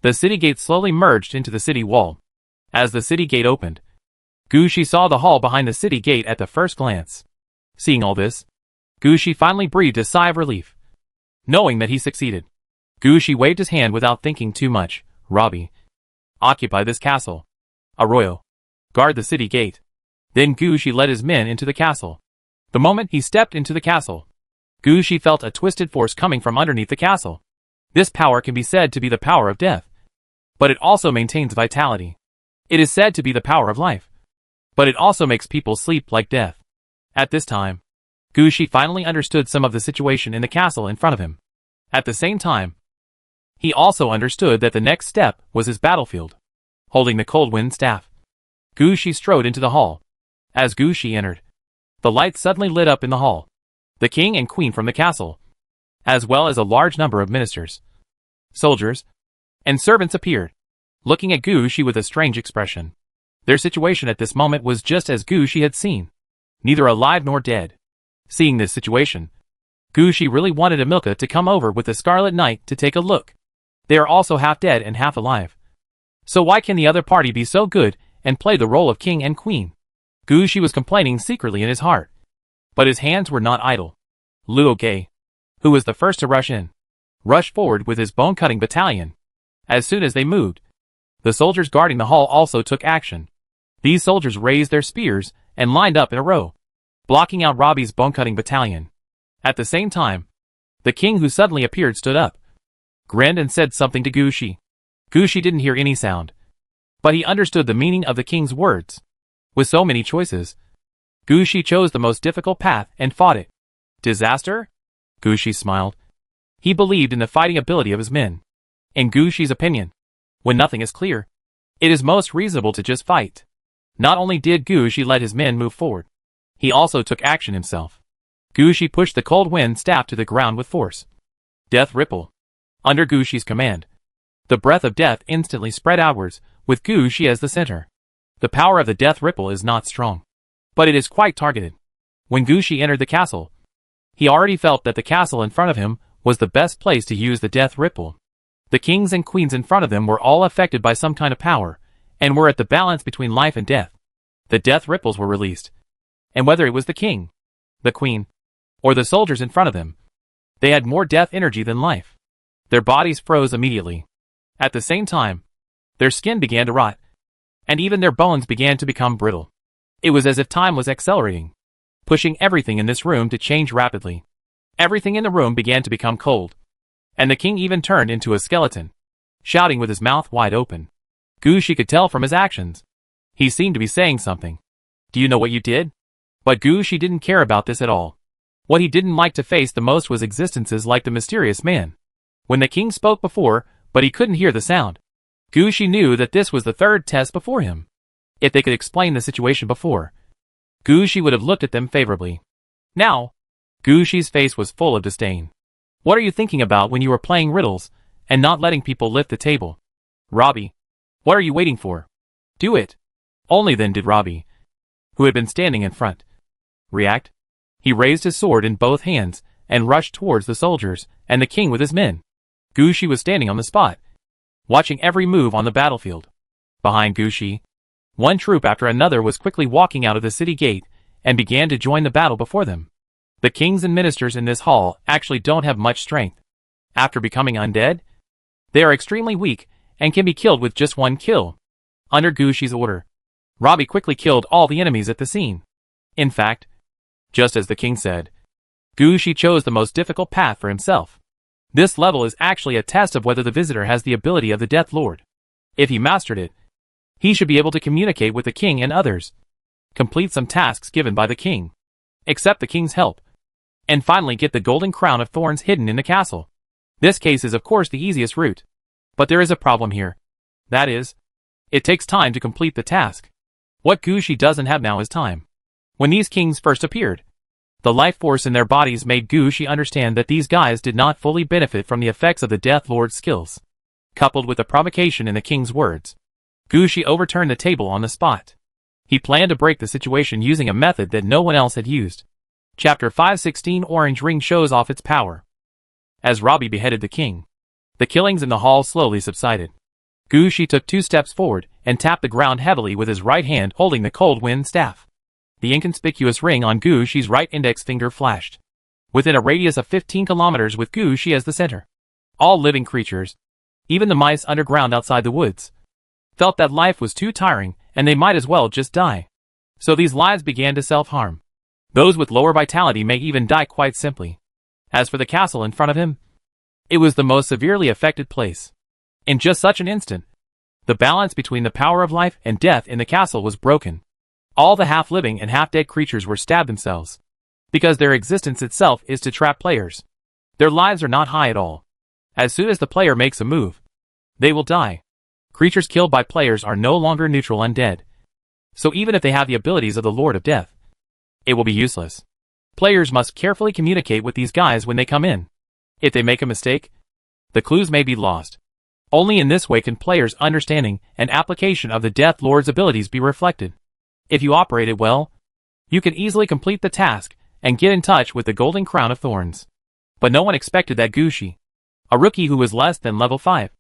the city gate slowly merged into the city wall. As the city gate opened, Gushi saw the hall behind the city gate at the first glance. Seeing all this, Gushi finally breathed a sigh of relief, knowing that he succeeded. Gushi waved his hand without thinking too much. Robbie, occupy this castle. Arroyo, guard the city gate. Then Gushi led his men into the castle. The moment he stepped into the castle, Gushi felt a twisted force coming from underneath the castle. This power can be said to be the power of death, but it also maintains vitality. It is said to be the power of life, but it also makes people sleep like death. At this time, Gushi finally understood some of the situation in the castle in front of him. At the same time, he also understood that the next step was his battlefield. Holding the cold wind staff, Gushi strode into the hall. As Gushi entered, the lights suddenly lit up in the hall. The king and queen from the castle, as well as a large number of ministers, soldiers, and servants appeared, looking at Gushi with a strange expression. Their situation at this moment was just as Gushi had seen, neither alive nor dead. Seeing this situation, Gushi really wanted Amilca to come over with the Scarlet Knight to take a look. They are also half dead and half alive. So why can the other party be so good and play the role of king and queen? Gushi was complaining secretly in his heart. But his hands were not idle. Luo Gay, who was the first to rush in, rushed forward with his bone-cutting battalion. As soon as they moved, the soldiers guarding the hall also took action. These soldiers raised their spears and lined up in a row, blocking out Robbie's bone-cutting battalion. At the same time, the king who suddenly appeared stood up, grinned and said something to Gushi. Gushi didn't hear any sound, but he understood the meaning of the king's words. With so many choices, Gushi chose the most difficult path and fought it. Disaster? Gushi smiled. He believed in the fighting ability of his men. In Gushi's opinion, when nothing is clear, it is most reasonable to just fight. Not only did Gushi let his men move forward, he also took action himself. Gushi pushed the cold wind staff to the ground with force. Death Ripple. Under Gushi's command, the breath of death instantly spread outwards, with Gushi as the center. The power of the Death Ripple is not strong, but it is quite targeted. When Gushi entered the castle, he already felt that the castle in front of him was the best place to use the Death Ripple. The kings and queens in front of them were all affected by some kind of power, and were at the balance between life and death. The Death Ripples were released, and whether it was the king, the queen, or the soldiers in front of them, they had more death energy than life. Their bodies froze immediately. At the same time, their skin began to rot, and even their bones began to become brittle. It was as if time was accelerating, pushing everything in this room to change rapidly. Everything in the room began to become cold, and the king even turned into a skeleton, shouting with his mouth wide open. Gushi could tell from his actions. He seemed to be saying something. Do you know what you did? But Gushi didn't care about this at all. What he didn't like to face the most was existences like the mysterious man. When the king spoke before, but he couldn't hear the sound, Gushi knew that this was the third test before him. If they could explain the situation before, Gushi would have looked at them favorably. Now, Gushi's face was full of disdain. What are you thinking about when you were playing riddles, and not letting people lift the table? Robbie, what are you waiting for? Do it. Only then did Robbie, who had been standing in front, react. He raised his sword in both hands, and rushed towards the soldiers, and the king with his men. Gushi was standing on the spot, watching every move on the battlefield. Behind Gushi, one troop after another was quickly walking out of the city gate, and began to join the battle before them. The kings and ministers in this hall actually don't have much strength. After becoming undead, they are extremely weak, and can be killed with just one kill. Under Gushi's order, Robbie quickly killed all the enemies at the scene. In fact, just as the king said, Gushi chose the most difficult path for himself. This level is actually a test of whether the visitor has the ability of the Death Lord. If he mastered it, he should be able to communicate with the king and others, complete some tasks given by the king, accept the king's help, and finally get the golden crown of thorns hidden in the castle. This case is of course the easiest route. But there is a problem here. That is, it takes time to complete the task. What Gushi doesn't have now is time. When these kings first appeared, the life force in their bodies made Gushi understand that these guys did not fully benefit from the effects of the Death Lord's skills. Coupled with the provocation in the king's words, Gushi overturned the table on the spot. He planned to break the situation using a method that no one else had used. Chapter 516 Orange Ring shows off its power. As Robbie beheaded the king, the killings in the hall slowly subsided. Gushi took 2 steps forward and tapped the ground heavily with his right hand holding the cold wind staff. The inconspicuous ring on Gushi's right index finger flashed, within a radius of 15 kilometers with Gushi as the center. All living creatures, even the mice underground outside the woods, felt that life was too tiring and they might as well just die. So these lives began to self-harm. Those with lower vitality may even die quite simply. As for the castle in front of him, it was the most severely affected place. In just such an instant, the balance between the power of life and death in the castle was broken. All the half-living and half-dead creatures were stabbed themselves, because their existence itself is to trap players. Their lives are not high at all. As soon as the player makes a move, they will die. Creatures killed by players are no longer neutral undead. So even if they have the abilities of the Lord of Death, it will be useless. Players must carefully communicate with these guys when they come in. If they make a mistake, the clues may be lost. Only in this way can players' understanding and application of the Death Lord's abilities be reflected. If you operate it well, you can easily complete the task and get in touch with the Golden Crown of Thorns. But no one expected that Gushi, a rookie who was less than level 5,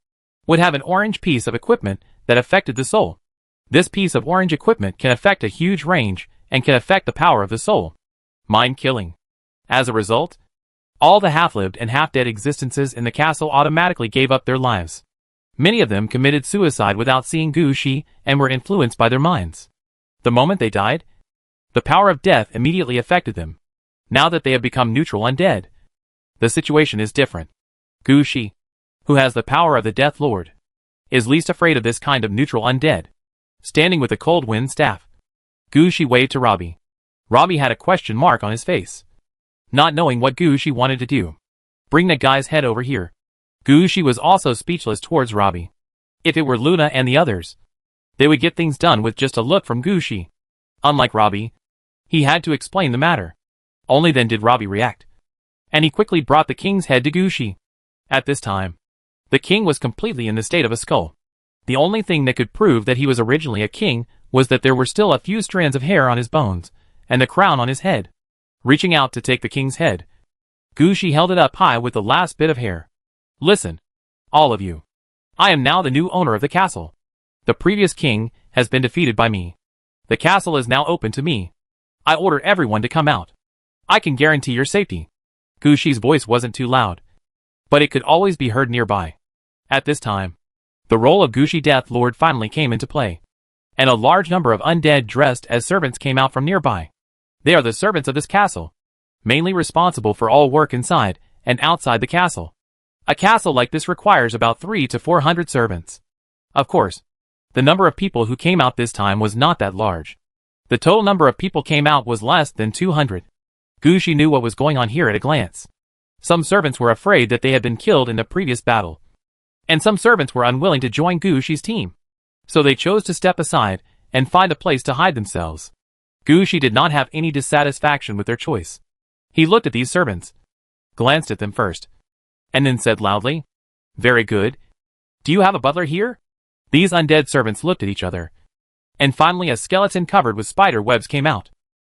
would have an orange piece of equipment that affected the soul. This piece of orange equipment can affect a huge range and can affect the power of the soul. Mind killing. As a result, all the half-lived and half-dead existences in the castle automatically gave up their lives. Many of them committed suicide without seeing Gushi and were influenced by their minds. The moment they died, the power of death immediately affected them. Now that they have become neutral undead, the situation is different. Gushi, who has the power of the Death Lord, is least afraid of this kind of neutral undead. Standing with the cold wind staff, Gushi waved to Robbie. Robbie had a question mark on his face. not knowing what Gucci wanted to do. Bring that guy's head over here. Gucci was also speechless towards Robbie. If it were Luna and the others, they would get things done with just a look from Gucci. Unlike Robbie, he had to explain the matter. Only then did Robbie react. And he quickly brought the king's head to Gucci. At this time, the king was completely in the state of a skull. The only thing that could prove that he was originally a king was that there were still a few strands of hair on his bones, and the crown on his head. Reaching out to take the king's head, Gucci held it up high with the last bit of hair. Listen, all of you. I am now the new owner of the castle. The previous king has been defeated by me. The castle is now open to me. I order everyone to come out. I can guarantee your safety. Gucci's voice wasn't too loud, but it could always be heard nearby. At this time, the role of Gucci Death Lord finally came into play, and a large number of undead dressed as servants came out from nearby. They are the servants of this castle, mainly responsible for all work inside and outside the castle. A castle like this requires about 300 to 400 servants. Of course, the number of people who came out this time was not that large. The total number of people came out was less than 200. Gucci knew what was going on here at a glance. Some servants were afraid that they had been killed in the previous battle, and some servants were unwilling to join Gucci's team. So they chose to step aside and find a place to hide themselves. Gucci did not have any dissatisfaction with their choice. He looked at these servants, glanced at them first, and then said loudly, "Very good. Do you have a butler here?" These undead servants looked at each other, and finally a skeleton covered with spider webs came out.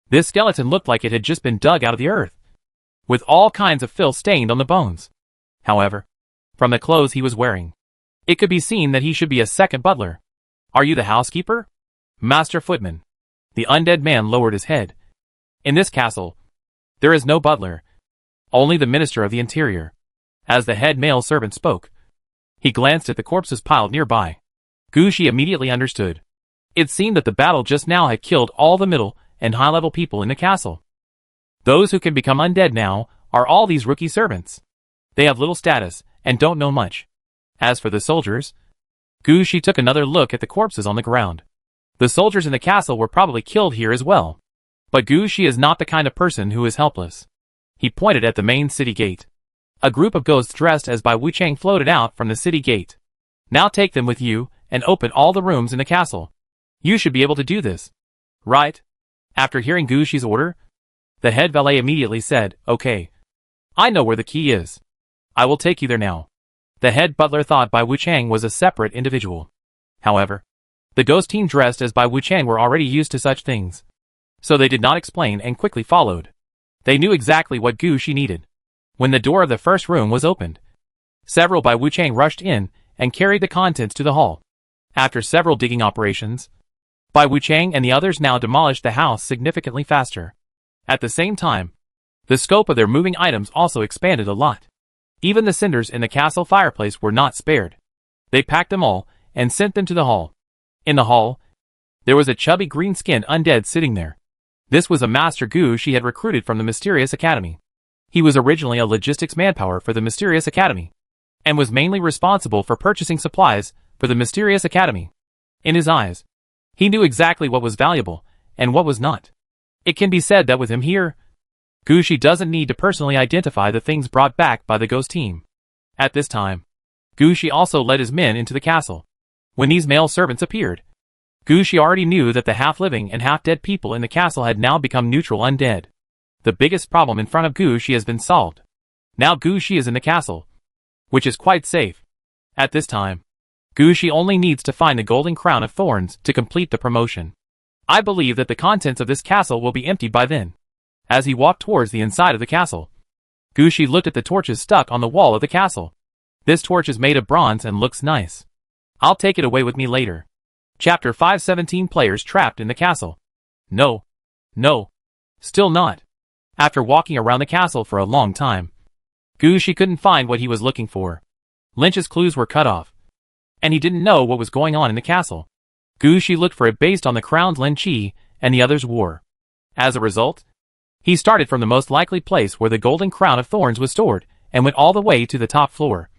This skeleton looked like it had just been dug out of the earth, with all kinds of filth stained on the bones. However, from the clothes he was wearing, it could be seen that he should be a second butler. "Are you the housekeeper?" "Master Footman." The undead man lowered his head. "In this castle, there is no butler, only the Minister of the Interior." As the head male servant spoke, he glanced at the corpses piled nearby. Gucci immediately understood. It seemed that the battle just now had killed all the middle and high-level people in the castle. Those who can become undead now are all these rookie servants. They have little status and don't know much. As for the soldiers, Gucci took another look at the corpses on the ground. The soldiers in the castle were probably killed here as well. But Gucci is not the kind of person who is helpless. He pointed at the main city gate. A group of ghosts dressed as by Wu Chang floated out from the city gate. "Now take them with you and open all the rooms in the castle. You should be able to do this, right?" After hearing Gucci's order, the head valet immediately said, "Okay. I know where the key is. I will take you there now." The head butler thought Bai Wuchang was a separate individual. However, the ghost team dressed as Bai Wuchang were already used to such things, so they did not explain and quickly followed. They knew exactly what Gucci needed. When the door of the first room was opened, several Bai Wuchang rushed in and carried the contents to the hall. After several digging operations, Bai Wuchang and the others now demolished the house significantly faster. At the same time, the scope of their moving items also expanded a lot. Even the cinders in the castle fireplace were not spared. They packed them all and sent them to the hall. In the hall, there was a chubby green-skinned undead sitting there. This was a Master Gu she had recruited from the Mysterious Academy. He was originally a logistics manpower for the Mysterious Academy, and was mainly responsible for purchasing supplies for the Mysterious Academy. In his eyes, he knew exactly what was valuable and what was not. It can be said that with him here, Gucci doesn't need to personally identify the things brought back by the ghost team. At this time, Gucci also led his men into the castle. When these male servants appeared, Gucci already knew that the half-living and half-dead people in the castle had now become neutral undead. The biggest problem in front of Gucci has been solved. Now Gucci is in the castle, which is quite safe. At this time, Gucci only needs to find the golden crown of thorns to complete the promotion. I believe that the contents of this castle will be emptied by then. As he walked towards the inside of the castle, Gucci looked at the torches stuck on the wall of the castle. This torch is made of bronze and looks nice. I'll take it away with me later. Chapter 517 Players trapped in the castle. No. Still not. After walking around the castle for a long time, Gucci couldn't find what he was looking for. Lynch's clues were cut off, and he didn't know what was going on in the castle. Gucci looked for it based on the crowns Lin Chi and the others wore. As a result, he started from the most likely place where the golden crown of thorns was stored and went all the way to the top floor.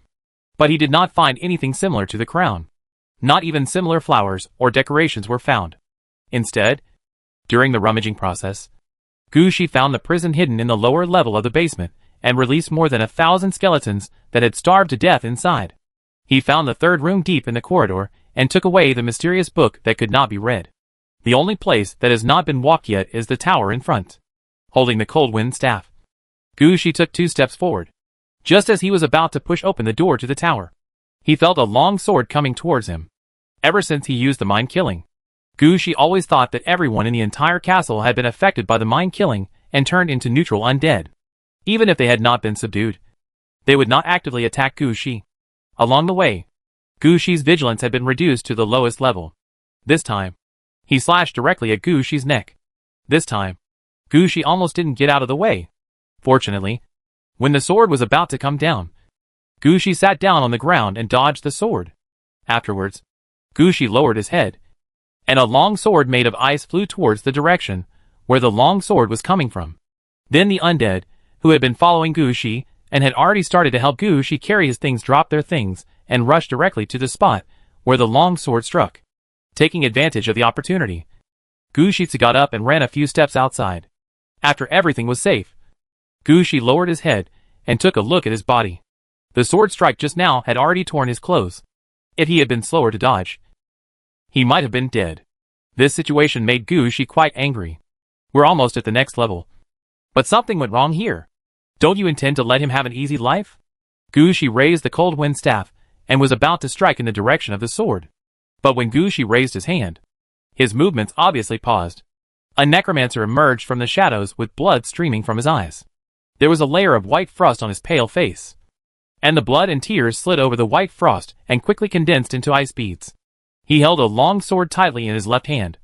But he did not find anything similar to the crown. Not even similar flowers or decorations were found. Instead, during the rummaging process, Gushi found the prison hidden in the lower level of the basement, and released more than 1,000 skeletons that had starved to death inside. He found the third room deep in the corridor, and took away the mysterious book that could not be read. The only place that has not been walked yet is the tower in front. Holding the cold wind staff, Gushi took 2 steps forward. Just as he was about to push open the door to the tower, he felt a long sword coming towards him. Ever since he used the mind killing, Gushi always thought that everyone in the entire castle had been affected by the mind killing and turned into neutral undead. Even if they had not been subdued, they would not actively attack Gushi. Along the way, Gushi's vigilance had been reduced to the lowest level. This time, he slashed directly at Gushi's neck. This time, Gushi almost didn't get out of the way. Fortunately, when the sword was about to come down, Gushi sat down on the ground and dodged the sword. Afterwards, Gushi lowered his head, and a long sword made of ice flew towards the direction where the long sword was coming from. Then the undead, who had been following Gushi and had already started to help Gushi carry his things, dropped their things and rushed directly to the spot where the long sword struck. Taking advantage of the opportunity, Gushi got up and ran a few steps outside. After everything was safe, Gushi lowered his head and took a look at his body. The sword strike just now had already torn his clothes. If he had been slower to dodge, he might have been dead. This situation made Gushi quite angry. We're almost at the next level. But something went wrong here. Don't you intend to let him have an easy life? Gushi raised the cold wind staff and was about to strike in the direction of the sword. But when Gushi raised his hand, his movements obviously paused. A necromancer emerged from the shadows with blood streaming from his eyes. There was a layer of white frost on his pale face, and the blood and tears slid over the white frost and quickly condensed into ice beads. He held a long sword tightly in his left hand,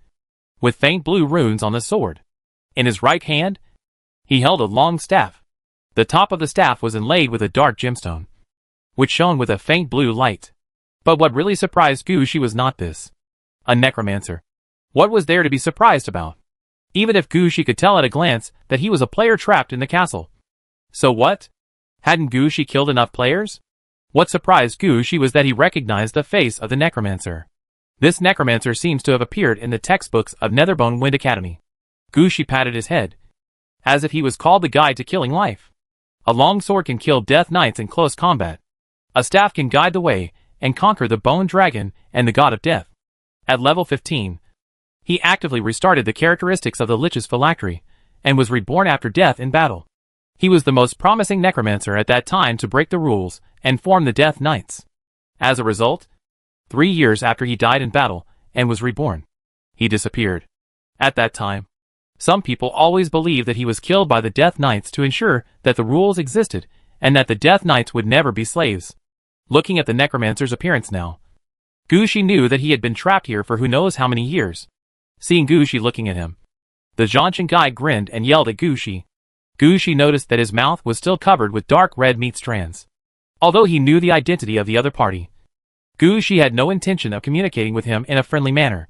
with faint blue runes on the sword. In his right hand, he held a long staff. The top of the staff was inlaid with a dark gemstone, which shone with a faint blue light. But what really surprised Gushi was not this. A necromancer. What was there to be surprised about? Even if Gushi could tell at a glance that he was a player trapped in the castle. So what? Hadn't Gushi killed enough players? What surprised Gushi was that he recognized the face of the necromancer. This necromancer seems to have appeared in the textbooks of Netherbone Wind Academy. Gushi patted his head, as if he was called the guide to killing life. A long sword can kill death knights in close combat. A staff can guide the way and conquer the bone dragon and the god of death. At level 15, he actively restarted the characteristics of the Lich's phylactery, and was reborn after death in battle. He was the most promising necromancer at that time to break the rules and form the Death Knights. As a result, 3 years after he died in battle and was reborn, he disappeared. At that time, some people always believed that he was killed by the Death Knights to ensure that the rules existed and that the Death Knights would never be slaves. Looking at the necromancer's appearance now, Gushi knew that he had been trapped here for who knows how many years. Seeing Gushi looking at him, the Zhanshan guy grinned and yelled at Gushi. Gushi noticed that his mouth was still covered with dark red meat strands. Although he knew the identity of the other party, Gushi had no intention of communicating with him in a friendly manner.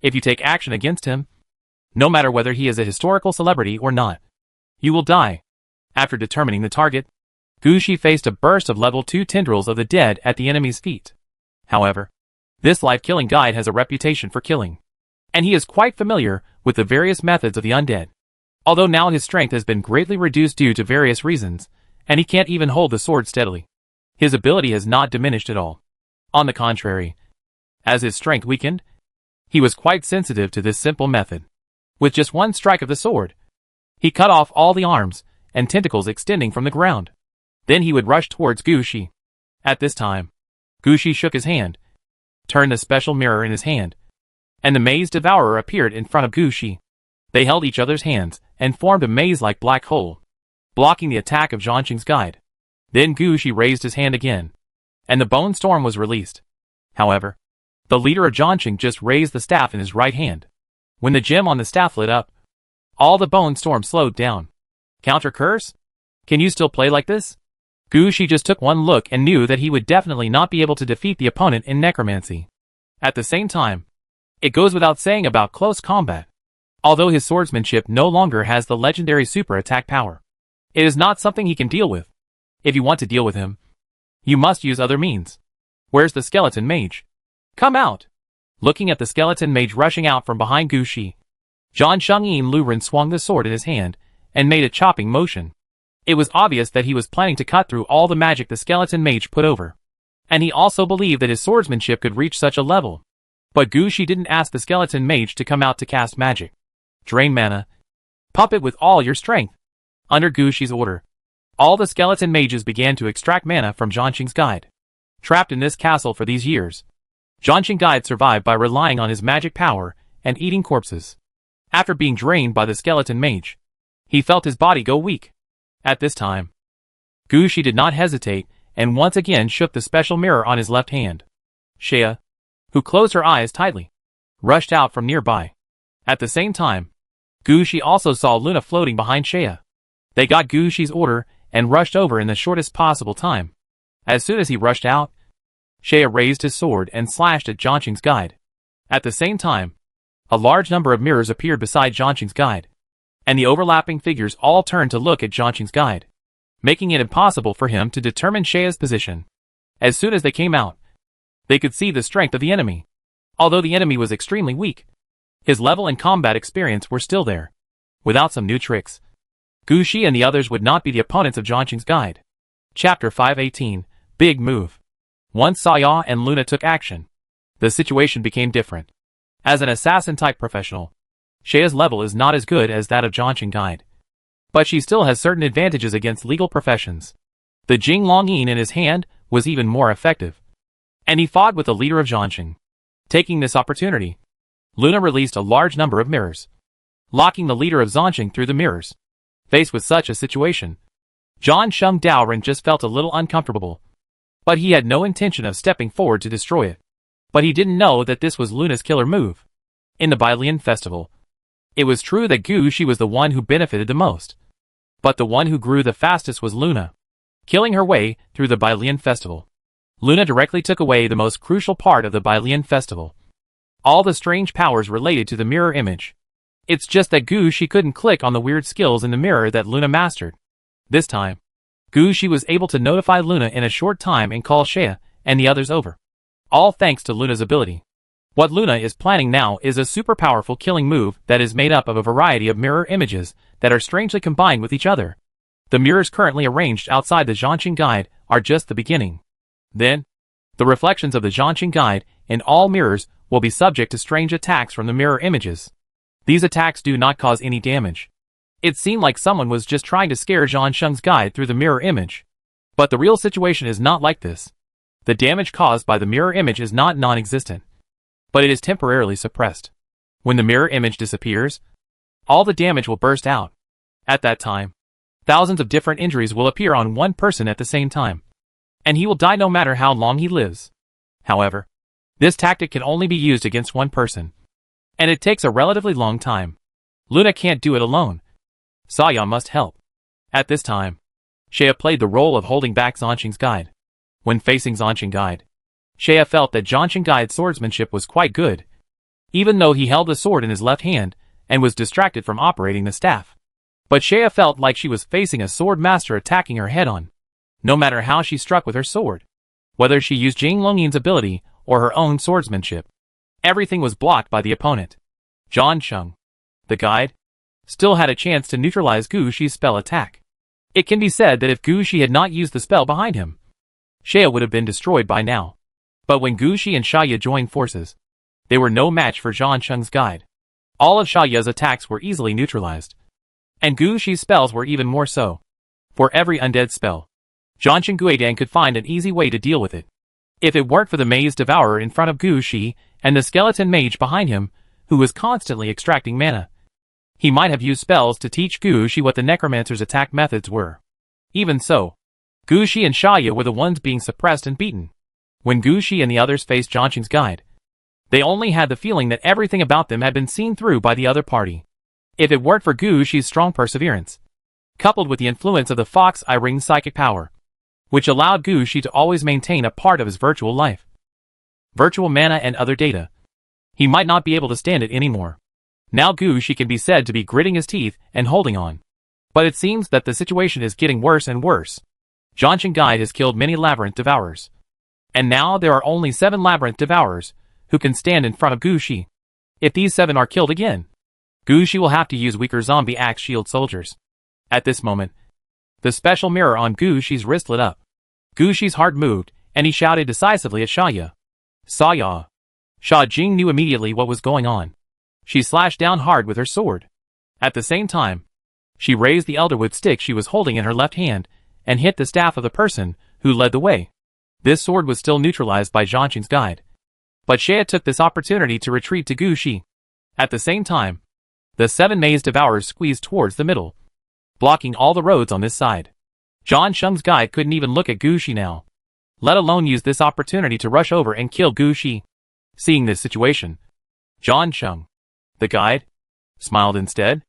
If you take action against him, no matter whether he is a historical celebrity or not, you will die. After determining the target, Gushi faced a burst of level 2 tendrils of the dead at the enemy's feet. However, this life-killing guide has a reputation for killing, and he is quite familiar with the various methods of the undead. Although now his strength has been greatly reduced due to various reasons, and he can't even hold the sword steadily, his ability has not diminished at all. On the contrary, as his strength weakened, he was quite sensitive to this simple method. With just one strike of the sword, he cut off all the arms and tentacles extending from the ground. Then he would rush towards Gushi. At this time, Gushi shook his hand, turned the special mirror in his hand, and the maze devourer appeared in front of Gushi. They held each other's hands and formed a maze-like black hole, blocking the attack of Zhanshan's guide. Then Gushi raised his hand again, and the bone storm was released. However, the leader of Zhanshan just raised the staff in his right hand. When the gem on the staff lit up, all the bone storm slowed down. Counter curse? Can you still play like this? Gushi just took one look and knew that he would definitely not be able to defeat the opponent in necromancy. At the same time, it goes without saying about close combat. Although his swordsmanship no longer has the legendary super attack power, it is not something he can deal with. If you want to deal with him, you must use other means. Where's the skeleton mage? Come out! Looking at the skeleton mage rushing out from behind Gushi, Zhan Shengyin Luren swung the sword in his hand and made a chopping motion. It was obvious that he was planning to cut through all the magic the skeleton mage put over. And he also believed that his swordsmanship could reach such a level. But Gu Shi didn't ask the skeleton mage to come out to cast magic. Drain mana. Pump it with all your strength. Under Gu Shi's order, all the skeleton mages began to extract mana from Zhanqing's guide. Trapped in this castle for these years, Zhanqing guide survived by relying on his magic power and eating corpses. After being drained by the skeleton mage, he felt his body go weak. At this time, Gu Shi did not hesitate and once again shook the special mirror on his left hand. Shea, who closed her eyes tightly, rushed out from nearby. At the same time, Gu Shi also saw Luna floating behind Shea. They got Gu Shi's order and rushed over in the shortest possible time. As soon as he rushed out, Shea raised his sword and slashed at Zhanqing's guide. At the same time, a large number of mirrors appeared beside Zhanqing's guide, and the overlapping figures all turned to look at Zhanqing's guide, making it impossible for him to determine Shea's position. As soon as they came out, they could see the strength of the enemy. Although the enemy was extremely weak, his level and combat experience were still there. Without some new tricks, Gu Shi and the others would not be the opponents of Zhanqing's guide. Chapter 518, Big Move. Once Saya and Luna took action, the situation became different. As an assassin-type professional, Shea's level is not as good as that of Zhanqing guide, but she still has certain advantages against legal professions. The Jing Longyin in his hand was even more effective, and he fought with the leader of Zhanqing. Taking this opportunity, Luna released a large number of mirrors, locking the leader of Zhanqing through the mirrors. Faced with such a situation, Zhan Sheng Daoren just felt a little uncomfortable, but he had no intention of stepping forward to destroy it. But he didn't know that this was Luna's killer move. In the Bailian Festival, it was true that Gu Shi was the one who benefited the most, but the one who grew the fastest was Luna. Killing her way through the Bailian Festival, Luna directly took away the most crucial part of the Bailian Festival: all the strange powers related to the mirror image. It's just that Gu Shi couldn't click on the weird skills in the mirror that Luna mastered. This time, Gu Shi was able to notify Luna in a short time and call Shea and the others over. All thanks to Luna's ability. What Luna is planning now is a super powerful killing move that is made up of a variety of mirror images that are strangely combined with each other. The mirrors currently arranged outside the Zhanqing guide are just the beginning. Then, the reflections of the Zhanqing guide in all mirrors will be subject to strange attacks from the mirror images. These attacks do not cause any damage. It seemed like someone was just trying to scare Zhan Sheng's guide through the mirror image. But the real situation is not like this. The damage caused by the mirror image is not non-existent, but it is temporarily suppressed. When the mirror image disappears, all the damage will burst out. At that time, thousands of different injuries will appear on one person at the same time, and he will die no matter how long he lives. However, this tactic can only be used against one person, and it takes a relatively long time. Luna can't do it alone. Saya must help. At this time, Shea played the role of holding back Zhanqing's guide. When facing Zhanqing guide, Shea felt that Zhanqing guide's swordsmanship was quite good, even though he held the sword in his left hand and was distracted from operating the staff. But Shea felt like she was facing a sword master attacking her head-on. No matter how she struck with her sword, whether she used Jing Longyin's ability or her own swordsmanship, everything was blocked by the opponent. Zhan Sheng, the guide, still had a chance to neutralize Gu Shi's spell attack. It can be said that if Gu Shi had not used the spell behind him, Shea would have been destroyed by now. But when Gu Shi and Xia joined forces, they were no match for Zhan Sheng's guide. All of Xia's attacks were easily neutralized, and Gu Shi's spells were even more so. For every undead spell, Zhanqing Guidang could find an easy way to deal with it. If it weren't for the Maze Devourer in front of Gu Shi and the skeleton mage behind him, who was constantly extracting mana, he might have used spells to teach Gu Shi what the necromancer's attack methods were. Even so, Gu Shi and Xia were the ones being suppressed and beaten. When Gu Shi and the others faced Zhanqing's guide, they only had the feeling that everything about them had been seen through by the other party. If it weren't for Gu Shi's strong perseverance, coupled with the influence of the Fox Eye Ring's psychic power, which allowed Gu Shi to always maintain a part of his virtual life, virtual mana and other data, he might not be able to stand it anymore. Now Gu Shi can be said to be gritting his teeth and holding on. But it seems that the situation is getting worse and worse. Zhanqing guide has killed many Labyrinth Devourers, and now there are only 7 Labyrinth Devourers who can stand in front of Gu Shi. If these 7 are killed again, Gu Shi will have to use weaker zombie axe shield soldiers. At this moment, the special mirror on Gu Shi's wrist lit up. Gu Shi's heart moved, and he shouted decisively at Xiaoya. Saya. Xia Jing knew immediately what was going on. She slashed down hard with her sword. At the same time, she raised the elderwood stick she was holding in her left hand, and hit the staff of the person who led the way. This sword was still neutralized by Zhangqing's guide. But Xia took this opportunity to retreat to Gu Shi. At the same time, the 7 maze devourers squeezed towards the middle, blocking all the roads on this side. Zhang Sheng's guide couldn't even look at Gu Shi now, let alone use this opportunity to rush over and kill Gu Shi. Seeing this situation, Zhang Sheng, the guide, smiled instead.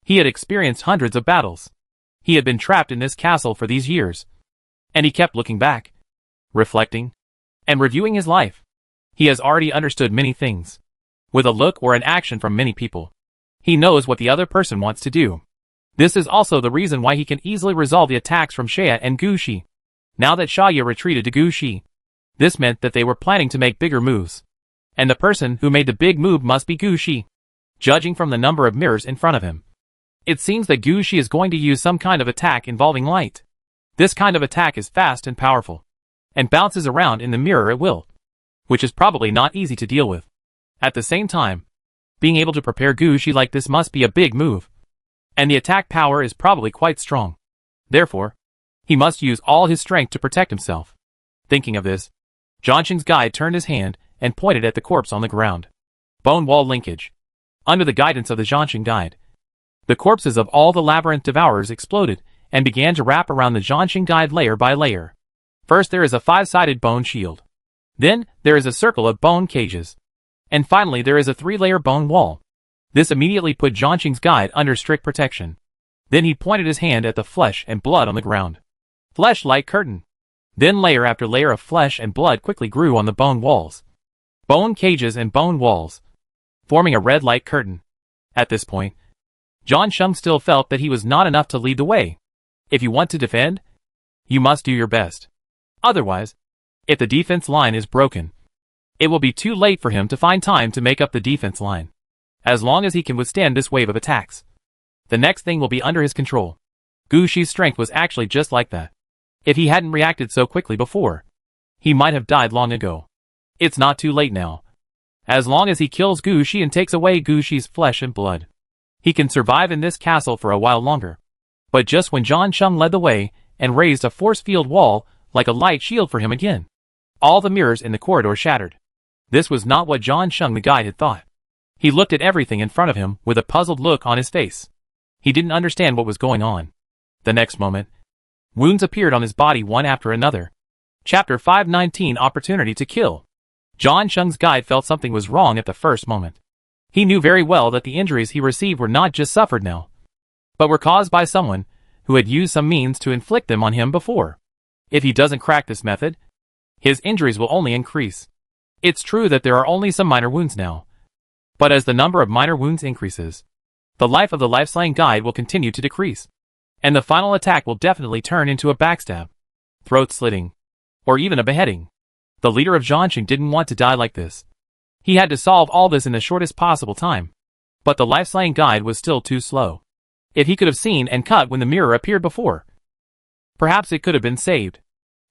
He had experienced hundreds of battles. He had been trapped in this castle for these years. And he kept looking back, reflecting, and reviewing his life. He has already understood many things. With a look or an action from many people, he knows what the other person wants to do. This is also the reason why he can easily resolve the attacks from Xia and Gu Shi. Now that Xiaoya retreated to Gu Shi, this meant that they were planning to make bigger moves. And the person who made the big move must be Gu Shi, judging from the number of mirrors in front of him. It seems that Gu Shi is going to use some kind of attack involving light. This kind of attack is fast and powerful, and bounces around in the mirror at will, which is probably not easy to deal with. At the same time, being able to prepare Gu Shi like this must be a big move, and the attack power is probably quite strong. Therefore, he must use all his strength to protect himself. Thinking of this, Zhangqing's guide turned his hand and pointed at the corpse on the ground. Bone wall linkage. Under the guidance of the Zhangqing guide, the corpses of all the labyrinth devourers exploded and began to wrap around the Zhangqing guide layer by layer. First there is a 5-sided bone shield. Then, there is a circle of bone cages. And finally there is a 3-layer bone wall. This immediately put Zhangqing's guide under strict protection. Then he pointed his hand at the flesh and blood on the ground. Flesh-like curtain. Then layer after layer of flesh and blood quickly grew on the bone walls, bone cages and bone walls, forming a red light curtain. At this point, Zhang Sheng still felt that he was not enough to lead the way. If you want to defend, you must do your best. Otherwise, if the defense line is broken, it will be too late for him to find time to make up the defense line. As long as he can withstand this wave of attacks, the next thing will be under his control. Gu Shi's strength was actually just like that. If he hadn't reacted so quickly before, he might have died long ago. It's not too late now. As long as he kills Gu Shi and takes away Gu Shi's flesh and blood, he can survive in this castle for a while longer. But just when Zhang Sheng led the way and raised a force field wall like a light shield for him again, all the mirrors in the corridor shattered. This was not what Zhang Sheng the guide had thought. He looked at everything in front of him with a puzzled look on his face. He didn't understand what was going on. The next moment, wounds appeared on his body one after another. Chapter 519 Opportunity to Kill. Zhang Sheng's guide felt something was wrong at the first moment. He knew very well that the injuries he received were not just suffered now, but were caused by someone who had used some means to inflict them on him before. If he doesn't crack this method, his injuries will only increase. It's true that there are only some minor wounds now, but as the number of minor wounds increases, the life of the life-slaying guide will continue to decrease, and the final attack will definitely turn into a backstab, throat-slitting, or even a beheading. The leader of Zhangqing didn't want to die like this. He had to solve all this in the shortest possible time, but the life-slaying guide was still too slow. If he could have seen and cut when the mirror appeared before, perhaps it could have been saved.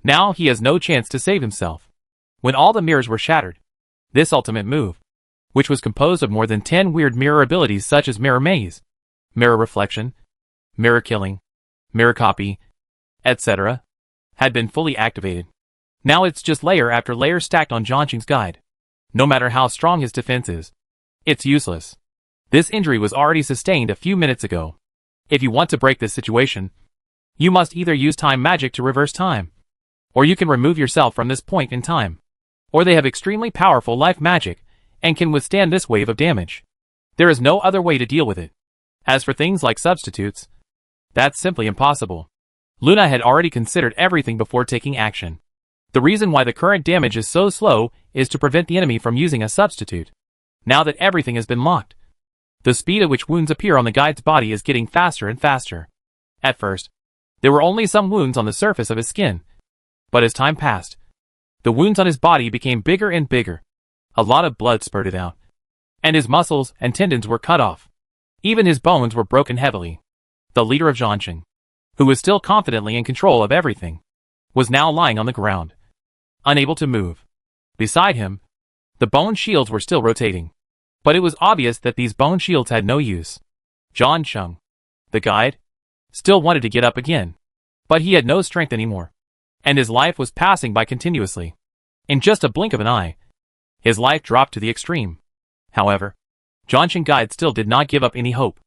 Now he has no chance to save himself. When all the mirrors were shattered, this ultimate move, which was composed of more than 10 weird mirror abilities such as mirror maze, mirror reflection, mirror killing, mirror copy, etc., had been fully activated. Now it's just layer after layer stacked on Zhangqing's guide. No matter how strong his defense is, it's useless. This injury was already sustained a few minutes ago. If you want to break this situation, you must either use time magic to reverse time, or you can remove yourself from this point in time. Or they have extremely powerful life magic, and can withstand this wave of damage. There is no other way to deal with it. As for things like substitutes, that's simply impossible. Luna had already considered everything before taking action. The reason why the current damage is so slow is to prevent the enemy from using a substitute. Now that everything has been locked, the speed at which wounds appear on the guide's body is getting faster and faster. At first, there were only some wounds on the surface of his skin, but as time passed, the wounds on his body became bigger and bigger. A lot of blood spurted out, and his muscles and tendons were cut off. Even his bones were broken heavily. The leader of Zhansheng, who was still confidently in control of everything, was now lying on the ground, unable to move. Beside him, the bone shields were still rotating, but it was obvious that these bone shields had no use. Zhansheng, the guide, still wanted to get up again, but he had no strength anymore, and his life was passing by continuously. In just a blink of an eye, his life dropped to the extreme. However, Zhansheng guide still did not give up any hope.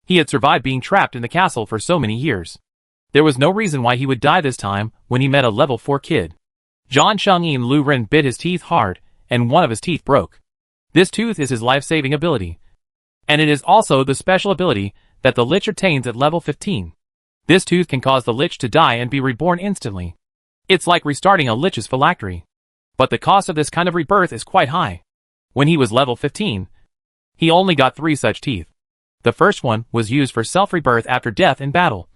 He had survived being trapped in the castle for so many years. There was no reason why he would die this time when he met a level 4 kid. Zhansheng and Lu Ren bit his teeth hard, and one of his teeth broke. This tooth is his life-saving ability, and it is also the special ability that the Lich attains at level 15. This tooth can cause the Lich to die and be reborn instantly. It's like restarting a Lich's phylactery. But the cost of this kind of rebirth is quite high. When he was level 15, he only got 3 such teeth. The first one was used for self-rebirth after death in battle,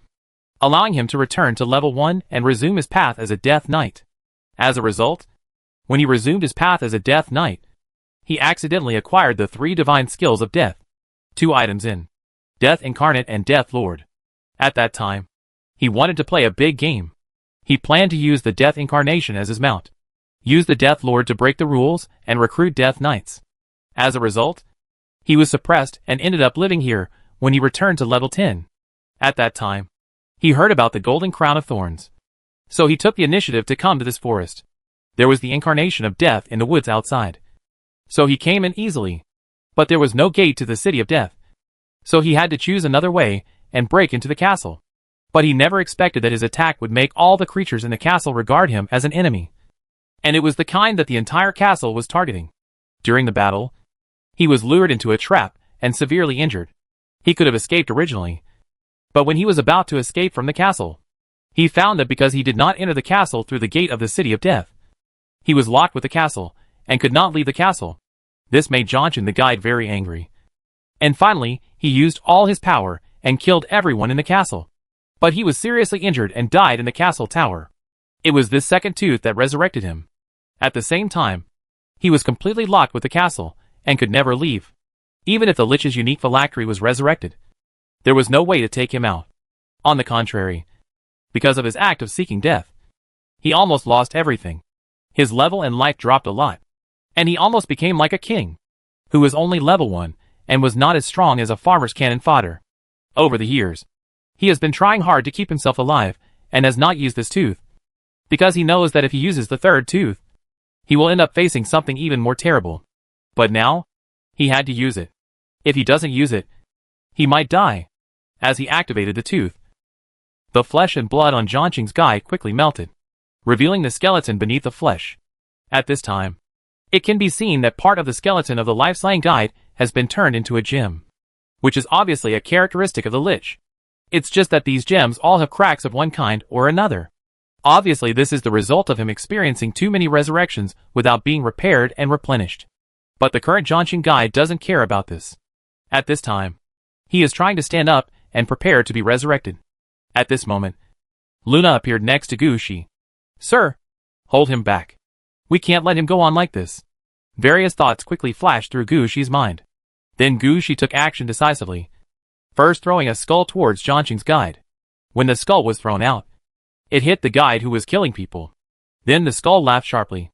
allowing him to return to level 1 and resume his path as a Death Knight. As a result, when he resumed his path as a Death Knight, he accidentally acquired the 3 divine skills of death, 2 items in Death Incarnate and Death Lord. At that time, he wanted to play a big game. He planned to use the Death Incarnation as his mount, use the Death Lord to break the rules and recruit Death Knights. As a result, he was suppressed and ended up living here when he returned to level 10. At that time, he heard about the Golden Crown of Thorns, so he took the initiative to come to this forest. There was the incarnation of death in the woods outside, so he came in easily. But there was no gate to the City of Death, so he had to choose another way and break into the castle. But he never expected that his attack would make all the creatures in the castle regard him as an enemy. And it was the kind that the entire castle was targeting. During the battle, he was lured into a trap and severely injured. He could have escaped originally, but when he was about to escape from the castle, he found that because he did not enter the castle through the gate of the City of Death, he was locked with the castle and could not leave the castle. This made Zhansheng the guide very angry. And finally, he used all his power and killed everyone in the castle. But he was seriously injured and died in the castle tower. It was this second tooth that resurrected him. At the same time, he was completely locked with the castle and could never leave. Even if the Lich's unique phylactery was resurrected, there was no way to take him out. On the contrary, because of his act of seeking death, he almost lost everything. His level and life dropped a lot, and he almost became like a king, who was only level 1 and was not as strong as a farmer's cannon fodder. Over the years, he has been trying hard to keep himself alive and has not used this tooth, because he knows that if he uses the third tooth, he will end up facing something even more terrible. But now, he had to use it. If he doesn't use it, he might die. As he activated the tooth, the flesh and blood on Zhansheng's guy quickly melted, revealing the skeleton beneath the flesh. At this time, it can be seen that part of the skeleton of the life-slaying guide has been turned into a gem, which is obviously a characteristic of the Lich. It's just that these gems all have cracks of one kind or another. Obviously, this is the result of him experiencing too many resurrections without being repaired and replenished. But the current Zhansheng guide doesn't care about this. At this time, he is trying to stand up and prepare to be resurrected. At this moment, Luna appeared next to Gu Shi. "Sir, hold him back. We can't let him go on like this." Various thoughts quickly flashed through Gu Shi's mind. Then Gu Shi took action decisively, first throwing a skull towards Zhansheng's guide. When the skull was thrown out, it hit the guide who was killing people. Then the skull laughed sharply.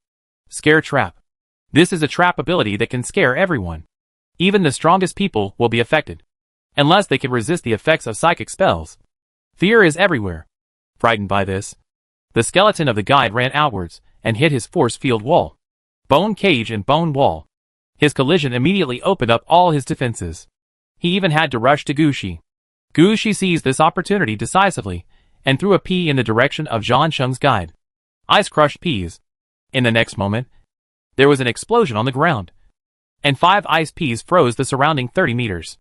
Scare trap. This is a trap ability that can scare everyone. Even the strongest people will be affected, unless they can resist the effects of psychic spells. Fear is everywhere. Frightened by this, the skeleton of the guide ran outwards and hit his force field wall. Bone cage and bone wall. His collision immediately opened up all his defenses. He even had to rush to Gu Shi. Gu Shi seized this opportunity decisively and threw a pea in the direction of Zhansheng's guide. Ice crushed peas. In the next moment, there was an explosion on the ground, and 5 ice peas froze the surrounding 30 meters.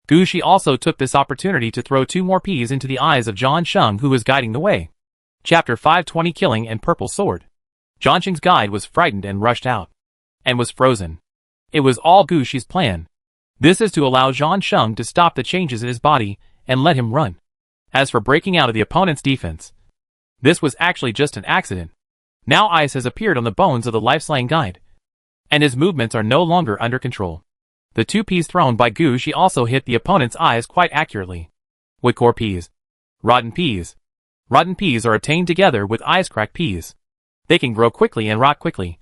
Gu Shi also took this opportunity to throw 2 more peas into the eyes of Zhansheng, who was guiding the way. Chapter 520 Killing and Purple Sword. Zhansheng's guide was frightened and rushed out, and was frozen. It was all Gu Shi's plan. This is to allow Zhansheng to stop the changes in his body and let him run. As for breaking out of the opponent's defense, this was actually just an accident. Now ice has appeared on the bones of the life-slaying guide, and his movements are no longer under control. The 2 peas thrown by Gushi also hit the opponent's eyes quite accurately. Whitcore peas. Rotten peas. Rotten peas are obtained together with ice-cracked peas. They can grow quickly and rot quickly,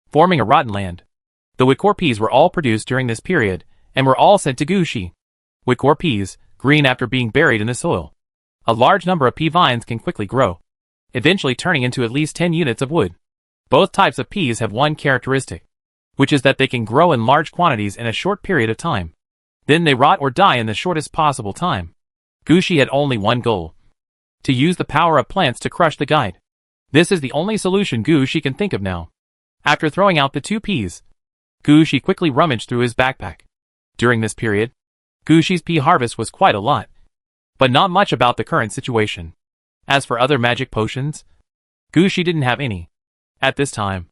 forming a rotten land. The whitcore peas were all produced during this period, and were all sent to Gushi. Whitcore peas, green after being buried in the soil. A large number of pea vines can quickly grow, eventually turning into at least 10 units of wood. Both types of peas have one characteristic, which is that they can grow in large quantities in a short period of time. Then they rot or die in the shortest possible time. Gushi had only one goal: to use the power of plants to crush the guide. This is the only solution Gushi can think of now. After throwing out the 2 peas, Gushi quickly rummaged through his backpack. During this period, Gushi's pea harvest was quite a lot, but not much about the current situation. As for other magic potions, Gushi didn't have any. At this time,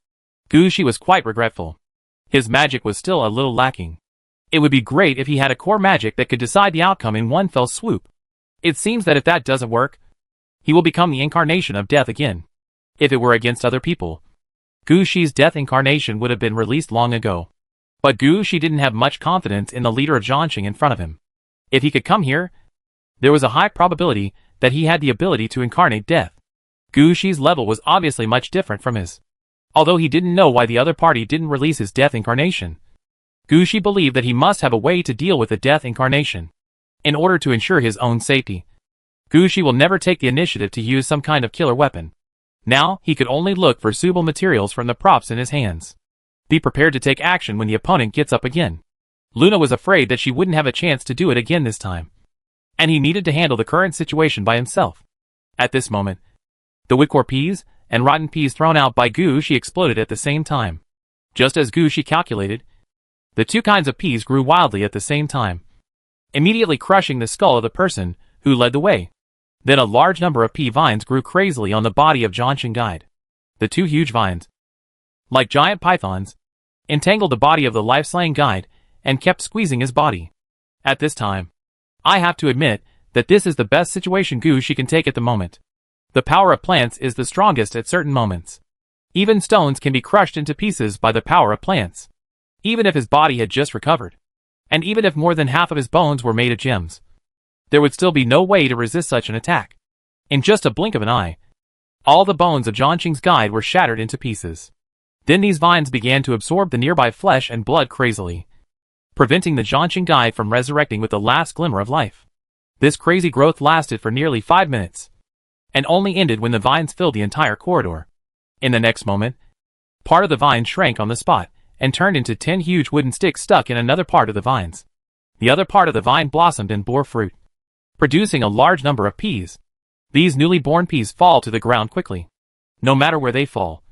Gushi was quite regretful. His magic was still a little lacking. It would be great if he had a core magic that could decide the outcome in one fell swoop. It seems that if that doesn't work, he will become the incarnation of death again. If it were against other people, Gushi's death incarnation would have been released long ago. But Gushi didn't have much confidence in the leader of Jiangxing in front of him. If he could come here, there was a high probability that he had the ability to incarnate death. Gushi's level was obviously much different from his. Although he didn't know why the other party didn't release his death incarnation, Gushi believed that he must have a way to deal with the death incarnation. In order to ensure his own safety, Gushi will never take the initiative to use some kind of killer weapon. Now, he could only look for suitable materials from the props in his hands. Be prepared to take action when the opponent gets up again. Luna was afraid that she wouldn't have a chance to do it again this time, and he needed to handle the current situation by himself. At this moment, the whitcore peas and rotten peas thrown out by Gushi exploded at the same time. Just as Gushi calculated, the 2 kinds of peas grew wildly at the same time, immediately crushing the skull of the person who led the way. Then a large number of pea vines grew crazily on the body of Jiangxing Guide. The 2 huge vines, like giant pythons, entangled the body of the life-slaying guide and kept squeezing his body. At this time, I have to admit that this is the best situation Gushi can take at the moment. The power of plants is the strongest at certain moments. Even stones can be crushed into pieces by the power of plants. Even if his body had just recovered, and even if more than half of his bones were made of gems, there would still be no way to resist such an attack. In just a blink of an eye, all the bones of Jiangxing's guide were shattered into pieces. Then these vines began to absorb the nearby flesh and blood crazily, preventing the Jiangxing guide from resurrecting with the last glimmer of life. This crazy growth lasted for nearly 5 minutes, and only ended when the vines filled the entire corridor. In the next moment, part of the vine shrank on the spot, and turned into 10 huge wooden sticks stuck in another part of the vines. The other part of the vine blossomed and bore fruit, producing a large number of peas. These newly born peas fall to the ground quickly. No matter where they fall,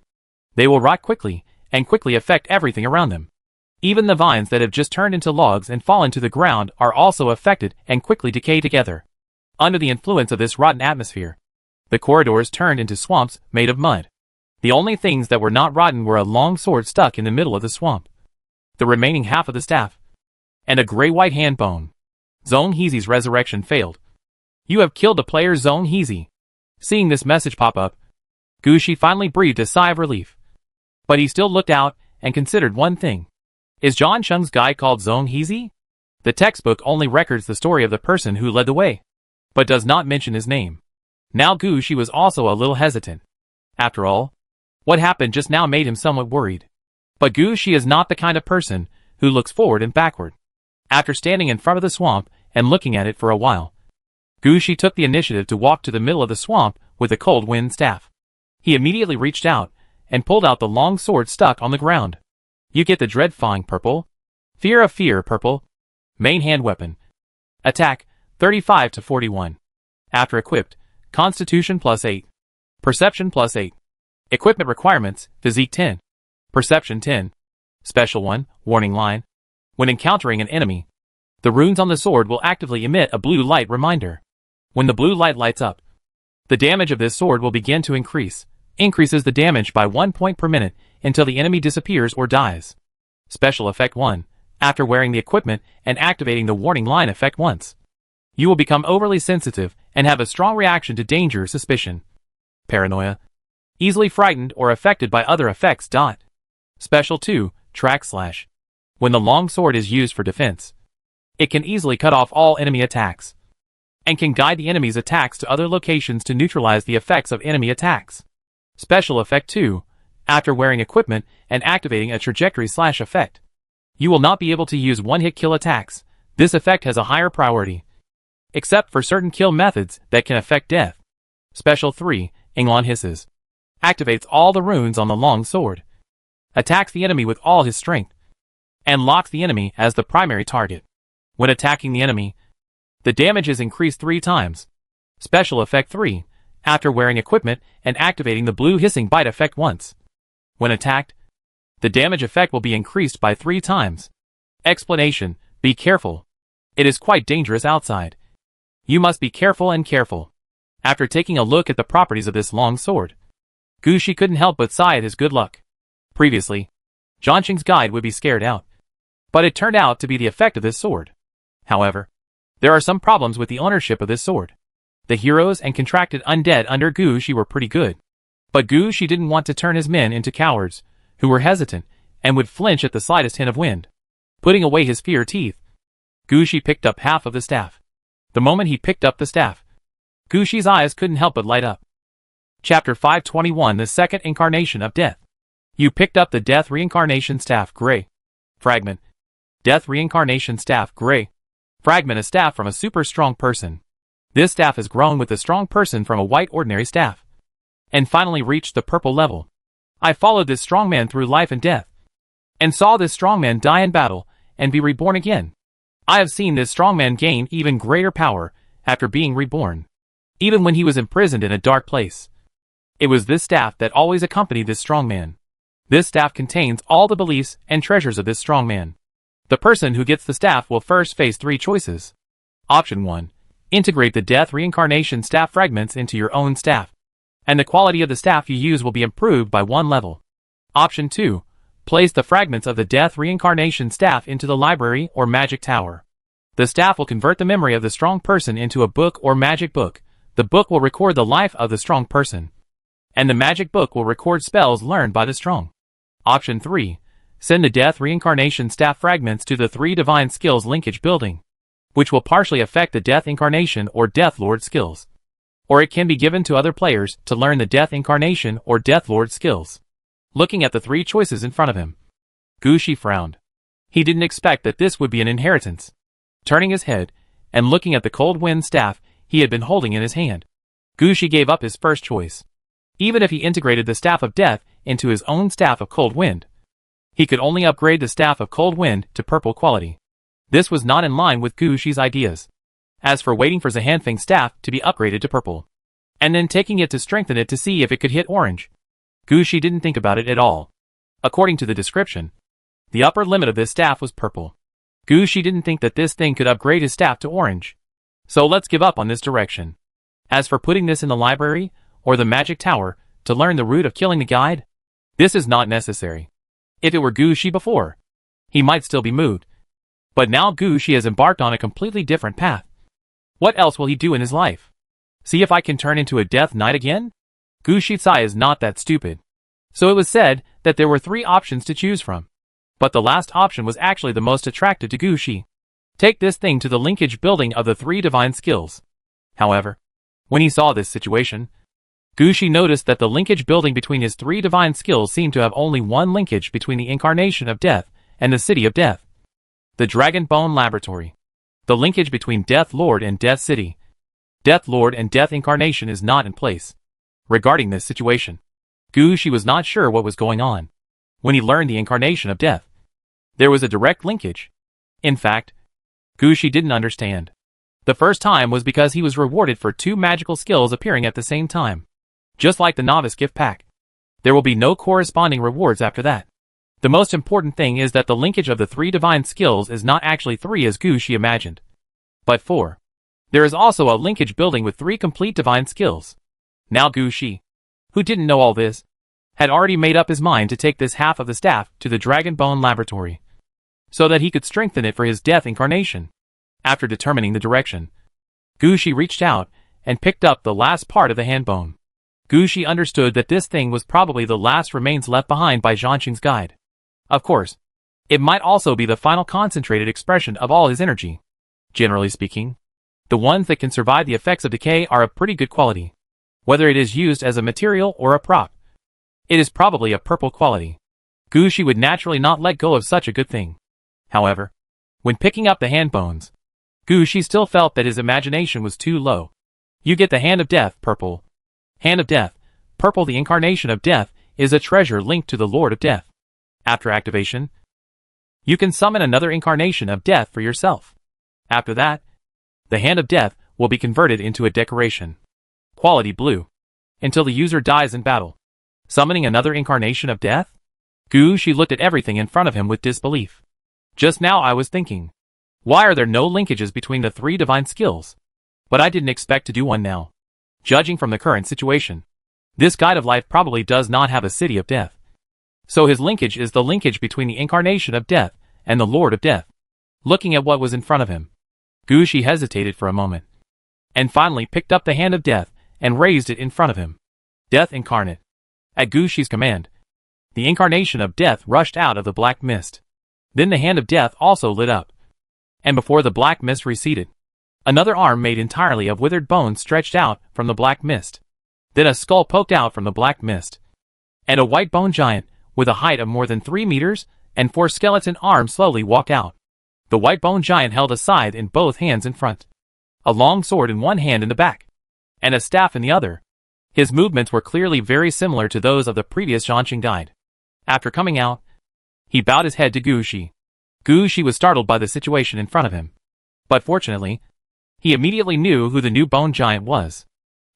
they will rot quickly, and quickly affect everything around them. Even the vines that have just turned into logs and fallen to the ground are also affected and quickly decay together. Under the influence of this rotten atmosphere, the corridors turned into swamps made of mud. The only things that were not rotten were a long sword stuck in the middle of the swamp, the remaining half of the staff, and a gray-white hand bone. Zhong Heezy's resurrection failed. You have killed the player Zhong Heezy. Seeing this message pop up, Gushi finally breathed a sigh of relief. But he still looked out and considered one thing. Is Jiangxing's guide called Zhong Heezy? The textbook only records the story of the person who led the way, but does not mention his name. Now Gushi was also a little hesitant. After all, what happened just now made him somewhat worried. But Gushi is not the kind of person who looks forward and backward. After standing in front of the swamp and looking at it for a while, Gushi took the initiative to walk to the middle of the swamp with a cold wind staff. He immediately reached out and pulled out the long sword stuck on the ground. You get the Dread Fang purple. Fear of Fear purple. Main hand weapon. Attack 35 to 41. After equipped, Constitution +8. Perception +8. Equipment requirements, Physique 10. Perception 10. Special 1, Warning Line. When encountering an enemy, the runes on the sword will actively emit a blue light reminder. When the blue light lights up, the damage of this sword will begin to increase. Increases the damage by 1 point per minute until the enemy disappears or dies. Special Effect 1. After wearing the equipment and activating the Warning Line effect once, you will become overly sensitive and have a strong reaction to danger or suspicion. Paranoia. Easily frightened or affected by other effects. Special 2, Track/. When the long sword is used for defense, it can easily cut off all enemy attacks, and can guide the enemy's attacks to other locations to neutralize the effects of enemy attacks. Special Effect 2. After wearing equipment and activating a trajectory/effect, you will not be able to use one-hit kill attacks. This effect has a higher priority, except for certain kill methods that can affect death. Special 3. Inglon Hisses. Activates all the runes on the long sword, attacks the enemy with all his strength, and locks the enemy as the primary target. When attacking the enemy, the damage is increased 3 times. Special Effect 3. After wearing equipment and activating the blue hissing bite effect once. When attacked, the damage effect will be increased by 3 times. Explanation: be careful. It is quite dangerous outside. You must be careful and careful. After taking a look at the properties of this long sword, Gushi couldn't help but sigh at his good luck. Previously, Zhanqing's guide would be scared out, but it turned out to be the effect of this sword. However, there are some problems with the ownership of this sword. The heroes and contracted undead under Gushi were pretty good, but Gushi didn't want to turn his men into cowards, who were hesitant, and would flinch at the slightest hint of wind. Putting away his fear teeth, Gushi picked up half of the staff. The moment he picked up the staff, Gushi's eyes couldn't help but light up. Chapter 521: The Second Incarnation of Death. You picked up the Death Reincarnation Staff. Gray. Fragment. Death Reincarnation Staff. Gray. Fragment: a staff from a super strong person. This staff has grown with a strong person from a white ordinary staff, and finally reached the purple level. I followed this strong man through life and death, and saw this strong man die in battle and be reborn again. I have seen this strong man gain even greater power after being reborn, even when he was imprisoned in a dark place. It was this staff that always accompanied this strong man. This staff contains all the beliefs and treasures of this strong man. The person who gets the staff will first face 3 choices. Option 1. Integrate the Death Reincarnation Staff fragments into your own staff, and the quality of the staff you use will be improved by 1 level. Option 2. Place the fragments of the Death Reincarnation Staff into the library or magic tower. The staff will convert the memory of the strong person into a book or magic book. The book will record the life of the strong person, and the magic book will record spells learned by the strong. Option 3. Send the Death Reincarnation Staff fragments to the 3 Divine Skills linkage building, which will partially affect the Death Incarnation or Death Lord skills. Or it can be given to other players to learn the Death Incarnation or Death Lord skills. Looking at the 3 choices in front of him, Gushi frowned. He didn't expect that this would be an inheritance. Turning his head, and looking at the cold wind staff he had been holding in his hand, Gushi gave up his first choice. Even if he integrated the Staff of Death into his own Staff of Cold Wind, he could only upgrade the Staff of Cold Wind to purple quality. This was not in line with Gushi's ideas. As for waiting for Zhanqing's staff to be upgraded to purple, and then taking it to strengthen it to see if it could hit orange, Gushi didn't think about it at all. According to the description, the upper limit of this staff was purple. Gushi didn't think that this thing could upgrade his staff to orange. So let's give up on this direction. As for putting this in the library, or the magic tower, to learn the route of killing the guide, this is not necessary. If it were Gushi before, he might still be moved. But now Gushi has embarked on a completely different path. What else will he do in his life? See if I can turn into a Death Knight again? Gushi Tsai is not that stupid. So it was said that there were 3 options to choose from. But the last option was actually the most attractive to Gushi. Take this thing to the linkage building of the 3 divine skills. However, when he saw this situation, Gushi noticed that the linkage building between his 3 divine skills seemed to have only 1 linkage between the Incarnation of Death and the City of Death. The Dragon Bone Laboratory. The linkage between Death Lord and Death City, Death Lord and Death Incarnation is not in place. Regarding this situation, Gushi was not sure what was going on. When he learned the Incarnation of Death, there was a direct linkage. In fact, Gushi didn't understand. The first time was because he was rewarded for 2 magical skills appearing at the same time. Just like the Novice Gift Pack, there will be no corresponding rewards after that. The most important thing is that the linkage of the 3 divine skills is not actually 3 as Gushi imagined, but 4. There is also a linkage building with 3 complete divine skills. Now Gushi, who didn't know all this, had already made up his mind to take this half of the staff to the Dragon Bone Laboratory, so that he could strengthen it for his Death Incarnation. After determining the direction, Gushi reached out and picked up the last part of the hand bone. Gushi understood that this thing was probably the last remains left behind by Zhanqing's guide. Of course, It might also be the final concentrated expression of all his energy. Generally speaking, the ones that can survive the effects of decay are of pretty good quality. Whether it is used as a material or a prop, it is probably of purple quality. Gushi would naturally not let go of such a good thing. However, when picking up the hand bones, Gushi still felt that his imagination was too low. You get the Hand of Death, purple. Hand of Death, purple. The incarnation of death is a treasure linked to the Lord of Death. After activation, you can summon another incarnation of death for yourself. After that, the Hand of Death will be converted into a decoration. Quality blue. Until the user dies in battle. Summoning another incarnation of death? Gushi looked at everything in front of him with disbelief. Just now I was thinking, why are there no linkages between the three divine skills? But I didn't expect to do one now. Judging from the current situation, this guide of life probably does not have a city of death. So his linkage is the linkage between the incarnation of death and the Lord of Death. Looking at what was in front of him, Gushi hesitated for a moment, and finally picked up the Hand of Death and raised it in front of him. Death incarnate. At Gushi's command, the incarnation of death rushed out of the black mist. Then the Hand of Death also lit up. And before the black mist receded, another arm made entirely of withered bones stretched out from the black mist. Then a skull poked out from the black mist. And a white bone giant, with a height of more than 3 meters, and 4 skeleton arms slowly walked out. The white bone giant held a scythe in both hands in front, a long sword in one hand in the back, and a staff in the other. His movements were clearly very similar to those of the previous Zhanqing guide. After coming out, he bowed his head to Gushi. Gushi was startled by the situation in front of him. But fortunately, he immediately knew who the new bone giant was.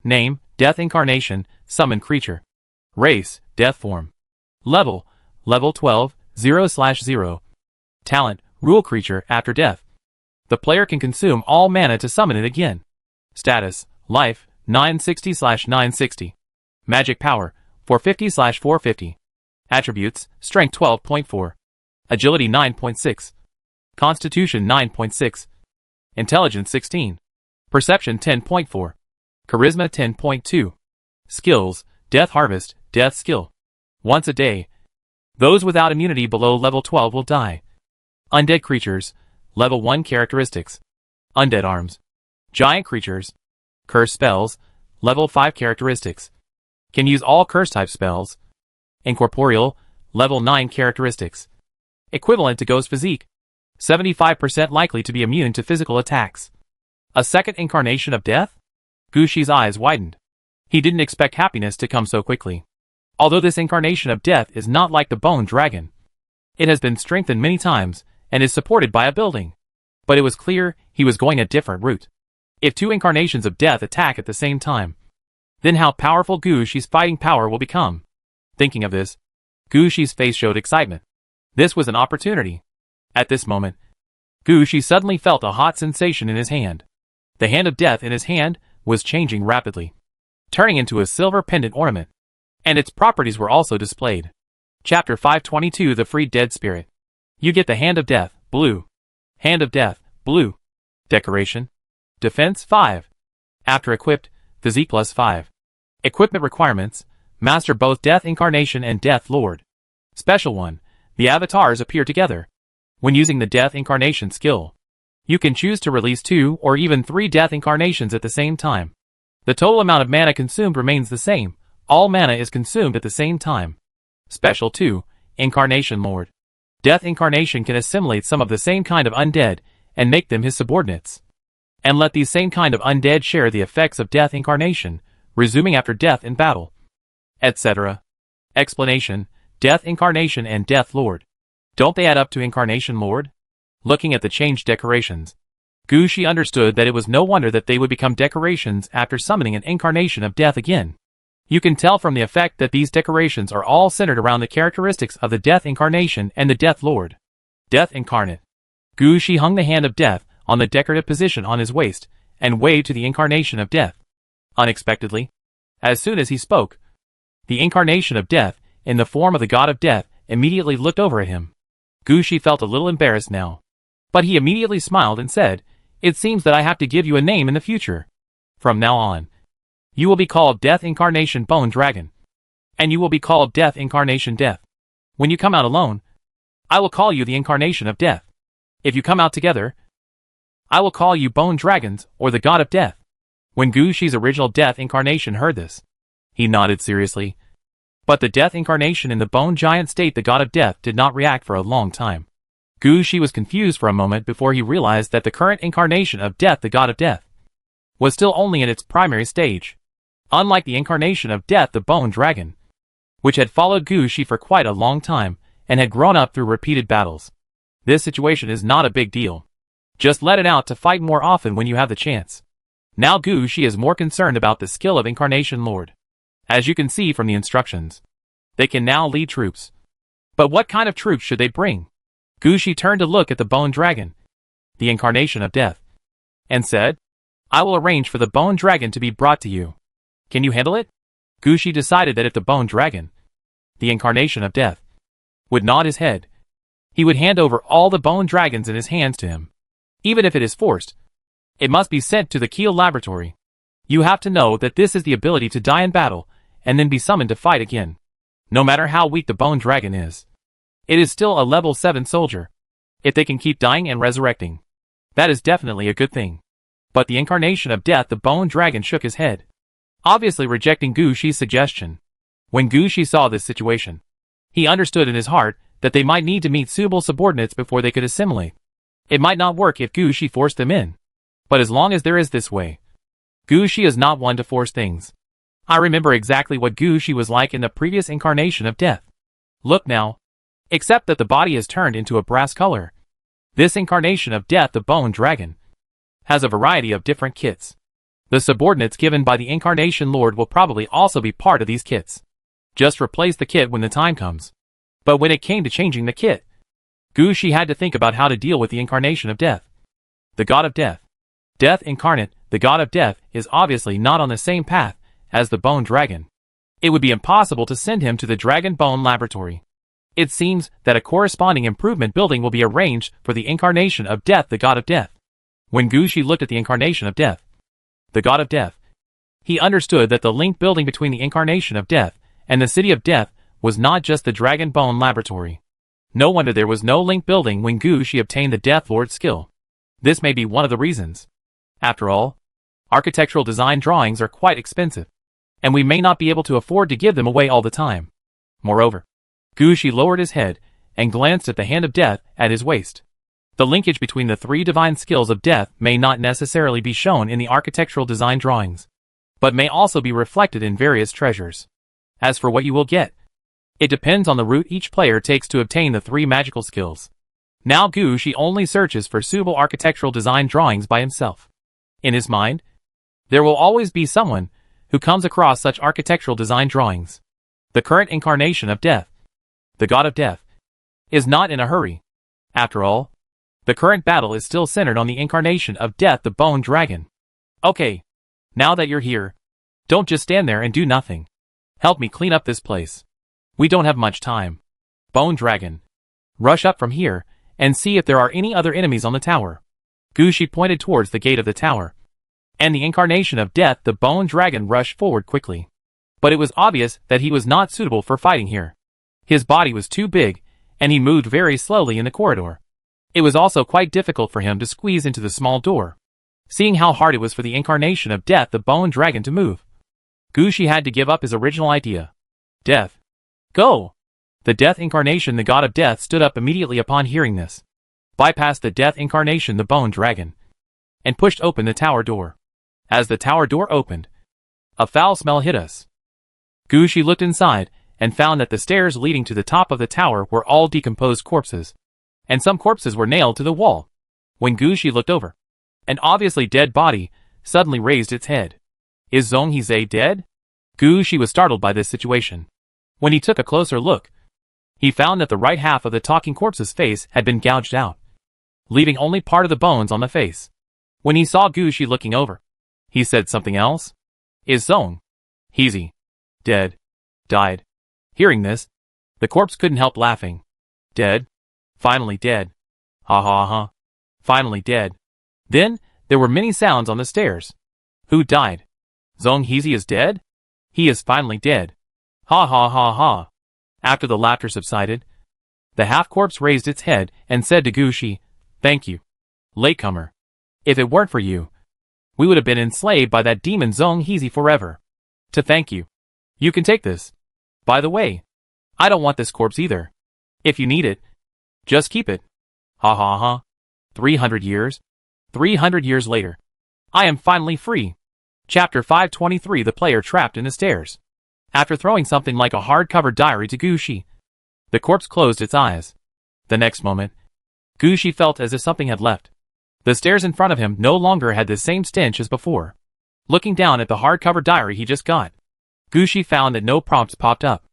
Name, Death Incarnation, Summoned Creature. Race, Death Form. Level 12, 0/0. Talent, Rule Creature after death. The player can consume all mana to summon it again. Status, Life, 960/960. Magic Power, 450/450. Attributes, Strength 12.4. Agility 9.6. Constitution 9.6. Intelligence 16. Perception 10.4. Charisma 10.2. Skills, Death Harvest, Death Skill. Once a day. Those without immunity below level 12 will die. Undead Creatures, Level 1 Characteristics. Undead Arms. Giant Creatures. Curse Spells, Level 5 Characteristics. Can use all curse-type spells. Incorporeal, Level 9 Characteristics. Equivalent to Ghost Physique. 75% likely to be immune to physical attacks. A second incarnation of death? Gushi's eyes widened. He didn't expect happiness to come so quickly. Although this incarnation of death is not like the bone dragon. It has been strengthened many times, and is supported by a building. But it was clear he was going a different route. If 2 incarnations of death attack at the same time, then how powerful Gushi's fighting power will become. Thinking of this, Gushi's face showed excitement. This was an opportunity. At this moment, Gushi suddenly felt a hot sensation in his hand. The Hand of Death in his hand was changing rapidly, turning into a silver pendant ornament. And its properties were also displayed. Chapter 522 The Freed Dead Spirit. You get the Hand of Death, blue. Hand of Death, blue. Decoration. Defense 5. After equipped, Physique plus 5. Equipment requirements, master both Death Incarnation and Death Lord. Special 1. The avatars appear together. When using the Death Incarnation skill, you can choose to release 2 or even 3 Death Incarnations at the same time. The total amount of mana consumed remains the same. All mana is consumed at the same time. Special 2. Incarnation Lord. Death Incarnation can assimilate some of the same kind of undead and make them his subordinates. And let these same kind of undead share the effects of Death Incarnation, resuming after death in battle, etc. Explanation. Death Incarnation and Death Lord. Don't they add up to Incarnation Lord? Looking at the changed decorations, Gushi understood that it was no wonder that they would become decorations after summoning an incarnation of death again. You can tell from the effect that these decorations are all centered around the characteristics of the Death Incarnation and the Death Lord. Death Incarnate. Gushi hung the Hand of Death on the decorative position on his waist, and waved to the Incarnation of Death. Unexpectedly, as soon as he spoke, the Incarnation of Death, in the form of the God of Death, immediately looked over at him. Gushi felt a little embarrassed now. But he immediately smiled and said, "It seems that I have to give you a name in the future. From now on, you will be called Death Incarnation Bone Dragon. And you will be called Death Incarnation Death. When you come out alone, I will call you the incarnation of death. If you come out together, I will call you Bone Dragons or the God of Death. When Gu Shi's original Death incarnation heard this, he nodded seriously. But the Death incarnation in the Bone Giant state, the God of Death, did not react for a long time. Gu Shi was confused for a moment before he realized that the current incarnation of Death, the God of Death, was still only in its primary stage. Unlike the incarnation of Death, the Bone Dragon, which had followed Gu Shi for quite a long time and had grown up through repeated battles. This situation is not a big deal. Just let it out to fight more often when you have the chance. Now Gu Shi is more concerned about the skill of Incarnation Lord. As you can see from the instructions, they can now lead troops. But what kind of troops should they bring? Gu Shi turned to look at the Bone Dragon, the incarnation of death, and said, I will arrange for the Bone Dragon to be brought to you. Can you handle it? Gu Shi decided that if the Bone Dragon, the incarnation of death, would nod his head, he would hand over all the Bone Dragons in his hands to him. Even if it is forced, it must be sent to the Keel Laboratory. You have to know that this is the ability to die in battle and then be summoned to fight again. No matter how weak the Bone Dragon is, it is still a level 7 soldier. If they can keep dying and resurrecting, that is definitely a good thing. But the incarnation of death, the Bone Dragon, shook his head, obviously rejecting Gu Shi's suggestion. When Gu Shi saw this situation, he understood in his heart that they might need to meet suitable subordinates before they could assimilate. It might not work if Gu Shi forced them in. But as long as there is this way, Gu Shi is not one to force things. I remember exactly what Gu Shi was like in the previous incarnation of death. Look now. Except that the body is turned into a brass color. This incarnation of death, the Bone Dragon, has a variety of different kits. The subordinates given by the Incarnation Lord will probably also be part of these kits. Just replace the kit when the time comes. But when it came to changing the kit, Gu Shi had to think about how to deal with the incarnation of death. The God of Death. Death incarnate, the God of Death, is obviously not on the same path as the Bone Dragon. It would be impossible to send him to the Dragon Bone Laboratory. It seems that a corresponding improvement building will be arranged for the incarnation of death, the God of Death. When Gu Shi looked at the incarnation of death, the God of Death, he understood that the link building between the incarnation of death and the City of Death was not just the Dragon Bone Laboratory. No wonder there was no link building when Gu Shi obtained the Death Lord's skill. This may be one of the reasons. After all, architectural design drawings are quite expensive, and we may not be able to afford to give them away all the time. Moreover, Gu Shi lowered his head and glanced at the hand of death at his waist. The linkage between the 3 divine skills of death may not necessarily be shown in the architectural design drawings, but may also be reflected in various treasures. As for what you will get, it depends on the route each player takes to obtain the 3 magical skills. Now Gu Shi only searches for suitable architectural design drawings by himself. In his mind, there will always be someone who comes across such architectural design drawings. The current incarnation of death, the God of Death, is not in a hurry. After all, the current battle is still centered on the incarnation of death, the Bone Dragon. Okay, now that you're here, don't just stand there and do nothing. Help me clean up this place. We don't have much time. Bone Dragon, rush up from here and see if there are any other enemies on the tower. Gu Shi pointed towards the gate of the tower, and the incarnation of death, the Bone Dragon, rushed forward quickly. But it was obvious that he was not suitable for fighting here. His body was too big, and he moved very slowly in the corridor. It was also quite difficult for him to squeeze into the small door. Seeing how hard it was for the incarnation of death, the Bone Dragon, to move, Gu Shi had to give up his original idea. Death, go! The Death incarnation, the God of Death, stood up immediately upon hearing this, bypassed the Death incarnation, the Bone Dragon, and pushed open the tower door. As the tower door opened, a foul smell hit us. Gu Shi looked inside and found that the stairs leading to the top of the tower were all decomposed corpses, and some corpses were nailed to the wall. When Gu Shi looked over, an obviously dead body suddenly raised its head. Is Zhong Hizhe dead? Gu Shi was startled by this situation. When he took a closer look, he found that the right half of the talking corpse's face had been gouged out, leaving only part of the bones on the face. When he saw Gu Shi looking over, he said something else. Is Zhong Hizhe dead? Died? Hearing this, the corpse couldn't help laughing. Dead? Finally dead. Ha ha ha. Finally dead. Then, there were many sounds on the stairs. Who died? Zhong Hizhe is dead? He is finally dead. Ha ha ha ha. After the laughter subsided, The half-corpse raised its head and said to Gushi, "Thank you, latecomer. If it weren't for you, we would have been enslaved by that demon Zhong Heezy forever. To thank you. You can take this. By the way, I don't want this corpse either. If you need it, just keep it." Ha ha ha. 300 years. 300 years later. I am finally free. Chapter 523. The player trapped in the stairs. After throwing something like a hard-covered diary to Gushi, the corpse closed its eyes. The next moment, Gushi felt as if something had left. The stairs in front of him no longer had the same stench as before. Looking down at the hard-covered diary he just got, Gushi found that no prompts popped up.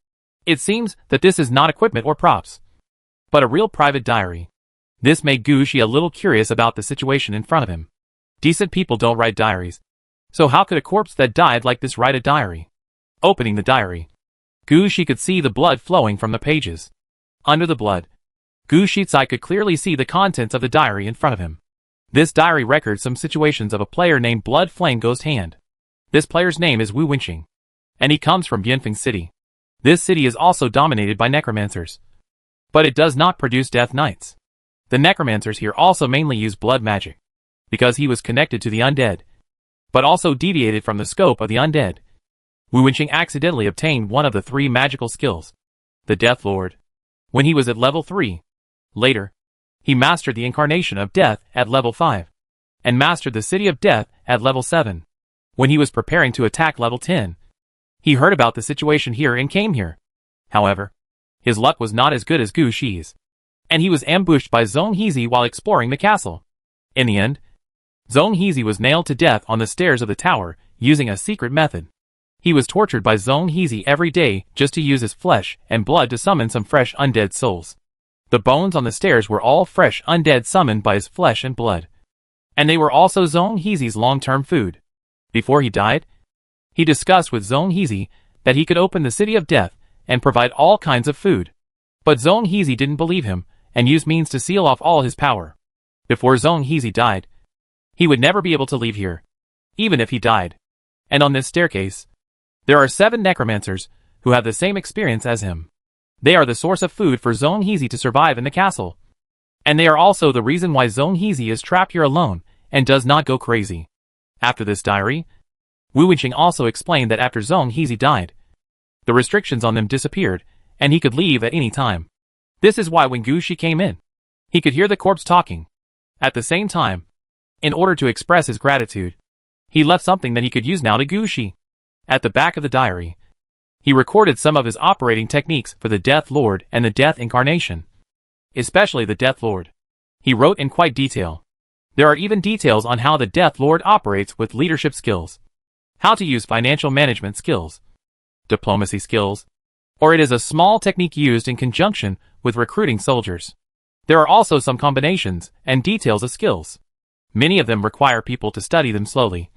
It seems that this is not equipment or props, but a real private diary. This made Gushi a little curious about the situation in front of him. Decent people don't write diaries, so how could a corpse that died like this write a diary? Opening the diary, Gushi could see the blood flowing from the pages. Under the blood, Gushi's eye could clearly see the contents of the diary in front of him. This diary records some situations of a player named Blood Flame Ghost Hand. This player's name is Wu Wenqing, and he comes from Bianfeng City. This city is also dominated by necromancers, but it does not produce death knights. The necromancers here also mainly use blood magic, because he was connected to the undead, but also deviated from the scope of the undead. Wu Wenqing accidentally obtained one of the 3 magical skills, the Death Lord, when he was at level 3. Later, he mastered the Incarnation of Death at level 5, and mastered the City of Death at level 7. When he was preparing to attack level 10, he heard about the situation here and came here. However, his luck was not as good as Gushi's, and he was ambushed by Zhong Heezy while exploring the castle. In the end, Zhong Heezy was nailed to death on the stairs of the tower using a secret method. He was tortured by Zhong Heezy every day just to use his flesh and blood to summon some fresh undead souls. The bones on the stairs were all fresh undead summoned by his flesh and blood, and they were also Zhong Heezy's long-term food. Before he died, he discussed with Zhong Heezy that he could open the City of Death and provide all kinds of food. But Zhong Heezy didn't believe him and used means to seal off all his power. Before Zhong Heezy died, he would never be able to leave here, even if he died. And on this staircase, there are 7 necromancers who have the same experience as him. They are the source of food for Zhong Heezy to survive in the castle. And they are also the reason why Zhong Heezy is trapped here alone and does not go crazy. After this diary, Wu Wenqing also explained that after Zhong Heezy died, the restrictions on them disappeared, and he could leave at any time. This is why when Gushi came in, he could hear the corpse talking. At the same time, in order to express his gratitude, he left something that he could use now to Gushi. At the back of the diary, he recorded some of his operating techniques for the Death Lord and the Death Incarnation, especially the Death Lord. He wrote in quite detail. There are even details on how the Death Lord operates with leadership skills, how to use financial management skills, diplomacy skills, or it is a small technique used in conjunction with recruiting soldiers. There are also some combinations and details of skills. Many of them require people to study them slowly,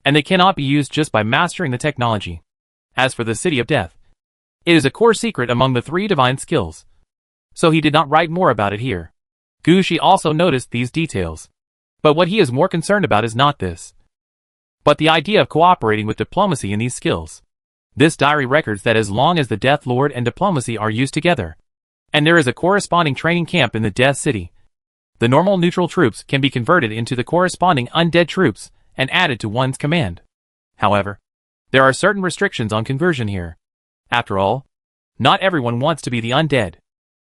and they cannot be used just by mastering the technology. As for the City of Death, it is a core secret among the 3 divine skills, so he did not write more about it here. Gushi also noticed these details, but what he is more concerned about is not this, but the idea of cooperating with diplomacy in these skills. This diary records that as long as the Death Lord and diplomacy are used together, and there is a corresponding training camp in the Death City, the normal neutral troops can be converted into the corresponding undead troops and added to one's command. However, there are certain restrictions on conversion here. After all, not everyone wants to be the undead.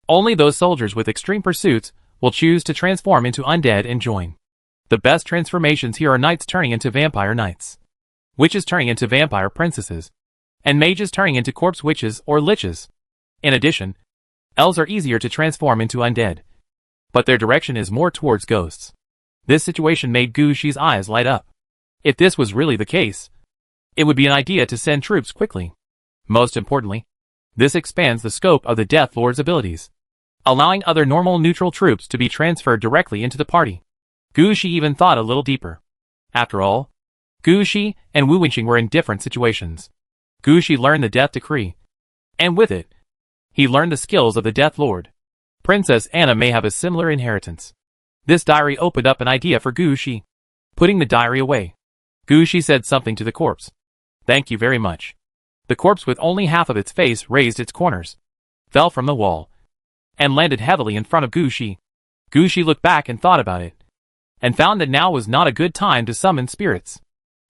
Only those soldiers with extreme pursuits will choose to transform into undead and join. The best transformations here are knights turning into vampire knights, witches turning into vampire princesses, and mages turning into corpse witches or liches. In addition, elves are easier to transform into undead, but their direction is more towards ghosts. This situation made Gushi's eyes light up. If this was really the case, it would be an idea to send troops quickly. Most importantly, this expands the scope of the Death Lord's abilities, allowing other normal neutral troops to be transferred directly into the party. Gushi even thought a little deeper. After all, Gushi and Wu Wenqing were in different situations. Gushi learned the Death Decree, and with it, he learned the skills of the Death Lord. Princess Anna may have a similar inheritance. This diary opened up an idea for Gushi. Putting the diary away, Gushi said something to the corpse. "Thank you very much." The corpse, with only half of its face raised its corners, fell from the wall, and landed heavily in front of Gushi. Gushi looked back and thought about it, and found that now was not a good time to summon spirits.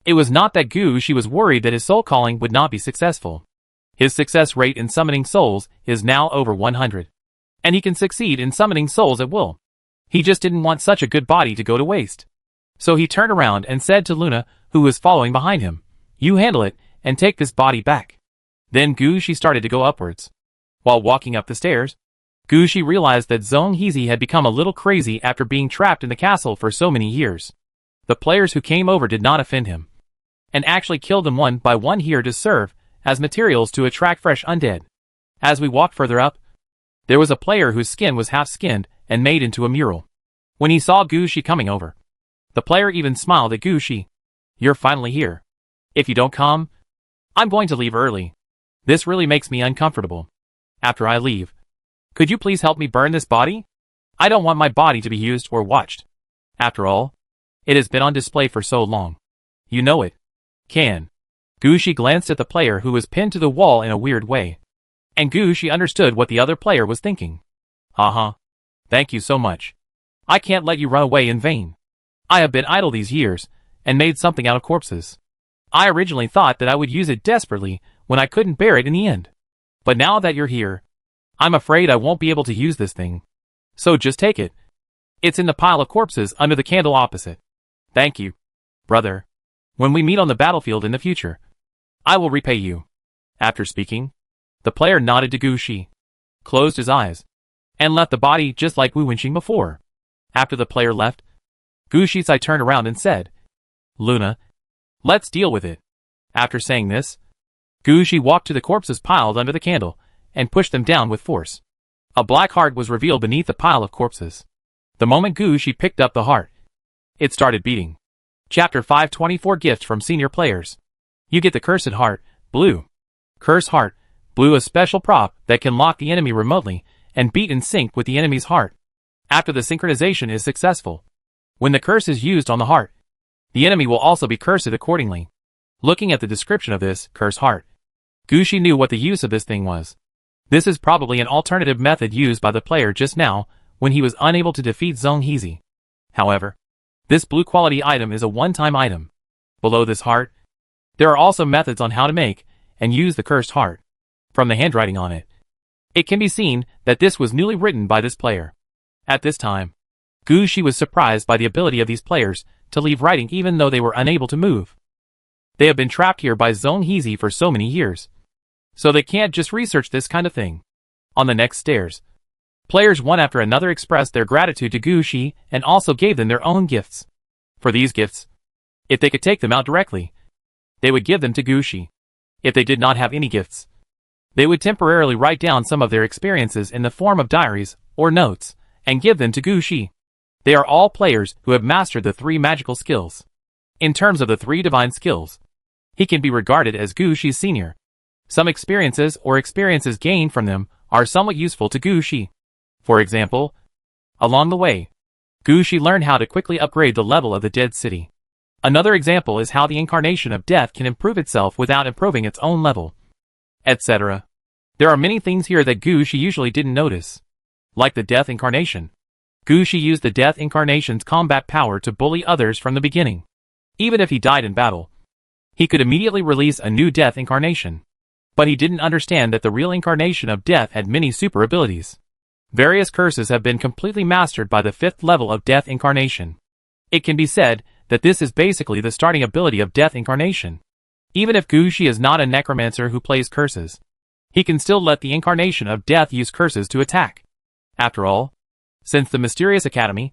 It was not that Gushi was worried that his soul calling would not be successful. His success rate in summoning souls is now over 100. And he can succeed in summoning souls at will. He just didn't want such a good body to go to waste. So he turned around and said to Luna, who was following behind him, "You handle it, and take this body back." Then Gushi started to go upwards. While walking up the stairs, Gushi realized that Zhong Heezy had become a little crazy after being trapped in the castle for so many years. The players who came over did not offend him, and actually killed them one by one here to serve as materials to attract fresh undead. As we walked further up, there was a player whose skin was half skinned and made into a mural. When he saw Gushi coming over, the player even smiled at Gushi. "You're finally here. If you don't come, I'm going to leave early. This really makes me uncomfortable. After I leave, could you please help me burn this body? I don't want my body to be used or watched. After all, it has been on display for so long. You know it. Can." Gushi glanced at the player who was pinned to the wall in a weird way. And Gushi understood what the other player was thinking. Thank you so much. I can't let you run away in vain. I have been idle these years, and made something out of corpses. I originally thought that I would use it desperately when I couldn't bear it in the end. But now that you're here, I'm afraid I won't be able to use this thing. So just take it. It's in the pile of corpses under the candle opposite. Thank you, brother. When we meet on the battlefield in the future, I will repay you. After speaking, the player nodded to Gushi, closed his eyes, and left the body just like Wu Wenxing before. After the player left, Gushi turned around and said, "Luna, let's deal with it." After saying this, Gushi walked to the corpses piled under the candle, and pushed them down with force. A black heart was revealed beneath the pile of corpses. The moment Gushi picked up the heart, it started beating. Chapter 524 Gift from Senior Players. You get the Cursed Heart, Blue. Curse Heart, Blue, a special prop that can lock the enemy remotely and beat in sync with the enemy's heart. After the synchronization is successful, when the curse is used on the heart, the enemy will also be cursed accordingly. Looking at the description of this Curse Heart, Gushi knew what the use of this thing was. This is probably an alternative method used by the player just now when he was unable to defeat Zhong Heezy. However, this blue quality item is a one-time item. Below this heart, there are also methods on how to make and use the Cursed Heart. From the handwriting on it, it can be seen that this was newly written by this player. At this time, Gushi was surprised by the ability of these players to leave writing even though they were unable to move. They have been trapped here by Zhong Heezy for so many years, so they can't just research this kind of thing. On the next stairs, players one after another expressed their gratitude to Gushi and also gave them their own gifts. For these gifts, if they could take them out directly, they would give them to Gushi. If they did not have any gifts, they would temporarily write down some of their experiences in the form of diaries or notes and give them to Gushi. They are all players who have mastered the 3 magical skills. In terms of the 3 divine skills, he can be regarded as Gushi's senior. Some experiences or experiences gained from them are somewhat useful to Gushi. For example, along the way, Gushi learned how to quickly upgrade the level of the Dead City. Another example is how the incarnation of death can improve itself without improving its own level, etc. There are many things here that Gushi usually didn't notice. Like the Death Incarnation. Gushi used the Death Incarnation's combat power to bully others from the beginning. Even if he died in battle, he could immediately release a new Death Incarnation. But he didn't understand that the real incarnation of death had many super abilities. Various curses have been completely mastered by the 5th level of Death Incarnation. It can be said that this is basically the starting ability of Death Incarnation. Even if Gushi is not a necromancer who plays curses, he can still let the incarnation of death use curses to attack. After all, since the Mysterious Academy,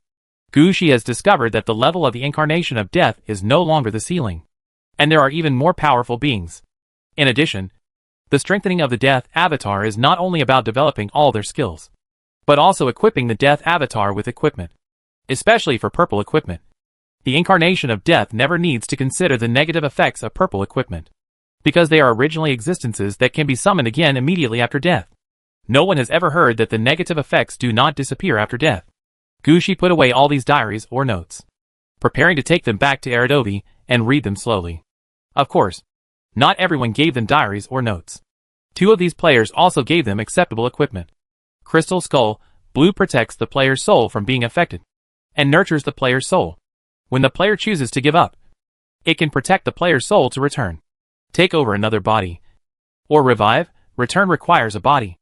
Gushi has discovered that the level of the incarnation of death is no longer the ceiling, and there are even more powerful beings. In addition, the strengthening of the Death Avatar is not only about developing all their skills, but also equipping the Death Avatar with equipment. Especially for purple equipment. The incarnation of death never needs to consider the negative effects of purple equipment, because they are originally existences that can be summoned again immediately after death. No one has ever heard that the negative effects do not disappear after death. Gushi put away all these diaries or notes, preparing to take them back to Aradovi and read them slowly. Of course, not everyone gave them diaries or notes. 2 of these players also gave them acceptable equipment. Crystal Skull, Blue protects the player's soul from being affected and nurtures the player's soul. When the player chooses to give up, it can protect the player's soul to return, take over another body, or revive. Return requires a body.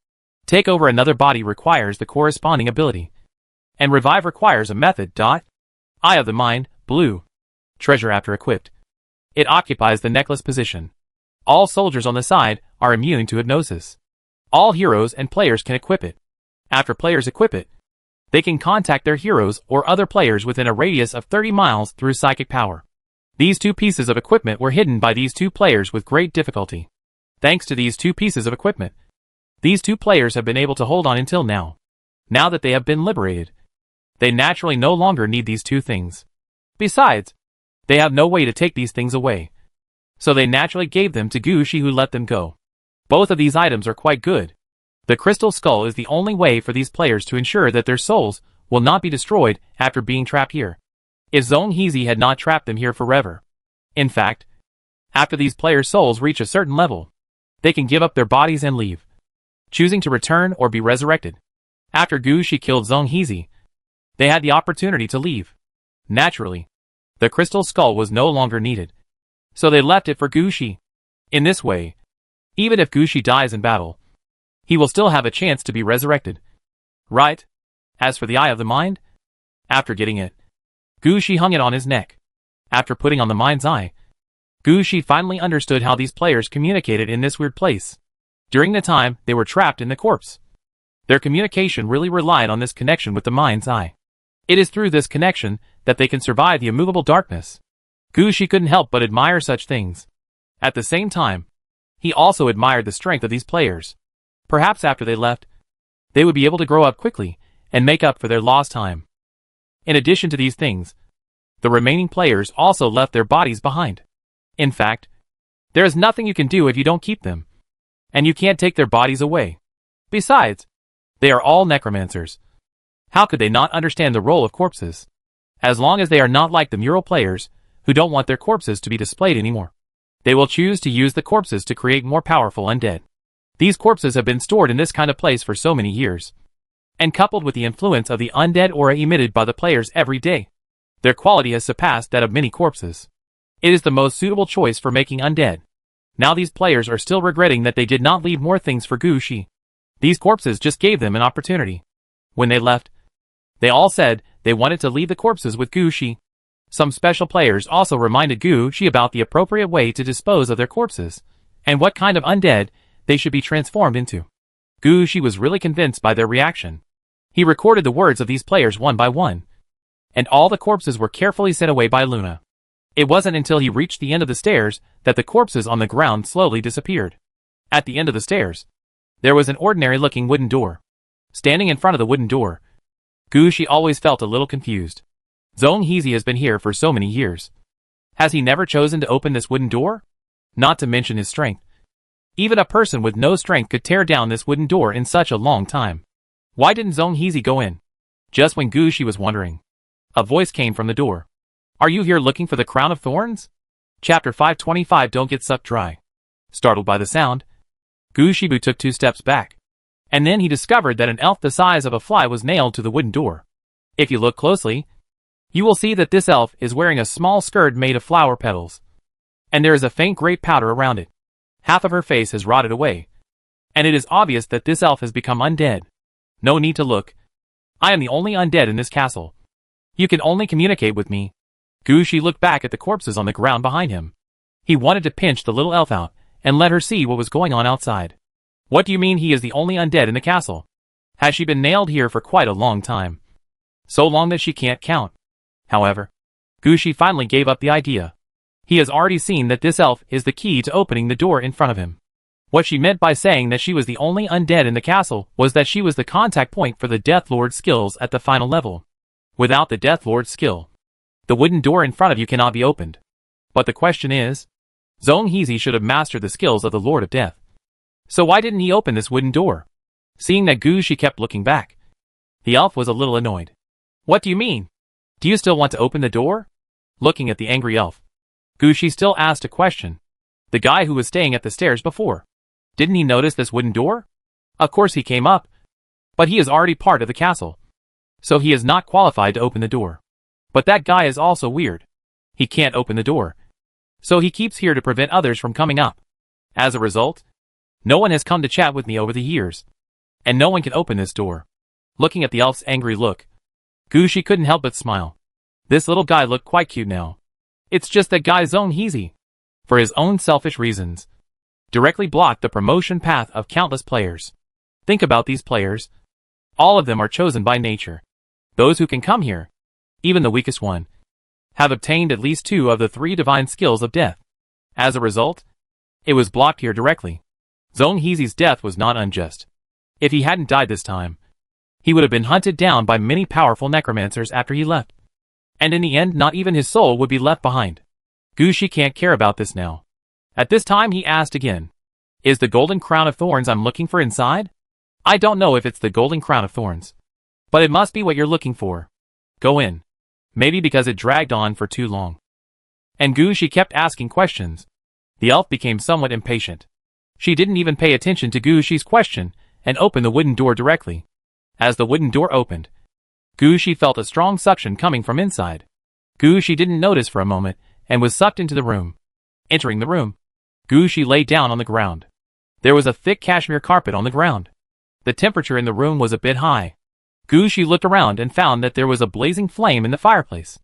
Take over another body requires the corresponding ability, and revive requires a method. Eye of the Mind, Blue. Treasure after equipped. It occupies the necklace position. All soldiers on the side are immune to hypnosis. All heroes and players can equip it. After players equip it, they can contact their heroes or other players within a radius of 30 miles through psychic power. These two pieces of equipment were hidden by these two players with great difficulty. Thanks to these two pieces of equipment, these two players have been able to hold on until now. Now that they have been liberated, they naturally no longer need these two things. Besides, they have no way to take these things away. So they naturally gave them to Gushi, who let them go. Both of these items are quite good. The crystal skull is the only way for these players to ensure that their souls will not be destroyed after being trapped here. If Zhong Heezy had not trapped them here forever. In fact, after these players' souls reach a certain level, they can give up their bodies and leave, choosing to return or be resurrected. After Gushi killed Zhong Heezy, they had the opportunity to leave. Naturally, the crystal skull was no longer needed, so they left it for Gushi. In this way, even if Gushi dies in battle, he will still have a chance to be resurrected. Right? As for the Eye of the Mind, after getting it, Gushi hung it on his neck. After putting on the Mind's Eye, Gushi finally understood how these players communicated in this weird place. During the time they were trapped in the corpse, their communication really relied on this connection with the Mind's Eye. It is through this connection that they can survive the immovable darkness. Gushi couldn't help but admire such things. At the same time, he also admired the strength of these players. Perhaps after they left, they would be able to grow up quickly and make up for their lost time. In addition to these things, the remaining players also left their bodies behind. In fact, there is nothing you can do if you don't keep them, and you can't take their bodies away. Besides, they are all necromancers. How could they not understand the role of corpses? As long as they are not like the mural players, who don't want their corpses to be displayed anymore, they will choose to use the corpses to create more powerful undead. These corpses have been stored in this kind of place for so many years, and coupled with the influence of the undead aura emitted by the players every day, their quality has surpassed that of many corpses. It is the most suitable choice for making undead. Now these players are still regretting that they did not leave more things for Gushi. These corpses just gave them an opportunity. When they left, they all said they wanted to leave the corpses with Gushi. Some special players also reminded Gushi about the appropriate way to dispose of their corpses, and what kind of undead they should be transformed into. Gushi was really convinced by their reaction. He recorded the words of these players one by one, and all the corpses were carefully sent away by Luna. It wasn't until he reached the end of the stairs that the corpses on the ground slowly disappeared. At the end of the stairs, there was an ordinary-looking wooden door. Standing in front of the wooden door, Gushi always felt a little confused. Zhong Heezy has been here for so many years. Has he never chosen to open this wooden door? Not to mention his strength. Even a person with no strength could tear down this wooden door in such a long time. Why didn't Zhong Heezy go in? Just when Gushi was wondering, a voice came from the door. Are you here looking for the crown of thorns? Chapter 525. Don't get sucked dry. Startled by the sound, Gushibu took 2 steps back, and then he discovered that an elf the size of a fly was nailed to the wooden door. If you look closely, you will see that this elf is wearing a small skirt made of flower petals, and there is a faint gray powder around it. Half of her face has rotted away, and it is obvious that this elf has become undead. No need to look. I am the only undead in this castle. You can only communicate with me. Gushi looked back at the corpses on the ground behind him. He wanted to pinch the little elf out and let her see what was going on outside. What do you mean he is the only undead in the castle? Has she been nailed here for quite a long time? So long that she can't count. However, Gushi finally gave up the idea. He has already seen that this elf is the key to opening the door in front of him. What she meant by saying that she was the only undead in the castle was that she was the contact point for the Death Lord's skills at the final level. Without the Death Lord's skill, the wooden door in front of you cannot be opened. But the question is, Zhong Heezy should have mastered the skills of the Lord of Death. So why didn't he open this wooden door? Seeing that Gushi kept looking back, the elf was a little annoyed. What do you mean? Do you still want to open the door? Looking at the angry elf, Gushi still asked a question. The guy who was staying at the stairs before, didn't he notice this wooden door? Of course he came up. But he is already part of the castle, so he is not qualified to open the door. But that guy is also weird. He can't open the door, so he keeps here to prevent others from coming up. As a result, no one has come to chat with me over the years, and no one can open this door. Looking at the elf's angry look, Gushi couldn't help but smile. This little guy looked quite cute now. It's just that guy's own Heezy, for his own selfish reasons, directly blocked the promotion path of countless players. Think about these players. All of them are chosen by nature. Those who can come here, even the weakest one, have obtained at least 2 of the 3 divine skills of death. As a result, it was blocked here directly. Zone Heezy's death was not unjust. If he hadn't died this time, he would have been hunted down by many powerful necromancers after he left. And in the end, not even his soul would be left behind. Gushi can't care about this now. At this time he asked again, "Is the golden crown of thorns I'm looking for inside?" "I don't know if it's the golden crown of thorns, but it must be what you're looking for. Go in." Maybe because it dragged on for too long, and Gushi kept asking questions, the elf became somewhat impatient. She didn't even pay attention to Gushi's question and opened the wooden door directly. As the wooden door opened, Gushi felt a strong suction coming from inside. Gushi didn't notice for a moment and was sucked into the room. Entering the room, Gushi lay down on the ground. There was a thick cashmere carpet on the ground. The temperature in the room was a bit high. Gushi looked around and found that there was a blazing flame in the fireplace.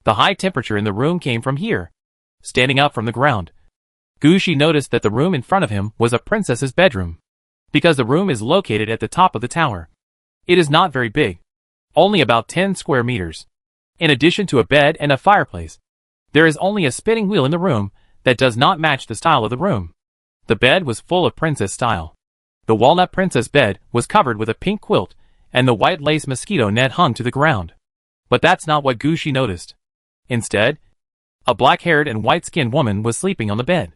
The high temperature in the room came from here. Standing up from the ground, Gushi noticed that the room in front of him was a princess's bedroom, because the room is located at the top of the tower. It is not very big, only about 10 square meters. In addition to a bed and a fireplace, there is only a spinning wheel in the room that does not match the style of the room. The bed was full of princess style. The walnut princess bed was covered with a pink quilt, and the white lace mosquito net hung to the ground. But that's not what Gushi noticed. Instead, a black-haired and white-skinned woman was sleeping on the bed.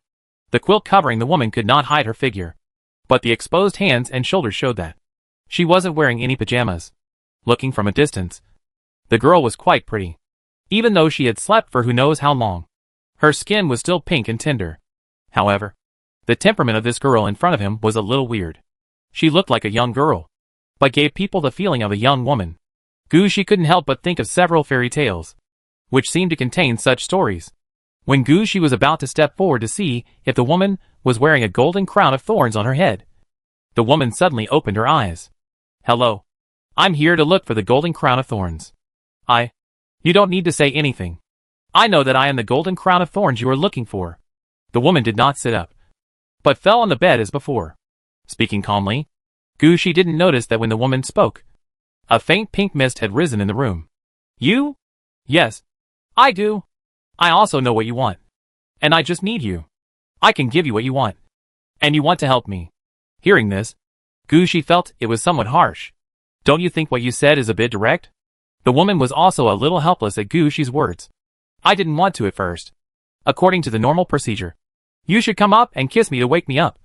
The quilt covering the woman could not hide her figure, but the exposed hands and shoulders showed that she wasn't wearing any pajamas. Looking from a distance, the girl was quite pretty, even though she had slept for who knows how long. Her skin was still pink and tender. However, the temperament of this girl in front of him was a little weird. She looked like a young girl, but gave people the feeling of a young woman. Gushi couldn't help but think of several fairy tales, which seemed to contain such stories. When Gushi was about to step forward to see if the woman was wearing a golden crown of thorns on her head, the woman suddenly opened her eyes. "Hello. I'm here to look for the golden crown of thorns. You don't need to say anything. I know that I am the golden crown of thorns you are looking for." The woman did not sit up, but fell on the bed as before. Speaking calmly, Gushi didn't notice that when the woman spoke, a faint pink mist had risen in the room. "You?" "Yes, I do. I also know what you want, and I just need you. I can give you what you want, and you want to help me." Hearing this, Gushi felt it was somewhat harsh. "Don't you think what you said is a bit direct?" The woman was also a little helpless at Gushi's words. "I didn't want to at first. According to the normal procedure, you should come up and kiss me to wake me up,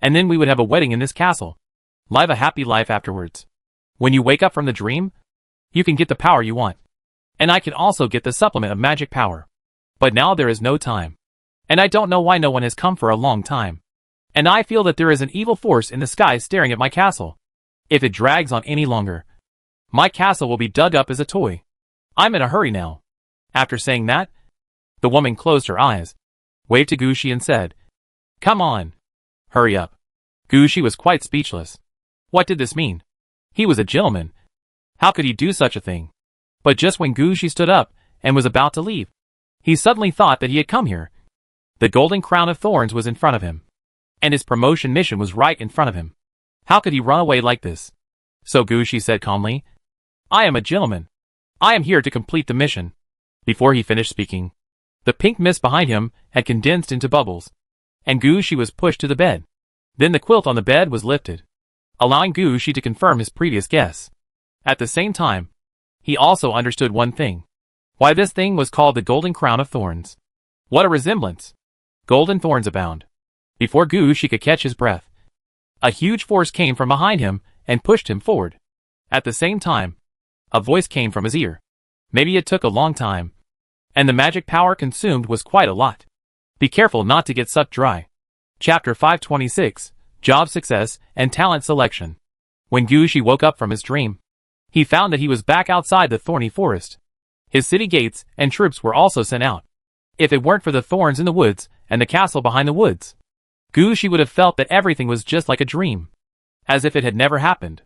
and then we would have a wedding in this castle. Live a happy life afterwards. When you wake up from the dream, you can get the power you want, and I can also get the supplement of magic power. But now there is no time, and I don't know why no one has come for a long time. And I feel that there is an evil force in the sky staring at my castle. If it drags on any longer, my castle will be dug up as a toy. I'm in a hurry now." After saying that, the woman closed her eyes, waved to Gushi and said, "Come on. Hurry up." Gushi was quite speechless. What did this mean? He was a gentleman. How could he do such a thing? But just when Gushi stood up and was about to leave, he suddenly thought that he had come here. The golden crown of thorns was in front of him, and his promotion mission was right in front of him. How could he run away like this? So Gushi said calmly, "I am a gentleman. I am here to complete the mission." Before he finished speaking, the pink mist behind him had condensed into bubbles, and Gushi was pushed to the bed. Then the quilt on the bed was lifted, allowing Gushi to confirm his previous guess. At the same time, he also understood one thing: why this thing was called the golden crown of thorns. What a resemblance! Golden thorns abound. Before Gushi could catch his breath, a huge force came from behind him and pushed him forward. At the same time, a voice came from his ear. Maybe it took a long time, and the magic power consumed was quite a lot. Be careful not to get sucked dry. Chapter 526, Job Success and Talent Selection. When Gushi woke up from his dream, he found that he was back outside the thorny forest. His city gates and troops were also sent out. If it weren't for the thorns in the woods and the castle behind the woods, Gushi would have felt that everything was just like a dream, as if it had never happened.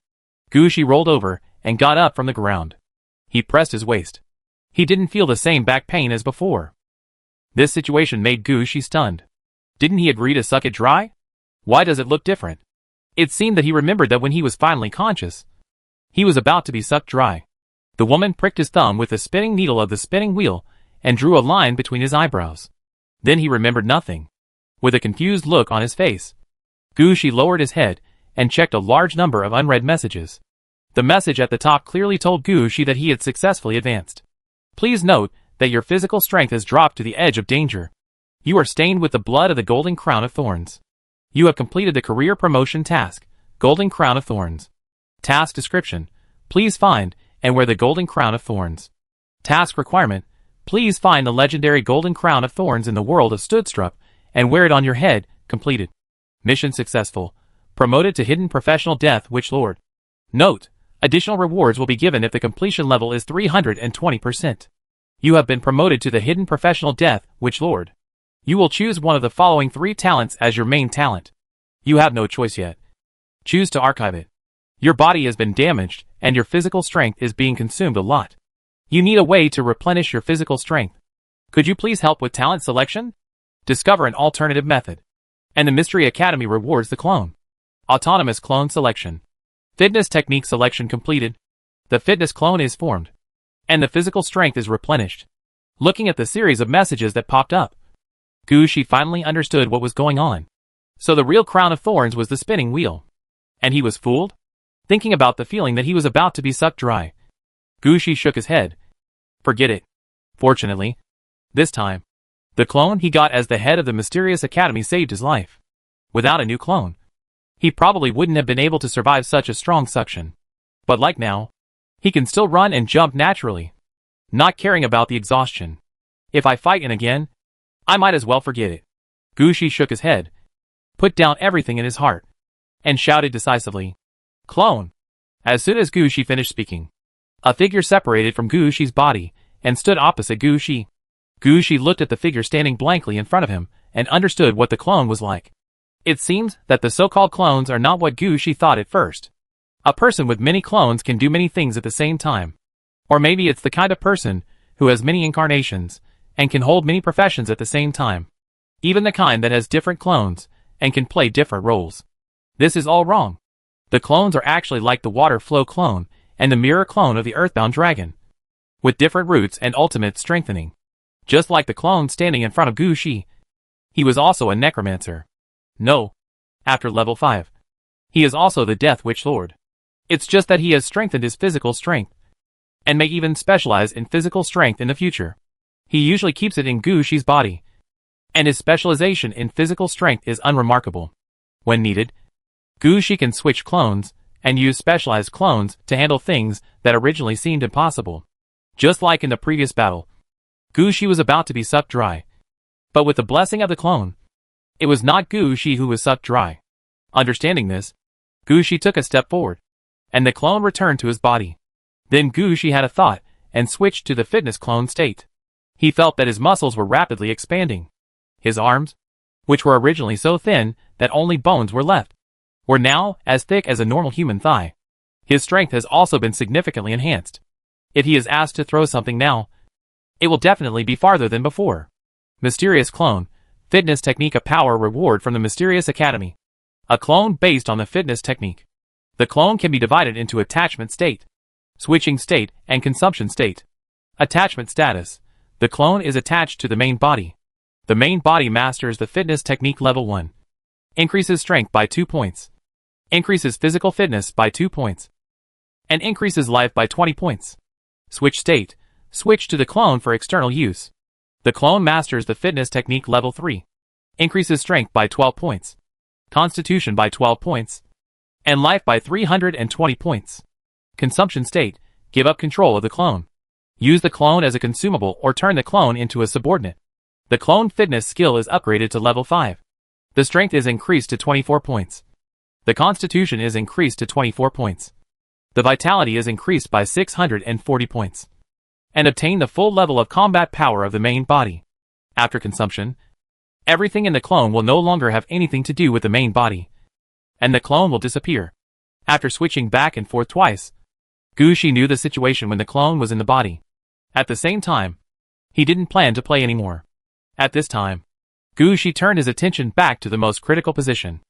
Gushi rolled over and got up from the ground. He pressed his waist. He didn't feel the same back pain as before. This situation made Gushi stunned. Didn't he agree to suck it dry? Why does it look different? It seemed that he remembered that when he was finally conscious, he was about to be sucked dry. The woman pricked his thumb with the spinning needle of the spinning wheel and drew a line between his eyebrows. Then he remembered nothing. With a confused look on his face, Gushi lowered his head and checked a large number of unread messages. The message at the top clearly told Gushi that he had successfully advanced. Please note that your physical strength has dropped to the edge of danger. You are stained with the blood of the Golden Crown of Thorns. You have completed the career promotion task, Golden Crown of Thorns. Task description: please find and wear the Golden Crown of Thorns. Task requirement: please find the legendary Golden Crown of Thorns in the world of Studstrup and wear it on your head. Completed. Mission successful. Promoted to Hidden Professional Death Witch Lord. Note: additional rewards will be given if the completion level is 320%. You have been promoted to the Hidden Professional Death Witch Lord. You will choose one of the following 3 talents as your main talent. You have no choice yet. Choose to archive it. Your body has been damaged, and your physical strength is being consumed a lot. You need a way to replenish your physical strength. Could you please help with talent selection? Discover an alternative method. And the Mystery Academy rewards the clone. Autonomous clone selection. Fitness technique selection completed. The fitness clone is formed. And the physical strength is replenished. Looking at the series of messages that popped up, Gushi finally understood what was going on. So the real crown of thorns was the spinning wheel. And he was fooled? Thinking about the feeling that he was about to be sucked dry, Gushi shook his head. Forget it. Fortunately, this time, the clone he got as the head of the Mysterious Academy saved his life. Without a new clone, he probably wouldn't have been able to survive such a strong suction. But like now, he can still run and jump naturally, not caring about the exhaustion. If I fight in again, I might as well forget it. Gushi shook his head, put down everything in his heart, and shouted decisively, "Clone!" As soon as Gushi finished speaking, a figure separated from Gushi's body and stood opposite Gushi. Gushi looked at the figure standing blankly in front of him and understood what the clone was like. It seems that the so-called clones are not what Gushi thought at first. A person with many clones can do many things at the same time. Or maybe it's the kind of person who has many incarnations and can hold many professions at the same time. Even the kind that has different clones and can play different roles. This is all wrong. The clones are actually like the water flow clone and the mirror clone of the earthbound dragon, with different roots and ultimate strengthening. Just like the clone standing in front of Gushi, he was also a necromancer. No. After level 5. He is also the Death Witch Lord. It's just that he has strengthened his physical strength, and may even specialize in physical strength in the future. He usually keeps it in Gushi's body, and his specialization in physical strength is unremarkable. When needed, Gushi can switch clones, and use specialized clones to handle things that originally seemed impossible. Just like in the previous battle, Gushi was about to be sucked dry. But with the blessing of the clone, it was not Gushi who was sucked dry. Understanding this, Gushi took a step forward, and the clone returned to his body. Then Gushi had a thought, and switched to the fitness clone state. He felt that his muscles were rapidly expanding. His arms, which were originally so thin that only bones were left, were now as thick as a normal human thigh. His strength has also been significantly enhanced. If he is asked to throw something now, it will definitely be farther than before. Mysterious Clone, Fitness Technique. A power reward from the Mysterious Academy. A clone based on the fitness technique. The clone can be divided into attachment state, switching state, and consumption state. Attachment status. The clone is attached to the main body. The main body masters the fitness technique level 1. Increases strength by 2 points. Increases physical fitness by 2 points. And increases life by 20 points. Switch state. Switch to the clone for external use. The clone masters the fitness technique level 3. Increases strength by 12 points. Constitution by 12 points. And life by 320 points. Consumption state. Give up control of the clone. Use the clone as a consumable or turn the clone into a subordinate. The clone fitness skill is upgraded to level 5. The strength is increased to 24 points. The constitution is increased to 24 points. The vitality is increased by 640 points. And obtain the full level of combat power of the main body. After consumption, everything in the clone will no longer have anything to do with the main body. And the clone will disappear. After switching back and forth twice, Gushi knew the situation when the clone was in the body. At the same time, he didn't plan to play anymore. At this time, Gushi turned his attention back to the most critical position.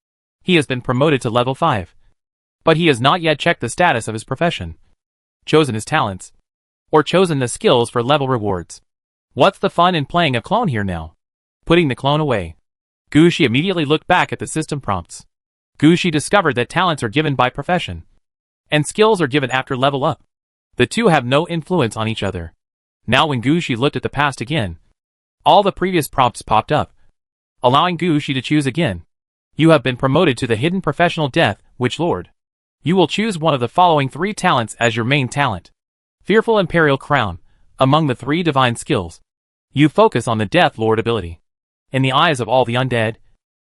He has been promoted to level 5. But he has not yet checked the status of his profession, chosen his talents, or chosen the skills for level rewards. What's the fun in playing a clone here now? Putting the clone away, Gushi immediately looked back at the system prompts. Gushi discovered that talents are given by profession, and skills are given after level up. The two have no influence on each other. Now when Gushi looked at the past again, all the previous prompts popped up, allowing Gushi to choose again. You have been promoted to the hidden professional Death Witch Lord. You will choose one of the following 3 talents as your main talent. Fearful Imperial Crown. Among the 3 divine skills, you focus on the Death Lord ability. In the eyes of all the undead,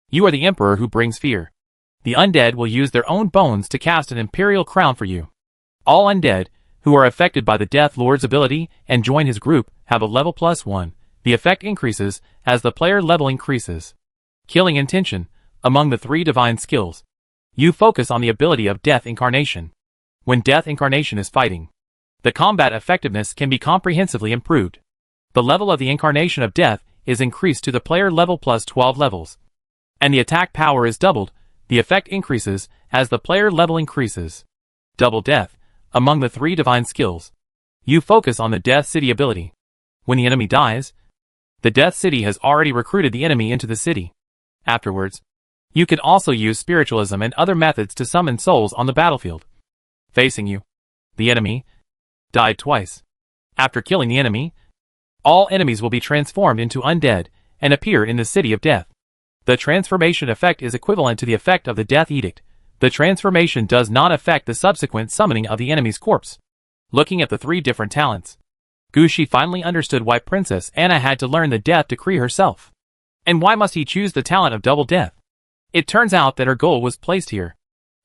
you are the Emperor who brings fear. The undead will use their own bones to cast an Imperial Crown for you. All undead who are affected by the Death Lord's ability and join his group have a level +1. The effect increases as the player level increases. Killing Intention. Among the 3 divine skills, you focus on the ability of Death Incarnation. When Death Incarnation is fighting, the combat effectiveness can be comprehensively improved. The level of the Incarnation of Death is increased to the player level +12 levels. And the attack power is doubled. The effect increases as the player level increases. Double Death. Among the 3 divine skills, you focus on the Death City ability. When the enemy dies, the Death City has already recruited the enemy into the city. Afterwards, you can also use spiritualism and other methods to summon souls on the battlefield. Facing you, the enemy died twice. After killing the enemy, all enemies will be transformed into undead and appear in the City of Death. The transformation effect is equivalent to the effect of the Death Edict. The transformation does not affect the subsequent summoning of the enemy's corpse. Looking at the 3 different talents, Gushi finally understood why Princess Anna had to learn the Death Decree herself. And why must he choose the talent of Double Death? It turns out that her goal was placed here.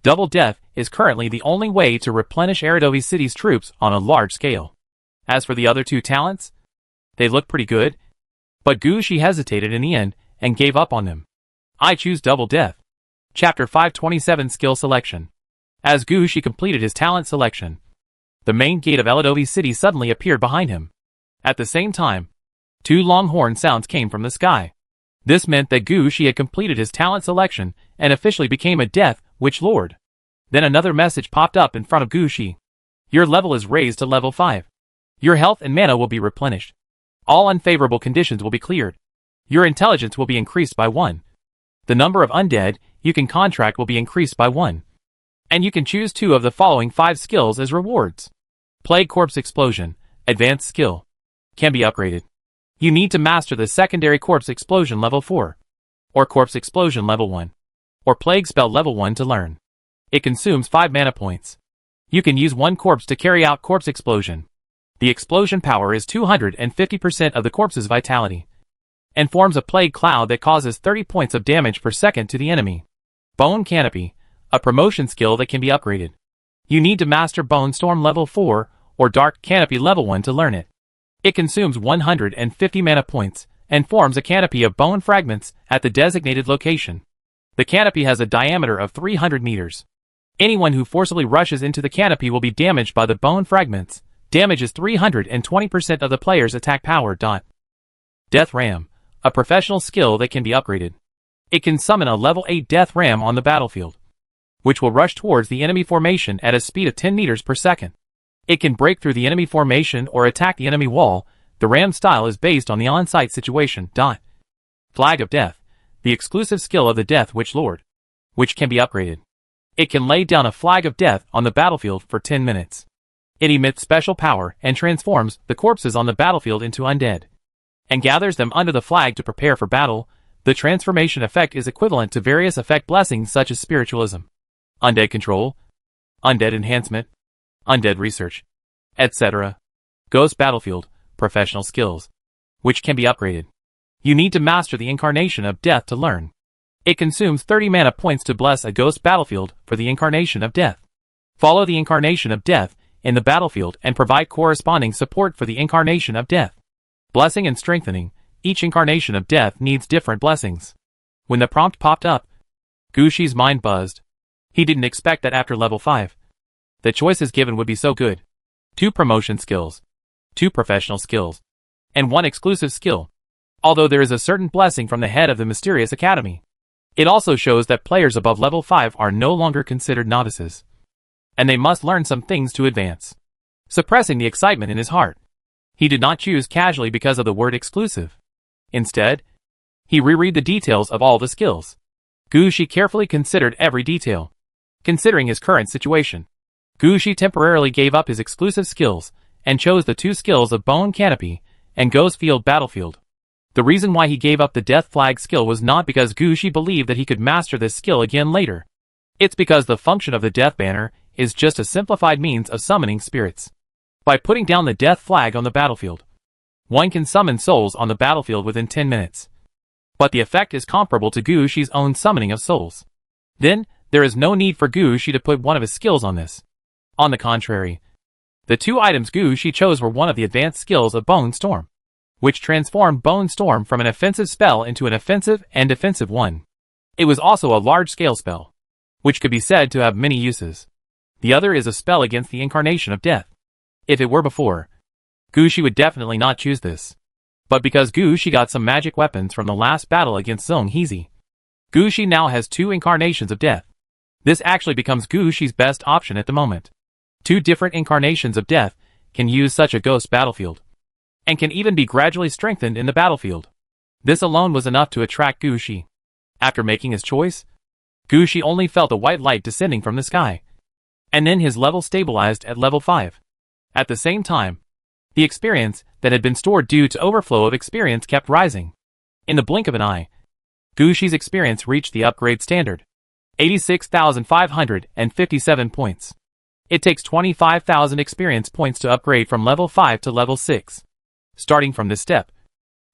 Double Death is currently the only way to replenish Aradovi City's troops on a large scale. As for the other 2 talents, they look pretty good, but Gushi hesitated in the end and gave up on them. I choose Double Death. Chapter 527 Skill Selection. As Gushi completed his talent selection, the main gate of Aradovi City suddenly appeared behind him. At the same time, 2 long-horn sounds came from the sky. This meant that Gushi had completed his talent selection and officially became a Death Witch Lord. Then another message popped up in front of Gushi. Your level is raised to level 5. Your health and mana will be replenished. All unfavorable conditions will be cleared. Your intelligence will be increased by 1. The number of undead you can contract will be increased by 1. And you can choose 2 of the following 5 skills as rewards. Plague Corpse Explosion, Advanced Skill. Can be upgraded. You need to master the Secondary Corpse Explosion level 4. Or Corpse Explosion level 1. Or Plague Spell level 1 to learn. It consumes 5 mana points. You can use 1 corpse to carry out Corpse Explosion. The explosion power is 250% of the corpse's vitality, and forms a plague cloud that causes 30 points of damage per second to the enemy. Bone Canopy, a promotion skill that can be upgraded. You need to master Bone Storm level 4 or Dark Canopy level 1 to learn it. It consumes 150 mana points and forms a canopy of bone fragments at the designated location. The canopy has a diameter of 300 meters. Anyone who forcibly rushes into the canopy will be damaged by the bone fragments. Damage is 320% of the player's attack power. Death Ram, a professional skill that can be upgraded. It can summon a level 8 Death Ram on the battlefield, which will rush towards the enemy formation at a speed of 10 meters per second. It can break through the enemy formation or attack the enemy wall. The ram style is based on the on-site situation. Flag of Death, the exclusive skill of the Death Witch Lord, which can be upgraded. It can lay down a flag of death on the battlefield for 10 minutes. It emits special power and transforms the corpses on the battlefield into undead, and gathers them under the flag to prepare for battle. The transformation effect is equivalent to various effect blessings such as spiritualism, undead control, undead enhancement, undead research, etc. Ghost Battlefield, professional skills, which can be upgraded. You need to master the Incarnation of Death to learn. It consumes 30 mana points to bless a ghost battlefield for the Incarnation of Death. Follow the Incarnation of Death in the battlefield and provide corresponding support for the Incarnation of Death. Blessing and strengthening. Each Incarnation of Death needs different blessings. When the prompt popped up, Gushi's mind buzzed. He didn't expect that after level 5, the choices given would be so good. 2 promotion skills, 2 professional skills, and 1 exclusive skill. Although there is a certain blessing from the head of the Mysterious Academy, it also shows that players above level 5 are no longer considered novices, and they must learn some things to advance. Suppressing the excitement in his heart, he did not choose casually because of the word exclusive. Instead, he reread the details of all the skills. Gushi carefully considered every detail. Considering his current situation, Gushi temporarily gave up his exclusive skills and chose the 2 skills of Bone Canopy and Ghost Field Battlefield. The reason why he gave up the Death Flag skill was not because Gushi believed that he could master this skill again later. It's because the function of the Death Banner is just a simplified means of summoning spirits. By putting down the Death Flag on the battlefield, one can summon souls on the battlefield within 10 minutes. But the effect is comparable to Gushi's own summoning of souls. Then, there is no need for Gushi to put one of his skills on this. On the contrary, the 2 items Gushi chose were one of the advanced skills of Bone Storm, which transformed Bone Storm from an offensive spell into an offensive and defensive one. It was also a large-scale spell, which could be said to have many uses. The other is a spell against the Incarnation of Death. If it were before, Gushi would definitely not choose this. But because Gushi got some magic weapons from the last battle against Zong Heezy, Gushi now has 2 Incarnations of Death. This actually becomes Gushi's best option at the moment. 2 different Incarnations of Death can use such a ghost battlefield, and can even be gradually strengthened in the battlefield. This alone was enough to attract Gushi. After making his choice, Gushi only felt a white light descending from the sky, and then his level stabilized at level 5. At the same time, the experience that had been stored due to overflow of experience kept rising. In the blink of an eye, Gushi's experience reached the upgrade standard, 86,557 points. It takes 25,000 experience points to upgrade from level 5 to level 6. Starting from this step,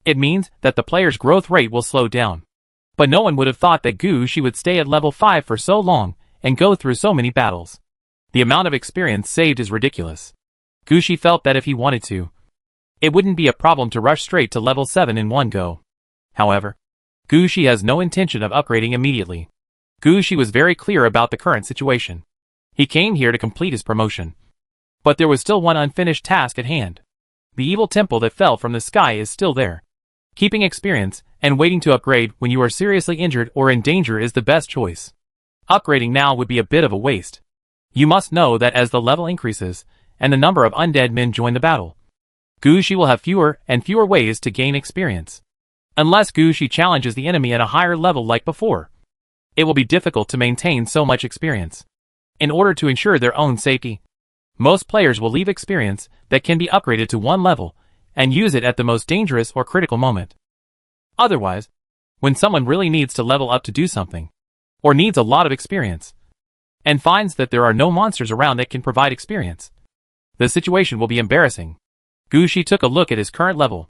it means that the player's growth rate will slow down. But no one would have thought that Gushi would stay at level 5 for so long and go through so many battles. The amount of experience saved is ridiculous. Gushi felt that if he wanted to, it wouldn't be a problem to rush straight to level 7 in one go. However, Gushi has no intention of upgrading immediately. Gushi was very clear about the current situation. He came here to complete his promotion. But there was still one unfinished task at hand. The evil temple that fell from the sky is still there. Keeping experience and waiting to upgrade when you are seriously injured or in danger is the best choice. Upgrading now would be a bit of a waste. You must know that as the level increases, and the number of undead men join the battle, Gushi will have fewer and fewer ways to gain experience. Unless Gushi challenges the enemy at a higher level like before, it will be difficult to maintain so much experience. In order to ensure their own safety, most players will leave experience that can be upgraded to 1 level and use it at the most dangerous or critical moment. Otherwise, when someone really needs to level up to do something, or needs a lot of experience, and finds that there are no monsters around that can provide experience, the situation will be embarrassing. Gushi took a look at his current level.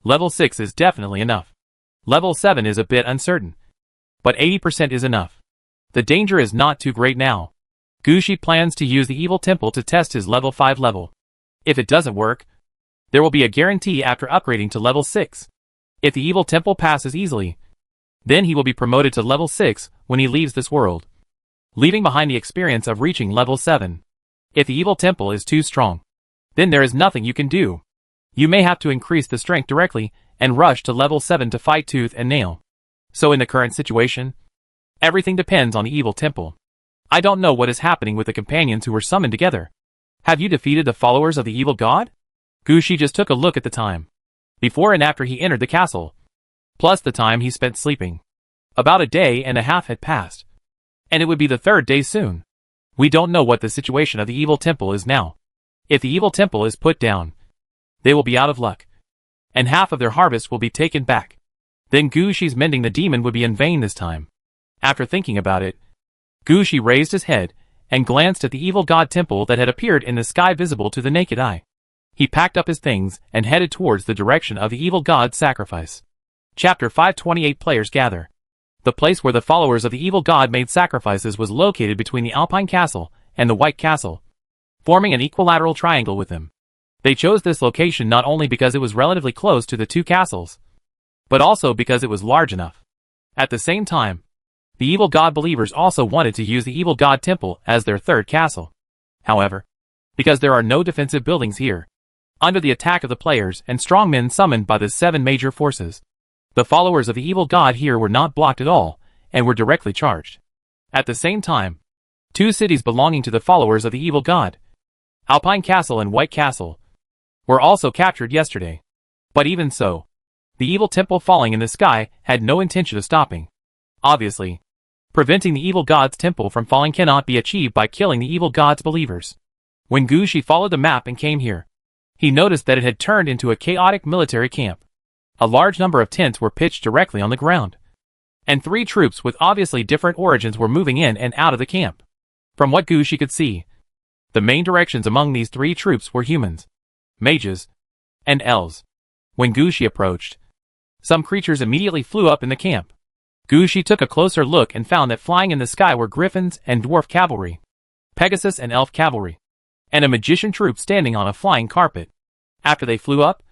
Level 6 is definitely enough. Level 7 is a bit uncertain, but 80% is enough. The danger is not too great now. Gushi plans to use the evil temple to test his level 5 level. If it doesn't work, there will be a guarantee after upgrading to level 6. If the evil temple passes easily, then he will be promoted to level 6 when he leaves this world, leaving behind the experience of reaching level 7. If the evil temple is too strong, then there is nothing you can do. You may have to increase the strength directly and rush to level 7 to fight tooth and nail. So in the current situation, everything depends on the evil temple. I don't know what is happening with the companions who were summoned together. Have you defeated the followers of the evil god? Gushi just took a look at the time, before and after he entered the castle, plus the time he spent sleeping. About a day and a half had passed, and it would be the 3rd day soon. We don't know what the situation of the evil temple is now. If the evil temple is put down, they will be out of luck, and half of their harvest will be taken back. Then Gushi's mending the demon would be in vain this time. After thinking about it, Gushi raised his head and glanced at the evil god temple that had appeared in the sky visible to the naked eye. He packed up his things and headed towards the direction of the evil god's sacrifice. Chapter 528 Players gather. The place where the followers of the evil god made sacrifices was located between the Alpine Castle and the White Castle, forming an equilateral triangle with them. They chose this location not only because it was relatively close to the two castles, but also because it was large enough. At the same time, the evil god believers also wanted to use the evil god temple as their third castle. However, because there are no defensive buildings here, under the attack of the players and strong men summoned by the 7 major forces, the followers of the evil god here were not blocked at all, and were directly charged. At the same time, 2 cities belonging to the followers of the evil god, Alpine Castle and White Castle, were also captured yesterday. But even so, the evil temple falling in the sky had no intention of stopping. Obviously, preventing the evil god's temple from falling cannot be achieved by killing the evil god's believers. When Gu Shi followed the map and came here, he noticed that it had turned into a chaotic military camp. A large number of tents were pitched directly on the ground, and 3 troops with obviously different origins were moving in and out of the camp. From what Gu Shi could see, the main directions among these 3 troops were humans, mages, and elves. When Gu Shi approached, some creatures immediately flew up in the camp. Gu Shi took a closer look and found that flying in the sky were griffins and dwarf cavalry, Pegasus and elf cavalry, and a magician troop standing on a flying carpet. After they flew up,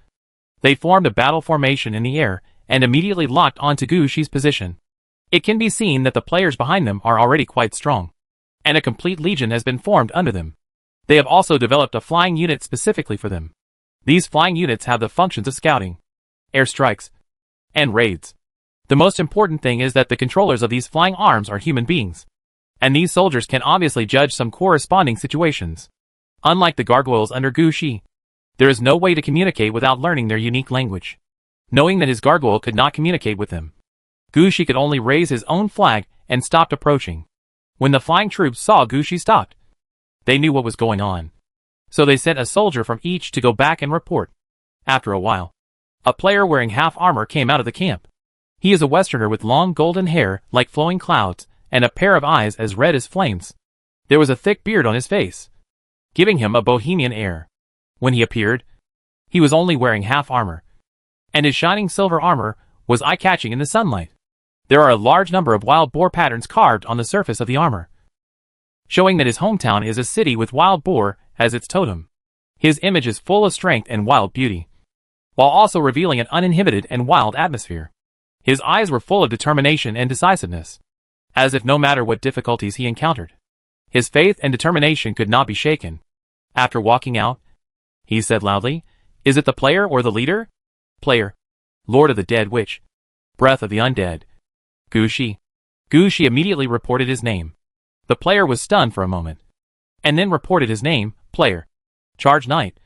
they formed a battle formation in the air and immediately locked onto Gu Shi's position. It can be seen that the players behind them are already quite strong, and a complete legion has been formed under them. They have also developed a flying unit specifically for them. These flying units have the functions of scouting, airstrikes, and raids. The most important thing is that the controllers of these flying arms are human beings, and these soldiers can obviously judge some corresponding situations. Unlike the gargoyles under Gu Shi, there is no way to communicate without learning their unique language. Knowing that his gargoyle could not communicate with them, Gu Shi could only raise his own flag and stopped approaching. When the flying troops saw Gu Shi stopped, they knew what was going on. So they sent a soldier from each to go back and report. After a while, a player wearing half armor came out of the camp. He is a Westerner with long golden hair like flowing clouds and a pair of eyes as red as flames. There was a thick beard on his face, giving him a bohemian air. When he appeared, he was only wearing half armor, and his shining silver armor was eye-catching in the sunlight. There are a large number of wild boar patterns carved on the surface of the armor, showing that his hometown is a city with wild boar as its totem. His image is full of strength and wild beauty, while also revealing an uninhibited and wild atmosphere. His eyes were full of determination and decisiveness, as if no matter what difficulties he encountered, his faith and determination could not be shaken. After walking out, he said loudly, "Is it the player or the leader?" "Player. Lord of the Dead Witch. Breath of the Undead. Gu Shi." Gu Shi immediately reported his name. The player was stunned for a moment, and then reported his name, "Player. Charge Knight.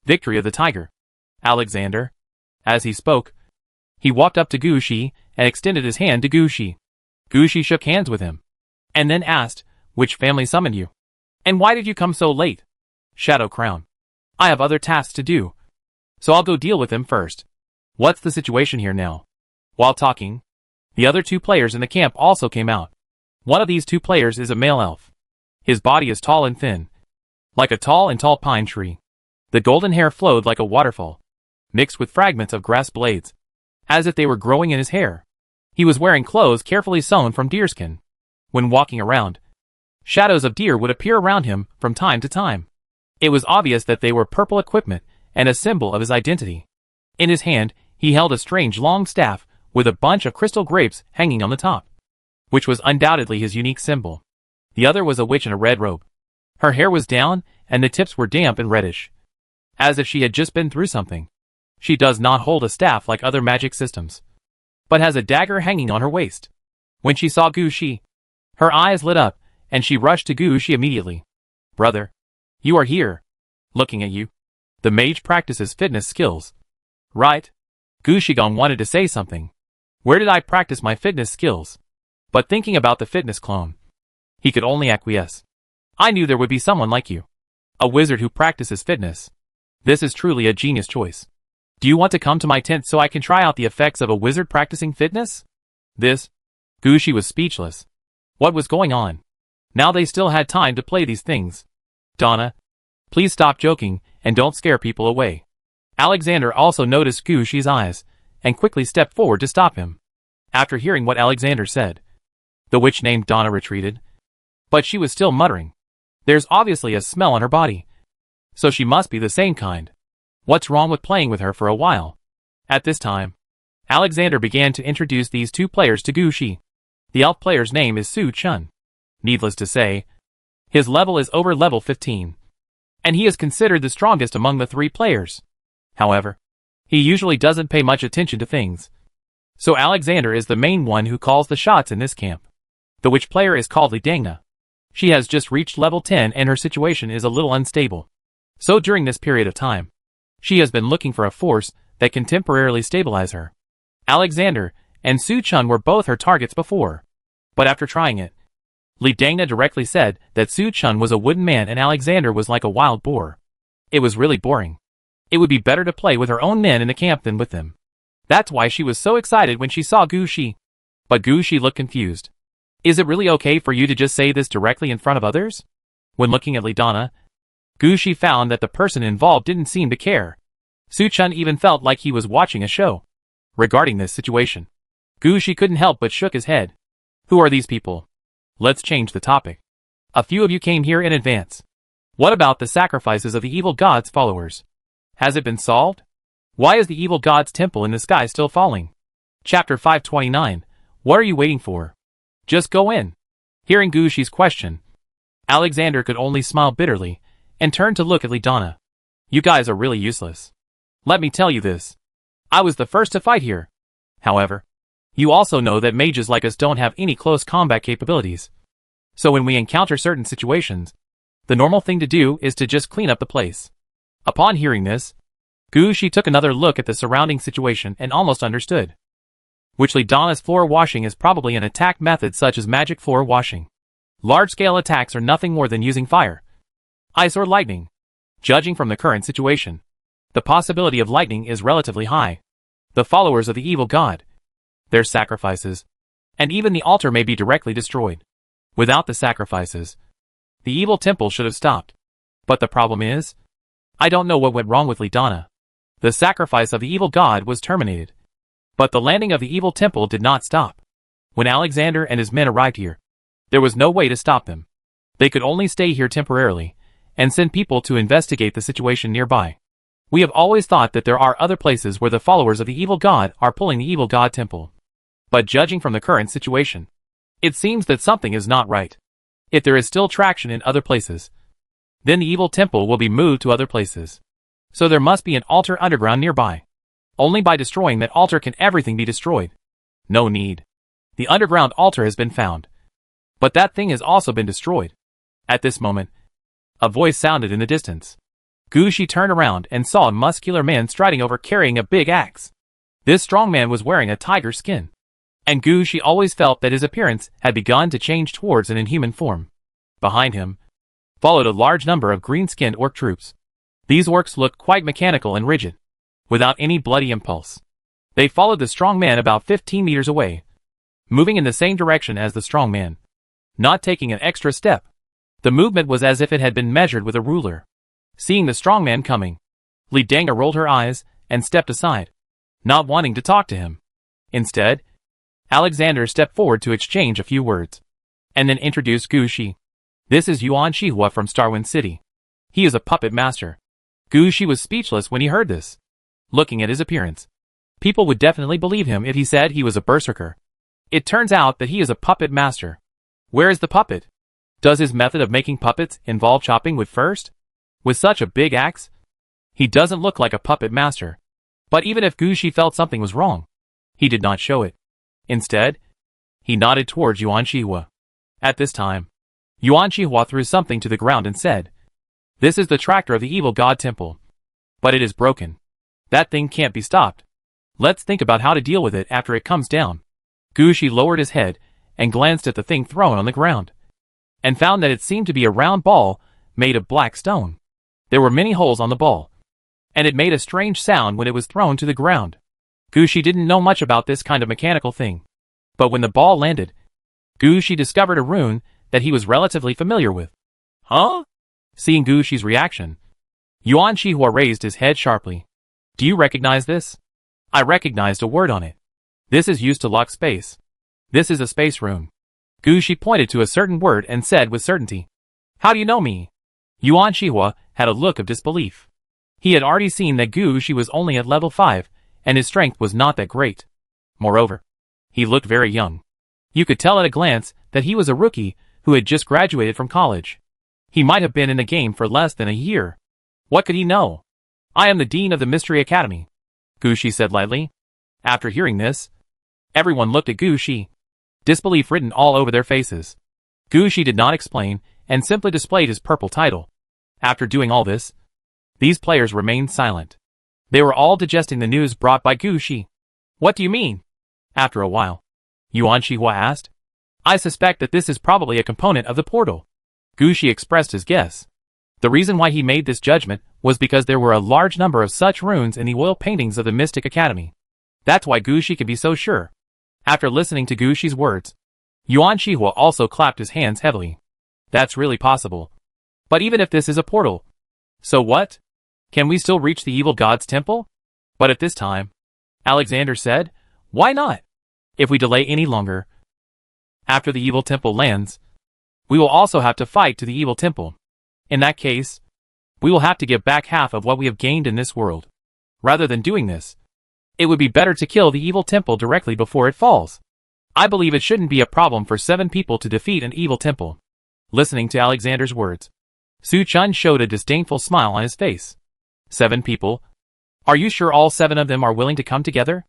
Victory of the Tiger. Alexander." As he spoke, he walked up to Gu Shi and extended his hand to Gu Shi. Gu Shi shook hands with him, and then asked, "Which family summoned you? And why did you come so late?" "Shadow Crown. I have other tasks to do, so I'll go deal with them first." "What's the situation here now?" While talking, the other 2 players in the camp also came out. One of these 2 players is a male elf. His body is tall and thin, like a tall pine tree. The golden hair flowed like a waterfall, mixed with fragments of grass blades, as if they were growing in his hair. He was wearing clothes carefully sewn from deerskin. When walking around, shadows of deer would appear around him from time to time. It was obvious that they were purple equipment and a symbol of his identity. In his hand, he held a strange long staff with a bunch of crystal grapes hanging on the top, which was undoubtedly his unique symbol. The other was a witch in a red robe. Her hair was down, and the tips were damp and reddish, as if she had just been through something. She does not hold a staff like other magic systems, but has a dagger hanging on her waist. When she saw Gu Shi, her eyes lit up, and she rushed to Gu Shi immediately. "Brother, you are here. Looking at you. The mage practices fitness skills, right?" Gu Shigang wanted to say something. "Where did I practice my fitness skills?" But thinking about the fitness clone, he could only acquiesce. "I knew there would be someone like you. A wizard who practices fitness. This is truly a genius choice. Do you want to come to my tent so I can try out the effects of a wizard practicing fitness?" Gu Shi was speechless. What was going on? Now they still had time to play these things. "Donna, please stop joking and don't scare people away." Alexander also noticed Gu Shi's eyes, and quickly stepped forward to stop him. After hearing what Alexander said, the witch named Donna retreated. But she was still muttering. There's obviously a smell on her body. So she must be the same kind. What's wrong with playing with her for a while? At this time, Alexander began to introduce these two players to Gu Shi. The elf player's name is Su Chun. Needless to say, his level is over level 15. And he is considered the strongest among the three players. However, he usually doesn't pay much attention to things. So Alexander is the main one who calls the shots in this camp. The witch player is called Li Dangna. She has just reached level 10 and her situation is a little unstable. So during this period of time, she has been looking for a force that can temporarily stabilize her. Alexander and Su Chun were both her targets before. But after trying it, Li Dangna directly said that Su Chun was a wooden man and Alexander was like a wild boar. It was really boring. It would be better to play with her own men in the camp than with them. That's why she was so excited when she saw Gu Shi. But Gu Shi looked confused. Is it really okay for you to just say this directly in front of others? When looking at Li Dangna, Gu Shi found that the person involved didn't seem to care. Su Chun even felt like he was watching a show. Regarding this situation, Gu Shi couldn't help but shook his head. Who are these people? Let's change the topic. A few of you came here in advance. What about the sacrifices of the evil god's followers? Has it been solved? Why is the evil god's temple in the sky still falling? Chapter 529. What are you waiting for? Just go in. Hearing Gu Shi's question, Alexander could only smile bitterly and turn to look at Li Dangna. You guys are really useless. Let me tell you this. I was the first to fight here. However, you also know that mages like us don't have any close combat capabilities. So when we encounter certain situations, the normal thing to do is to just clean up the place. Upon hearing this, Gu Shi took another look at the surrounding situation and almost understood. Which Li Dangna's floor washing is probably an attack method such as magic floor washing. Large-scale attacks are nothing more than using fire, ice or lightning. Judging from the current situation, the possibility of lightning is relatively high. The followers of the evil god, their sacrifices, and even the altar may be directly destroyed. Without the sacrifices, the evil temple should have stopped. But the problem is, I don't know what went wrong with Li Dangna. The sacrifice of the evil god was terminated. But the landing of the evil temple did not stop. When Alexander and his men arrived here, there was no way to stop them. They could only stay here temporarily, and send people to investigate the situation nearby. We have always thought that there are other places where the followers of the evil god are pulling the evil god temple. But judging from the current situation, it seems that something is not right. If there is still traction in other places, then the evil temple will be moved to other places. So there must be an altar underground nearby. Only by destroying that altar can everything be destroyed. No need. The underground altar has been found. But that thing has also been destroyed. At this moment, a voice sounded in the distance. Gu Shi turned around and saw a muscular man striding over carrying a big axe. This strong man was wearing a tiger skin. And Gu Shi always felt that his appearance had begun to change towards an inhuman form. Behind him followed a large number of green-skinned orc troops. These orcs looked quite mechanical and rigid, without any bloody impulse. They followed the strong man about 15 meters away, moving in the same direction as the strong man, not taking an extra step. The movement was as if it had been measured with a ruler. Seeing the strong man coming, Li Dangna rolled her eyes and stepped aside, not wanting to talk to him. Instead, Alexander stepped forward to exchange a few words, and then introduced Gu Shi. This is Yuan Shihua from Starwind City. He is a puppet master. Gu Shi was speechless when he heard this. Looking at his appearance, people would definitely believe him if he said he was a berserker. It turns out that he is a puppet master. Where is the puppet? Does his method of making puppets involve chopping wood first? With such a big axe? He doesn't look like a puppet master. But even if Gu Shi felt something was wrong, he did not show it. Instead, he nodded towards Yuan Shihua. At this time, Yuan Shihua threw something to the ground and said, "This is the tractor of the evil god temple. But it is broken. That thing can't be stopped. Let's think about how to deal with it after it comes down." Gu Shi lowered his head and glanced at the thing thrown on the ground, and found that it seemed to be a round ball made of black stone. There were many holes on the ball, and it made a strange sound when it was thrown to the ground. Gu Shi didn't know much about this kind of mechanical thing, but when the ball landed, Gu Shi discovered a rune that he was relatively familiar with. Huh? Seeing Gu Shi's reaction, Yuan Shihua raised his head sharply. Do you recognize this? I recognized a word on it. This is used to lock space. This is a space rune. Gu Shi pointed to a certain word and said with certainty. How do you know me? Yuan Shihua had a look of disbelief. He had already seen that Gu Shi was only at level 5, and his strength was not that great. Moreover, he looked very young. You could tell at a glance that he was a rookie who had just graduated from college. He might have been in the game for less than a year. What could he know? I am the Dean of the Mystery Academy, Gu Shi said lightly. After hearing this, everyone looked at Gu Shi, disbelief written all over their faces. Gu Shi did not explain and simply displayed his purple title. After doing all this, these players remained silent. They were all digesting the news brought by Gu Shi. What do you mean? After a while, Yuan Shihua asked. I suspect that this is probably a component of the portal. Gu Shi expressed his guess. The reason why he made this judgment was because there were a large number of such runes in the oil paintings of the Mystic Academy. That's why Gu Shi could be so sure. After listening to Gu Shi's words, Yuan Shihua also clapped his hands heavily. That's really possible. But even if this is a portal, so what? Can we still reach the evil god's temple? But at this time, Alexander said, why not? If we delay any longer, after the evil temple lands, we will also have to fight to the evil temple. In that case, we will have to give back half of what we have gained in this world. Rather than doing this, it would be better to kill the evil temple directly before it falls. I believe it shouldn't be a problem for 7 people to defeat an evil temple. Listening to Alexander's words, Su Chun showed a disdainful smile on his face. 7 people? Are you sure all 7 of them are willing to come together?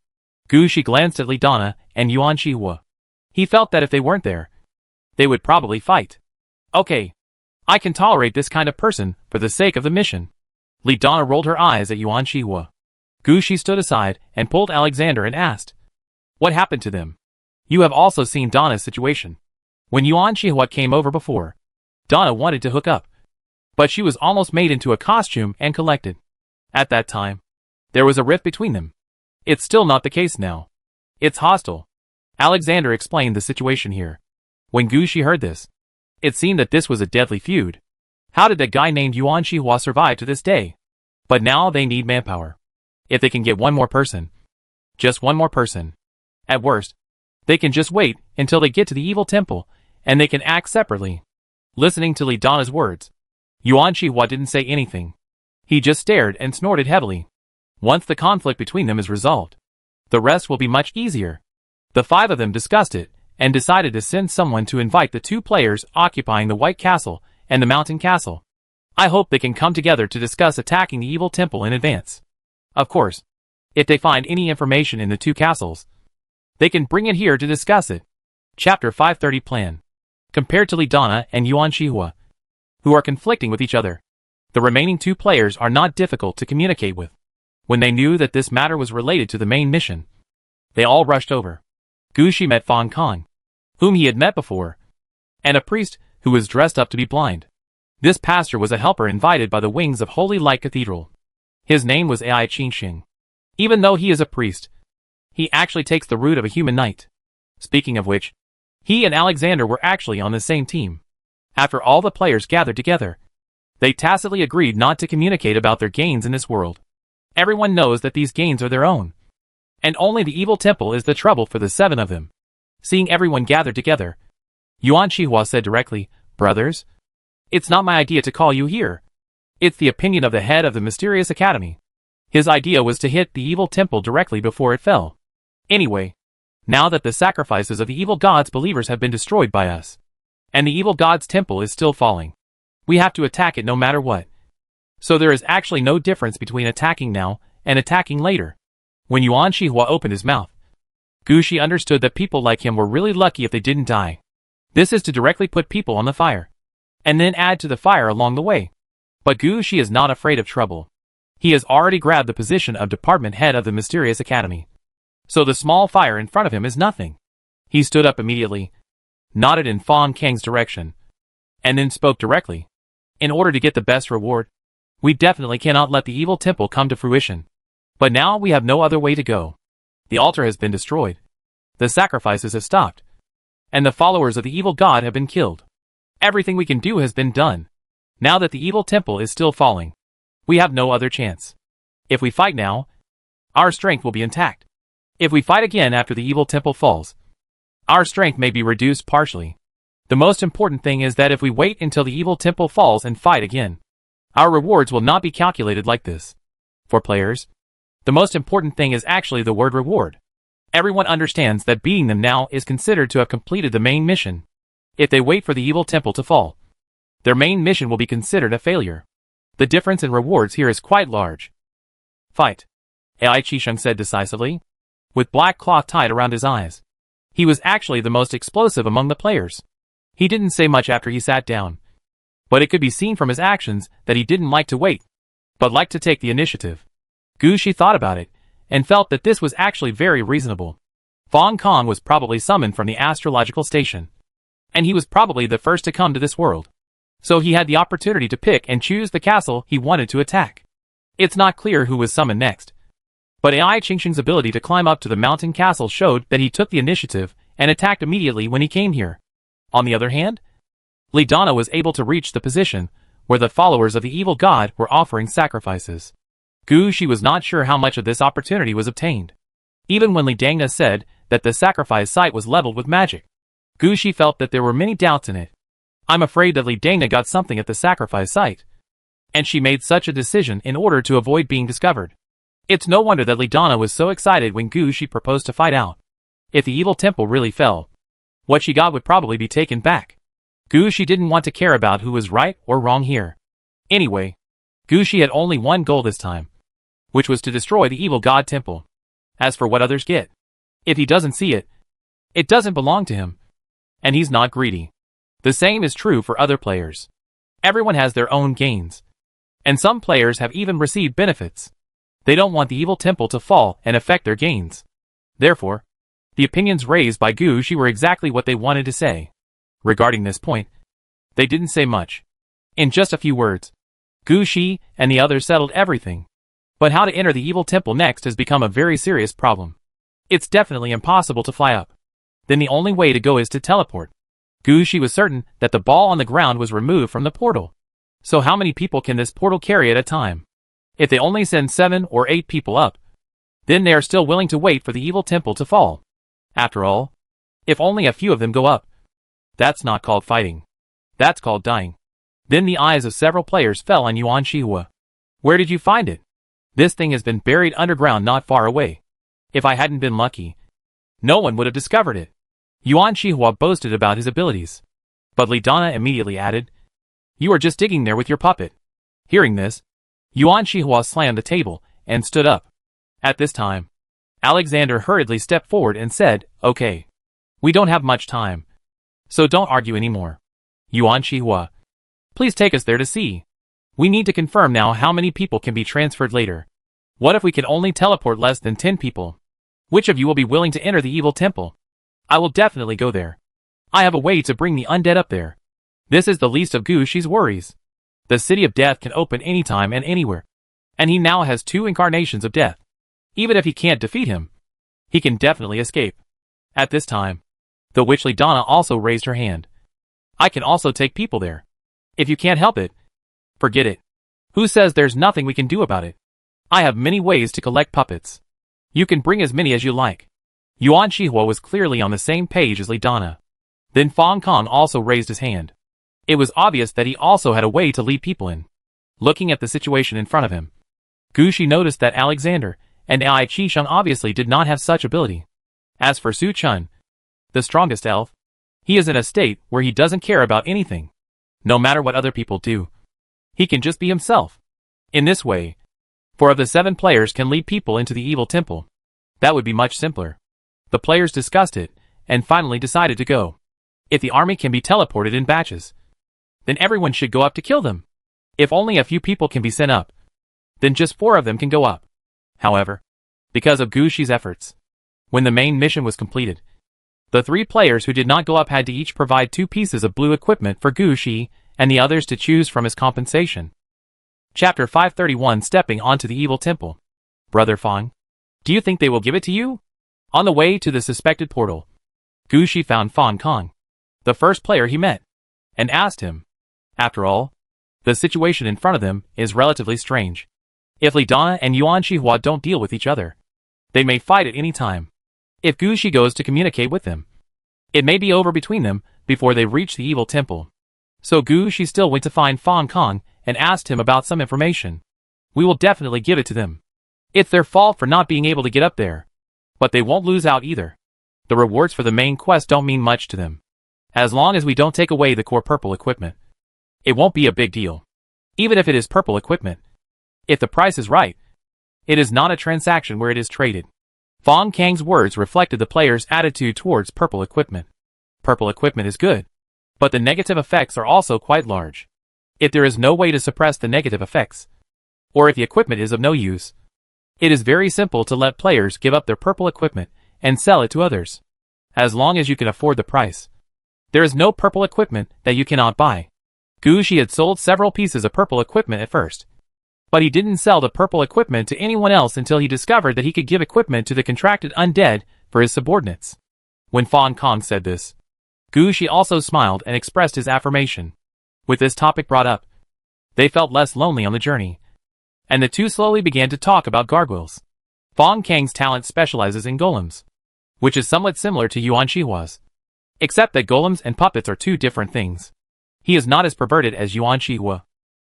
Gu Shi glanced at Li Dana and Yuan Shihua. He felt that if they weren't there, they would probably fight. Okay. I can tolerate this kind of person for the sake of the mission. Li Dana rolled her eyes at Yuan Shihua. Gu Shi stood aside and pulled Alexander and asked, what happened to them? You have also seen Dana's situation. When Yuan Shihua came over before, Dana wanted to hook up, but she was almost made into a costume and collected. At that time, there was a rift between them. It's still not the case now. It's hostile. Alexander explained the situation here. When Gu Shi heard this, it seemed that this was a deadly feud. How did that guy named Yuan Shihua survive to this day? But now they need manpower. If they can get one more person, just one more person, at worst, they can just wait until they get to the evil temple, and they can act separately. Listening to Li Dana's words, Yuan Shihua didn't say anything. He just stared and snorted heavily. Once the conflict between them is resolved, the rest will be much easier. The 5 of them discussed it, and decided to send someone to invite the 2 players occupying the White Castle and the Mountain Castle. I hope they can come together to discuss attacking the evil temple in advance. Of course, if they find any information in the 2 castles, they can bring it here to discuss it. Chapter 530 Plan. Compared to Li Dana and Yuan Shihua, who are conflicting with each other, the remaining 2 players are not difficult to communicate with. When they knew that this matter was related to the main mission, they all rushed over. Gu Shi met Fan Kong, whom he had met before, and a priest who was dressed up to be blind. This pastor was a helper invited by the wings of Holy Light Cathedral. His name was Ai Qingxing. Even though he is a priest, he actually takes the root of a human knight. Speaking of which, he and Alexander were actually on the same team. After all the players gathered together, they tacitly agreed not to communicate about their gains in this world. Everyone knows that these gains are their own, and only the evil temple is the trouble for the 7 of them. Seeing everyone gathered together, Yuan Shihua said directly, brothers, it's not my idea to call you here. It's the opinion of the head of the Mysterious Academy. His idea was to hit the evil temple directly before it fell. Anyway, now that the sacrifices of the evil god's believers have been destroyed by us, and the evil god's temple is still falling, we have to attack it no matter what. So there is actually no difference between attacking now and attacking later. When Yuan Shihua opened his mouth, Gu Shi understood that people like him were really lucky if they didn't die. This is to directly put people on the fire, and then add to the fire along the way. But Gu Shi is not afraid of trouble. He has already grabbed the position of department head of the Mysterious Academy. So the small fire in front of him is nothing. He stood up immediately, nodded in Fan Kang's direction, and then spoke directly. In order to get the best reward, we definitely cannot let the evil temple come to fruition. But now we have no other way to go. The altar has been destroyed. The sacrifices have stopped. And the followers of the evil god have been killed. Everything we can do has been done. Now that the evil temple is still falling, we have no other chance. If we fight now, our strength will be intact. If we fight again after the evil temple falls, our strength may be reduced partially. The most important thing is that if we wait until the evil temple falls and fight again, our rewards will not be calculated like this. For players, the most important thing is actually the word reward. Everyone understands that beating them now is considered to have completed the main mission. If they wait for the evil temple to fall, their main mission will be considered a failure. The difference in rewards here is quite large. Fight, Ai Qisheng said decisively, with black cloth tied around his eyes. He was actually the most explosive among the players. He didn't say much after he sat down, but it could be seen from his actions that he didn't like to wait, but liked to take the initiative. Gu Shi thought about it, and felt that this was actually very reasonable. Fong Kong was probably summoned from the astrological station, and he was probably the first to come to this world. So he had the opportunity to pick and choose the castle he wanted to attack. It's not clear who was summoned next, but Ai Qingsheng's ability to climb up to the mountain castle showed that he took the initiative and attacked immediately when he came here. On the other hand, Li Dana was able to reach the position where the followers of the evil god were offering sacrifices. Gu Shi was not sure how much of this opportunity was obtained. Even when Li Dana said that the sacrifice site was leveled with magic, Gu Shi felt that there were many doubts in it. I'm afraid that Li Dana got something at the sacrifice site, and she made such a decision in order to avoid being discovered. It's no wonder that Li Dana was so excited when Gu Shi proposed to fight out. If the evil temple really fell, what she got would probably be taken back. Gu Shi didn't want to care about who was right or wrong here. Anyway, Gu Shi had only one goal this time, which was to destroy the evil god temple. As for what others get, if he doesn't see it, it doesn't belong to him. And he's not greedy. The same is true for other players. Everyone has their own gains. And some players have even received benefits. They don't want the evil temple to fall and affect their gains. Therefore, the opinions raised by Gu Shi were exactly what they wanted to say. Regarding this point, they didn't say much. In just a few words, Gu Shi and the others settled everything. But how to enter the evil temple next has become a very serious problem. It's definitely impossible to fly up. Then the only way to go is to teleport. Gu Shi was certain that the ball on the ground was removed from the portal. So how many people can this portal carry at a time? If they only send 7 or 8 people up, then they are still willing to wait for the evil temple to fall. After all, if only a few of them go up, that's not called fighting. That's called dying. Then the eyes of several players fell on Yuan Shihua. Where did you find it? This thing has been buried underground not far away. If I hadn't been lucky, no one would have discovered it. Yuan Shihua boasted about his abilities. But Li Dana immediately added, You are just digging there with your puppet. Hearing this, Yuan Shihua slammed the table and stood up. At this time, Alexander hurriedly stepped forward and said, Okay. We don't have much time, so don't argue anymore. Yuan Shihua, please take us there to see. We need to confirm now how many people can be transferred later. What if we can only teleport less than 10 people? Which of you will be willing to enter the evil temple? I will definitely go there. I have a way to bring the undead up there. This is the least of Gu Shi's worries. The city of death can open anytime and anywhere. And he now has 2 incarnations of death. Even if he can't defeat him, he can definitely escape. At this time, the witch Li Dana also raised her hand. I can also take people there. If you can't help it, forget it. Who says there's nothing we can do about it? I have many ways to collect puppets. You can bring as many as you like. Yuan Shihua was clearly on the same page as Li Dana. Then Fong Kong also raised his hand. It was obvious that he also had a way to lead people in. Looking at the situation in front of him, Gu Shi noticed that Alexander and Ai Qisheng obviously did not have such ability. As for Su Chun, the strongest elf, he is in a state where he doesn't care about anything. No matter what other people do, he can just be himself. In this way, 4 of the 7 players can lead people into the evil temple. That would be much simpler. The players discussed it, and finally decided to go. If the army can be teleported in batches, then everyone should go up to kill them. If only a few people can be sent up, then just 4 of them can go up. However, because of Gu Shi's efforts, when the main mission was completed, the 3 players who did not go up had to each provide 2 pieces of blue equipment for Gu Shi, and the others to choose from as compensation. Chapter 531 Stepping onto the Evil Temple. Brother Fong, do you think they will give it to you? On the way to the suspected portal, Gu Shi found Fong Kong, the first player he met, and asked him. After all, the situation in front of them is relatively strange. If Li Dana and Yuan Shihua don't deal with each other, They may fight at any time. If Gu Shi goes to communicate with them, it may be over between them before they reach the evil temple. So Gu Shi still went to find Fan Kong and asked him about some information. We will definitely give it to them. It's their fault for not being able to get up there. But they won't lose out either. The rewards for the main quest don't mean much to them. As long as we don't take away the core purple equipment, it won't be a big deal. Even if it is purple equipment. If the price is right, it is not a transaction where it is traded. Fong Kang's words reflected the player's attitude towards purple equipment. Purple equipment is good, but the negative effects are also quite large. If there is no way to suppress the negative effects, or if the equipment is of no use, it is very simple to let players give up their purple equipment and sell it to others. As long as you can afford the price. There is no purple equipment that you cannot buy. Gu Shi had sold several pieces of purple equipment at first, but he didn't sell the purple equipment to anyone else until he discovered that he could give equipment to the contracted undead for his subordinates. When Fan Kong said this, Gu Shi also smiled and expressed his affirmation. With this topic brought up, they felt less lonely on the journey, and the two slowly began to talk about gargoyles. Fong Kang's talent specializes in golems, which is somewhat similar to Yuan Shihua's, except that golems and puppets are two different things. He is not as perverted as Yuan Shihua.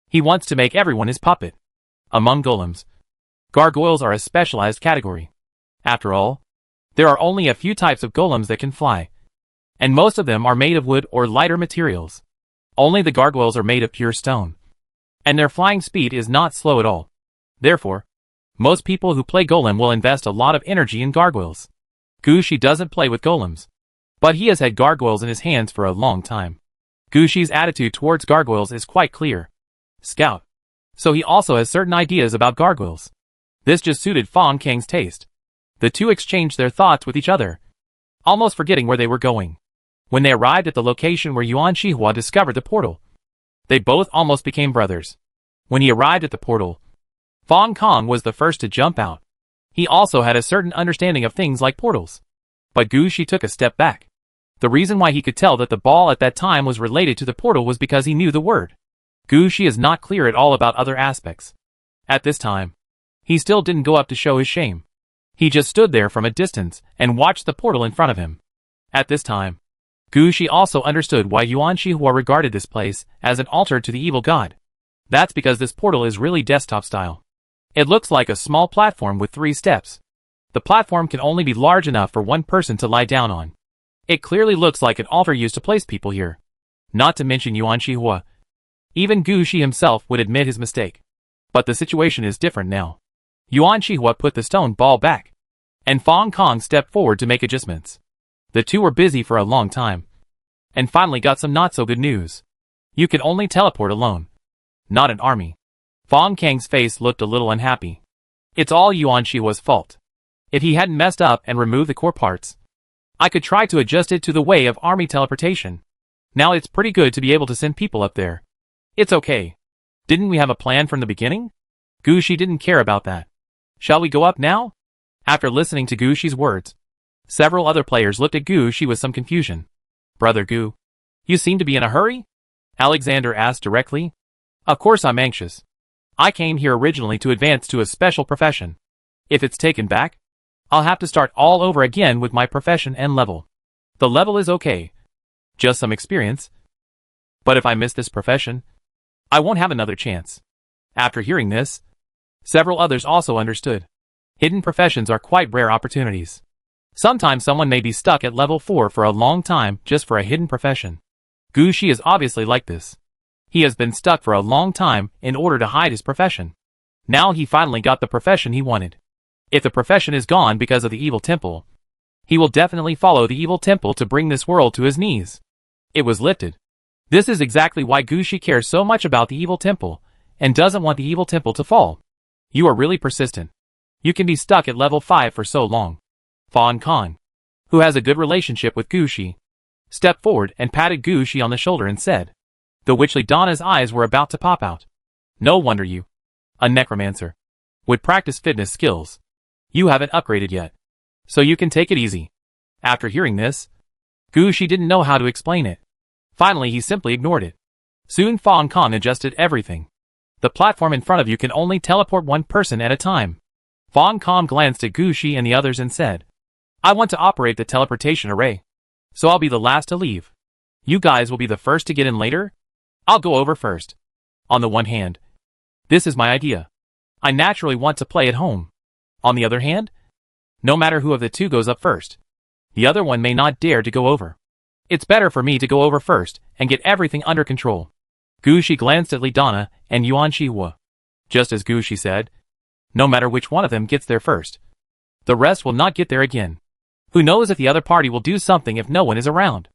He wants to make everyone his puppet. Among golems, gargoyles are a specialized category. After all, there are only a few types of golems that can fly, and most of them are made of wood or lighter materials. Only the gargoyles are made of pure stone, and their flying speed is not slow at all. Therefore, most people who play golem will invest a lot of energy in gargoyles. Gu Shi doesn't play with golems, but he has had gargoyles in his hands for a long time. Gu Shi's attitude towards gargoyles is quite clear. Scout. So he also has certain ideas about gargoyles. This just suited Fong Kang's taste. The two exchanged their thoughts with each other, almost forgetting where they were going. When they arrived at the location where Yuan Shihua discovered the portal, they both almost became brothers. When he arrived at the portal, Fong Kong was the first to jump out. He also had a certain understanding of things like portals. But Gu Shi took a step back. The reason why he could tell that the ball at that time was related to the portal was because he knew the word. Gu Shi is not clear at all about other aspects. At this time, he still didn't go up to show his shame. He just stood there from a distance and watched the portal in front of him. At this time, Gu Shi also understood why Yuan Shihua regarded this place as an altar to the evil god. That's because this portal is really desktop style. It looks like a small platform with 3 steps. The platform can only be large enough for one person to lie down on. It clearly looks like an altar used to place people here. Not to mention Yuan Shihua. Even Gu Shi himself would admit his mistake. But the situation is different now. Yuan Shihua put the stone ball back, and Fong Kong stepped forward to make adjustments. The two were busy for a long time, and finally got some not so good news. You can only teleport alone, not an army. Fong Kang's face looked a little unhappy. It's all Yuan Shihua's fault. If he hadn't messed up and removed the core parts, I could try to adjust it to the way of army teleportation. Now it's pretty good to be able to send people up there. It's okay. Didn't we have a plan from the beginning? Gu Shi didn't care about that. Shall we go up now? After listening to Gu Shi's words, several other players looked at Gu Shi with some confusion. Brother Gu, you seem to be in a hurry? Alexander asked directly. Of course I'm anxious. I came here originally to advance to a special profession. If it's taken back, I'll have to start all over again with my profession and level. The level is okay. Just some experience. But if I miss this profession, I won't have another chance. After hearing this, several others also understood. Hidden professions are quite rare opportunities. Sometimes someone may be stuck at level 4 for a long time just for a hidden profession. Gu Shi is obviously like this. He has been stuck for a long time in order to hide his profession. Now he finally got the profession he wanted. If the profession is gone because of the evil temple, he will definitely follow the evil temple to bring this world to his knees. It was lifted. This is exactly why Gu Shi cares so much about the evil temple, and doesn't want the evil temple to fall. You are really persistent. You can be stuck at level 5 for so long. Fan Kong, who has a good relationship with Gu Shi, stepped forward and patted Gu Shi on the shoulder and said, the witchly Donna's eyes were about to pop out. No wonder you, a necromancer, would practice fitness skills. You haven't upgraded yet, so you can take it easy. After hearing this, Gu Shi didn't know how to explain it. Finally he simply ignored it. Soon Fan Kong adjusted everything. The platform in front of you can only teleport one person at a time. Fong Kong glanced at Gu Shi and the others and said, I want to operate the teleportation array. So I'll be the last to leave. You guys will be the first to get in later? I'll go over first. On the one hand, this is my idea. I naturally want to play at home. On the other hand, no matter who of the two goes up first, the other one may not dare to go over. It's better for me to go over first and get everything under control. Gu Shi glanced at Li Donna and Yuan Shihua. Just as Gu Shi said, no matter which one of them gets there first, the rest will not get there again. Who knows if the other party will do something if no one is around?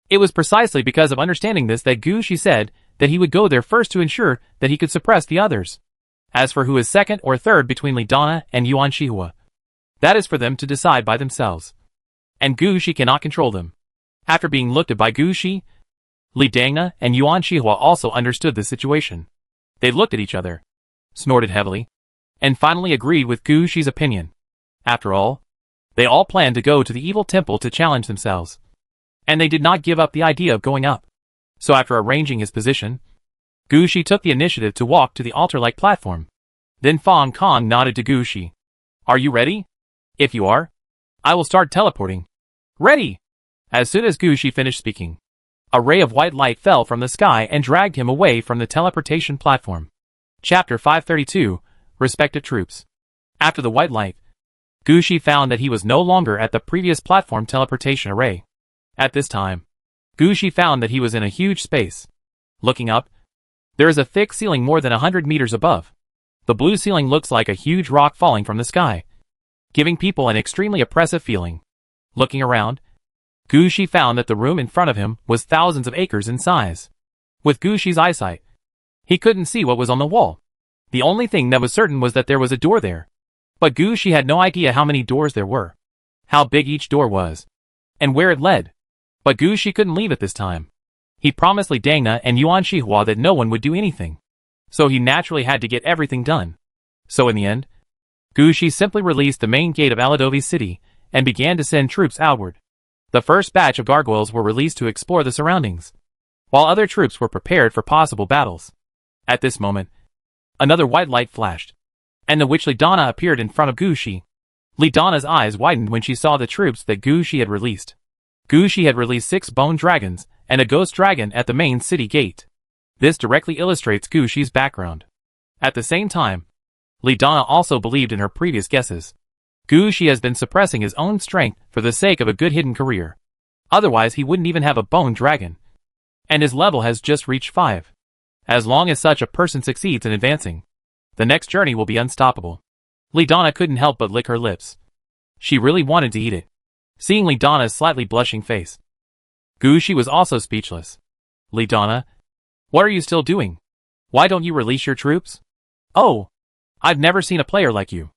It was precisely because of understanding this that Gu Shi said that he would go there first to ensure that he could suppress the others. As for who is second or third between Li Donna and Yuan Shihua, that is for them to decide by themselves. And Gu Shi cannot control them. After being looked at by Gu Shi, Li Dana and Yuan Shihua also understood the situation. They looked at each other, snorted heavily, and finally agreed with Gu Shi's opinion. After all, they all planned to go to the evil temple to challenge themselves. And they did not give up the idea of going up. So after arranging his position, Gu Shi took the initiative to walk to the altar-like platform. Then Fong Kong nodded to Gu Shi. Are you ready? If you are, I will start teleporting. Ready! As soon as Gu Shi finished speaking, a ray of white light fell from the sky and dragged him away from the teleportation platform. Chapter 532, Respective Troops. After the white light, Gu Shi found that he was no longer at the previous platform teleportation array. At this time, Gu Shi found that he was in a huge space. Looking up, there is a thick ceiling more than 100 meters above. The blue ceiling looks like a huge rock falling from the sky, giving people an extremely oppressive feeling. Looking around, Gu Shi found that the room in front of him was thousands of acres in size. With Gu Shi's eyesight, he couldn't see what was on the wall. The only thing that was certain was that there was a door there. But Gu Shi had no idea how many doors there were, how big each door was, and where it led. But Gu Shi couldn't leave at this time. He promised Li Dana and Yuan Shihua that no one would do anything. So he naturally had to get everything done. So in the end, Gu Shi simply released the main gate of Aladovi City and began to send troops outward. The first batch of gargoyles were released to explore the surroundings, while other troops were prepared for possible battles. At this moment, another white light flashed, and the witch Li Donna appeared in front of Gu Shi. Li Donna's eyes widened when she saw the troops that Gu Shi had released. Gu Shi had released 6 bone dragons and a ghost dragon at the main city gate. This directly illustrates Gu Shi's background. At the same time, Li Donna also believed in her previous guesses. Gu Shi has been suppressing his own strength for the sake of a good hidden career. Otherwise he wouldn't even have a bone dragon. And his level has just reached 5. As long as such a person succeeds in advancing, the next journey will be unstoppable. Li Donna couldn't help but lick her lips. She really wanted to eat it. Seeing Li Donna's slightly blushing face, Gu Shi was also speechless. Li Donna, what are you still doing? Why don't you release your troops? Oh, I've never seen a player like you.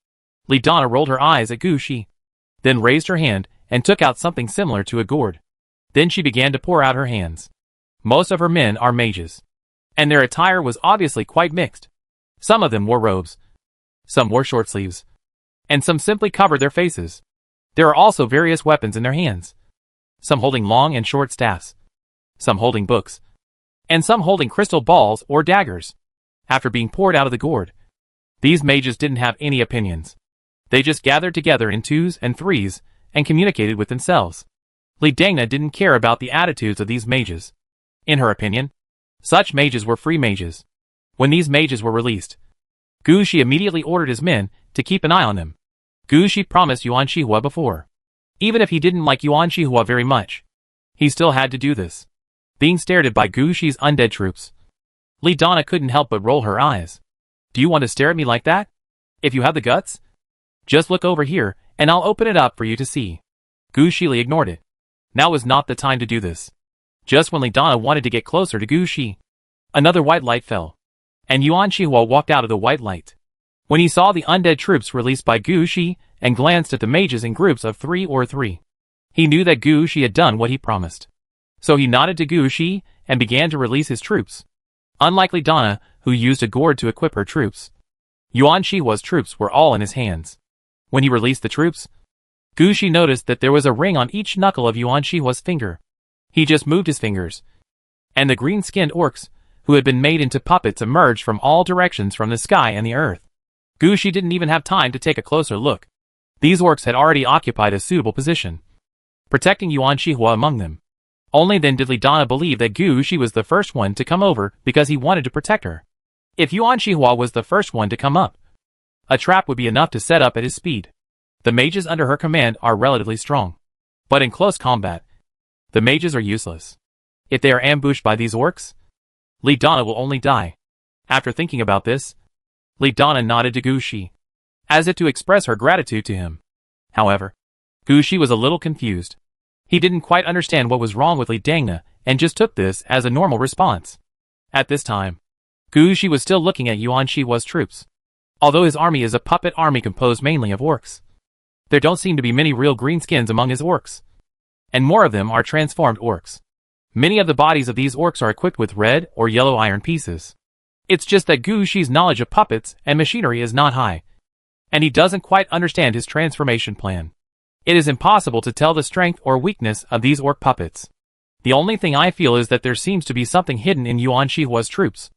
Li Donna rolled her eyes at Gu Shi, then raised her hand and took out something similar to a gourd. Then she began to pour out her hands. Most of her men are mages, and their attire was obviously quite mixed. Some of them wore robes, some wore short sleeves, and some simply covered their faces. There are also various weapons in their hands, some holding long and short staffs, some holding books, and some holding crystal balls or daggers. After being poured out of the gourd, these mages didn't have any opinions. They just gathered together in 2s and 3s and communicated with themselves. Li Dana didn't care about the attitudes of these mages. In her opinion, such mages were free mages. When these mages were released, Gu Shi immediately ordered his men to keep an eye on them. Gu Shi promised Yuan Shihua before. Even if he didn't like Yuan Shihua very much, he still had to do this. Being stared at by Gu Shi's undead troops, Li Donna couldn't help but roll her eyes. Do you want to stare at me like that? If you have the guts, just look over here and I'll open it up for you to see. Gu Shi ignored it. Now was not the time to do this. Just when Li Donna wanted to get closer to Gu Shi, another white light fell, and Yuan Shihua walked out of the white light. When he saw the undead troops released by Gu Shi and glanced at the mages in groups of 3 or 3, he knew that Gu Shi had done what he promised. So he nodded to Gu Shi and began to release his troops. Unlike Li Donna, who used a gourd to equip her troops, Yuan Shihua's troops were all in his hands. When he released the troops, Gu Shi noticed that there was a ring on each knuckle of Yuan Shihua's finger. He just moved his fingers, and the green-skinned orcs, who had been made into puppets, emerged from all directions from the sky and the earth. Gushi didn't even have time to take a closer look. These orcs had already occupied a suitable position, protecting Yuan Shihua among them. Only then did Li Donna believe that Gushi was the first one to come over because he wanted to protect her. If Yuan Shihua was the first one to come up, a trap would be enough to set up at his speed. The mages under her command are relatively strong, but in close combat, the mages are useless. If they are ambushed by these orcs, Li Donna will only die. After thinking about this, Li Donna nodded to Gushi, as if to express her gratitude to him. However, Gushi was a little confused. He didn't quite understand what was wrong with Li Donna and just took this as a normal response. At this time, Gushi was still looking at Yuan Shihua's troops. Although his army is a puppet army composed mainly of orcs, there don't seem to be many real greenskins among his orcs, and more of them are transformed orcs. Many of the bodies of these orcs are equipped with red or yellow iron pieces. It's just that Gushi's knowledge of puppets and machinery is not high, and he doesn't quite understand his transformation plan. It is impossible to tell the strength or weakness of these orc puppets. The only thing I feel is that there seems to be something hidden in Yuan Shihua's troops.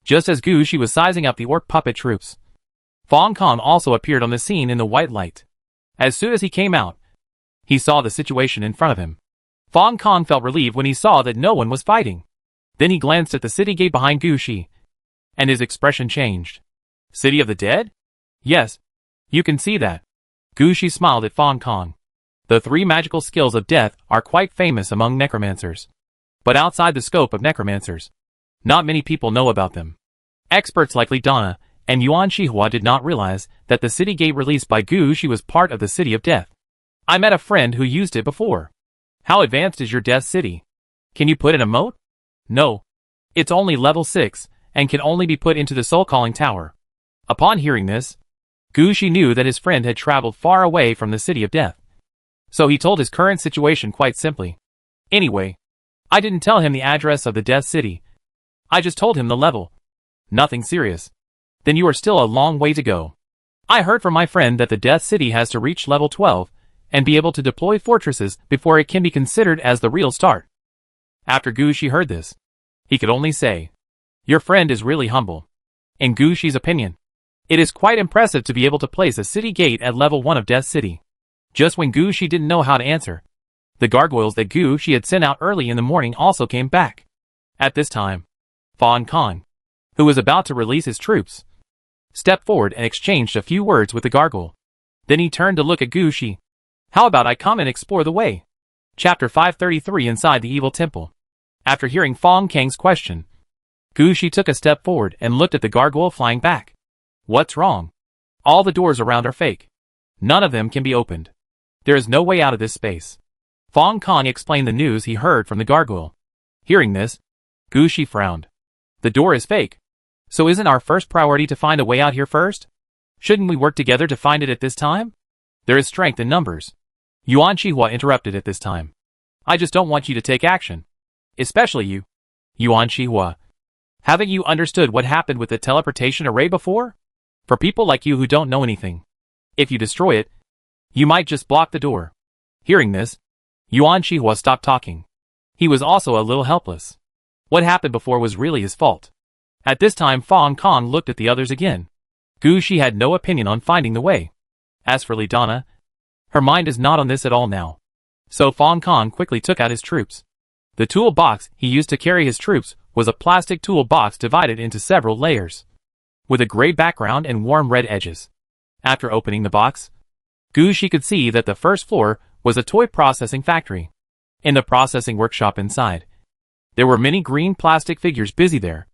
Just as Gushi was sizing up the orc puppet troops, Fong Kong also appeared on the scene in the white light. As soon as he came out, he saw the situation in front of him. Fong Kong felt relieved when he saw that no one was fighting. Then he glanced at the city gate behind Gushi, and his expression changed. City of the Dead? Yes, you can see that. Gushi smiled at Fong Kong. The 3 magical skills of death are quite famous among necromancers. But outside the scope of necromancers, not many people know about them. Experts like Li Donna and Yuan Shihua did not realize that the city gate released by Gushi was part of the City of Death. I met a friend who used it before. How advanced is your Death City? Can you put in a moat? No. It's only level 6, and can only be put into the Soul Calling Tower. Upon hearing this, Gushi knew that his friend had traveled far away from the City of Death. So he told his current situation quite simply. Anyway, I didn't tell him the address of the Death City. I just told him the level. Nothing serious. Then you are still a long way to go. I heard from my friend that the Death City has to reach level 12, and be able to deploy fortresses before it can be considered as the real start. After Gushi heard this, he could only say, your friend is really humble. In Gushi's opinion, it is quite impressive to be able to place a city gate at level 1 of Death City. Just when Gushi didn't know how to answer, the gargoyles that Gushi had sent out early in the morning also came back. At this time, Fong Kong, who was about to release his troops, stepped forward and exchanged a few words with the gargoyle. Then he turned to look at Gushi. How about I come and explore the way? Chapter 533 Inside the Evil Temple. After hearing Fong Kang's question, Gushi took a step forward and looked at the gargoyle flying back. What's wrong? All the doors around are fake. None of them can be opened. There is no way out of this space. Fong Kong explained the news he heard from the gargoyle. Hearing this, Gushi frowned. The door is fake. So isn't our first priority to find a way out here first? Shouldn't we work together to find it at this time? There is strength in numbers. Yuan Shihua interrupted at this time. I just don't want you to take action. Especially you, Yuan Shihua. Haven't you understood what happened with the teleportation array before? For people like you who don't know anything, if you destroy it, you might just block the door. Hearing this, Yuan Shihua stopped talking. He was also a little helpless. What happened before was really his fault. At this time Fong Kong looked at the others again. Gushi had no opinion on finding the way. As for Li Donna, her mind is not on this at all now. So Fong Kong quickly took out his troops. The tool box he used to carry his troops was a plastic tool box divided into several layers, with a gray background and warm red edges. After opening the box, Gushi could see that the first floor was a toy processing factory. In the processing workshop inside, there were many green plastic figures busy there.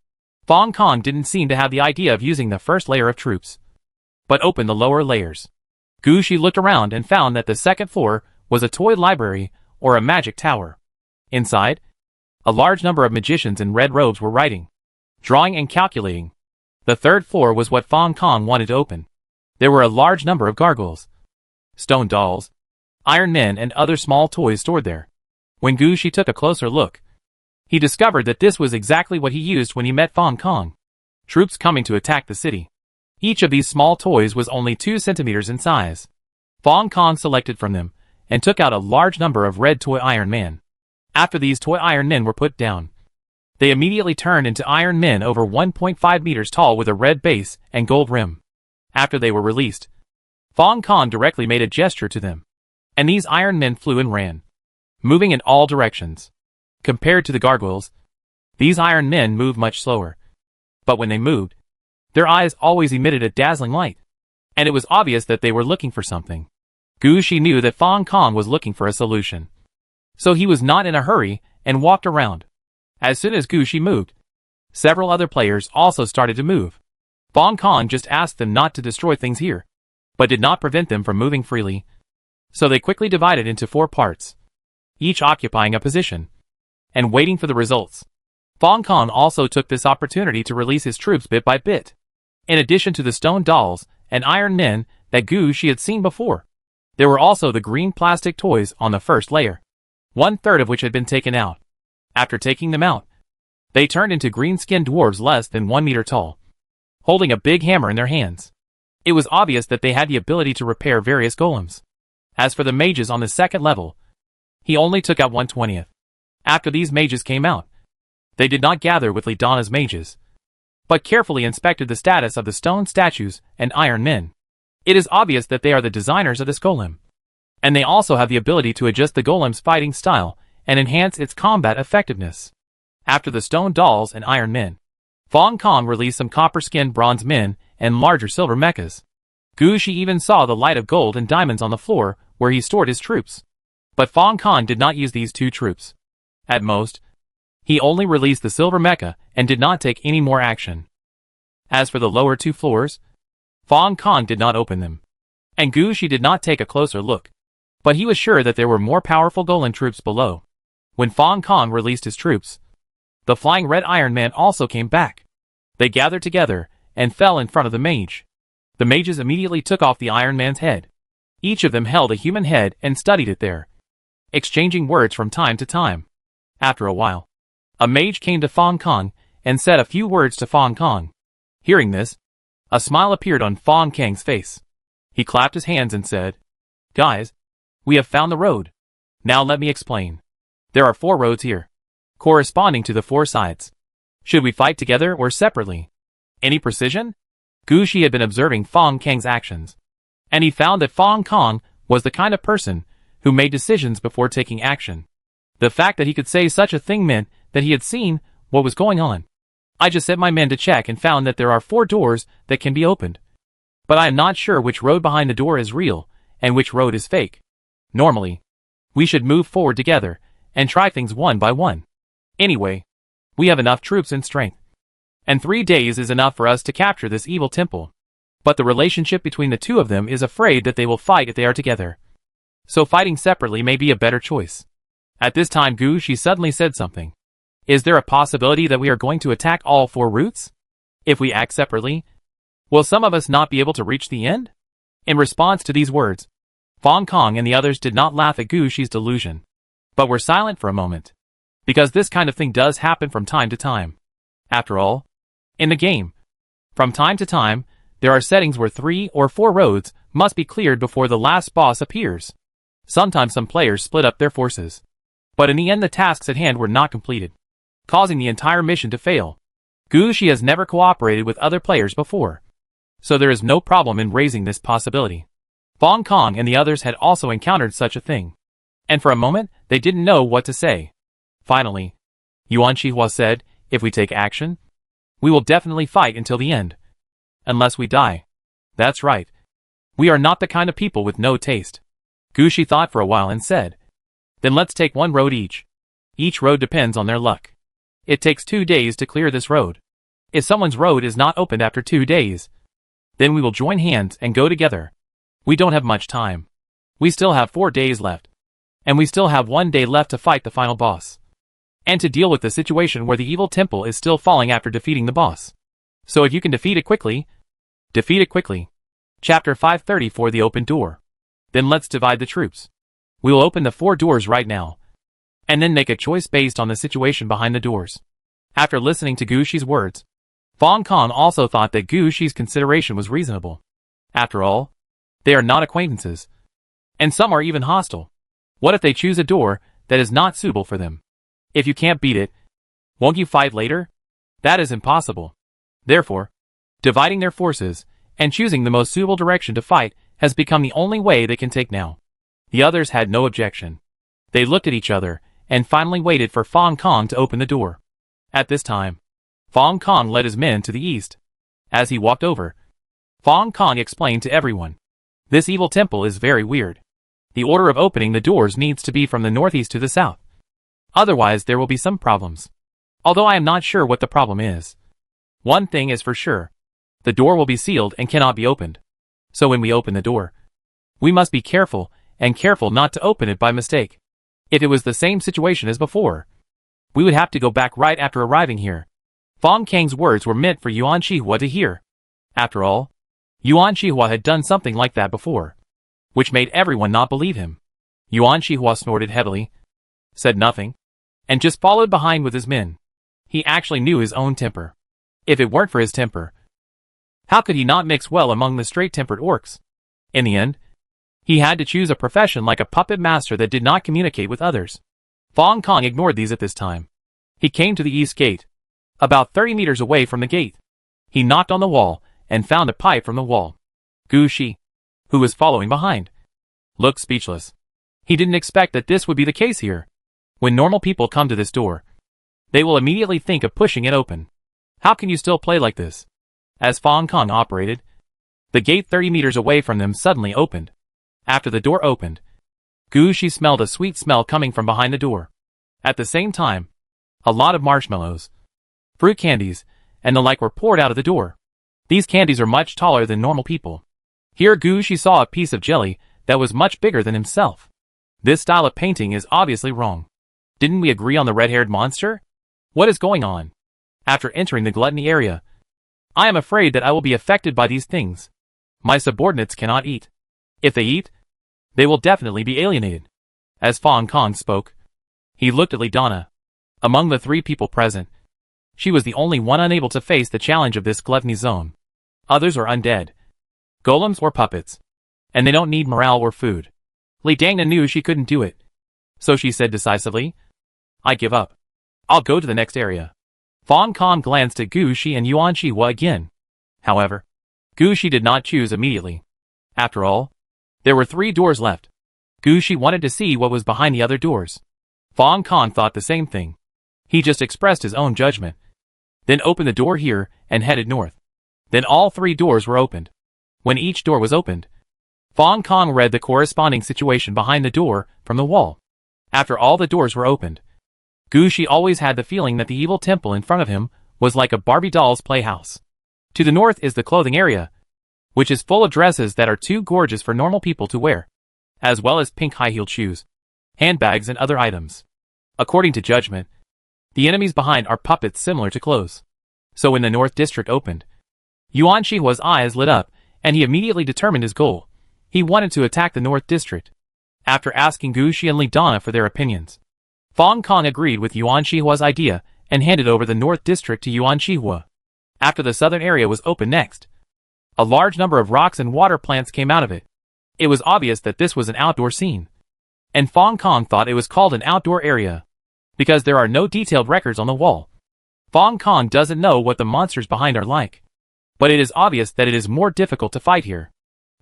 Fong Kong didn't seem to have the idea of using the first layer of troops, but opened the lower layers. Gushi looked around and found that the second floor was a toy library or a magic tower. Inside, a large number of magicians in red robes were writing, drawing and calculating. The third floor was what Fong Kong wanted to open. There were a large number of gargoyles, stone dolls, iron men and other small toys stored there. When Gushi took a closer look, he discovered that this was exactly what he used when he met Fong Kong. Troops coming to attack the city. Each of these small toys was only 2 centimeters in size. Fong Kong selected from them, and took out a large number of red toy Iron Men. After these toy Iron Men were put down, they immediately turned into Iron Men over 1.5 meters tall with a red base and gold rim. After they were released, Fong Kong directly made a gesture to them, and these iron men flew and ran, moving in all directions. Compared to the gargoyles, these iron men moved much slower. But when they moved, their eyes always emitted a dazzling light, and it was obvious that they were looking for something. Gu Shi knew that Fong Kong was looking for a solution, so he was not in a hurry and walked around. As soon as Gu Shi moved, several other players also started to move. Fong Kong just asked them not to destroy things here, but did not prevent them from moving freely. So they quickly divided into 4 parts, each occupying a position, and waiting for the results. Fong Kong also took this opportunity to release his troops bit by bit. In addition to the stone dolls and iron men that Gu Shi had seen before, there were also the green plastic toys on the first layer, 1/3 of which had been taken out. After taking them out, they turned into green-skinned dwarves less than 1 meter tall, holding a big hammer in their hands. It was obvious that they had the ability to repair various golems. As for the mages on the second level, he only took out 1/20. After these mages came out, they did not gather with Lidana's mages, but carefully inspected the status of the stone statues and iron men. It is obvious that they are the designers of this golem, and they also have the ability to adjust the golem's fighting style and enhance its combat effectiveness. After the stone dolls and iron men, Fong Kong released some copper-skinned bronze men and larger silver mechas. Gu Shi even saw the light of gold and diamonds on the floor where he stored his troops. But Fong Kong did not use these 2 troops. At most, he only released the silver mecha and did not take any more action. As for the lower 2 floors, Fong Kong did not open them, and Gu Shi did not take a closer look. But he was sure that there were more powerful golem troops below. When Fong Kong released his troops, the flying red iron man also came back. They gathered together and fell in front of the mage. The mages immediately took off the iron man's head. Each of them held a human head and studied it there, exchanging words from time to time. After a while, a mage came to Fong Kong and said a few words to Fong Kong. Hearing this, a smile appeared on Fong Kong's face. He clapped his hands and said, "Guys, we have found the road. Now let me explain. There are 4 roads here, corresponding to the 4 sides. Should we fight together or separately? Any precision?" Gu Shi had been observing Fong Kong's actions, and he found that Fong Kong was the kind of person who made decisions before taking action. The fact that he could say such a thing meant that he had seen what was going on. "I just sent my men to check and found that there are 4 doors that can be opened. But I am not sure which road behind the door is real and which road is fake. Normally, we should move forward together and try things one by one. Anyway, we have enough troops and strength, and 3 days is enough for us to capture this evil temple. But the relationship between the 2 of them is afraid that they will fight if they are together. So fighting separately may be a better choice." At this time Gu Shi suddenly said something. "Is there a possibility that we are going to attack all 4 routes? If we act separately, will some of us not be able to reach the end?" In response to these words, Fong Kong and the others did not laugh at Gu Shi's delusion, but were silent for a moment, because this kind of thing does happen from time to time. After all, in the game, from time to time, there are settings where 3 or 4 roads must be cleared before the last boss appears. Sometimes some players split up their forces, but in the end the tasks at hand were not completed, causing the entire mission to fail. Gu Shi has never cooperated with other players before, so there is no problem in raising this possibility. Fong Kong and the others had also encountered such a thing, and for a moment they didn't know what to say. Finally, Yuan Shihua said, "If we take action, we will definitely fight until the end. Unless we die." "That's right. We are not the kind of people with no taste." Gu Shi thought for a while and said, "Then let's take 1 road each. Each road depends on their luck. It takes 2 days to clear this road. If someone's road is not opened after 2 days, then we will join hands and go together. We don't have much time. We still have 4 days left, and we still have 1 day left to fight the final boss, and to deal with the situation where the evil temple is still falling after defeating the boss. So if you can defeat it quickly, defeat it quickly." Chapter 534, The Open Door. Then let's divide the troops. We will open the 4 doors right now, and then make a choice based on the situation behind the doors. After listening to Gu Shi's words, Fong Kong also thought that Gu Shi's consideration was reasonable. After all, they are not acquaintances, and some are even hostile. What if they choose a door that is not suitable for them? If you can't beat it, won't you fight later? That is impossible. Therefore, dividing their forces and choosing the most suitable direction to fight has become the only way they can take now. The others had no objection. They looked at each other, and finally waited for Fong Kong to open the door. At this time, Fong Kong led his men to the east. As he walked over, Fong Kong explained to everyone, "This evil temple is very weird. The order of opening the doors needs to be from the northeast to the south. Otherwise there will be some problems. Although I am not sure what the problem is. One thing is for sure. The door will be sealed and cannot be opened. So when we open the door, we must be careful not to open it by mistake. If it was the same situation as before, we would have to go back right after arriving here." Fong Kang's words were meant for Yuan Shihua to hear. After all, Yuan Shihua had done something like that before, which made everyone not believe him. Yuan Shihua snorted heavily, said nothing, and just followed behind with his men. He actually knew his own temper. If it weren't for his temper, how could he not mix well among the straight-tempered orcs? In the end, he had to choose a profession like a puppet master that did not communicate with others. Fong Kong ignored these at this time. He came to the east gate. About 30 meters away from the gate, he knocked on the wall and found a pipe from the wall. Gu Shi, who was following behind, looked speechless. He didn't expect that this would be the case here. When normal people come to this door, they will immediately think of pushing it open. How can you still play like this? As Fong Kong operated, the gate 30 meters away from them suddenly opened. After the door opened, Gu Shi smelled a sweet smell coming from behind the door. At the same time, a lot of marshmallows, fruit candies, and the like were poured out of the door. These candies are much taller than normal people. Here Gu Shi saw a piece of jelly that was much bigger than himself. This style of painting is obviously wrong. Didn't we agree on the red-haired monster? What is going on? After entering the gluttony area, I am afraid that I will be affected by these things. My subordinates cannot eat. If they eat, they will definitely be alienated. As Fong Kong spoke, he looked at Li Donna. Among the 3 people present, she was the only one unable to face the challenge of this gluttony zone. Others are undead, golems or puppets, and they don't need morale or food. Li Donna knew she couldn't do it, so she said decisively, "I give up. I'll go to the next area." Fong Kong glanced at Gu Shi and Yuan Shihua again. However, Gu Shi did not choose immediately. After all, there were 3 doors left. Gu Shi wanted to see what was behind the other doors. Fong Kong thought the same thing. He just expressed his own judgment, then opened the door here and headed north. Then all 3 doors were opened. When each door was opened, Fong Kong read the corresponding situation behind the door from the wall. After all the doors were opened, Gu Shi always had the feeling that the evil temple in front of him was like a Barbie doll's playhouse. To the north is the clothing area, which is full of dresses that are too gorgeous for normal people to wear, as well as pink high-heeled shoes, handbags and other items. According to judgment, the enemies behind are puppets similar to clothes. So when the North District opened, Yuan Shihua's eyes lit up, and he immediately determined his goal. He wanted to attack the North District. After asking Gu Shi and Li Donna for their opinions, Fong Kong agreed with Yuan Shihua's idea and handed over the North District to Yuan Shihua. After the southern area was opened next, a large number of rocks and water plants came out of it. It was obvious that this was an outdoor scene, and Fong Kong thought it was called an outdoor area because there are no detailed records on the wall. Fong Kong doesn't know what the monsters behind are like, but it is obvious that it is more difficult to fight here.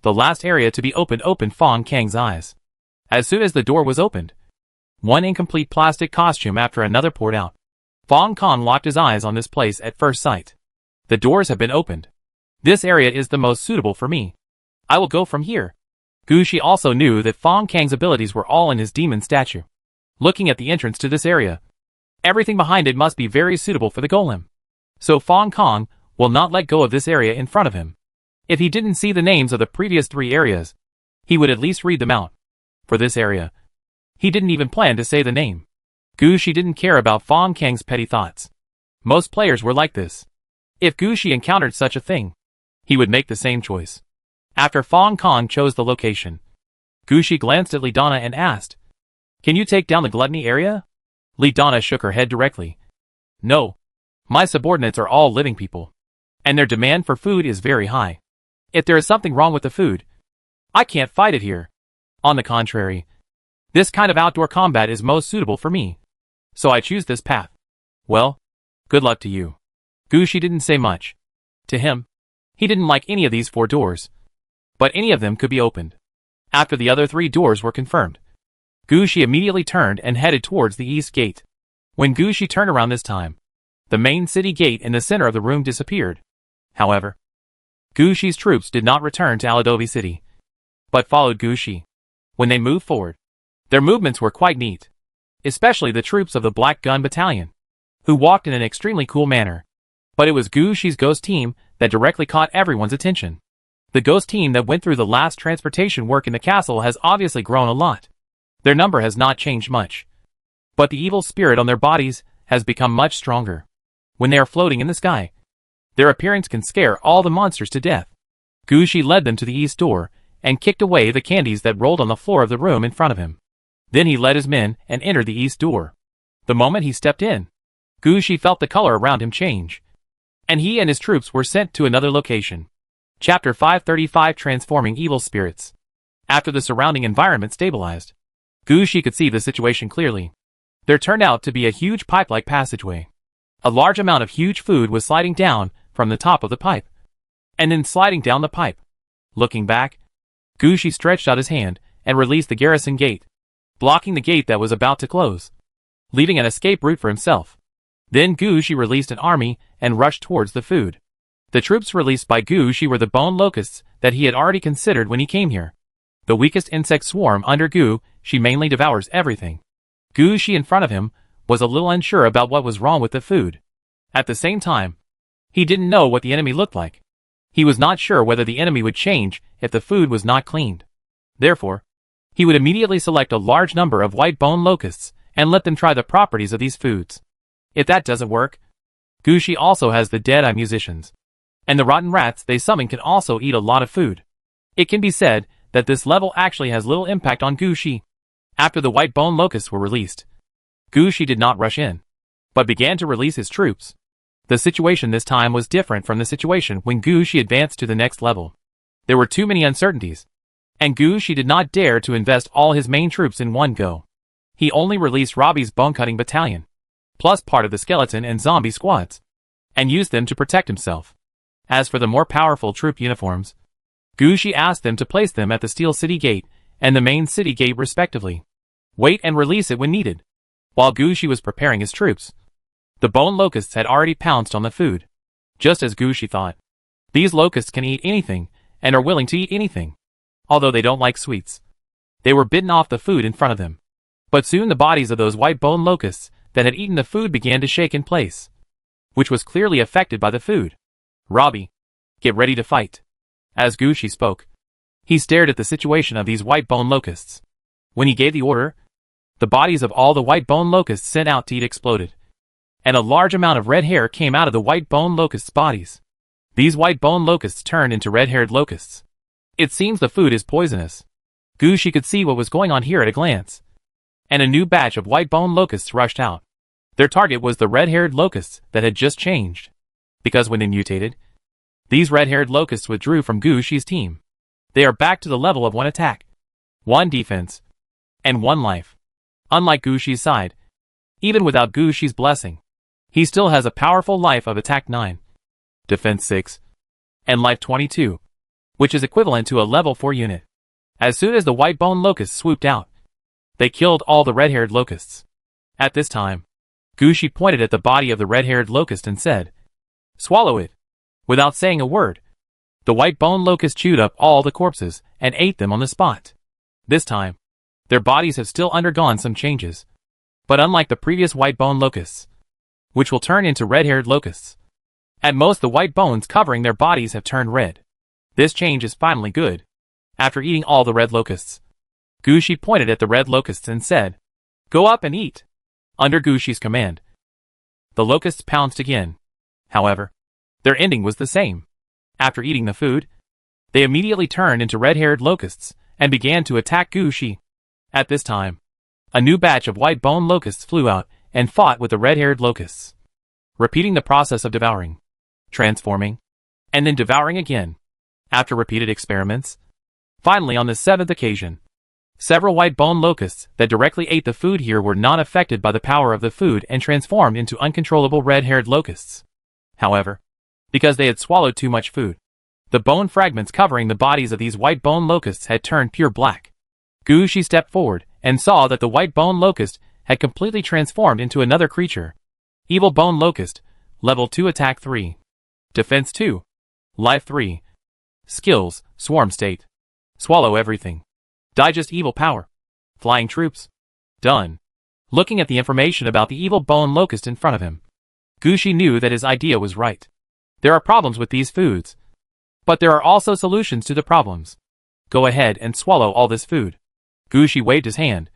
The last area to be opened Fong Kang's eyes. As soon as the door was opened, one incomplete plastic costume after another poured out. Fong Kong locked his eyes on this place at first sight. The doors have been opened. This area is the most suitable for me. I will go from here. Gu Shi also knew that Fong Kang's abilities were all in his demon statue. Looking at the entrance to this area, everything behind it must be very suitable for the golem. So Fong Kong will not let go of this area in front of him. If he didn't see the names of the previous 3 areas, he would at least read them out. For this area, he didn't even plan to say the name. Gu Shi didn't care about Fong Kang's petty thoughts. Most players were like this. If Gu Shi encountered such a thing, he would make the same choice. After Fong Kong chose the location, Gu Shi glanced at Li Donna and asked, "Can you take down the gluttony area?" Li Donna shook her head directly. "No. My subordinates are all living people, and their demand for food is very high. If there is something wrong with the food, I can't fight it here. On the contrary, this kind of outdoor combat is most suitable for me, so I choose this path. Well, good luck to you." Gu Shi didn't say much. To him, He didn't like any of these 4 doors, but any of them could be opened. After the other 3 doors were confirmed, Gushi immediately turned and headed towards the east gate. When Gushi turned around this time, the main city gate in the center of the room disappeared. However, Gushi's troops did not return to Aladovi City, but followed Gushi. When they moved forward, their movements were quite neat, especially the troops of the Black Gun Battalion, who walked in an extremely cool manner. But it was Gushi's ghost team that directly caught everyone's attention. The ghost team that went through the last transportation work in the castle has obviously grown a lot. Their number has not changed much, but the evil spirit on their bodies has become much stronger. When they are floating in the sky, their appearance can scare all the monsters to death. Gushi led them to the east door and kicked away the candies that rolled on the floor of the room in front of him. Then he led his men and entered the east door. The moment he stepped in, Gushi felt the color around him change, and he and his troops were sent to another location. Chapter 535, Transforming Evil Spirits. After the surrounding environment stabilized, Gushi could see the situation clearly. There turned out to be a huge pipe-like passageway. A large amount of huge food was sliding down from the top of the pipe, and then sliding down the pipe. Looking back, Gushi stretched out his hand and released the garrison gate, blocking the gate that was about to close, leaving an escape route for himself. Then Gushi released an army and rushed towards the food. The troops released by Gushi were the bone locusts that he had already considered when he came here. The weakest insect swarm under Gushi mainly devours everything. Gushi in front of him was a little unsure about what was wrong with the food. At the same time, he didn't know what the enemy looked like. He was not sure whether the enemy would change if the food was not cleaned. Therefore, he would immediately select a large number of white bone locusts and let them try the properties of these foods. If that doesn't work, Gushi also has the dead-eye musicians, and the rotten rats they summon can also eat a lot of food. It can be said that this level actually has little impact on Gushi. After the white bone locusts were released, Gushi did not rush in, but began to release his troops. The situation this time was different from the situation when Gushi advanced to the next level. There were too many uncertainties, and Gushi did not dare to invest all his main troops in one go. He only released Robbie's bone-cutting battalion, plus part of the skeleton and zombie squads, and used them to protect himself. As for the more powerful troop uniforms, Gushi asked them to place them at the Steel City Gate and the main city gate respectively. Wait and release it when needed. While Gushi was preparing his troops, the bone locusts had already pounced on the food. Just as Gushi thought, these locusts can eat anything and are willing to eat anything, although they don't like sweets. They were bitten off the food in front of them. But soon the bodies of those white bone locusts that had eaten the food began to shake in place, which was clearly affected by the food. Robbie, get ready to fight. As Gushi spoke, he stared at the situation of these white bone locusts. When he gave the order, the bodies of all the white bone locusts sent out to eat exploded, and a large amount of red hair came out of the white bone locusts' bodies. These white bone locusts turned into red-haired locusts. It seems the food is poisonous. Gushi could see what was going on here at a glance, and a new batch of white bone locusts rushed out. Their target was the red-haired locusts that had just changed, because when they mutated, these red-haired locusts withdrew from Gushi's team. They are back to the level of 1 attack, 1 defense, and 1 life. Unlike Gushi's side, even without Gushi's blessing, he still has a powerful life of attack 9, defense 6, and life 22, which is equivalent to a level 4 unit. As soon as the white bone locusts swooped out, they killed all the red-haired locusts. At this time, Gushi pointed at the body of the red-haired locust and said, "Swallow it." Without saying a word, the white bone locust chewed up all the corpses and ate them on the spot. This time, their bodies have still undergone some changes, but unlike the previous white bone locusts, which will turn into red-haired locusts, at most the white bones covering their bodies have turned red. This change is finally good. After eating all the red locusts, Gushi pointed at the red locusts and said, "Go up and eat." Under Gushi's command, the locusts pounced again. However, their ending was the same. After eating the food, they immediately turned into red-haired locusts and began to attack Gushi. At this time, a new batch of white bone locusts flew out and fought with the red-haired locusts, repeating the process of devouring, transforming, and then devouring again. After repeated experiments, finally on the 7th occasion, several white bone locusts that directly ate the food here were not affected by the power of the food and transformed into uncontrollable red-haired locusts. However, because they had swallowed too much food, The bone fragments covering the bodies of these white bone locusts had turned pure black. Gushi stepped forward and saw that the white bone locust had completely transformed into another creature. Evil bone locust, level 2, attack 3. Defense 2. Life 3. Skills, swarm state. Swallow everything. Digest evil power. Flying troops. Done. Looking at the information about the evil bone locust in front of him, Gushi knew that his idea was right. There are problems with these foods, but there are also solutions to the problems. Go ahead and swallow all this food. Gushi waved his hand,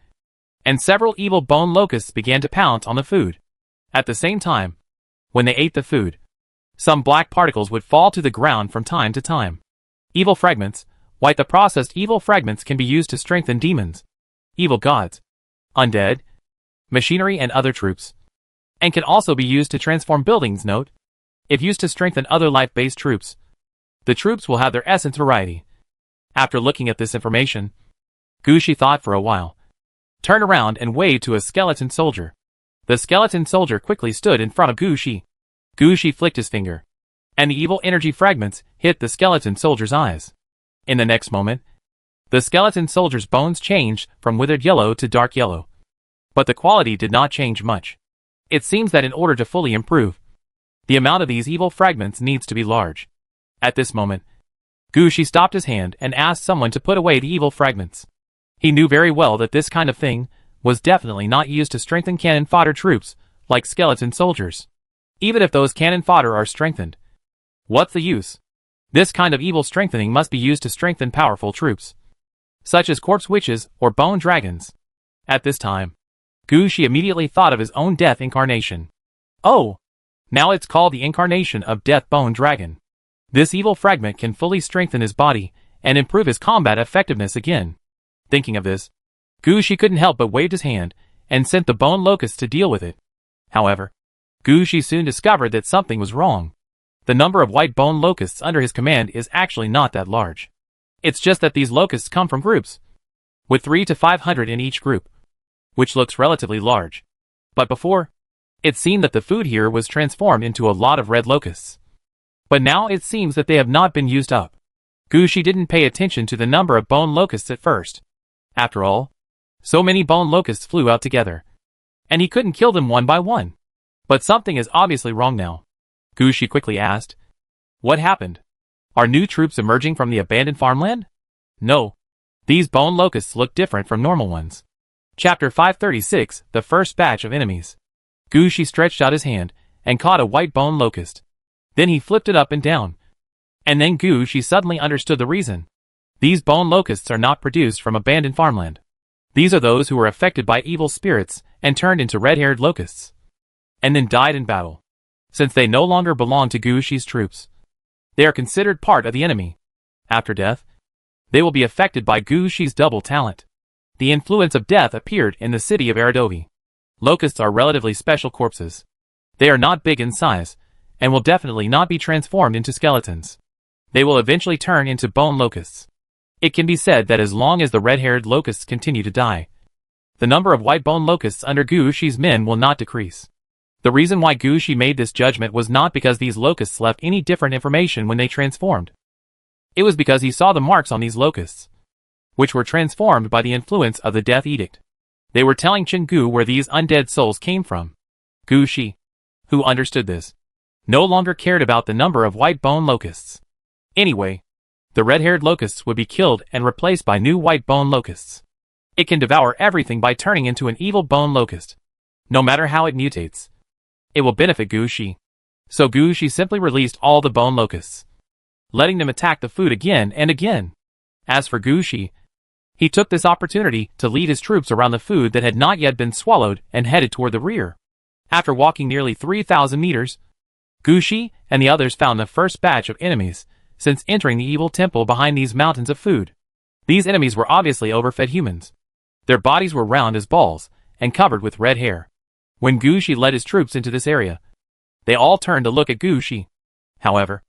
and several evil bone locusts began to pounce on the food. At the same time, when they ate the food, some black particles would fall to the ground from time to time. Evil fragments, white. The processed evil fragments can be used to strengthen demons, evil gods, undead, machinery and other troops, and can also be used to transform buildings. Note: if used to strengthen other life-based troops, the troops will have their essence variety. After looking at this information, Gushi thought for a while, turned around and waved to a skeleton soldier. The skeleton soldier quickly stood in front of Gushi. Gushi flicked his finger, and the evil energy fragments hit the skeleton soldier's eyes. In the next moment, the skeleton soldier's bones changed from withered yellow to dark yellow. But the quality did not change much. It seems that in order to fully improve, the amount of these evil fragments needs to be large. At this moment, Gushi stopped his hand and asked someone to put away the evil fragments. He knew very well that this kind of thing was definitely not used to strengthen cannon fodder troops like skeleton soldiers. Even if those cannon fodder are strengthened, what's the use? This kind of evil strengthening must be used to strengthen powerful troops, such as corpse witches or bone dragons. At this time, Gushi immediately thought of his own death incarnation. Oh! Now it's called the incarnation of Death Bone Dragon. This evil fragment can fully strengthen his body and improve his combat effectiveness again. Thinking of this, Gushi couldn't help but waved his hand and sent the bone locusts to deal with it. However, Gushi soon discovered that something was wrong. The number of white bone locusts under his command is actually not that large. It's just that these locusts come from groups, with 300 to 500 in each group, which looks relatively large. But before, it seemed that the food here was transformed into a lot of red locusts. But now it seems that they have not been used up. Gushi didn't pay attention to the number of bone locusts at first. After all, so many bone locusts flew out together, and he couldn't kill them one by one. But something is obviously wrong now. Gushi quickly asked, "What happened? Are new troops emerging from the abandoned farmland?" "No. These bone locusts look different from normal ones." Chapter 536, The First Batch of Enemies. Gushi stretched out his hand and caught a white bone locust. Then he flipped it up and down. And then Gushi suddenly understood the reason. These bone locusts are not produced from abandoned farmland. These are those who were affected by evil spirits and turned into red-haired locusts, and then died in battle. Since they no longer belong to Gushi's troops, they are considered part of the enemy. After death, they will be affected by Gushi's double talent. The influence of death appeared in the city of Aradovi. Locusts are relatively special corpses. They are not big in size, and will definitely not be transformed into skeletons. They will eventually turn into bone locusts. It can be said that as long as the red-haired locusts continue to die, the number of white bone locusts under Gushi's men will not decrease. The reason why Gushi made this judgment was not because these locusts left any different information when they transformed. It was because he saw the marks on these locusts, which were transformed by the influence of the Death Edict. They were telling Chingu where these undead souls came from. Gushi, who understood this, no longer cared about the number of white bone locusts. Anyway, the red-haired locusts would be killed and replaced by new white bone locusts. It can devour everything by turning into an evil bone locust. No matter how it mutates, it will benefit Gushi. So Gushi simply released all the bone locusts, letting them attack the food again and again. As for Gushi, he took this opportunity to lead his troops around the food that had not yet been swallowed and headed toward the rear. After walking nearly 3,000 meters, Gushi and the others found the first batch of enemies since entering the evil temple behind these mountains of food. These enemies were obviously overfed humans. Their bodies were round as balls and covered with red hair. When Gushi led his troops into this area, they all turned to look at Gushi. However,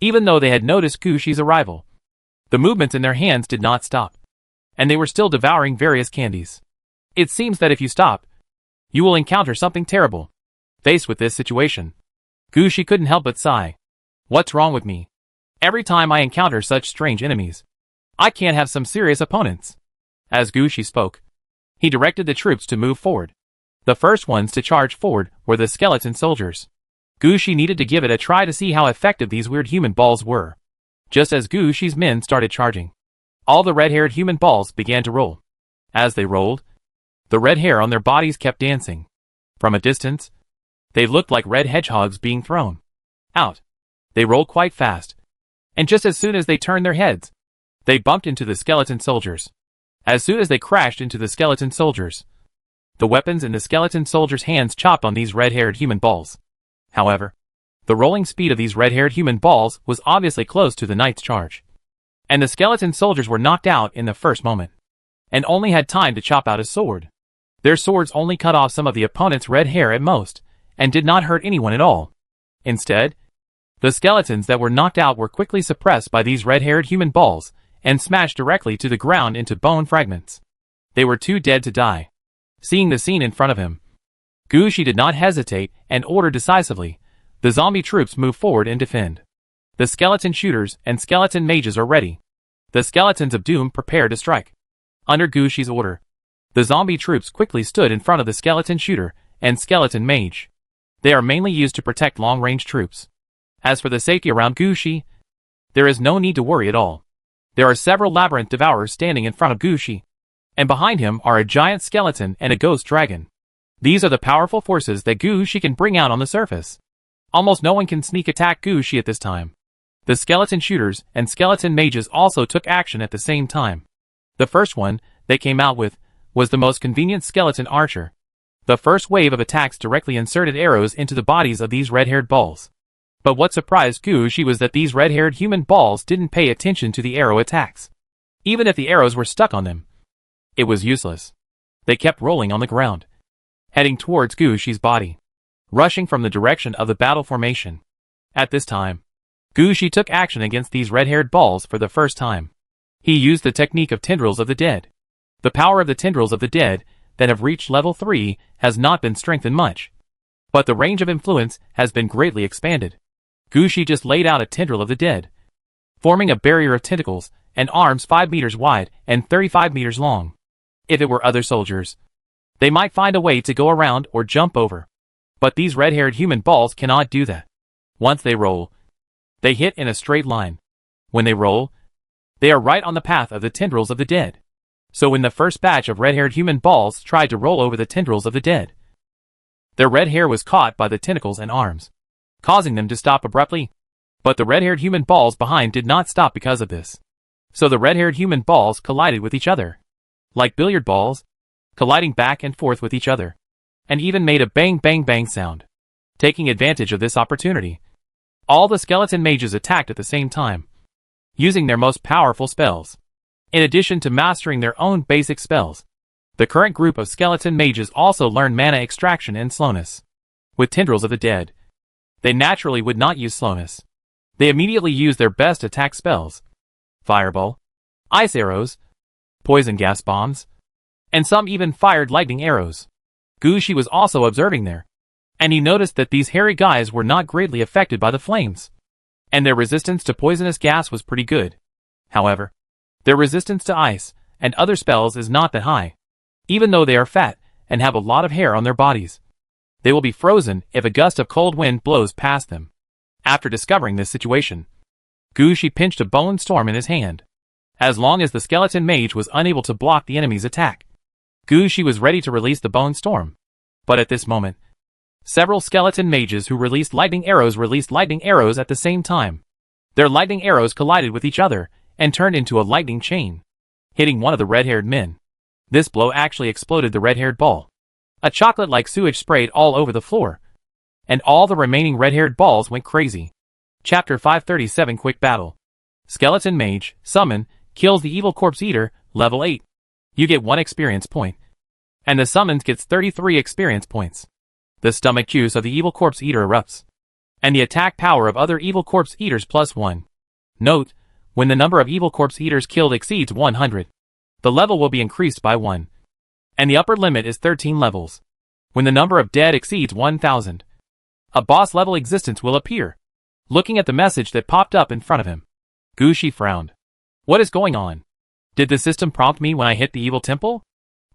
even though they had noticed Gushi's arrival, the movements in their hands did not stop, and they were still devouring various candies. It seems that if you stop, you will encounter something terrible. Faced with this situation, Gushi couldn't help but sigh. What's wrong with me? Every time I encounter such strange enemies, I can't have some serious opponents. As Gushi spoke, he directed the troops to move forward. The first ones to charge forward were the skeleton soldiers. Gushi needed to give it a try to see how effective these weird human balls were. Just as Gushi's men started charging, all the red-haired human balls began to roll. As they rolled, the red hair on their bodies kept dancing. From a distance, they looked like red hedgehogs being thrown out. They rolled quite fast, and just as soon as they turned their heads, they bumped into the skeleton soldiers. As soon as they crashed into the skeleton soldiers, the weapons in the skeleton soldiers' hands chopped on these red-haired human balls. However, the rolling speed of these red-haired human balls was obviously close to the knight's charge, and the skeleton soldiers were knocked out in the first moment, and only had time to chop out his sword. Their swords only cut off some of the opponent's red hair at most, and did not hurt anyone at all. Instead, the skeletons that were knocked out were quickly suppressed by these red-haired human balls, and smashed directly to the ground into bone fragments. They were too dead to die. Seeing the scene in front of him, Gushi did not hesitate and ordered decisively. The zombie troops move forward and defend. The skeleton shooters and skeleton mages are ready. The skeletons of doom prepare to strike. Under Gushi's order, the zombie troops quickly stood in front of the skeleton shooter and skeleton mage. They are mainly used to protect long-range troops. As for the safety around Gushi, there is no need to worry at all. There are several labyrinth devourers standing in front of Gushi, and behind him are a giant skeleton and a ghost dragon. These are the powerful forces that Gushi can bring out on the surface. Almost no one can sneak attack Gushi at this time. The skeleton shooters and skeleton mages also took action at the same time. The first one they came out with was the most convenient skeleton archer. The first wave of attacks directly inserted arrows into the bodies of these red-haired balls. But what surprised Gushi was that these red-haired human balls didn't pay attention to the arrow attacks. Even if the arrows were stuck on them, it was useless. They kept rolling on the ground, heading towards Gushi's body, rushing from the direction of the battle formation. At this time, Gushi took action against these red-haired balls for the first time. He used the technique of tendrils of the dead. The power of the tendrils of the dead that have reached level 3 has not been strengthened much, but the range of influence has been greatly expanded. Gushi just laid out a tendril of the dead, forming a barrier of tentacles and arms 5 meters wide and 35 meters long. If it were other soldiers, they might find a way to go around or jump over. But these red-haired human balls cannot do that. Once they roll, they hit in a straight line. When they roll, they are right on the path of the tendrils of the dead. So when the first batch of red-haired human balls tried to roll over the tendrils of the dead, their red hair was caught by the tentacles and arms, causing them to stop abruptly. But the red-haired human balls behind did not stop because of this. So the red-haired human balls collided with each other, like billiard balls, colliding back and forth with each other, and even made a bang bang bang sound. Taking advantage of this opportunity, all the skeleton mages attacked at the same time, using their most powerful spells. In addition to mastering their own basic spells, the current group of skeleton mages also learned mana extraction and slowness. With tendrils of the dead, they naturally would not use slowness. They immediately used their best attack spells: fireball, ice arrows, poison gas bombs, and some even fired lightning arrows. Gushi was also observing there, and he noticed that these hairy guys were not greatly affected by the flames, and their resistance to poisonous gas was pretty good. However, their resistance to ice and other spells is not that high. Even though they are fat and have a lot of hair on their bodies, they will be frozen if a gust of cold wind blows past them. After discovering this situation, Gushi pinched a bone storm in his hand. As long as the skeleton mage was unable to block the enemy's attack, Gushi was ready to release the bone storm. But at this moment, several skeleton mages who released lightning arrows at the same time. Their lightning arrows collided with each other and turned into a lightning chain, hitting one of the red-haired men. This blow actually exploded the red-haired ball. A chocolate-like sewage sprayed all over the floor, and all the remaining red-haired balls went crazy. Chapter 537 Quick Battle. Skeleton Mage, Summon, kills the Evil Corpse Eater, level 8. You get 1 experience point, and the summons gets 33 experience points. The stomach juice of the Evil Corpse Eater erupts, and the attack power of other Evil Corpse Eaters +1. Note, when the number of Evil Corpse Eaters killed exceeds 100, the level will be increased by 1. And the upper limit is 13 levels. When the number of dead exceeds 1,000, a boss level existence will appear. Looking at the message that popped up in front of him, Gushi frowned. What is going on? Did the system prompt me when I hit the evil temple?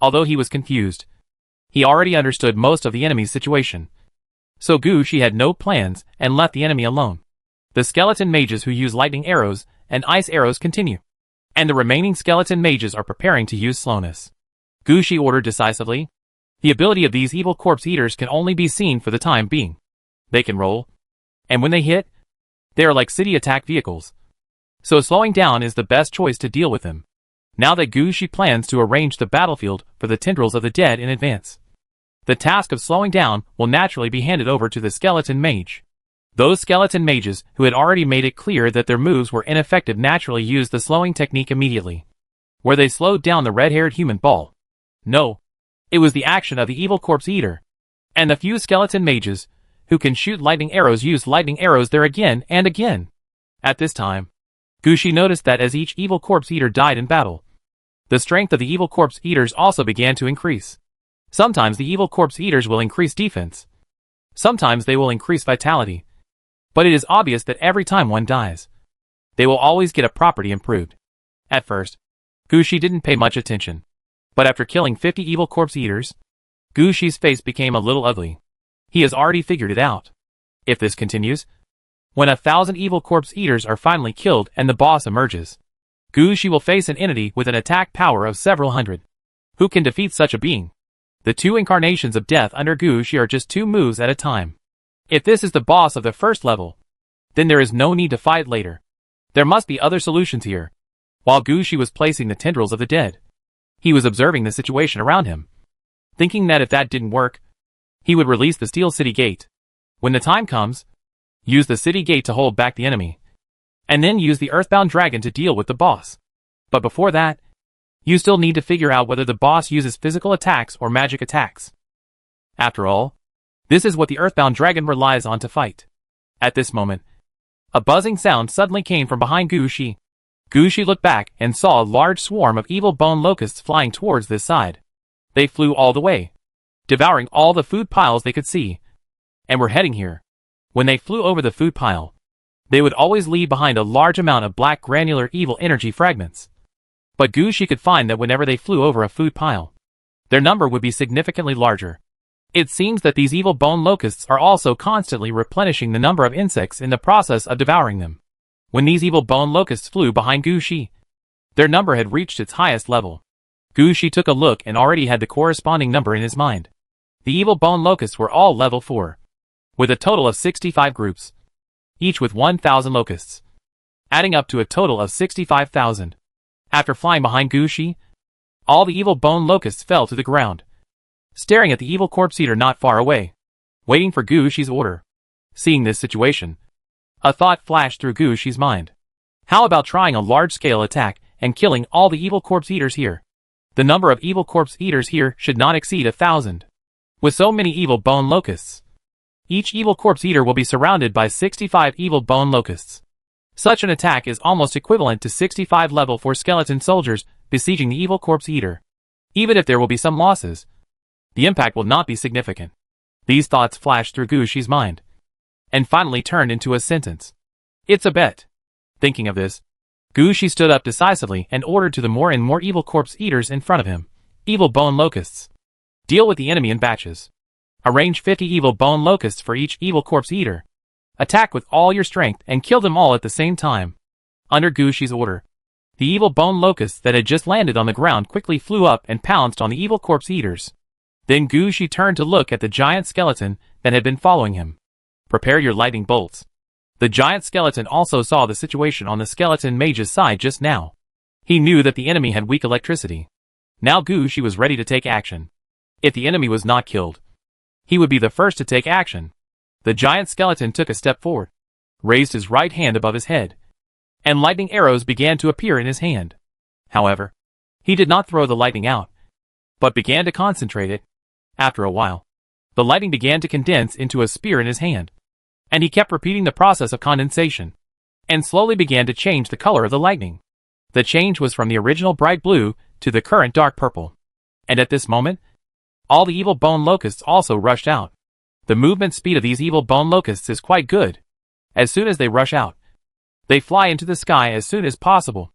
Although he was confused, he already understood most of the enemy's situation. So Gushi had no plans and left the enemy alone. The skeleton mages who use lightning arrows and ice arrows continue, and the remaining skeleton mages are preparing to use slowness. Gushi ordered decisively. The ability of these evil corpse eaters can only be seen for the time being. They can roll, and when they hit, they are like city attack vehicles. So slowing down is the best choice to deal with them. Now that Gushi plans to arrange the battlefield for the tendrils of the dead in advance, the task of slowing down will naturally be handed over to the skeleton mage. Those skeleton mages who had already made it clear that their moves were ineffective naturally used the slowing technique immediately, where they slowed down the red-haired human ball. No, it was the action of the evil corpse eater. And the few skeleton mages who can shoot lightning arrows used lightning arrows there again and again. At this time, Gushi noticed that as each evil corpse eater died in battle, the strength of the evil corpse eaters also began to increase. Sometimes the evil corpse eaters will increase defense. Sometimes they will increase vitality. But it is obvious that every time one dies, they will always get a property improved. At first, Gushi didn't pay much attention. But after killing 50 evil corpse eaters, Gushi's face became a little ugly. He has already figured it out. If this continues, when 1,000 evil corpse eaters are finally killed and the boss emerges, Gushi will face an entity with an attack power of several hundred. Who can defeat such a being? The two incarnations of death under Gushi are just 2 moves at a time. If this is the boss of the first level, then there is no need to fight later. There must be other solutions here. While Gushi was placing the tendrils of the dead, he was observing the situation around him, thinking that if that didn't work, he would release the Steel City Gate. When the time comes, use the City Gate to hold back the enemy, and then use the Earthbound Dragon to deal with the boss. But before that, you still need to figure out whether the boss uses physical attacks or magic attacks. After all, this is what the Earthbound Dragon relies on to fight. At this moment, a buzzing sound suddenly came from behind Gushi. Gushi looked back and saw a large swarm of evil bone locusts flying towards this side. They flew all the way, devouring all the food piles they could see, and were heading here. When they flew over the food pile, they would always leave behind a large amount of black granular evil energy fragments. But Gushi could find that whenever they flew over a food pile, their number would be significantly larger. It seems that these evil bone locusts are also constantly replenishing the number of insects in the process of devouring them. When these evil bone locusts flew behind Gushi, their number had reached its highest level. Gushi took a look and already had the corresponding number in his mind. The evil bone locusts were all level 4, with a total of 65 groups, each with 1,000 locusts, adding up to a total of 65,000. After flying behind Gushi, all the evil bone locusts fell to the ground, staring at the evil corpse eater not far away, waiting for Gushi's order. Seeing this situation, a thought flashed through Gushi's mind. How about trying a large-scale attack and killing all the evil corpse eaters here? The number of evil corpse eaters here should not exceed 1,000. With so many evil bone locusts, each evil corpse eater will be surrounded by 65 evil bone locusts. Such an attack is almost equivalent to 65 level 4 skeleton soldiers besieging the evil corpse eater. Even if there will be some losses, the impact will not be significant. These thoughts flashed through Gushi's mind, and finally turned into a sentence. It's a bet. Thinking of this, Gushi stood up decisively and ordered to the more and more evil corpse eaters in front of him. Evil bone locusts. Deal with the enemy in batches. Arrange 50 evil bone locusts for each evil corpse eater. Attack with all your strength and kill them all at the same time. Under Gushi's order, the evil bone locusts that had just landed on the ground quickly flew up and pounced on the evil corpse eaters. Then Gushi turned to look at the giant skeleton that had been following him. Prepare your lightning bolts. The giant skeleton also saw the situation on the skeleton mage's side just now. He knew that the enemy had weak electricity. Now Gushi was ready to take action. If the enemy was not killed, he would be the first to take action. The giant skeleton took a step forward, raised his right hand above his head, and lightning arrows began to appear in his hand. However, he did not throw the lightning out, but began to concentrate it. After a while, the lightning began to condense into a spear in his hand, and he kept repeating the process of condensation, and slowly began to change the color of the lightning. The change was from the original bright blue to the current dark purple. And at this moment, all the evil bone locusts also rushed out. The movement speed of these evil bone locusts is quite good. As soon as they rush out, They fly into the sky as soon as possible,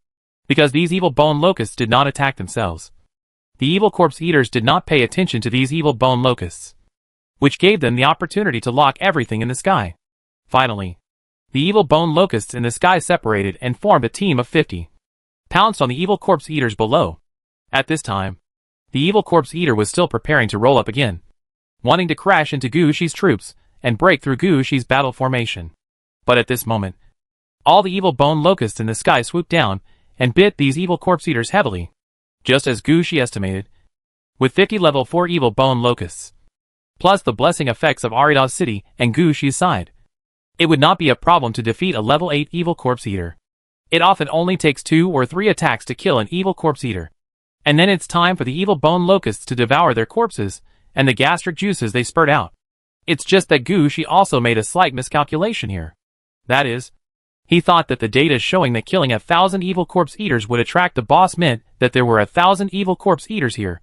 because these evil bone locusts did not attack themselves. The evil corpse eaters did not pay attention to these evil bone locusts, which gave them the opportunity to lock everything in the sky. Finally, the evil bone locusts in the sky separated and formed a team of 50. Pounced on the evil corpse eaters below. At this time, the evil corpse eater was still preparing to roll up again, wanting to crash into Gushi's troops and break through Gushi's battle formation. But at this moment, all the evil bone locusts in the sky swooped down and bit these evil corpse eaters heavily, just as Gushi estimated, with 50 level 4 evil bone locusts, plus the blessing effects of Arida's city and Gushi's side. It would not be a problem to defeat a level 8 evil corpse eater. It often only takes 2 or 3 attacks to kill an evil corpse eater. And then it's time for the evil bone locusts to devour their corpses and the gastric juices they spurt out. It's just that Gushi also made a slight miscalculation here. That is, he thought that the data showing that killing 1,000 evil corpse eaters would attract the boss meant that there were 1,000 evil corpse eaters here.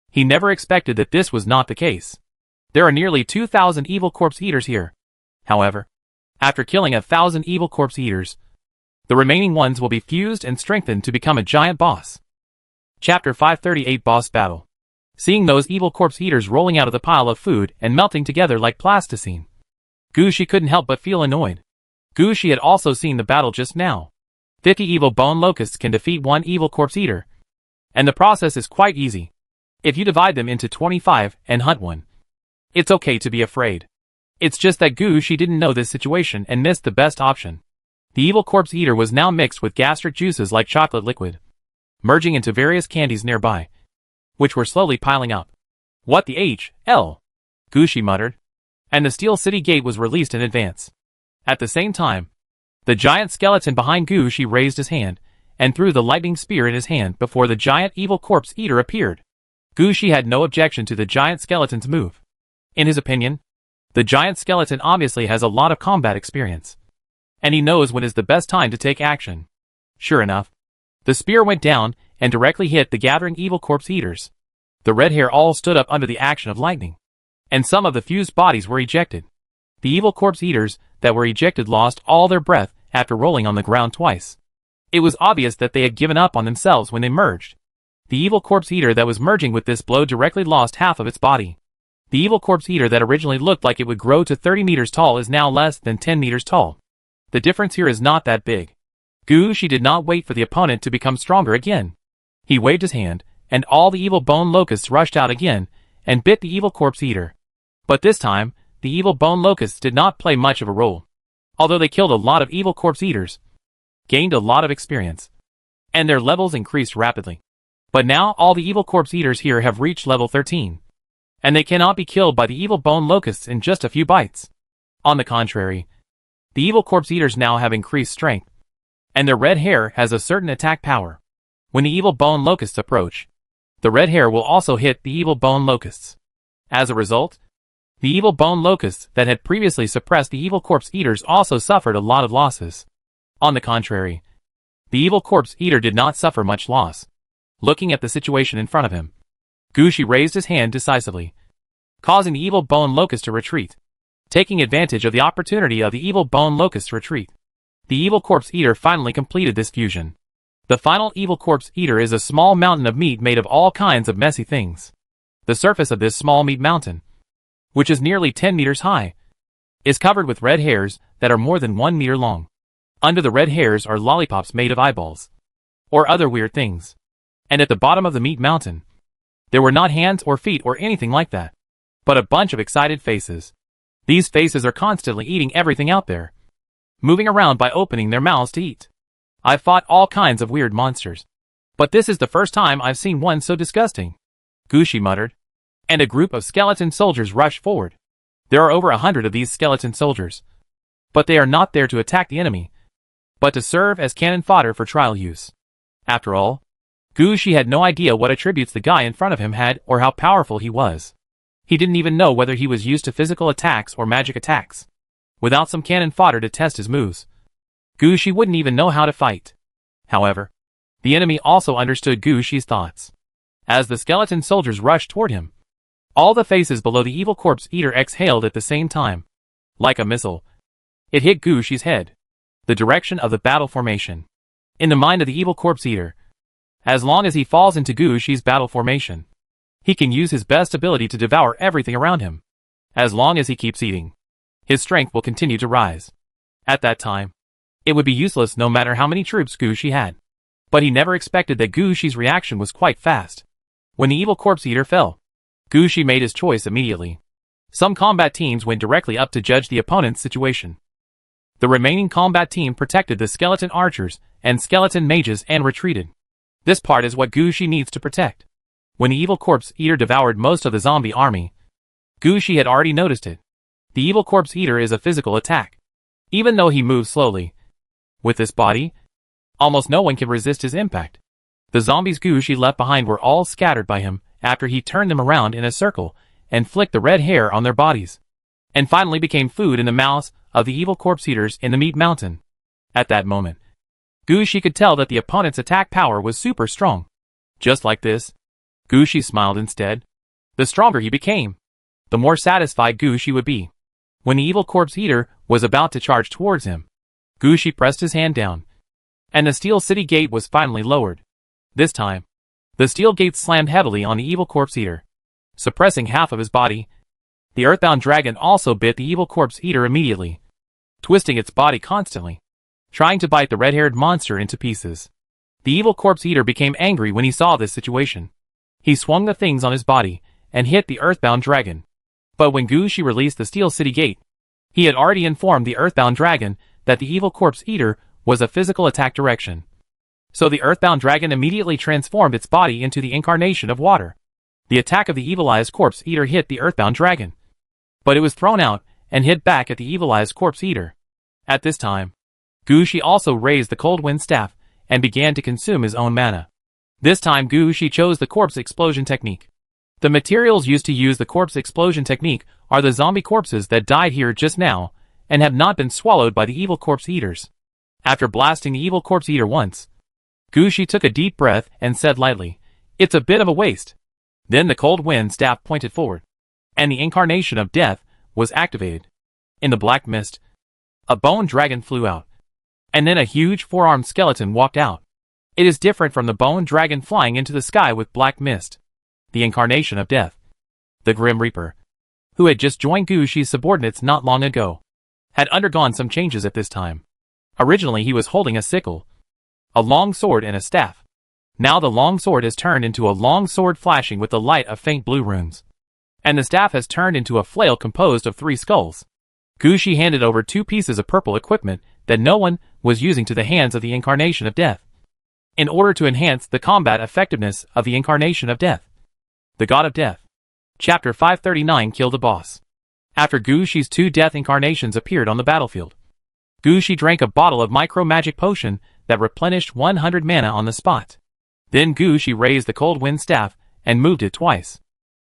He never expected that this was not the case. There are nearly 2,000 evil corpse eaters here. However, after killing 1,000 evil corpse eaters, the remaining ones will be fused and strengthened to become a giant boss. Chapter 538 Boss Battle. Seeing those evil corpse eaters rolling out of the pile of food and melting together like plasticine, Gushi couldn't help but feel annoyed. Gushi had also seen the battle just now. 50 evil bone locusts can defeat 1 evil corpse eater, and the process is quite easy. If you divide them into 25 and hunt one, it's okay to be afraid. It's just that Gushi didn't know this situation and missed the best option. The evil corpse eater was now mixed with gastric juices like chocolate liquid, merging into various candies nearby, which were slowly piling up. What the hell? Gushi muttered, and the steel city gate was released in advance. At the same time, the giant skeleton behind Gushi raised his hand and threw the lightning spear in his hand before the giant evil corpse eater appeared. Gushi had no objection to the giant skeleton's move. In his opinion, the giant skeleton obviously has a lot of combat experience, and he knows when is the best time to take action. Sure enough, the spear went down and directly hit the gathering evil corpse eaters. The red hair all stood up under the action of lightning, and some of the fused bodies were ejected. The evil corpse eaters that were ejected lost all their breath after rolling on the ground twice. It was obvious that they had given up on themselves when they merged. The evil corpse eater that was merging with this blow directly lost half of its body. The evil corpse eater that originally looked like it would grow to 30 meters tall is now less than 10 meters tall. The difference here is not that big. Gushi did not wait for the opponent to become stronger again. He waved his hand, and all the evil bone locusts rushed out again and bit the evil corpse eater. But this time, the evil bone locusts did not play much of a role. Although they killed a lot of evil corpse eaters, gained a lot of experience, and their levels increased rapidly. But now all the evil corpse eaters here have reached level 13, and they cannot be killed by the evil bone locusts in just a few bites. On the contrary, the evil corpse eaters now have increased strength, and their red hair has a certain attack power. When the evil bone locusts approach, the red hair will also hit the evil bone locusts. As a result, the evil bone locusts that had previously suppressed the evil corpse eaters also suffered a lot of losses. On the contrary, the evil corpse eater did not suffer much loss. Looking at the situation in front of him, Gushi raised his hand decisively, causing the evil bone locust to retreat. Taking advantage of the opportunity of the evil bone locust's retreat, the evil corpse eater finally completed this fusion. The final evil corpse eater is a small mountain of meat made of all kinds of messy things. The surface of this small meat mountain, which is nearly 10 meters high, is covered with red hairs that are more than 1 meter long. Under the red hairs are lollipops made of eyeballs, or other weird things. And at the bottom of the meat mountain, there were not hands or feet or anything like that, but a bunch of excited faces. These faces are constantly eating everything out there, moving around by opening their mouths to eat. I've fought all kinds of weird monsters, but this is the first time I've seen one so disgusting, Gushi muttered, and a group of skeleton soldiers rushed forward. There are over 100 of these skeleton soldiers, but they are not there to attack the enemy, but to serve as cannon fodder for trial use. After all, Gushi had no idea what attributes the guy in front of him had or how powerful he was. He didn't even know whether he was used to physical attacks or magic attacks. Without some cannon fodder to test his moves, Gushi wouldn't even know how to fight. However, the enemy also understood Gushi's thoughts. As the skeleton soldiers rushed toward him, all the faces below the evil corpse eater exhaled at the same time. Like a missile, it hit Gushi's head. the direction of the battle formation. In the mind of the evil corpse eater, as long as he falls into Gushi's battle formation, he can use his best ability to devour everything around him. As long as he keeps eating, his strength will continue to rise. At that time, it would be useless no matter how many troops Gushi had. But he never expected that Gushi's reaction was quite fast. When the evil corpse eater fell, Gushi made his choice immediately. Some combat teams went directly up to judge the opponent's situation. The remaining combat team protected the skeleton archers and skeleton mages and retreated. This part is what Gushi needs to protect. When the evil corpse eater devoured most of the zombie army, Gushi had already noticed it. The evil corpse eater is a physical attack. Even though he moves slowly, with this body, almost no one can resist his impact. The zombies Gushi left behind were all scattered by him after he turned them around in a circle and flicked the red hair on their bodies, and finally became food in the mouths of the evil corpse eaters in the meat mountain. At that moment, Gushi could tell that the opponent's attack power was super strong. Just like this, Gushi smiled instead. The stronger he became, the more satisfied Gushi would be. When the evil corpse eater was about to charge towards him, Gushi pressed his hand down, and the steel city gate was finally lowered. This time, the steel gate slammed heavily on the evil corpse eater, suppressing half of his body. The earthbound dragon also bit the evil corpse eater immediately, twisting its body constantly, trying to bite the red-haired monster into pieces. The evil corpse eater became angry when he saw this situation. He swung the things on his body and hit the earthbound dragon. But when Gushi released the steel city gate, he had already informed the earthbound dragon that the evil corpse eater was a physical attack direction. So the earthbound dragon immediately transformed its body into the incarnation of water. The attack of the evilized corpse eater hit the earthbound dragon, but it was thrown out and hit back at the evilized corpse eater. At this time, Gushi also raised the cold wind staff and began to consume his own mana. This time Gushi chose the corpse explosion technique. The materials used to use the corpse explosion technique are the zombie corpses that died here just now and have not been swallowed by the evil corpse eaters. After blasting the evil corpse eater once, Gushi took a deep breath and said lightly, "It's a bit of a waste." Then the cold wind staff pointed forward, and the incarnation of death was activated. In the black mist, a bone dragon flew out, and then a huge four-armed skeleton walked out. It is different from the bone dragon flying into the sky with black mist. The incarnation of death, the Grim Reaper, who had just joined Gushi's subordinates not long ago, had undergone some changes at this time. Originally he was holding a sickle, a long sword and a staff. Now the long sword has turned into a long sword flashing with the light of faint blue runes, and the staff has turned into a flail composed of 3 skulls. Gushi handed over 2 pieces of purple equipment that no one was using to the hands of the incarnation of death, in order to enhance the combat effectiveness of the incarnation of death. The God of Death. Chapter 539 Kill the Boss. After Gushi's 2 death incarnations appeared on the battlefield, Gushi drank a bottle of micro-magic potion that replenished 100 mana on the spot. Then Gushi raised the cold wind staff and moved it twice.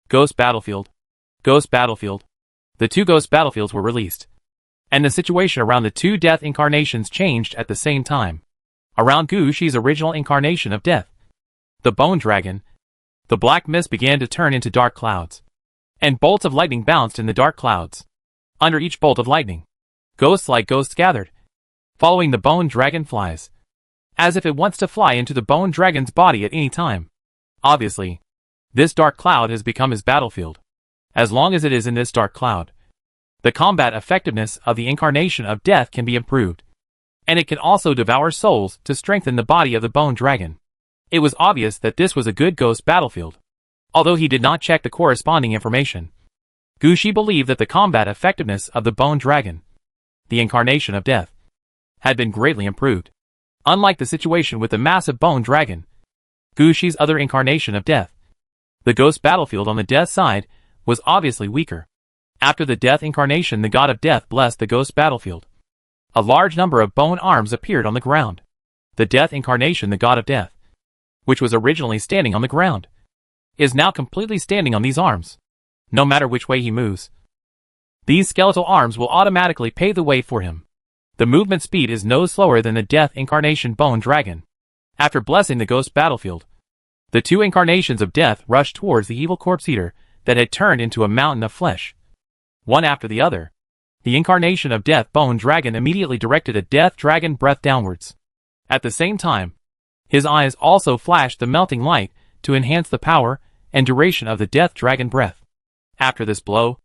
Ghost Battlefield. Ghost Battlefield. The 2 ghost battlefields were released, and the situation around the 2 death incarnations changed at the same time. Around Gushi's original incarnation of death, the bone dragon, the black mist began to turn into dark clouds, and bolts of lightning bounced in the dark clouds. Under each bolt of lightning, ghosts like ghosts gathered, following the bone dragon flies, as if it wants to fly into the bone dragon's body at any time. Obviously, this dark cloud has become his battlefield. As long as it is in this dark cloud, the combat effectiveness of the incarnation of death can be improved, and it can also devour souls to strengthen the body of the bone dragon. It was obvious that this was a good ghost battlefield. Although he did not check the corresponding information, Gushi believed that the combat effectiveness of the bone dragon, the incarnation of death, had been greatly improved. Unlike the situation with the massive bone dragon, Gushi's other incarnation of death, the ghost battlefield on the death side, was obviously weaker. After the death incarnation, the god of death blessed the ghost battlefield. A large number of bone arms appeared on the ground. The death incarnation, the god of death, which was originally standing on the ground, is now completely standing on these arms. No matter which way he moves, these skeletal arms will automatically pave the way for him. The movement speed is no slower than the death incarnation bone dragon. After blessing the ghost battlefield, the 2 incarnations of death rushed towards the evil corpse eater that had turned into a mountain of flesh. One after the other, The incarnation of Death Bone Dragon immediately directed a Death Dragon breath downwards. At the same time, his eyes also flashed the melting light to enhance the power and duration of the Death Dragon breath. After this blow,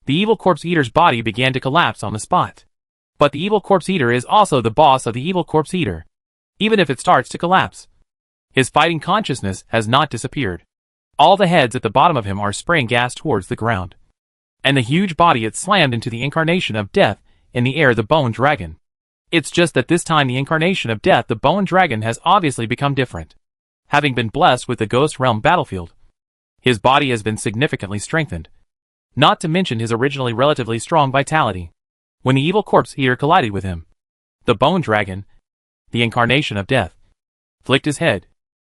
the evil Corpse Eater's body began to collapse on the spot. But the evil Corpse Eater is also the boss of the evil Corpse Eater. Even if it starts to collapse, his fighting consciousness has not disappeared. All the heads at the bottom of him are spraying gas towards the ground. And the huge body it slammed into the incarnation of Death in the air, the Bone Dragon. It's just that this time the incarnation of Death, the Bone Dragon, has obviously become different. Having been blessed with the Ghost Realm battlefield, his body has been significantly strengthened. Not to mention his originally relatively strong vitality. When the evil Corpse Eater collided with him, the Bone Dragon, the incarnation of Death, flicked his head.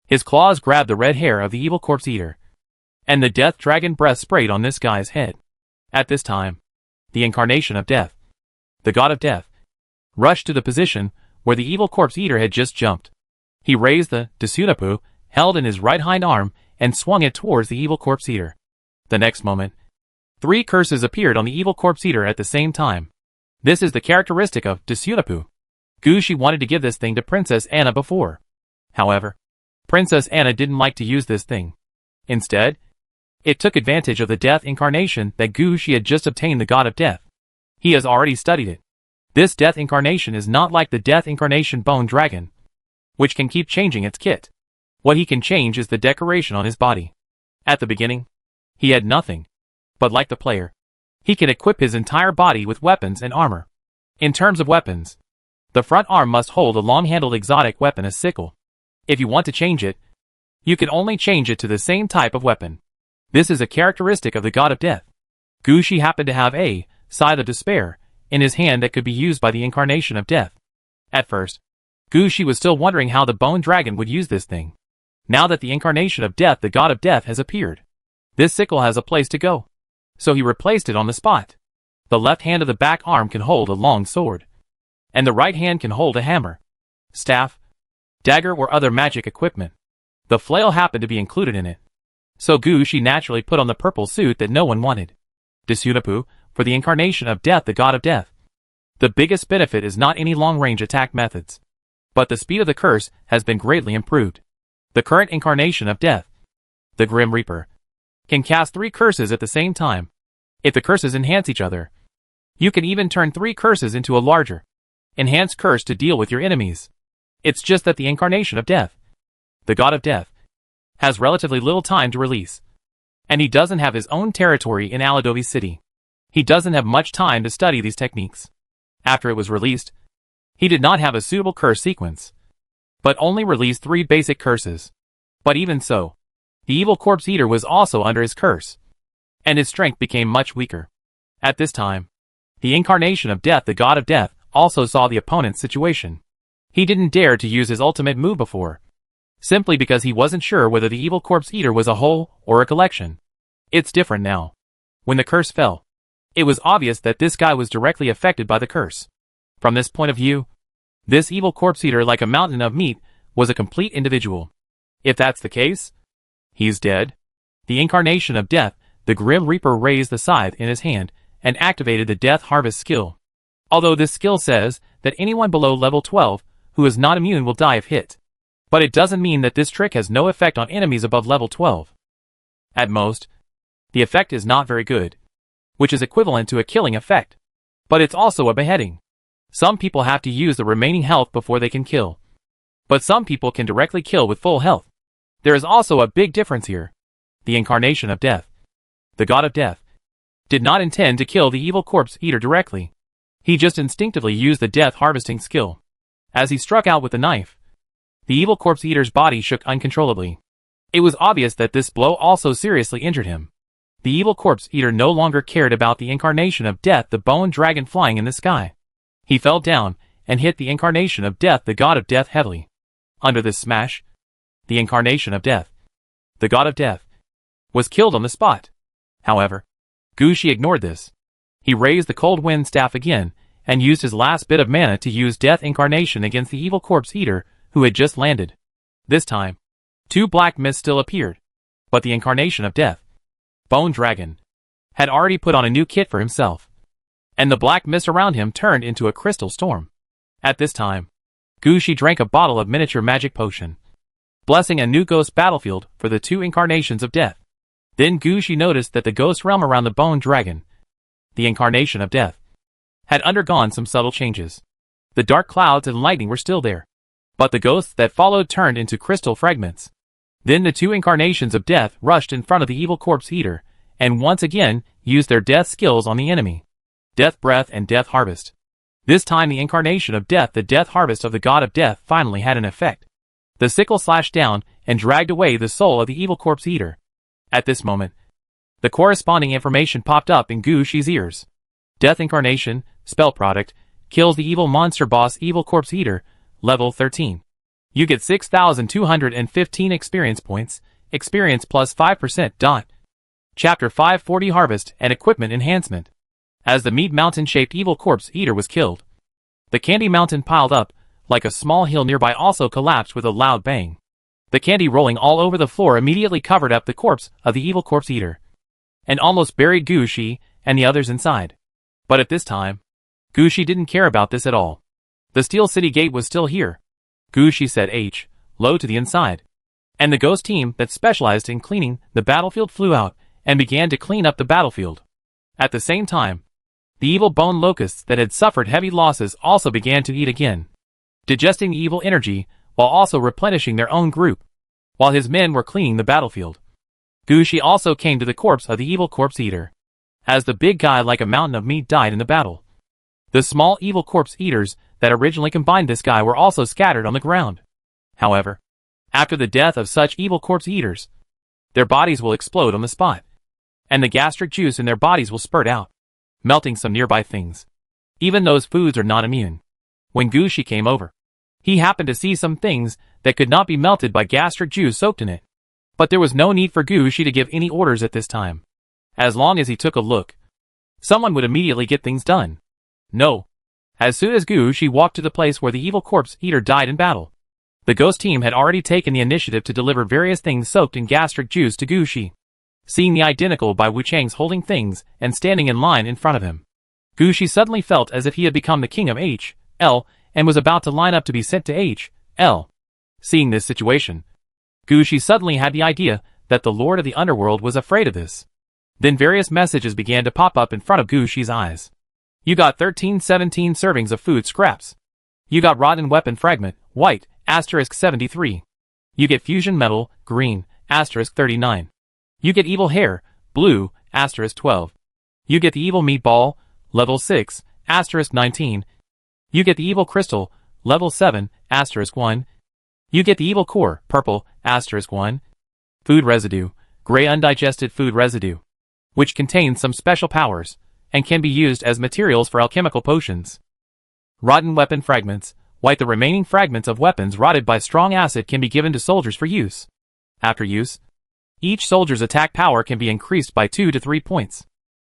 His claws grabbed the red hair of the evil Corpse Eater, and the Death Dragon breath sprayed on this guy's head. At this time, the incarnation of Death, the God of Death, rushed to the position where the evil Corpse Eater had just jumped. He raised the Tsunapu held in his right hind arm and swung it towards the evil Corpse Eater. The next moment, 3 curses appeared on the evil Corpse Eater at the same time. This is the characteristic of Tsunapu. Gushi wanted to give this thing to Princess Anna before. However, Princess Anna didn't like to use this thing. Instead, it took advantage of the Death incarnation that Gushi had just obtained, the God of Death. He has already studied it. This Death incarnation is not like the Death incarnation Bone Dragon, which can keep changing its kit. What he can change is the decoration on his body. At the beginning, he had nothing. But like the player, he can equip his entire body with weapons and armor. In terms of weapons, the front arm must hold a long-handled exotic weapon, a sickle. If you want to change it, you can only change it to the same type of weapon. This is a characteristic of the God of Death. Gushi happened to have a Scythe of Despair in his hand that could be used by the incarnation of Death. At first, Gushi was still wondering how the Bone Dragon would use this thing. Now that the incarnation of Death, the God of Death, has appeared, this sickle has a place to go. So he replaced it on the spot. The left hand of the back arm can hold a long sword, and the right hand can hold a hammer, staff, dagger, or other magic equipment. The flail happened to be included in it. So Gushi naturally put on the purple suit that no one wanted. Tsunapu, for the incarnation of Death, the God of Death. The biggest benefit is not any long-range attack methods, but the speed of the curse has been greatly improved. The current incarnation of Death, the Grim Reaper, can cast 3 curses at the same time. If the curses enhance each other, you can even turn 3 curses into a larger, enhanced curse to deal with your enemies. It's just that the incarnation of Death, the God of Death, has relatively little time to release. And he doesn't have his own territory in Aladovi City. He doesn't have much time to study these techniques. After it was released, he did not have a suitable curse sequence, but only released 3 basic curses. But even so, the evil Corpse Eater was also under his curse, and his strength became much weaker. At this time, the incarnation of Death, the God of Death, also saw the opponent's situation. He didn't dare to use his ultimate move before, simply because he wasn't sure whether the evil Corpse Eater was a whole or a collection. It's different now. When the curse fell, it was obvious that this guy was directly affected by the curse. From this point of view, this evil Corpse Eater, like a mountain of meat, was a complete individual. If that's the case, he's dead. The incarnation of Death, the Grim Reaper, raised the scythe in his hand and activated the Death Harvest skill. Although this skill says that anyone below level 12 who is not immune will die if hit. But it doesn't mean that this trick has no effect on enemies above level 12. At most, the effect is not very good, which is equivalent to a killing effect. But it's also a beheading. Some people have to use the remaining health before they can kill. But some people can directly kill with full health. There is also a big difference here. The incarnation of Death, the God of Death, did not intend to kill the evil Corpse Eater directly. He just instinctively used the Death Harvesting skill. As he struck out with the knife, the evil Corpse Eater's body shook uncontrollably. It was obvious that this blow also seriously injured him. The evil Corpse Eater no longer cared about the incarnation of Death, the Bone Dragon, flying in the sky. He fell down and hit the incarnation of Death, the God of Death, heavily. Under this smash, the incarnation of Death, the God of Death, was killed on the spot. However, Gushi ignored this. He raised the Cold Wind Staff again and used his last bit of mana to use Death Incarnation against the evil Corpse Eater who had just landed. This time, 2 black mists still appeared, but the incarnation of Death, Bone Dragon, had already put on a new kit for himself. and the black mist around him turned into a crystal storm. At this time, Gushi drank a bottle of miniature magic potion, blessing a new ghost battlefield for the two incarnations of death. Then Gushi noticed that the ghost realm around the bone dragon, the incarnation of death, had undergone some subtle changes. The dark clouds and lightning were still there, but the ghosts that followed turned into crystal fragments. Then the two incarnations of death rushed in front of the evil corpse eater, and once again used their death skills on the enemy. Death Breath and Death Harvest. This time the incarnation of death, the death harvest of the god of death, finally had an effect. The sickle slashed down and dragged away the soul of the evil corpse eater. At this moment, the corresponding information popped up in Gushi's ears. Death Incarnation, Spell Product, kills the evil monster boss Evil Corpse Eater, level 13. You get 6,215 experience points, experience plus 5%. Chapter 540 Harvest and Equipment Enhancement. As the meat mountain-shaped Evil Corpse Eater was killed, the candy mountain piled up, like a small hill nearby, also collapsed with a loud bang. The candy rolling all over the floor immediately covered up the corpse of the Evil Corpse Eater, and almost buried Gushi and the others inside. But at this time, Gushi didn't care about this at all. The Steel City Gate was still here. Gushi said H, low to the inside. And the ghost team that specialized in cleaning the battlefield flew out and began to clean up the battlefield. At the same time, the evil bone locusts that had suffered heavy losses also began to eat again, digesting the evil energy while also replenishing their own group. While his men were cleaning the battlefield, Gushi also came to the corpse of the evil corpse eater. As the big guy like a mountain of meat died in the battle, the small evil corpse eaters that originally combined this guy were also scattered on the ground. However, after the death of such evil corpse eaters, their bodies will explode on the spot, and the gastric juice in their bodies will spurt out, melting some nearby things. Even those foods are not immune. When Gushi came over, he happened to see some things that could not be melted by gastric juice soaked in it. But there was no need for Gushi to give any orders at this time. As long as he took a look, someone would immediately get things done. No. As soon as Gushi walked to the place where the evil corpse eater died in battle, the ghost team had already taken the initiative to deliver various things soaked in gastric juice to Gushi. Seeing the identical by Wu Chang's holding things and standing in line in front of him, Gushi suddenly felt as if he had become the king of H.L. and was about to line up to be sent to H.L. Seeing this situation, Gushi suddenly had the idea that the Lord of the Underworld was afraid of this. Then various messages began to pop up in front of Gushi's eyes. You got 17 servings of food scraps. You got rotten weapon fragment, white, asterisk 73. You get fusion metal, green, asterisk 39. You get evil hair, blue, asterisk 12. You get the evil meatball, level 6, asterisk 19. You get the evil crystal, level 7, asterisk 1. You get the evil core, purple, asterisk 1. Food residue, gray undigested food residue, which contains some special powers, and can be used as materials for alchemical potions. Rotten weapon fragments, white. The remaining fragments of weapons rotted by strong acid can be given to soldiers for use. After use, each soldier's attack power can be increased by 2 to 3 points.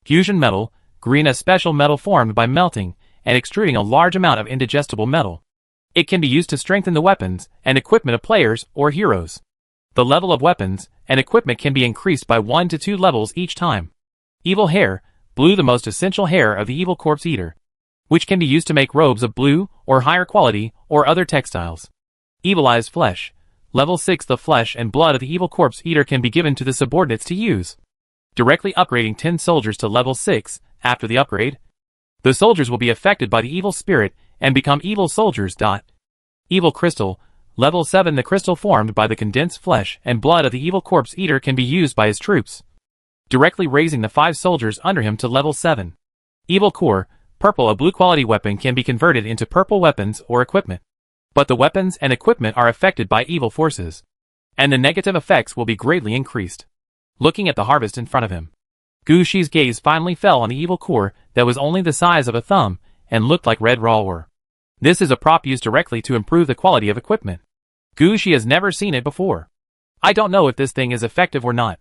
Fusion metal, green. A special metal formed by melting and extruding a large amount of indigestible metal. It can be used to strengthen the weapons and equipment of players or heroes. The level of weapons and equipment can be increased by 1 to 2 levels each time. Evil hair, blue. The most essential hair of the evil corpse eater, which can be used to make robes of blue or higher quality or other textiles. Evil eyes flesh, level 6. The flesh and blood of the evil corpse eater can be given to the subordinates to use, directly upgrading 10 soldiers to level 6. After the upgrade, the soldiers will be affected by the evil spirit and become evil soldiers. Evil crystal, level 7. The crystal formed by the condensed flesh and blood of the evil corpse eater can be used by his troops, directly raising the 5 soldiers under him to level 7. Evil core, purple. A blue quality weapon can be converted into purple weapons or equipment, but the weapons and equipment are affected by evil forces, and the negative effects will be greatly increased. Looking at the harvest in front of him, Gushi's gaze finally fell on the evil core that was only the size of a thumb and looked like red raw ore. This is a prop used directly to improve the quality of equipment. Gushi has never seen it before. I don't know if this thing is effective or not,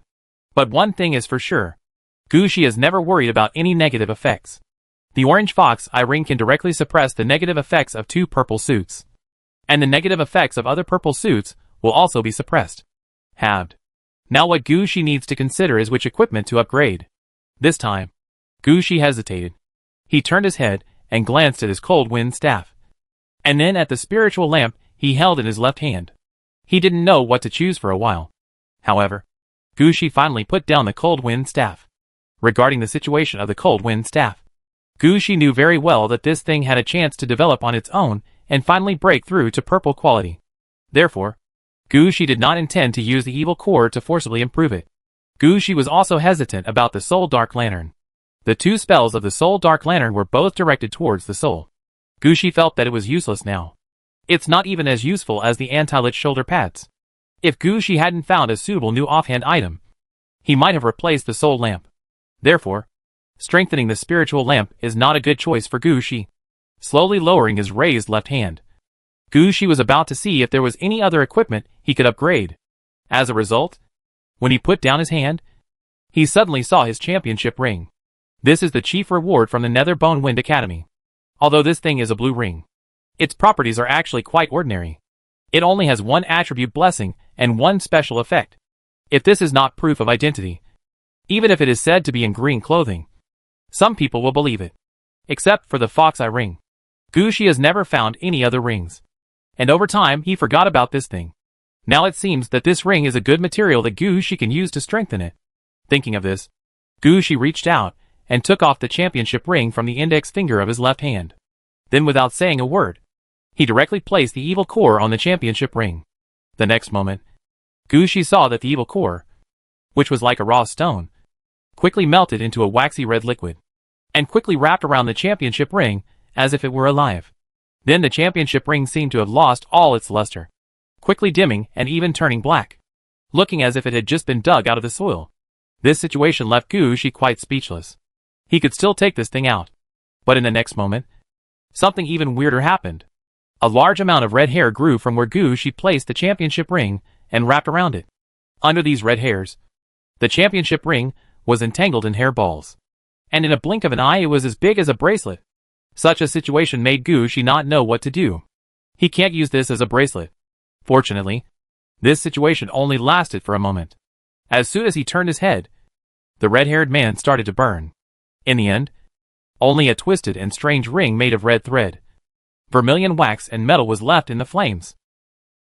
but one thing is for sure. Gushi is never worried about any negative effects. The orange fox eye ring can directly suppress the negative effects of 2 purple suits, and the negative effects of other purple suits will also be suppressed. Halved. Now what Gushi needs to consider is which equipment to upgrade. This time, Gushi hesitated. He turned his head and glanced at his cold wind staff. And then at the spiritual lamp he held in his left hand. He didn't know what to choose for a while. However, Gushi finally put down the cold wind staff. Regarding the situation of the cold wind staff, Gushi knew very well that this thing had a chance to develop on its own and finally break through to purple quality. Therefore, Gushi did not intend to use the evil core to forcibly improve it. Gushi was also hesitant about the Soul Dark Lantern. The two spells of the Soul Dark Lantern were both directed towards the soul. Gushi felt that it was useless now. It's not even as useful as the anti-lit shoulder pads. If Gushi hadn't found a suitable new offhand item, he might have replaced the soul lamp. Therefore, strengthening the spiritual lamp is not a good choice for Gushi. Slowly lowering his raised left hand, Gushi was about to see if there was any other equipment he could upgrade. As a result, when he put down his hand, he suddenly saw his championship ring. This is the chief reward from the Nether Bone Wind Academy. Although this thing is a blue ring, its properties are actually quite ordinary. It only has one attribute blessing and one special effect. If this is not proof of identity, even if it is said to be in green clothing, some people will believe it. Except for the fox eye ring. Gushi has never found any other rings. And over time he forgot about this thing. Now it seems that this ring is a good material that Gushi can use to strengthen it. Thinking of this, Gushi reached out and took off the championship ring from the index finger of his left hand. Then without saying a word, he directly placed the evil core on the championship ring. The next moment, Gushi saw that the evil core, which was like a raw stone, quickly melted into a waxy red liquid, and quickly wrapped around the championship ring as if it were alive. Then the championship ring seemed to have lost all its luster, quickly dimming and even turning black, looking as if it had just been dug out of the soil. This situation left Gushi quite speechless. He could still take this thing out. But in the next moment, something even weirder happened. A large amount of red hair grew from where Gushi placed the championship ring and wrapped around it. Under these red hairs, the championship ring was entangled in hairballs. And in a blink of an eye it was as big as a bracelet. Such a situation made Gushi not know what to do. He can't use this as a bracelet. Fortunately, this situation only lasted for a moment. As soon as he turned his head, the red-haired man started to burn. In the end, only a twisted and strange ring made of red thread, vermilion wax and metal was left in the flames.